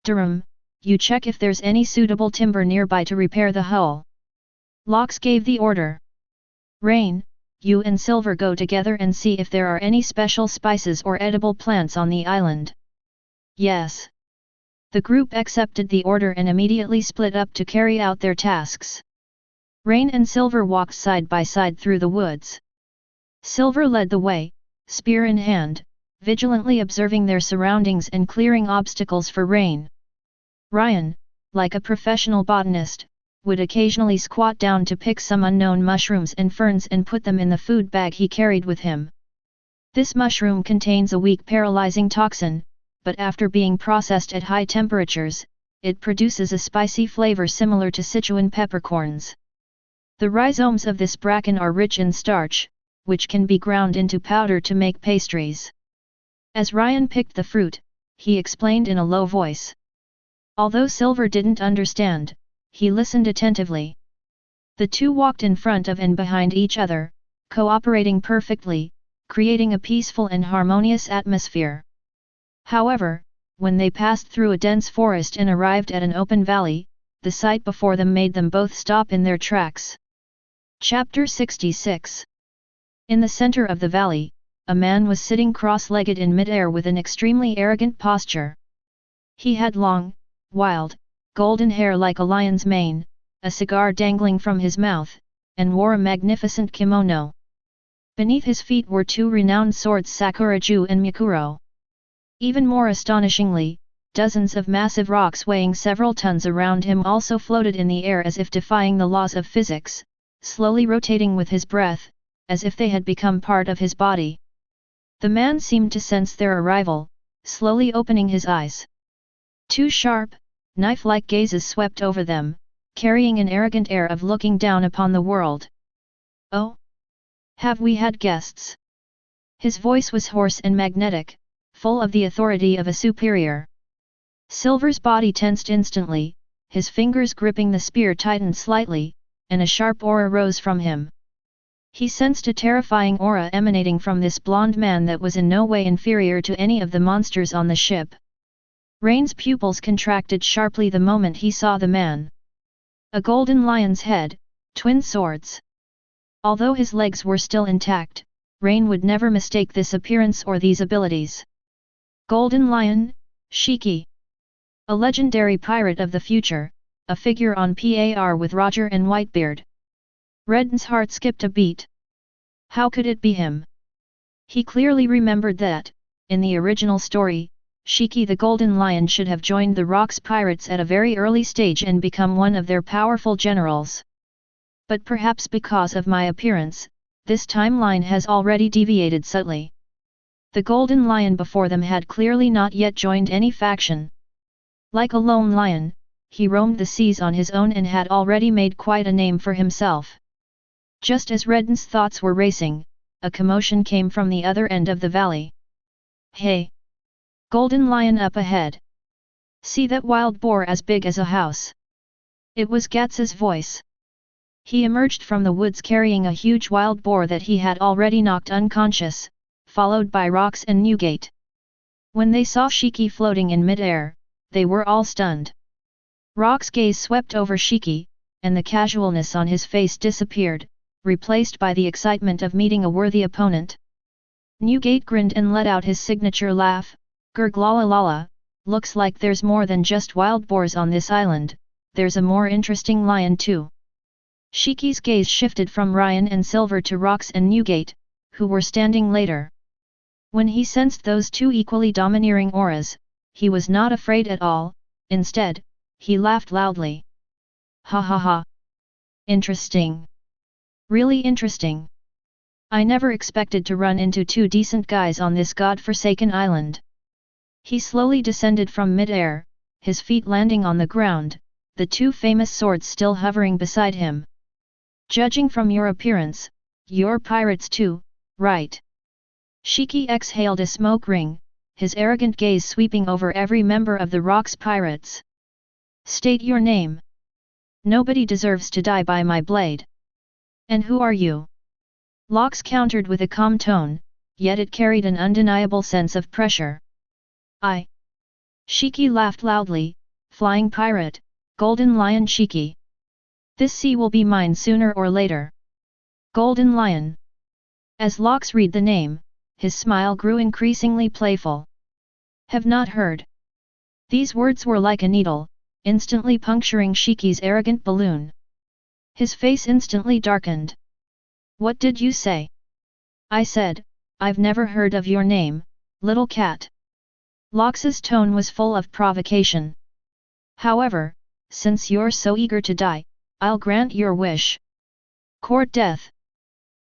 Durham, you check if there's any suitable timber nearby to repair the hull." Locks gave the order. "Rain, you and Silver go together and see if there are any special spices or edible plants on the island." "Yes." The group accepted the order and immediately split up to carry out their tasks. Rain and Silver walked side by side through the woods. Silver led the way, spear in hand, vigilantly observing their surroundings and clearing obstacles for Rain. Ryan, like a professional botanist, would occasionally squat down to pick some unknown mushrooms and ferns and put them in the food bag he carried with him. This mushroom contains a weak paralyzing toxin, but after being processed at high temperatures, it produces a spicy flavor similar to Sichuan peppercorns. The rhizomes of this bracken are rich in starch, which can be ground into powder to make pastries. As Ryan picked the fruit, he explained in a low voice. Although Silver didn't understand, he listened attentively. The two walked in front of and behind each other, cooperating perfectly, creating a peaceful and harmonious atmosphere. However, when they passed through a dense forest and arrived at an open valley, the sight before them made them both stop in their tracks. Chapter 66. In the center of the valley, a man was sitting cross-legged in mid-air with an extremely arrogant posture. He had long, wild, golden hair like a lion's mane, a cigar dangling from his mouth, and wore a magnificent kimono. Beneath his feet were two renowned swords Sakuraju and Mikuro. Even more astonishingly, dozens of massive rocks weighing several tons around him also floated in the air as if defying the laws of physics, slowly rotating with his breath, as if they had become part of his body. The man seemed to sense their arrival, slowly opening his eyes. Two sharp, knife-like gazes swept over them, carrying an arrogant air of looking down upon the world. "Oh! Have we had guests? His voice was hoarse and magnetic, full of the authority of a superior. Silver's body tensed instantly, his fingers gripping the spear tightened slightly, and a sharp aura rose from him. He sensed a terrifying aura emanating from this blonde man that was in no way inferior to any of the monsters on the ship. Rain's pupils contracted sharply the moment he saw the man. A golden lion's head, twin swords. Although his legs were still intact, Rain would never mistake this appearance or these abilities. Golden Lion, Shiki. A legendary pirate of the future, a figure on par with Roger and Whitebeard. Red's heart skipped a beat. How could it be him? He clearly remembered that, in the original story, Shiki the Golden Lion should have joined the Rocks pirates at a very early stage and become one of their powerful generals. But perhaps because of my appearance, this timeline has already deviated subtly. The Golden Lion before them had clearly not yet joined any faction. Like a lone lion, he roamed the seas on his own and had already made quite a name for himself. Just as Red's thoughts were racing, a commotion came from the other end of the valley. Hey! Golden Lion up ahead! See that wild boar as big as a house! It was Gats's voice. He emerged from the woods carrying a huge wild boar that he had already knocked unconscious, followed by Rox and Newgate. When they saw Shiki floating in mid-air, they were all stunned. Rox's gaze swept over Shiki, and the casualness on his face disappeared, replaced by the excitement of meeting a worthy opponent. Newgate grinned and let out his signature laugh, "Gurglalalala, looks like there's more than just wild boars on this island, there's a more interesting lion too." Shiki's gaze shifted from Ryan and Silver to Rox and Newgate, who were standing later. When he sensed those two equally domineering auras, he was not afraid at all, instead, he laughed loudly. Ha ha ha! Interesting! Really interesting! I never expected to run into two decent guys on this god-forsaken island. He slowly descended from mid-air, his feet landing on the ground, the two famous swords still hovering beside him. Judging from your appearance, you're pirates too, right? Shiki exhaled a smoke ring, his arrogant gaze sweeping over every member of the Rocks pirates. State your name. Nobody deserves to die by my blade. And who are you? Lox countered with a calm tone, yet it carried an undeniable sense of pressure. I. Shiki laughed loudly, Flying Pirate, Golden Lion Shiki. This sea will be mine sooner or later. Golden Lion. As Lox read the name, his smile grew increasingly playful. Have not heard. These words were like a needle, instantly puncturing Shiki's arrogant balloon. His face instantly darkened. What did you say? I said, I've never heard of your name, little cat. Lox's tone was full of provocation. However, since you're so eager to die, I'll grant your wish. Court death.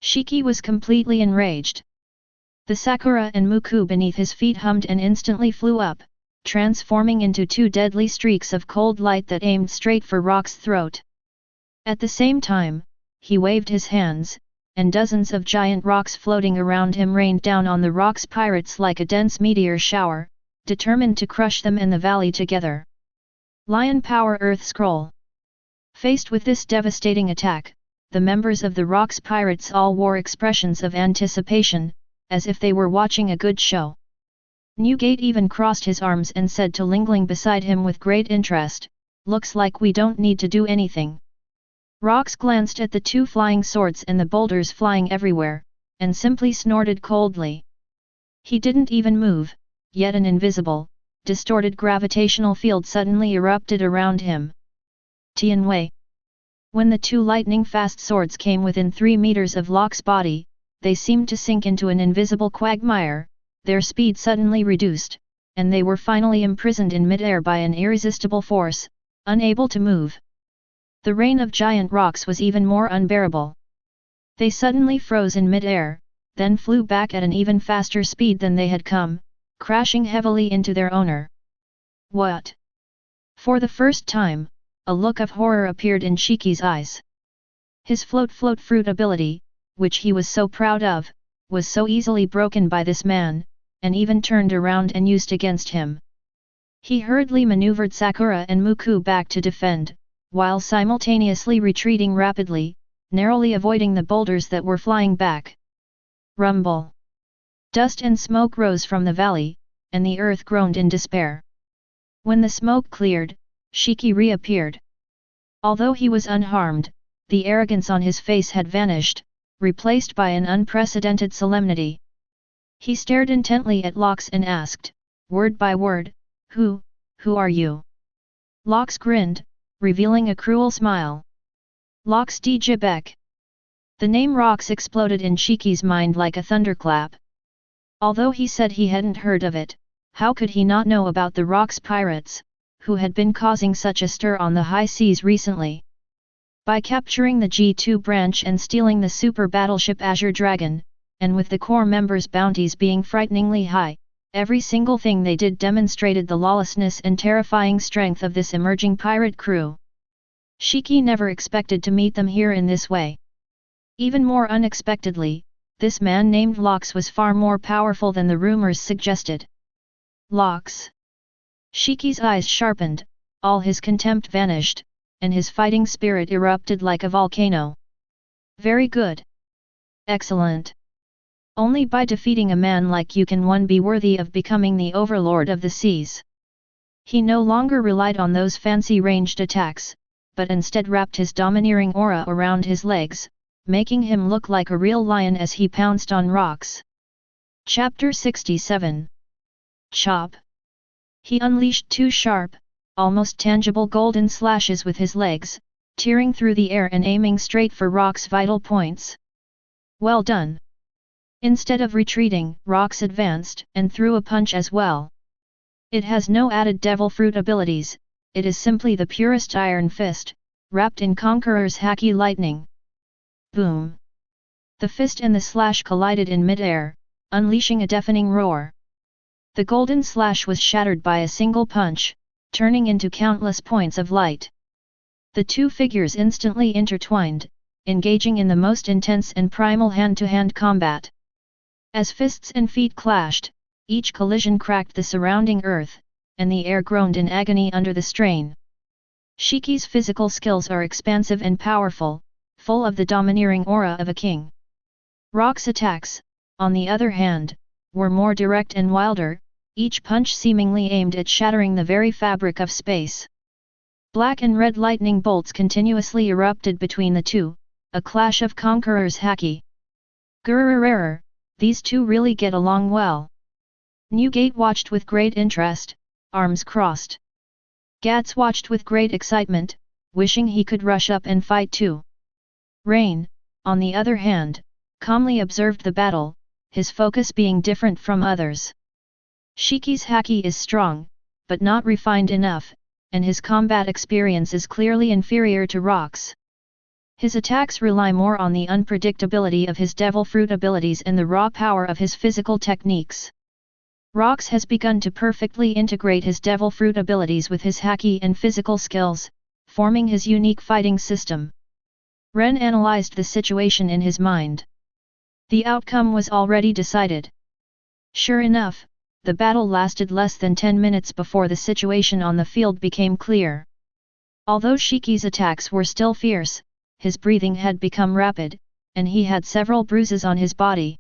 Shiki was completely enraged. The sakura and muku beneath his feet hummed and instantly flew up, transforming into two deadly streaks of cold light that aimed straight for Rock's throat. At the same time, he waved his hands, and dozens of giant rocks floating around him rained down on the Rocks pirates like a dense meteor shower, determined to crush them and the valley together. Lion Power Earth Scroll. Faced with this devastating attack, the members of the Rocks pirates all wore expressions of anticipation, as if they were watching a good show. Newgate even crossed his arms and said to Lingling beside him with great interest, looks like we don't need to do anything. Rox glanced at the two flying swords and the boulders flying everywhere, and simply snorted coldly. He didn't even move, yet an invisible, distorted gravitational field suddenly erupted around him. Tianwei. When the two lightning-fast swords came within 3 meters of Locke's body, they seemed to sink into an invisible quagmire, their speed suddenly reduced, and they were finally imprisoned in mid-air by an irresistible force, unable to move. The rain of giant rocks was even more unbearable. They suddenly froze in mid-air, then flew back at an even faster speed than they had come, crashing heavily into their owner. What? For the first time, a look of horror appeared in Shiki's eyes. His float fruit ability, which he was so proud of, was so easily broken by this man, and even turned around and used against him. He hurriedly maneuvered Sakura and Muku back to defend, while simultaneously retreating rapidly, narrowly avoiding the boulders that were flying back. Rumble! Dust and smoke rose from the valley, and the earth groaned in despair. When the smoke cleared, Shiki reappeared. Although he was unharmed, the arrogance on his face had vanished, replaced by an unprecedented solemnity. He stared intently at Lox and asked, word by word, Who are you? Lox grinned, revealing a cruel smile. Lox de Jibek. The name Rox exploded in Shiki's mind like a thunderclap. Although he said he hadn't heard of it, how could he not know about the Rox pirates, who had been causing such a stir on the high seas recently? By capturing the G2 branch and stealing the super battleship Azure Dragon, and with the core members' bounties being frighteningly high, every single thing they did demonstrated the lawlessness and terrifying strength of this emerging pirate crew. Shiki never expected to meet them here in this way. Even more unexpectedly, this man named Lox was far more powerful than the rumors suggested. Lox. Shiki's eyes sharpened, all his contempt vanished, and his fighting spirit erupted like a volcano. Very good. Excellent. Only by defeating a man like you can one be worthy of becoming the overlord of the seas. He no longer relied on those fancy ranged attacks, but instead wrapped his domineering aura around his legs, making him look like a real lion as he pounced on Rox. Chapter 67. Chop. He unleashed two sharp, almost tangible golden slashes with his legs, tearing through the air and aiming straight for Rox's vital points. Well done. Instead of retreating, Rox advanced and threw a punch as well. It has no added devil fruit abilities, it is simply the purest iron fist, wrapped in Conqueror's Haki lightning. Boom! The fist and the slash collided in mid-air, unleashing a deafening roar. The golden slash was shattered by a single punch, turning into countless points of light. The two figures instantly intertwined, engaging in the most intense and primal hand-to-hand combat. As fists and feet clashed, each collision cracked the surrounding earth, and the air groaned in agony under the strain. Shiki's physical skills are expansive and powerful, full of the domineering aura of a king. Rox's attacks, on the other hand, were more direct and wilder, each punch seemingly aimed at shattering the very fabric of space. Black and red lightning bolts continuously erupted between the two, a clash of Conqueror's Haki. Grrrr, these two really get along well. Newgate watched with great interest, arms crossed. Gats watched with great excitement, wishing he could rush up and fight too. Rain, on the other hand, calmly observed the battle, his focus being different from others. Shiki's Haki is strong, but not refined enough, and his combat experience is clearly inferior to Rox. His attacks rely more on the unpredictability of his devil fruit abilities and the raw power of his physical techniques. Rox has begun to perfectly integrate his devil fruit abilities with his Haki and physical skills, forming his unique fighting system. Ren analyzed the situation in his mind. The outcome was already decided. Sure enough, the battle lasted less than 10 minutes before the situation on the field became clear. Although Shiki's attacks were still fierce, his breathing had become rapid, and he had several bruises on his body.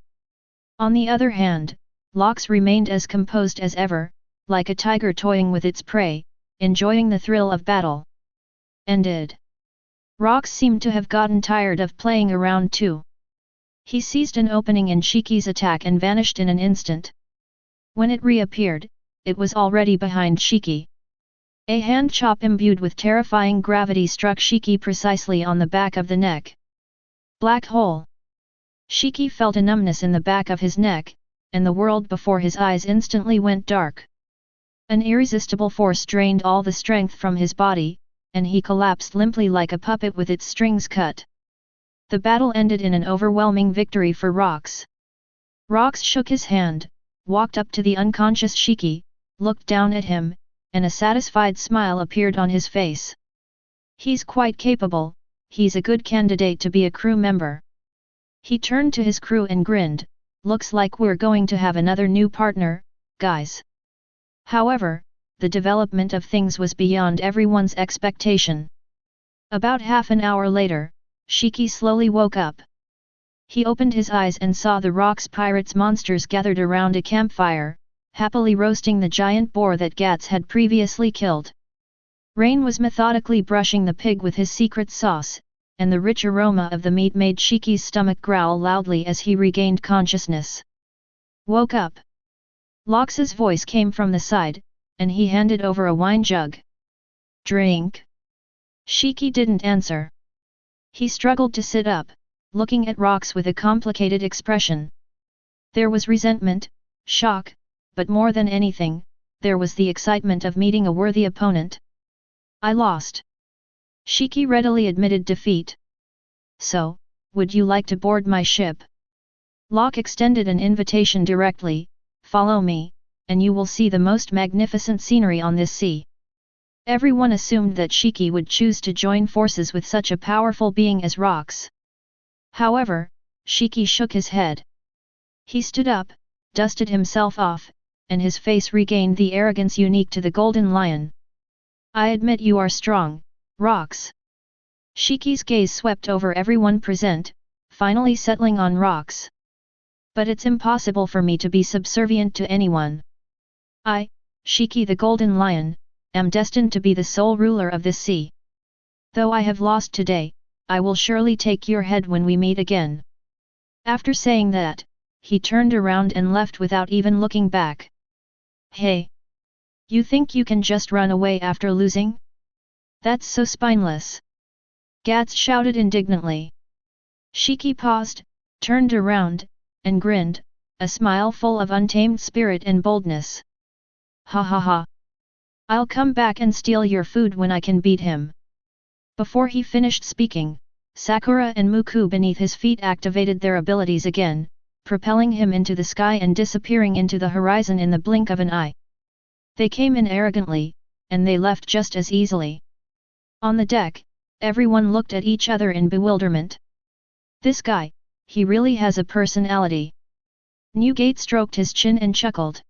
On the other hand, Lox remained as composed as ever, like a tiger toying with its prey, enjoying the thrill of battle. Ended. Rox seemed to have gotten tired of playing around too. He seized an opening in Shiki's attack and vanished in an instant. When it reappeared, it was already behind Shiki. A hand chop imbued with terrifying gravity struck Shiki precisely on the back of the neck. Black hole! Shiki felt a numbness in the back of his neck, and the world before his eyes instantly went dark. An irresistible force drained all the strength from his body, and he collapsed limply like a puppet with its strings cut. The battle ended in an overwhelming victory for Rox. Rox shook his hand, walked up to the unconscious Shiki, looked down at him, and a satisfied smile appeared on his face. He's quite capable, he's a good candidate to be a crew member. He turned to his crew and grinned, "Looks like we're going to have another new partner, guys." However, the development of things was beyond everyone's expectation. About half an hour later, Shiki slowly woke up. He opened his eyes and saw the Rocks Pirates monsters gathered around a campfire, happily roasting the giant boar that Gats had previously killed. Rain was methodically brushing the pig with his secret sauce, and the rich aroma of the meat made Shiki's stomach growl loudly as he regained consciousness. "Woke up." Lox's voice came from the side, and he handed over a wine jug. "Drink?" Shiki didn't answer. He struggled to sit up, looking at Rox with a complicated expression. There was resentment, shock, but more than anything, there was the excitement of meeting a worthy opponent. "I lost." Shiki readily admitted defeat. "So, would you like to board my ship?" Locke extended an invitation directly, "Follow me, and you will see the most magnificent scenery on this sea." Everyone assumed that Shiki would choose to join forces with such a powerful being as Rox. However, Shiki shook his head. He stood up, dusted himself off, and his face regained the arrogance unique to the Golden Lion. "I admit you are strong, Rox." Shiki's gaze swept over everyone present, finally settling on Rox. "But it's impossible for me to be subservient to anyone. I, Shiki the Golden Lion, am destined to be the sole ruler of this sea. Though I have lost today, I will surely take your head when we meet again." After saying that, he turned around and left without even looking back. "Hey! You think you can just run away after losing? That's so spineless!" Gats shouted indignantly. Shiki paused, turned around, and grinned, a smile full of untamed spirit and boldness. "Ha ha ha! I'll come back and steal your food when I can beat him." Before he finished speaking, Sakura and Muku beneath his feet activated their abilities again, propelling him into the sky and disappearing into the horizon in the blink of an eye. They came in arrogantly, and they left just as easily. On the deck, everyone looked at each other in bewilderment. "This guy, he really has a personality." Newgate stroked his chin and chuckled.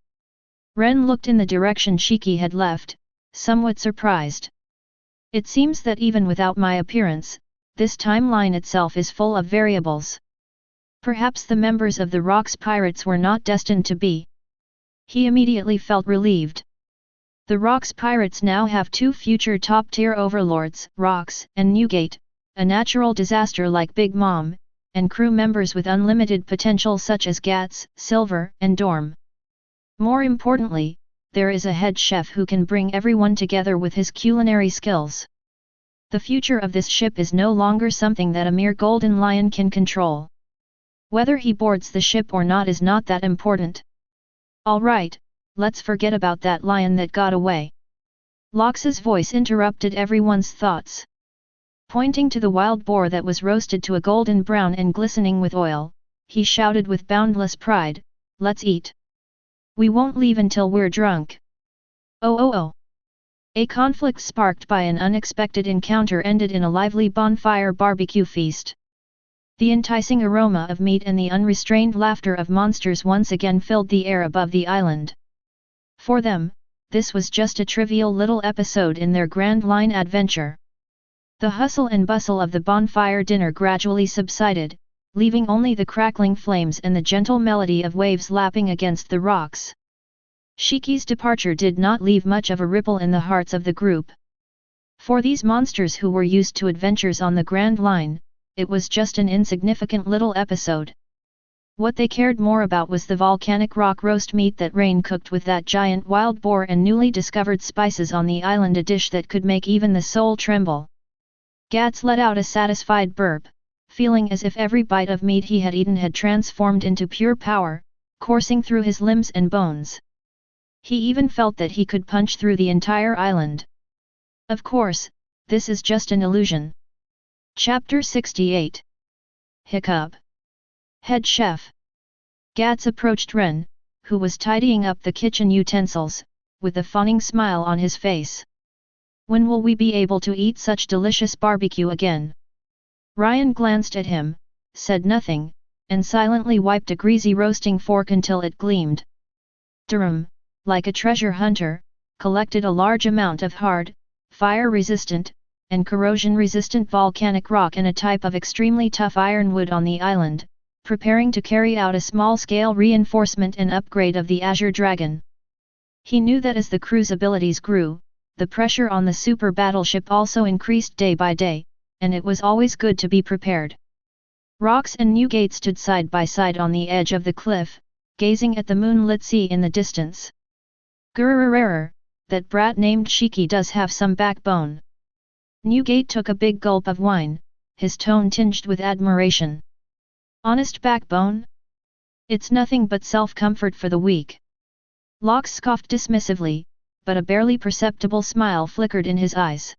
Ren looked in the direction Shiki had left, somewhat surprised. "It seems that even without my appearance, this timeline itself is full of variables. Perhaps the members of the Rocks Pirates were not destined to be." He immediately felt relieved. The Rocks Pirates now have two future top-tier overlords, Rocks and Newgate, a natural disaster like Big Mom, and crew members with unlimited potential such as Gats, Silver, and Dorm. More importantly, there is a head chef who can bring everyone together with his culinary skills. The future of this ship is no longer something that a mere Golden Lion can control. Whether he boards the ship or not is not that important. "All right, let's forget about that lion that got away." Lox's voice interrupted everyone's thoughts. Pointing to the wild boar that was roasted to a golden brown and glistening with oil, he shouted with boundless pride, "Let's eat! We won't leave until we're drunk." Oh! A conflict sparked by an unexpected encounter ended in a lively bonfire barbecue feast. The enticing aroma of meat and the unrestrained laughter of monsters once again filled the air above the island. For them, this was just a trivial little episode in their Grand Line adventure. The hustle and bustle of the bonfire dinner gradually subsided, leaving only the crackling flames and the gentle melody of waves lapping against the rocks. Shiki's departure did not leave much of a ripple in the hearts of the group. For these monsters who were used to adventures on the Grand Line, it was just an insignificant little episode. What they cared more about was the volcanic rock roast meat that Rain cooked with that giant wild boar and newly discovered spices on the island, a dish that could make even the soul tremble. Gats let out a satisfied burp, feeling as if every bite of meat he had eaten had transformed into pure power, coursing through his limbs and bones. He even felt that he could punch through the entire island. Of course, this is just an illusion. Chapter 68. Hiccup. Head Chef. Gats approached Ren, who was tidying up the kitchen utensils, with a fawning smile on his face. "When will we be able to eat such delicious barbecue again?" Ryan glanced at him, said nothing, and silently wiped a greasy roasting fork until it gleamed. Durham, like a treasure hunter, collected a large amount of hard, fire-resistant, and corrosion-resistant volcanic rock and a type of extremely tough ironwood on the island, preparing to carry out a small-scale reinforcement and upgrade of the Azure Dragon. He knew that as the crew's abilities grew, the pressure on the super battleship also increased day by day, and it was always good to be prepared. Rox and Newgate stood side by side on the edge of the cliff, gazing at the moonlit sea in the distance. "Grrrrrrrr, that brat named Shiki does have some backbone." Newgate took a big gulp of wine, his tone tinged with admiration. "Honest backbone? It's nothing but self-comfort for the weak." Locke scoffed dismissively, but a barely perceptible smile flickered in his eyes.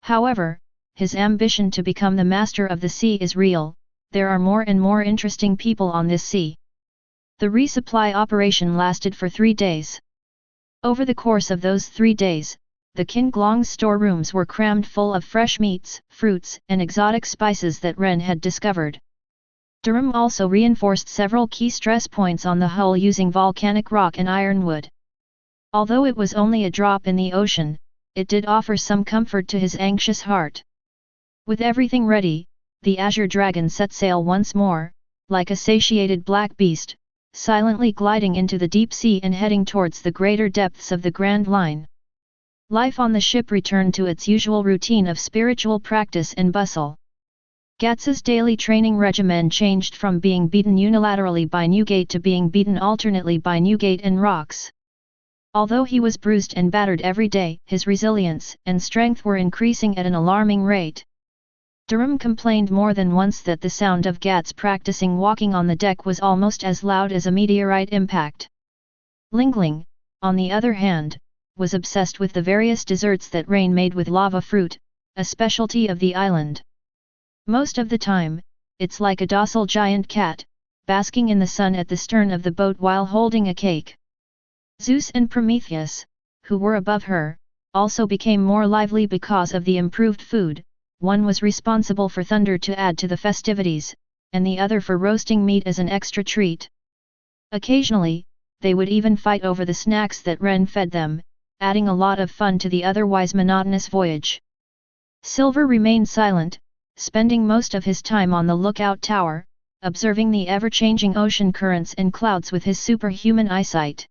However, his ambition to become the master of the sea is real. There are more and more interesting people on this sea. The resupply operation lasted for 3 days. Over the course of those 3 days, the King Glong's storerooms were crammed full of fresh meats, fruits, and exotic spices that Ren had discovered. Durham also reinforced several key stress points on the hull using volcanic rock and ironwood. Although it was only a drop in the ocean, it did offer some comfort to his anxious heart. With everything ready, the Azure Dragon set sail once more, like a satiated black beast, silently gliding into the deep sea and heading towards the greater depths of the Grand Line. Life on the ship returned to its usual routine of spiritual practice and bustle. Gats's daily training regimen changed from being beaten unilaterally by Newgate to being beaten alternately by Newgate and Rox. Although he was bruised and battered every day, his resilience and strength were increasing at an alarming rate. Durham complained more than once that the sound of Gats practicing walking on the deck was almost as loud as a meteorite impact. Lingling, on the other hand, was obsessed with the various desserts that Rain made with lava fruit, a specialty of the island. Most of the time, it's like a docile giant cat, basking in the sun at the stern of the boat while holding a cake. Zeus and Prometheus, who were above her, also became more lively because of the improved food. One was responsible for thunder to add to the festivities, and the other for roasting meat as an extra treat. Occasionally, they would even fight over the snacks that Ren fed them, adding a lot of fun to the otherwise monotonous voyage. Silver remained silent, spending most of his time on the lookout tower, observing the ever-changing ocean currents and clouds with his superhuman eyesight.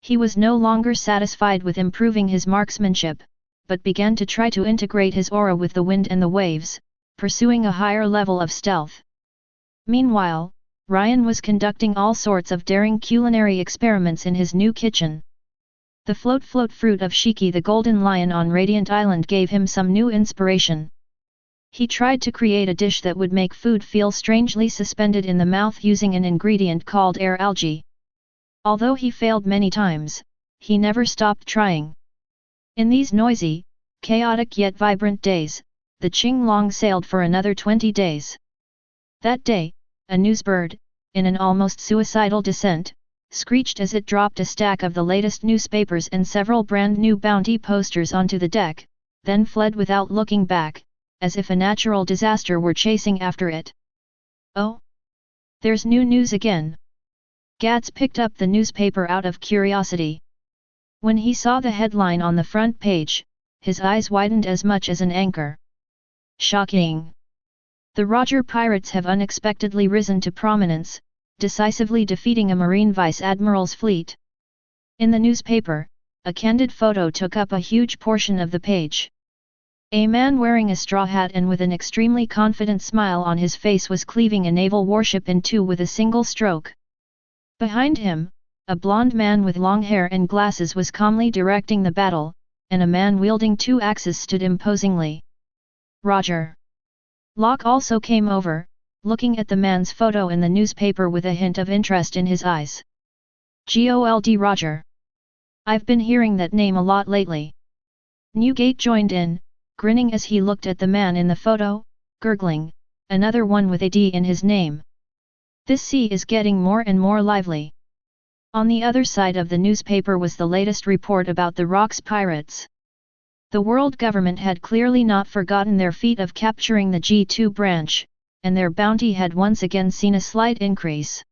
He was no longer satisfied with improving his marksmanship, but began to try to integrate his aura with the wind and the waves, pursuing a higher level of stealth. Meanwhile, Ryan was conducting all sorts of daring culinary experiments in his new kitchen. The float fruit of Shiki the Golden Lion on Radiant Island gave him some new inspiration. He tried to create a dish that would make food feel strangely suspended in the mouth using an ingredient called air algae. Although he failed many times, he never stopped trying. In these noisy, chaotic yet vibrant days, the Qinglong sailed for another 20 days. That day, a newsbird, in an almost suicidal descent, screeched as it dropped a stack of the latest newspapers and several brand-new bounty posters onto the deck, then fled without looking back, as if a natural disaster were chasing after it. "Oh! There's new news again." Gats picked up the newspaper out of curiosity. When he saw the headline on the front page, his eyes widened as much as an anchor. "Shocking! The Roger pirates have unexpectedly risen to prominence, decisively defeating a Marine Vice-Admiral's fleet." In the newspaper, a candid photo took up a huge portion of the page. A man wearing a straw hat and with an extremely confident smile on his face was cleaving a naval warship in two with a single stroke. Behind him, a blond man with long hair and glasses was calmly directing the battle, and a man wielding 2 axes stood imposingly. "Roger." Locke also came over, looking at the man's photo in the newspaper with a hint of interest in his eyes. "Gold Roger. I've been hearing that name a lot lately." Newgate joined in, grinning as he looked at the man in the photo, gurgling, "Another one with a D in his name. This sea is getting more and more lively." On the other side of the newspaper was the latest report about the Rox pirates. The world government had clearly not forgotten their feat of capturing the G2 branch, and their bounty had once again seen a slight increase.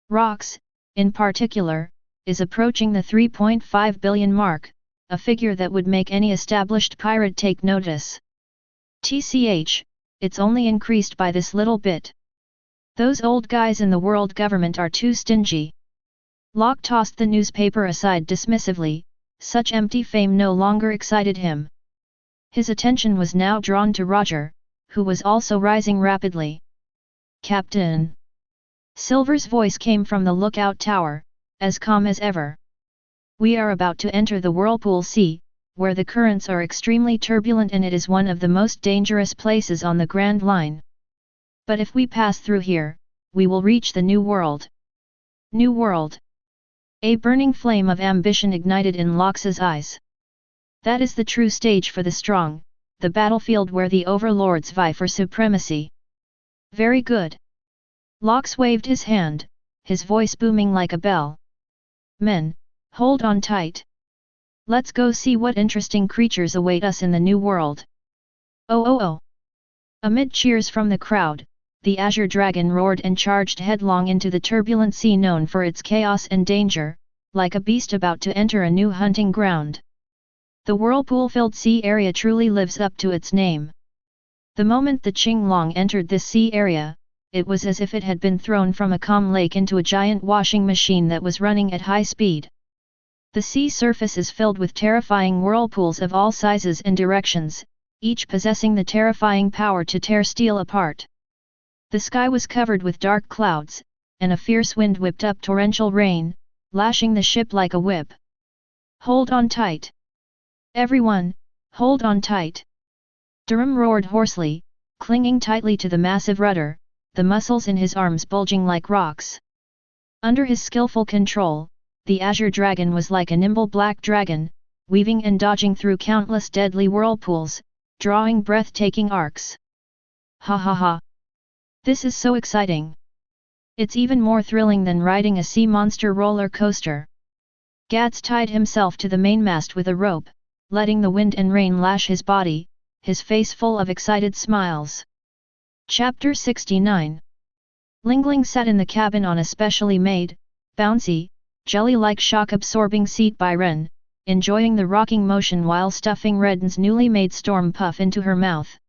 Rocks, in particular, is approaching the 3.5 billion mark, a figure that would make any established pirate take notice. TCH, it's only increased by this little bit. Those old guys in the world government are too stingy. Locke tossed the newspaper aside dismissively, such empty fame no longer excited him. His attention was now drawn to Roger, who was also rising rapidly. "Captain!" Silver's voice came from the lookout tower, as calm as ever. "We are about to enter the Whirlpool Sea, where the currents are extremely turbulent and it is one of the most dangerous places on the Grand Line. But if we pass through here, we will reach the New World." New World. A burning flame of ambition ignited in Locke's eyes. That is the true stage for the strong, the battlefield where the overlords vie for supremacy. Very good. Locke waved his hand, his voice booming like a bell. "Men, hold on tight. Let's go see what interesting creatures await us in the New World." "Oh oh oh!" Amid cheers from the crowd, the Azure Dragon roared and charged headlong into the turbulent sea known for its chaos and danger, like a beast about to enter a new hunting ground. The whirlpool-filled sea area truly lives up to its name. The moment the Qinglong entered this sea area, it was as if it had been thrown from a calm lake into a giant washing machine that was running at high speed. The sea surface is filled with terrifying whirlpools of all sizes and directions, each possessing the terrifying power to tear steel apart. The sky was covered with dark clouds, and a fierce wind whipped up torrential rain, lashing the ship like a whip. "Hold on tight! Everyone, hold on tight!" Durham roared hoarsely, clinging tightly to the massive rudder, the muscles in his arms bulging like rocks. Under his skillful control, the Azure Dragon was like a nimble black dragon, weaving and dodging through countless deadly whirlpools, drawing breathtaking arcs. "Ha ha ha! This is so exciting! It's even more thrilling than riding a sea monster roller coaster." Gats tied himself to the mainmast with a rope, letting the wind and rain lash his body, his face full of excited smiles. Chapter 69. Lingling sat in the cabin on a specially made, bouncy, jelly-like shock-absorbing seat by Ren, enjoying the rocking motion while stuffing Redden's newly made storm puff into her mouth.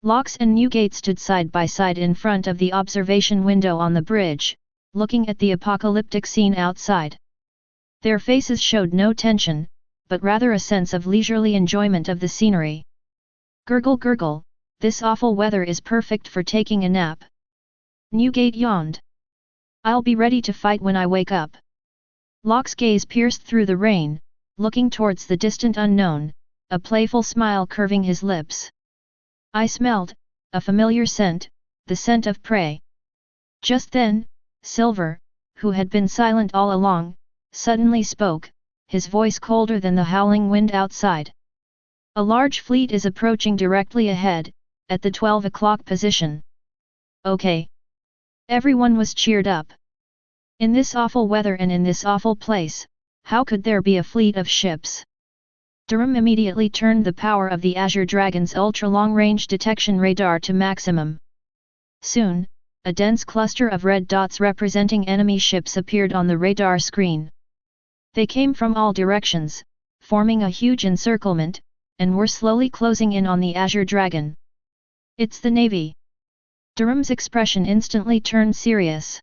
Locke and Newgate stood side by side in front of the observation window on the bridge, looking at the apocalyptic scene outside. Their faces showed no tension, but rather a sense of leisurely enjoyment of the scenery. "Gurgle gurgle, this awful weather is perfect for taking a nap." Newgate yawned. "I'll be ready to fight when I wake up." Locke's gaze pierced through the rain, looking towards the distant unknown, a playful smile curving his lips. "I smelled a familiar scent, the scent of prey." Just then, Silver, who had been silent all along, suddenly spoke, his voice colder than the howling wind outside. "A large fleet is approaching directly ahead, at the 12 o'clock position." "Okay." Everyone was cheered up. In this awful weather and in this awful place, how could there be a fleet of ships? Durham immediately turned the power of the Azure Dragon's ultra-long-range detection radar to maximum. Soon, a dense cluster of red dots representing enemy ships appeared on the radar screen. They came from all directions, forming a huge encirclement, and were slowly closing in on the Azure Dragon. "It's the Navy." Durham's expression instantly turned serious.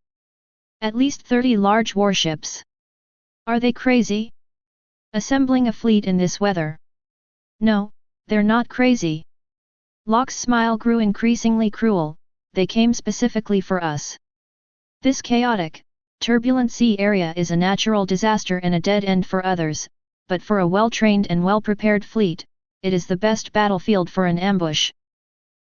"At least 30 large warships. Are they crazy? Assembling a fleet in this weather?" "No, they're not crazy." Locke's smile grew increasingly cruel. "They came specifically for us. This chaotic, turbulent sea area is a natural disaster and a dead end for others, but for a well-trained and well-prepared fleet, it is the best battlefield for an ambush.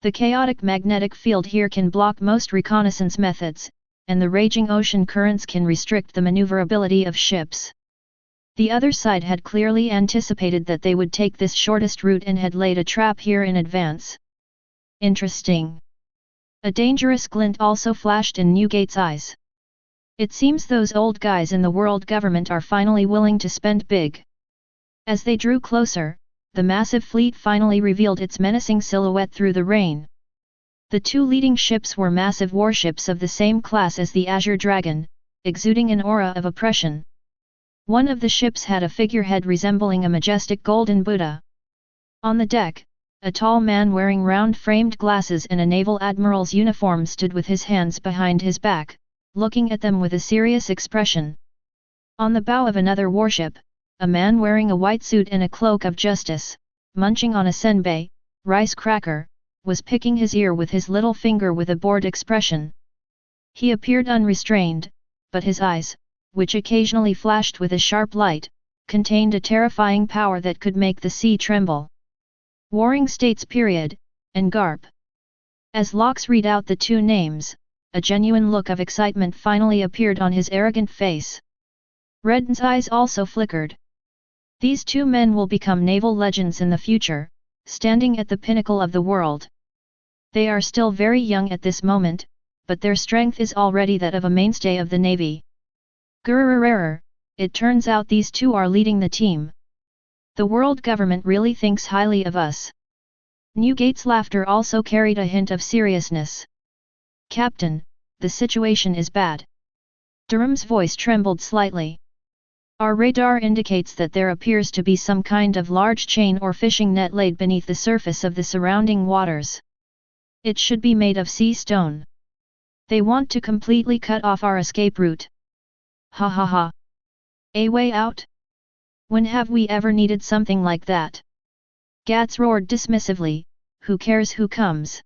The chaotic magnetic field here can block most reconnaissance methods, and the raging ocean currents can restrict the maneuverability of ships. The other side had clearly anticipated that they would take this shortest route and had laid a trap here in advance." "Interesting." A dangerous glint also flashed in Newgate's eyes. "It seems those old guys in the world government are finally willing to spend big." As they drew closer, the massive fleet finally revealed its menacing silhouette through the rain. The two leading ships were massive warships of the same class as the Azure Dragon, exuding an aura of oppression. One of the ships had a figurehead resembling a majestic golden Buddha. On the deck, a tall man wearing round-framed glasses and a naval admiral's uniform stood with his hands behind his back, looking at them with a serious expression. On the bow of another warship, a man wearing a white suit and a cloak of justice, munching on a senbei, rice cracker, was picking his ear with his little finger with a bored expression. He appeared unrestrained, but his eyes, which occasionally flashed with a sharp light, contained a terrifying power that could make the sea tremble. Warring States period, and Garp. As Lox read out the two names, a genuine look of excitement finally appeared on his arrogant face. Red's eyes also flickered. These two men will become naval legends in the future, standing at the pinnacle of the world. They are still very young at this moment, but their strength is already that of a mainstay of the Navy. Grrrr, it turns out these two are leading the team. The world government really thinks highly of us. Newgate's laughter also carried a hint of seriousness. Captain, the situation is bad. Durham's voice trembled slightly. Our radar indicates that there appears to be some kind of large chain or fishing net laid beneath the surface of the surrounding waters. It should be made of sea stone. They want to completely cut off our escape route. Ha ha ha. A way out? When have we ever needed something like that? Gats roared dismissively, who cares who comes?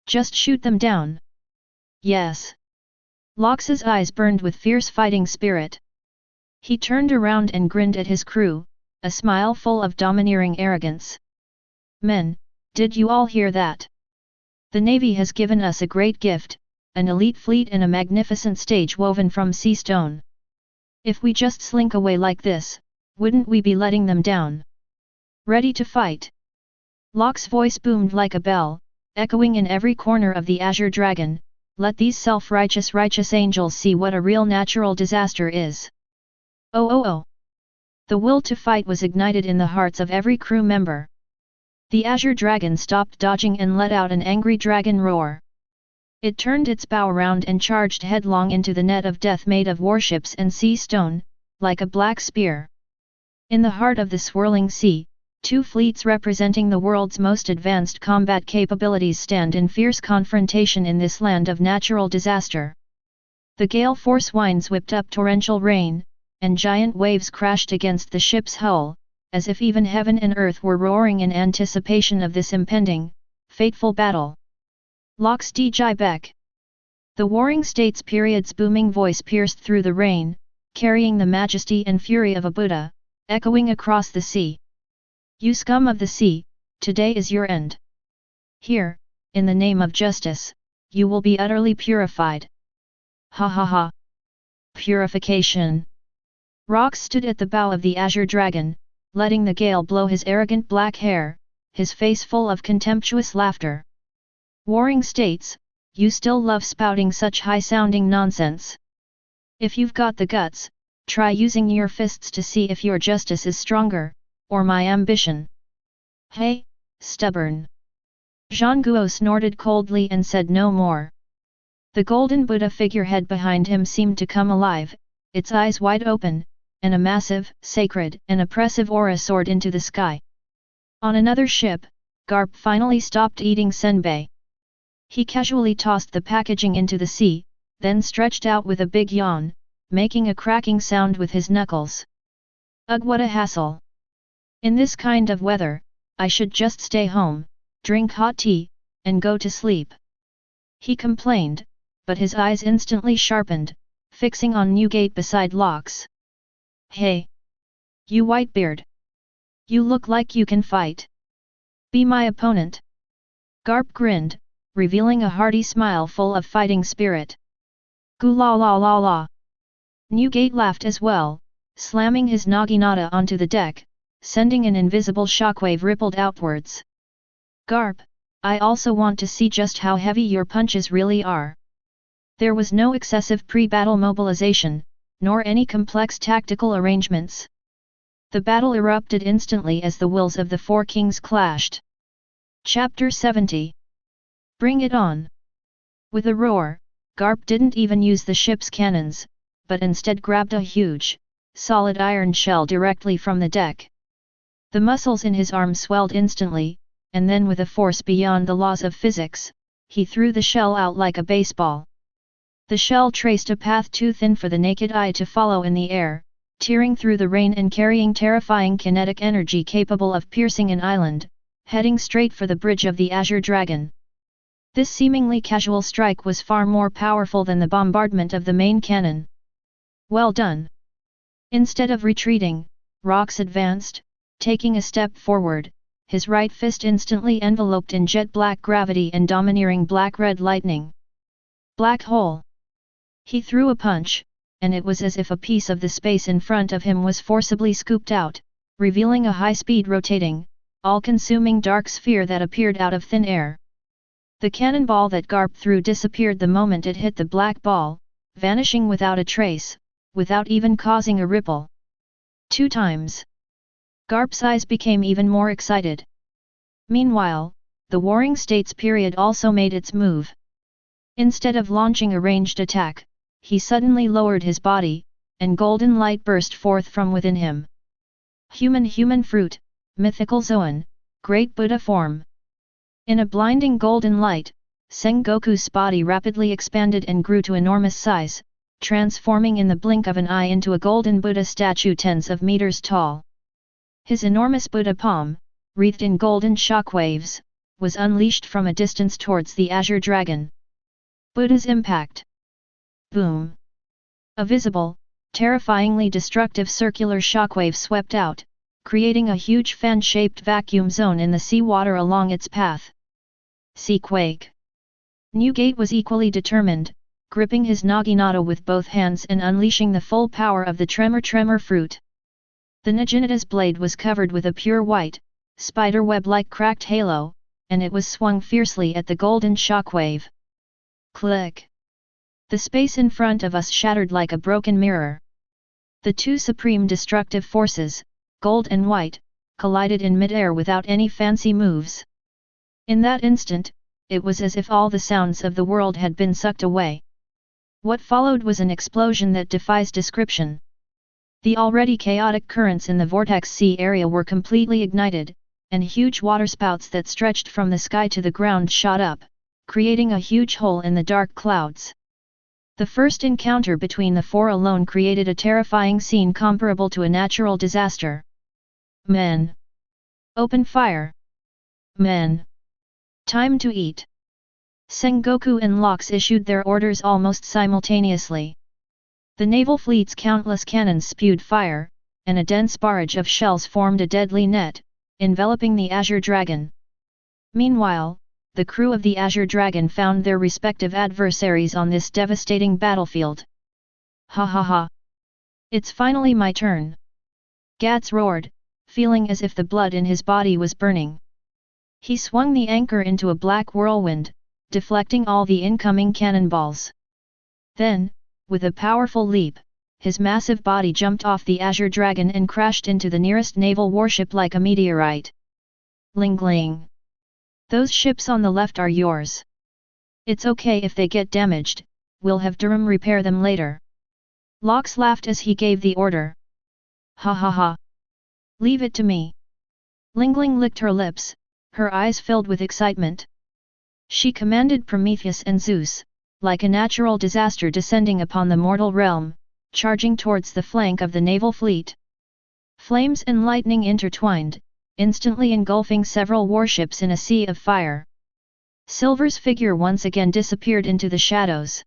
Just shoot them down. Yes. Lox's eyes burned with fierce fighting spirit. He turned around and grinned at his crew, a smile full of domineering arrogance. Men, did you all hear that? The Navy has given us a great gift, an elite fleet and a magnificent stage woven from sea stone. If we just slink away like this, wouldn't we be letting them down? Ready to fight? Lox's voice boomed like a bell, echoing in every corner of the Azure Dragon. Let these self-righteous angels see what a real natural disaster is. Oh. The will to fight was ignited in the hearts of every crew member. The Azure Dragon stopped dodging and let out an angry dragon roar. It turned its bow around and charged headlong into the net of death made of warships and sea stone, like a black spear. In the heart of the swirling sea, two fleets representing the world's most advanced combat capabilities stand in fierce confrontation in this land of natural disaster. The gale force winds whipped up torrential rain, and giant waves crashed against the ship's hull, as if even heaven and earth were roaring in anticipation of this impending, fateful battle. Lox Dji Beck. The Warring States period's booming voice pierced through the rain, carrying the majesty and fury of a Buddha, echoing across the sea. You scum of the sea, today is your end. Here, in the name of justice, you will be utterly purified. Ha ha ha. Purification. Rox stood at the bow of the Azure Dragon, letting the gale blow his arrogant black hair, his face full of contemptuous laughter. Warring States, you still love spouting such high-sounding nonsense. If you've got the guts, try using your fists to see if your justice is stronger, or my ambition. Hey, stubborn. Zhang Guo snorted coldly and said no more. The golden Buddha figurehead behind him seemed to come alive, its eyes wide open, and a massive, sacred, and oppressive aura soared into the sky. On another ship, Garp finally stopped eating senbei. He casually tossed the packaging into the sea, then stretched out with a big yawn, making a cracking sound with his knuckles. Ugh, what a hassle. In this kind of weather, I should just stay home, drink hot tea, and go to sleep. He complained, but his eyes instantly sharpened, fixing on Newgate beside Lox. Hey! You Whitebeard! You look like you can fight. Be my opponent. Garp grinned, revealing a hearty smile full of fighting spirit. Goo la la la la. Newgate laughed as well, slamming his naginata onto the deck, sending an invisible shockwave rippled outwards. Garp, I also want to see just how heavy your punches really are. There was no excessive pre-battle mobilization, nor any complex tactical arrangements. The battle erupted instantly as the wills of the four kings clashed. Chapter 70. Bring it on! With a roar, Garp didn't even use the ship's cannons, but instead grabbed a huge, solid iron shell directly from the deck. The muscles in his arm swelled instantly, and then with a force beyond the laws of physics, he threw the shell out like a baseball. The shell traced a path too thin for the naked eye to follow in the air, tearing through the rain and carrying terrifying kinetic energy capable of piercing an island, heading straight for the bridge of the Azure Dragon. This seemingly casual strike was far more powerful than the bombardment of the main cannon. Well done! Instead of retreating, Rox advanced, taking a step forward, his right fist instantly enveloped in jet-black gravity and domineering black-red lightning. Black hole! He threw a punch, and it was as if a piece of the space in front of him was forcibly scooped out, revealing a high-speed rotating, all-consuming dark sphere that appeared out of thin air. The cannonball that Garp threw disappeared the moment it hit the black ball, vanishing without a trace, without even causing a ripple. 2 times. Garp's eyes became even more excited. Meanwhile, the Warring States period also made its move. Instead of launching a ranged attack, he suddenly lowered his body, and golden light burst forth from within him. Human fruit, mythical Zoan, great Buddha form. In a blinding golden light, Sengoku's body rapidly expanded and grew to enormous size, transforming in the blink of an eye into a golden Buddha statue tens of meters tall. His enormous Buddha palm, wreathed in golden shockwaves, was unleashed from a distance towards the Azure Dragon. Buddha's impact. Boom! A visible, terrifyingly destructive circular shockwave swept out, creating a huge fan-shaped vacuum zone in the seawater along its path. Sea quake. Newgate was equally determined, gripping his naginata with both hands and unleashing the full power of the tremor fruit. The Naginata's blade was covered with a pure white, spiderweb-like cracked halo, and it was swung fiercely at the golden shockwave. Click! The space in front of us shattered like a broken mirror. The 2 supreme destructive forces, gold and white, collided in midair without any fancy moves. In that instant, it was as if all the sounds of the world had been sucked away. What followed was an explosion that defies description. The already chaotic currents in the Vortex Sea area were completely ignited, and huge waterspouts that stretched from the sky to the ground shot up, creating a huge hole in the dark clouds. The first encounter between the 4 alone created a terrifying scene comparable to a natural disaster. Men! Open fire! Men! Time to eat! Sengoku and Lox issued their orders almost simultaneously. The naval fleet's countless cannons spewed fire, and a dense barrage of shells formed a deadly net, enveloping the Azure Dragon. Meanwhile, the crew of the Azure Dragon found their respective adversaries on this devastating battlefield. Ha ha ha! It's finally my turn! Gats roared, feeling as if the blood in his body was burning. He swung the anchor into a black whirlwind, deflecting all the incoming cannonballs. Then, with a powerful leap, his massive body jumped off the Azure Dragon and crashed into the nearest naval warship like a meteorite. Ling ling! Those ships on the left are yours. It's okay if they get damaged, we'll have Durham repair them later. Lox laughed as he gave the order. Ha ha ha! Leave it to me. Lingling licked her lips, her eyes filled with excitement. She commanded Prometheus and Zeus, like a natural disaster descending upon the mortal realm, charging towards the flank of the naval fleet. Flames and lightning intertwined, instantly engulfing several warships in a sea of fire. Silver's figure once again disappeared into the shadows.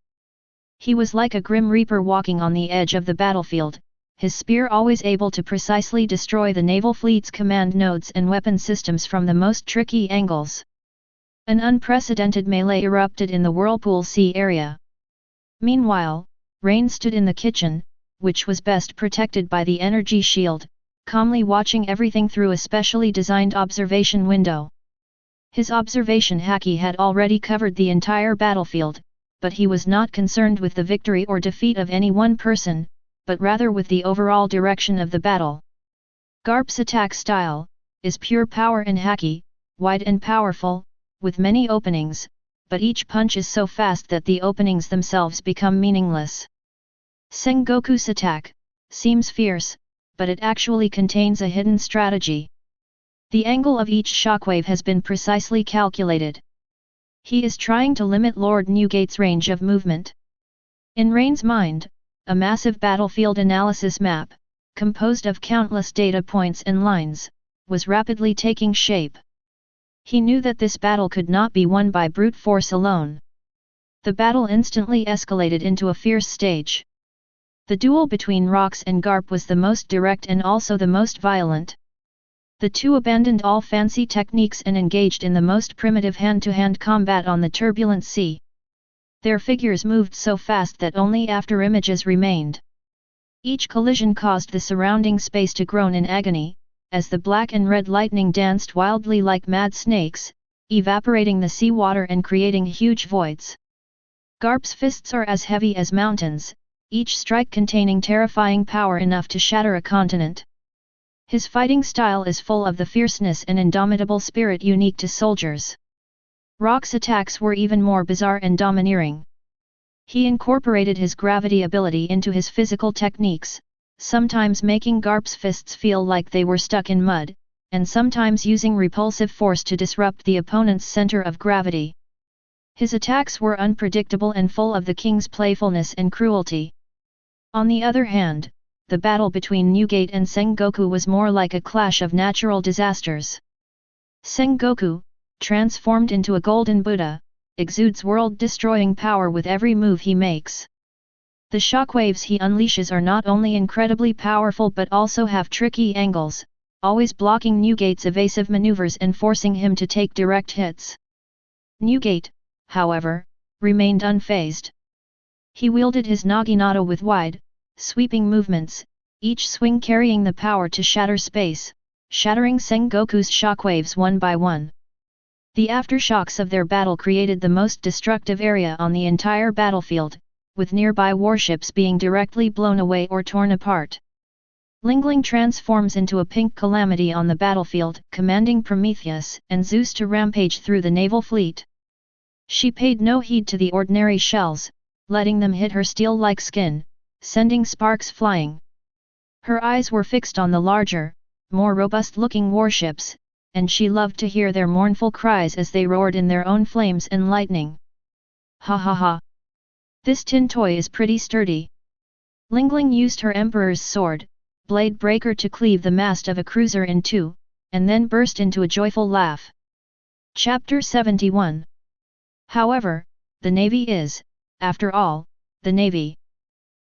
He was like a grim reaper walking on the edge of the battlefield, his spear always able to precisely destroy the naval fleet's command nodes and weapon systems from the most tricky angles. An unprecedented melee erupted in the Whirlpool Sea area. Meanwhile, Rain stood in the kitchen, which was best protected by the energy shield, calmly watching everything through a specially designed observation window. His observation Haki had already covered the entire battlefield, but he was not concerned with the victory or defeat of any one person, but rather with the overall direction of the battle. Garp's attack style is pure power and Haki, wide and powerful, with many openings, but each punch is so fast that the openings themselves become meaningless. Sengoku's attack seems fierce, but it actually contains a hidden strategy. The angle of each shockwave has been precisely calculated. He is trying to limit Lord Newgate's range of movement. In Rain's mind, a massive battlefield analysis map, composed of countless data points and lines, was rapidly taking shape. He knew that this battle could not be won by brute force alone. The battle instantly escalated into a fierce stage. The duel between Rox and Garp was the most direct and also the most violent. The two abandoned all fancy techniques and engaged in the most primitive hand-to-hand combat on the turbulent sea. Their figures moved so fast that only after images remained. Each collision caused the surrounding space to groan in agony, as the black and red lightning danced wildly like mad snakes, evaporating the seawater and creating huge voids. Garp's fists are as heavy as mountains, each strike containing terrifying power enough to shatter a continent. His fighting style is full of the fierceness and indomitable spirit unique to soldiers. Rox's attacks were even more bizarre and domineering. He incorporated his gravity ability into his physical techniques, sometimes making Garp's fists feel like they were stuck in mud, and sometimes using repulsive force to disrupt the opponent's center of gravity. His attacks were unpredictable and full of the king's playfulness and cruelty. On the other hand, the battle between Newgate and Sengoku was more like a clash of natural disasters. Sengoku, transformed into a golden Buddha, exudes world-destroying power with every move he makes. The shockwaves he unleashes are not only incredibly powerful but also have tricky angles, always blocking Newgate's evasive maneuvers and forcing him to take direct hits. Newgate, however, remained unfazed. He wielded his Naginata with wide, sweeping movements, each swing carrying the power to shatter space, shattering Sengoku's shockwaves one by one. The aftershocks of their battle created the most destructive area on the entire battlefield, with nearby warships being directly blown away or torn apart. Lingling transforms into a pink calamity on the battlefield, commanding Prometheus and Zeus to rampage through the naval fleet. She paid no heed to the ordinary shells, letting them hit her steel-like skin, sending sparks flying. Her eyes were fixed on the larger, more robust-looking warships, and she loved to hear their mournful cries as they roared in their own flames and lightning. Ha ha ha! This tin toy is pretty sturdy. Lingling used her Emperor's sword, Blade Breaker, to cleave the mast of a cruiser in two, and then burst into a joyful laugh. Chapter 71. However, the Navy is, after all, the Navy.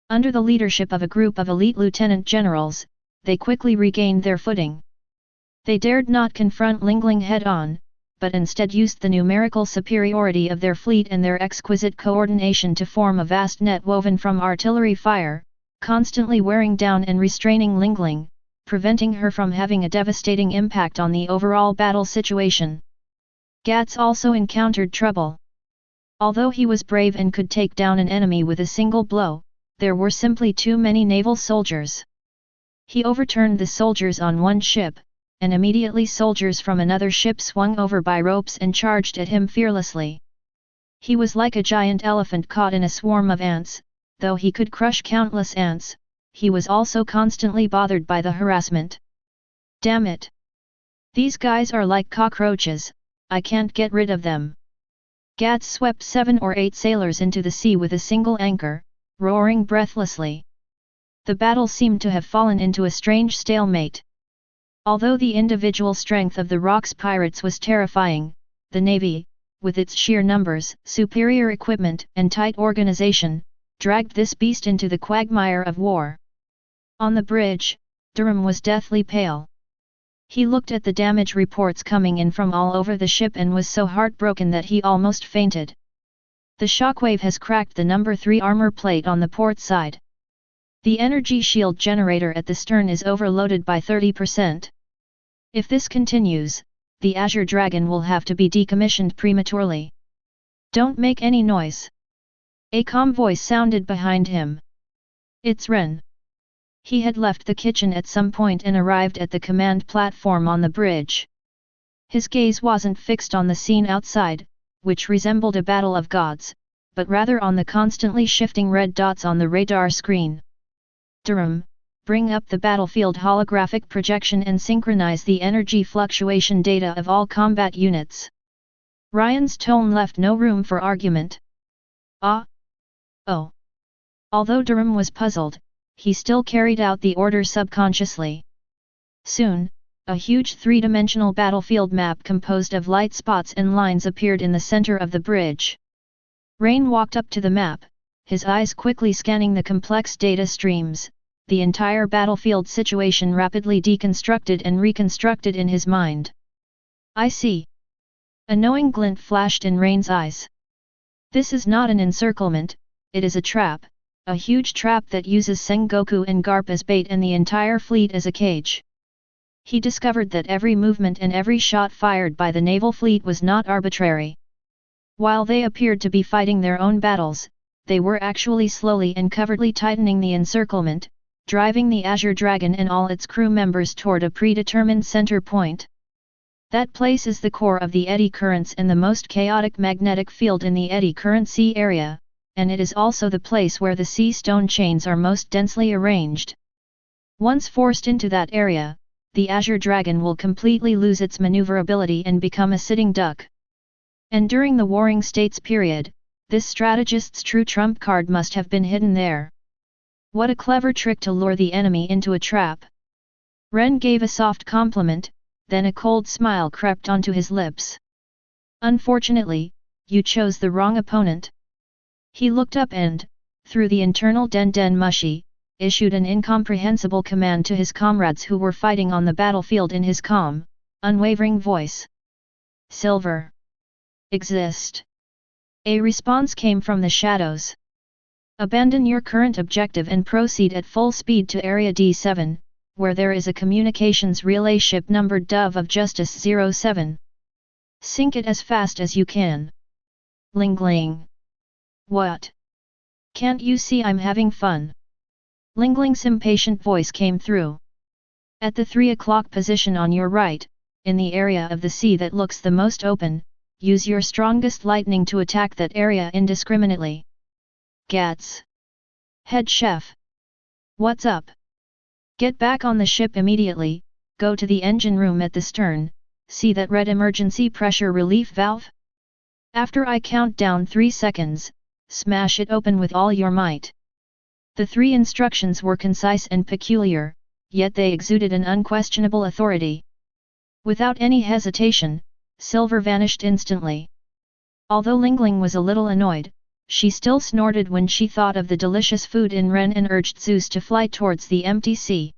Under the leadership of a group of elite lieutenant generals, they quickly regained their footing. They dared not confront Lingling head-on, but instead used the numerical superiority of their fleet and their exquisite coordination to form a vast net woven from artillery fire, constantly wearing down and restraining Lingling, preventing her from having a devastating impact on the overall battle situation. Gats also encountered trouble. Although he was brave and could take down an enemy with a single blow, there were simply too many naval soldiers. He overturned the soldiers on one ship, and immediately soldiers from another ship swung over by ropes and charged at him fearlessly. He was like a giant elephant caught in a swarm of ants. Though he could crush countless ants, he was also constantly bothered by the harassment. Damn it! These guys are like cockroaches, I can't get rid of them. Gats swept 7 or 8 sailors into the sea with a single anchor, roaring breathlessly. The battle seemed to have fallen into a strange stalemate. Although the individual strength of the Rox pirates was terrifying, the Navy, with its sheer numbers, superior equipment, and tight organization, dragged this beast into the quagmire of war. On the bridge, Durham was deathly pale. He looked at the damage reports coming in from all over the ship and was so heartbroken that he almost fainted. The shockwave has cracked the number 3 armor plate on the port side. The energy shield generator at the stern is overloaded by 30%. If this continues, the Azure Dragon will have to be decommissioned prematurely. Don't make any noise. A calm voice sounded behind him. It's Ren. He had left the kitchen at some point and arrived at the command platform on the bridge. His gaze wasn't fixed on the scene outside, which resembled a battle of gods, but rather on the constantly shifting red dots on the radar screen. Durham, bring up the battlefield holographic projection and synchronize the energy fluctuation data of all combat units. Ryan's tone left no room for argument. Ah? Oh. Although Durham was puzzled, he still carried out the order subconsciously. Soon, a huge three-dimensional battlefield map composed of light spots and lines appeared in the center of the bridge. Rain walked up to the map, his eyes quickly scanning the complex data streams, the entire battlefield situation rapidly deconstructed and reconstructed in his mind. I see. A knowing glint flashed in Rain's eyes. This is not an encirclement, it is a trap, a huge trap that uses Sengoku and Garp as bait and the entire fleet as a cage. He discovered that every movement and every shot fired by the naval fleet was not arbitrary. While they appeared to be fighting their own battles, they were actually slowly and covertly tightening the encirclement, driving the Azure Dragon and all its crew members toward a predetermined center point. That place is the core of the eddy currents and the most chaotic magnetic field in the eddy current sea area, and it is also the place where the sea stone chains are most densely arranged. Once forced into that area, the Azure Dragon will completely lose its maneuverability and become a sitting duck. And during the Warring States period, this strategist's true trump card must have been hidden there. What a clever trick to lure the enemy into a trap. Ren gave a soft compliment, then a cold smile crept onto his lips. Unfortunately, you chose the wrong opponent. He looked up and, through the internal den mushi, issued an incomprehensible command to his comrades who were fighting on the battlefield in his calm, unwavering voice. Silver. Exist. A response came from the shadows. Abandon your current objective and proceed at full speed to Area D7, where there is a communications relay ship numbered Dove of Justice 07. Sink it as fast as you can. Ling Ling. What? Can't you see I'm having fun? Ling Ling's impatient voice came through. At the 3 o'clock position on your right, in the area of the sea that looks the most open, use your strongest lightning to attack that area indiscriminately. Gats. Head chef. What's up? Get back on the ship immediately, go to the engine room at the stern, see that red emergency pressure relief valve? After I count down 3 seconds, smash it open with all your might. The 3 instructions were concise and peculiar, yet they exuded an unquestionable authority. Without any hesitation, Silver vanished instantly. Although Ling Ling was a little annoyed, she still snorted when she thought of the delicious food in Ren and urged Zeus to fly towards the empty sea.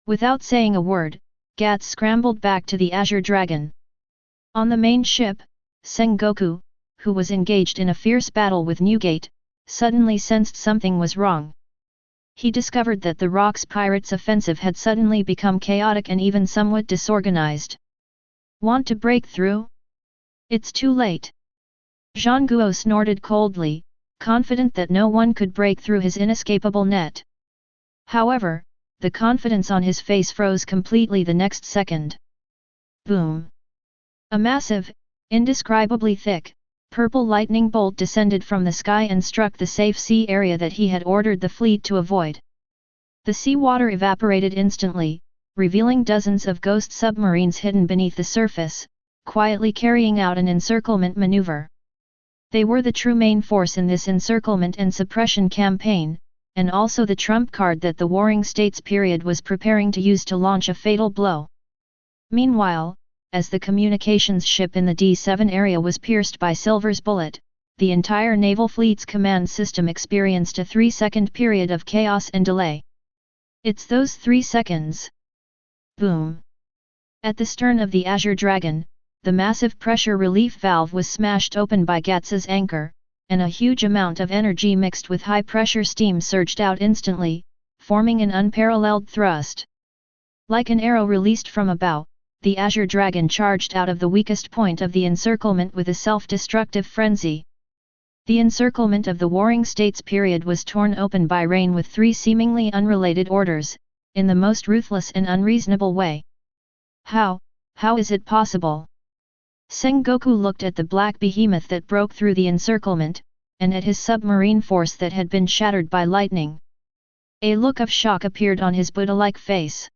Without saying a word, Gats scrambled back to the Azure Dragon. On the main ship, Sengoku, who was engaged in a fierce battle with Newgate, suddenly sensed something was wrong. He discovered that the Rocks Pirates' offensive had suddenly become chaotic and even somewhat disorganized. Want to break through? It's too late. Zhang Guo snorted coldly, confident that no one could break through his inescapable net. However, the confidence on his face froze completely the next second. Boom! A massive, indescribably thick, purple lightning bolt descended from the sky and struck the safe sea area that he had ordered the fleet to avoid. The seawater evaporated instantly, revealing dozens of ghost submarines hidden beneath the surface, quietly carrying out an encirclement maneuver. They were the true main force in this encirclement and suppression campaign, and also the trump card that the Warring States period was preparing to use to launch a fatal blow. Meanwhile, as the communications ship in the D7 area was pierced by Silver's bullet, the entire naval fleet's command system experienced a 3-second period of chaos and delay. It's those 3 seconds. Boom! At the stern of the Azure Dragon, the massive pressure relief valve was smashed open by Gats's anchor, and a huge amount of energy mixed with high-pressure steam surged out instantly, forming an unparalleled thrust. Like an arrow released from a bow, the Azure Dragon charged out of the weakest point of the encirclement with a self-destructive frenzy. The encirclement of the Warring States period was torn open by Rain with 3 seemingly unrelated orders, in the most ruthless and unreasonable way. How is it possible? Sengoku looked at the black behemoth that broke through the encirclement, and at his submarine force that had been shattered by lightning. A look of shock appeared on his Buddha-like face.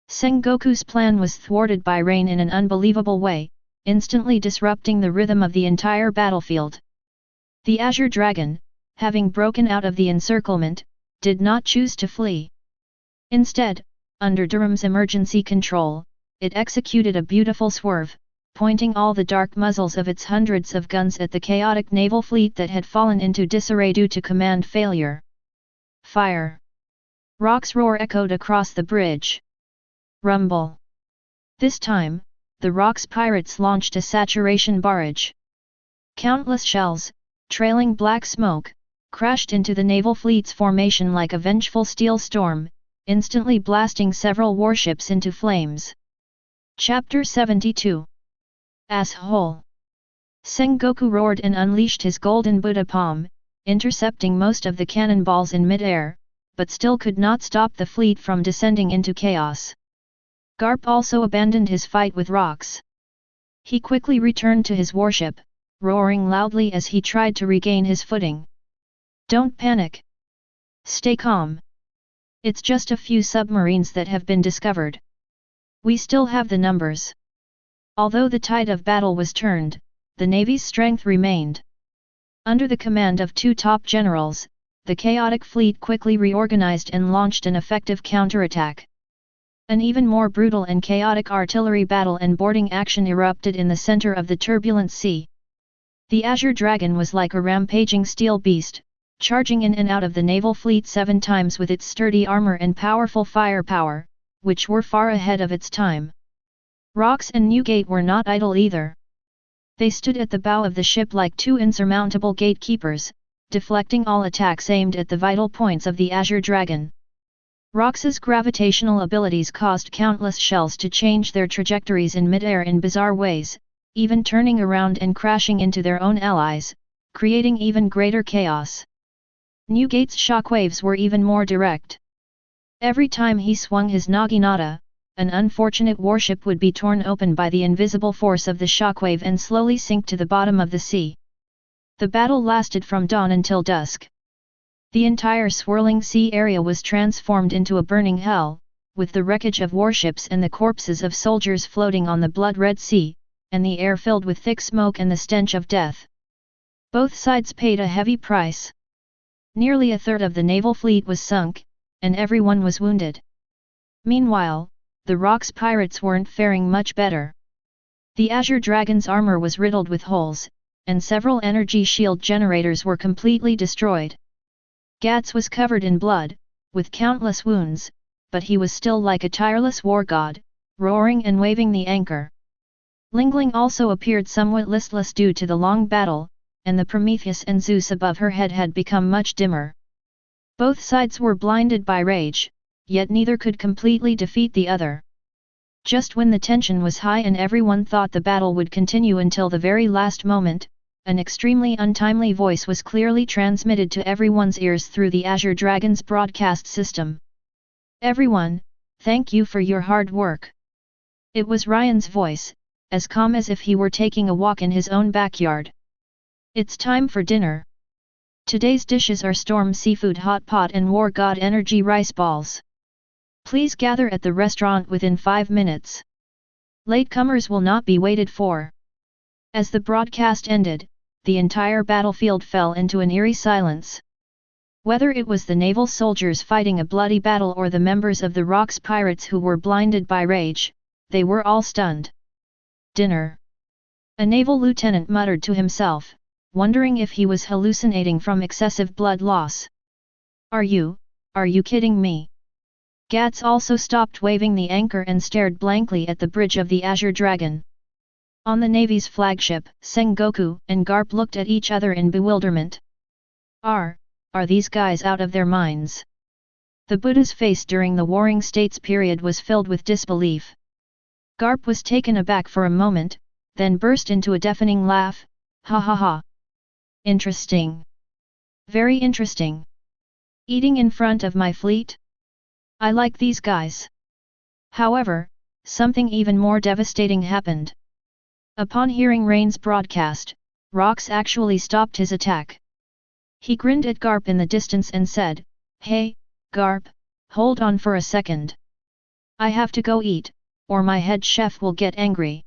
Sengoku's plan was thwarted by rain in an unbelievable way, instantly disrupting the rhythm of the entire battlefield. The Azure Dragon, having broken out of the encirclement, did not choose to flee. Instead, under Durham's emergency control, it executed a beautiful swerve, pointing all the dark muzzles of its hundreds of guns at the chaotic naval fleet that had fallen into disarray due to command failure. Fire! Rock's roar echoed across the bridge. Rumble! This time, the Rock's pirates launched a saturation barrage. Countless shells, trailing black smoke, crashed into the naval fleet's formation like a vengeful steel storm, instantly blasting several warships into flames. Chapter 72. Asshole! Sengoku roared and unleashed his golden Buddha palm, intercepting most of the cannonballs in mid-air, but still could not stop the fleet from descending into chaos. Garp also abandoned his fight with rocks. He quickly returned to his warship, roaring loudly as he tried to regain his footing. Don't panic. Stay calm. It's just a few submarines that have been discovered. We still have the numbers. Although the tide of battle was turned, the Navy's strength remained. Under the command of two top generals, the chaotic fleet quickly reorganized and launched an effective counterattack. An even more brutal and chaotic artillery battle and boarding action erupted in the center of the turbulent sea. The Azure Dragon was like a rampaging steel beast, charging in and out of the naval fleet 7 times with its sturdy armor and powerful firepower, which were far ahead of its time. Rocks and Newgate were not idle either. They stood at the bow of the ship like two insurmountable gatekeepers, deflecting all attacks aimed at the vital points of the Azure Dragon. Rox's gravitational abilities caused countless shells to change their trajectories in mid-air in bizarre ways, even turning around and crashing into their own allies, creating even greater chaos. Newgate's shockwaves were even more direct. Every time he swung his naginata, an unfortunate warship would be torn open by the invisible force of the shockwave and slowly sink to the bottom of the sea. The battle lasted from dawn until dusk. The entire swirling sea area was transformed into a burning hell, with the wreckage of warships and the corpses of soldiers floating on the blood-red sea, and the air filled with thick smoke and the stench of death. Both sides paid a heavy price. Nearly a third of the naval fleet was sunk, and everyone was wounded. Meanwhile, the Rock's pirates weren't faring much better. The Azure Dragon's armor was riddled with holes, and several energy shield generators were completely destroyed. Gats was covered in blood, with countless wounds, but he was still like a tireless war god, roaring and waving the anchor. Lingling also appeared somewhat listless due to the long battle, and the Prometheus and Zeus above her head had become much dimmer. Both sides were blinded by rage, yet neither could completely defeat the other. Just when the tension was high and everyone thought the battle would continue until the very last moment, an extremely untimely voice was clearly transmitted to everyone's ears through the Azure Dragon's broadcast system. Everyone, thank you for your hard work. It was Ryan's voice, as calm as if he were taking a walk in his own backyard. It's time for dinner. Today's dishes are storm seafood hot pot and war god energy rice balls. Please gather at the restaurant within 5 minutes. Latecomers will not be waited for. As the broadcast ended, the entire battlefield fell into an eerie silence. Whether it was the naval soldiers fighting a bloody battle or the members of the Rock's pirates who were blinded by rage, they were all stunned. Dinner. A naval lieutenant muttered to himself, wondering if he was hallucinating from excessive blood loss. Are you kidding me? Gats also stopped waving the anchor and stared blankly at the bridge of the Azure Dragon. On the Navy's flagship, Sengoku and Garp looked at each other in bewilderment. Are these guys out of their minds? The Buddha's face during the Warring States period was filled with disbelief. Garp was taken aback for a moment, then burst into a deafening laugh, ha ha ha. Interesting. Very interesting. Eating in front of my fleet? I like these guys. However, something even more devastating happened. Upon hearing Rain's broadcast, Rox actually stopped his attack. He grinned at Garp in the distance and said, "Hey, Garp, hold on for a second. I have to go eat, or my head chef will get angry."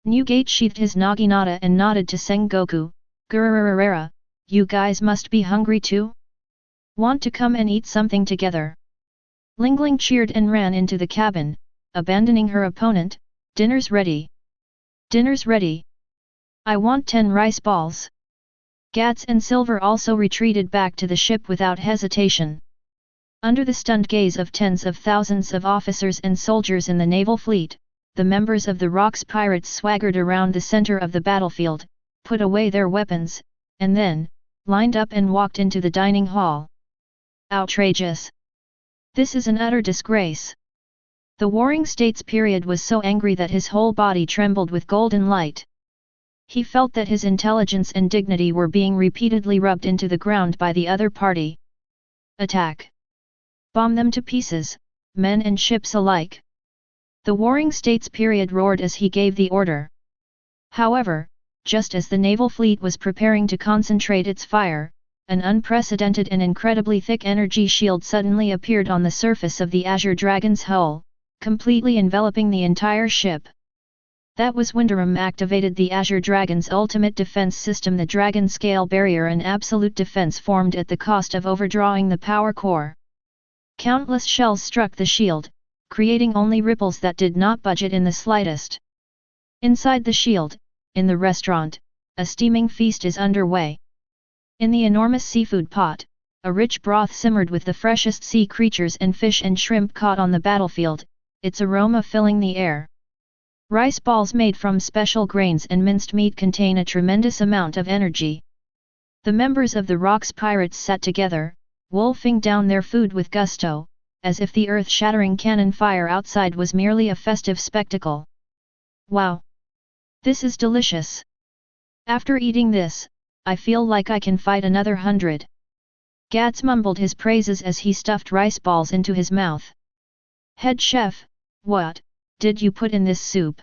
Newgate sheathed his naginata and nodded to Sengoku, "Gururururura, you guys must be hungry too? Want to come and eat something together?" Lingling cheered and ran into the cabin, abandoning her opponent. "Dinner's ready. Dinner's ready. I want 10 rice balls." Gats and Silver also retreated back to the ship without hesitation. Under the stunned gaze of tens of thousands of officers and soldiers in the naval fleet, the members of the Rox pirates swaggered around the center of the battlefield, put away their weapons, and then, lined up and walked into the dining hall. Outrageous! This is an utter disgrace. The Warring States period was so angry that his whole body trembled with golden light. He felt that his intelligence and dignity were being repeatedly rubbed into the ground by the other party. Attack! Bomb them to pieces, men and ships alike! The Warring States period roared as he gave the order. However, just as the naval fleet was preparing to concentrate its fire, an unprecedented and incredibly thick energy shield suddenly appeared on the surface of the Azure Dragon's hull, completely enveloping the entire ship. That was Windarum activated the Azure Dragon's ultimate defense system, the Dragon Scale Barrier, an absolute defense formed at the cost of overdrawing the power core. Countless shells struck the shield, creating only ripples that did not budge it in the slightest. Inside the shield, in the restaurant, a steaming feast is underway. In the enormous seafood pot, a rich broth simmered with the freshest sea creatures and fish and shrimp caught on the battlefield, its aroma filling the air. Rice balls made from special grains and minced meat contain a tremendous amount of energy. The members of the Rox pirates sat together, wolfing down their food with gusto, as if the earth-shattering cannon fire outside was merely a festive spectacle. Wow! This is delicious! After eating this, I feel like I can fight another 100. Gats mumbled his praises as he stuffed rice balls into his mouth. Head chef, what did you put in this soup?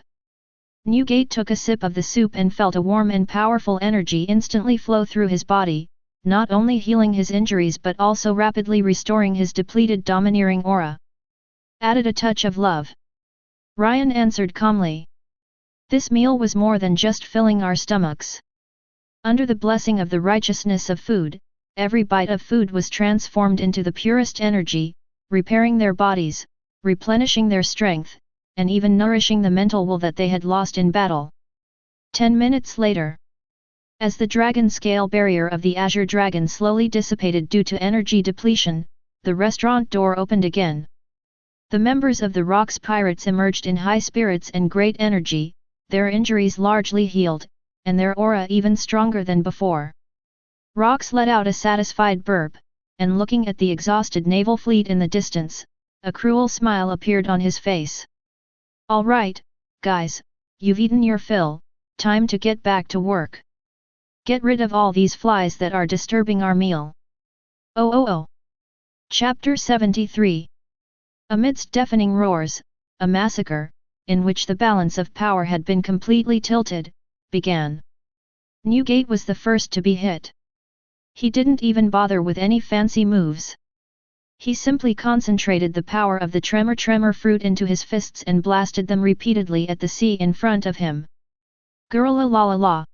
Newgate took a sip of the soup and felt a warm and powerful energy instantly flow through his body, not only healing his injuries but also rapidly restoring his depleted domineering aura. Added a touch of love. Ryan answered calmly. This meal was more than just filling our stomachs. Under the blessing of the righteousness of food, every bite of food was transformed into the purest energy, repairing their bodies, replenishing their strength, and even nourishing the mental will that they had lost in battle. 10 minutes later, as the dragon scale barrier of the Azure Dragon slowly dissipated due to energy depletion, the restaurant door opened again. The members of the Rox pirates emerged in high spirits and great energy, their injuries largely healed, and their aura even stronger than before. Rox let out a satisfied burp, and looking at the exhausted naval fleet in the distance, a cruel smile appeared on his face. All right, guys, you've eaten your fill, time to get back to work. Get rid of all these flies that are disturbing our meal. Oh. Chapter 73. Amidst deafening roars, a massacre, in which the balance of power had been completely tilted, began. Newgate was the first to be hit. He didn't even bother with any fancy moves. He simply concentrated the power of the tremor fruit into his fists and blasted them repeatedly at the sea in front of him. Gurla la la la.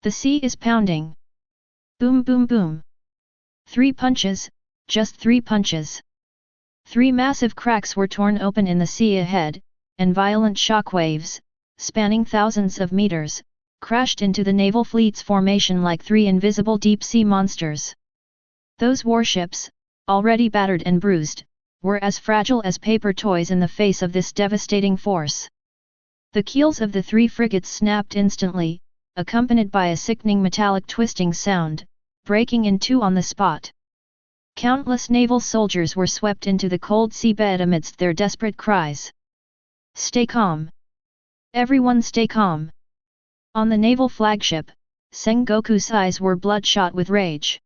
The sea is pounding. Boom boom boom. 3 punches, just 3 punches. 3 massive cracks were torn open in the sea ahead, and violent shockwaves, spanning thousands of meters, crashed into the naval fleet's formation like 3 invisible deep-sea monsters. Those warships, already battered and bruised, were as fragile as paper toys in the face of this devastating force. The keels of the 3 frigates snapped instantly, accompanied by a sickening metallic twisting sound, breaking in 2 on the spot. Countless naval soldiers were swept into the cold seabed amidst their desperate cries. Stay calm. Everyone stay calm. On the naval flagship, Sengoku's eyes were bloodshot with rage.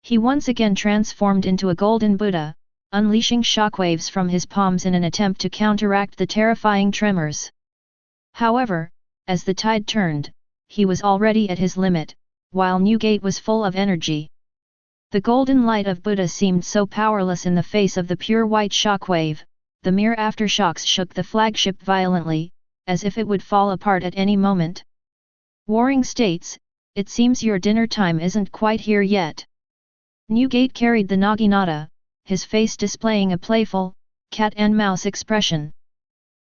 He once again transformed into a golden Buddha, unleashing shockwaves from his palms in an attempt to counteract the terrifying tremors. However, as the tide turned, he was already at his limit, while Newgate was full of energy. The golden light of Buddha seemed so powerless in the face of the pure white shockwave, the mere aftershocks shook the flagship violently, as if it would fall apart at any moment. Warring States, it seems your dinner time isn't quite here yet. Newgate carried the naginata, his face displaying a playful, cat-and-mouse expression.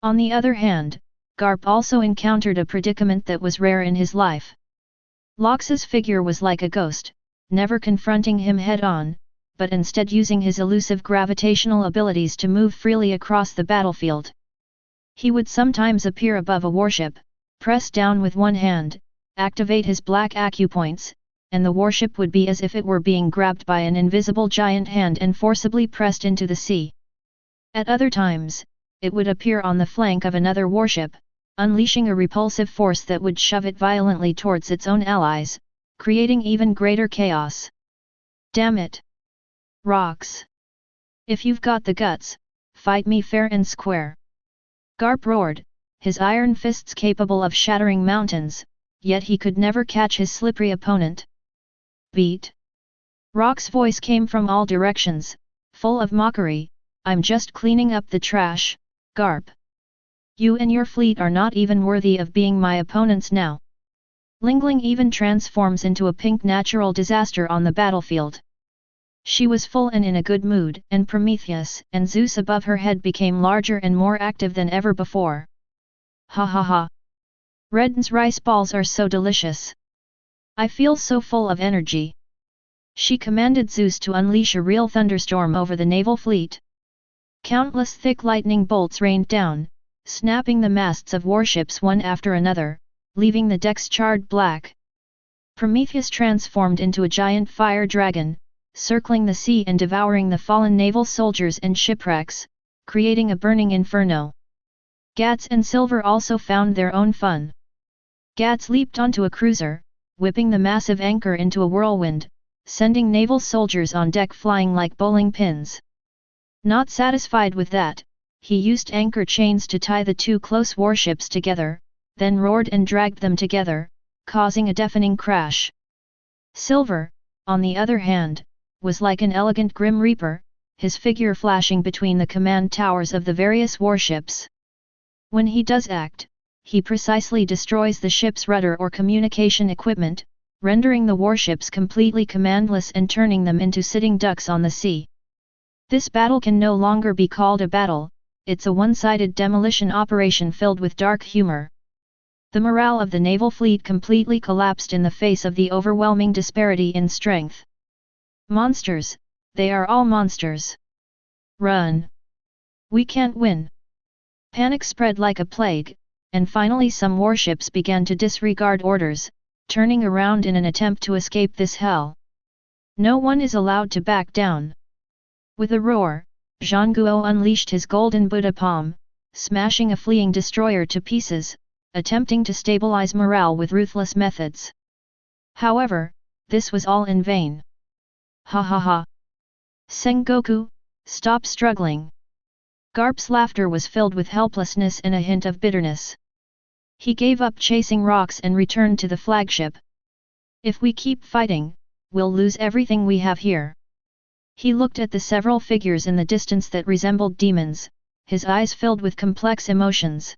On the other hand, Garp also encountered a predicament that was rare in his life. Lox's figure was like a ghost, never confronting him head-on, but instead using his elusive gravitational abilities to move freely across the battlefield. He would sometimes appear above a warship, press down with one hand, activate his black acupoints, and the warship would be as if it were being grabbed by an invisible giant hand and forcibly pressed into the sea. At other times, it would appear on the flank of another warship, unleashing a repulsive force that would shove it violently towards its own allies, creating even greater chaos. Damn it! Rocks! If you've got the guts, fight me fair and square! Garp roared, his iron fists capable of shattering mountains, yet he could never catch his slippery opponent. Beat! Rock's voice came from all directions, full of mockery. I'm just cleaning up the trash, Garp. You and your fleet are not even worthy of being my opponents now. Lingling even transforms into a pink natural disaster on the battlefield. She was full and in a good mood, and Prometheus and Zeus above her head became larger and more active than ever before. Ha ha ha! Red's rice balls are so delicious. I feel so full of energy. She commanded Zeus to unleash a real thunderstorm over the naval fleet. Countless thick lightning bolts rained down, snapping the masts of warships one after another, leaving the decks charred black. Prometheus transformed into a giant fire dragon, circling the sea and devouring the fallen naval soldiers and shipwrecks, creating a burning inferno. Gats and Silver also found their own fun. Gats leaped onto a cruiser, whipping the massive anchor into a whirlwind, sending naval soldiers on deck flying like bowling pins. Not satisfied with that, he used anchor chains to tie the two close warships together, then roared and dragged them together, causing a deafening crash. Silver, on the other hand, was like an elegant Grim Reaper, his figure flashing between the command towers of the various warships. When he does act, he precisely destroys the ship's rudder or communication equipment, rendering the warships completely commandless and turning them into sitting ducks on the sea. This battle can no longer be called a battle, it's a one-sided demolition operation filled with dark humor. The morale of the naval fleet completely collapsed in the face of the overwhelming disparity in strength. Monsters, they are all monsters. Run! We can't win! Panic spread like a plague, and finally some warships began to disregard orders, turning around in an attempt to escape this hell. No one is allowed to back down. With a roar, Zhang Guo unleashed his golden Buddha palm, smashing a fleeing destroyer to pieces, attempting to stabilize morale with ruthless methods. However, this was all in vain. Ha ha ha! Sengoku, stop struggling! Garp's laughter was filled with helplessness and a hint of bitterness. He gave up chasing rocks and returned to the flagship. If we keep fighting, we'll lose everything we have here. He looked at the several figures in the distance that resembled demons, his eyes filled with complex emotions.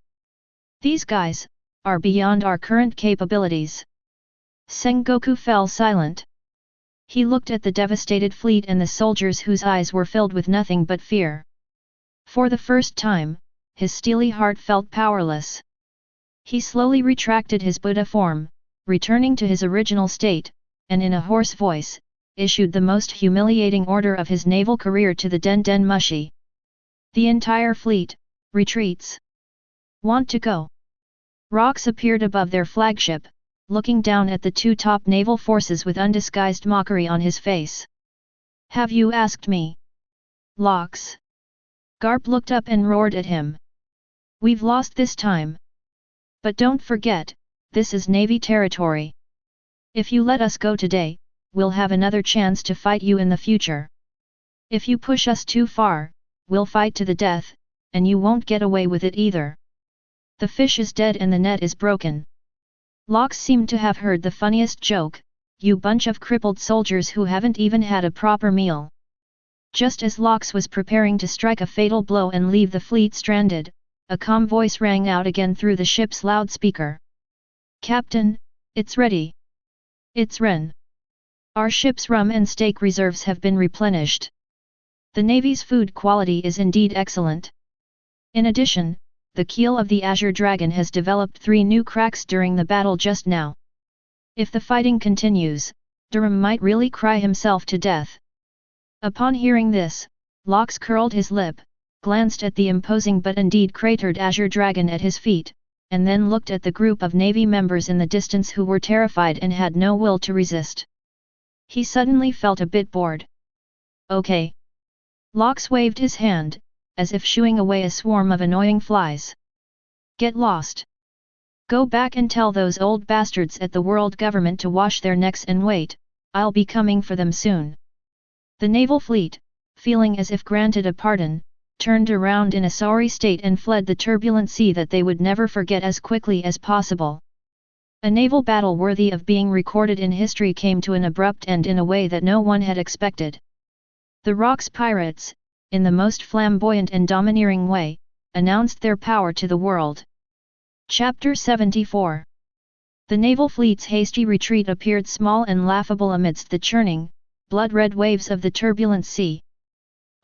These guys are beyond our current capabilities. Sengoku fell silent. He looked at the devastated fleet and the soldiers whose eyes were filled with nothing but fear. For the first time, his steely heart felt powerless. He slowly retracted his Buddha form, returning to his original state, and in a hoarse voice, issued the most humiliating order of his naval career to the Den Den Mushi. The entire fleet, retreats. Want to go? Rox appeared above their flagship, looking down at the two top naval forces with undisguised mockery on his face. Have you asked me? Lox. Garp looked up and roared at him. We've lost this time. But don't forget, this is Navy territory. If you let us go today, we'll have another chance to fight you in the future. If you push us too far, we'll fight to the death, and you won't get away with it either. The fish is dead and the net is broken. Locke seemed to have heard the funniest joke, you bunch of crippled soldiers who haven't even had a proper meal. Just as Locke was preparing to strike a fatal blow and leave the fleet stranded, a calm voice rang out again through the ship's loudspeaker. Captain, it's ready. It's Ren. Our ship's rum and steak reserves have been replenished. The Navy's food quality is indeed excellent. In addition, the keel of the Azure Dragon has developed 3 new cracks during the battle just now. If the fighting continues, Durham might really cry himself to death. Upon hearing this, Locke curled his lip, glanced at the imposing but indeed cratered Azure Dragon at his feet, and then looked at the group of Navy members in the distance who were terrified and had no will to resist. He suddenly felt a bit bored. Okay. Locke waved his hand, as if shooing away a swarm of annoying flies. Get lost. Go back and tell those old bastards at the world government to wash their necks and wait, I'll be coming for them soon. The naval fleet, feeling as if granted a pardon, turned around in a sorry state and fled the turbulent sea that they would never forget as quickly as possible. A naval battle worthy of being recorded in history came to an abrupt end in a way that no one had expected. The Rocks pirates, in the most flamboyant and domineering way, announced their power to the world. Chapter 74. The naval fleet's hasty retreat appeared small and laughable amidst the churning, blood-red waves of the turbulent sea.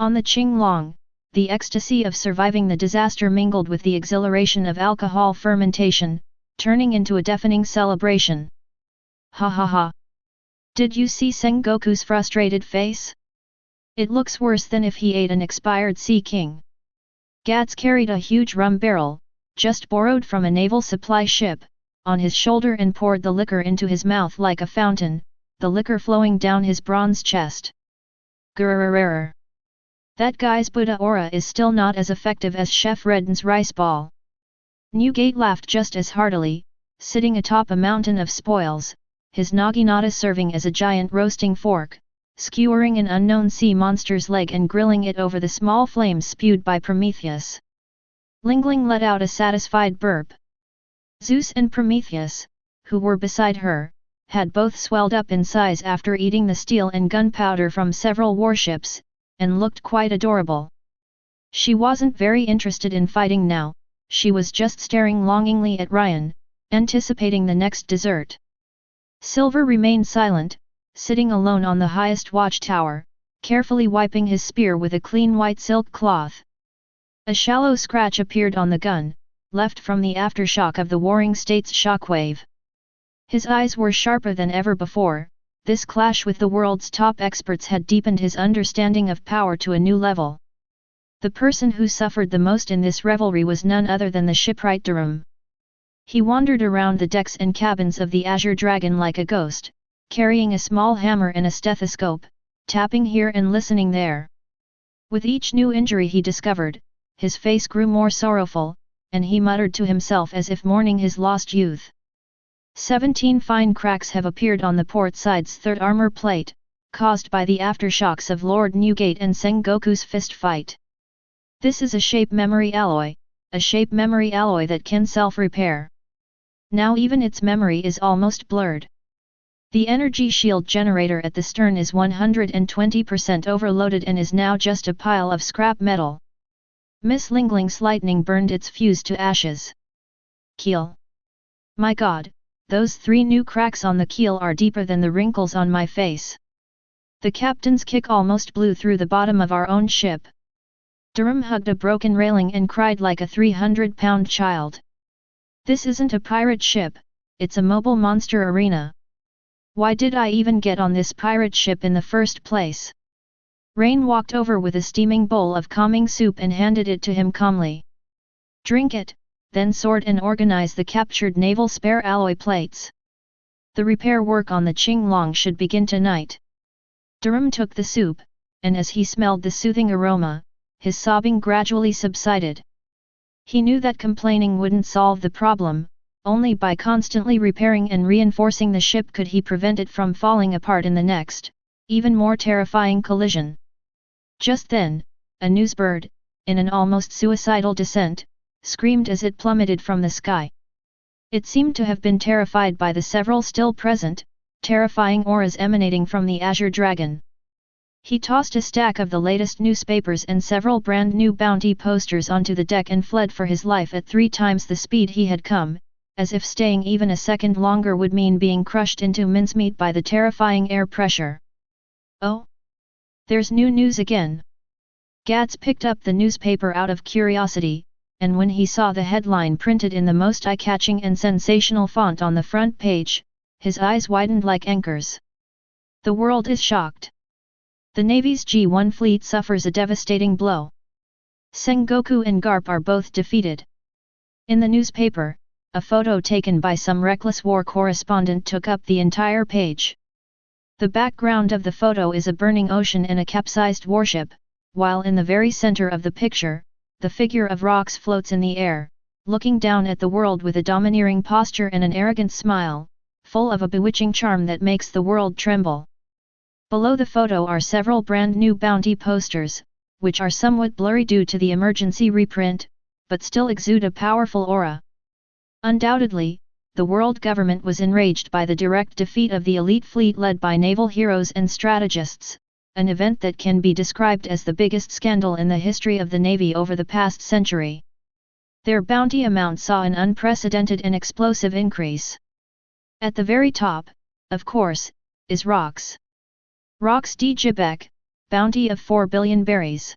On the Qinglong, the ecstasy of surviving the disaster mingled with the exhilaration of alcohol fermentation, turning into a deafening celebration. Ha ha ha! Did you see Sengoku's frustrated face? It looks worse than if he ate an expired sea king. Gats carried a huge rum barrel, just borrowed from a naval supply ship, on his shoulder and poured the liquor into his mouth like a fountain, the liquor flowing down his bronze chest. Grrrrrrrr. That guy's Buddha aura is still not as effective as Chef Redden's rice ball. Newgate laughed just as heartily, sitting atop a mountain of spoils, his naginata serving as a giant roasting fork, skewering an unknown sea monster's leg and grilling it over the small flames spewed by Prometheus. Lingling let out a satisfied burp. Zeus and Prometheus, who were beside her, had both swelled up in size after eating the steel and gunpowder from several warships, and looked quite adorable. She wasn't very interested in fighting now, she was just staring longingly at Ryan, anticipating the next dessert. Silver remained silent, sitting alone on the highest watchtower, carefully wiping his spear with a clean white silk cloth. A shallow scratch appeared on the gun, left from the aftershock of the Warring States shockwave. His eyes were sharper than ever before. This clash with the world's top experts had deepened his understanding of power to a new level. The person who suffered the most in this revelry was none other than the shipwright Durham. He wandered around the decks and cabins of the Azure Dragon like a ghost, carrying a small hammer and a stethoscope, tapping here and listening there. With each new injury he discovered, his face grew more sorrowful, and he muttered to himself as if mourning his lost youth. 17 fine cracks have appeared on the port side's third armor plate, caused by the aftershocks of Lord Newgate and Sengoku's fist fight. This is a shape memory alloy that can self-repair. Now even its memory is almost blurred. The energy shield generator at the stern is 120% overloaded and is now just a pile of scrap metal. Miss Lingling's lightning burned its fuse to ashes. Keel. My God! Those 3 new cracks on the keel are deeper than the wrinkles on my face. The captain's kick almost blew through the bottom of our own ship. Durham hugged a broken railing and cried like a 300-pound child. This isn't a pirate ship, it's a mobile monster arena. Why did I even get on this pirate ship in the first place? Rain walked over with a steaming bowl of calming soup and handed it to him calmly. Drink it, then sort and organize the captured naval spare alloy plates. The repair work on the Qinglong should begin tonight. Durham took the soup, and as he smelled the soothing aroma, his sobbing gradually subsided. He knew that complaining wouldn't solve the problem, only by constantly repairing and reinforcing the ship could he prevent it from falling apart in the next, even more terrifying collision. Just then, a newsbird, in an almost suicidal descent, screamed as it plummeted from the sky. It seemed to have been terrified by the several still present, terrifying auras emanating from the azure dragon. He tossed a stack of the latest newspapers and several brand new bounty posters onto the deck and fled for his life at 3 times the speed he had come, as if staying even a second longer would mean being crushed into mincemeat by the terrifying air pressure. Oh! There's new news again. Gats picked up the newspaper out of curiosity, and when he saw the headline printed in the most eye-catching and sensational font on the front page, his eyes widened like anchors. The world is shocked. The Navy's G1 fleet suffers a devastating blow. Sengoku and Garp are both defeated. In the newspaper, a photo taken by some reckless war correspondent took up the entire page. The background of the photo is a burning ocean and a capsized warship, while in the very center of the picture, the figure of Rox floats in the air, looking down at the world with a domineering posture and an arrogant smile, full of a bewitching charm that makes the world tremble. Below the photo are several brand new bounty posters, which are somewhat blurry due to the emergency reprint, but still exude a powerful aura. Undoubtedly, the world government was enraged by the direct defeat of the elite fleet led by naval heroes and strategists, an event that can be described as the biggest scandal in the history of the Navy over the past century. Their bounty amount saw an unprecedented and explosive increase. At the very top, of course, is Rox. Rox D. Jibek, bounty of 4 billion berries.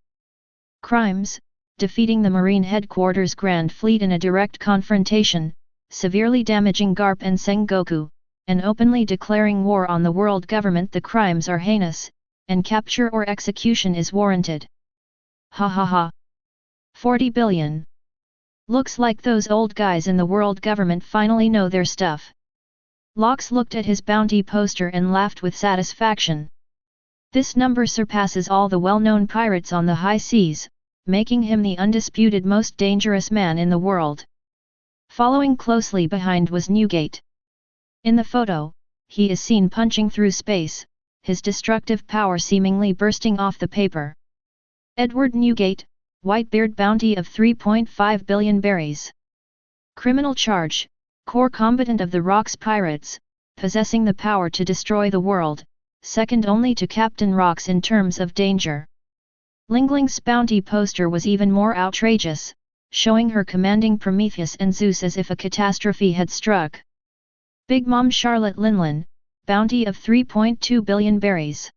Crimes: defeating the Marine Headquarters Grand Fleet in a direct confrontation, severely damaging Garp and Sengoku, and openly declaring war on the world government. The crimes are heinous, and capture or execution is warranted. Ha ha ha. 40 billion. Looks like those old guys in the world government finally know their stuff. Lox looked at his bounty poster and laughed with satisfaction. This number surpasses all the well-known pirates on the high seas, making him the undisputed most dangerous man in the world. Following closely behind was Newgate. In the photo, he is seen punching through space, his destructive power seemingly bursting off the paper. Edward Newgate, Whitebeard, bounty of 3.5 billion berries. Criminal charge: core combatant of the Rox pirates, possessing the power to destroy the world, second only to Captain Rox in terms of danger. Lingling's bounty poster was even more outrageous, showing her commanding Prometheus and Zeus as if a catastrophe had struck. Big Mom Charlotte Linlin, bounty of 3.2 billion berries.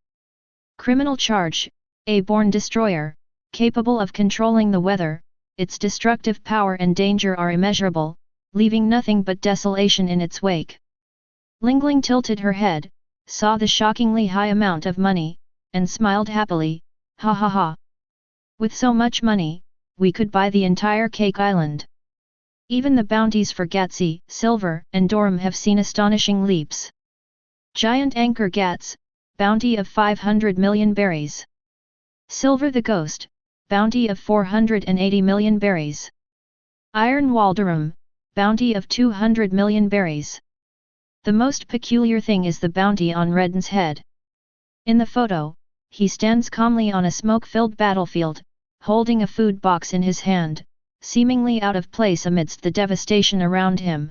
Criminal charge: a born destroyer, capable of controlling the weather, its destructive power and danger are immeasurable, leaving nothing but desolation in its wake. Lingling tilted her head, saw the shockingly high amount of money, and smiled happily, ha ha ha. With so much money, we could buy the entire Cake Island. Even the bounties for Gatsy, Silver, and Dorum have seen astonishing leaps. Giant Anchor Gats, bounty of 500 million berries. Silver the Ghost, bounty of 480 million berries. Iron Walderum, bounty of 200 million berries. The most peculiar thing is the bounty on Redden's head. In the photo, he stands calmly on a smoke-filled battlefield, holding a food box in his hand, seemingly out of place amidst the devastation around him.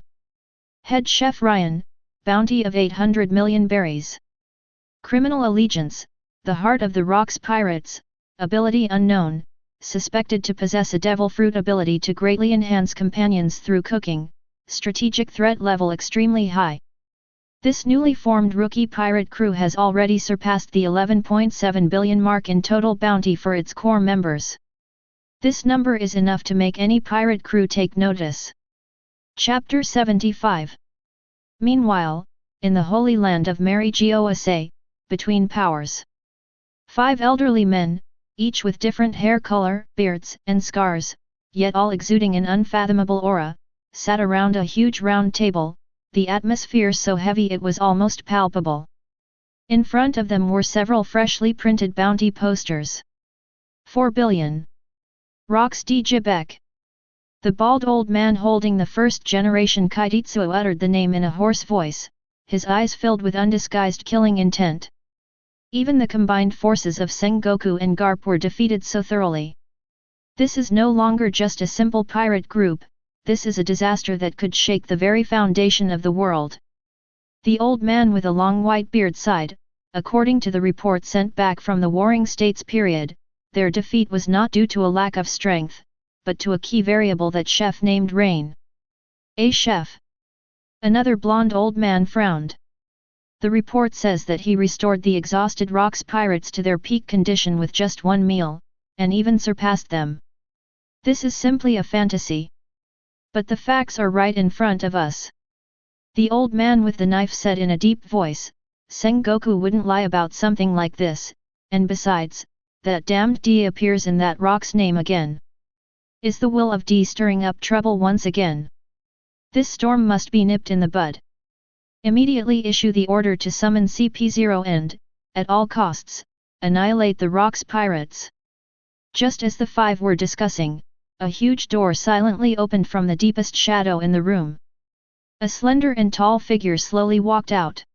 Head Chef Ryan, bounty of 800 million berries. Criminal allegiance: the heart of the Rox pirates, ability unknown, suspected to possess a devil fruit ability to greatly enhance companions through cooking, strategic threat level extremely high. This newly formed rookie pirate crew has already surpassed the 11.7 billion mark in total bounty for its core members. This number is enough to make any pirate crew take notice. Chapter 75. Meanwhile, in the Holy Land of Mary Gosa, between powers. 5 elderly men, each with different hair color, beards, and scars, yet all exuding an unfathomable aura, sat around a huge round table, the atmosphere so heavy it was almost palpable. In front of them were several freshly printed bounty posters. 4 billion. Rox D. Jibek. The bald old man holding the first-generation Kaiditsu uttered the name in a hoarse voice, his eyes filled with undisguised killing intent. Even the combined forces of Sengoku and Garp were defeated so thoroughly. This is no longer just a simple pirate group, this is a disaster that could shake the very foundation of the world. The old man with a long white beard sighed. According to the report sent back from the Warring States period, their defeat was not due to a lack of strength, but to a key variable that chef named Rain. A chef? Another blonde old man frowned. The report says that he restored the exhausted Rocks pirates to their peak condition with just one meal, and even surpassed them. This is simply a fantasy. But the facts are right in front of us. The old man with the knife said in a deep voice, Sengoku wouldn't lie about something like this, and besides, that damned D appears in that rock's name again. Is the will of D stirring up trouble once again? This storm must be nipped in the bud. Immediately issue the order to summon CP0 and, at all costs, annihilate the rock's pirates. Just as the five were discussing, a huge door silently opened from the deepest shadow in the room. A slender and tall figure slowly walked out.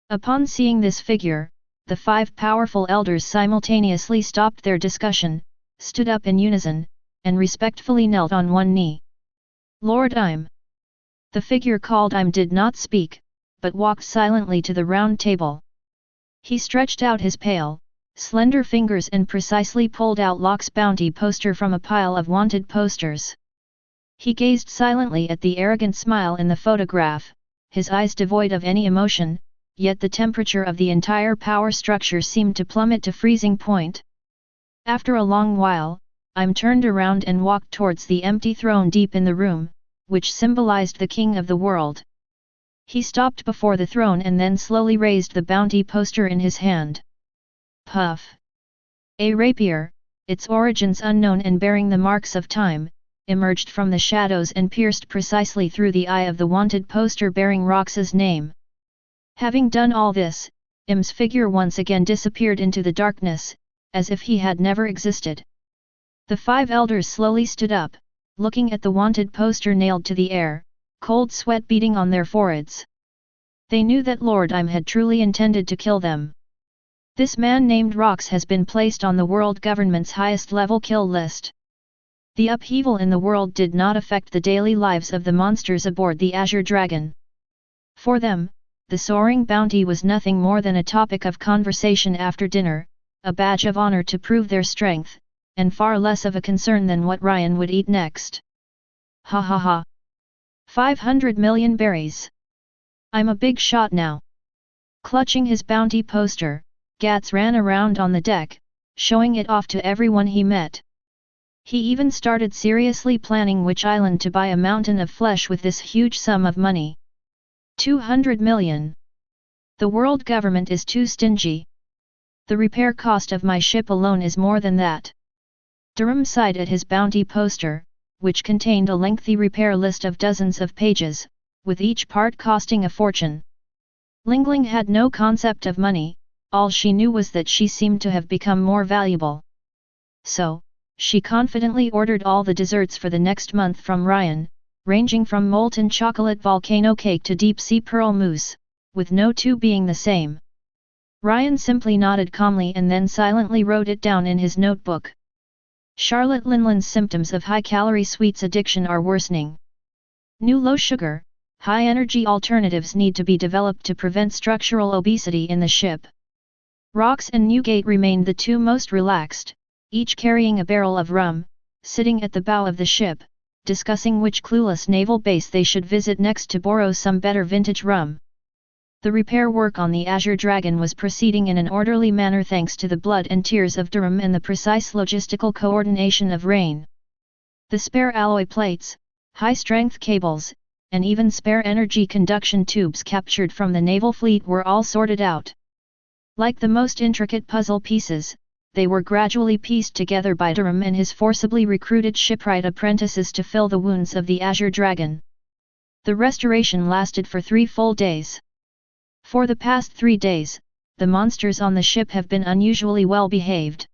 Upon seeing this figure, the five powerful elders simultaneously stopped their discussion, stood up in unison, and respectfully knelt on one knee. Lord Im. The figure called Im did not speak, but walked silently to the round table. He stretched out his pale, slender fingers and precisely pulled out Locke's bounty poster from a pile of wanted posters. He gazed silently at the arrogant smile in the photograph, his eyes devoid of any emotion, yet the temperature of the entire power structure seemed to plummet to freezing point. After a long while, Im turned around and walked towards the empty throne deep in the room, which symbolized the king of the world. He stopped before the throne and then slowly raised the bounty poster in his hand. Puff! A rapier, its origins unknown and bearing the marks of time, emerged from the shadows and pierced precisely through the eye of the wanted poster bearing Rox's name. Having done all this, Im's figure once again disappeared into the darkness, as if he had never existed. The five elders slowly stood up, looking at the wanted poster nailed to the air, cold sweat beading on their foreheads. They knew that Lord Im had truly intended to kill them. This man named Rox has been placed on the world government's highest level kill list. The upheaval in the world did not affect the daily lives of the monsters aboard the Azure Dragon. For them, the soaring bounty was nothing more than a topic of conversation after dinner, a badge of honor to prove their strength, and far less of a concern than what Ryan would eat next. Ha ha ha! 500 million berries! I'm a big shot now! Clutching his bounty poster, Gats ran around on the deck, showing it off to everyone he met. He even started seriously planning which island to buy a mountain of flesh with this huge sum of money. 200 million. The world government is too stingy. The repair cost of my ship alone is more than that. Durham sighed at his bounty poster, which contained a lengthy repair list of dozens of pages, with each part costing a fortune. Lingling had no concept of money, all she knew was that she seemed to have become more valuable. So, she confidently ordered all the desserts for the next month from Ryan, ranging from molten chocolate volcano cake to deep-sea pearl mousse, with no two being the same. Ryan simply nodded calmly and then silently wrote it down in his notebook. Charlotte Linland's symptoms of high-calorie sweets addiction are worsening. New low-sugar, high-energy alternatives need to be developed to prevent structural obesity in the ship. Rox and Newgate remained the two most relaxed, each carrying a barrel of rum, sitting at the bow of the ship, discussing which clueless naval base they should visit next to borrow some better vintage rum. The repair work on the Azure Dragon was proceeding in an orderly manner thanks to the blood and tears of Durham and the precise logistical coordination of Rain. The spare alloy plates, high-strength cables, and even spare energy conduction tubes captured from the naval fleet were all sorted out. Like the most intricate puzzle pieces, they were gradually pieced together by Durham and his forcibly recruited shipwright apprentices to fill the wounds of the Azure Dragon. The restoration lasted for 3 full days. For the past 3 days, the monsters on the ship have been unusually well behaved.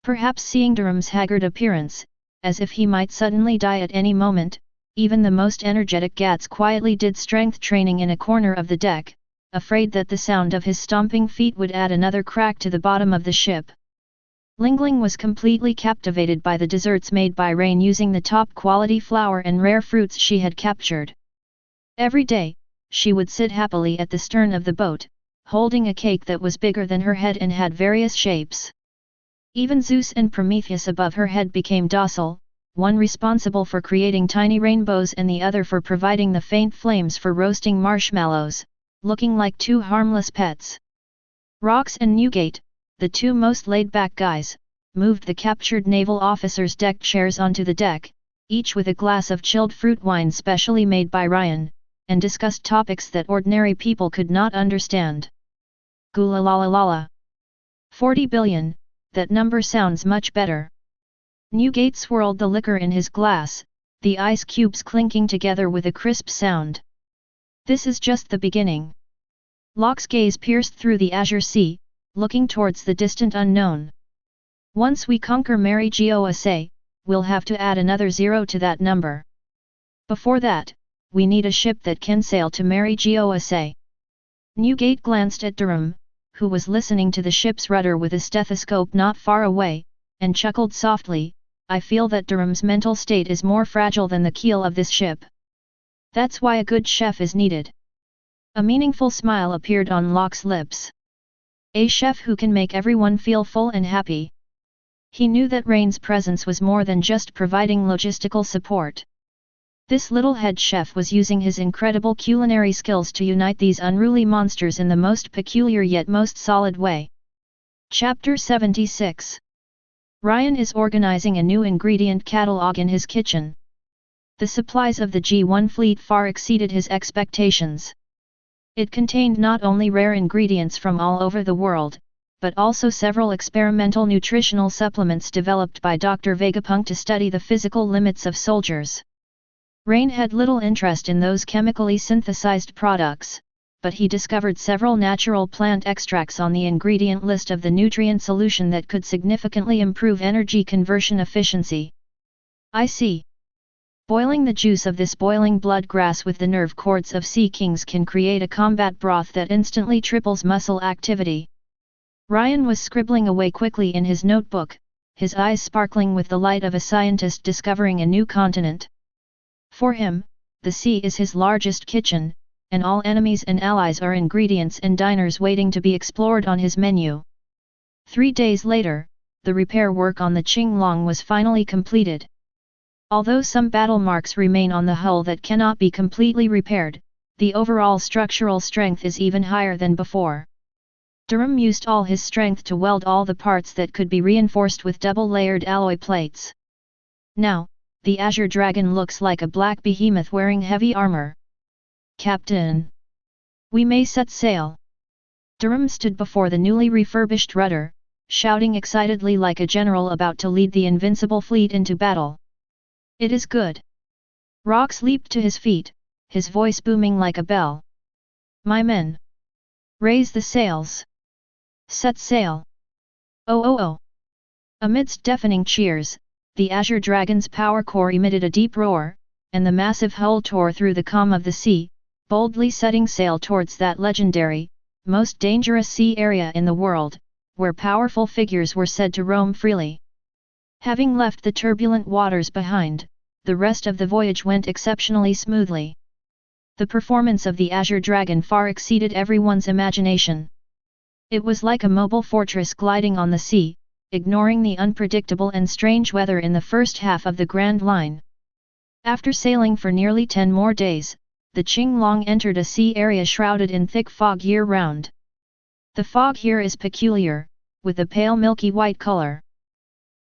Perhaps seeing Durham's haggard appearance, as if he might suddenly die at any moment, even the most energetic Gats quietly did strength training in a corner of the deck, afraid that the sound of his stomping feet would add another crack to the bottom of the ship. Lingling was completely captivated by the desserts made by Rain using the top-quality flour and rare fruits she had captured. Every day, she would sit happily at the stern of the boat, holding a cake that was bigger than her head and had various shapes. Even Zeus and Prometheus above her head became docile, one responsible for creating tiny rainbows and the other for providing the faint flames for roasting marshmallows, looking like two harmless pets. Rox and Newgate, the two most laid-back guys, moved the captured naval officers' deck chairs onto the deck, each with a glass of chilled fruit wine specially made by Ryan, and discussed topics that ordinary people could not understand. Gula la la la la. 40 billion, that number sounds much better. Newgate swirled the liquor in his glass, the ice cubes clinking together with a crisp sound. This is just the beginning. Locke's gaze pierced through the azure sea, looking towards the distant unknown. Once we conquer Mary Gosa, we'll have to add another 0 to that number. Before that, we need a ship that can sail to Mary Gosa. Newgate glanced at Durham, who was listening to the ship's rudder with a stethoscope not far away, and chuckled softly. I feel that Durham's mental state is more fragile than the keel of this ship. That's why a good chef is needed. A meaningful smile appeared on Locke's lips. A chef who can make everyone feel full and happy. He knew that Rain's presence was more than just providing logistical support. This little head chef was using his incredible culinary skills to unite these unruly monsters in the most peculiar yet most solid way. Chapter 76. Ryan is organizing a new ingredient catalog in his kitchen. The supplies of the G1 fleet far exceeded his expectations. It contained not only rare ingredients from all over the world, but also several experimental nutritional supplements developed by Dr. Vegapunk to study the physical limits of soldiers. Rain had little interest in those chemically synthesized products, but he discovered several natural plant extracts on the ingredient list of the nutrient solution that could significantly improve energy conversion efficiency. I see. Boiling the juice of this boiling blood grass with the nerve cords of sea kings can create a combat broth that instantly triples muscle activity. Ryan was scribbling away quickly in his notebook, his eyes sparkling with the light of a scientist discovering a new continent. For him, the sea is his largest kitchen, and all enemies and allies are ingredients and diners waiting to be explored on his menu. 3 days later, the repair work on the Qinglong was finally completed. Although some battle marks remain on the hull that cannot be completely repaired, the overall structural strength is even higher than before. Durham used all his strength to weld all the parts that could be reinforced with double-layered alloy plates. Now, the Azure Dragon looks like a black behemoth wearing heavy armor. Captain! We may set sail. Durham stood before the newly refurbished rudder, shouting excitedly like a general about to lead the invincible fleet into battle. It is good. Rox leaped to his feet, his voice booming like a bell. My men! Raise the sails! Set sail! Oh oh oh! Amidst deafening cheers, the Azure Dragon's power core emitted a deep roar, and the massive hull tore through the calm of the sea, boldly setting sail towards that legendary, most dangerous sea area in the world, where powerful figures were said to roam freely. Having left the turbulent waters behind, the rest of the voyage went exceptionally smoothly. The performance of the Azure Dragon far exceeded everyone's imagination. It was like a mobile fortress gliding on the sea, ignoring the unpredictable and strange weather in the first half of the Grand Line. After sailing for nearly 10 more days, the Qinglong entered a sea area shrouded in thick fog year-round. The fog here is peculiar, with a pale milky white color.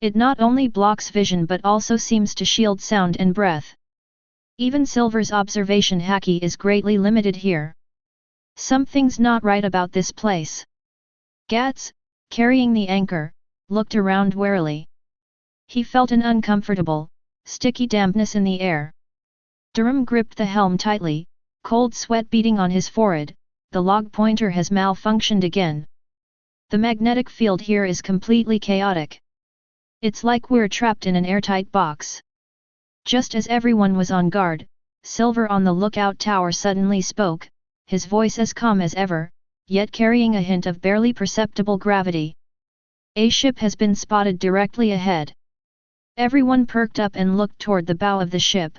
It not only blocks vision but also seems to shield sound and breath. Even Silver's observation Haki is greatly limited here. Something's not right about this place. Gats, carrying the anchor, looked around warily. He felt an uncomfortable, sticky dampness in the air. Durham gripped the helm tightly, cold sweat beading on his forehead. The log pointer has malfunctioned again. The magnetic field here is completely chaotic. It's like we're trapped in an airtight box. Just as everyone was on guard, Silver on the lookout tower suddenly spoke, his voice as calm as ever, yet carrying a hint of barely perceptible gravity. A ship has been spotted directly ahead. Everyone perked up and looked toward the bow of the ship.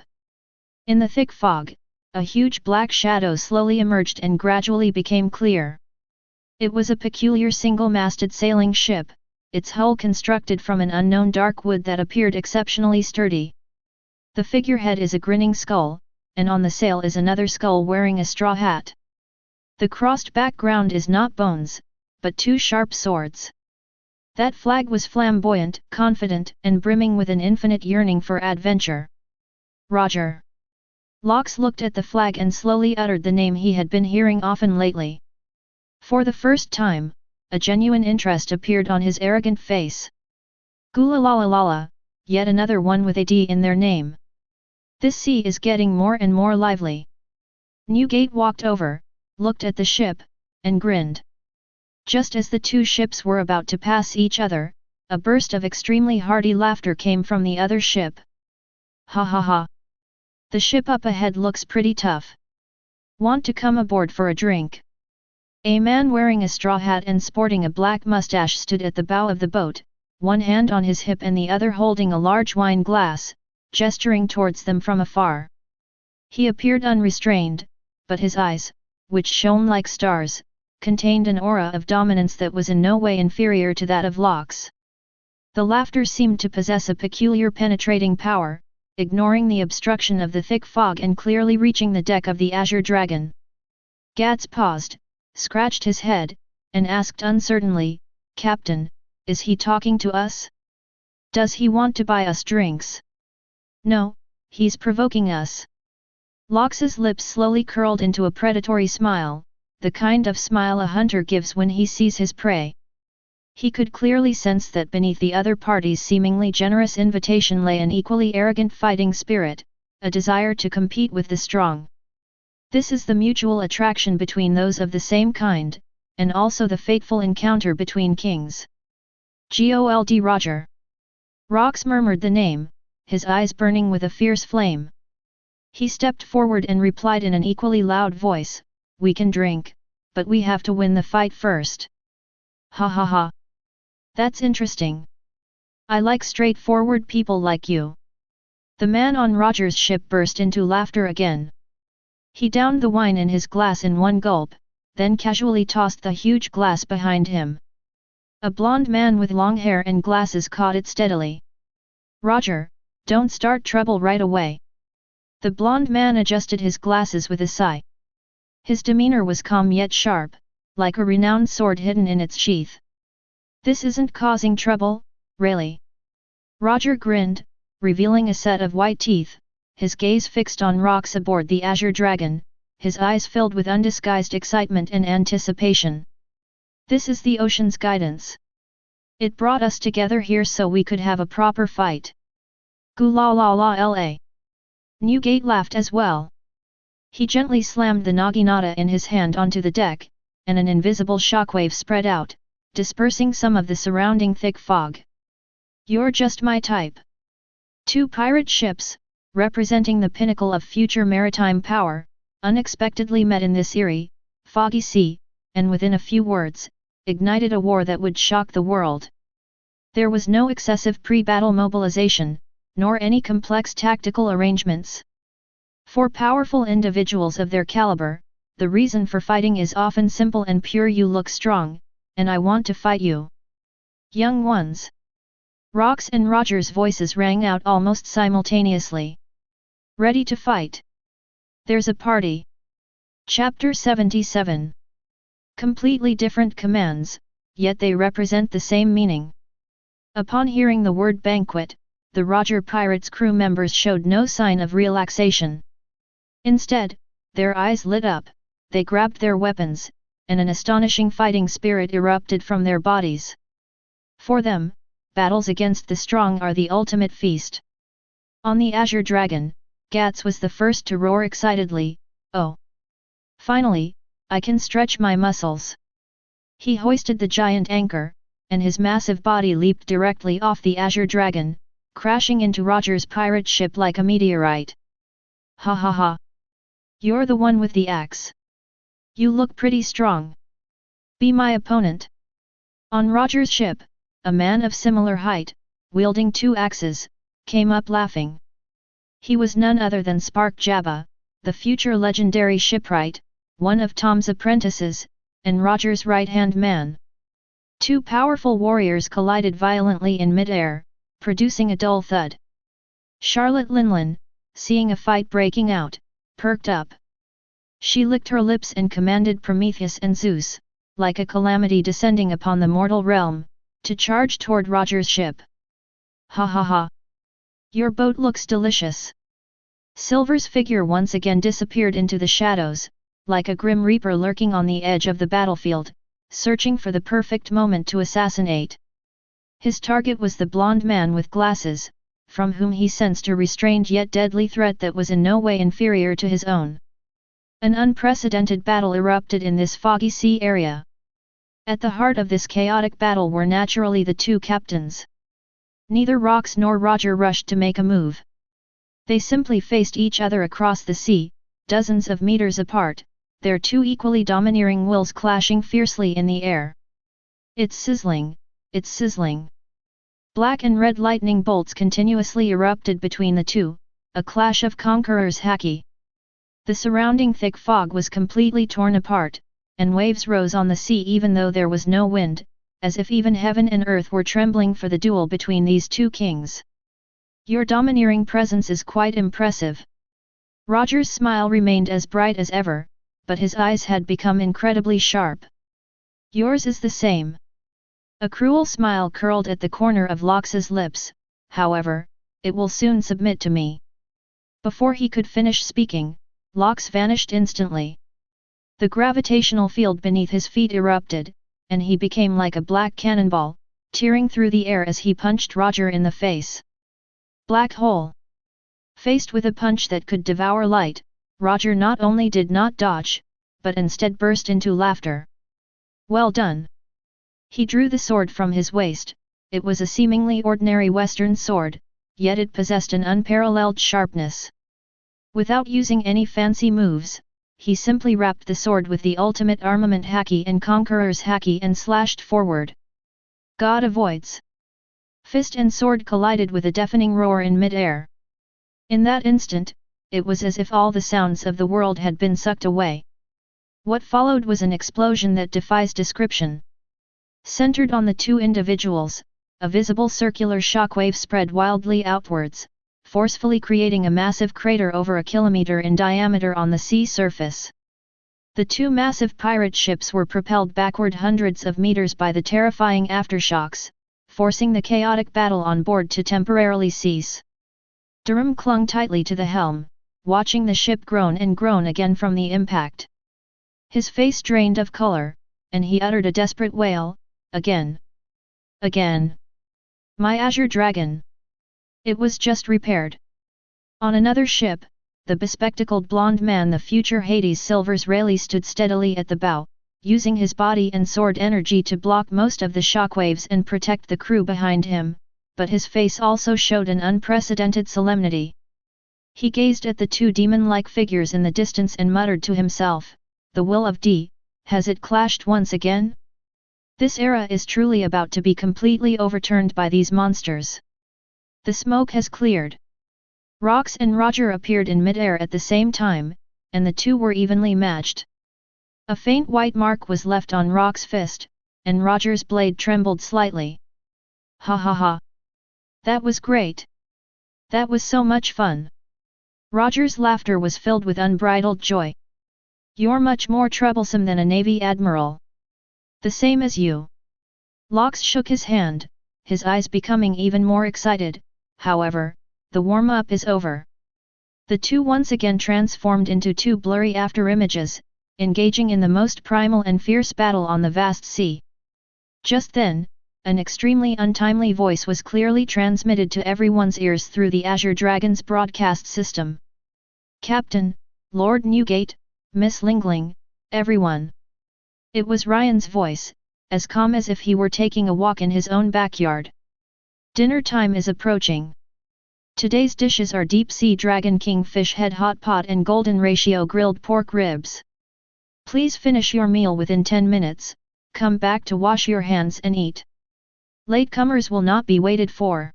In the thick fog, a huge black shadow slowly emerged and gradually became clear. It was a peculiar single-masted sailing ship, its hull constructed from an unknown dark wood that appeared exceptionally sturdy. The figurehead is a grinning skull, and on the sail is another skull wearing a straw hat. The crossed background is not bones, but two sharp swords. That flag was flamboyant, confident, and brimming with an infinite yearning for adventure. Roger. Lox looked at the flag and slowly uttered the name he had been hearing often lately. For the first time, a genuine interest appeared on his arrogant face. Gulalalala, yet another one with a D in their name. This sea is getting more and more lively. Newgate walked over, looked at the ship, and grinned. Just as the two ships were about to pass each other, a burst of extremely hearty laughter came from the other ship. Ha ha ha! The ship up ahead looks pretty tough. Want to come aboard for a drink? A man wearing a straw hat and sporting a black mustache stood at the bow of the boat, one hand on his hip and the other holding a large wine glass, gesturing towards them from afar. He appeared unrestrained, but his eyes, which shone like stars, contained an aura of dominance that was in no way inferior to that of Lox. The laughter seemed to possess a peculiar penetrating power, ignoring the obstruction of the thick fog and clearly reaching the deck of the Azure Dragon. Gats paused, scratched his head, and asked uncertainly, "Captain, is he talking to us? Does he want to buy us drinks?" "No, he's provoking us." Lox's lips slowly curled into a predatory smile, the kind of smile a hunter gives when he sees his prey. He could clearly sense that beneath the other party's seemingly generous invitation lay an equally arrogant fighting spirit, a desire to compete with the strong. This is the mutual attraction between those of the same kind, and also the fateful encounter between kings. Gold Roger. Rox murmured the name, his eyes burning with a fierce flame. He stepped forward and replied in an equally loud voice, "We can drink, but we have to win the fight first." Ha ha ha! That's interesting. I like straightforward people like you. The man on Roger's ship burst into laughter again. He downed the wine in his glass in one gulp, then casually tossed the huge glass behind him. A blond man with long hair and glasses caught it steadily. "Roger, don't start trouble right away." The blond man adjusted his glasses with a sigh. His demeanor was calm yet sharp, like a renowned sword hidden in its sheath. "This isn't causing trouble, really?" Roger grinned, revealing a set of white teeth, his gaze fixed on Rox aboard the Azure Dragon, his eyes filled with undisguised excitement and anticipation. "This is the ocean's guidance. It brought us together here so we could have a proper fight." Gula-la-la-la. Newgate laughed as well. He gently slammed the naginata in his hand onto the deck, and an invisible shockwave spread out, dispersing some of the surrounding thick fog. "You're just my type." Two pirate ships, representing the pinnacle of future maritime power, unexpectedly met in this eerie, foggy sea, and within a few words, ignited a war that would shock the world. There was no excessive pre-battle mobilization, nor any complex tactical arrangements. For powerful individuals of their caliber, the reason for fighting is often simple and pure: you look strong, and I want to fight you. Young ones. Rox and Roger's voices rang out almost simultaneously. Ready to fight? There's a party. Chapter 77. Completely different commands, yet they represent the same meaning. Upon hearing the word banquet, the Roger Pirates crew members showed no sign of relaxation. Instead, their eyes lit up, they grabbed their weapons, and an astonishing fighting spirit erupted from their bodies. For them, battles against the strong are the ultimate feast. On the Azure Dragon, Gats was the first to roar excitedly, "Oh! Finally, I can stretch my muscles." He hoisted the giant anchor, and his massive body leaped directly off the Azure Dragon, crashing into Roger's pirate ship like a meteorite. "Ha ha ha! You're the one with the axe. You look pretty strong. Be my opponent." On Roger's ship, a man of similar height, wielding 2 axes, came up laughing. He was none other than Spark Jabba, the future legendary shipwright, one of Tom's apprentices, and Roger's right-hand man. 2 powerful warriors collided violently in mid-air, producing a dull thud. Charlotte Linlin, seeing a fight breaking out, perked up. She licked her lips and commanded Prometheus and Zeus, like a calamity descending upon the mortal realm, to charge toward Roger's ship. Ha ha ha! Your boat looks delicious. Silver's figure once again disappeared into the shadows, like a grim reaper lurking on the edge of the battlefield, searching for the perfect moment to assassinate. His target was the blonde man with glasses, from whom he sensed a restrained yet deadly threat that was in no way inferior to his own. An unprecedented battle erupted in this foggy sea area. At the heart of this chaotic battle were naturally the 2 captains. Neither Rox nor Roger rushed to make a move. They simply faced each other across the sea, dozens of meters apart, their 2 equally domineering wills clashing fiercely in the air. It's sizzling, it's sizzling. Black and red lightning bolts continuously erupted between the 2, a clash of conquerors Haki. The surrounding thick fog was completely torn apart, and waves rose on the sea even though there was no wind, as if even heaven and earth were trembling for the duel between these 2 kings. Your domineering presence is quite impressive. Roger's smile remained as bright as ever, but his eyes had become incredibly sharp. Yours is the same. A cruel smile curled at the corner of Lox's lips, however, it will soon submit to me. Before he could finish speaking, Lox vanished instantly. The gravitational field beneath his feet erupted, and he became like a black cannonball, tearing through the air as he punched Roger in the face. Black hole. Faced with a punch that could devour light, Roger not only did not dodge, but instead burst into laughter. Well done. He drew the sword from his waist. It was a seemingly ordinary Western sword, yet it possessed an unparalleled sharpness. Without using any fancy moves, he simply wrapped the sword with the ultimate armament Haki and Conqueror's Haki and slashed forward. God avoids. Fist and sword collided with a deafening roar in mid-air. In that instant, it was as if all the sounds of the world had been sucked away. What followed was an explosion that defies description. Centered on the 2 individuals, a visible circular shockwave spread wildly outwards, forcefully creating a massive crater over a kilometer in diameter on the sea surface. The 2 massive pirate ships were propelled backward hundreds of meters by the terrifying aftershocks, forcing the chaotic battle on board to temporarily cease. Durham clung tightly to the helm, watching the ship groan and groan again from the impact. His face drained of color, and he uttered a desperate wail, again. Again. My Azure Dragon. It was just repaired. On another ship, the bespectacled blonde man, the future Hades Silver's Rayleigh, stood steadily at the bow, using his body and sword energy to block most of the shockwaves and protect the crew behind him, but his face also showed an unprecedented solemnity. He gazed at the 2 demon-like figures in the distance and muttered to himself, "The will of D, has it clashed once again? This era is truly about to be completely overturned by these monsters." The smoke has cleared. Rox and Roger appeared in mid-air at the same time, and the 2 were evenly matched. A faint white mark was left on Rox's fist, and Roger's blade trembled slightly. Ha ha ha! That was great! That was so much fun! Roger's laughter was filled with unbridled joy. You're much more troublesome than a Navy admiral. The same as you. Lox shook his hand, his eyes becoming even more excited. However, the warm-up is over. The 2 once again transformed into 2 blurry afterimages, engaging in the most primal and fierce battle on the vast sea. Just then, an extremely untimely voice was clearly transmitted to everyone's ears through the Azure Dragon's broadcast system. Captain, Lord Newgate, Miss Lingling, everyone. It was Ryan's voice, as calm as if he were taking a walk in his own backyard. Dinner time is approaching. Today's dishes are deep-sea dragon king fish head hot pot and golden ratio grilled pork ribs. Please finish your meal within 10 minutes, come back to wash your hands and eat. Latecomers will not be waited for.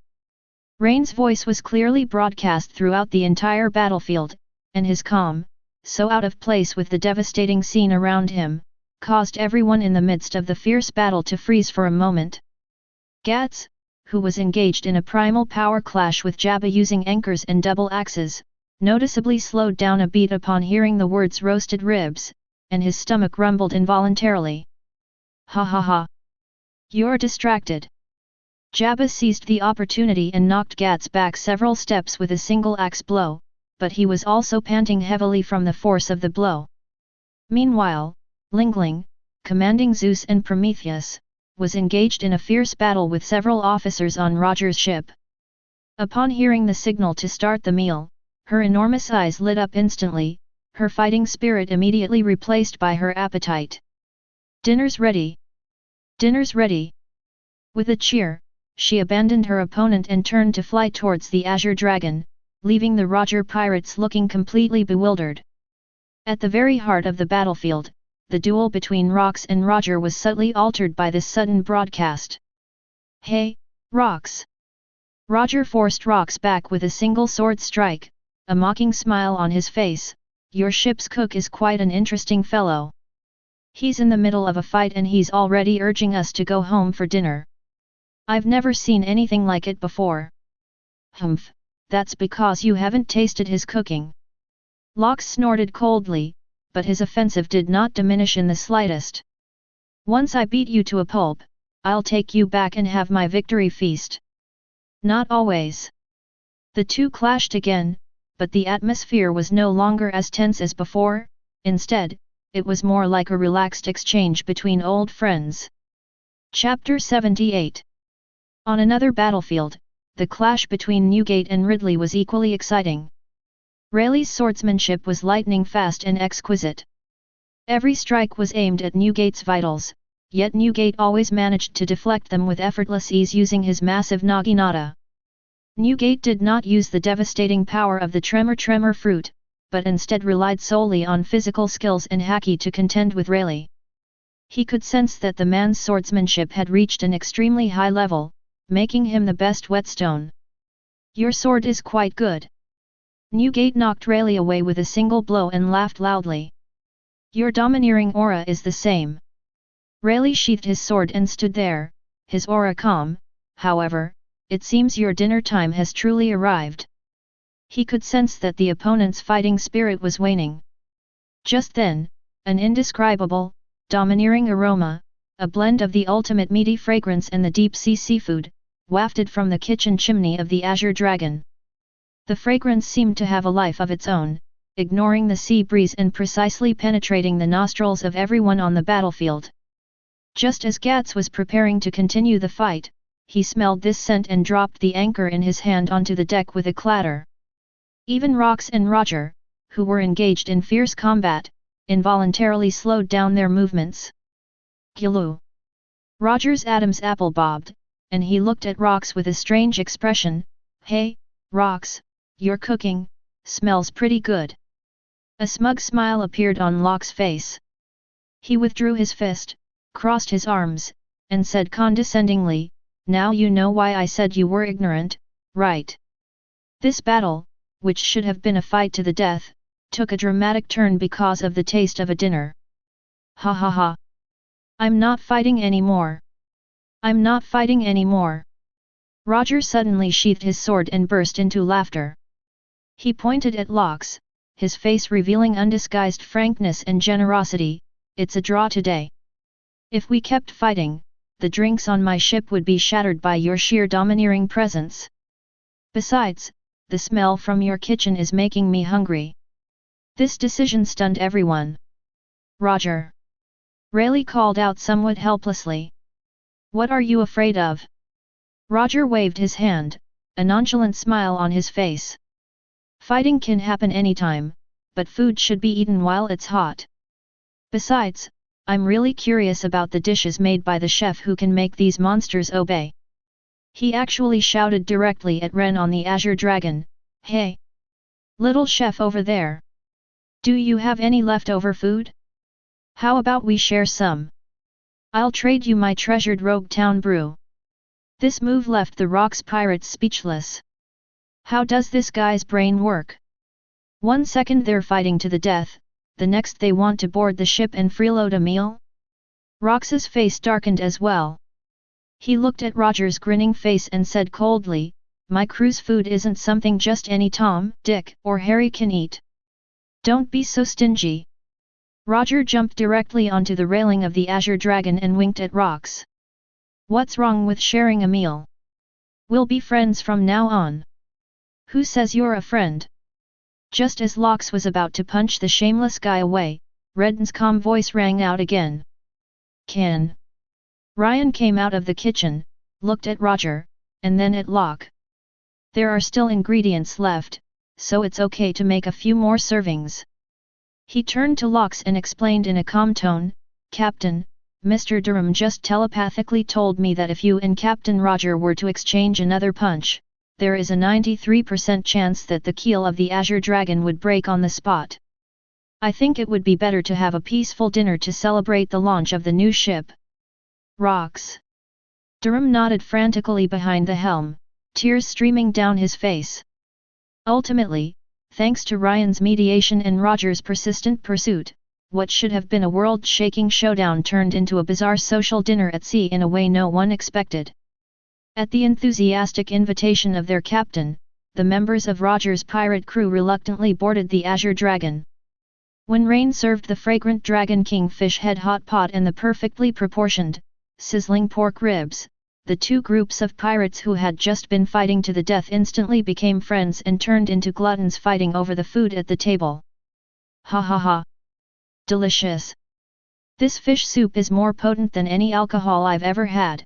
Rain's voice was clearly broadcast throughout the entire battlefield, and his calm, so out of place with the devastating scene around him, caused everyone in the midst of the fierce battle to freeze for a moment. Guts, who was engaged in a primal power clash with Jabba using anchors and double axes, noticeably slowed down a beat upon hearing the words roasted ribs, and his stomach rumbled involuntarily. Ha ha ha! You're distracted. Jabba seized the opportunity and knocked Guts back several steps with a single axe blow, but he was also panting heavily from the force of the blow. Meanwhile, Lingling, commanding Zeus and Prometheus, was engaged in a fierce battle with several officers on Roger's ship. Upon hearing the signal to start the meal, her enormous eyes lit up instantly, her fighting spirit immediately replaced by her appetite. Dinner's ready! Dinner's ready! With a cheer, she abandoned her opponent and turned to fly towards the Azure Dragon, leaving the Roger pirates looking completely bewildered. At the very heart of the battlefield, the duel between Rox and Roger was subtly altered by this sudden broadcast. Hey, Rox! Roger forced Rox back with a single sword strike, a mocking smile on his face. Your ship's cook is quite an interesting fellow. He's in the middle of a fight and he's already urging us to go home for dinner. I've never seen anything like it before. Humph, that's because you haven't tasted his cooking. Lox snorted coldly, but his offensive did not diminish in the slightest. Once I beat you to a pulp, I'll take you back and have my victory feast. Not always. The two clashed again, but the atmosphere was no longer as tense as before. Instead, it was more like a relaxed exchange between old friends. Chapter 78. On another battlefield, the clash between Newgate and Ridley was equally exciting. Rayleigh's swordsmanship was lightning fast and exquisite. Every strike was aimed at Newgate's vitals, yet Newgate always managed to deflect them with effortless ease using his massive naginata. Newgate did not use the devastating power of the tremor fruit, but instead relied solely on physical skills and haki to contend with Rayleigh. He could sense that the man's swordsmanship had reached an extremely high level, making him the best whetstone. Your sword is quite good. Newgate knocked Rayleigh away with a single blow and laughed loudly. Your domineering aura is the same. Rayleigh sheathed his sword and stood there, his aura calm. However, it seems your dinner time has truly arrived. He could sense that the opponent's fighting spirit was waning. Just then, an indescribable, domineering aroma, a blend of the ultimate meaty fragrance and the deep-sea seafood, wafted from the kitchen chimney of the Azure Dragon. The fragrance seemed to have a life of its own, ignoring the sea breeze and precisely penetrating the nostrils of everyone on the battlefield. Just as Guts was preparing to continue the fight, he smelled this scent and dropped the anchor in his hand onto the deck with a clatter. Even Rox and Roger, who were engaged in fierce combat, involuntarily slowed down their movements. Giloo! Roger's Adam's apple bobbed, and he looked at Rox with a strange expression. Hey, Rox, your cooking smells pretty good. A smug smile appeared on Locke's face. He withdrew his fist, crossed his arms, and said condescendingly, now you know why I said you were ignorant, right? This battle, which should have been a fight to the death, took a dramatic turn because of the taste of a dinner. Ha ha ha! I'm not fighting anymore. I'm not fighting anymore. Roger suddenly sheathed his sword and burst into laughter. He pointed at Lox, his face revealing undisguised frankness and generosity. It's a draw today. If we kept fighting, the drinks on my ship would be shattered by your sheer domineering presence. Besides, the smell from your kitchen is making me hungry. This decision stunned everyone. Roger! Rayleigh called out somewhat helplessly. What are you afraid of? Roger waved his hand, a nonchalant smile on his face. Fighting can happen anytime, but food should be eaten while it's hot. Besides, I'm really curious about the dishes made by the chef who can make these monsters obey. He actually shouted directly at Ren on the Azure Dragon, Hey! Little chef over there! Do you have any leftover food? How about we share some? I'll trade you my treasured Rogue Town brew. This move left the Rocks pirates speechless. How does this guy's brain work? 1 second they're fighting to the death, the next they want to board the ship and freeload a meal? Rox's face darkened as well. He looked at Roger's grinning face and said coldly, "My crew's food isn't something just any Tom, Dick, or Harry can eat. Don't be so stingy." Roger jumped directly onto the railing of the Azure Dragon and winked at Rox. "What's wrong with sharing a meal? We'll be friends from now on." "Who says you're a friend?" Just as Lox was about to punch the shameless guy away, Redden's calm voice rang out again. "Can?" Ryan came out of the kitchen, looked at Roger, and then at Locke. "There are still ingredients left, so it's okay to make a few more servings." He turned to Lox and explained in a calm tone, "Captain, Mr. Durham just telepathically told me that if you and Captain Roger were to exchange another punch, there is a 93% chance that the keel of the Azure Dragon would break on the spot. I think it would be better to have a peaceful dinner to celebrate the launch of the new ship." "Rocks." Durham nodded frantically behind the helm, tears streaming down his face. Ultimately, thanks to Ryan's mediation and Roger's persistent pursuit, what should have been a world-shaking showdown turned into a bizarre social dinner at sea in a way no one expected. At the enthusiastic invitation of their captain, the members of Roger's pirate crew reluctantly boarded the Azure Dragon. When Rain served the fragrant Dragon King fish head hot pot and the perfectly proportioned, sizzling pork ribs, the two groups of pirates who had just been fighting to the death instantly became friends and turned into gluttons fighting over the food at the table. "Ha ha ha! Delicious! This fish soup is more potent than any alcohol I've ever had."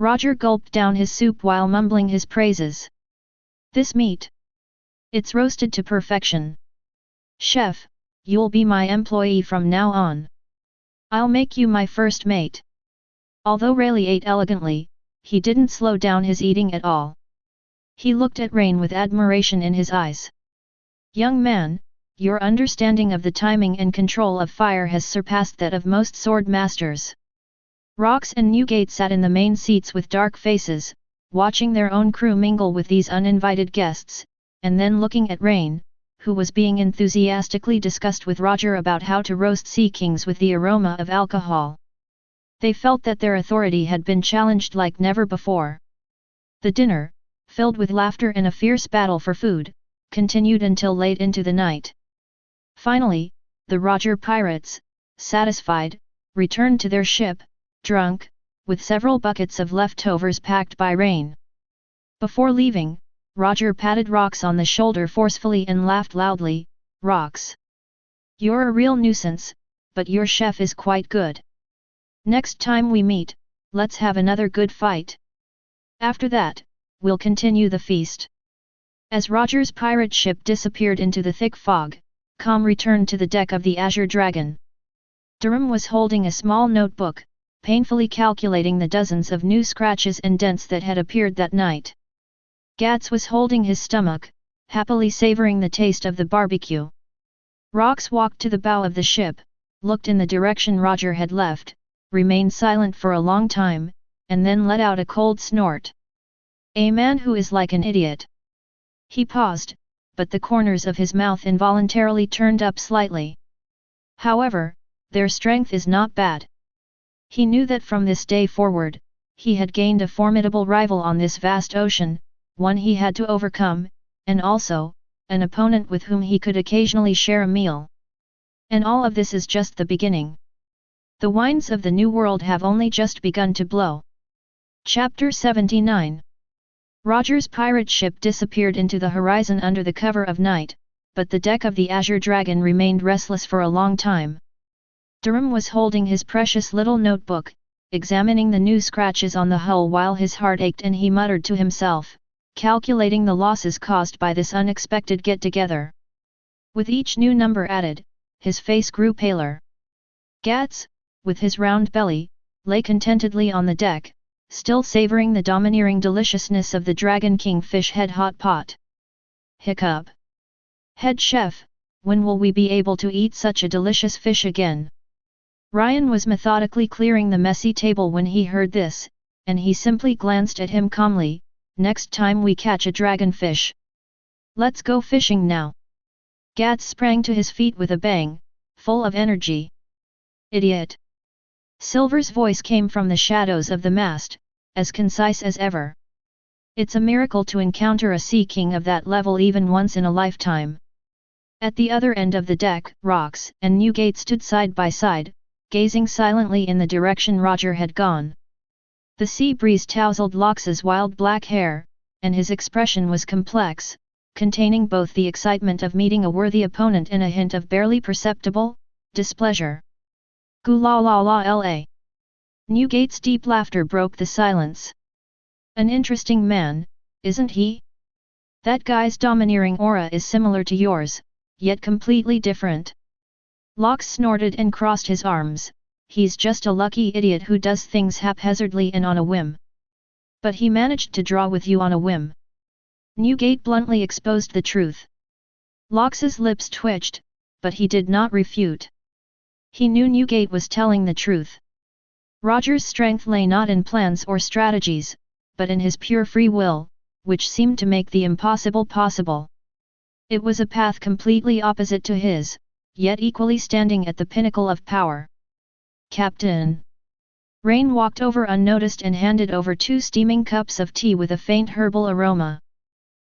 Roger gulped down his soup while mumbling his praises. "This meat! It's roasted to perfection. Chef, you'll be my employee from now on. I'll make you my first mate." Although Rayleigh ate elegantly, he didn't slow down his eating at all. He looked at Rain with admiration in his eyes. "Young man, your understanding of the timing and control of fire has surpassed that of most sword masters." Rox and Newgate sat in the main seats with dark faces, watching their own crew mingle with these uninvited guests, and then looking at Rain, who was being enthusiastically discussed with Roger about how to roast sea kings with the aroma of alcohol. They felt that their authority had been challenged like never before. The dinner, filled with laughter and a fierce battle for food, continued until late into the night. Finally, the Roger pirates, satisfied, returned to their ship, drunk, with several buckets of leftovers packed by Rain. Before leaving, Roger patted Rox on the shoulder forcefully and laughed loudly, "Rox! You're a real nuisance, but your chef is quite good. Next time we meet, let's have another good fight. After that, we'll continue the feast." As Roger's pirate ship disappeared into the thick fog, calm returned to the deck of the Azure Dragon. Durham was holding a small notebook, painfully calculating the dozens of new scratches and dents that had appeared that night. Gats was holding his stomach, happily savoring the taste of the barbecue. Rox walked to the bow of the ship, looked in the direction Roger had left, remained silent for a long time, and then let out a cold snort. "A man who is like an idiot." He paused, but the corners of his mouth involuntarily turned up slightly. However, their strength is not bad. He knew that from this day forward, he had gained a formidable rival on this vast ocean, one he had to overcome, and also, an opponent with whom he could occasionally share a meal. And all of this is just the beginning. The winds of the new world have only just begun to blow. Chapter 79. Roger's pirate ship disappeared into the horizon under the cover of night, but the deck of the Azure Dragon remained restless for a long time. Durham was holding his precious little notebook, examining the new scratches on the hull while his heart ached and he muttered to himself, calculating the losses caused by this unexpected get-together. With each new number added, his face grew paler. Gats, with his round belly, lay contentedly on the deck, still savoring the domineering deliciousness of the Dragon King fish head hot pot. Hiccup. "Head chef, when will we be able to eat such a delicious fish again?" Ryan was methodically clearing the messy table when he heard this, and he simply glanced at him calmly, "Next time we catch a dragonfish. Let's go fishing now." Gats sprang to his feet with a bang, full of energy. "Idiot!" Silver's voice came from the shadows of the mast, as concise as ever. "It's a miracle to encounter a sea king of that level even once in a lifetime." At the other end of the deck, Rox and Newgate stood side by side, gazing silently in the direction Roger had gone. The sea breeze tousled Lox's wild black hair, and his expression was complex, containing both the excitement of meeting a worthy opponent and a hint of barely perceptible displeasure. "Goo la la la la." Newgate's deep laughter broke the silence. "An interesting man, isn't he? That guy's domineering aura is similar to yours, yet completely different." Lox snorted and crossed his arms. "He's just a lucky idiot who does things haphazardly and on a whim." "But he managed to draw with you on a whim." Newgate bluntly exposed the truth. Lox's lips twitched, but he did not refute. He knew Newgate was telling the truth. Roger's strength lay not in plans or strategies, but in his pure free will, which seemed to make the impossible possible. It was a path completely opposite to his, yet equally standing at the pinnacle of power. "Captain!" Rain walked over unnoticed and handed over 2 steaming cups of tea with a faint herbal aroma.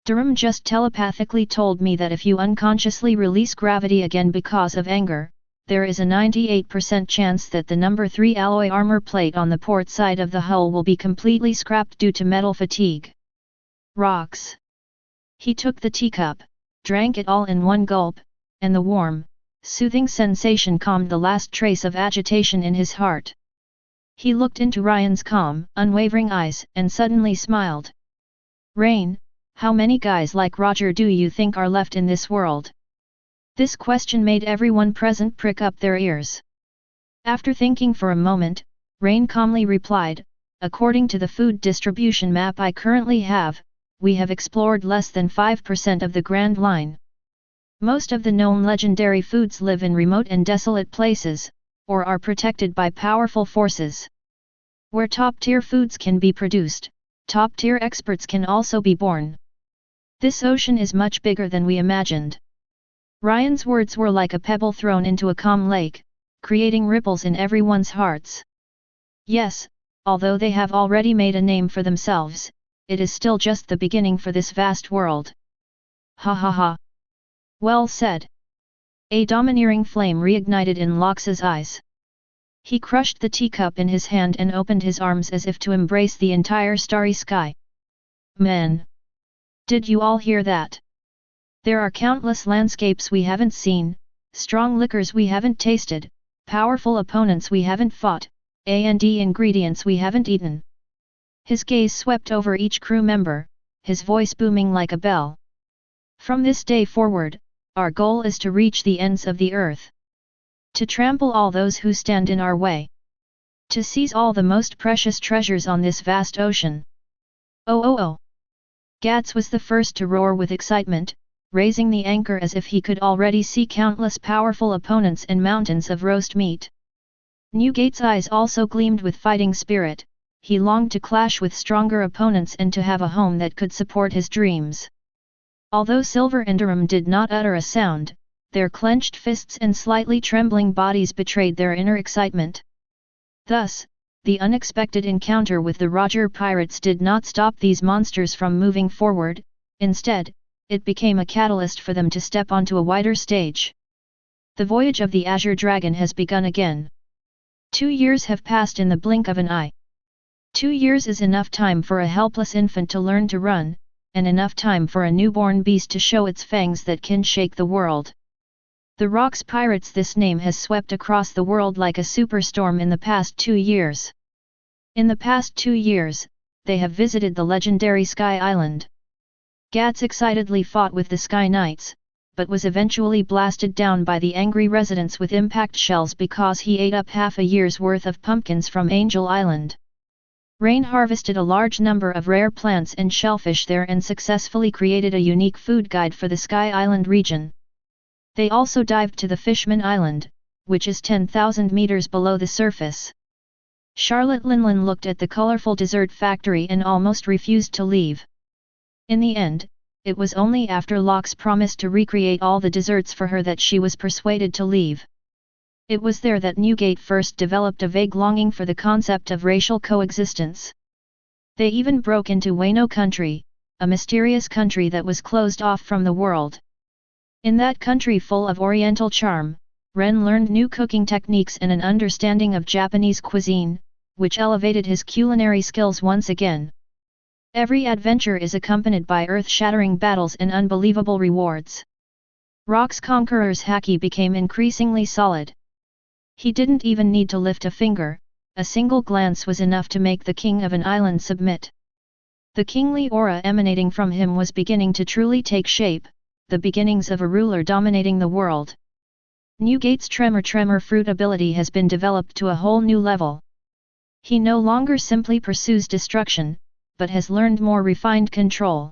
"Durham just telepathically told me that if you unconsciously release gravity again because of anger, there is a 98% chance that the number 3 alloy armor plate on the port side of the hull will be completely scrapped due to metal fatigue." Rox. He took the teacup, drank it all in one gulp, and the warm, soothing sensation calmed the last trace of agitation in his heart. He looked into Ryan's calm, unwavering eyes and suddenly smiled. "Rain, how many guys like Roger do you think are left in this world?" This question made everyone present prick up their ears. After thinking for a moment, Rain calmly replied, "According to the food distribution map I currently have, we have explored less than 5% of the Grand Line. Most of the known legendary foods live in remote and desolate places, or are protected by powerful forces. Where top-tier foods can be produced, top-tier experts can also be born. This ocean is much bigger than we imagined." Ryan's words were like a pebble thrown into a calm lake, creating ripples in everyone's hearts. Yes, although they have already made a name for themselves, it is still just the beginning for this vast world. Ha ha ha. Well said. A domineering flame reignited in Lox's eyes. He crushed the teacup in his hand and opened his arms as if to embrace the entire starry sky. "Men! Did you all hear that? There are countless landscapes we haven't seen, strong liquors we haven't tasted, powerful opponents we haven't fought, and ingredients we haven't eaten." His gaze swept over each crew member, his voice booming like a bell. "From this day forward, our goal is to reach the ends of the earth. To trample all those who stand in our way. To seize all the most precious treasures on this vast ocean." "Oh oh oh!" Gats was the first to roar with excitement, raising the anchor as if he could already see countless powerful opponents and mountains of roast meat. Newgate's eyes also gleamed with fighting spirit. He longed to clash with stronger opponents and to have a home that could support his dreams. Although Silver and Durham did not utter a sound, their clenched fists and slightly trembling bodies betrayed their inner excitement. Thus, the unexpected encounter with the Roger pirates did not stop these monsters from moving forward. Instead, it became a catalyst for them to step onto a wider stage. The voyage of the Azure Dragon has begun again. 2 years have passed in the blink of an eye. 2 years is enough time for a helpless infant to learn to run, and enough time for a newborn beast to show its fangs that can shake the world. The Rocks Pirates. This name has swept across the world like a superstorm in the past 2 years. In the past 2 years, they have visited the legendary Sky Island. Gats excitedly fought with the Sky Knights, but was eventually blasted down by the angry residents with impact shells because he ate up half a year's worth of pumpkins from Angel Island. Rain harvested a large number of rare plants and shellfish there and successfully created a unique food guide for the Sky Island region. They also dived to the Fishman Island, which is 10,000 meters below the surface. Charlotte Linlin looked at the colorful dessert factory and almost refused to leave. In the end, it was only after Locke's promise to recreate all the desserts for her that she was persuaded to leave. It was there that Newgate first developed a vague longing for the concept of racial coexistence. They even broke into Wano country, a mysterious country that was closed off from the world. In that country full of oriental charm, Ren learned new cooking techniques and an understanding of Japanese cuisine, which elevated his culinary skills once again. Every adventure is accompanied by earth-shattering battles and unbelievable rewards. Rock's conqueror's haki became increasingly solid. He didn't even need to lift a finger, a single glance was enough to make the king of an island submit. The kingly aura emanating from him was beginning to truly take shape, the beginnings of a ruler dominating the world. Newgate's tremor fruit ability has been developed to a whole new level. He no longer simply pursues destruction, but has learned more refined control.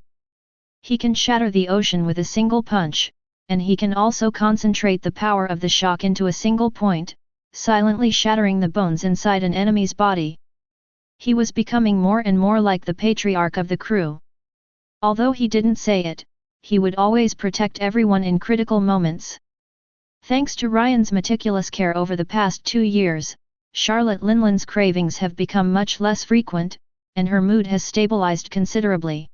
He can shatter the ocean with a single punch, and he can also concentrate the power of the shock into a single point, silently shattering the bones inside an enemy's body. He was becoming more and more like the patriarch of the crew. Although he didn't say it, he would always protect everyone in critical moments. Thanks to Ryan's meticulous care over the past 2 years, Charlotte Linlin's cravings have become much less frequent, and her mood has stabilized considerably.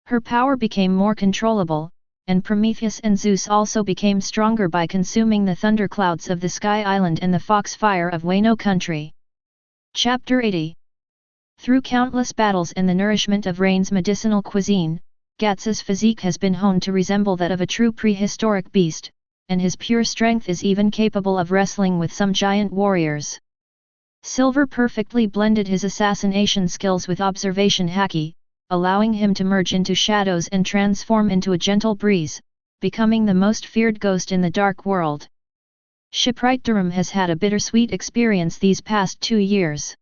Her power became more controllable, and Prometheus and Zeus also became stronger by consuming the thunderclouds of the Sky Island and the foxfire of Wano country. Chapter 80. Through countless battles and the nourishment of Rain's medicinal cuisine, Guts' physique has been honed to resemble that of a true prehistoric beast, and his pure strength is even capable of wrestling with some giant warriors. Silver perfectly blended his assassination skills with observation haki, allowing him to merge into shadows and transform into a gentle breeze, becoming the most feared ghost in the dark world. Shipwright Durham has had a bittersweet experience these past 2 years.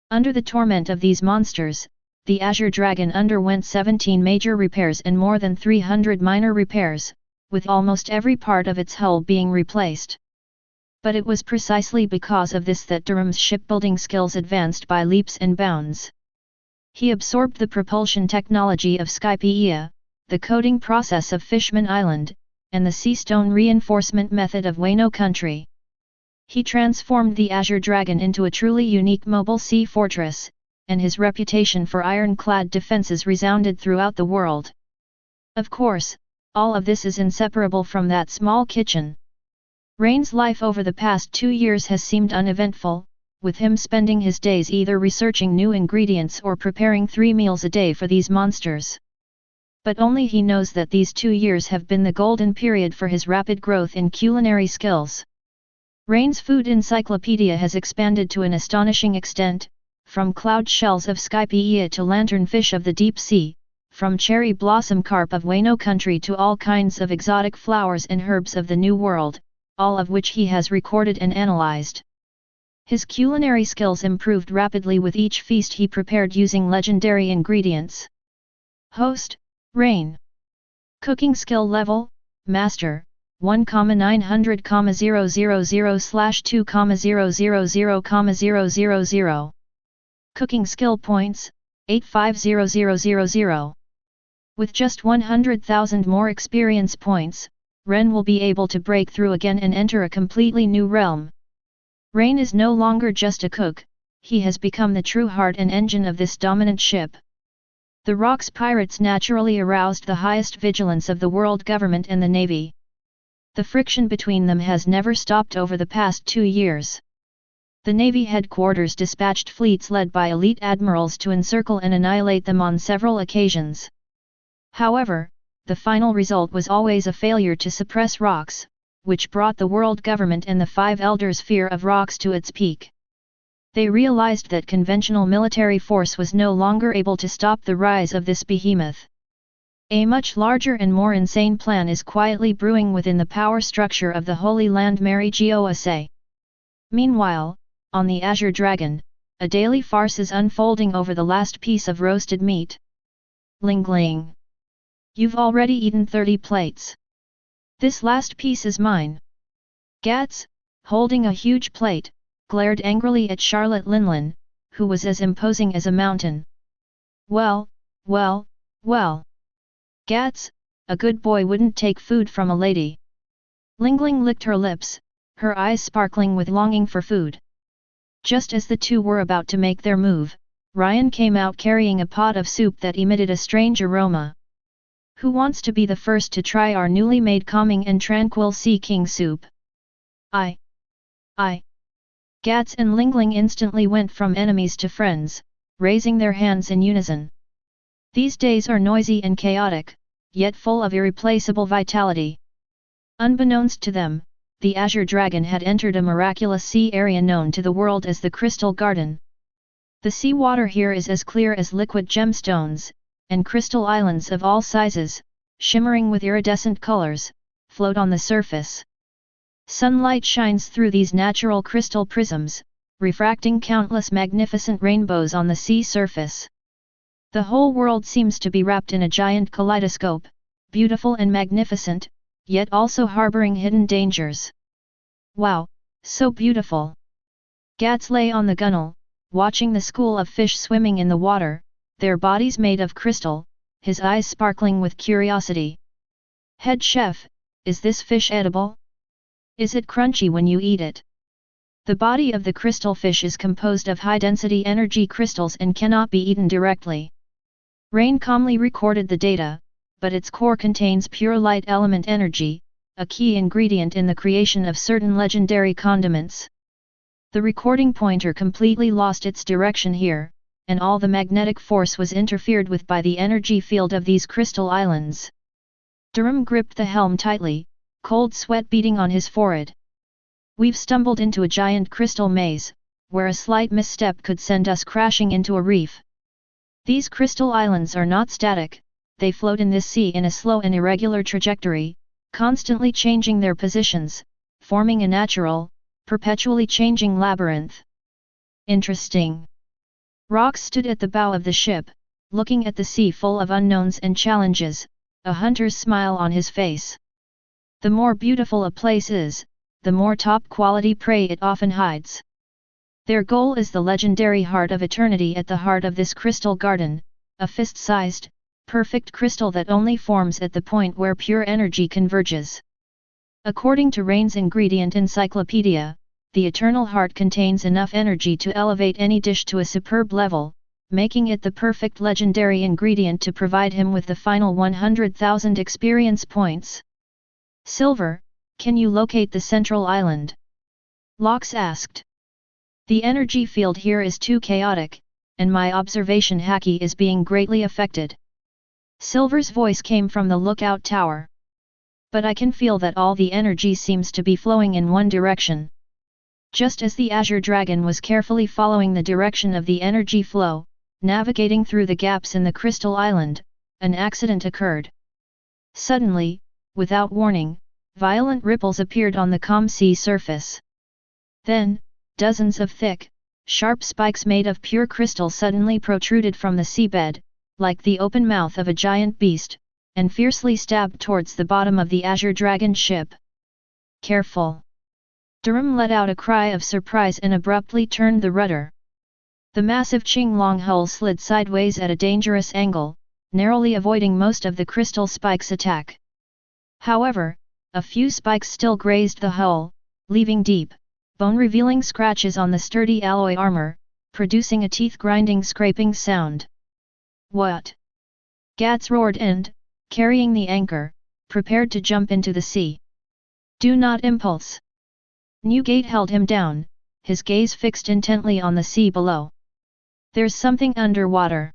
Under the torment of these monsters, the Azure Dragon underwent 17 major repairs and more than 300 minor repairs, with almost every part of its hull being replaced. But it was precisely because of this that Durham's shipbuilding skills advanced by leaps and bounds. He absorbed the propulsion technology of Skypiea, the coding process of Fishman Island, and the seastone reinforcement method of Wano country. He transformed the Azure Dragon into a truly unique mobile sea fortress, and his reputation for ironclad defenses resounded throughout the world. Of course, all of this is inseparable from that small kitchen. Rain's life over the past 2 years has seemed uneventful, with him spending his days either researching new ingredients or preparing 3 meals a day for these monsters. But only he knows that these 2 years have been the golden period for his rapid growth in culinary skills. Rain's food encyclopedia has expanded to an astonishing extent, from cloud shells of Skypiea to lanternfish of the deep sea, from cherry blossom carp of Wano country to all kinds of exotic flowers and herbs of the New World, all of which he has recorded and analyzed. His culinary skills improved rapidly with each feast he prepared using legendary ingredients. Host, Rain. Cooking skill level, Master, 1,900,000/2,000,000. Cooking skill points, 850,000. With just 100,000 more experience points, Ren will be able to break through again and enter a completely new realm. Rain is no longer just a cook, he has become the true heart and engine of this dominant ship. The Rock's pirates naturally aroused the highest vigilance of the world government and the Navy. The friction between them has never stopped over the past 2 years. The Navy headquarters dispatched fleets led by elite admirals to encircle and annihilate them on several occasions. However, the final result was always a failure to suppress Rocks, which brought the world government and the 5 elders' fear of Rocks to its peak. They realized that conventional military force was no longer able to stop the rise of this behemoth. A much larger and more insane plan is quietly brewing within the power structure of the Holy Land Mary Gosa. Meanwhile, on the Azure Dragon, a daily farce is unfolding over the last piece of roasted meat. Ling Ling. You've already eaten 30 plates. This last piece is mine. Gats, holding a huge plate, glared angrily at Charlotte Linlin, who was as imposing as a mountain. Well, well, well. Gats, a good boy wouldn't take food from a lady. Lingling licked her lips, her eyes sparkling with longing for food. Just as the two were about to make their move, Ryan came out carrying a pot of soup that emitted a strange aroma. Who wants to be the first to try our newly made calming and tranquil Sea King soup? I. Gats and Lingling instantly went from enemies to friends, raising their hands in unison. These days are noisy and chaotic, yet full of irreplaceable vitality. Unbeknownst to them, the Azure Dragon had entered a miraculous sea area known to the world as the Crystal Garden. The seawater here is as clear as liquid gemstones, and crystal islands of all sizes, shimmering with iridescent colors, float on the surface. Sunlight shines through these natural crystal prisms, refracting countless magnificent rainbows on the sea surface. The whole world seems to be wrapped in a giant kaleidoscope, beautiful and magnificent, yet also harboring hidden dangers. Wow, so beautiful! Gats lay on the gunwale, watching the school of fish swimming in the water, their bodies made of crystal, his eyes sparkling with curiosity. Head chef, is this fish edible? Is it crunchy when you eat it? The body of the crystal fish is composed of high-density energy crystals and cannot be eaten directly. Rain calmly recorded the data, but its core contains pure light element energy, a key ingredient in the creation of certain legendary condiments. The recording pointer completely lost its direction here, and all the magnetic force was interfered with by the energy field of these crystal islands. Durham gripped the helm tightly, cold sweat beading on his forehead. We've stumbled into a giant crystal maze, where a slight misstep could send us crashing into a reef. These crystal islands are not static, they float in this sea in a slow and irregular trajectory, constantly changing their positions, forming a natural, perpetually changing labyrinth. Interesting. Rox stood at the bow of the ship, looking at the sea full of unknowns and challenges, a hunter's smile on his face. The more beautiful a place is, the more top-quality prey it often hides. Their goal is the legendary Heart of Eternity at the heart of this crystal garden, a fist-sized, perfect crystal that only forms at the point where pure energy converges. According to Rain's ingredient encyclopedia, the Eternal Heart contains enough energy to elevate any dish to a superb level, making it the perfect legendary ingredient to provide him with the final 100,000 experience points. Silver, can you locate the central island? Lox asked. The energy field here is too chaotic, and my observation Haki is being greatly affected. Silver's voice came from the lookout tower. But I can feel that all the energy seems to be flowing in one direction. Just as the Azure Dragon was carefully following the direction of the energy flow, navigating through the gaps in the crystal island, an accident occurred. Suddenly, without warning, violent ripples appeared on the calm sea surface. Then, dozens of thick, sharp spikes made of pure crystal suddenly protruded from the seabed, like the open mouth of a giant beast, and fiercely stabbed towards the bottom of the Azure Dragon ship. Careful! Durham let out a cry of surprise and abruptly turned the rudder. The massive Qinglong hull slid sideways at a dangerous angle, narrowly avoiding most of the crystal spikes' attack. However, a few spikes still grazed the hull, leaving deep, bone-revealing scratches on the sturdy alloy armor, producing a teeth-grinding scraping sound. What? Gats roared and, carrying the anchor, prepared to jump into the sea. Do not impulse. Newgate held him down, his gaze fixed intently on the sea below. There's something underwater.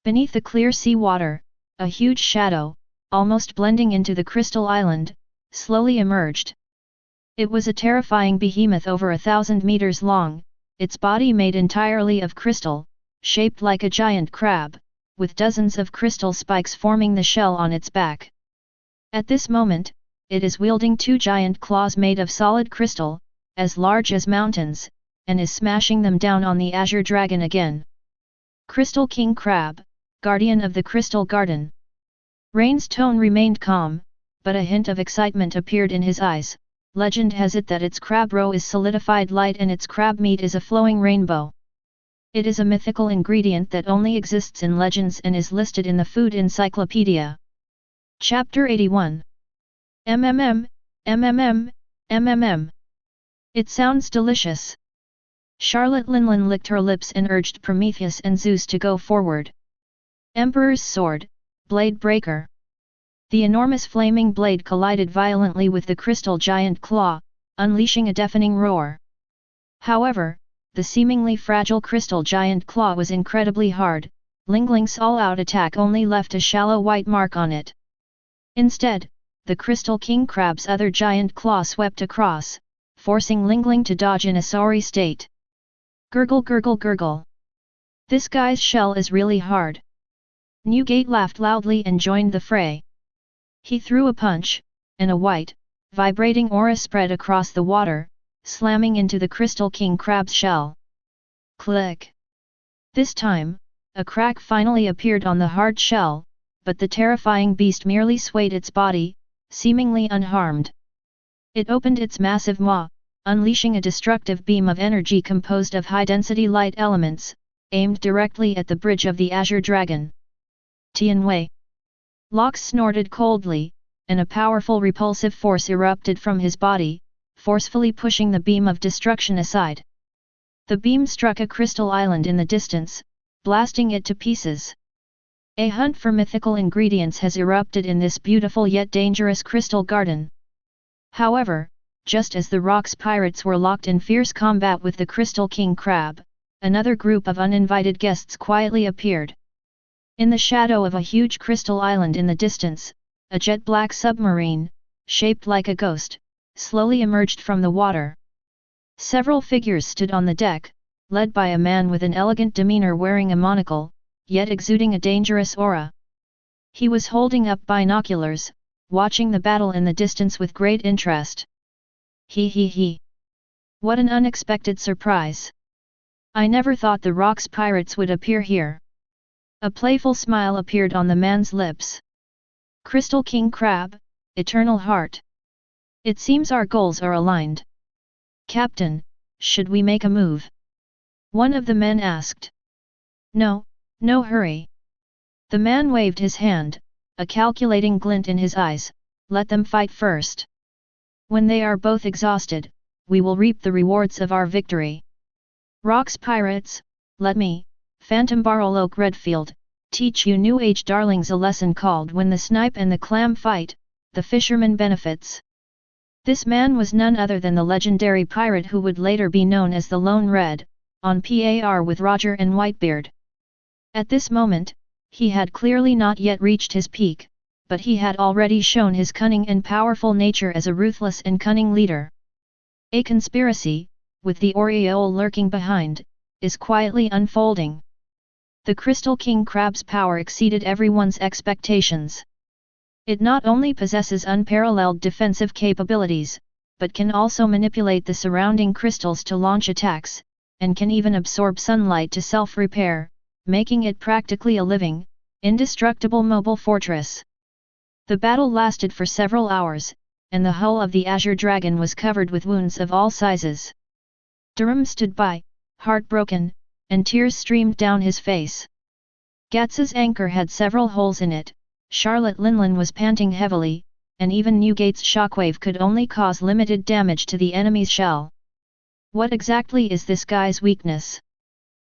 Beneath the clear sea water, a huge shadow, almost blending into the crystal island, slowly emerged. It was a terrifying behemoth over 1,000 meters long, its body made entirely of crystal, shaped like a giant crab, with dozens of crystal spikes forming the shell on its back. At this moment, it is wielding two giant claws made of solid crystal, as large as mountains, and is smashing them down on the Azure Dragon again. Crystal King Crab, guardian of the Crystal Garden. Rain's tone remained calm, but a hint of excitement appeared in his eyes, legend has it that its crab roe is solidified light and its crab meat is a flowing rainbow. It is a mythical ingredient that only exists in legends and is listed in the Food Encyclopedia. Chapter 81. MMM, MMM, MMM. It sounds delicious. Charlotte Linlin licked her lips and urged Prometheus and Zeus to go forward. Emperor's sword, blade breaker. The enormous flaming blade collided violently with the crystal giant claw, unleashing a deafening roar. However, the seemingly fragile crystal giant claw was incredibly hard. Lingling's all-out attack only left a shallow white mark on it. Instead, the crystal king crab's other giant claw swept across, forcing Lingling to dodge in a sorry state. Gurgle gurgle gurgle. This guy's shell is really hard. Newgate laughed loudly and joined the fray. He threw a punch, and a white, vibrating aura spread across the water, slamming into the crystal king crab's shell. Click! This time, a crack finally appeared on the hard shell, but the terrifying beast merely swayed its body, seemingly unharmed. It opened its massive maw, unleashing a destructive beam of energy composed of high-density light elements, aimed directly at the bridge of the Azure Dragon. Tianwei. Lox snorted coldly, and a powerful repulsive force erupted from his body, forcefully pushing the beam of destruction aside. The beam struck a crystal island in the distance, blasting it to pieces. A hunt for mythical ingredients has erupted in this beautiful yet dangerous crystal garden. However, just as the Rocks pirates were locked in fierce combat with the Crystal King Crab, another group of uninvited guests quietly appeared. In the shadow of a huge crystal island in the distance, a jet-black submarine, shaped like a ghost, slowly emerged from the water. Several figures stood on the deck, led by a man with an elegant demeanor wearing a monocle, yet exuding a dangerous aura. He was holding up binoculars, watching the battle in the distance with great interest. He. What an unexpected surprise! I never thought the Rocks pirates would appear here. A playful smile appeared on the man's lips. Crystal King Crab, Eternal Heart. It seems our goals are aligned. Captain, should we make a move? One of the men asked. No hurry. The man waved his hand, a calculating glint in his eyes. Let them fight first. When they are both exhausted, we will reap the rewards of our victory. Rocks pirates, let me, Phantom Barrel Redfield, teach you new age darlings a lesson called When the Snipe and the Clam Fight, the Fisherman Benefits. This man was none other than the legendary pirate who would later be known as the Lone Red, on par with Roger and Whitebeard. At this moment, he had clearly not yet reached his peak, but he had already shown his cunning and powerful nature as a ruthless and cunning leader. A conspiracy, with the aureole lurking behind, is quietly unfolding. The Crystal King Crab's power exceeded everyone's expectations. It not only possesses unparalleled defensive capabilities, but can also manipulate the surrounding crystals to launch attacks, and can even absorb sunlight to self-repair, making it practically a living, indestructible mobile fortress. The battle lasted for several hours, and the hull of the Azure Dragon was covered with wounds of all sizes. Durham stood by, heartbroken, and tears streamed down his face. Gats's anchor had several holes in it, Charlotte Linlin was panting heavily, and even Newgate's shockwave could only cause limited damage to the enemy's shell. What exactly is this guy's weakness?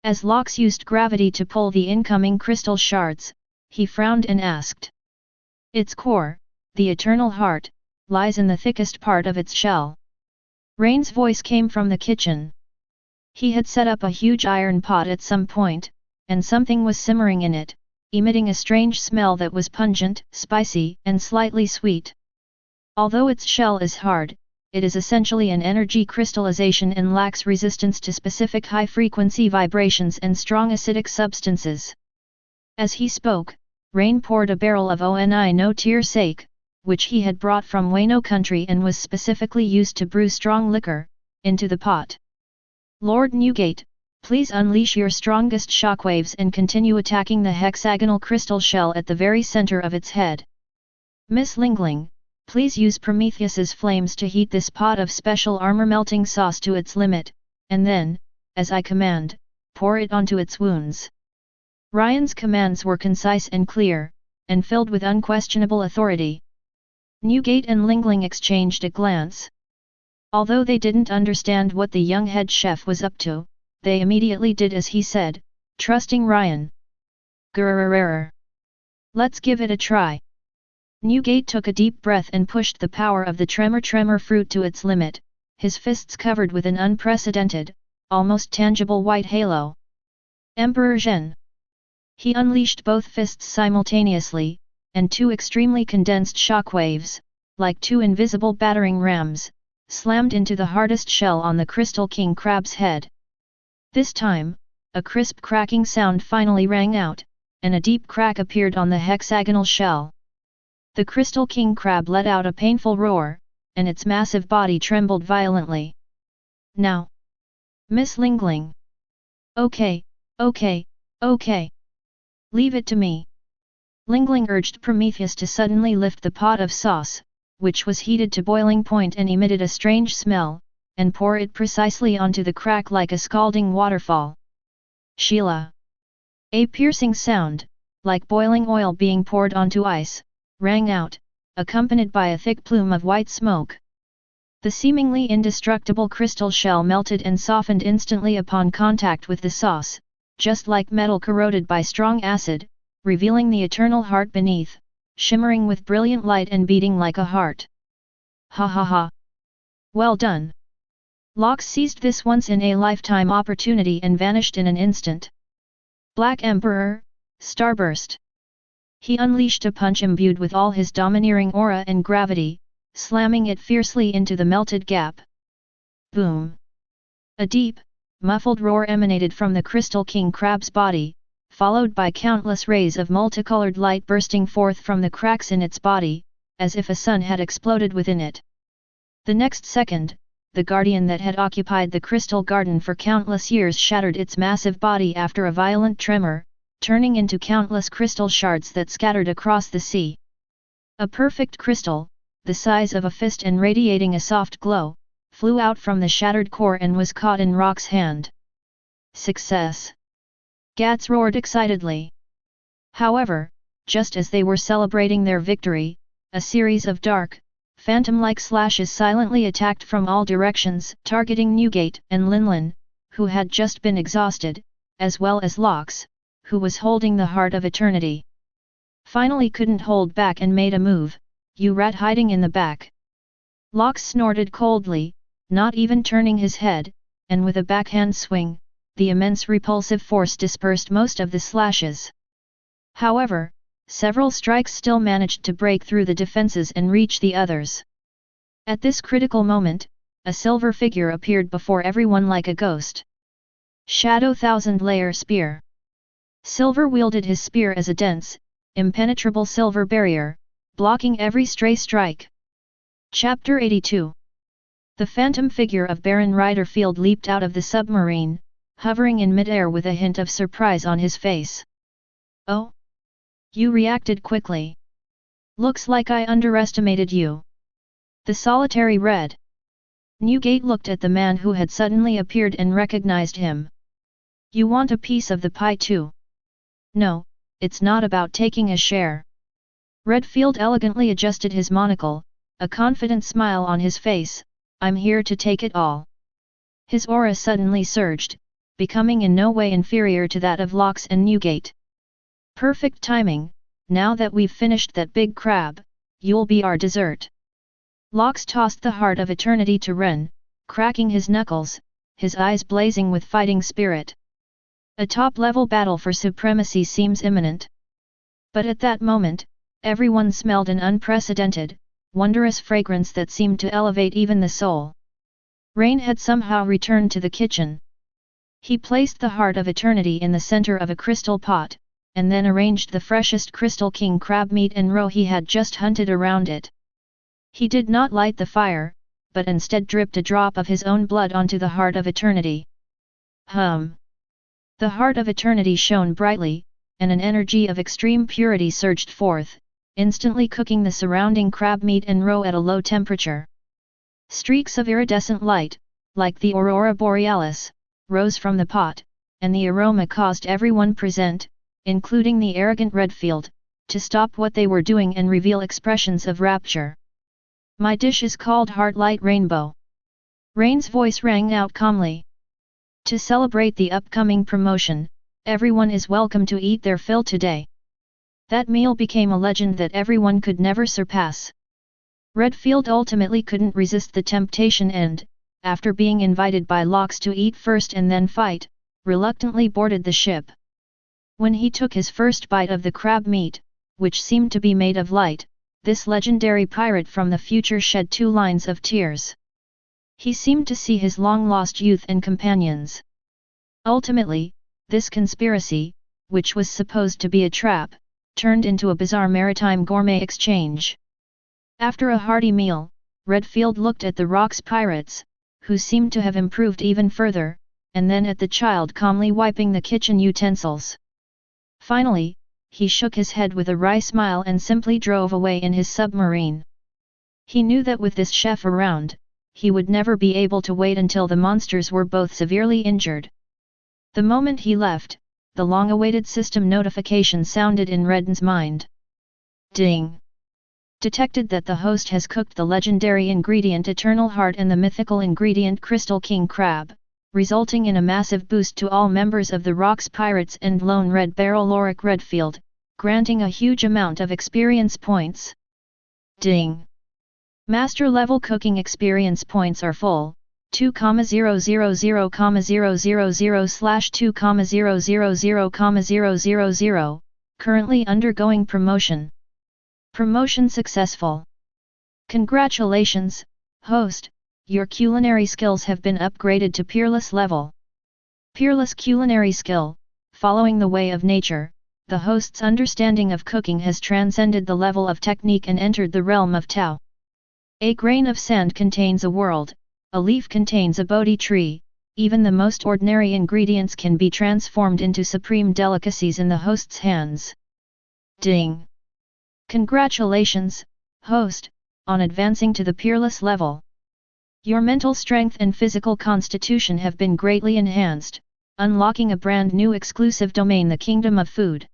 As Lox used gravity to pull the incoming crystal shards, he frowned and asked. Its core, the Eternal Heart, lies in the thickest part of its shell. Rain's voice came from the kitchen. He had set up a huge iron pot at some point, and something was simmering in it, emitting a strange smell that was pungent, spicy, and slightly sweet. Although its shell is hard, it is essentially an energy crystallization and lacks resistance to specific high-frequency vibrations and strong acidic substances. As he spoke, Rain poured a barrel of Oni no Tear Sake, which he had brought from Wano country and was specifically used to brew strong liquor, into the pot. Lord Newgate, please unleash your strongest shockwaves and continue attacking the hexagonal crystal shell at the very center of its head. Miss Lingling, Please use Prometheus's flames to heat this pot of special armor-melting sauce to its limit, and then, as I command, pour it onto its wounds." Ryan's commands were concise and clear, and filled with unquestionable authority. Newgate and Lingling exchanged a glance. Although they didn't understand what the young head chef was up to, they immediately did as he said, trusting Ryan. "Grrrrrrr. Let's give it a try." Newgate took a deep breath and pushed the power of the tremor fruit to its limit, his fists covered with an unprecedented, almost tangible white halo. Emperor Zhen. He unleashed both fists simultaneously, and two extremely condensed shockwaves, like two invisible battering rams, slammed into the hardest shell on the Crystal King Crab's head. This time, a crisp cracking sound finally rang out, and a deep crack appeared on the hexagonal shell. The Crystal King Crab let out a painful roar, and its massive body trembled violently. "Now, Miss Lingling. Okay. Leave it to me." Lingling urged Prometheus to suddenly lift the pot of sauce, which was heated to boiling point and emitted a strange smell, and pour it precisely onto the crack like a scalding waterfall. Sheila. A piercing sound, like boiling oil being poured onto ice, rang out, accompanied by a thick plume of white smoke. The seemingly indestructible crystal shell melted and softened instantly upon contact with the sauce, just like metal corroded by strong acid, revealing the eternal heart beneath, shimmering with brilliant light and beating like a heart. "Ha ha ha! Well done!" Lox seized this once-in-a-lifetime opportunity and vanished in an instant. "Black Emperor, Starburst!" He unleashed a punch imbued with all his domineering aura and gravity, slamming it fiercely into the melted gap. Boom! A deep, muffled roar emanated from the Crystal King Crab's body, followed by countless rays of multicolored light bursting forth from the cracks in its body, as if a sun had exploded within it. The next second, the guardian that had occupied the Crystal Garden for countless years shattered its massive body after a violent tremor, turning into countless crystal shards that scattered across the sea. A perfect crystal, the size of a fist and radiating a soft glow, flew out from the shattered core and was caught in Rock's hand. "Success!" Gats roared excitedly. However, just as they were celebrating their victory, a series of dark, phantom-like slashes silently attacked from all directions, targeting Newgate and Linlin, who had just been exhausted, as well as Lox, who was holding the Heart of Eternity. Finally couldn't hold back and made a move, "You rat hiding in the back." Lox snorted coldly, not even turning his head, and with a backhand swing, the immense repulsive force dispersed most of the slashes. However, several strikes still managed to break through the defenses and reach the others. At this critical moment, a silver figure appeared before everyone like a ghost. Shadow Thousand-Layer Spear. Silver wielded his spear as a dense, impenetrable silver barrier, blocking every stray strike. Chapter 82. The phantom figure of Baron Redfield leaped out of the submarine, hovering in midair with a hint of surprise on his face. "Oh? You reacted quickly. Looks like I underestimated you." The solitary Red. Newgate looked at the man who had suddenly appeared and recognized him. "You want a piece of the pie too?" "No, it's not about taking a share." Redfield elegantly adjusted his monocle, a confident smile on his face. "I'm here to take it all." His aura suddenly surged, becoming in no way inferior to that of Lox and Newgate. "Perfect timing, now that we've finished that big crab, you'll be our dessert." Lox tossed the Heart of Eternity to Ren, cracking his knuckles, his eyes blazing with fighting spirit. A top-level battle for supremacy seems imminent. But at that moment, everyone smelled an unprecedented, wondrous fragrance that seemed to elevate even the soul. Rain had somehow returned to the kitchen. He placed the Heart of Eternity in the center of a crystal pot, and then arranged the freshest Crystal King crab meat and roe he had just hunted around it. He did not light the fire, but instead dripped a drop of his own blood onto the Heart of Eternity. The Heart of Eternity shone brightly, and an energy of extreme purity surged forth, instantly cooking the surrounding crab meat and roe at a low temperature. Streaks of iridescent light, like the aurora borealis, rose from the pot, and the aroma caused everyone present, including the arrogant Redfield, to stop what they were doing and reveal expressions of rapture. "My dish is called Heartlight Rainbow." Rain's voice rang out calmly. "To celebrate the upcoming promotion, everyone is welcome to eat their fill today." That meal became a legend that everyone could never surpass. Redfield ultimately couldn't resist the temptation and, after being invited by Lox to eat first and then fight, reluctantly boarded the ship. When he took his first bite of the crab meat, which seemed to be made of light, this legendary pirate from the future shed 2 lines of tears. He seemed to see his long-lost youth and companions. Ultimately, this conspiracy, which was supposed to be a trap, turned into a bizarre maritime gourmet exchange. After a hearty meal, Redfield looked at the Rocks pirates, who seemed to have improved even further, and then at the child calmly wiping the kitchen utensils. Finally, he shook his head with a wry smile and simply drove away in his submarine. He knew that with this chef around, he would never be able to wait until the monsters were both severely injured. The moment he left, the long-awaited system notification sounded in Redden's mind. Ding! Detected that the host has cooked the legendary ingredient Eternal Heart and the mythical ingredient Crystal King Crab, resulting in a massive boost to all members of the Rocks Pirates and Lone Red Barrel Lorik Redfield, granting a huge amount of experience points. Ding! Master level cooking experience points are full, 2,000/2,000,000, currently undergoing promotion. Promotion successful. Congratulations, host, your culinary skills have been upgraded to Peerless level. Peerless culinary skill, following the way of nature, the host's understanding of cooking has transcended the level of technique and entered the realm of Tao. A grain of sand contains a world, a leaf contains a Bodhi tree, even the most ordinary ingredients can be transformed into supreme delicacies in the host's hands. Ding! Congratulations, host, on advancing to the Peerless level. Your mental strength and physical constitution have been greatly enhanced, unlocking a brand new exclusive domain, the Kingdom of Food.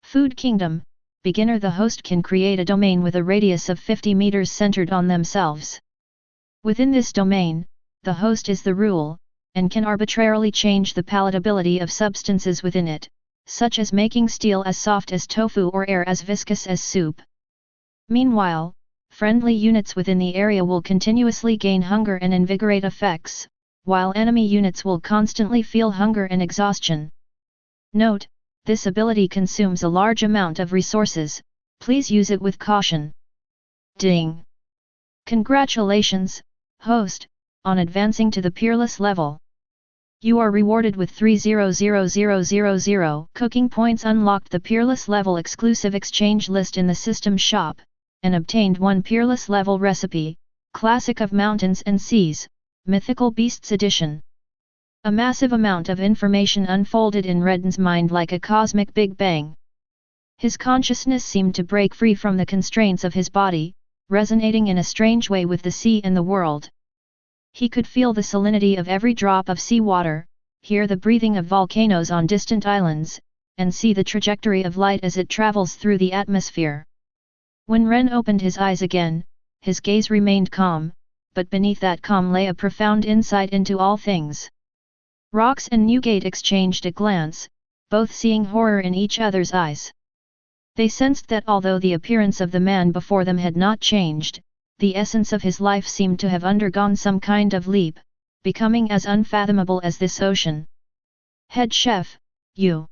Food Kingdom, beginner. The host can create a domain with a radius of 50 meters centered on themselves. Within this domain, the host is the rule, and can arbitrarily change the palatability of substances within it, such as making steel as soft as tofu or air as viscous as soup. Meanwhile, friendly units within the area will continuously gain hunger and invigorate effects, while enemy units will constantly feel hunger and exhaustion. Note: this ability consumes a large amount of resources, please use it with caution. Ding! Congratulations, host, on advancing to the Peerless level. You are rewarded with 3,000,000 cooking points, unlocked the Peerless level exclusive exchange list in the system shop, and obtained 1 Peerless level recipe, Classic of Mountains and Seas, Mythical Beasts Edition. A massive amount of information unfolded in Redden's mind like a cosmic Big Bang. His consciousness seemed to break free from the constraints of his body, resonating in a strange way with the sea and the world. He could feel the salinity of every drop of seawater, hear the breathing of volcanoes on distant islands, and see the trajectory of light as it travels through the atmosphere. When Ren opened his eyes again, his gaze remained calm, but beneath that calm lay a profound insight into all things. Rox and Newgate exchanged a glance, both seeing horror in each other's eyes. They sensed that although the appearance of the man before them had not changed, the essence of his life seemed to have undergone some kind of leap, becoming as unfathomable as this ocean. Head chef, you.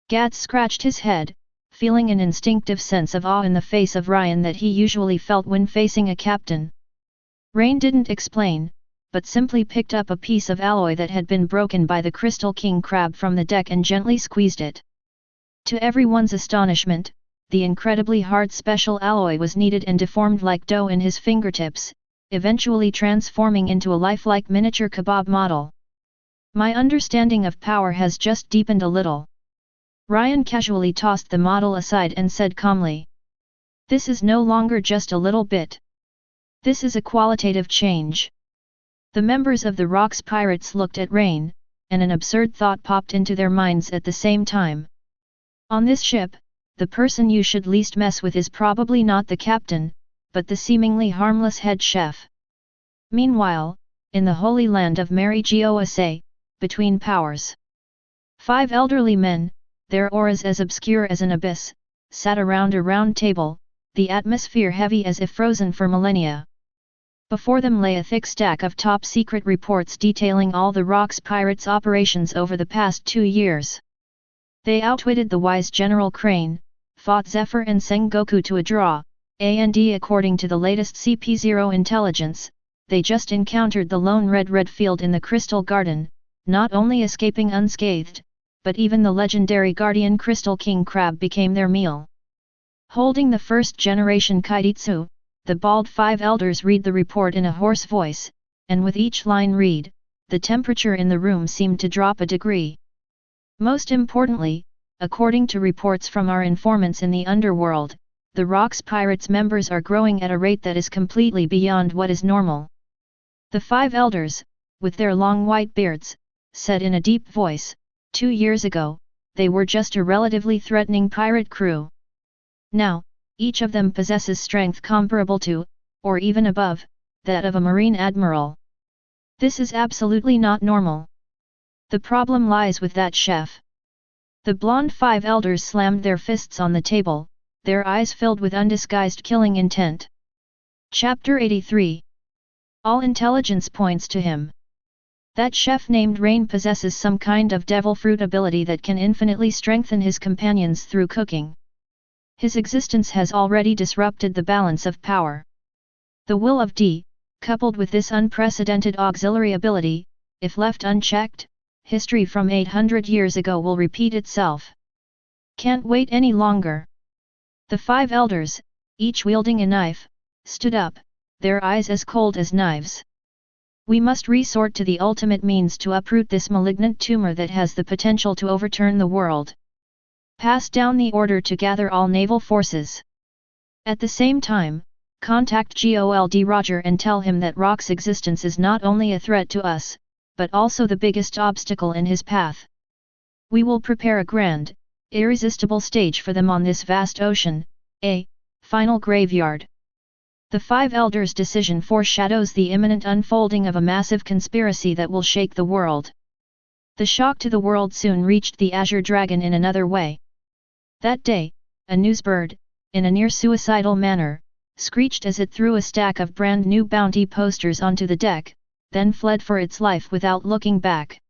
Gats scratched his head, feeling an instinctive sense of awe in the face of Ryan that he usually felt when facing a captain. Rain didn't explain, but simply picked up a piece of alloy that had been broken by the Crystal King Crab from the deck and gently squeezed it. To everyone's astonishment, the incredibly hard special alloy was kneaded and deformed like dough in his fingertips, eventually transforming into a lifelike miniature kebab model. My understanding of power has just deepened a little. Ryan casually tossed the model aside and said calmly. This is no longer just a little bit. This is a qualitative change. The members of the Rocks Pirates looked at Rain, and an absurd thought popped into their minds at the same time. On this ship, the person you should least mess with is probably not the captain, but the seemingly harmless head chef. Meanwhile, in the holy land of Mary Gosa, between powers, 5 elderly men, their auras as obscure as an abyss, sat around a round table, the atmosphere heavy as if frozen for millennia. Before them lay a thick stack of top-secret reports detailing all the Rocks Pirates' operations over the past 2 years. They outwitted the wise General Crane, fought Zephyr and Sengoku to a draw, and according to the latest CP0 intelligence, they just encountered the lone Redfield in the Crystal Garden, not only escaping unscathed, but even the legendary Guardian Crystal King Crab became their meal. Holding the first-generation Kaiditsu, the bald 5 elders read the report in a hoarse voice, and with each line read, the temperature in the room seemed to drop a degree. Most importantly, according to reports from our informants in the underworld, the Rocks Pirates members are growing at a rate that is completely beyond what is normal. The 5 elders, with their long white beards, said in a deep voice, 2 years ago, they were just a relatively threatening pirate crew. Now, each of them possesses strength comparable to, or even above, that of a marine admiral. This is absolutely not normal. The problem lies with that chef. The blonde 5 elders slammed their fists on the table, their eyes filled with undisguised killing intent. Chapter 83. All intelligence points to him. That chef named Rain possesses some kind of devil fruit ability that can infinitely strengthen his companions through cooking. His existence has already disrupted the balance of power. The will of D, coupled with this unprecedented auxiliary ability, if left unchecked, history from 800 years ago will repeat itself. Can't wait any longer. The 5 elders, each wielding a knife, stood up, their eyes as cold as knives. We must resort to the ultimate means to uproot this malignant tumor that has the potential to overturn the world. Pass down the order to gather all naval forces. At the same time, contact Gold Roger and tell him that Rock's existence is not only a threat to us, but also the biggest obstacle in his path. We will prepare a grand, irresistible stage for them on this vast ocean, a final graveyard. The 5 elders' decision foreshadows the imminent unfolding of a massive conspiracy that will shake the world. The shock to the world soon reached the Azure Dragon in another way. That day, a newsbird, in a near-suicidal manner, screeched as it threw a stack of brand-new bounty posters onto the deck, then fled for its life without looking back.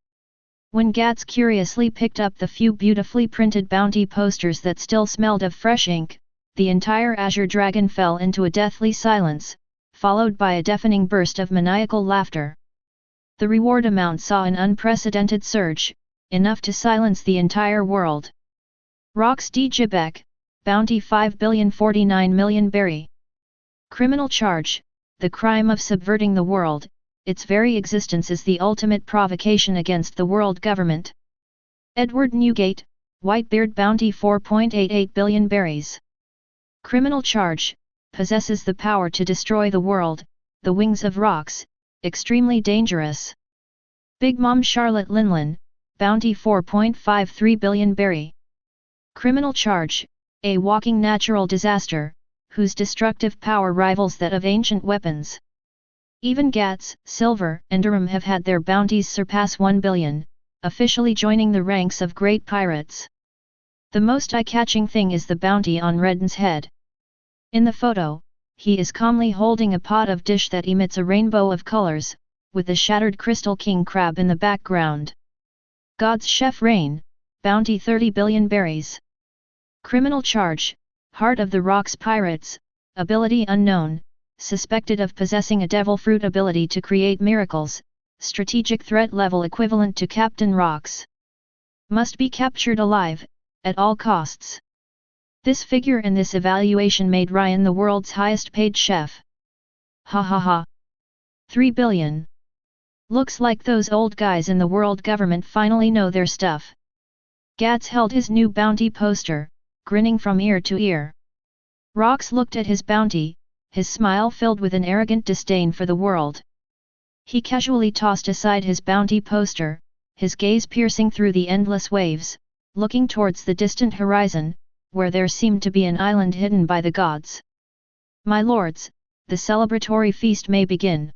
When Gats curiously picked up the few beautifully printed bounty posters that still smelled of fresh ink, the entire Azure Dragon fell into a deathly silence, followed by a deafening burst of maniacal laughter. The reward amount saw an unprecedented surge, enough to silence the entire world. Rocks D. Jibek, Bounty 5,049,000,000 berry. Criminal charge, the crime of subverting the world, its very existence is the ultimate provocation against the world government. Edward Newgate, Whitebeard Bounty 4.88 billion berries. Criminal charge, possesses the power to destroy the world, the wings of rocks, extremely dangerous. Big Mom Charlotte Linlin, Bounty 4.53 billion berry. Criminal charge, a walking natural disaster, whose destructive power rivals that of ancient weapons. Even Gats, Silver, and Durham have had their bounties surpass 1 billion, officially joining the ranks of great pirates. The most eye-catching thing is the bounty on Redden's head. In the photo, he is calmly holding a pot of dish that emits a rainbow of colors, with the shattered Crystal King Crab in the background. God's Chef Rain, Bounty 30 billion berries. Criminal charge, Heart of the Rocks Pirates, ability unknown, suspected of possessing a devil fruit ability to create miracles, strategic threat level equivalent to Captain Rocks. Must be captured alive, at all costs. This figure and this evaluation made Ryan the world's highest paid chef. Ha ha ha. 3 billion. Looks like those old guys in the world government finally know their stuff. Gats held his new bounty poster, grinning from ear to ear. Rox looked at his bounty, his smile filled with an arrogant disdain for the world. He casually tossed aside his bounty poster, his gaze piercing through the endless waves, looking towards the distant horizon, where there seemed to be an island hidden by the gods. "My lords, the celebratory feast may begin."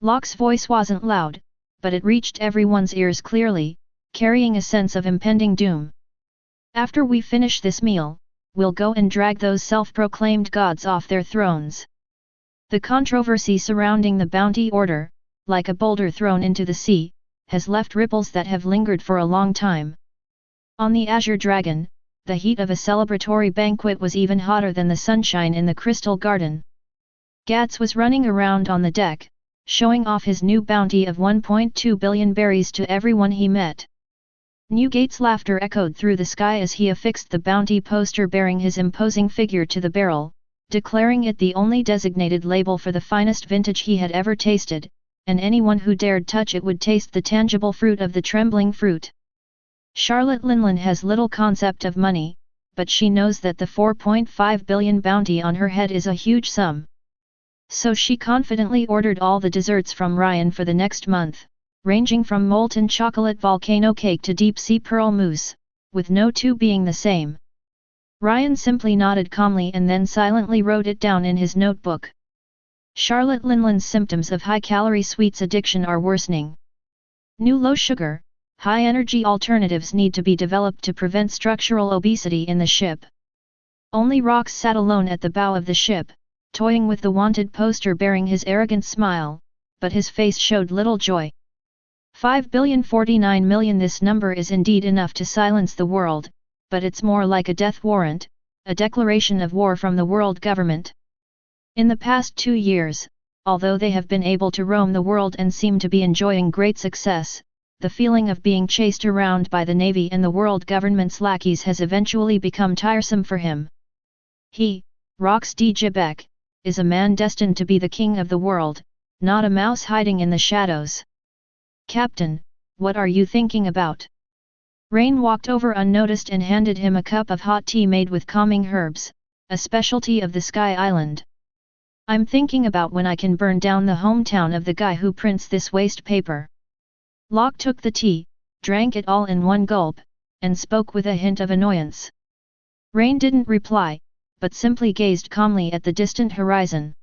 Locke's voice wasn't loud, but it reached everyone's ears clearly, carrying a sense of impending doom. "After we finish this meal, we'll go and drag those self-proclaimed gods off their thrones." The controversy surrounding the bounty order, like a boulder thrown into the sea, has left ripples that have lingered for a long time. On the Azure Dragon, the heat of a celebratory banquet was even hotter than the sunshine in the Crystal Garden. Gats was running around on the deck, showing off his new bounty of 1.2 billion berries to everyone he met. Newgate's laughter echoed through the sky as he affixed the bounty poster bearing his imposing figure to the barrel, declaring it the only designated label for the finest vintage he had ever tasted, and anyone who dared touch it would taste the tangible fruit of the trembling fruit. Charlotte Linlin has little concept of money, but she knows that the 4.5 billion bounty on her head is a huge sum. So she confidently ordered all the desserts from Ryan for the next month, ranging from molten chocolate volcano cake to deep-sea pearl mousse, with no two being the same. Ryan simply nodded calmly and then silently wrote it down in his notebook. Charlotte Linlin's symptoms of high-calorie sweets addiction are worsening. New low-sugar, high-energy alternatives need to be developed to prevent structural obesity in the ship. Only Rox sat alone at the bow of the ship, toying with the wanted poster bearing his arrogant smile, but his face showed little joy. 5,049 million. This number is indeed enough to silence the world, but it's more like a death warrant, a declaration of war from the world government. In the past 2 years, although they have been able to roam the world and seem to be enjoying great success, the feeling of being chased around by the Navy and the world government's lackeys has eventually become tiresome for him. He, Rox D. Jibek, is a man destined to be the king of the world, not a mouse hiding in the shadows. "Captain, what are you thinking about?" Rain walked over unnoticed and handed him a cup of hot tea made with calming herbs, a specialty of the Sky Island. "I'm thinking about when I can burn down the hometown of the guy who prints this waste paper." Locke took the tea, drank it all in one gulp, and spoke with a hint of annoyance. Rain didn't reply, but simply gazed calmly at the distant horizon.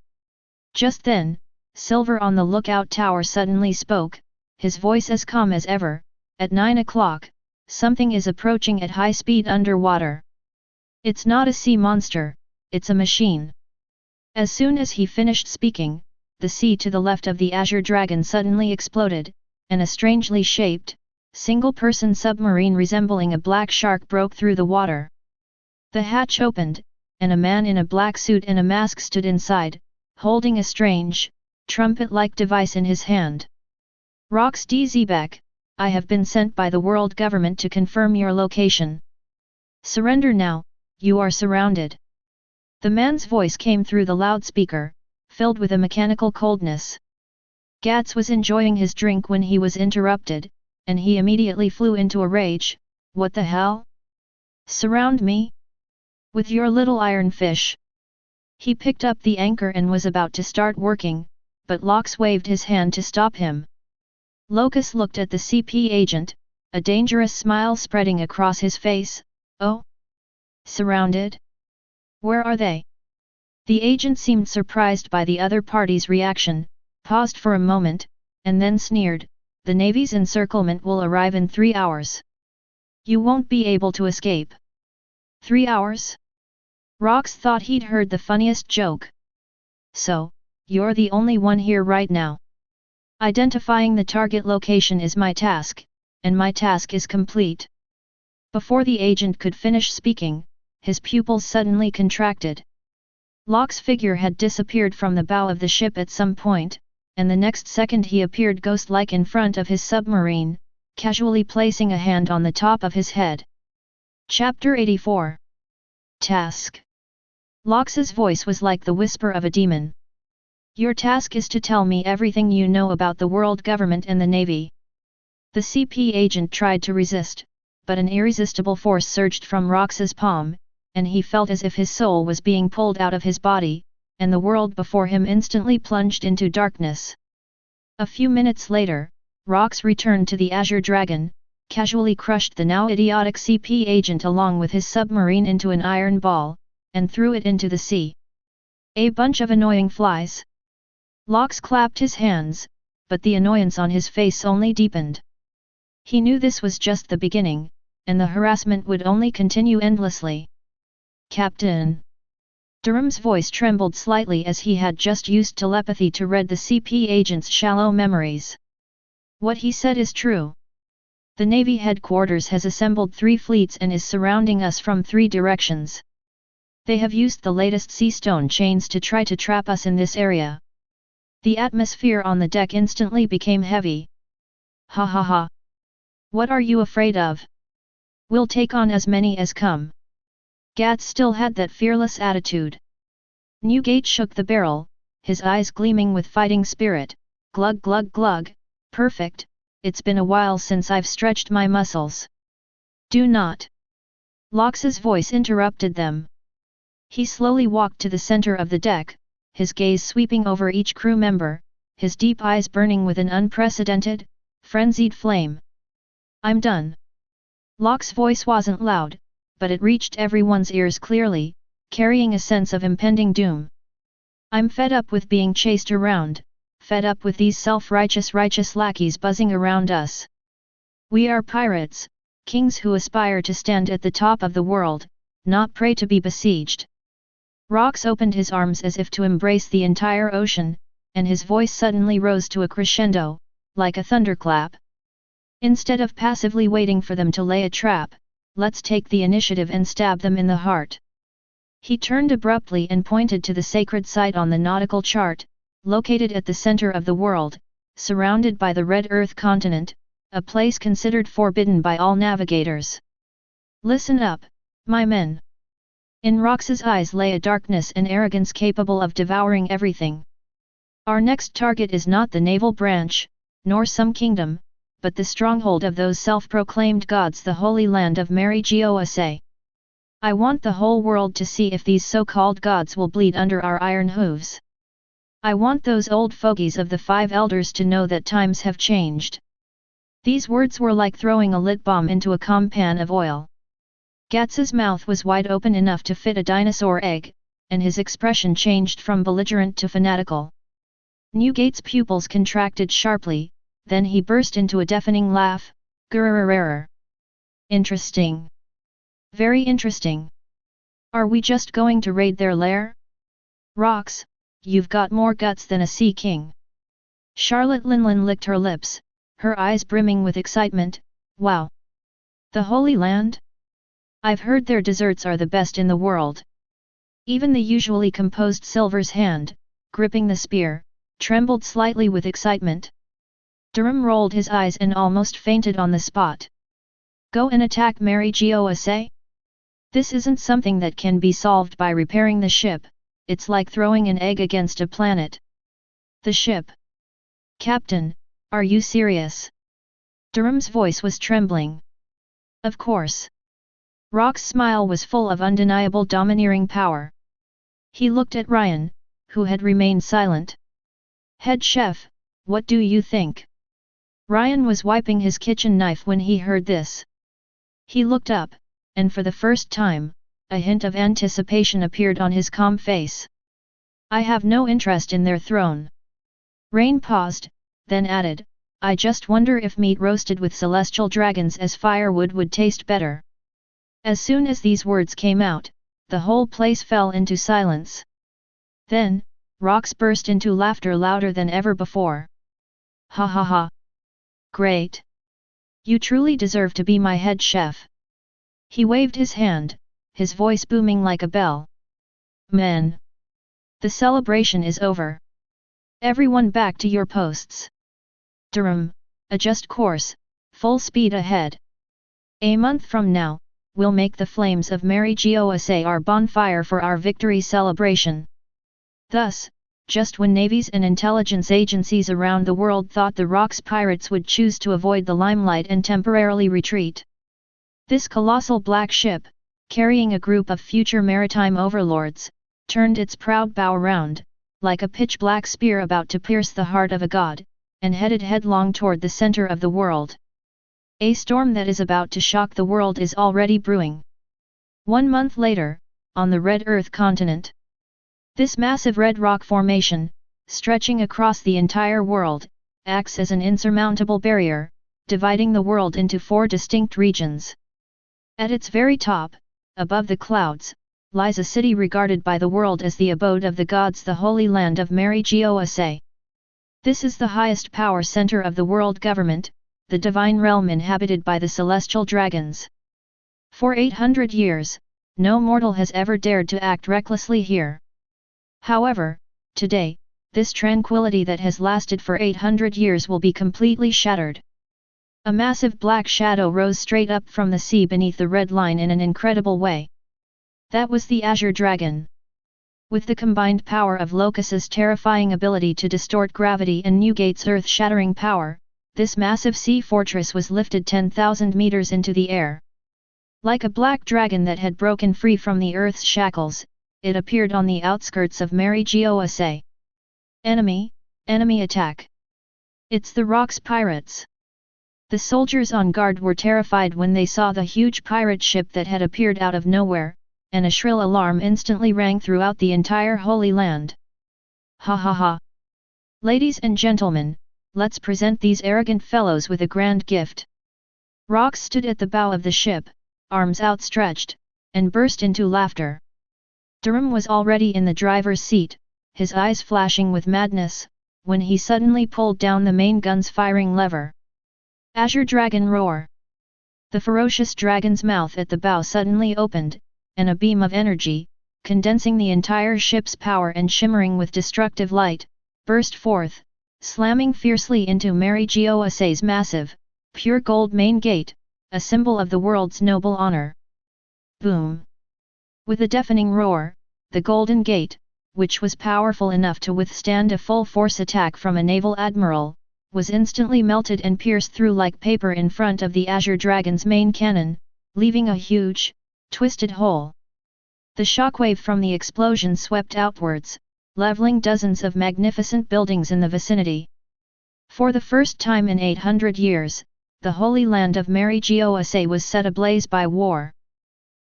Just then, Silver on the lookout tower suddenly spoke, his voice as calm as ever. "At 9 o'clock, something is approaching at high speed underwater. It's not a sea monster, it's a machine." As soon as he finished speaking, the sea to the left of the Azure Dragon suddenly exploded, and a strangely shaped, single-person submarine resembling a black shark broke through the water. The hatch opened, and a man in a black suit and a mask stood inside, holding a strange, trumpet-like device in his hand. "Rox D. Zebek, I have been sent by the world government to confirm your location. Surrender now, you are surrounded." The man's voice came through the loudspeaker, filled with a mechanical coldness. Gats was enjoying his drink when he was interrupted, and he immediately flew into a rage. "What the hell? Surround me? With your little iron fish?" He picked up the anchor and was about to start working, but Lox waved his hand to stop him. Locus looked at the CP agent, a dangerous smile spreading across his face. "Oh? Surrounded? Where are they?" The agent seemed surprised by the other party's reaction, paused for a moment, and then sneered, "The Navy's encirclement will arrive in 3 hours. You won't be able to escape." 3 hours? Rox thought he'd heard the funniest joke. "So, you're the only one here right now. Identifying the target location is my task, and my task is complete." Before the agent could finish speaking, his pupils suddenly contracted. Locke's figure had disappeared from the bow of the ship at some point, and the next second he appeared ghost-like in front of his submarine, casually placing a hand on the top of his head. Chapter 84. Task. Locke's voice was like the whisper of a demon. "Your task is to tell me everything you know about the world government and the Navy." The CP agent tried to resist, but an irresistible force surged from Rox's palm, and he felt as if his soul was being pulled out of his body, and the world before him instantly plunged into darkness. A few minutes later, Rox returned to the Azure Dragon, casually crushed the now idiotic CP agent along with his submarine into an iron ball, and threw it into the sea. A bunch of annoying flies. Lox clapped his hands, but the annoyance on his face only deepened. He knew this was just the beginning, and the harassment would only continue endlessly. Captain. Durham's voice trembled slightly as he had just used telepathy to read the CP agent's shallow memories. What he said is true. The Navy headquarters has assembled 3 fleets and is surrounding us from 3 directions. They have used the latest sea stone chains to try to trap us in this area. The atmosphere on the deck instantly became heavy. Ha ha ha. What are you afraid of? We'll take on as many as come. Gats still had that fearless attitude. Newgate shook the barrel, his eyes gleaming with fighting spirit. Glug glug glug, perfect, it's been a while since I've stretched my muscles. Do not. Lox's voice interrupted them. He slowly walked to the center of the deck, his gaze sweeping over each crew member, his deep eyes burning with an unprecedented, frenzied flame. I'm done. Lox's voice wasn't loud, but it reached everyone's ears clearly, carrying a sense of impending doom. I'm fed up with being chased around, fed up with these self-righteous lackeys buzzing around us. We are pirates, kings who aspire to stand at the top of the world, not prey to be besieged. Rox opened his arms as if to embrace the entire ocean, and his voice suddenly rose to a crescendo, like a thunderclap. Instead of passively waiting for them to lay a trap, let's take the initiative and stab them in the heart. He turned abruptly and pointed to the sacred site on the nautical chart, located at the center of the world, surrounded by the Red Earth continent, a place considered forbidden by all navigators. Listen up, my men. In Rox's eyes lay a darkness and arrogance capable of devouring everything. Our next target is not the naval branch, nor some kingdom, but the stronghold of those self-proclaimed gods, the Holy Land of Mary Gosa. I want the whole world to see if these so-called gods will bleed under our iron hooves. I want those old fogies of the 5 elders to know that times have changed. These words were like throwing a lit bomb into a compan of oil. Gats's mouth was wide open enough to fit a dinosaur egg, and his expression changed from belligerent to fanatical. Newgate's pupils contracted sharply, then he burst into a deafening laugh. Grrrrrrrr. Interesting. Very interesting. Are we just going to raid their lair? Rox, you've got more guts than a sea king. Charlotte Linlin licked her lips, her eyes brimming with excitement. Wow. The Holy Land? I've heard their desserts are the best in the world. Even the usually composed Silver's hand, gripping the spear, trembled slightly with excitement. Durham rolled his eyes and almost fainted on the spot. Go and attack Mary Gosa? This isn't something that can be solved by repairing the ship, it's like throwing an egg against a planet. The ship? Captain, are you serious? Durham's voice was trembling. Of course. Rox's smile was full of undeniable domineering power. He looked at Ryan, who had remained silent. Head chef, what do you think? Ryan was wiping his kitchen knife when he heard this. He looked up, and for the first time, a hint of anticipation appeared on his calm face. I have no interest in their throne. Rain paused, then added, I just wonder if meat roasted with celestial dragons as firewood would taste better. As soon as these words came out, the whole place fell into silence. Then, Rox burst into laughter louder than ever before. Ha ha ha. Great. You truly deserve to be my head chef. He waved his hand, his voice booming like a bell. Men. The celebration is over. Everyone back to your posts. Durham, adjust course, full speed ahead. A month from now, we'll make the flames of Mary Gosa our bonfire for our victory celebration. Thus, just when navies and intelligence agencies around the world thought the Rox pirates would choose to avoid the limelight and temporarily retreat, this colossal black ship, carrying a group of future maritime overlords, turned its proud bow round, like a pitch-black spear about to pierce the heart of a god, and headed headlong toward the center of the world. A storm that is about to shock the world is already brewing. 1 month later, on the Red Earth continent. This massive red rock formation, stretching across the entire world, acts as an insurmountable barrier, dividing the world into 4 distinct regions. At its very top, above the clouds, lies a city regarded by the world as the abode of the gods, the Holy Land of Marigosa. This is the highest power center of the world government, the divine realm inhabited by the celestial dragons. For 800 years, no mortal has ever dared to act recklessly here. However, today, this tranquility that has lasted for 800 years will be completely shattered. A massive black shadow rose straight up from the sea beneath the red line in an incredible way. That was the Azure Dragon. With the combined power of Locus's terrifying ability to distort gravity and Newgate's earth-shattering power, this massive sea fortress was lifted 10,000 meters into the air. Like a black dragon that had broken free from the earth's shackles, it appeared on the outskirts of Marigosa. Enemy attack! It's the Rocks pirates! The soldiers on guard were terrified when they saw the huge pirate ship that had appeared out of nowhere, and a shrill alarm instantly rang throughout the entire Holy Land. Ha ha ha! Ladies and gentlemen, let's present these arrogant fellows with a grand gift. Rocks stood at the bow of the ship, arms outstretched, and burst into laughter. Durham was already in the driver's seat, his eyes flashing with madness, when he suddenly pulled down the main gun's firing lever. Azure Dragon roar! The ferocious dragon's mouth at the bow suddenly opened, and a beam of energy, condensing the entire ship's power and shimmering with destructive light, burst forth, slamming fiercely into Marigosa's massive, pure gold main gate, a symbol of the world's noble honor. Boom! With a deafening roar, the Golden Gate, which was powerful enough to withstand a full-force attack from a naval admiral, was instantly melted and pierced through like paper in front of the Azure Dragon's main cannon, leaving a huge, twisted hole. The shockwave from the explosion swept outwards, leveling dozens of magnificent buildings in the vicinity. For the first time in 800 years, the Holy Land of Marigosa was set ablaze by war.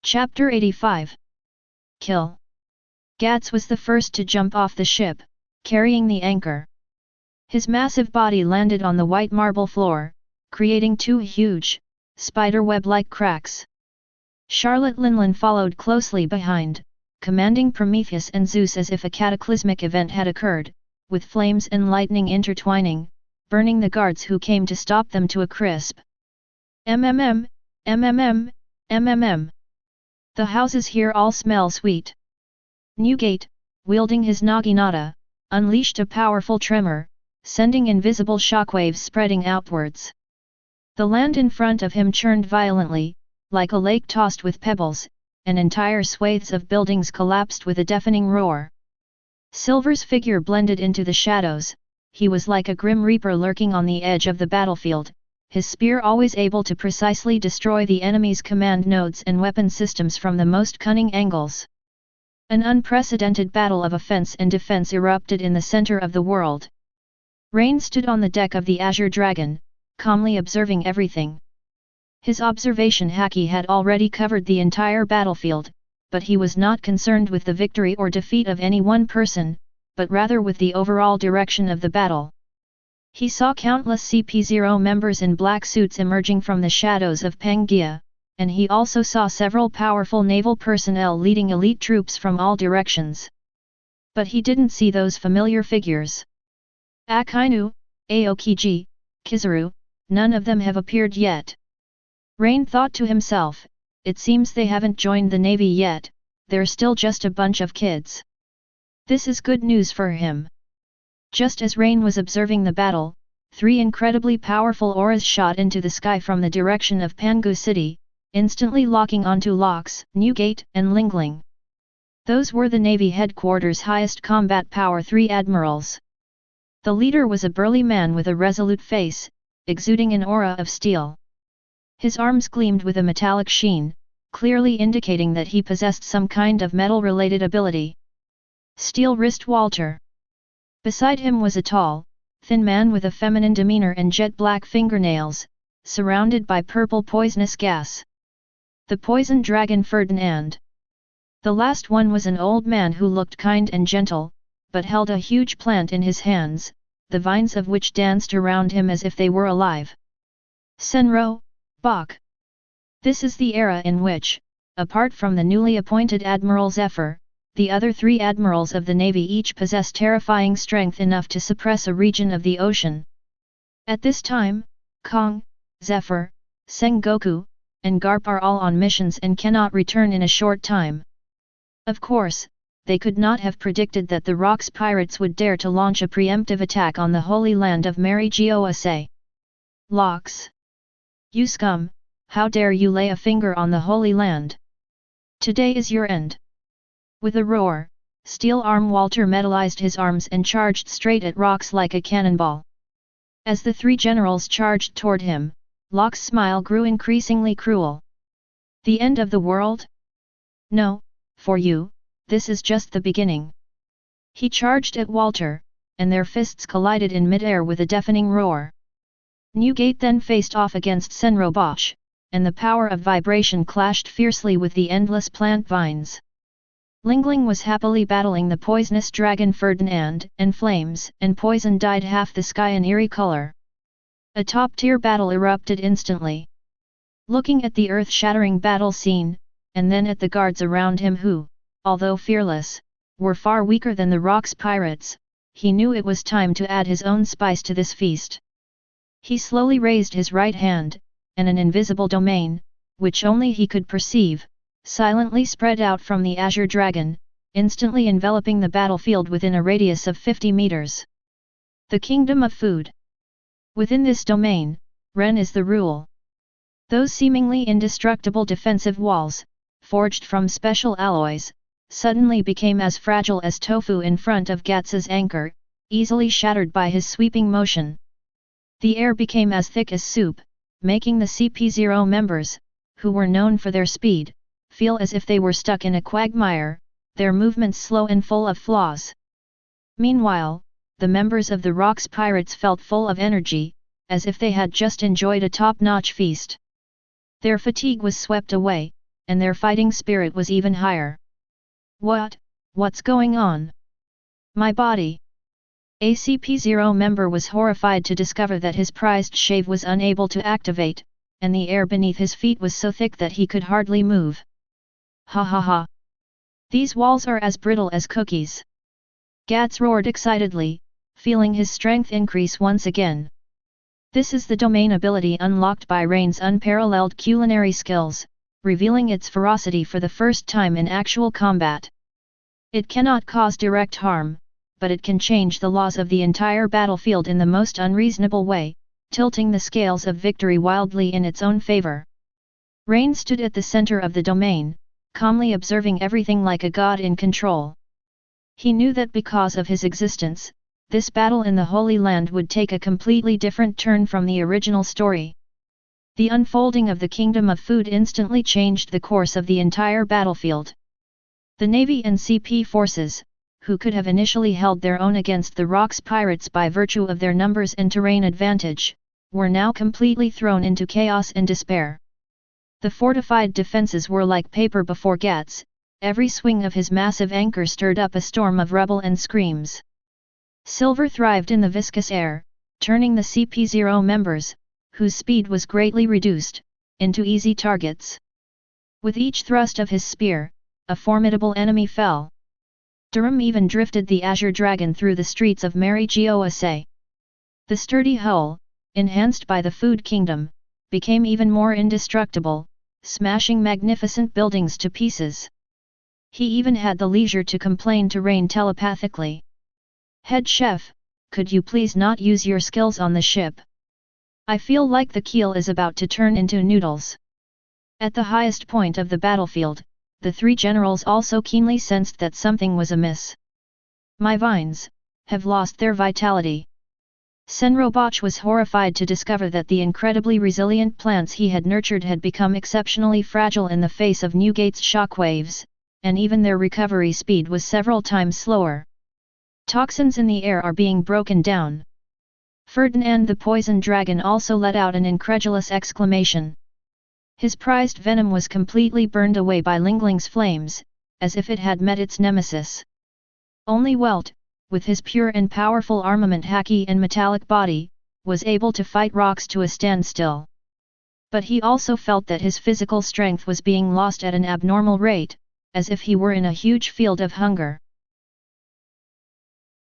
Chapter 85. Kill. Gats was the first to jump off the ship, carrying the anchor. His massive body landed on the white marble floor, creating 2 huge, spiderweb-like cracks. Charlotte Linlin followed closely behind, commanding Prometheus and Zeus as if a cataclysmic event had occurred, with flames and lightning intertwining, burning the guards who came to stop them to a crisp. MMM. The houses here all smell sweet. Newgate, wielding his naginata, unleashed a powerful tremor, sending invisible shockwaves spreading outwards. The land in front of him churned violently, like a lake tossed with pebbles, and entire swathes of buildings collapsed with a deafening roar. Silver's figure blended into the shadows. He was like a grim reaper lurking on the edge of the battlefield, his spear always able to precisely destroy the enemy's command nodes and weapon systems from the most cunning angles. An unprecedented battle of offense and defense erupted in the center of the world. Rain stood on the deck of the Azure Dragon, calmly observing everything. His observation Haki had already covered the entire battlefield, but he was not concerned with the victory or defeat of any one person, but rather with the overall direction of the battle. He saw countless CP0 members in black suits emerging from the shadows of Pangaea, and he also saw several powerful naval personnel leading elite troops from all directions. But he didn't see those familiar figures. Akainu, Aokiji, Kizaru, none of them have appeared yet. Rain thought to himself, it seems they haven't joined the navy yet, they're still just a bunch of kids. This is good news for him. Just as Rain was observing the battle, 3 incredibly powerful auras shot into the sky from the direction of Pangu City, instantly locking onto Locks, Newgate, and Lingling. Those were the Navy headquarters' highest combat power 3 admirals. The leader was a burly man with a resolute face, exuding an aura of steel. His arms gleamed with a metallic sheen, clearly indicating that he possessed some kind of metal-related ability. Steel Wrist Walter. Beside him was a tall, thin man with a feminine demeanor and jet-black fingernails, surrounded by purple poisonous gas. The poison dragon Ferdinand. The last one was an old man who looked kind and gentle, but held a huge plant in his hands, the vines of which danced around him as if they were alive. Senro, Bach. This is the era in which, apart from the newly appointed Admiral Zephyr, the other 3 admirals of the Navy each possess terrifying strength enough to suppress a region of the ocean. At this time, Kong, Zephyr, Sengoku, and Garp are all on missions and cannot return in a short time. Of course, they could not have predicted that the Rocks pirates would dare to launch a preemptive attack on the Holy Land of Mary Geoase. Locks. You scum, how dare you lay a finger on the Holy Land? Today is your end. With a roar, Steel Arm Walter metallized his arms and charged straight at Rocks like a cannonball. As the 3 generals charged toward him, Locke's smile grew increasingly cruel. The end of the world? No, for you, this is just the beginning. He charged at Walter, and their fists collided in midair with a deafening roar. Newgate then faced off against Senro Bosch, and the power of vibration clashed fiercely with the endless plant vines. Lingling was happily battling the poisonous dragon Ferdinand, and flames and poison dyed half the sky an eerie color. A top-tier battle erupted instantly. Looking at the earth-shattering battle scene, and then at the guards around him who, although fearless, were far weaker than the Rocks pirates, he knew it was time to add his own spice to this feast. He slowly raised his right hand, and an invisible domain, which only he could perceive, silently spread out from the azure dragon, instantly enveloping the battlefield within a radius of 50 meters. The Kingdom of Food. Within this domain, Ren is the rule. Those seemingly indestructible defensive walls, forged from special alloys, suddenly became as fragile as tofu in front of Gats's anchor, easily shattered by his sweeping motion. The air became as thick as soup, making the CP0 members, who were known for their speed, feel as if they were stuck in a quagmire, their movements slow and full of flaws. Meanwhile, the members of the Rocks pirates felt full of energy, as if they had just enjoyed a top-notch feast. Their fatigue was swept away, and their fighting spirit was even higher. What's going on? My body. A CP0 member was horrified to discover that his prized shave was unable to activate, and the air beneath his feet was so thick that he could hardly move. Ha ha ha! These walls are as brittle as cookies. Gats roared excitedly, feeling his strength increase once again. This is the domain ability unlocked by Rain's unparalleled culinary skills, revealing its ferocity for the first time in actual combat. It cannot cause direct harm, but it can change the laws of the entire battlefield in the most unreasonable way, tilting the scales of victory wildly in its own favor. Rain stood at the center of the domain, calmly observing everything like a god in control. He knew that because of his existence, this battle in the Holy Land would take a completely different turn from the original story. The unfolding of the Kingdom of Food instantly changed the course of the entire battlefield. The Navy and CP forces, who could have initially held their own against the Rocks pirates by virtue of their numbers and terrain advantage, were now completely thrown into chaos and despair. The fortified defenses were like paper before Gats, every swing of his massive anchor stirred up a storm of rubble and screams. Silver thrived in the viscous air, turning the CP0 members, whose speed was greatly reduced, into easy targets. With each thrust of his spear, a formidable enemy fell. Durham even drifted the azure dragon through the streets of Mary Geoase. The sturdy hull, enhanced by the Food Kingdom, became even more indestructible, smashing magnificent buildings to pieces. He even had the leisure to complain to Rain telepathically. "Head chef, could you please not use your skills on the ship? I feel like the keel is about to turn into noodles." At the highest point of the battlefield, the 3 generals also keenly sensed that something was amiss. "My vines have lost their vitality." Senrobach was horrified to discover that the incredibly resilient plants he had nurtured had become exceptionally fragile in the face of Newgate's shockwaves, and even their recovery speed was several times slower. Toxins in the air are being broken down. Ferdinand the poison dragon also let out an incredulous exclamation. His prized venom was completely burned away by Lingling's flames, as if it had met its nemesis. Only Welt, with his pure and powerful armament Haki and metallic body, was able to fight rocks to a standstill. But he also felt that his physical strength was being lost at an abnormal rate, as if he were in a huge field of hunger.